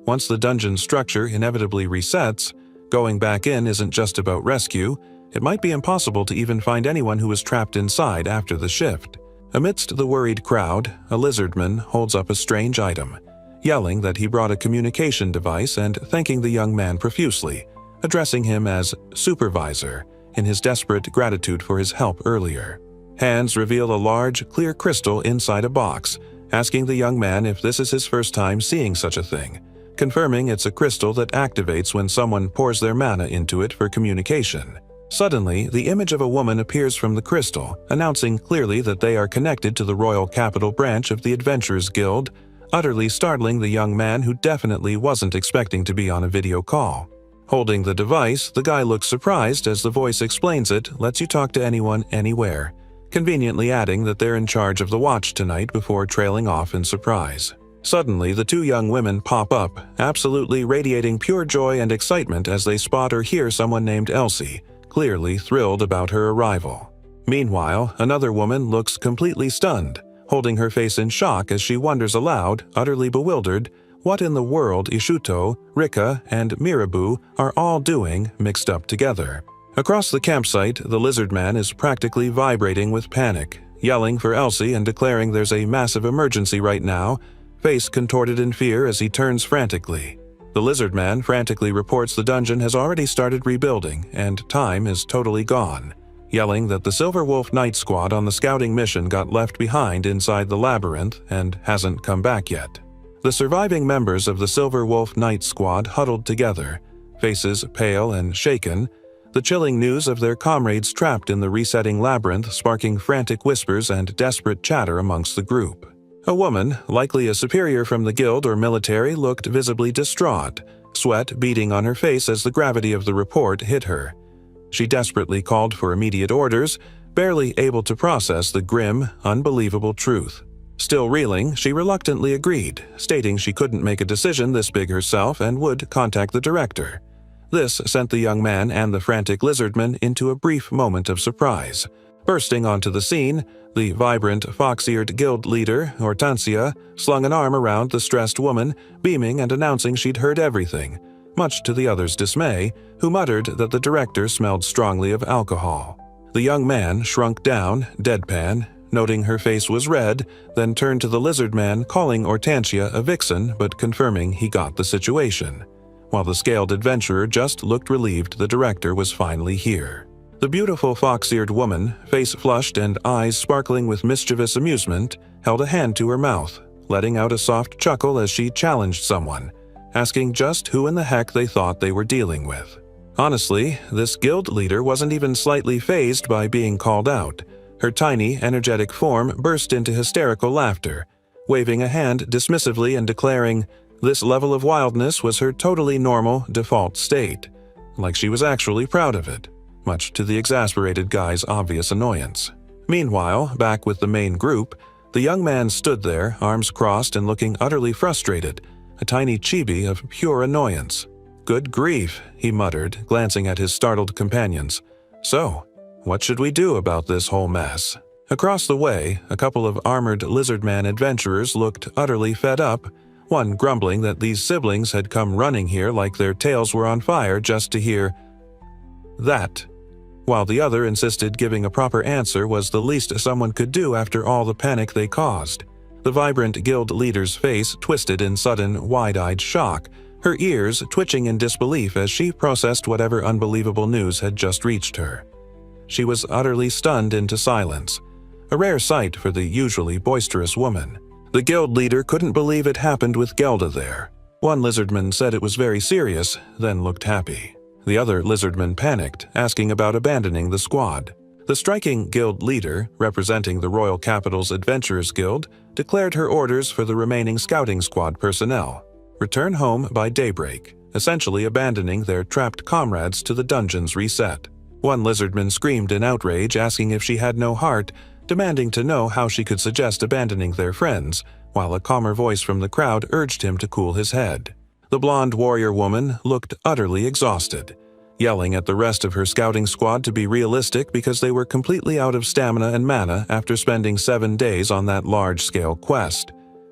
Once the dungeon structure inevitably resets, going back in isn't just about rescue. It might be impossible to even find anyone who was trapped inside after the shift. Amidst the worried crowd, a lizardman holds up a strange item, yelling that he brought a communication device and thanking the young man profusely, addressing him as supervisor in his desperate gratitude for his help earlier. Hands reveal a large, clear crystal inside a box, asking the young man if this is his first time seeing such a thing, confirming it's a crystal that activates when someone pours their mana into it for communication. Suddenly, the image of a woman appears from the crystal, announcing clearly that they are connected to the Royal Capital branch of the Adventurers Guild, utterly startling the young man who definitely wasn't expecting to be on a video call. Holding the device, the guy looks surprised as the voice explains it lets you talk to anyone, anywhere, conveniently adding that they're in charge of the watch tonight before trailing off in surprise. Suddenly, the two young women pop up, absolutely radiating pure joy and excitement as they spot or hear someone named Elsie, clearly thrilled about her arrival. Meanwhile, another woman looks completely stunned, holding her face in shock as she wonders aloud, utterly bewildered, what in the world Ishuto, Rika, and Mirabu are all doing mixed up together. Across the campsite, the lizard man is practically vibrating with panic, yelling for Elsie and declaring there's a massive emergency right now, face contorted in fear as he turns frantically. The lizard man frantically reports the dungeon has already started rebuilding and time is totally gone, yelling that the Silver Wolf Knight Squad on the scouting mission got left behind inside the labyrinth and hasn't come back yet. The surviving members of the Silver Wolf Knight Squad huddled together, faces pale and shaken, the chilling news of their comrades trapped in the resetting labyrinth sparking frantic whispers and desperate chatter amongst the group. A woman, likely a superior from the guild or military, looked visibly distraught, sweat beading on her face as the gravity of the report hit her. She desperately called for immediate orders, barely able to process the grim, unbelievable truth. Still reeling, she reluctantly agreed, stating she couldn't make a decision this big herself and would contact the director. This sent the young man and the frantic lizardman into a brief moment of surprise. Bursting onto the scene, the vibrant, fox-eared guild leader, Hortensia, slung an arm around the stressed woman, beaming and announcing she'd heard everything, much to the others' dismay, who muttered that the director smelled strongly of alcohol. The young man shrunk down, deadpan, noting her face was red, then turned to the lizard man, calling Hortensia a vixen but confirming he got the situation. While the scaled adventurer just looked relieved the director was finally here. The beautiful fox-eared woman, face flushed and eyes sparkling with mischievous amusement, held a hand to her mouth, letting out a soft chuckle as she challenged someone, asking just who in the heck they thought they were dealing with. Honestly, this guild leader wasn't even slightly fazed by being called out. Her tiny, energetic form burst into hysterical laughter, waving a hand dismissively and declaring this level of wildness was her totally normal, default state, like she was actually proud of it, much to the exasperated guy's obvious annoyance. Meanwhile, back with the main group, the young man stood there, arms crossed and looking utterly frustrated, a tiny chibi of pure annoyance. "Good grief," he muttered, glancing at his startled companions. "So, what should we do about this whole mess?" Across the way, a couple of armored lizardman adventurers looked utterly fed up, one grumbling that these siblings had come running here like their tails were on fire just to hear that, while the other insisted giving a proper answer was the least someone could do after all the panic they caused. The vibrant guild leader's face twisted in sudden, wide-eyed shock, her ears twitching in disbelief as she processed whatever unbelievable news had just reached her. She was utterly stunned into silence, a rare sight for the usually boisterous woman. The guild leader couldn't believe it happened with Gelda there. One lizardman said it was very serious, then looked happy. The other lizardman panicked, asking about abandoning the squad. The striking guild leader, representing the Royal Capital's Adventurers Guild, declared her orders for the remaining scouting squad personnel: return home by daybreak, essentially abandoning their trapped comrades to the dungeon's reset. One lizardman screamed in outrage, asking if she had no heart, demanding to know how she could suggest abandoning their friends, while a calmer voice from the crowd urged him to cool his head. The blonde warrior woman looked utterly exhausted, yelling at the rest of her scouting squad to be realistic because they were completely out of stamina and mana after spending 7 days on that large-scale quest.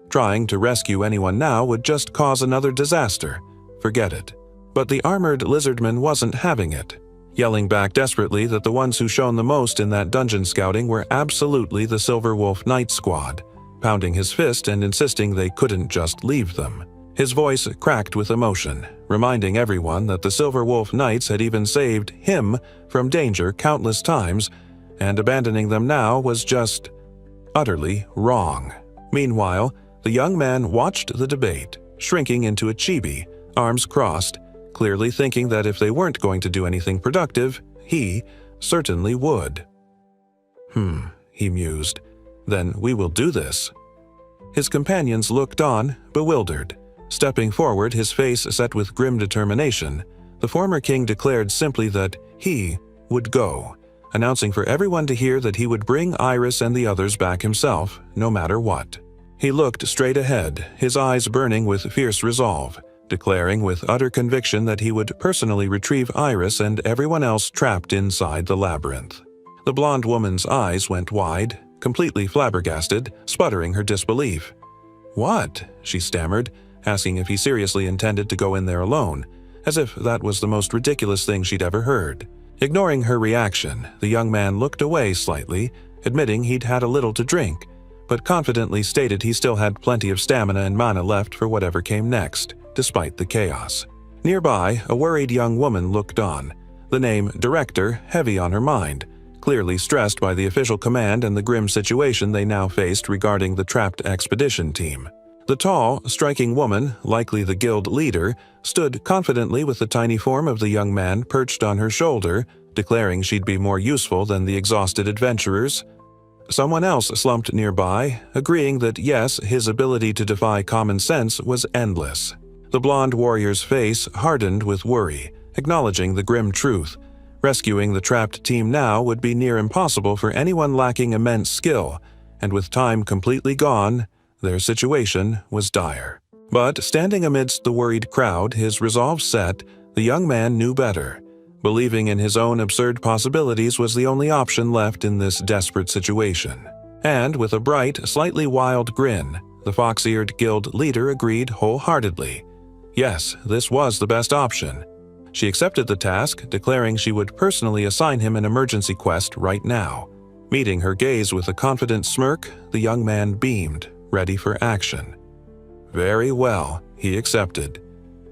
Trying to rescue anyone now would just cause another disaster. Forget it. But the armored lizardman wasn't having it, yelling back desperately that the ones who shone the most in that dungeon scouting were absolutely the Silver Wolf Knight squad, pounding his fist and insisting they couldn't just leave them. His voice cracked with emotion, reminding everyone that the Silver Wolf Knights had even saved him from danger countless times, and abandoning them now was just utterly wrong. Meanwhile, the young man watched the debate, shrinking into a chibi, arms crossed, clearly thinking that if they weren't going to do anything productive, he certainly would. He mused. Then we will do this. His companions looked on, bewildered. Stepping forward, his face set with grim determination, the former king declared simply that he would go, announcing for everyone to hear that he would bring Iris and the others back himself, no matter what. He looked straight ahead, his eyes burning with fierce resolve, declaring with utter conviction that he would personally retrieve Iris and everyone else trapped inside the labyrinth. The blonde woman's eyes went wide, completely flabbergasted, sputtering her disbelief. "What?" she stammered, asking if he seriously intended to go in there alone, as if that was the most ridiculous thing she'd ever heard. Ignoring her reaction, the young man looked away slightly, admitting he'd had a little to drink, but confidently stated he still had plenty of stamina and mana left for whatever came next, despite the chaos. Nearby, a worried young woman looked on, the name Director heavy on her mind, clearly stressed by the official command and the grim situation they now faced regarding the trapped expedition team. The tall, striking woman, likely the guild leader, stood confidently with the tiny form of the young man perched on her shoulder, declaring she'd be more useful than the exhausted adventurers. Someone else slumped nearby, agreeing that yes, his ability to defy common sense was endless. The blonde warrior's face hardened with worry, acknowledging the grim truth. Rescuing the trapped team now would be near impossible for anyone lacking immense skill, and with time completely gone, their situation was dire. But standing amidst the worried crowd, his resolve set, the young man knew better. Believing in his own absurd possibilities was the only option left in this desperate situation. And with a bright, slightly wild grin, the fox-eared guild leader agreed wholeheartedly. Yes, this was the best option. She accepted the task, declaring she would personally assign him an emergency quest right now. Meeting her gaze with a confident smirk, the young man beamed, ready for action. Very well, he accepted.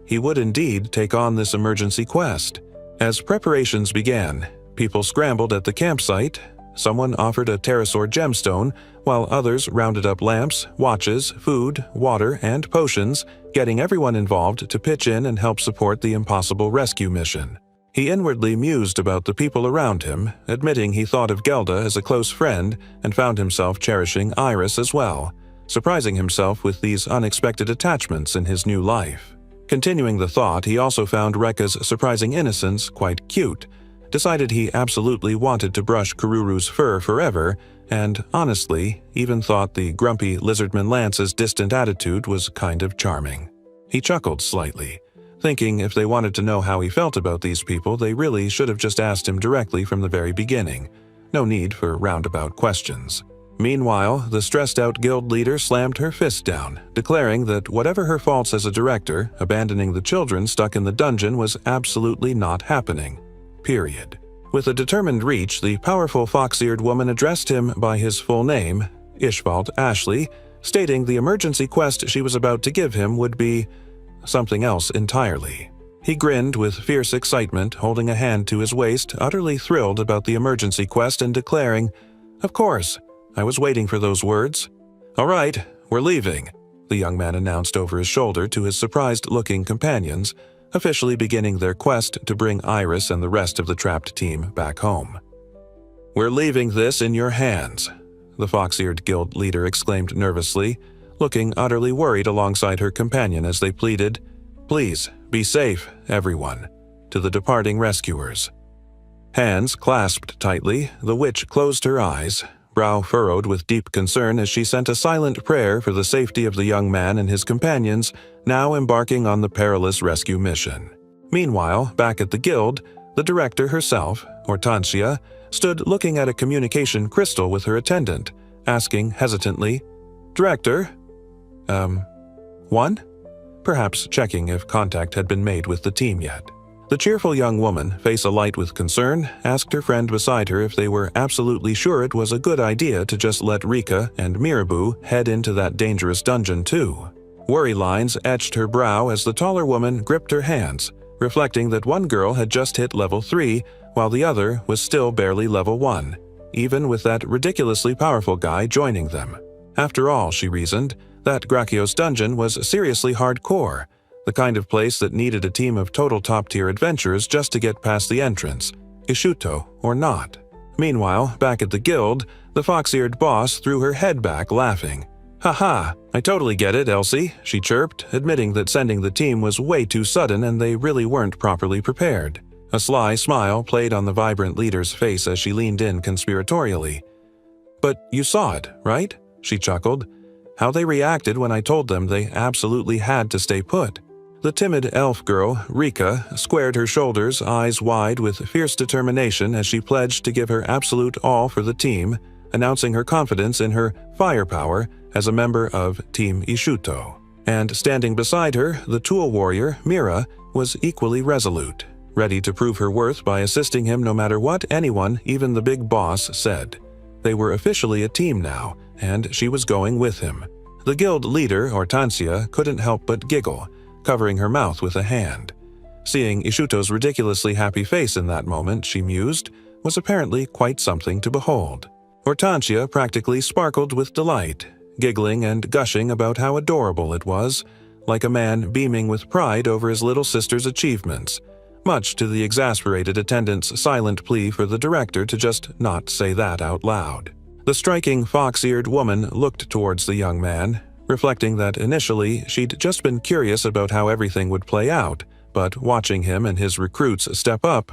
He would indeed take on this emergency quest. As preparations began, people scrambled at the campsite. Someone offered a pterosaur gemstone, while others rounded up lamps, watches, food, water, and potions, getting everyone involved to pitch in and help support the impossible rescue mission. He inwardly mused about the people around him, admitting he thought of Gelda as a close friend and found himself cherishing Iris as well, surprising himself with these unexpected attachments in his new life. Continuing the thought, he also found Rekka's surprising innocence quite cute, decided he absolutely wanted to brush Kururu's fur forever, and, honestly, even thought the grumpy lizardman Lance's distant attitude was kind of charming. He chuckled slightly, thinking if they wanted to know how he felt about these people, they really should have just asked him directly from the very beginning. No need for roundabout questions. Meanwhile, the stressed-out guild leader slammed her fist down, declaring that whatever her faults as a director, abandoning the children stuck in the dungeon was absolutely not happening. Period. With a determined reach, the powerful fox-eared woman addressed him by his full name, Ishvald Ashley, stating the emergency quest she was about to give him would be something else entirely. He grinned with fierce excitement, holding a hand to his waist, utterly thrilled about the emergency quest and declaring, "Of course, I was waiting for those words." "All right, we're leaving," the young man announced over his shoulder to his surprised-looking companions, officially beginning their quest to bring Iris and the rest of the trapped team back home. "We're leaving this in your hands," the fox-eared guild leader exclaimed nervously, looking utterly worried alongside her companion as they pleaded, "Please, be safe, everyone," to the departing rescuers. Hands clasped tightly, the witch closed her eyes, brow furrowed with deep concern as she sent a silent prayer for the safety of the young man and his companions, now embarking on the perilous rescue mission. Meanwhile, back at the guild, the director herself, Hortensia, stood looking at a communication crystal with her attendant, asking hesitantly, "Director? One?" Perhaps checking if contact had been made with the team yet. The cheerful young woman, face alight with concern, asked her friend beside her if they were absolutely sure it was a good idea to just let Rika and Mirabu head into that dangerous dungeon too. Worry lines etched her brow as the taller woman gripped her hands, reflecting that one girl had just hit level 3, while the other was still barely level 1, even with that ridiculously powerful guy joining them. After all, she reasoned, that Grakios dungeon was seriously hardcore, the kind of place that needed a team of total top-tier adventurers just to get past the entrance, Ishuto or not. Meanwhile, back at the guild, the fox-eared boss threw her head back, laughing. "Haha, I totally get it, Elsie," she chirped, admitting that sending the team was way too sudden and they really weren't properly prepared. A sly smile played on the vibrant leader's face as she leaned in conspiratorially. "But you saw it, right?" she chuckled. "How they reacted when I told them they absolutely had to stay put." The timid elf girl, Rika, squared her shoulders, eyes wide with fierce determination as she pledged to give her absolute all for the team, announcing her confidence in her firepower as a member of Team Ishuto. And standing beside her, the tool warrior, Mira, was equally resolute, ready to prove her worth by assisting him no matter what anyone, even the big boss, said. They were officially a team now, and she was going with him. The guild leader, Hortensia, couldn't help but giggle, covering her mouth with a hand. Seeing Ishuto's ridiculously happy face in that moment, she mused, was apparently quite something to behold. Hortensia practically sparkled with delight, giggling and gushing about how adorable it was, like a man beaming with pride over his little sister's achievements, much to the exasperated attendant's silent plea for the director to just not say that out loud. The striking fox-eared woman looked towards the young man, reflecting that initially she'd just been curious about how everything would play out, but watching him and his recruits step up,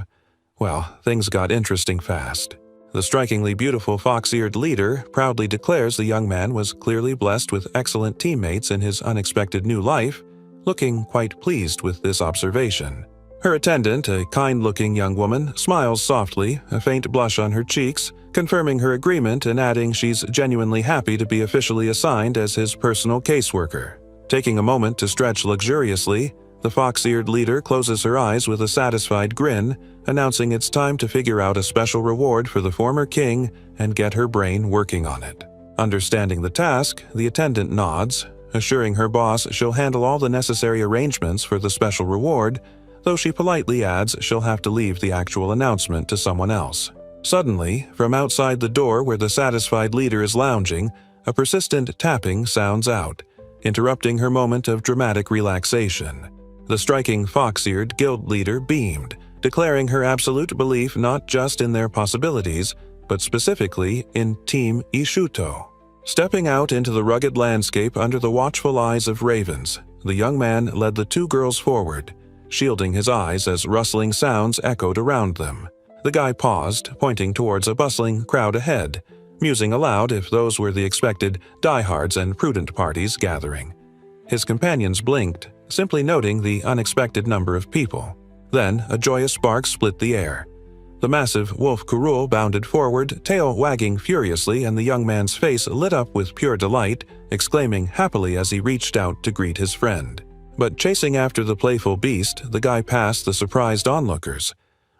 well, things got interesting fast. The strikingly beautiful fox-eared leader proudly declares the young man was clearly blessed with excellent teammates in his unexpected new life, looking quite pleased with this observation. Her attendant, a kind-looking young woman, smiles softly, a faint blush on her cheeks, confirming her agreement and adding she's genuinely happy to be officially assigned as his personal caseworker. Taking a moment to stretch luxuriously, the fox-eared leader closes her eyes with a satisfied grin, announcing it's time to figure out a special reward for the former king and get her brain working on it. Understanding the task, the attendant nods, assuring her boss she'll handle all the necessary arrangements for the special reward, though she politely adds she'll have to leave the actual announcement to someone else. Suddenly, from outside the door where the satisfied leader is lounging, a persistent tapping sounds out, interrupting her moment of dramatic relaxation. The striking fox-eared guild leader beamed, declaring her absolute belief not just in their possibilities, but specifically in Team Ishuto. Stepping out into the rugged landscape under the watchful eyes of ravens, the young man led the two girls forward, shielding his eyes as rustling sounds echoed around them. The guy paused, pointing towards a bustling crowd ahead, musing aloud if those were the expected diehards and prudent parties gathering. His companions blinked, simply noting the unexpected number of people. Then a joyous bark split the air. The massive wolf Kurul bounded forward, tail wagging furiously, and the young man's face lit up with pure delight, exclaiming happily as he reached out to greet his friend. But chasing after the playful beast, the guy passed the surprised onlookers.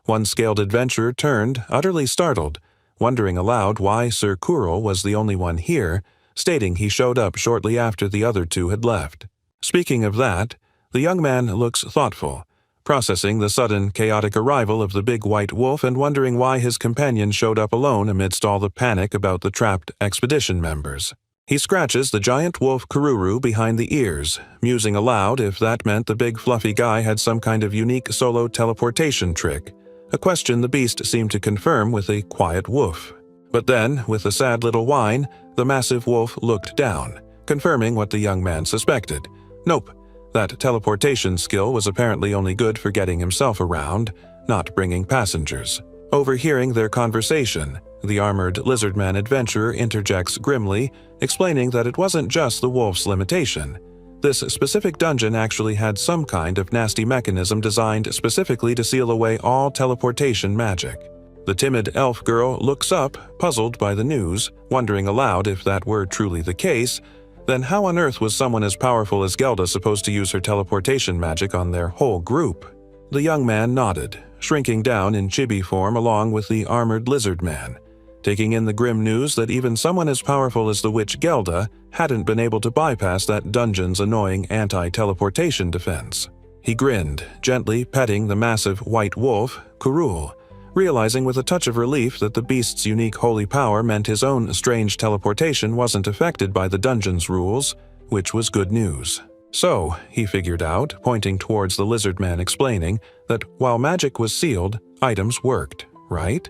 One scaled adventurer turned, utterly startled, wondering aloud why Sir Kurul was the only one here, stating he showed up shortly after the other two had left. Speaking of that, the young man looks thoughtful, processing the sudden, chaotic arrival of the big white wolf and wondering why his companion showed up alone amidst all the panic about the trapped expedition members. He scratches the giant wolf Kururu behind the ears, musing aloud if that meant the big fluffy guy had some kind of unique solo teleportation trick, a question the beast seemed to confirm with a quiet woof. But then, with a sad little whine, the massive wolf looked down, confirming what the young man suspected. Nope, that teleportation skill was apparently only good for getting himself around, not bringing passengers. Overhearing their conversation, the armored lizardman adventurer interjects grimly, explaining that it wasn't just the wolf's limitation. This specific dungeon actually had some kind of nasty mechanism designed specifically to seal away all teleportation magic. The timid elf girl looks up, puzzled by the news, wondering aloud if that were truly the case. Then how on earth was someone as powerful as Gelda supposed to use her teleportation magic on their whole group? The young man nodded, shrinking down in chibi form along with the armored lizard man, taking in the grim news that even someone as powerful as the witch Gelda hadn't been able to bypass that dungeon's annoying anti-teleportation defense. He grinned, gently petting the massive white wolf, Kurul, realizing with a touch of relief that the beast's unique holy power meant his own strange teleportation wasn't affected by the dungeon's rules, which was good news. So, he figured out, pointing towards the lizard man explaining, that while magic was sealed, items worked, right?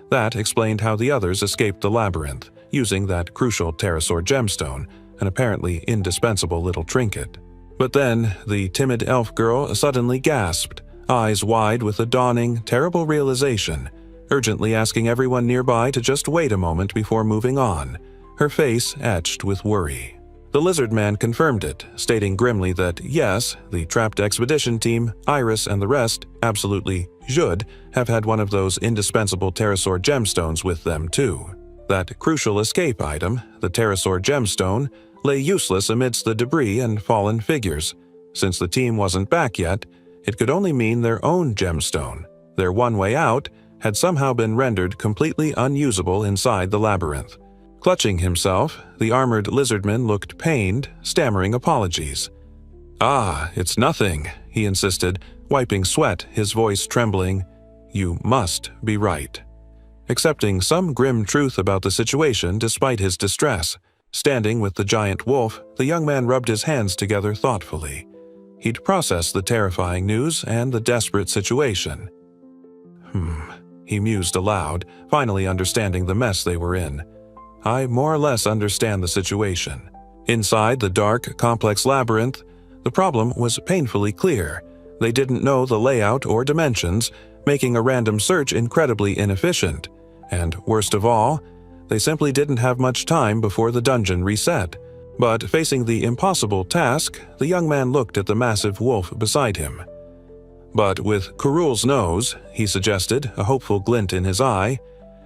That explained how the others escaped the labyrinth, using that crucial pterosaur gemstone, an apparently indispensable little trinket. But then, the timid elf girl suddenly gasped, eyes wide with a dawning, terrible realization, urgently asking everyone nearby to just wait a moment before moving on, her face etched with worry. The lizard man confirmed it, stating grimly that yes, the trapped expedition team, Iris and the rest, absolutely should have had one of those indispensable pterosaur gemstones with them too. That crucial escape item, the pterosaur gemstone, lay useless amidst the debris and fallen figures. Since the team wasn't back yet, it could only mean their own gemstone, their one way out, had somehow been rendered completely unusable inside the labyrinth. Clutching himself, the armored lizardman looked pained, stammering apologies. "Ah, it's nothing," he insisted, wiping sweat, his voice trembling. "You must be right." Accepting some grim truth about the situation despite his distress, standing with the giant wolf, the young man rubbed his hands together thoughtfully. He'd processed the terrifying news and the desperate situation. He mused aloud, finally understanding the mess they were in. "I more or less understand the situation. Inside the dark, complex labyrinth, the problem was painfully clear. They didn't know the layout or dimensions, making a random search incredibly inefficient. And worst of all, they simply didn't have much time before the dungeon reset. But facing the impossible task, the young man looked at the massive wolf beside him. But with Kurul's nose, he suggested, a hopeful glint in his eye,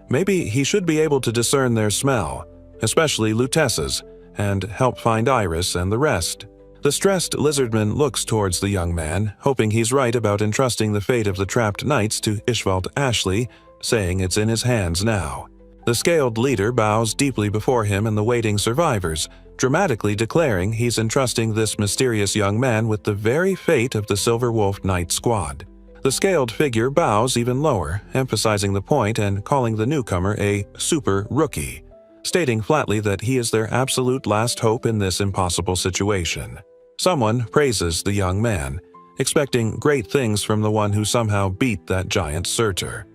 maybe he should be able to discern their smell, especially Lutessa's, and help find Iris and the rest. The stressed lizardman looks towards the young man, hoping he's right about entrusting the fate of the trapped knights to Ishvald Ashley, saying it's in his hands now. The scaled leader bows deeply before him and the waiting survivors, dramatically declaring he's entrusting this mysterious young man with the very fate of the Silver Wolf Knight squad. The scaled figure bows even lower, emphasizing the point and calling the newcomer a super rookie, stating flatly that he is their absolute last hope in this impossible situation. Someone praises the young man, expecting great things from the one who somehow beat that giant Surtur.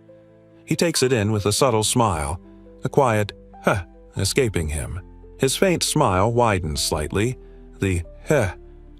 He takes it in with a subtle smile, a quiet "huh" escaping him. His faint smile widens slightly, the "huh"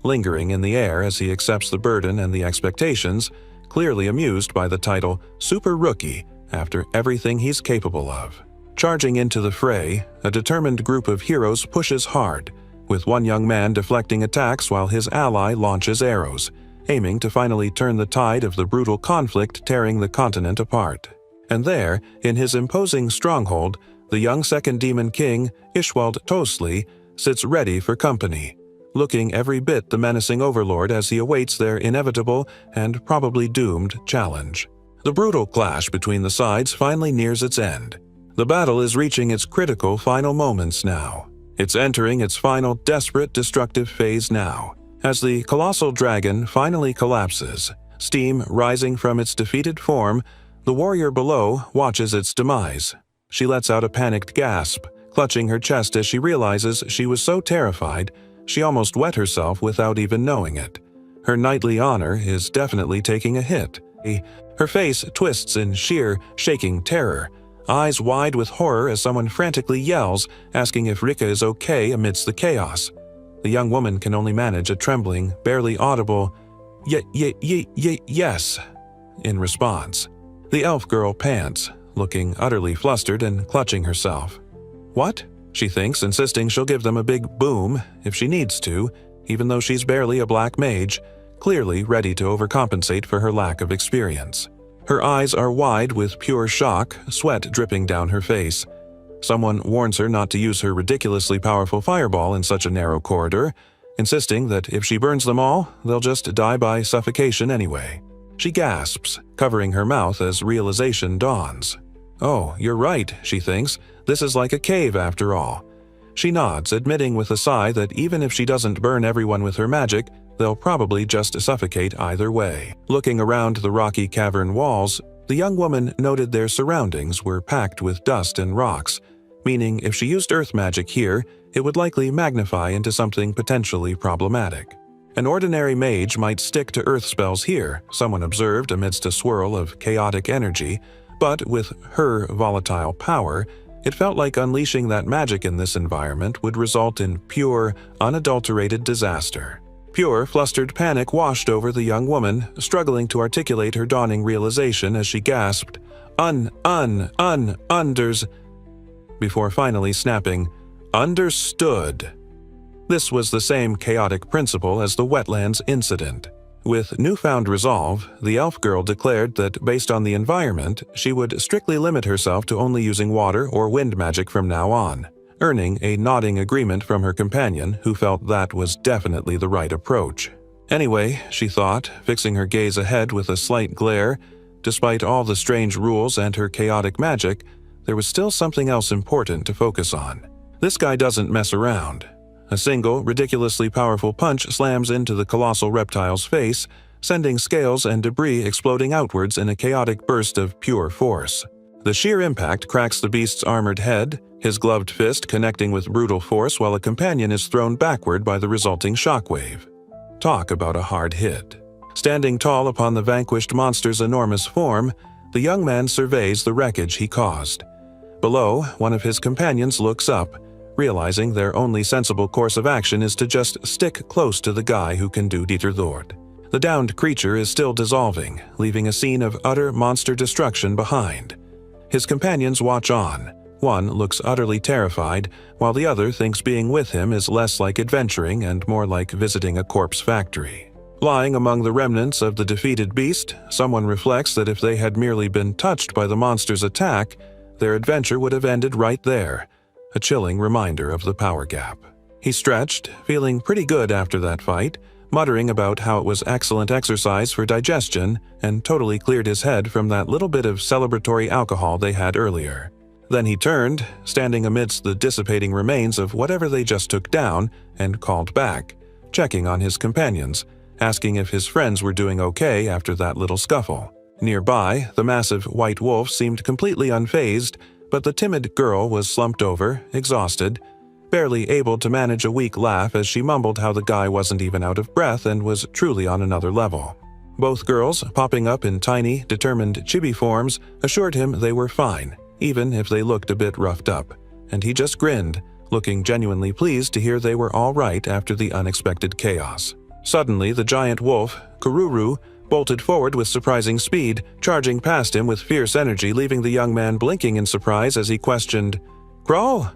lingering in the air as he accepts the burden and the expectations, clearly amused by the title Super Rookie after everything he's capable of. Charging into the fray, a determined group of heroes pushes hard, with one young man deflecting attacks while his ally launches arrows, aiming to finally turn the tide of the brutal conflict tearing the continent apart. And there, in his imposing stronghold, the young second demon king, Ishwald Tosli, sits ready for company, looking every bit the menacing overlord as he awaits their inevitable and probably doomed challenge. The brutal clash between the sides finally nears its end. The battle is reaching its critical final moments now. It's entering its final desperate destructive phase now. As the colossal dragon finally collapses, steam rising from its defeated form, the warrior below watches its demise. She lets out a panicked gasp, clutching her chest as she realizes she was so terrified she almost wet herself without even knowing it. Her knightly honor is definitely taking a hit. Her face twists in sheer, shaking terror, eyes wide with horror as someone frantically yells, asking if Rika is okay amidst the chaos. The young woman can only manage a trembling, barely audible yes in response. The elf girl pants, looking utterly flustered and clutching herself. What? She thinks, insisting she'll give them a big boom if she needs to, even though she's barely a black mage, clearly ready to overcompensate for her lack of experience. Her eyes are wide with pure shock, sweat dripping down her face. Someone warns her not to use her ridiculously powerful fireball in such a narrow corridor, insisting that if she burns them all, they'll just die by suffocation anyway. She gasps, covering her mouth as realization dawns. Oh, you're right, she thinks. This is like a cave after all. She nods, admitting with a sigh that even if she doesn't burn everyone with her magic, they'll probably just suffocate either way. Looking around the rocky cavern walls, the young woman noted their surroundings were packed with dust and rocks, meaning if she used earth magic here, it would likely magnify into something potentially problematic. An ordinary mage might stick to earth spells here, someone observed amidst a swirl of chaotic energy, but with her volatile power, it felt like unleashing that magic in this environment would result in pure, unadulterated disaster. Pure, flustered panic washed over the young woman, struggling to articulate her dawning realization as she gasped, unders, before finally snapping, understood. This was the same chaotic principle as the wetlands incident. With newfound resolve, the elf girl declared that based on the environment, she would strictly limit herself to only using water or wind magic from now on, earning a nodding agreement from her companion, who felt that was definitely the right approach. Anyway, she thought, fixing her gaze ahead with a slight glare, despite all the strange rules and her chaotic magic, there was still something else important to focus on. This guy doesn't mess around. A single, ridiculously powerful punch slams into the colossal reptile's face, sending scales and debris exploding outwards in a chaotic burst of pure force. The sheer impact cracks the beast's armored head, his gloved fist connecting with brutal force while a companion is thrown backward by the resulting shockwave. Talk about a hard hit. Standing tall upon the vanquished monster's enormous form, the young man surveys the wreckage he caused. Below, one of his companions looks up, realizing their only sensible course of action is to just stick close to the guy who can do Dieter Lord. The downed creature is still dissolving, leaving a scene of utter monster destruction behind. His companions watch on. One looks utterly terrified, while the other thinks being with him is less like adventuring and more like visiting a corpse factory. Lying among the remnants of the defeated beast, someone reflects that if they had merely been touched by the monster's attack, their adventure would have ended right there, a chilling reminder of the power gap. He stretched, feeling pretty good after that fight, muttering about how it was excellent exercise for digestion and totally cleared his head from that little bit of celebratory alcohol they had earlier. Then he turned, standing amidst the dissipating remains of whatever they just took down, and called back, checking on his companions, asking if his friends were doing okay after that little scuffle. Nearby, the massive white wolf seemed completely unfazed, but the timid girl was slumped over, exhausted, barely able to manage a weak laugh as she mumbled how the guy wasn't even out of breath and was truly on another level. Both girls, popping up in tiny, determined chibi forms, assured him they were fine, even if they looked a bit roughed up, and he just grinned, looking genuinely pleased to hear they were all right after the unexpected chaos. Suddenly, the giant wolf, Kururu, bolted forward with surprising speed, charging past him with fierce energy, leaving the young man blinking in surprise as he questioned, "Crawl?"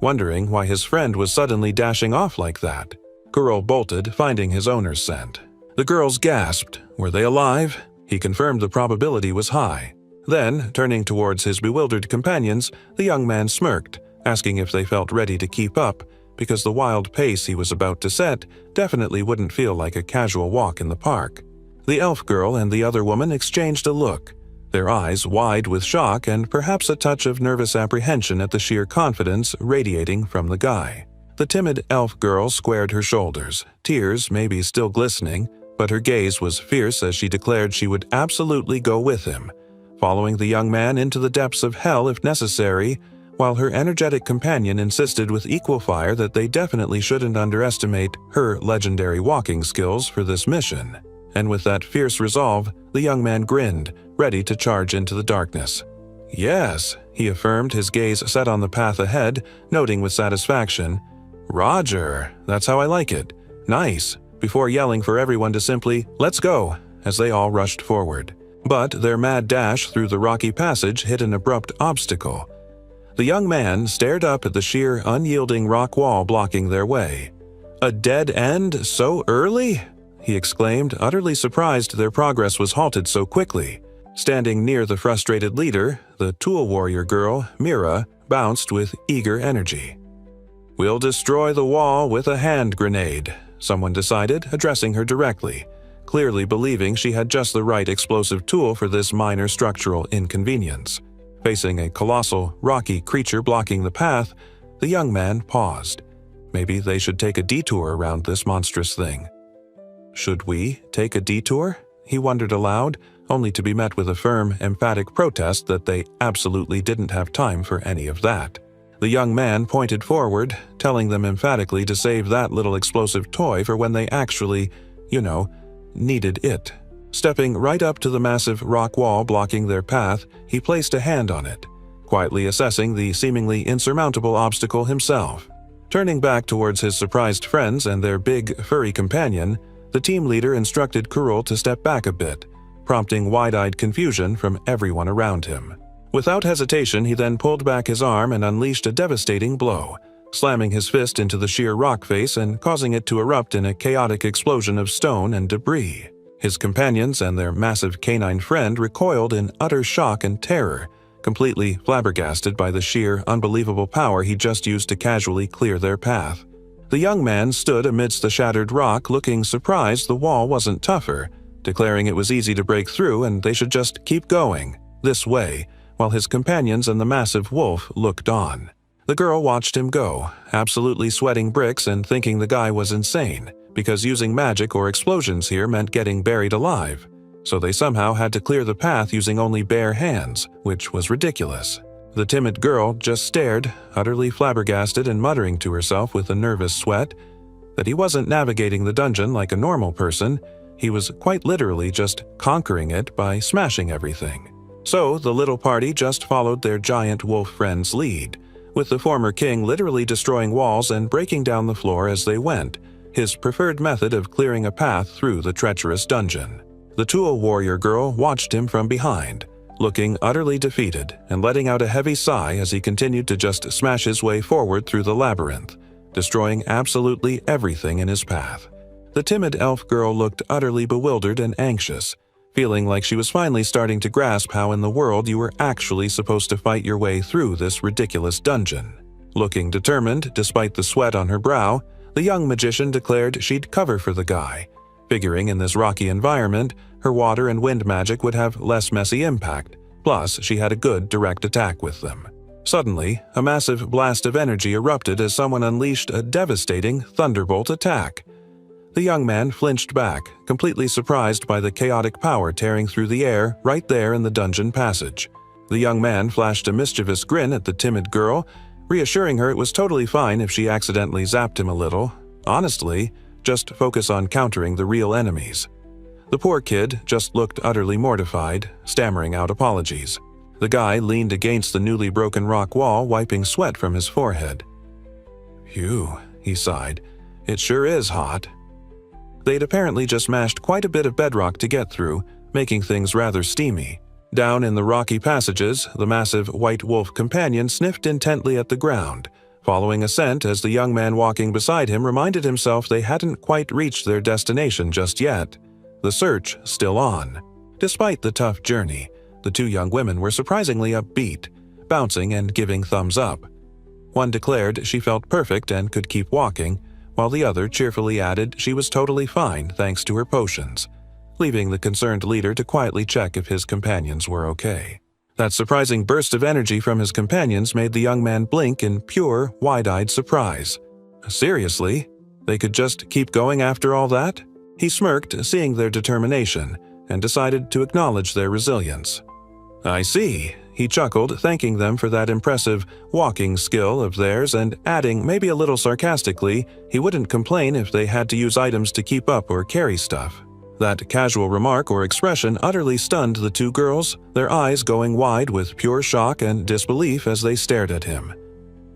Wondering why his friend was suddenly dashing off like that. Kurul bolted, finding his owner's scent. The girls gasped. Were they alive? He confirmed the probability was high. Then, turning towards his bewildered companions, the young man smirked, asking if they felt ready to keep up, because the wild pace he was about to set definitely wouldn't feel like a casual walk in the park. The elf girl and the other woman exchanged a look, their eyes wide with shock and perhaps a touch of nervous apprehension at the sheer confidence radiating from the guy. The timid elf girl squared her shoulders, tears maybe still glistening, but her gaze was fierce as she declared she would absolutely go with him, following the young man into the depths of hell if necessary, while her energetic companion insisted with equal fire that they definitely shouldn't underestimate her legendary walking skills for this mission. And with that fierce resolve, the young man grinned, ready to charge into the darkness. "Yes," he affirmed, his gaze set on the path ahead, noting with satisfaction, "Roger, that's how I like it. Nice," before yelling for everyone to simply, "Let's go," as they all rushed forward. But their mad dash through the rocky passage hit an abrupt obstacle. The young man stared up at the sheer, unyielding rock wall blocking their way. "A dead end so early?" he exclaimed, utterly surprised their progress was halted so quickly. Standing near the frustrated leader, the tool warrior girl, Mira, bounced with eager energy. "We'll destroy the wall with a hand grenade," someone decided, addressing her directly, clearly believing she had just the right explosive tool for this minor structural inconvenience. Facing a colossal, rocky creature blocking the path, the young man paused. Maybe they should take a detour around this monstrous thing. "Should we take a detour?" he wondered aloud, only to be met with a firm, emphatic protest that they absolutely didn't have time for any of that. The young man pointed forward, telling them emphatically to save that little explosive toy for when they actually, needed it. Stepping right up to the massive rock wall blocking their path, he placed a hand on it, quietly assessing the seemingly insurmountable obstacle himself. Turning back towards his surprised friends and their big, furry companion, the team leader instructed Kurul to step back a bit, prompting wide-eyed confusion from everyone around him. Without hesitation, he then pulled back his arm and unleashed a devastating blow, slamming his fist into the sheer rock face and causing it to erupt in a chaotic explosion of stone and debris. His companions and their massive canine friend recoiled in utter shock and terror, completely flabbergasted by the sheer, unbelievable power he just used to casually clear their path. The young man stood amidst the shattered rock, looking surprised the wall wasn't tougher, declaring it was easy to break through and they should just keep going, this way, while his companions and the massive wolf looked on. The girl watched him go, absolutely sweating bricks and thinking the guy was insane, because using magic or explosions here meant getting buried alive. So they somehow had to clear the path using only bare hands, which was ridiculous. The timid girl just stared, utterly flabbergasted and muttering to herself with a nervous sweat that he wasn't navigating the dungeon like a normal person, he was quite literally just conquering it by smashing everything. So the little party just followed their giant wolf friend's lead, with the former king literally destroying walls and breaking down the floor as they went, his preferred method of clearing a path through the treacherous dungeon. The Tuo warrior girl watched him from behind, looking utterly defeated and letting out a heavy sigh as he continued to just smash his way forward through the labyrinth, destroying absolutely everything in his path. The timid elf girl looked utterly bewildered and anxious, feeling like she was finally starting to grasp how in the world you were actually supposed to fight your way through this ridiculous dungeon. Looking determined despite the sweat on her brow, the young magician declared she'd cover for the guy, figuring in this rocky environment, her water and wind magic would have less messy impact, plus she had a good direct attack with them. Suddenly, a massive blast of energy erupted as someone unleashed a devastating thunderbolt attack. The young man flinched back, completely surprised by the chaotic power tearing through the air right there in the dungeon passage. The young man flashed a mischievous grin at the timid girl, reassuring her it was totally fine if she accidentally zapped him a little. Honestly, just focus on countering the real enemies. The poor kid just looked utterly mortified, stammering out apologies. The guy leaned against the newly broken rock wall, wiping sweat from his forehead. "Phew," he sighed. "It sure is hot." They'd apparently just mashed quite a bit of bedrock to get through, making things rather steamy. Down in the rocky passages, the massive white wolf companion sniffed intently at the ground, following a scent as the young man walking beside him reminded himself they hadn't quite reached their destination just yet. The search still on. Despite the tough journey, the two young women were surprisingly upbeat, bouncing and giving thumbs up. One declared she felt perfect and could keep walking, while the other cheerfully added she was totally fine thanks to her potions, leaving the concerned leader to quietly check if his companions were okay. That surprising burst of energy from his companions made the young man blink in pure, wide-eyed surprise. Seriously? They could just keep going after all that? He smirked, seeing their determination, and decided to acknowledge their resilience. "I see," he chuckled, thanking them for that impressive walking skill of theirs and adding, maybe a little sarcastically, he wouldn't complain if they had to use items to keep up or carry stuff. That casual remark or expression utterly stunned the two girls, their eyes going wide with pure shock and disbelief as they stared at him.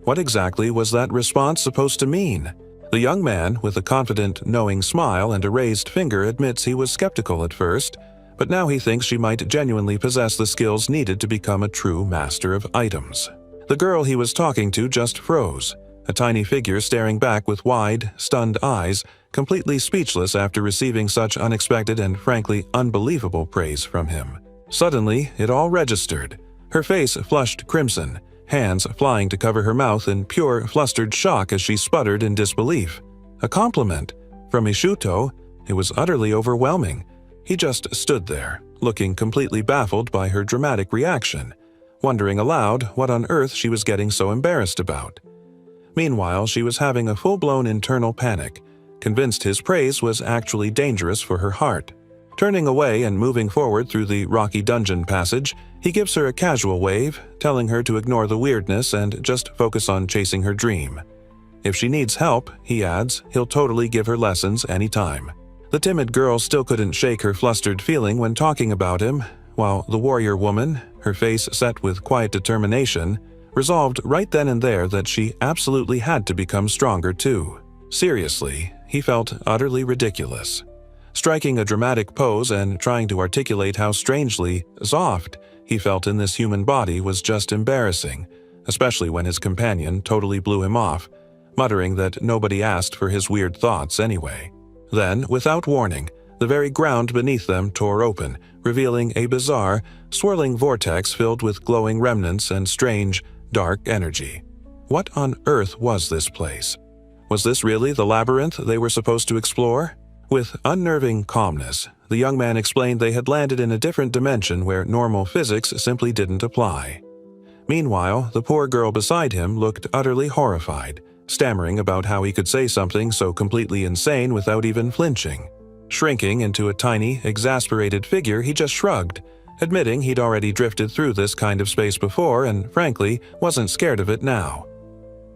What exactly was that response supposed to mean? The young man, with a confident, knowing smile and a raised finger, admits he was skeptical at first, but now he thinks she might genuinely possess the skills needed to become a true master of items. The girl he was talking to just froze, a tiny figure staring back with wide, stunned eyes, completely speechless after receiving such unexpected and frankly unbelievable praise from him. Suddenly, it all registered. Her face flushed crimson, hands flying to cover her mouth in pure, flustered shock as she sputtered in disbelief. A compliment? From Ishuto? It was utterly overwhelming. He just stood there, looking completely baffled by her dramatic reaction, wondering aloud what on earth she was getting so embarrassed about. Meanwhile, she was having a full-blown internal panic, convinced his praise was actually dangerous for her heart. Turning away and moving forward through the rocky dungeon passage, he gives her a casual wave, telling her to ignore the weirdness and just focus on chasing her dream. If she needs help, he adds, he'll totally give her lessons anytime. The timid girl still couldn't shake her flustered feeling when talking about him, while the warrior woman, her face set with quiet determination, resolved right then and there that she absolutely had to become stronger too. Seriously, he felt utterly ridiculous. Striking a dramatic pose and trying to articulate how strangely soft he felt in this human body was just embarrassing, especially when his companion totally blew him off, muttering that nobody asked for his weird thoughts anyway. Then, without warning, the very ground beneath them tore open, revealing a bizarre, swirling vortex filled with glowing remnants and strange, dark energy. What on earth was this place? Was this really the labyrinth they were supposed to explore? With unnerving calmness, the young man explained they had landed in a different dimension where normal physics simply didn't apply. Meanwhile, the poor girl beside him looked utterly horrified, stammering about how he could say something so completely insane without even flinching. Shrinking into a tiny, exasperated figure, he just shrugged, admitting he'd already drifted through this kind of space before and, frankly, wasn't scared of it now.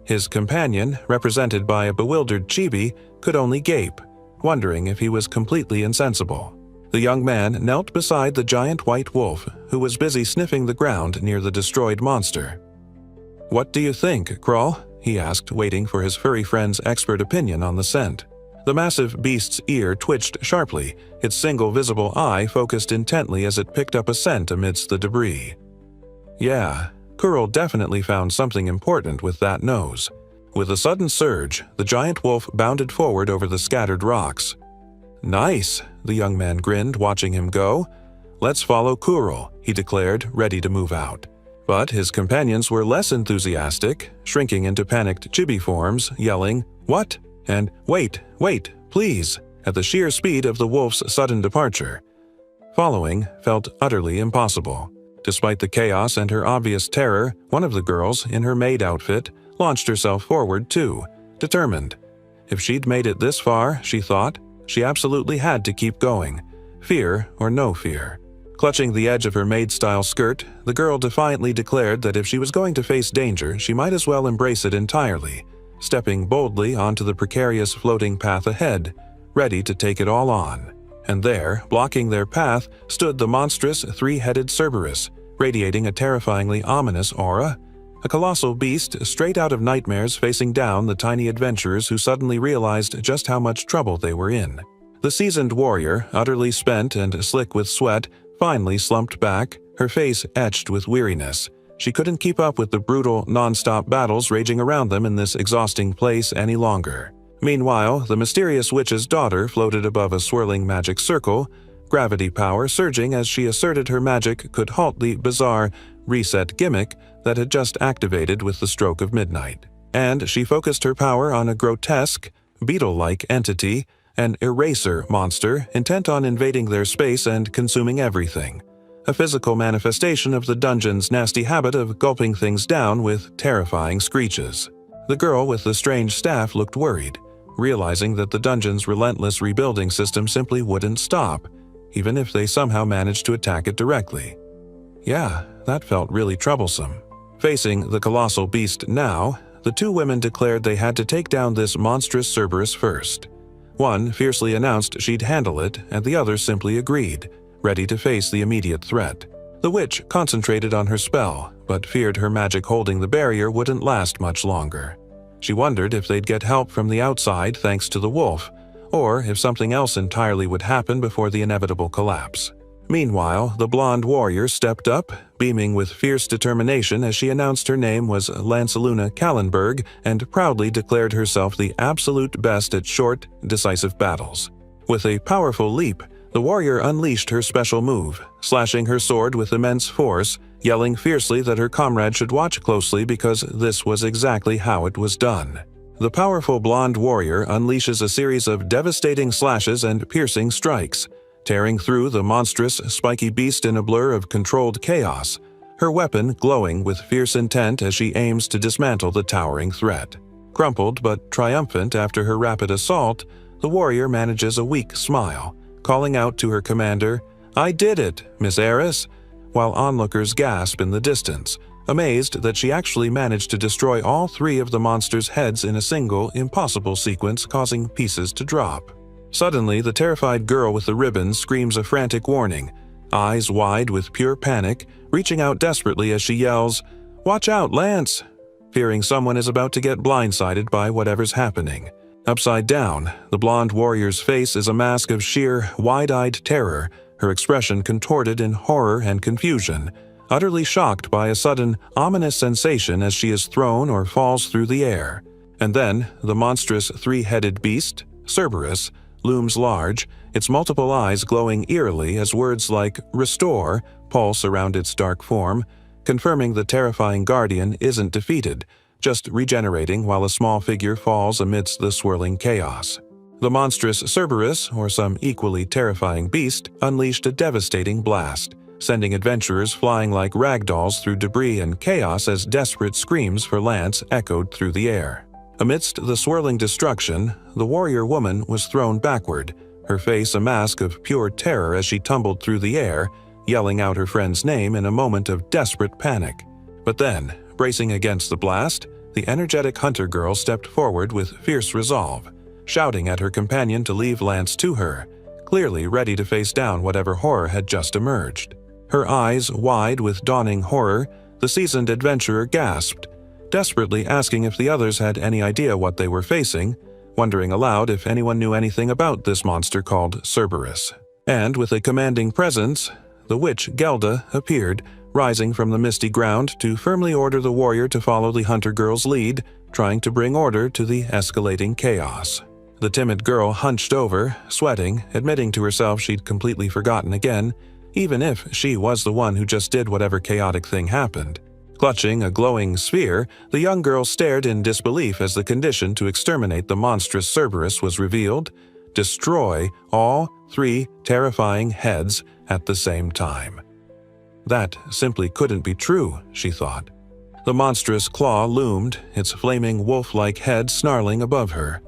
His companion, represented by a bewildered chibi, could only gape, wondering if he was completely insensible. The young man knelt beside the giant white wolf, who was busy sniffing the ground near the destroyed monster. "What do you think, Crawl?" he asked, waiting for his furry friend's expert opinion on the scent. The massive beast's ear twitched sharply, its single visible eye focused intently as it picked up a scent amidst the debris. Yeah, Kurl definitely found something important with that nose. With a sudden surge, the giant wolf bounded forward over the scattered rocks. "Nice," the young man grinned, watching him go. "Let's follow Kurl," he declared, ready to move out. But his companions were less enthusiastic, shrinking into panicked chibi forms, yelling, "What?" and "Wait, wait, please," at the sheer speed of the wolf's sudden departure. Following felt utterly impossible. Despite the chaos and her obvious terror, one of the girls, in her maid outfit, launched herself forward too, determined. If she'd made it this far, she thought, she absolutely had to keep going, fear or no fear. Clutching the edge of her maid-style skirt, the girl defiantly declared that if she was going to face danger, she might as well embrace it entirely, stepping boldly onto the precarious floating path ahead, ready to take it all on. And there, blocking their path, stood the monstrous three-headed Cerberus, radiating a terrifyingly ominous aura. A colossal beast straight out of nightmares facing down the tiny adventurers who suddenly realized just how much trouble they were in. The seasoned warrior, utterly spent and slick with sweat, finally slumped back, her face etched with weariness. She couldn't keep up with the brutal, non-stop battles raging around them in this exhausting place any longer. Meanwhile, the mysterious witch's daughter floated above a swirling magic circle, gravity power surging as she asserted her magic could halt the bizarre reset gimmick that had just activated with the stroke of midnight. And she focused her power on a grotesque, beetle-like entity, an eraser monster intent on invading their space and consuming everything. A physical manifestation of the dungeon's nasty habit of gulping things down with terrifying screeches. The girl with the strange staff looked worried, realizing that the dungeon's relentless rebuilding system simply wouldn't stop, even if they somehow managed to attack it directly. Yeah, that felt really troublesome. Facing the colossal beast now, the two women declared they had to take down this monstrous Cerberus first. One fiercely announced she'd handle it, and the other simply agreed, ready to face the immediate threat. The witch concentrated on her spell, but feared her magic holding the barrier wouldn't last much longer. She wondered if they'd get help from the outside thanks to the wolf, or if something else entirely would happen before the inevitable collapse. Meanwhile, the blonde warrior stepped up, beaming with fierce determination as she announced her name was Lanceluna Kallenberg and proudly declared herself the absolute best at short, decisive battles. With a powerful leap, the warrior unleashed her special move, slashing her sword with immense force, yelling fiercely that her comrade should watch closely because this was exactly how it was done. The powerful blonde warrior unleashes a series of devastating slashes and piercing strikes, tearing through the monstrous, spiky beast in a blur of controlled chaos, her weapon glowing with fierce intent as she aims to dismantle the towering threat. Crumpled but triumphant after her rapid assault, the warrior manages a weak smile, calling out to her commander, "I did it, Miss Eris," while onlookers gasp in the distance, amazed that she actually managed to destroy all three of the monster's heads in a single, impossible sequence, causing pieces to drop. Suddenly, the terrified girl with the ribbon screams a frantic warning, eyes wide with pure panic, reaching out desperately as she yells, "Watch out, Lance!" fearing someone is about to get blindsided by whatever's happening. Upside down, the blonde warrior's face is a mask of sheer, wide-eyed terror, her expression contorted in horror and confusion, utterly shocked by a sudden, ominous sensation as she is thrown or falls through the air. And then, the monstrous three-headed beast, Cerberus, looms large, its multiple eyes glowing eerily as words like "restore" pulse around its dark form, confirming the terrifying guardian isn't defeated, just regenerating while a small figure falls amidst the swirling chaos. The monstrous Cerberus, or some equally terrifying beast, unleashed a devastating blast, sending adventurers flying like ragdolls through debris and chaos as desperate screams for Lance echoed through the air. Amidst the swirling destruction, the warrior woman was thrown backward, her face a mask of pure terror as she tumbled through the air, yelling out her friend's name in a moment of desperate panic. But then, bracing against the blast, the energetic hunter girl stepped forward with fierce resolve, shouting at her companion to leave Lance to her, clearly ready to face down whatever horror had just emerged. Her eyes wide with dawning horror, the seasoned adventurer gasped, desperately asking if the others had any idea what they were facing, wondering aloud if anyone knew anything about this monster called Cerberus. And with a commanding presence, the witch Gelda appeared, rising from the misty ground to firmly order the warrior to follow the hunter girl's lead, trying to bring order to the escalating chaos. The timid girl hunched over, sweating, admitting to herself she'd completely forgotten again, even if she was the one who just did whatever chaotic thing happened. Clutching a glowing sphere, the young girl stared in disbelief as the condition to exterminate the monstrous Cerberus was revealed: destroy all 3 terrifying heads at the same time. That simply couldn't be true, she thought. The monstrous claw loomed, its flaming wolf-like head snarling above her.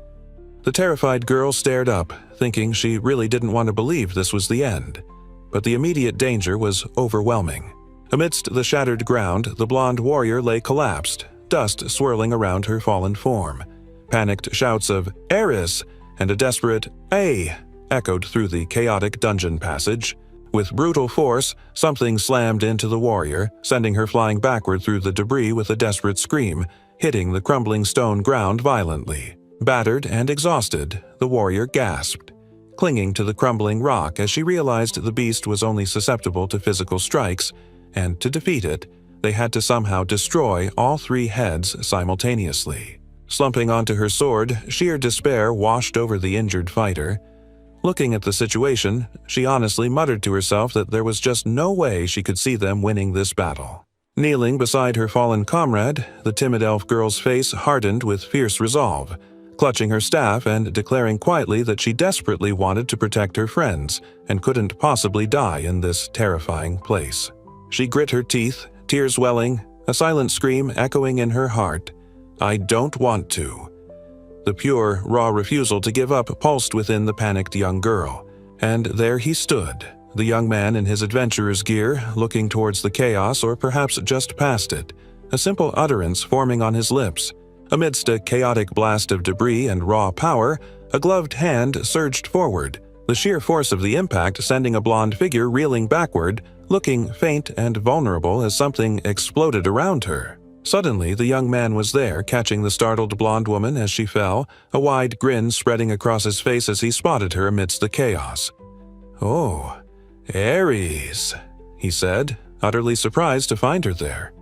The terrified girl stared up, thinking she really didn't want to believe this was the end. But the immediate danger was overwhelming. Amidst the shattered ground, the blonde warrior lay collapsed, dust swirling around her fallen form. Panicked shouts of "Eris!" and a desperate "Ay!" echoed through the chaotic dungeon passage. With brutal force, something slammed into the warrior, sending her flying backward through the debris with a desperate scream, hitting the crumbling stone ground violently. Battered and exhausted, the warrior gasped, clinging to the crumbling rock as she realized the beast was only susceptible to physical strikes, and to defeat it, they had to somehow destroy all 3 heads simultaneously. Slumping onto her sword, sheer despair washed over the injured fighter. Looking at the situation, she honestly muttered to herself that there was just no way she could see them winning this battle. Kneeling beside her fallen comrade, the timid elf girl's face hardened with fierce resolve, clutching her staff and declaring quietly that she desperately wanted to protect her friends and couldn't possibly die in this terrifying place. She grit her teeth, tears welling, a silent scream echoing in her heart. "I don't want to." The pure, raw refusal to give up pulsed within the panicked young girl. And there he stood, the young man in his adventurer's gear, looking towards the chaos or perhaps just past it, a simple utterance forming on his lips. Amidst a chaotic blast of debris and raw power, a gloved hand surged forward, the sheer force of the impact sending a blonde figure reeling backward, looking faint and vulnerable as something exploded around her. Suddenly, the young man was there, catching the startled blonde woman as she fell, a wide grin spreading across his face as he spotted her amidst the chaos. "Oh, Ares," he said, utterly surprised to find her there.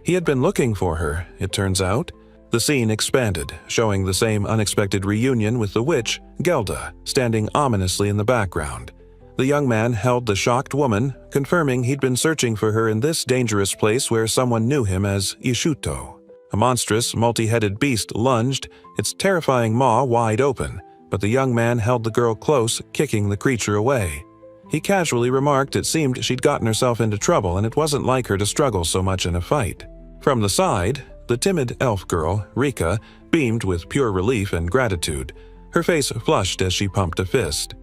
He had been looking for her, it turns out. The scene expanded, showing the same unexpected reunion with the witch, Gelda, standing ominously in the background. The young man held the shocked woman, confirming he'd been searching for her in this dangerous place where someone knew him as Ishuto. A monstrous, multi-headed beast lunged, its terrifying maw wide open, but the young man held the girl close, kicking the creature away. He casually remarked it seemed she'd gotten herself into trouble and it wasn't like her to struggle so much in a fight. From the side, the timid elf girl, Rika, beamed with pure relief and gratitude. Her face flushed as she pumped a fist.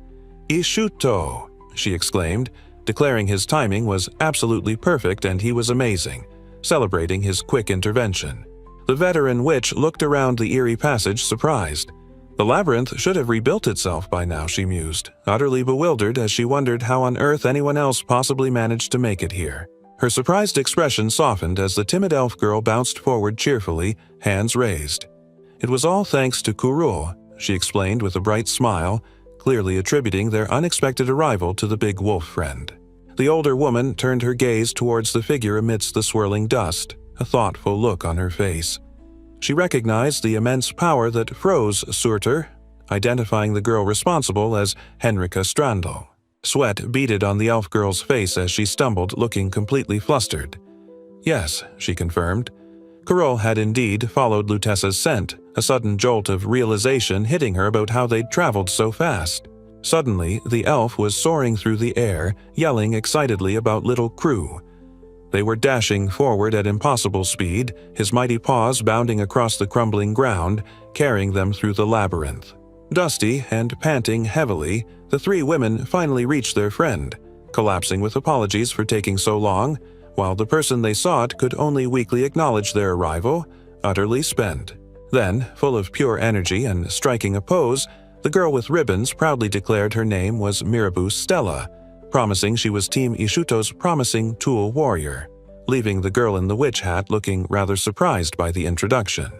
"Ishuto!" she exclaimed, declaring his timing was absolutely perfect and he was amazing, celebrating his quick intervention. The veteran witch looked around the eerie passage surprised. The labyrinth should have rebuilt itself by now, she mused, utterly bewildered as she wondered how on earth anyone else possibly managed to make it here. Her surprised expression softened as the timid elf girl bounced forward cheerfully, hands raised. "It was all thanks to Kurul," she explained with a bright smile, clearly attributing their unexpected arrival to the big wolf friend. The older woman turned her gaze towards the figure amidst the swirling dust, a thoughtful look on her face. She recognized the immense power that froze Surtur, identifying the girl responsible as Henrika Strandal. Sweat beaded on the elf girl's face as she stumbled, looking completely flustered. "Yes," she confirmed. Kurul had indeed followed Lutessa's scent, a sudden jolt of realization hitting her about how they'd traveled so fast. Suddenly, the elf was soaring through the air, yelling excitedly about little crew. They were dashing forward at impossible speed, his mighty paws bounding across the crumbling ground, carrying them through the labyrinth. Dusty and panting heavily, the 3 women finally reached their friend, collapsing with apologies for taking so long, while the person they sought could only weakly acknowledge their arrival, utterly spent. Then, full of pure energy and striking a pose, the girl with ribbons proudly declared her name was Mirabus Stella, promising she was Team Ishuto's promising tool warrior. leaving the girl in the witch hat looking rather surprised by the introduction.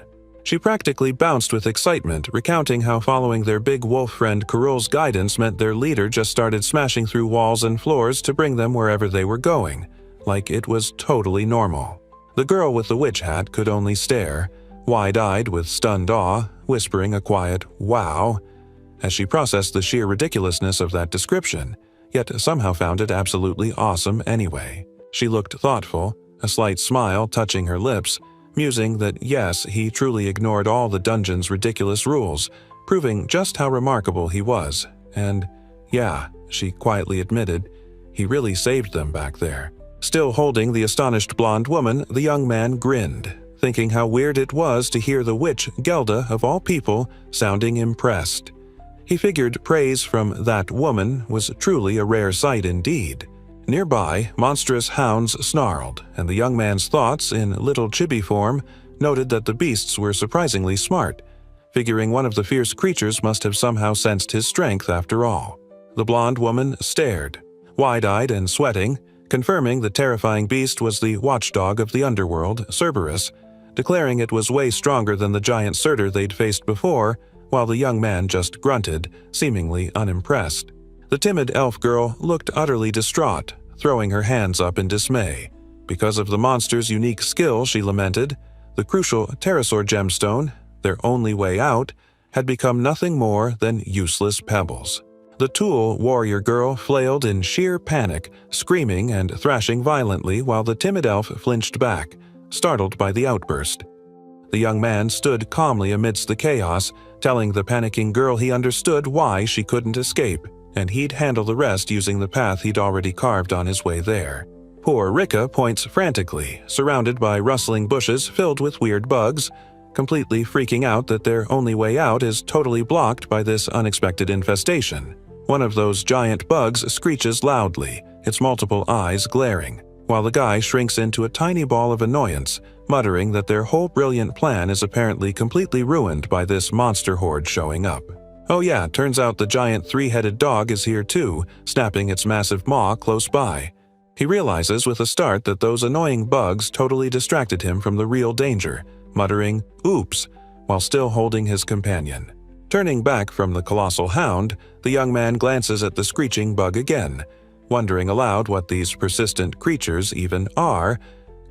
She practically bounced with excitement, recounting how following their big wolf friend Karul's guidance meant their leader just started smashing through walls and floors to bring them wherever they were going, like it was totally normal. The girl with the witch hat could only stare, wide-eyed with stunned awe, whispering a quiet "wow" as she processed the sheer ridiculousness of that description, yet somehow found it absolutely awesome anyway. She looked thoughtful, a slight smile touching her lips, musing that yes, he truly ignored all the dungeon's ridiculous rules, proving just how remarkable he was, and yeah, she quietly admitted, he really saved them back there. Still holding the astonished blonde woman, the young man grinned, thinking how weird it was to hear the witch, Gelda, of all people, sounding impressed. He figured praise from that woman was truly a rare sight indeed. Nearby, monstrous hounds snarled, and the young man's thoughts, in little chibi form, noted that the beasts were surprisingly smart, figuring one of the fierce creatures must have somehow sensed his strength after all. The blonde woman stared, wide-eyed and sweating, confirming the terrifying beast was the watchdog of the underworld, Cerberus, declaring it was way stronger than the giant Surtur they'd faced before, while the young man just grunted, seemingly unimpressed. The timid elf girl looked utterly distraught, throwing her hands up in dismay. Because of the monster's unique skill, she lamented, the crucial pterosaur gemstone, their only way out, had become nothing more than useless pebbles. The tool warrior girl flailed in sheer panic, screaming and thrashing violently while the timid elf flinched back, startled by the outburst. The young man stood calmly amidst the chaos, telling the panicking girl he understood why she couldn't escape, and he'd handle the rest using the path he'd already carved on his way there. Poor Rika points frantically, surrounded by rustling bushes filled with weird bugs, completely freaking out that their only way out is totally blocked by this unexpected infestation. One of those giant bugs screeches loudly, its multiple eyes glaring, while the guy shrinks into a tiny ball of annoyance, muttering that their whole brilliant plan is apparently completely ruined by this monster horde showing up. Oh yeah, turns out the giant three-headed dog is here too, snapping its massive maw close by. He realizes with a start that those annoying bugs totally distracted him from the real danger, muttering, "Oops," while still holding his companion. Turning back from the colossal hound, the young man glances at the screeching bug again, wondering aloud what these persistent creatures even are,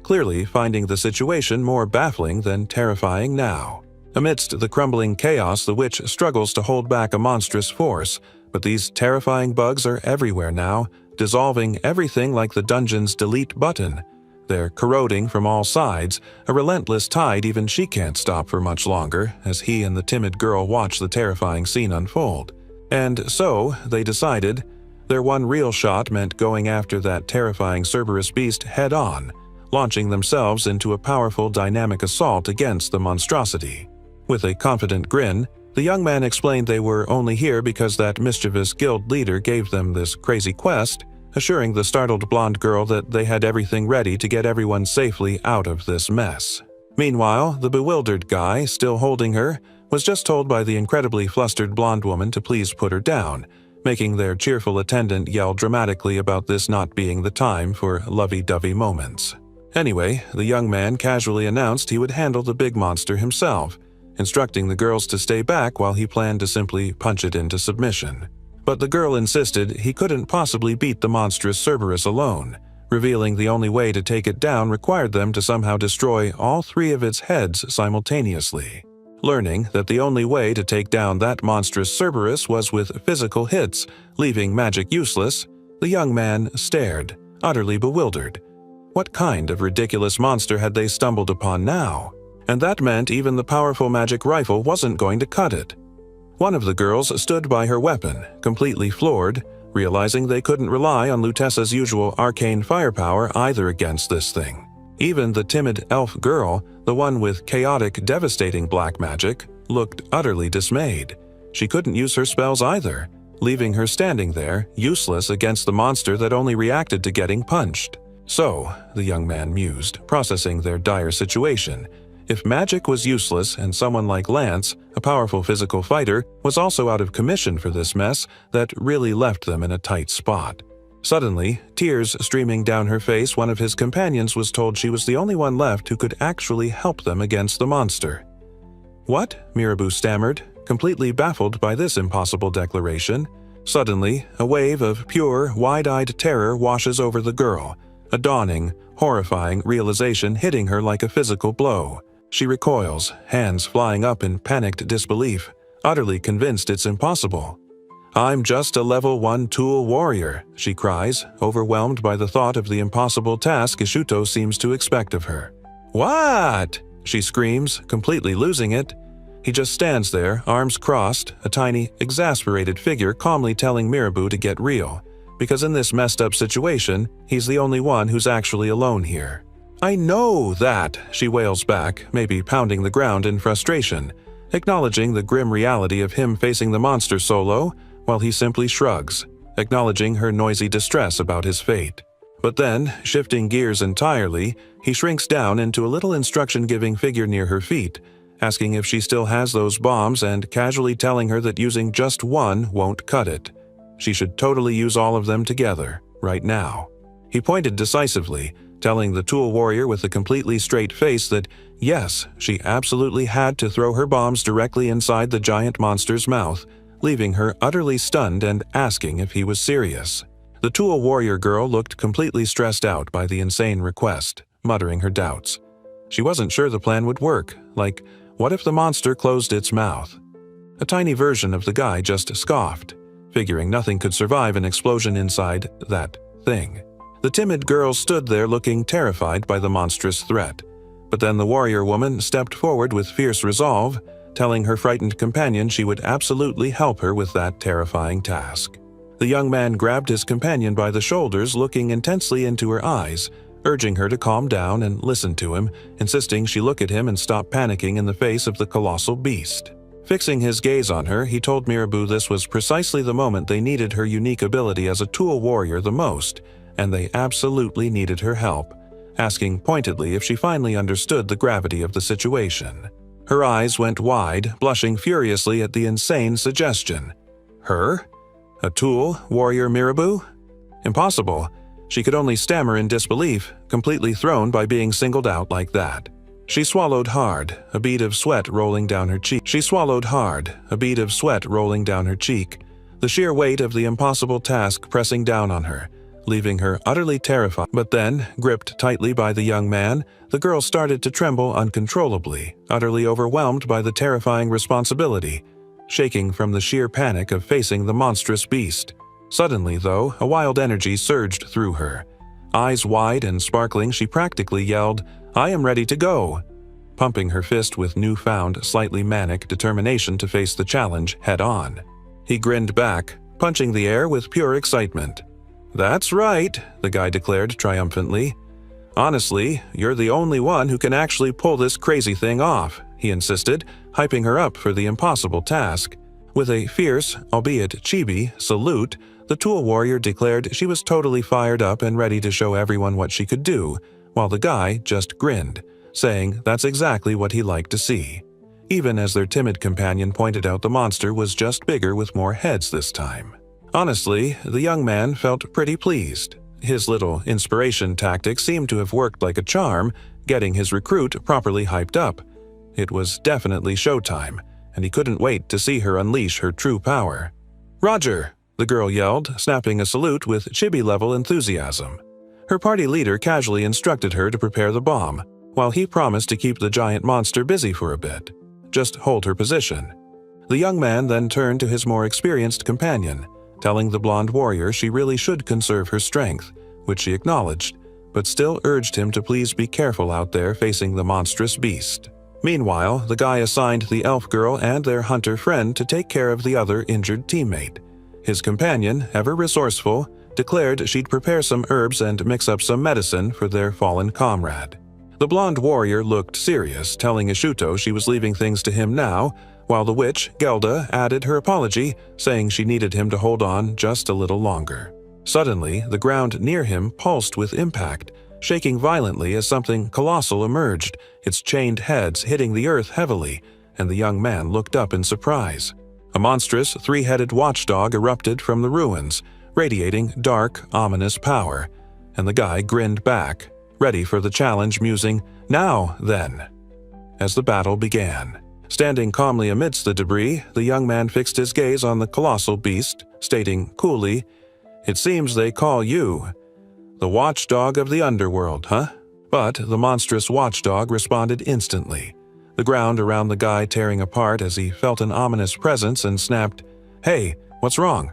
clearly finding the situation more baffling than terrifying now. Amidst the crumbling chaos, the witch struggles to hold back a monstrous force, but these terrifying bugs are everywhere now, dissolving everything like the dungeon's delete button. They're corroding from all sides, a relentless tide even she can't stop for much longer, as he and the timid girl watch the terrifying scene unfold. And so, they decided, their one real shot meant going after that terrifying Cerberus beast head-on, launching themselves into a powerful dynamic assault against the monstrosity. With a confident grin, the young man explained they were only here because that mischievous guild leader gave them this crazy quest, assuring the startled blonde girl that they had everything ready to get everyone safely out of this mess. Meanwhile, the bewildered guy, still holding her, was just told by the incredibly flustered blonde woman to please put her down, making their cheerful attendant yell dramatically about this not being the time for lovey-dovey moments. Anyway, the young man casually announced he would handle the big monster himself, instructing the girls to stay back while he planned to simply punch it into submission. But the girl insisted he couldn't possibly beat the monstrous Cerberus alone, revealing the only way to take it down required them to somehow destroy all three of its heads simultaneously. Learning that the only way to take down that monstrous Cerberus was with physical hits, leaving magic useless, the young man stared, utterly bewildered. What kind of ridiculous monster had they stumbled upon now? And that meant even the powerful magic rifle wasn't going to cut it. One of the girls stood by her weapon, completely floored, realizing they couldn't rely on Lutessa's usual arcane firepower either against this thing. Even the timid elf girl, the one with chaotic, devastating black magic, looked utterly dismayed. She couldn't use her spells either, leaving her standing there, useless against the monster that only reacted to getting punched. So, the young man mused, processing their dire situation. If magic was useless and someone like Lance, a powerful physical fighter, was also out of commission for this mess, that really left them in a tight spot. Suddenly, tears streaming down her face, one of his companions was told she was the only one left who could actually help them against the monster. "What?" Mirabu stammered, completely baffled by this impossible declaration. Suddenly, a wave of pure, wide-eyed terror washes over the girl, a dawning, horrifying realization hitting her like a physical blow. She recoils, hands flying up in panicked disbelief, utterly convinced it's impossible. "I'm just a level 1 tool warrior," she cries, overwhelmed by the thought of the impossible task Ishuto seems to expect of her. "What?" she screams, completely losing it. He just stands there, arms crossed, a tiny, exasperated figure calmly telling Mirabu to get real, because in this messed up situation, he's the only one who's actually alone here. "I know that," she wails back, maybe pounding the ground in frustration, acknowledging the grim reality of him facing the monster solo, while he simply shrugs, acknowledging her noisy distress about his fate. But then, shifting gears entirely, he shrinks down into a little instruction-giving figure near her feet, asking if she still has those bombs and casually telling her that using just one won't cut it. She should totally use all of them together, right now. He pointed decisively, telling the tool warrior with a completely straight face that, yes, she absolutely had to throw her bombs directly inside the giant monster's mouth, leaving her utterly stunned and asking if he was serious. The tool warrior girl looked completely stressed out by the insane request, muttering her doubts. She wasn't sure the plan would work, like, what if the monster closed its mouth? A tiny version of the guy just scoffed, figuring nothing could survive an explosion inside that thing. The timid girl stood there looking terrified by the monstrous threat. But then the warrior woman stepped forward with fierce resolve, telling her frightened companion she would absolutely help her with that terrifying task. The young man grabbed his companion by the shoulders, looking intensely into her eyes, urging her to calm down and listen to him, insisting she look at him and stop panicking in the face of the colossal beast. Fixing his gaze on her, he told Mirabu this was precisely the moment they needed her unique ability as a tool warrior the most, and they absolutely needed her help, asking pointedly if she finally understood the gravity of the situation. Her eyes went wide, blushing furiously at the insane suggestion. Her? A tool warrior Mirabu? Impossible. She could only stammer in disbelief, completely thrown by being singled out like that. She swallowed hard, a bead of sweat rolling down her cheek. The sheer weight of the impossible task pressing down on her, leaving her utterly terrified. But then, gripped tightly by the young man, the girl started to tremble uncontrollably, utterly overwhelmed by the terrifying responsibility, shaking from the sheer panic of facing the monstrous beast. Suddenly, though, a wild energy surged through her. Eyes wide and sparkling, she practically yelled, "I am ready to go," pumping her fist with newfound, slightly manic determination to face the challenge head-on. He grinned back, punching the air with pure excitement. "That's right," the guy declared triumphantly. "Honestly, you're the only one who can actually pull this crazy thing off," he insisted, hyping her up for the impossible task. With a fierce, albeit chibi, salute, the tool warrior declared she was totally fired up and ready to show everyone what she could do, while the guy just grinned, saying that's exactly what he liked to see. Even as their timid companion pointed out the monster was just bigger with more heads this time. Honestly, the young man felt pretty pleased. His little inspiration tactic seemed to have worked like a charm, getting his recruit properly hyped up. It was definitely showtime, and he couldn't wait to see her unleash her true power. "Roger!" the girl yelled, snapping a salute with chibi-level enthusiasm. Her party leader casually instructed her to prepare the bomb, while he promised to keep the giant monster busy for a bit. Just hold her position. The young man then turned to his more experienced companion, telling the blonde warrior she really should conserve her strength, which she acknowledged, but still urged him to please be careful out there facing the monstrous beast. Meanwhile, the guy assigned the elf girl and their hunter friend to take care of the other injured teammate. His companion, ever resourceful, declared she'd prepare some herbs and mix up some medicine for their fallen comrade. The blonde warrior looked serious, telling Ishuto she was leaving things to him now, while the witch, Gelda, added her apology, saying she needed him to hold on just a little longer. Suddenly, the ground near him pulsed with impact, shaking violently as something colossal emerged, its chained heads hitting the earth heavily, and the young man looked up in surprise. A monstrous, three-headed watchdog erupted from the ruins, radiating dark, ominous power, and the guy grinned back, ready for the challenge, musing, "Now, then." As the battle began, standing calmly amidst the debris, the young man fixed his gaze on the colossal beast, stating coolly, "It seems they call you the watchdog of the underworld, huh?" But the monstrous watchdog responded instantly, the ground around the guy tearing apart as he felt an ominous presence and snapped, "Hey, what's wrong?"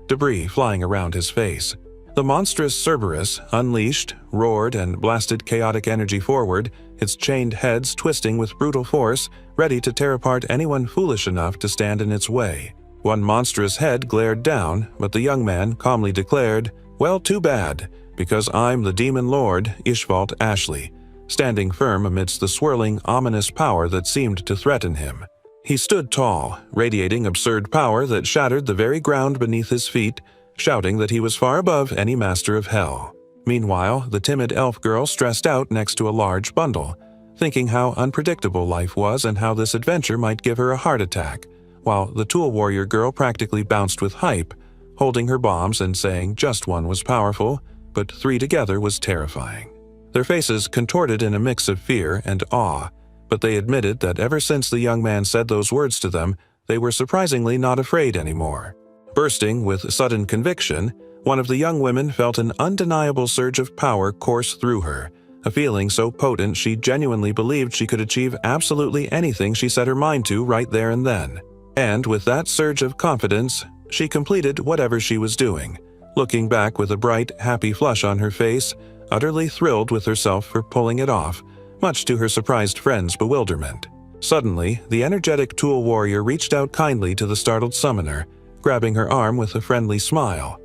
Debris flying around his face. The monstrous Cerberus, unleashed, roared and blasted chaotic energy forward, its chained heads twisting with brutal force, ready to tear apart anyone foolish enough to stand in its way. One monstrous head glared down, but the young man calmly declared, "Well, too bad, because I'm the Demon Lord, Ishvalt Ashley," standing firm amidst the swirling, ominous power that seemed to threaten him. He stood tall, radiating absurd power that shattered the very ground beneath his feet, shouting that he was far above any master of hell. Meanwhile, the timid elf girl stressed out next to a large bundle, thinking how unpredictable life was and how this adventure might give her a heart attack, while the tool warrior girl practically bounced with hype, holding her bombs and saying just one was powerful, but three together was terrifying. Their faces contorted in a mix of fear and awe, but they admitted that ever since the young man said those words to them, they were surprisingly not afraid anymore. Bursting with sudden conviction, one of the young women felt an undeniable surge of power course through her, a feeling so potent she genuinely believed she could achieve absolutely anything she set her mind to right there and then. And with that surge of confidence, she completed whatever she was doing, looking back with a bright, happy flush on her face, utterly thrilled with herself for pulling it off, much to her surprised friend's bewilderment. Suddenly, the energetic tool warrior reached out kindly to the startled summoner, grabbing her arm with a friendly smile.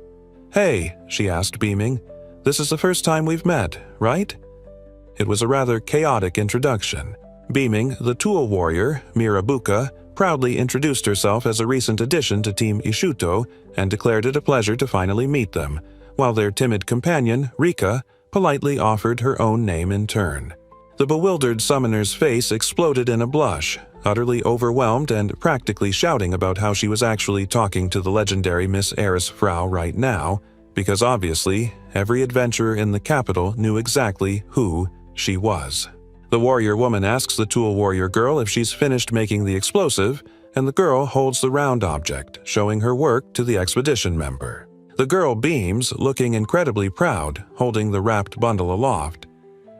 "Hey," she asked, beaming, "this is the first time we've met, right?" It was a rather chaotic introduction. Beaming, the tool warrior, Mirabuka, proudly introduced herself as a recent addition to Team Ishuto and declared it a pleasure to finally meet them, while their timid companion, Rika, politely offered her own name in turn. The bewildered summoner's face exploded in a blush, utterly overwhelmed and practically shouting about how she was actually talking to the legendary Miss Erisfrau right now, because obviously, every adventurer in the capital knew exactly who she was. The warrior woman asks the tool warrior girl if she's finished making the explosive, and the girl holds the round object, showing her work to the expedition member. The girl beams, looking incredibly proud, holding the wrapped bundle aloft.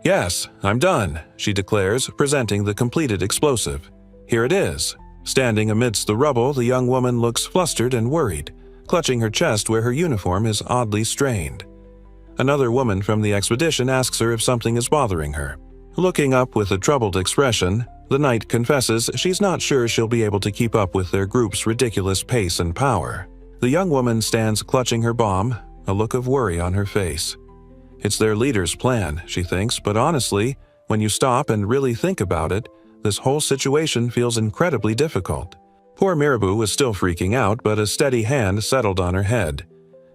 "Yes, I'm done," she declares, presenting the completed explosive. "Here it is." Standing amidst the rubble, the young woman looks flustered and worried, clutching her chest where her uniform is oddly strained. Another woman from the expedition asks her if something is bothering her. Looking up with a troubled expression, the knight confesses she's not sure she'll be able to keep up with their group's ridiculous pace and power. The young woman stands clutching her bomb, a look of worry on her face. It's their leader's plan, she thinks, but honestly, when you stop and really think about it, this whole situation feels incredibly difficult. Poor Mirabu was still freaking out, but a steady hand settled on her head.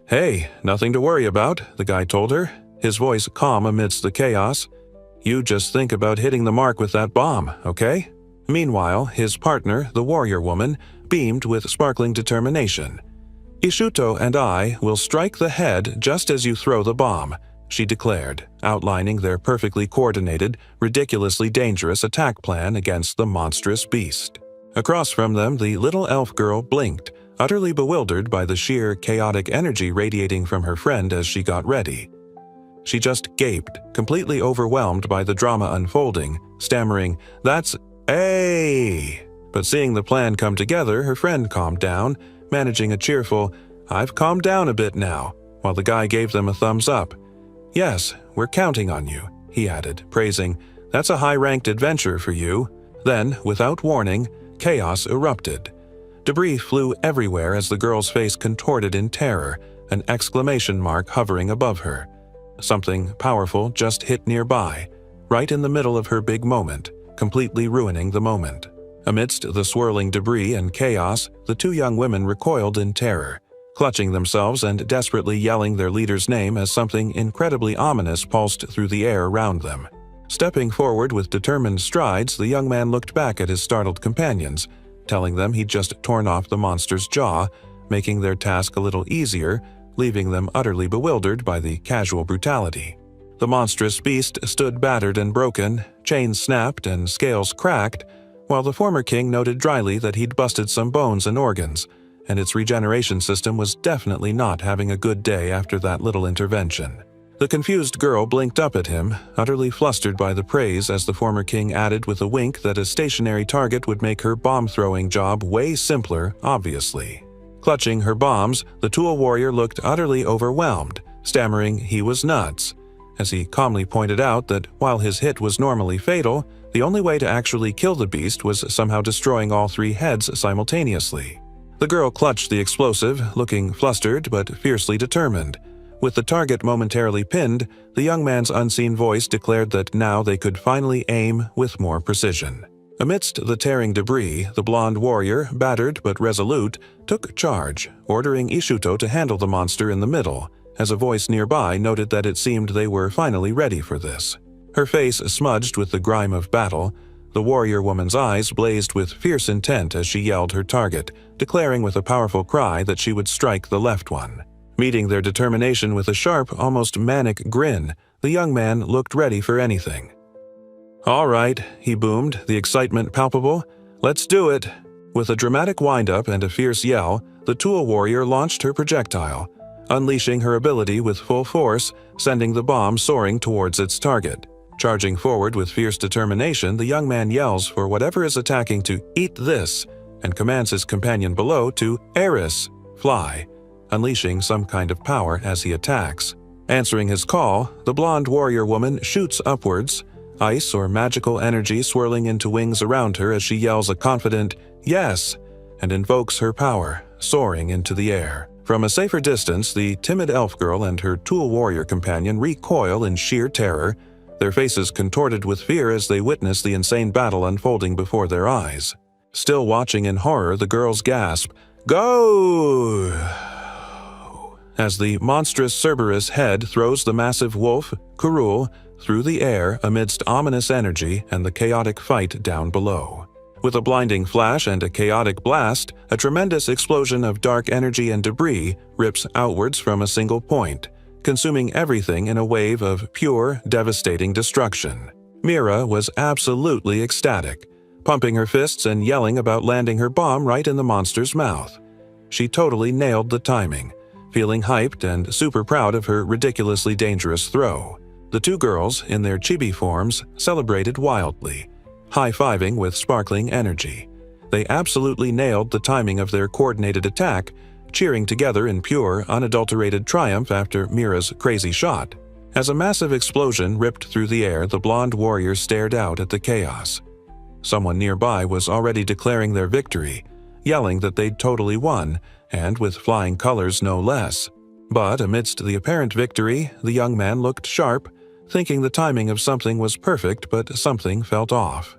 "Hey, nothing to worry about," the guy told her, his voice calm amidst the chaos. "You just think about hitting the mark with that bomb, okay?" Meanwhile, his partner, the warrior woman, beamed with sparkling determination. "Ishuto and I will strike the head just as you throw the bomb," she declared, outlining their perfectly coordinated, ridiculously dangerous attack plan against the monstrous beast. Across from them, the little elf girl blinked, utterly bewildered by the sheer, chaotic energy radiating from her friend as she got ready. She just gaped, completely overwhelmed by the drama unfolding, stammering, "That's A." But seeing the plan come together, her friend calmed down, managing a cheerful, "I've calmed down a bit now," while the guy gave them a thumbs up. "Yes, we're counting on you," he added, praising, "That's a high-ranked adventure for you." Then, without warning, chaos erupted. Debris flew everywhere as the girl's face contorted in terror, an exclamation mark hovering above her. Something powerful just hit nearby, right in the middle of her big moment, completely ruining the moment. Amidst the swirling debris and chaos, the two young women recoiled in terror, clutching themselves and desperately yelling their leader's name as something incredibly ominous pulsed through the air around them. Stepping forward with determined strides, the young man looked back at his startled companions, telling them he'd just torn off the monster's jaw, making their task a little easier, leaving them utterly bewildered by the casual brutality. The monstrous beast stood battered and broken, chains snapped and scales cracked, while the former king noted dryly that he'd busted some bones and organs, and its regeneration system was definitely not having a good day after that little intervention. The confused girl blinked up at him, utterly flustered by the praise, as the former king added with a wink that a stationary target would make her bomb-throwing job way simpler, obviously. Clutching her bombs, the tool warrior looked utterly overwhelmed, stammering he was nuts, as he calmly pointed out that while his hit was normally fatal, the only way to actually kill the beast was somehow destroying all 3 heads simultaneously. The girl clutched the explosive, looking flustered but fiercely determined. With the target momentarily pinned, the young man's unseen voice declared that now they could finally aim with more precision. Amidst the tearing debris, the blonde warrior, battered but resolute, took charge, ordering Ishuto to handle the monster in the middle, as a voice nearby noted that it seemed they were finally ready for this. Her face smudged with the grime of battle, the warrior woman's eyes blazed with fierce intent as she yelled her target, declaring with a powerful cry that she would strike the left one. Meeting their determination with a sharp, almost manic grin, the young man looked ready for anything. "All right," he boomed, the excitement palpable. "Let's do it." With a dramatic wind-up and a fierce yell, the tool warrior launched her projectile, unleashing her ability with full force, sending the bomb soaring towards its target. Charging forward with fierce determination, the young man yells for whatever is attacking to "eat this," and commands his companion below to "Eris," fly, unleashing some kind of power as he attacks. Answering his call, the blonde warrior woman shoots upwards, ice or magical energy swirling into wings around her as she yells a confident "yes" and invokes her power, soaring into the air. From a safer distance, the timid elf girl and her tool warrior companion recoil in sheer terror, their faces contorted with fear as they witness the insane battle unfolding before their eyes. Still watching in horror, the girls gasp, "Go!" as the monstrous Cerberus head throws the massive wolf, Kurul, through the air amidst ominous energy and the chaotic fight down below. With a blinding flash and a chaotic blast, a tremendous explosion of dark energy and debris rips outwards from a single point, consuming everything in a wave of pure, devastating destruction. Mira was absolutely ecstatic, pumping her fists and yelling about landing her bomb right in the monster's mouth. She totally nailed the timing, feeling hyped and super proud of her ridiculously dangerous throw. The 2 girls, in their chibi forms, celebrated wildly, high-fiving with sparkling energy. They absolutely nailed the timing of their coordinated attack, cheering together in pure, unadulterated triumph after Mira's crazy shot. As a massive explosion ripped through the air, the blonde warrior stared out at the chaos. Someone nearby was already declaring their victory, yelling that they'd totally won, and with flying colors no less. But amidst the apparent victory, the young man looked sharp, thinking the timing of something was perfect, but something felt off.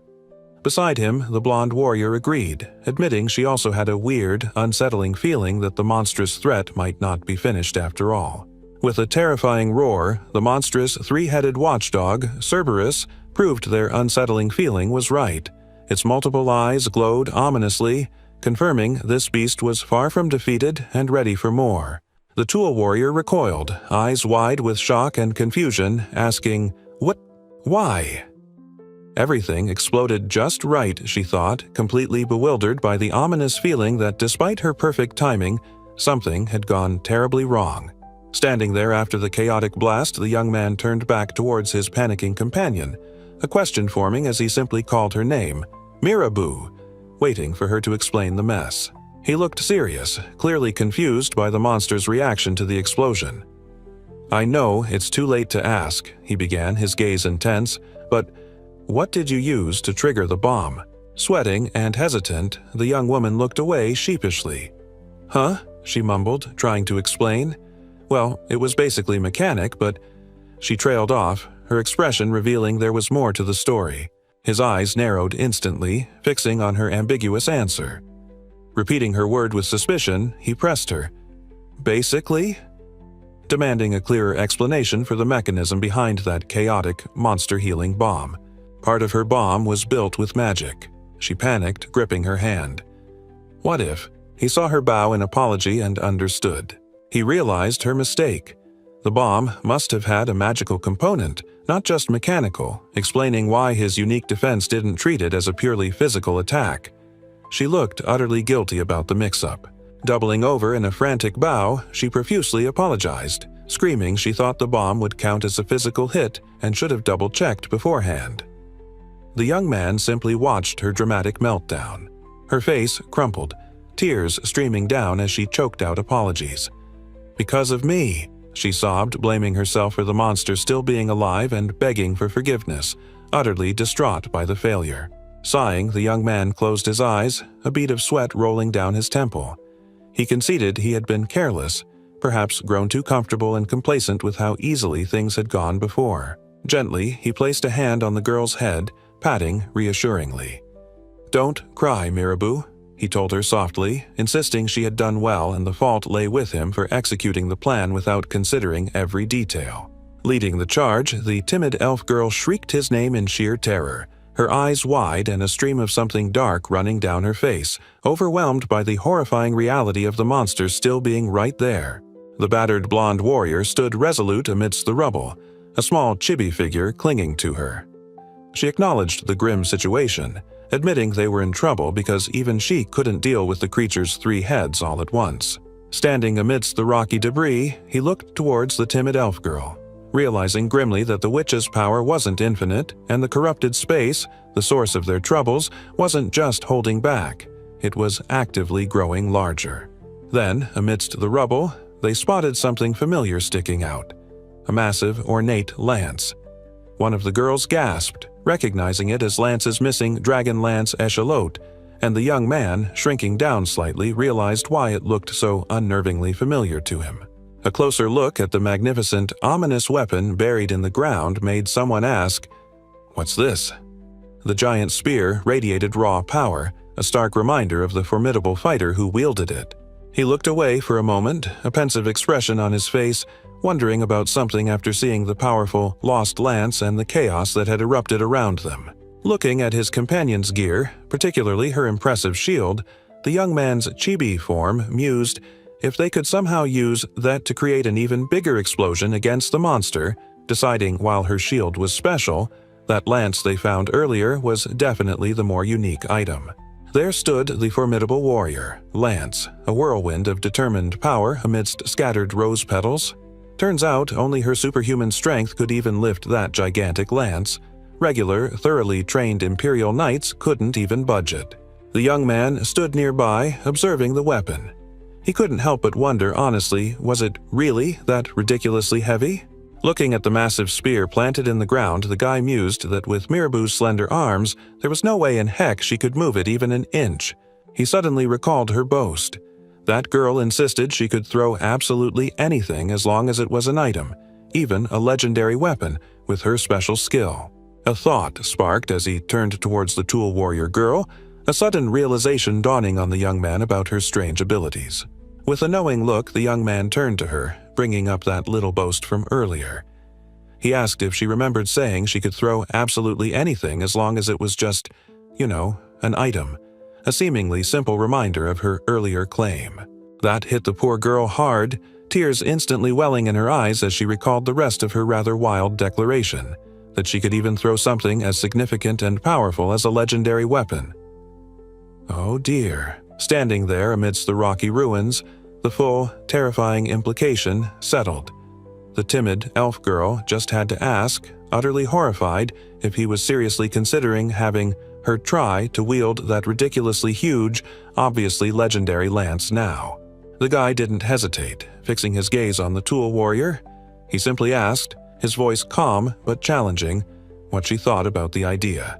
Beside him, the blonde warrior agreed, admitting she also had a weird, unsettling feeling that the monstrous threat might not be finished after all. With a terrifying roar, the monstrous 3-headed watchdog, Cerberus, proved their unsettling feeling was right. Its multiple eyes glowed ominously, confirming this beast was far from defeated and ready for more. The tool warrior recoiled, eyes wide with shock and confusion, asking, "What? Why?" Everything exploded just right, she thought, completely bewildered by the ominous feeling that despite her perfect timing, something had gone terribly wrong. Standing there after the chaotic blast, the young man turned back towards his panicking companion, a question forming as he simply called her name, Miraboo, waiting for her to explain the mess. He looked serious, clearly confused by the monster's reaction to the explosion. "I know it's too late to ask," he began, his gaze intense, "but what did you use to trigger the bomb?" Sweating and hesitant, the young woman looked away sheepishly. "Huh?" she mumbled, trying to explain. "Well, it was basically mechanic, but—" She trailed off, her expression revealing there was more to the story. His eyes narrowed instantly, fixing on her ambiguous answer. Repeating her word with suspicion, he pressed her. "Basically?" Demanding a clearer explanation for the mechanism behind that chaotic, monster-healing bomb. Part of her bomb was built with magic. She panicked, gripping her hand. What if? He saw her bow in apology and understood. He realized her mistake. The bomb must have had a magical component, not just mechanical, explaining why his unique defense didn't treat it as a purely physical attack. She looked utterly guilty about the mix-up. Doubling over in a frantic bow, she profusely apologized, screaming she thought the bomb would count as a physical hit and should have double-checked beforehand. The young man simply watched her dramatic meltdown. Her face crumpled, tears streaming down as she choked out apologies. "Because of me," she sobbed, blaming herself for the monster still being alive and begging for forgiveness, utterly distraught by the failure. Sighing, the young man closed his eyes, a bead of sweat rolling down his temple. He conceded he had been careless, perhaps grown too comfortable and complacent with how easily things had gone before. Gently, he placed a hand on the girl's head, patting reassuringly. "Don't cry, Mirabu," he told her softly, insisting she had done well and the fault lay with him for executing the plan without considering every detail. Leading the charge, the timid elf girl shrieked his name in sheer terror, her eyes wide and a stream of something dark running down her face, overwhelmed by the horrifying reality of the monster still being right there. The battered blonde warrior stood resolute amidst the rubble, a small chibi figure clinging to her. She acknowledged the grim situation, admitting they were in trouble because even she couldn't deal with the creature's 3 heads all at once. Standing amidst the rocky debris, he looked towards the timid elf girl, realizing grimly that the witch's power wasn't infinite and the corrupted space, the source of their troubles, wasn't just holding back. It was actively growing larger. Then, amidst the rubble, they spotted something familiar sticking out. A massive, ornate lance. One of the girls gasped, recognizing it as Lance's missing dragon lance echelote, and the young man, shrinking down slightly, realized why it looked so unnervingly familiar to him. A closer look at the magnificent, ominous weapon buried in the ground made someone ask, "What's this?" The giant spear radiated raw power, a stark reminder of the formidable fighter who wielded it. He looked away for a moment, a pensive expression on his face, wondering about something after seeing the powerful, lost lance and the chaos that had erupted around them. Looking at his companion's gear, particularly her impressive shield, the young man's chibi form mused if they could somehow use that to create an even bigger explosion against the monster, deciding while her shield was special, that lance they found earlier was definitely the more unique item. There stood the formidable warrior, Lance, a whirlwind of determined power amidst scattered rose petals. Turns out only her superhuman strength could even lift that gigantic lance. Regular, thoroughly trained Imperial knights couldn't even budge it. The young man stood nearby, observing the weapon. He couldn't help but wonder, honestly, was it really that ridiculously heavy? Looking at the massive spear planted in the ground, the guy mused that with Mirabu's slender arms, there was no way in heck she could move it even an inch. He suddenly recalled her boast. That girl insisted she could throw absolutely anything as long as it was an item, even a legendary weapon, with her special skill. A thought sparked as he turned towards the tool warrior girl, a sudden realization dawning on the young man about her strange abilities. With a knowing look, the young man turned to her, bringing up that little boast from earlier. He asked if she remembered saying she could throw absolutely anything as long as it was just, an item, a seemingly simple reminder of her earlier claim. That hit the poor girl hard, tears instantly welling in her eyes as she recalled the rest of her rather wild declaration, that she could even throw something as significant and powerful as a legendary weapon. Oh dear. Standing there amidst the rocky ruins, the full, terrifying implication settled. The timid elf girl just had to ask, utterly horrified, if he was seriously considering having her try to wield that ridiculously huge, obviously legendary lance now. The guy didn't hesitate, fixing his gaze on the tool warrior. He simply asked, his voice calm but challenging, what she thought about the idea.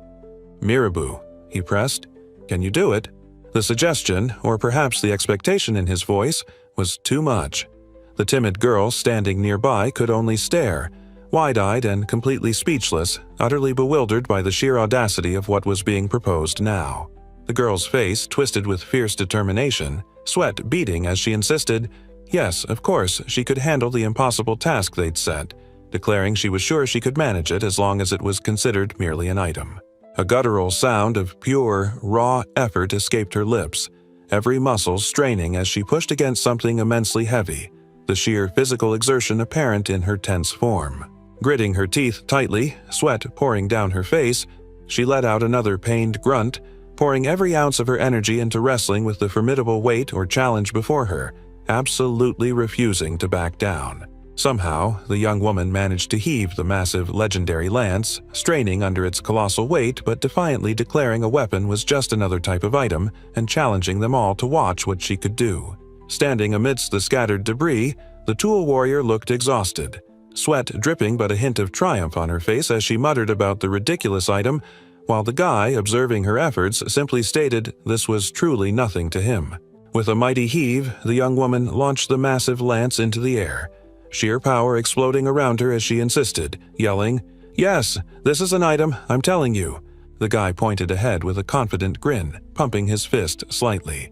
"Mirabu," he pressed, "can you do it?" The suggestion, or perhaps the expectation in his voice, was too much. The timid girl standing nearby could only stare, wide-eyed and completely speechless, utterly bewildered by the sheer audacity of what was being proposed now. The girl's face twisted with fierce determination, sweat beading as she insisted, yes, of course, she could handle the impossible task they'd set, declaring she was sure she could manage it as long as it was considered merely an item. A guttural sound of pure, raw effort escaped her lips, every muscle straining as she pushed against something immensely heavy, the sheer physical exertion apparent in her tense form. Gritting her teeth tightly, sweat pouring down her face, she let out another pained grunt, pouring every ounce of her energy into wrestling with the formidable weight or challenge before her, absolutely refusing to back down. Somehow, the young woman managed to heave the massive legendary lance, straining under its colossal weight but defiantly declaring a weapon was just another type of item and challenging them all to watch what she could do. Standing amidst the scattered debris, the tool warrior looked exhausted, sweat dripping but a hint of triumph on her face as she muttered about the ridiculous item, while the guy, observing her efforts, simply stated this was truly nothing to him. With a mighty heave, the young woman launched the massive lance into the air, sheer power exploding around her as she insisted, yelling, "Yes, this is an item, I'm telling you." The guy pointed ahead with a confident grin, pumping his fist slightly.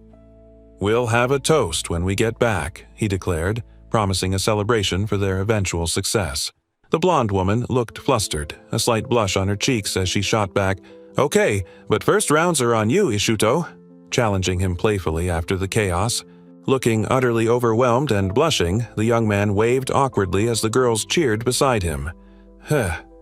"We'll have a toast when we get back," he declared, promising a celebration for their eventual success. The blonde woman looked flustered, a slight blush on her cheeks as she shot back, "Okay, but first rounds are on you, Ishuto," challenging him playfully after the chaos. Looking utterly overwhelmed and blushing, the young man waved awkwardly as the girls cheered beside him.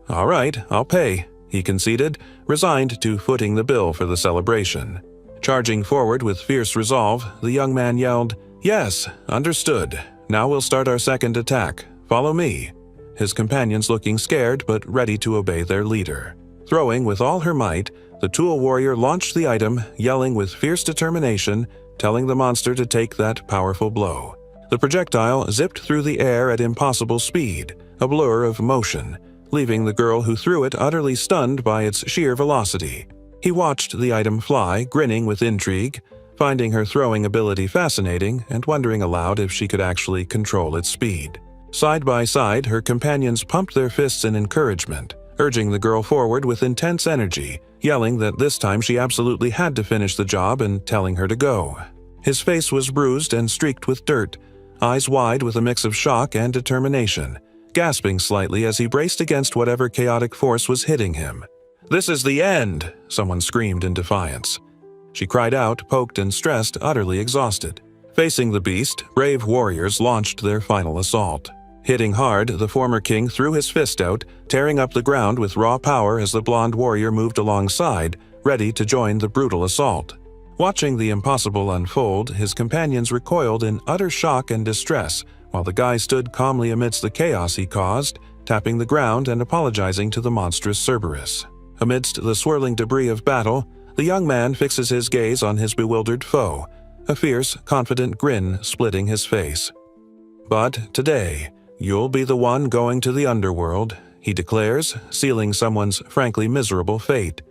"All right, I'll pay," he conceded, resigned to footing the bill for the celebration. Charging forward with fierce resolve, the young man yelled, "Yes, understood. Now we'll start our second attack. Follow me." His companions looking scared but ready to obey their leader. Throwing with all her might, the tool warrior launched the item, yelling with fierce determination, telling the monster to take that powerful blow. The projectile zipped through the air at impossible speed, a blur of motion, leaving the girl who threw it utterly stunned by its sheer velocity. He watched the item fly, grinning with intrigue, finding her throwing ability fascinating and wondering aloud if she could actually control its speed. Side by side, her companions pumped their fists in encouragement, urging the girl forward with intense energy, yelling that this time she absolutely had to finish the job and telling her to go. His face was bruised and streaked with dirt, eyes wide with a mix of shock and determination, gasping slightly as he braced against whatever chaotic force was hitting him. "This is the end!" someone screamed in defiance. She cried out, poked and stressed, utterly exhausted. Facing the beast, brave warriors launched their final assault. Hitting hard, the former king threw his fist out, tearing up the ground with raw power as the blonde warrior moved alongside, ready to join the brutal assault. Watching the impossible unfold, his companions recoiled in utter shock and distress, while the guy stood calmly amidst the chaos he caused, tapping the ground and apologizing to the monstrous Cerberus. Amidst the swirling debris of battle, the young man fixes his gaze on his bewildered foe, a fierce, confident grin splitting his face. "But today, you'll be the one going to the underworld," he declares, sealing someone's frankly miserable fate.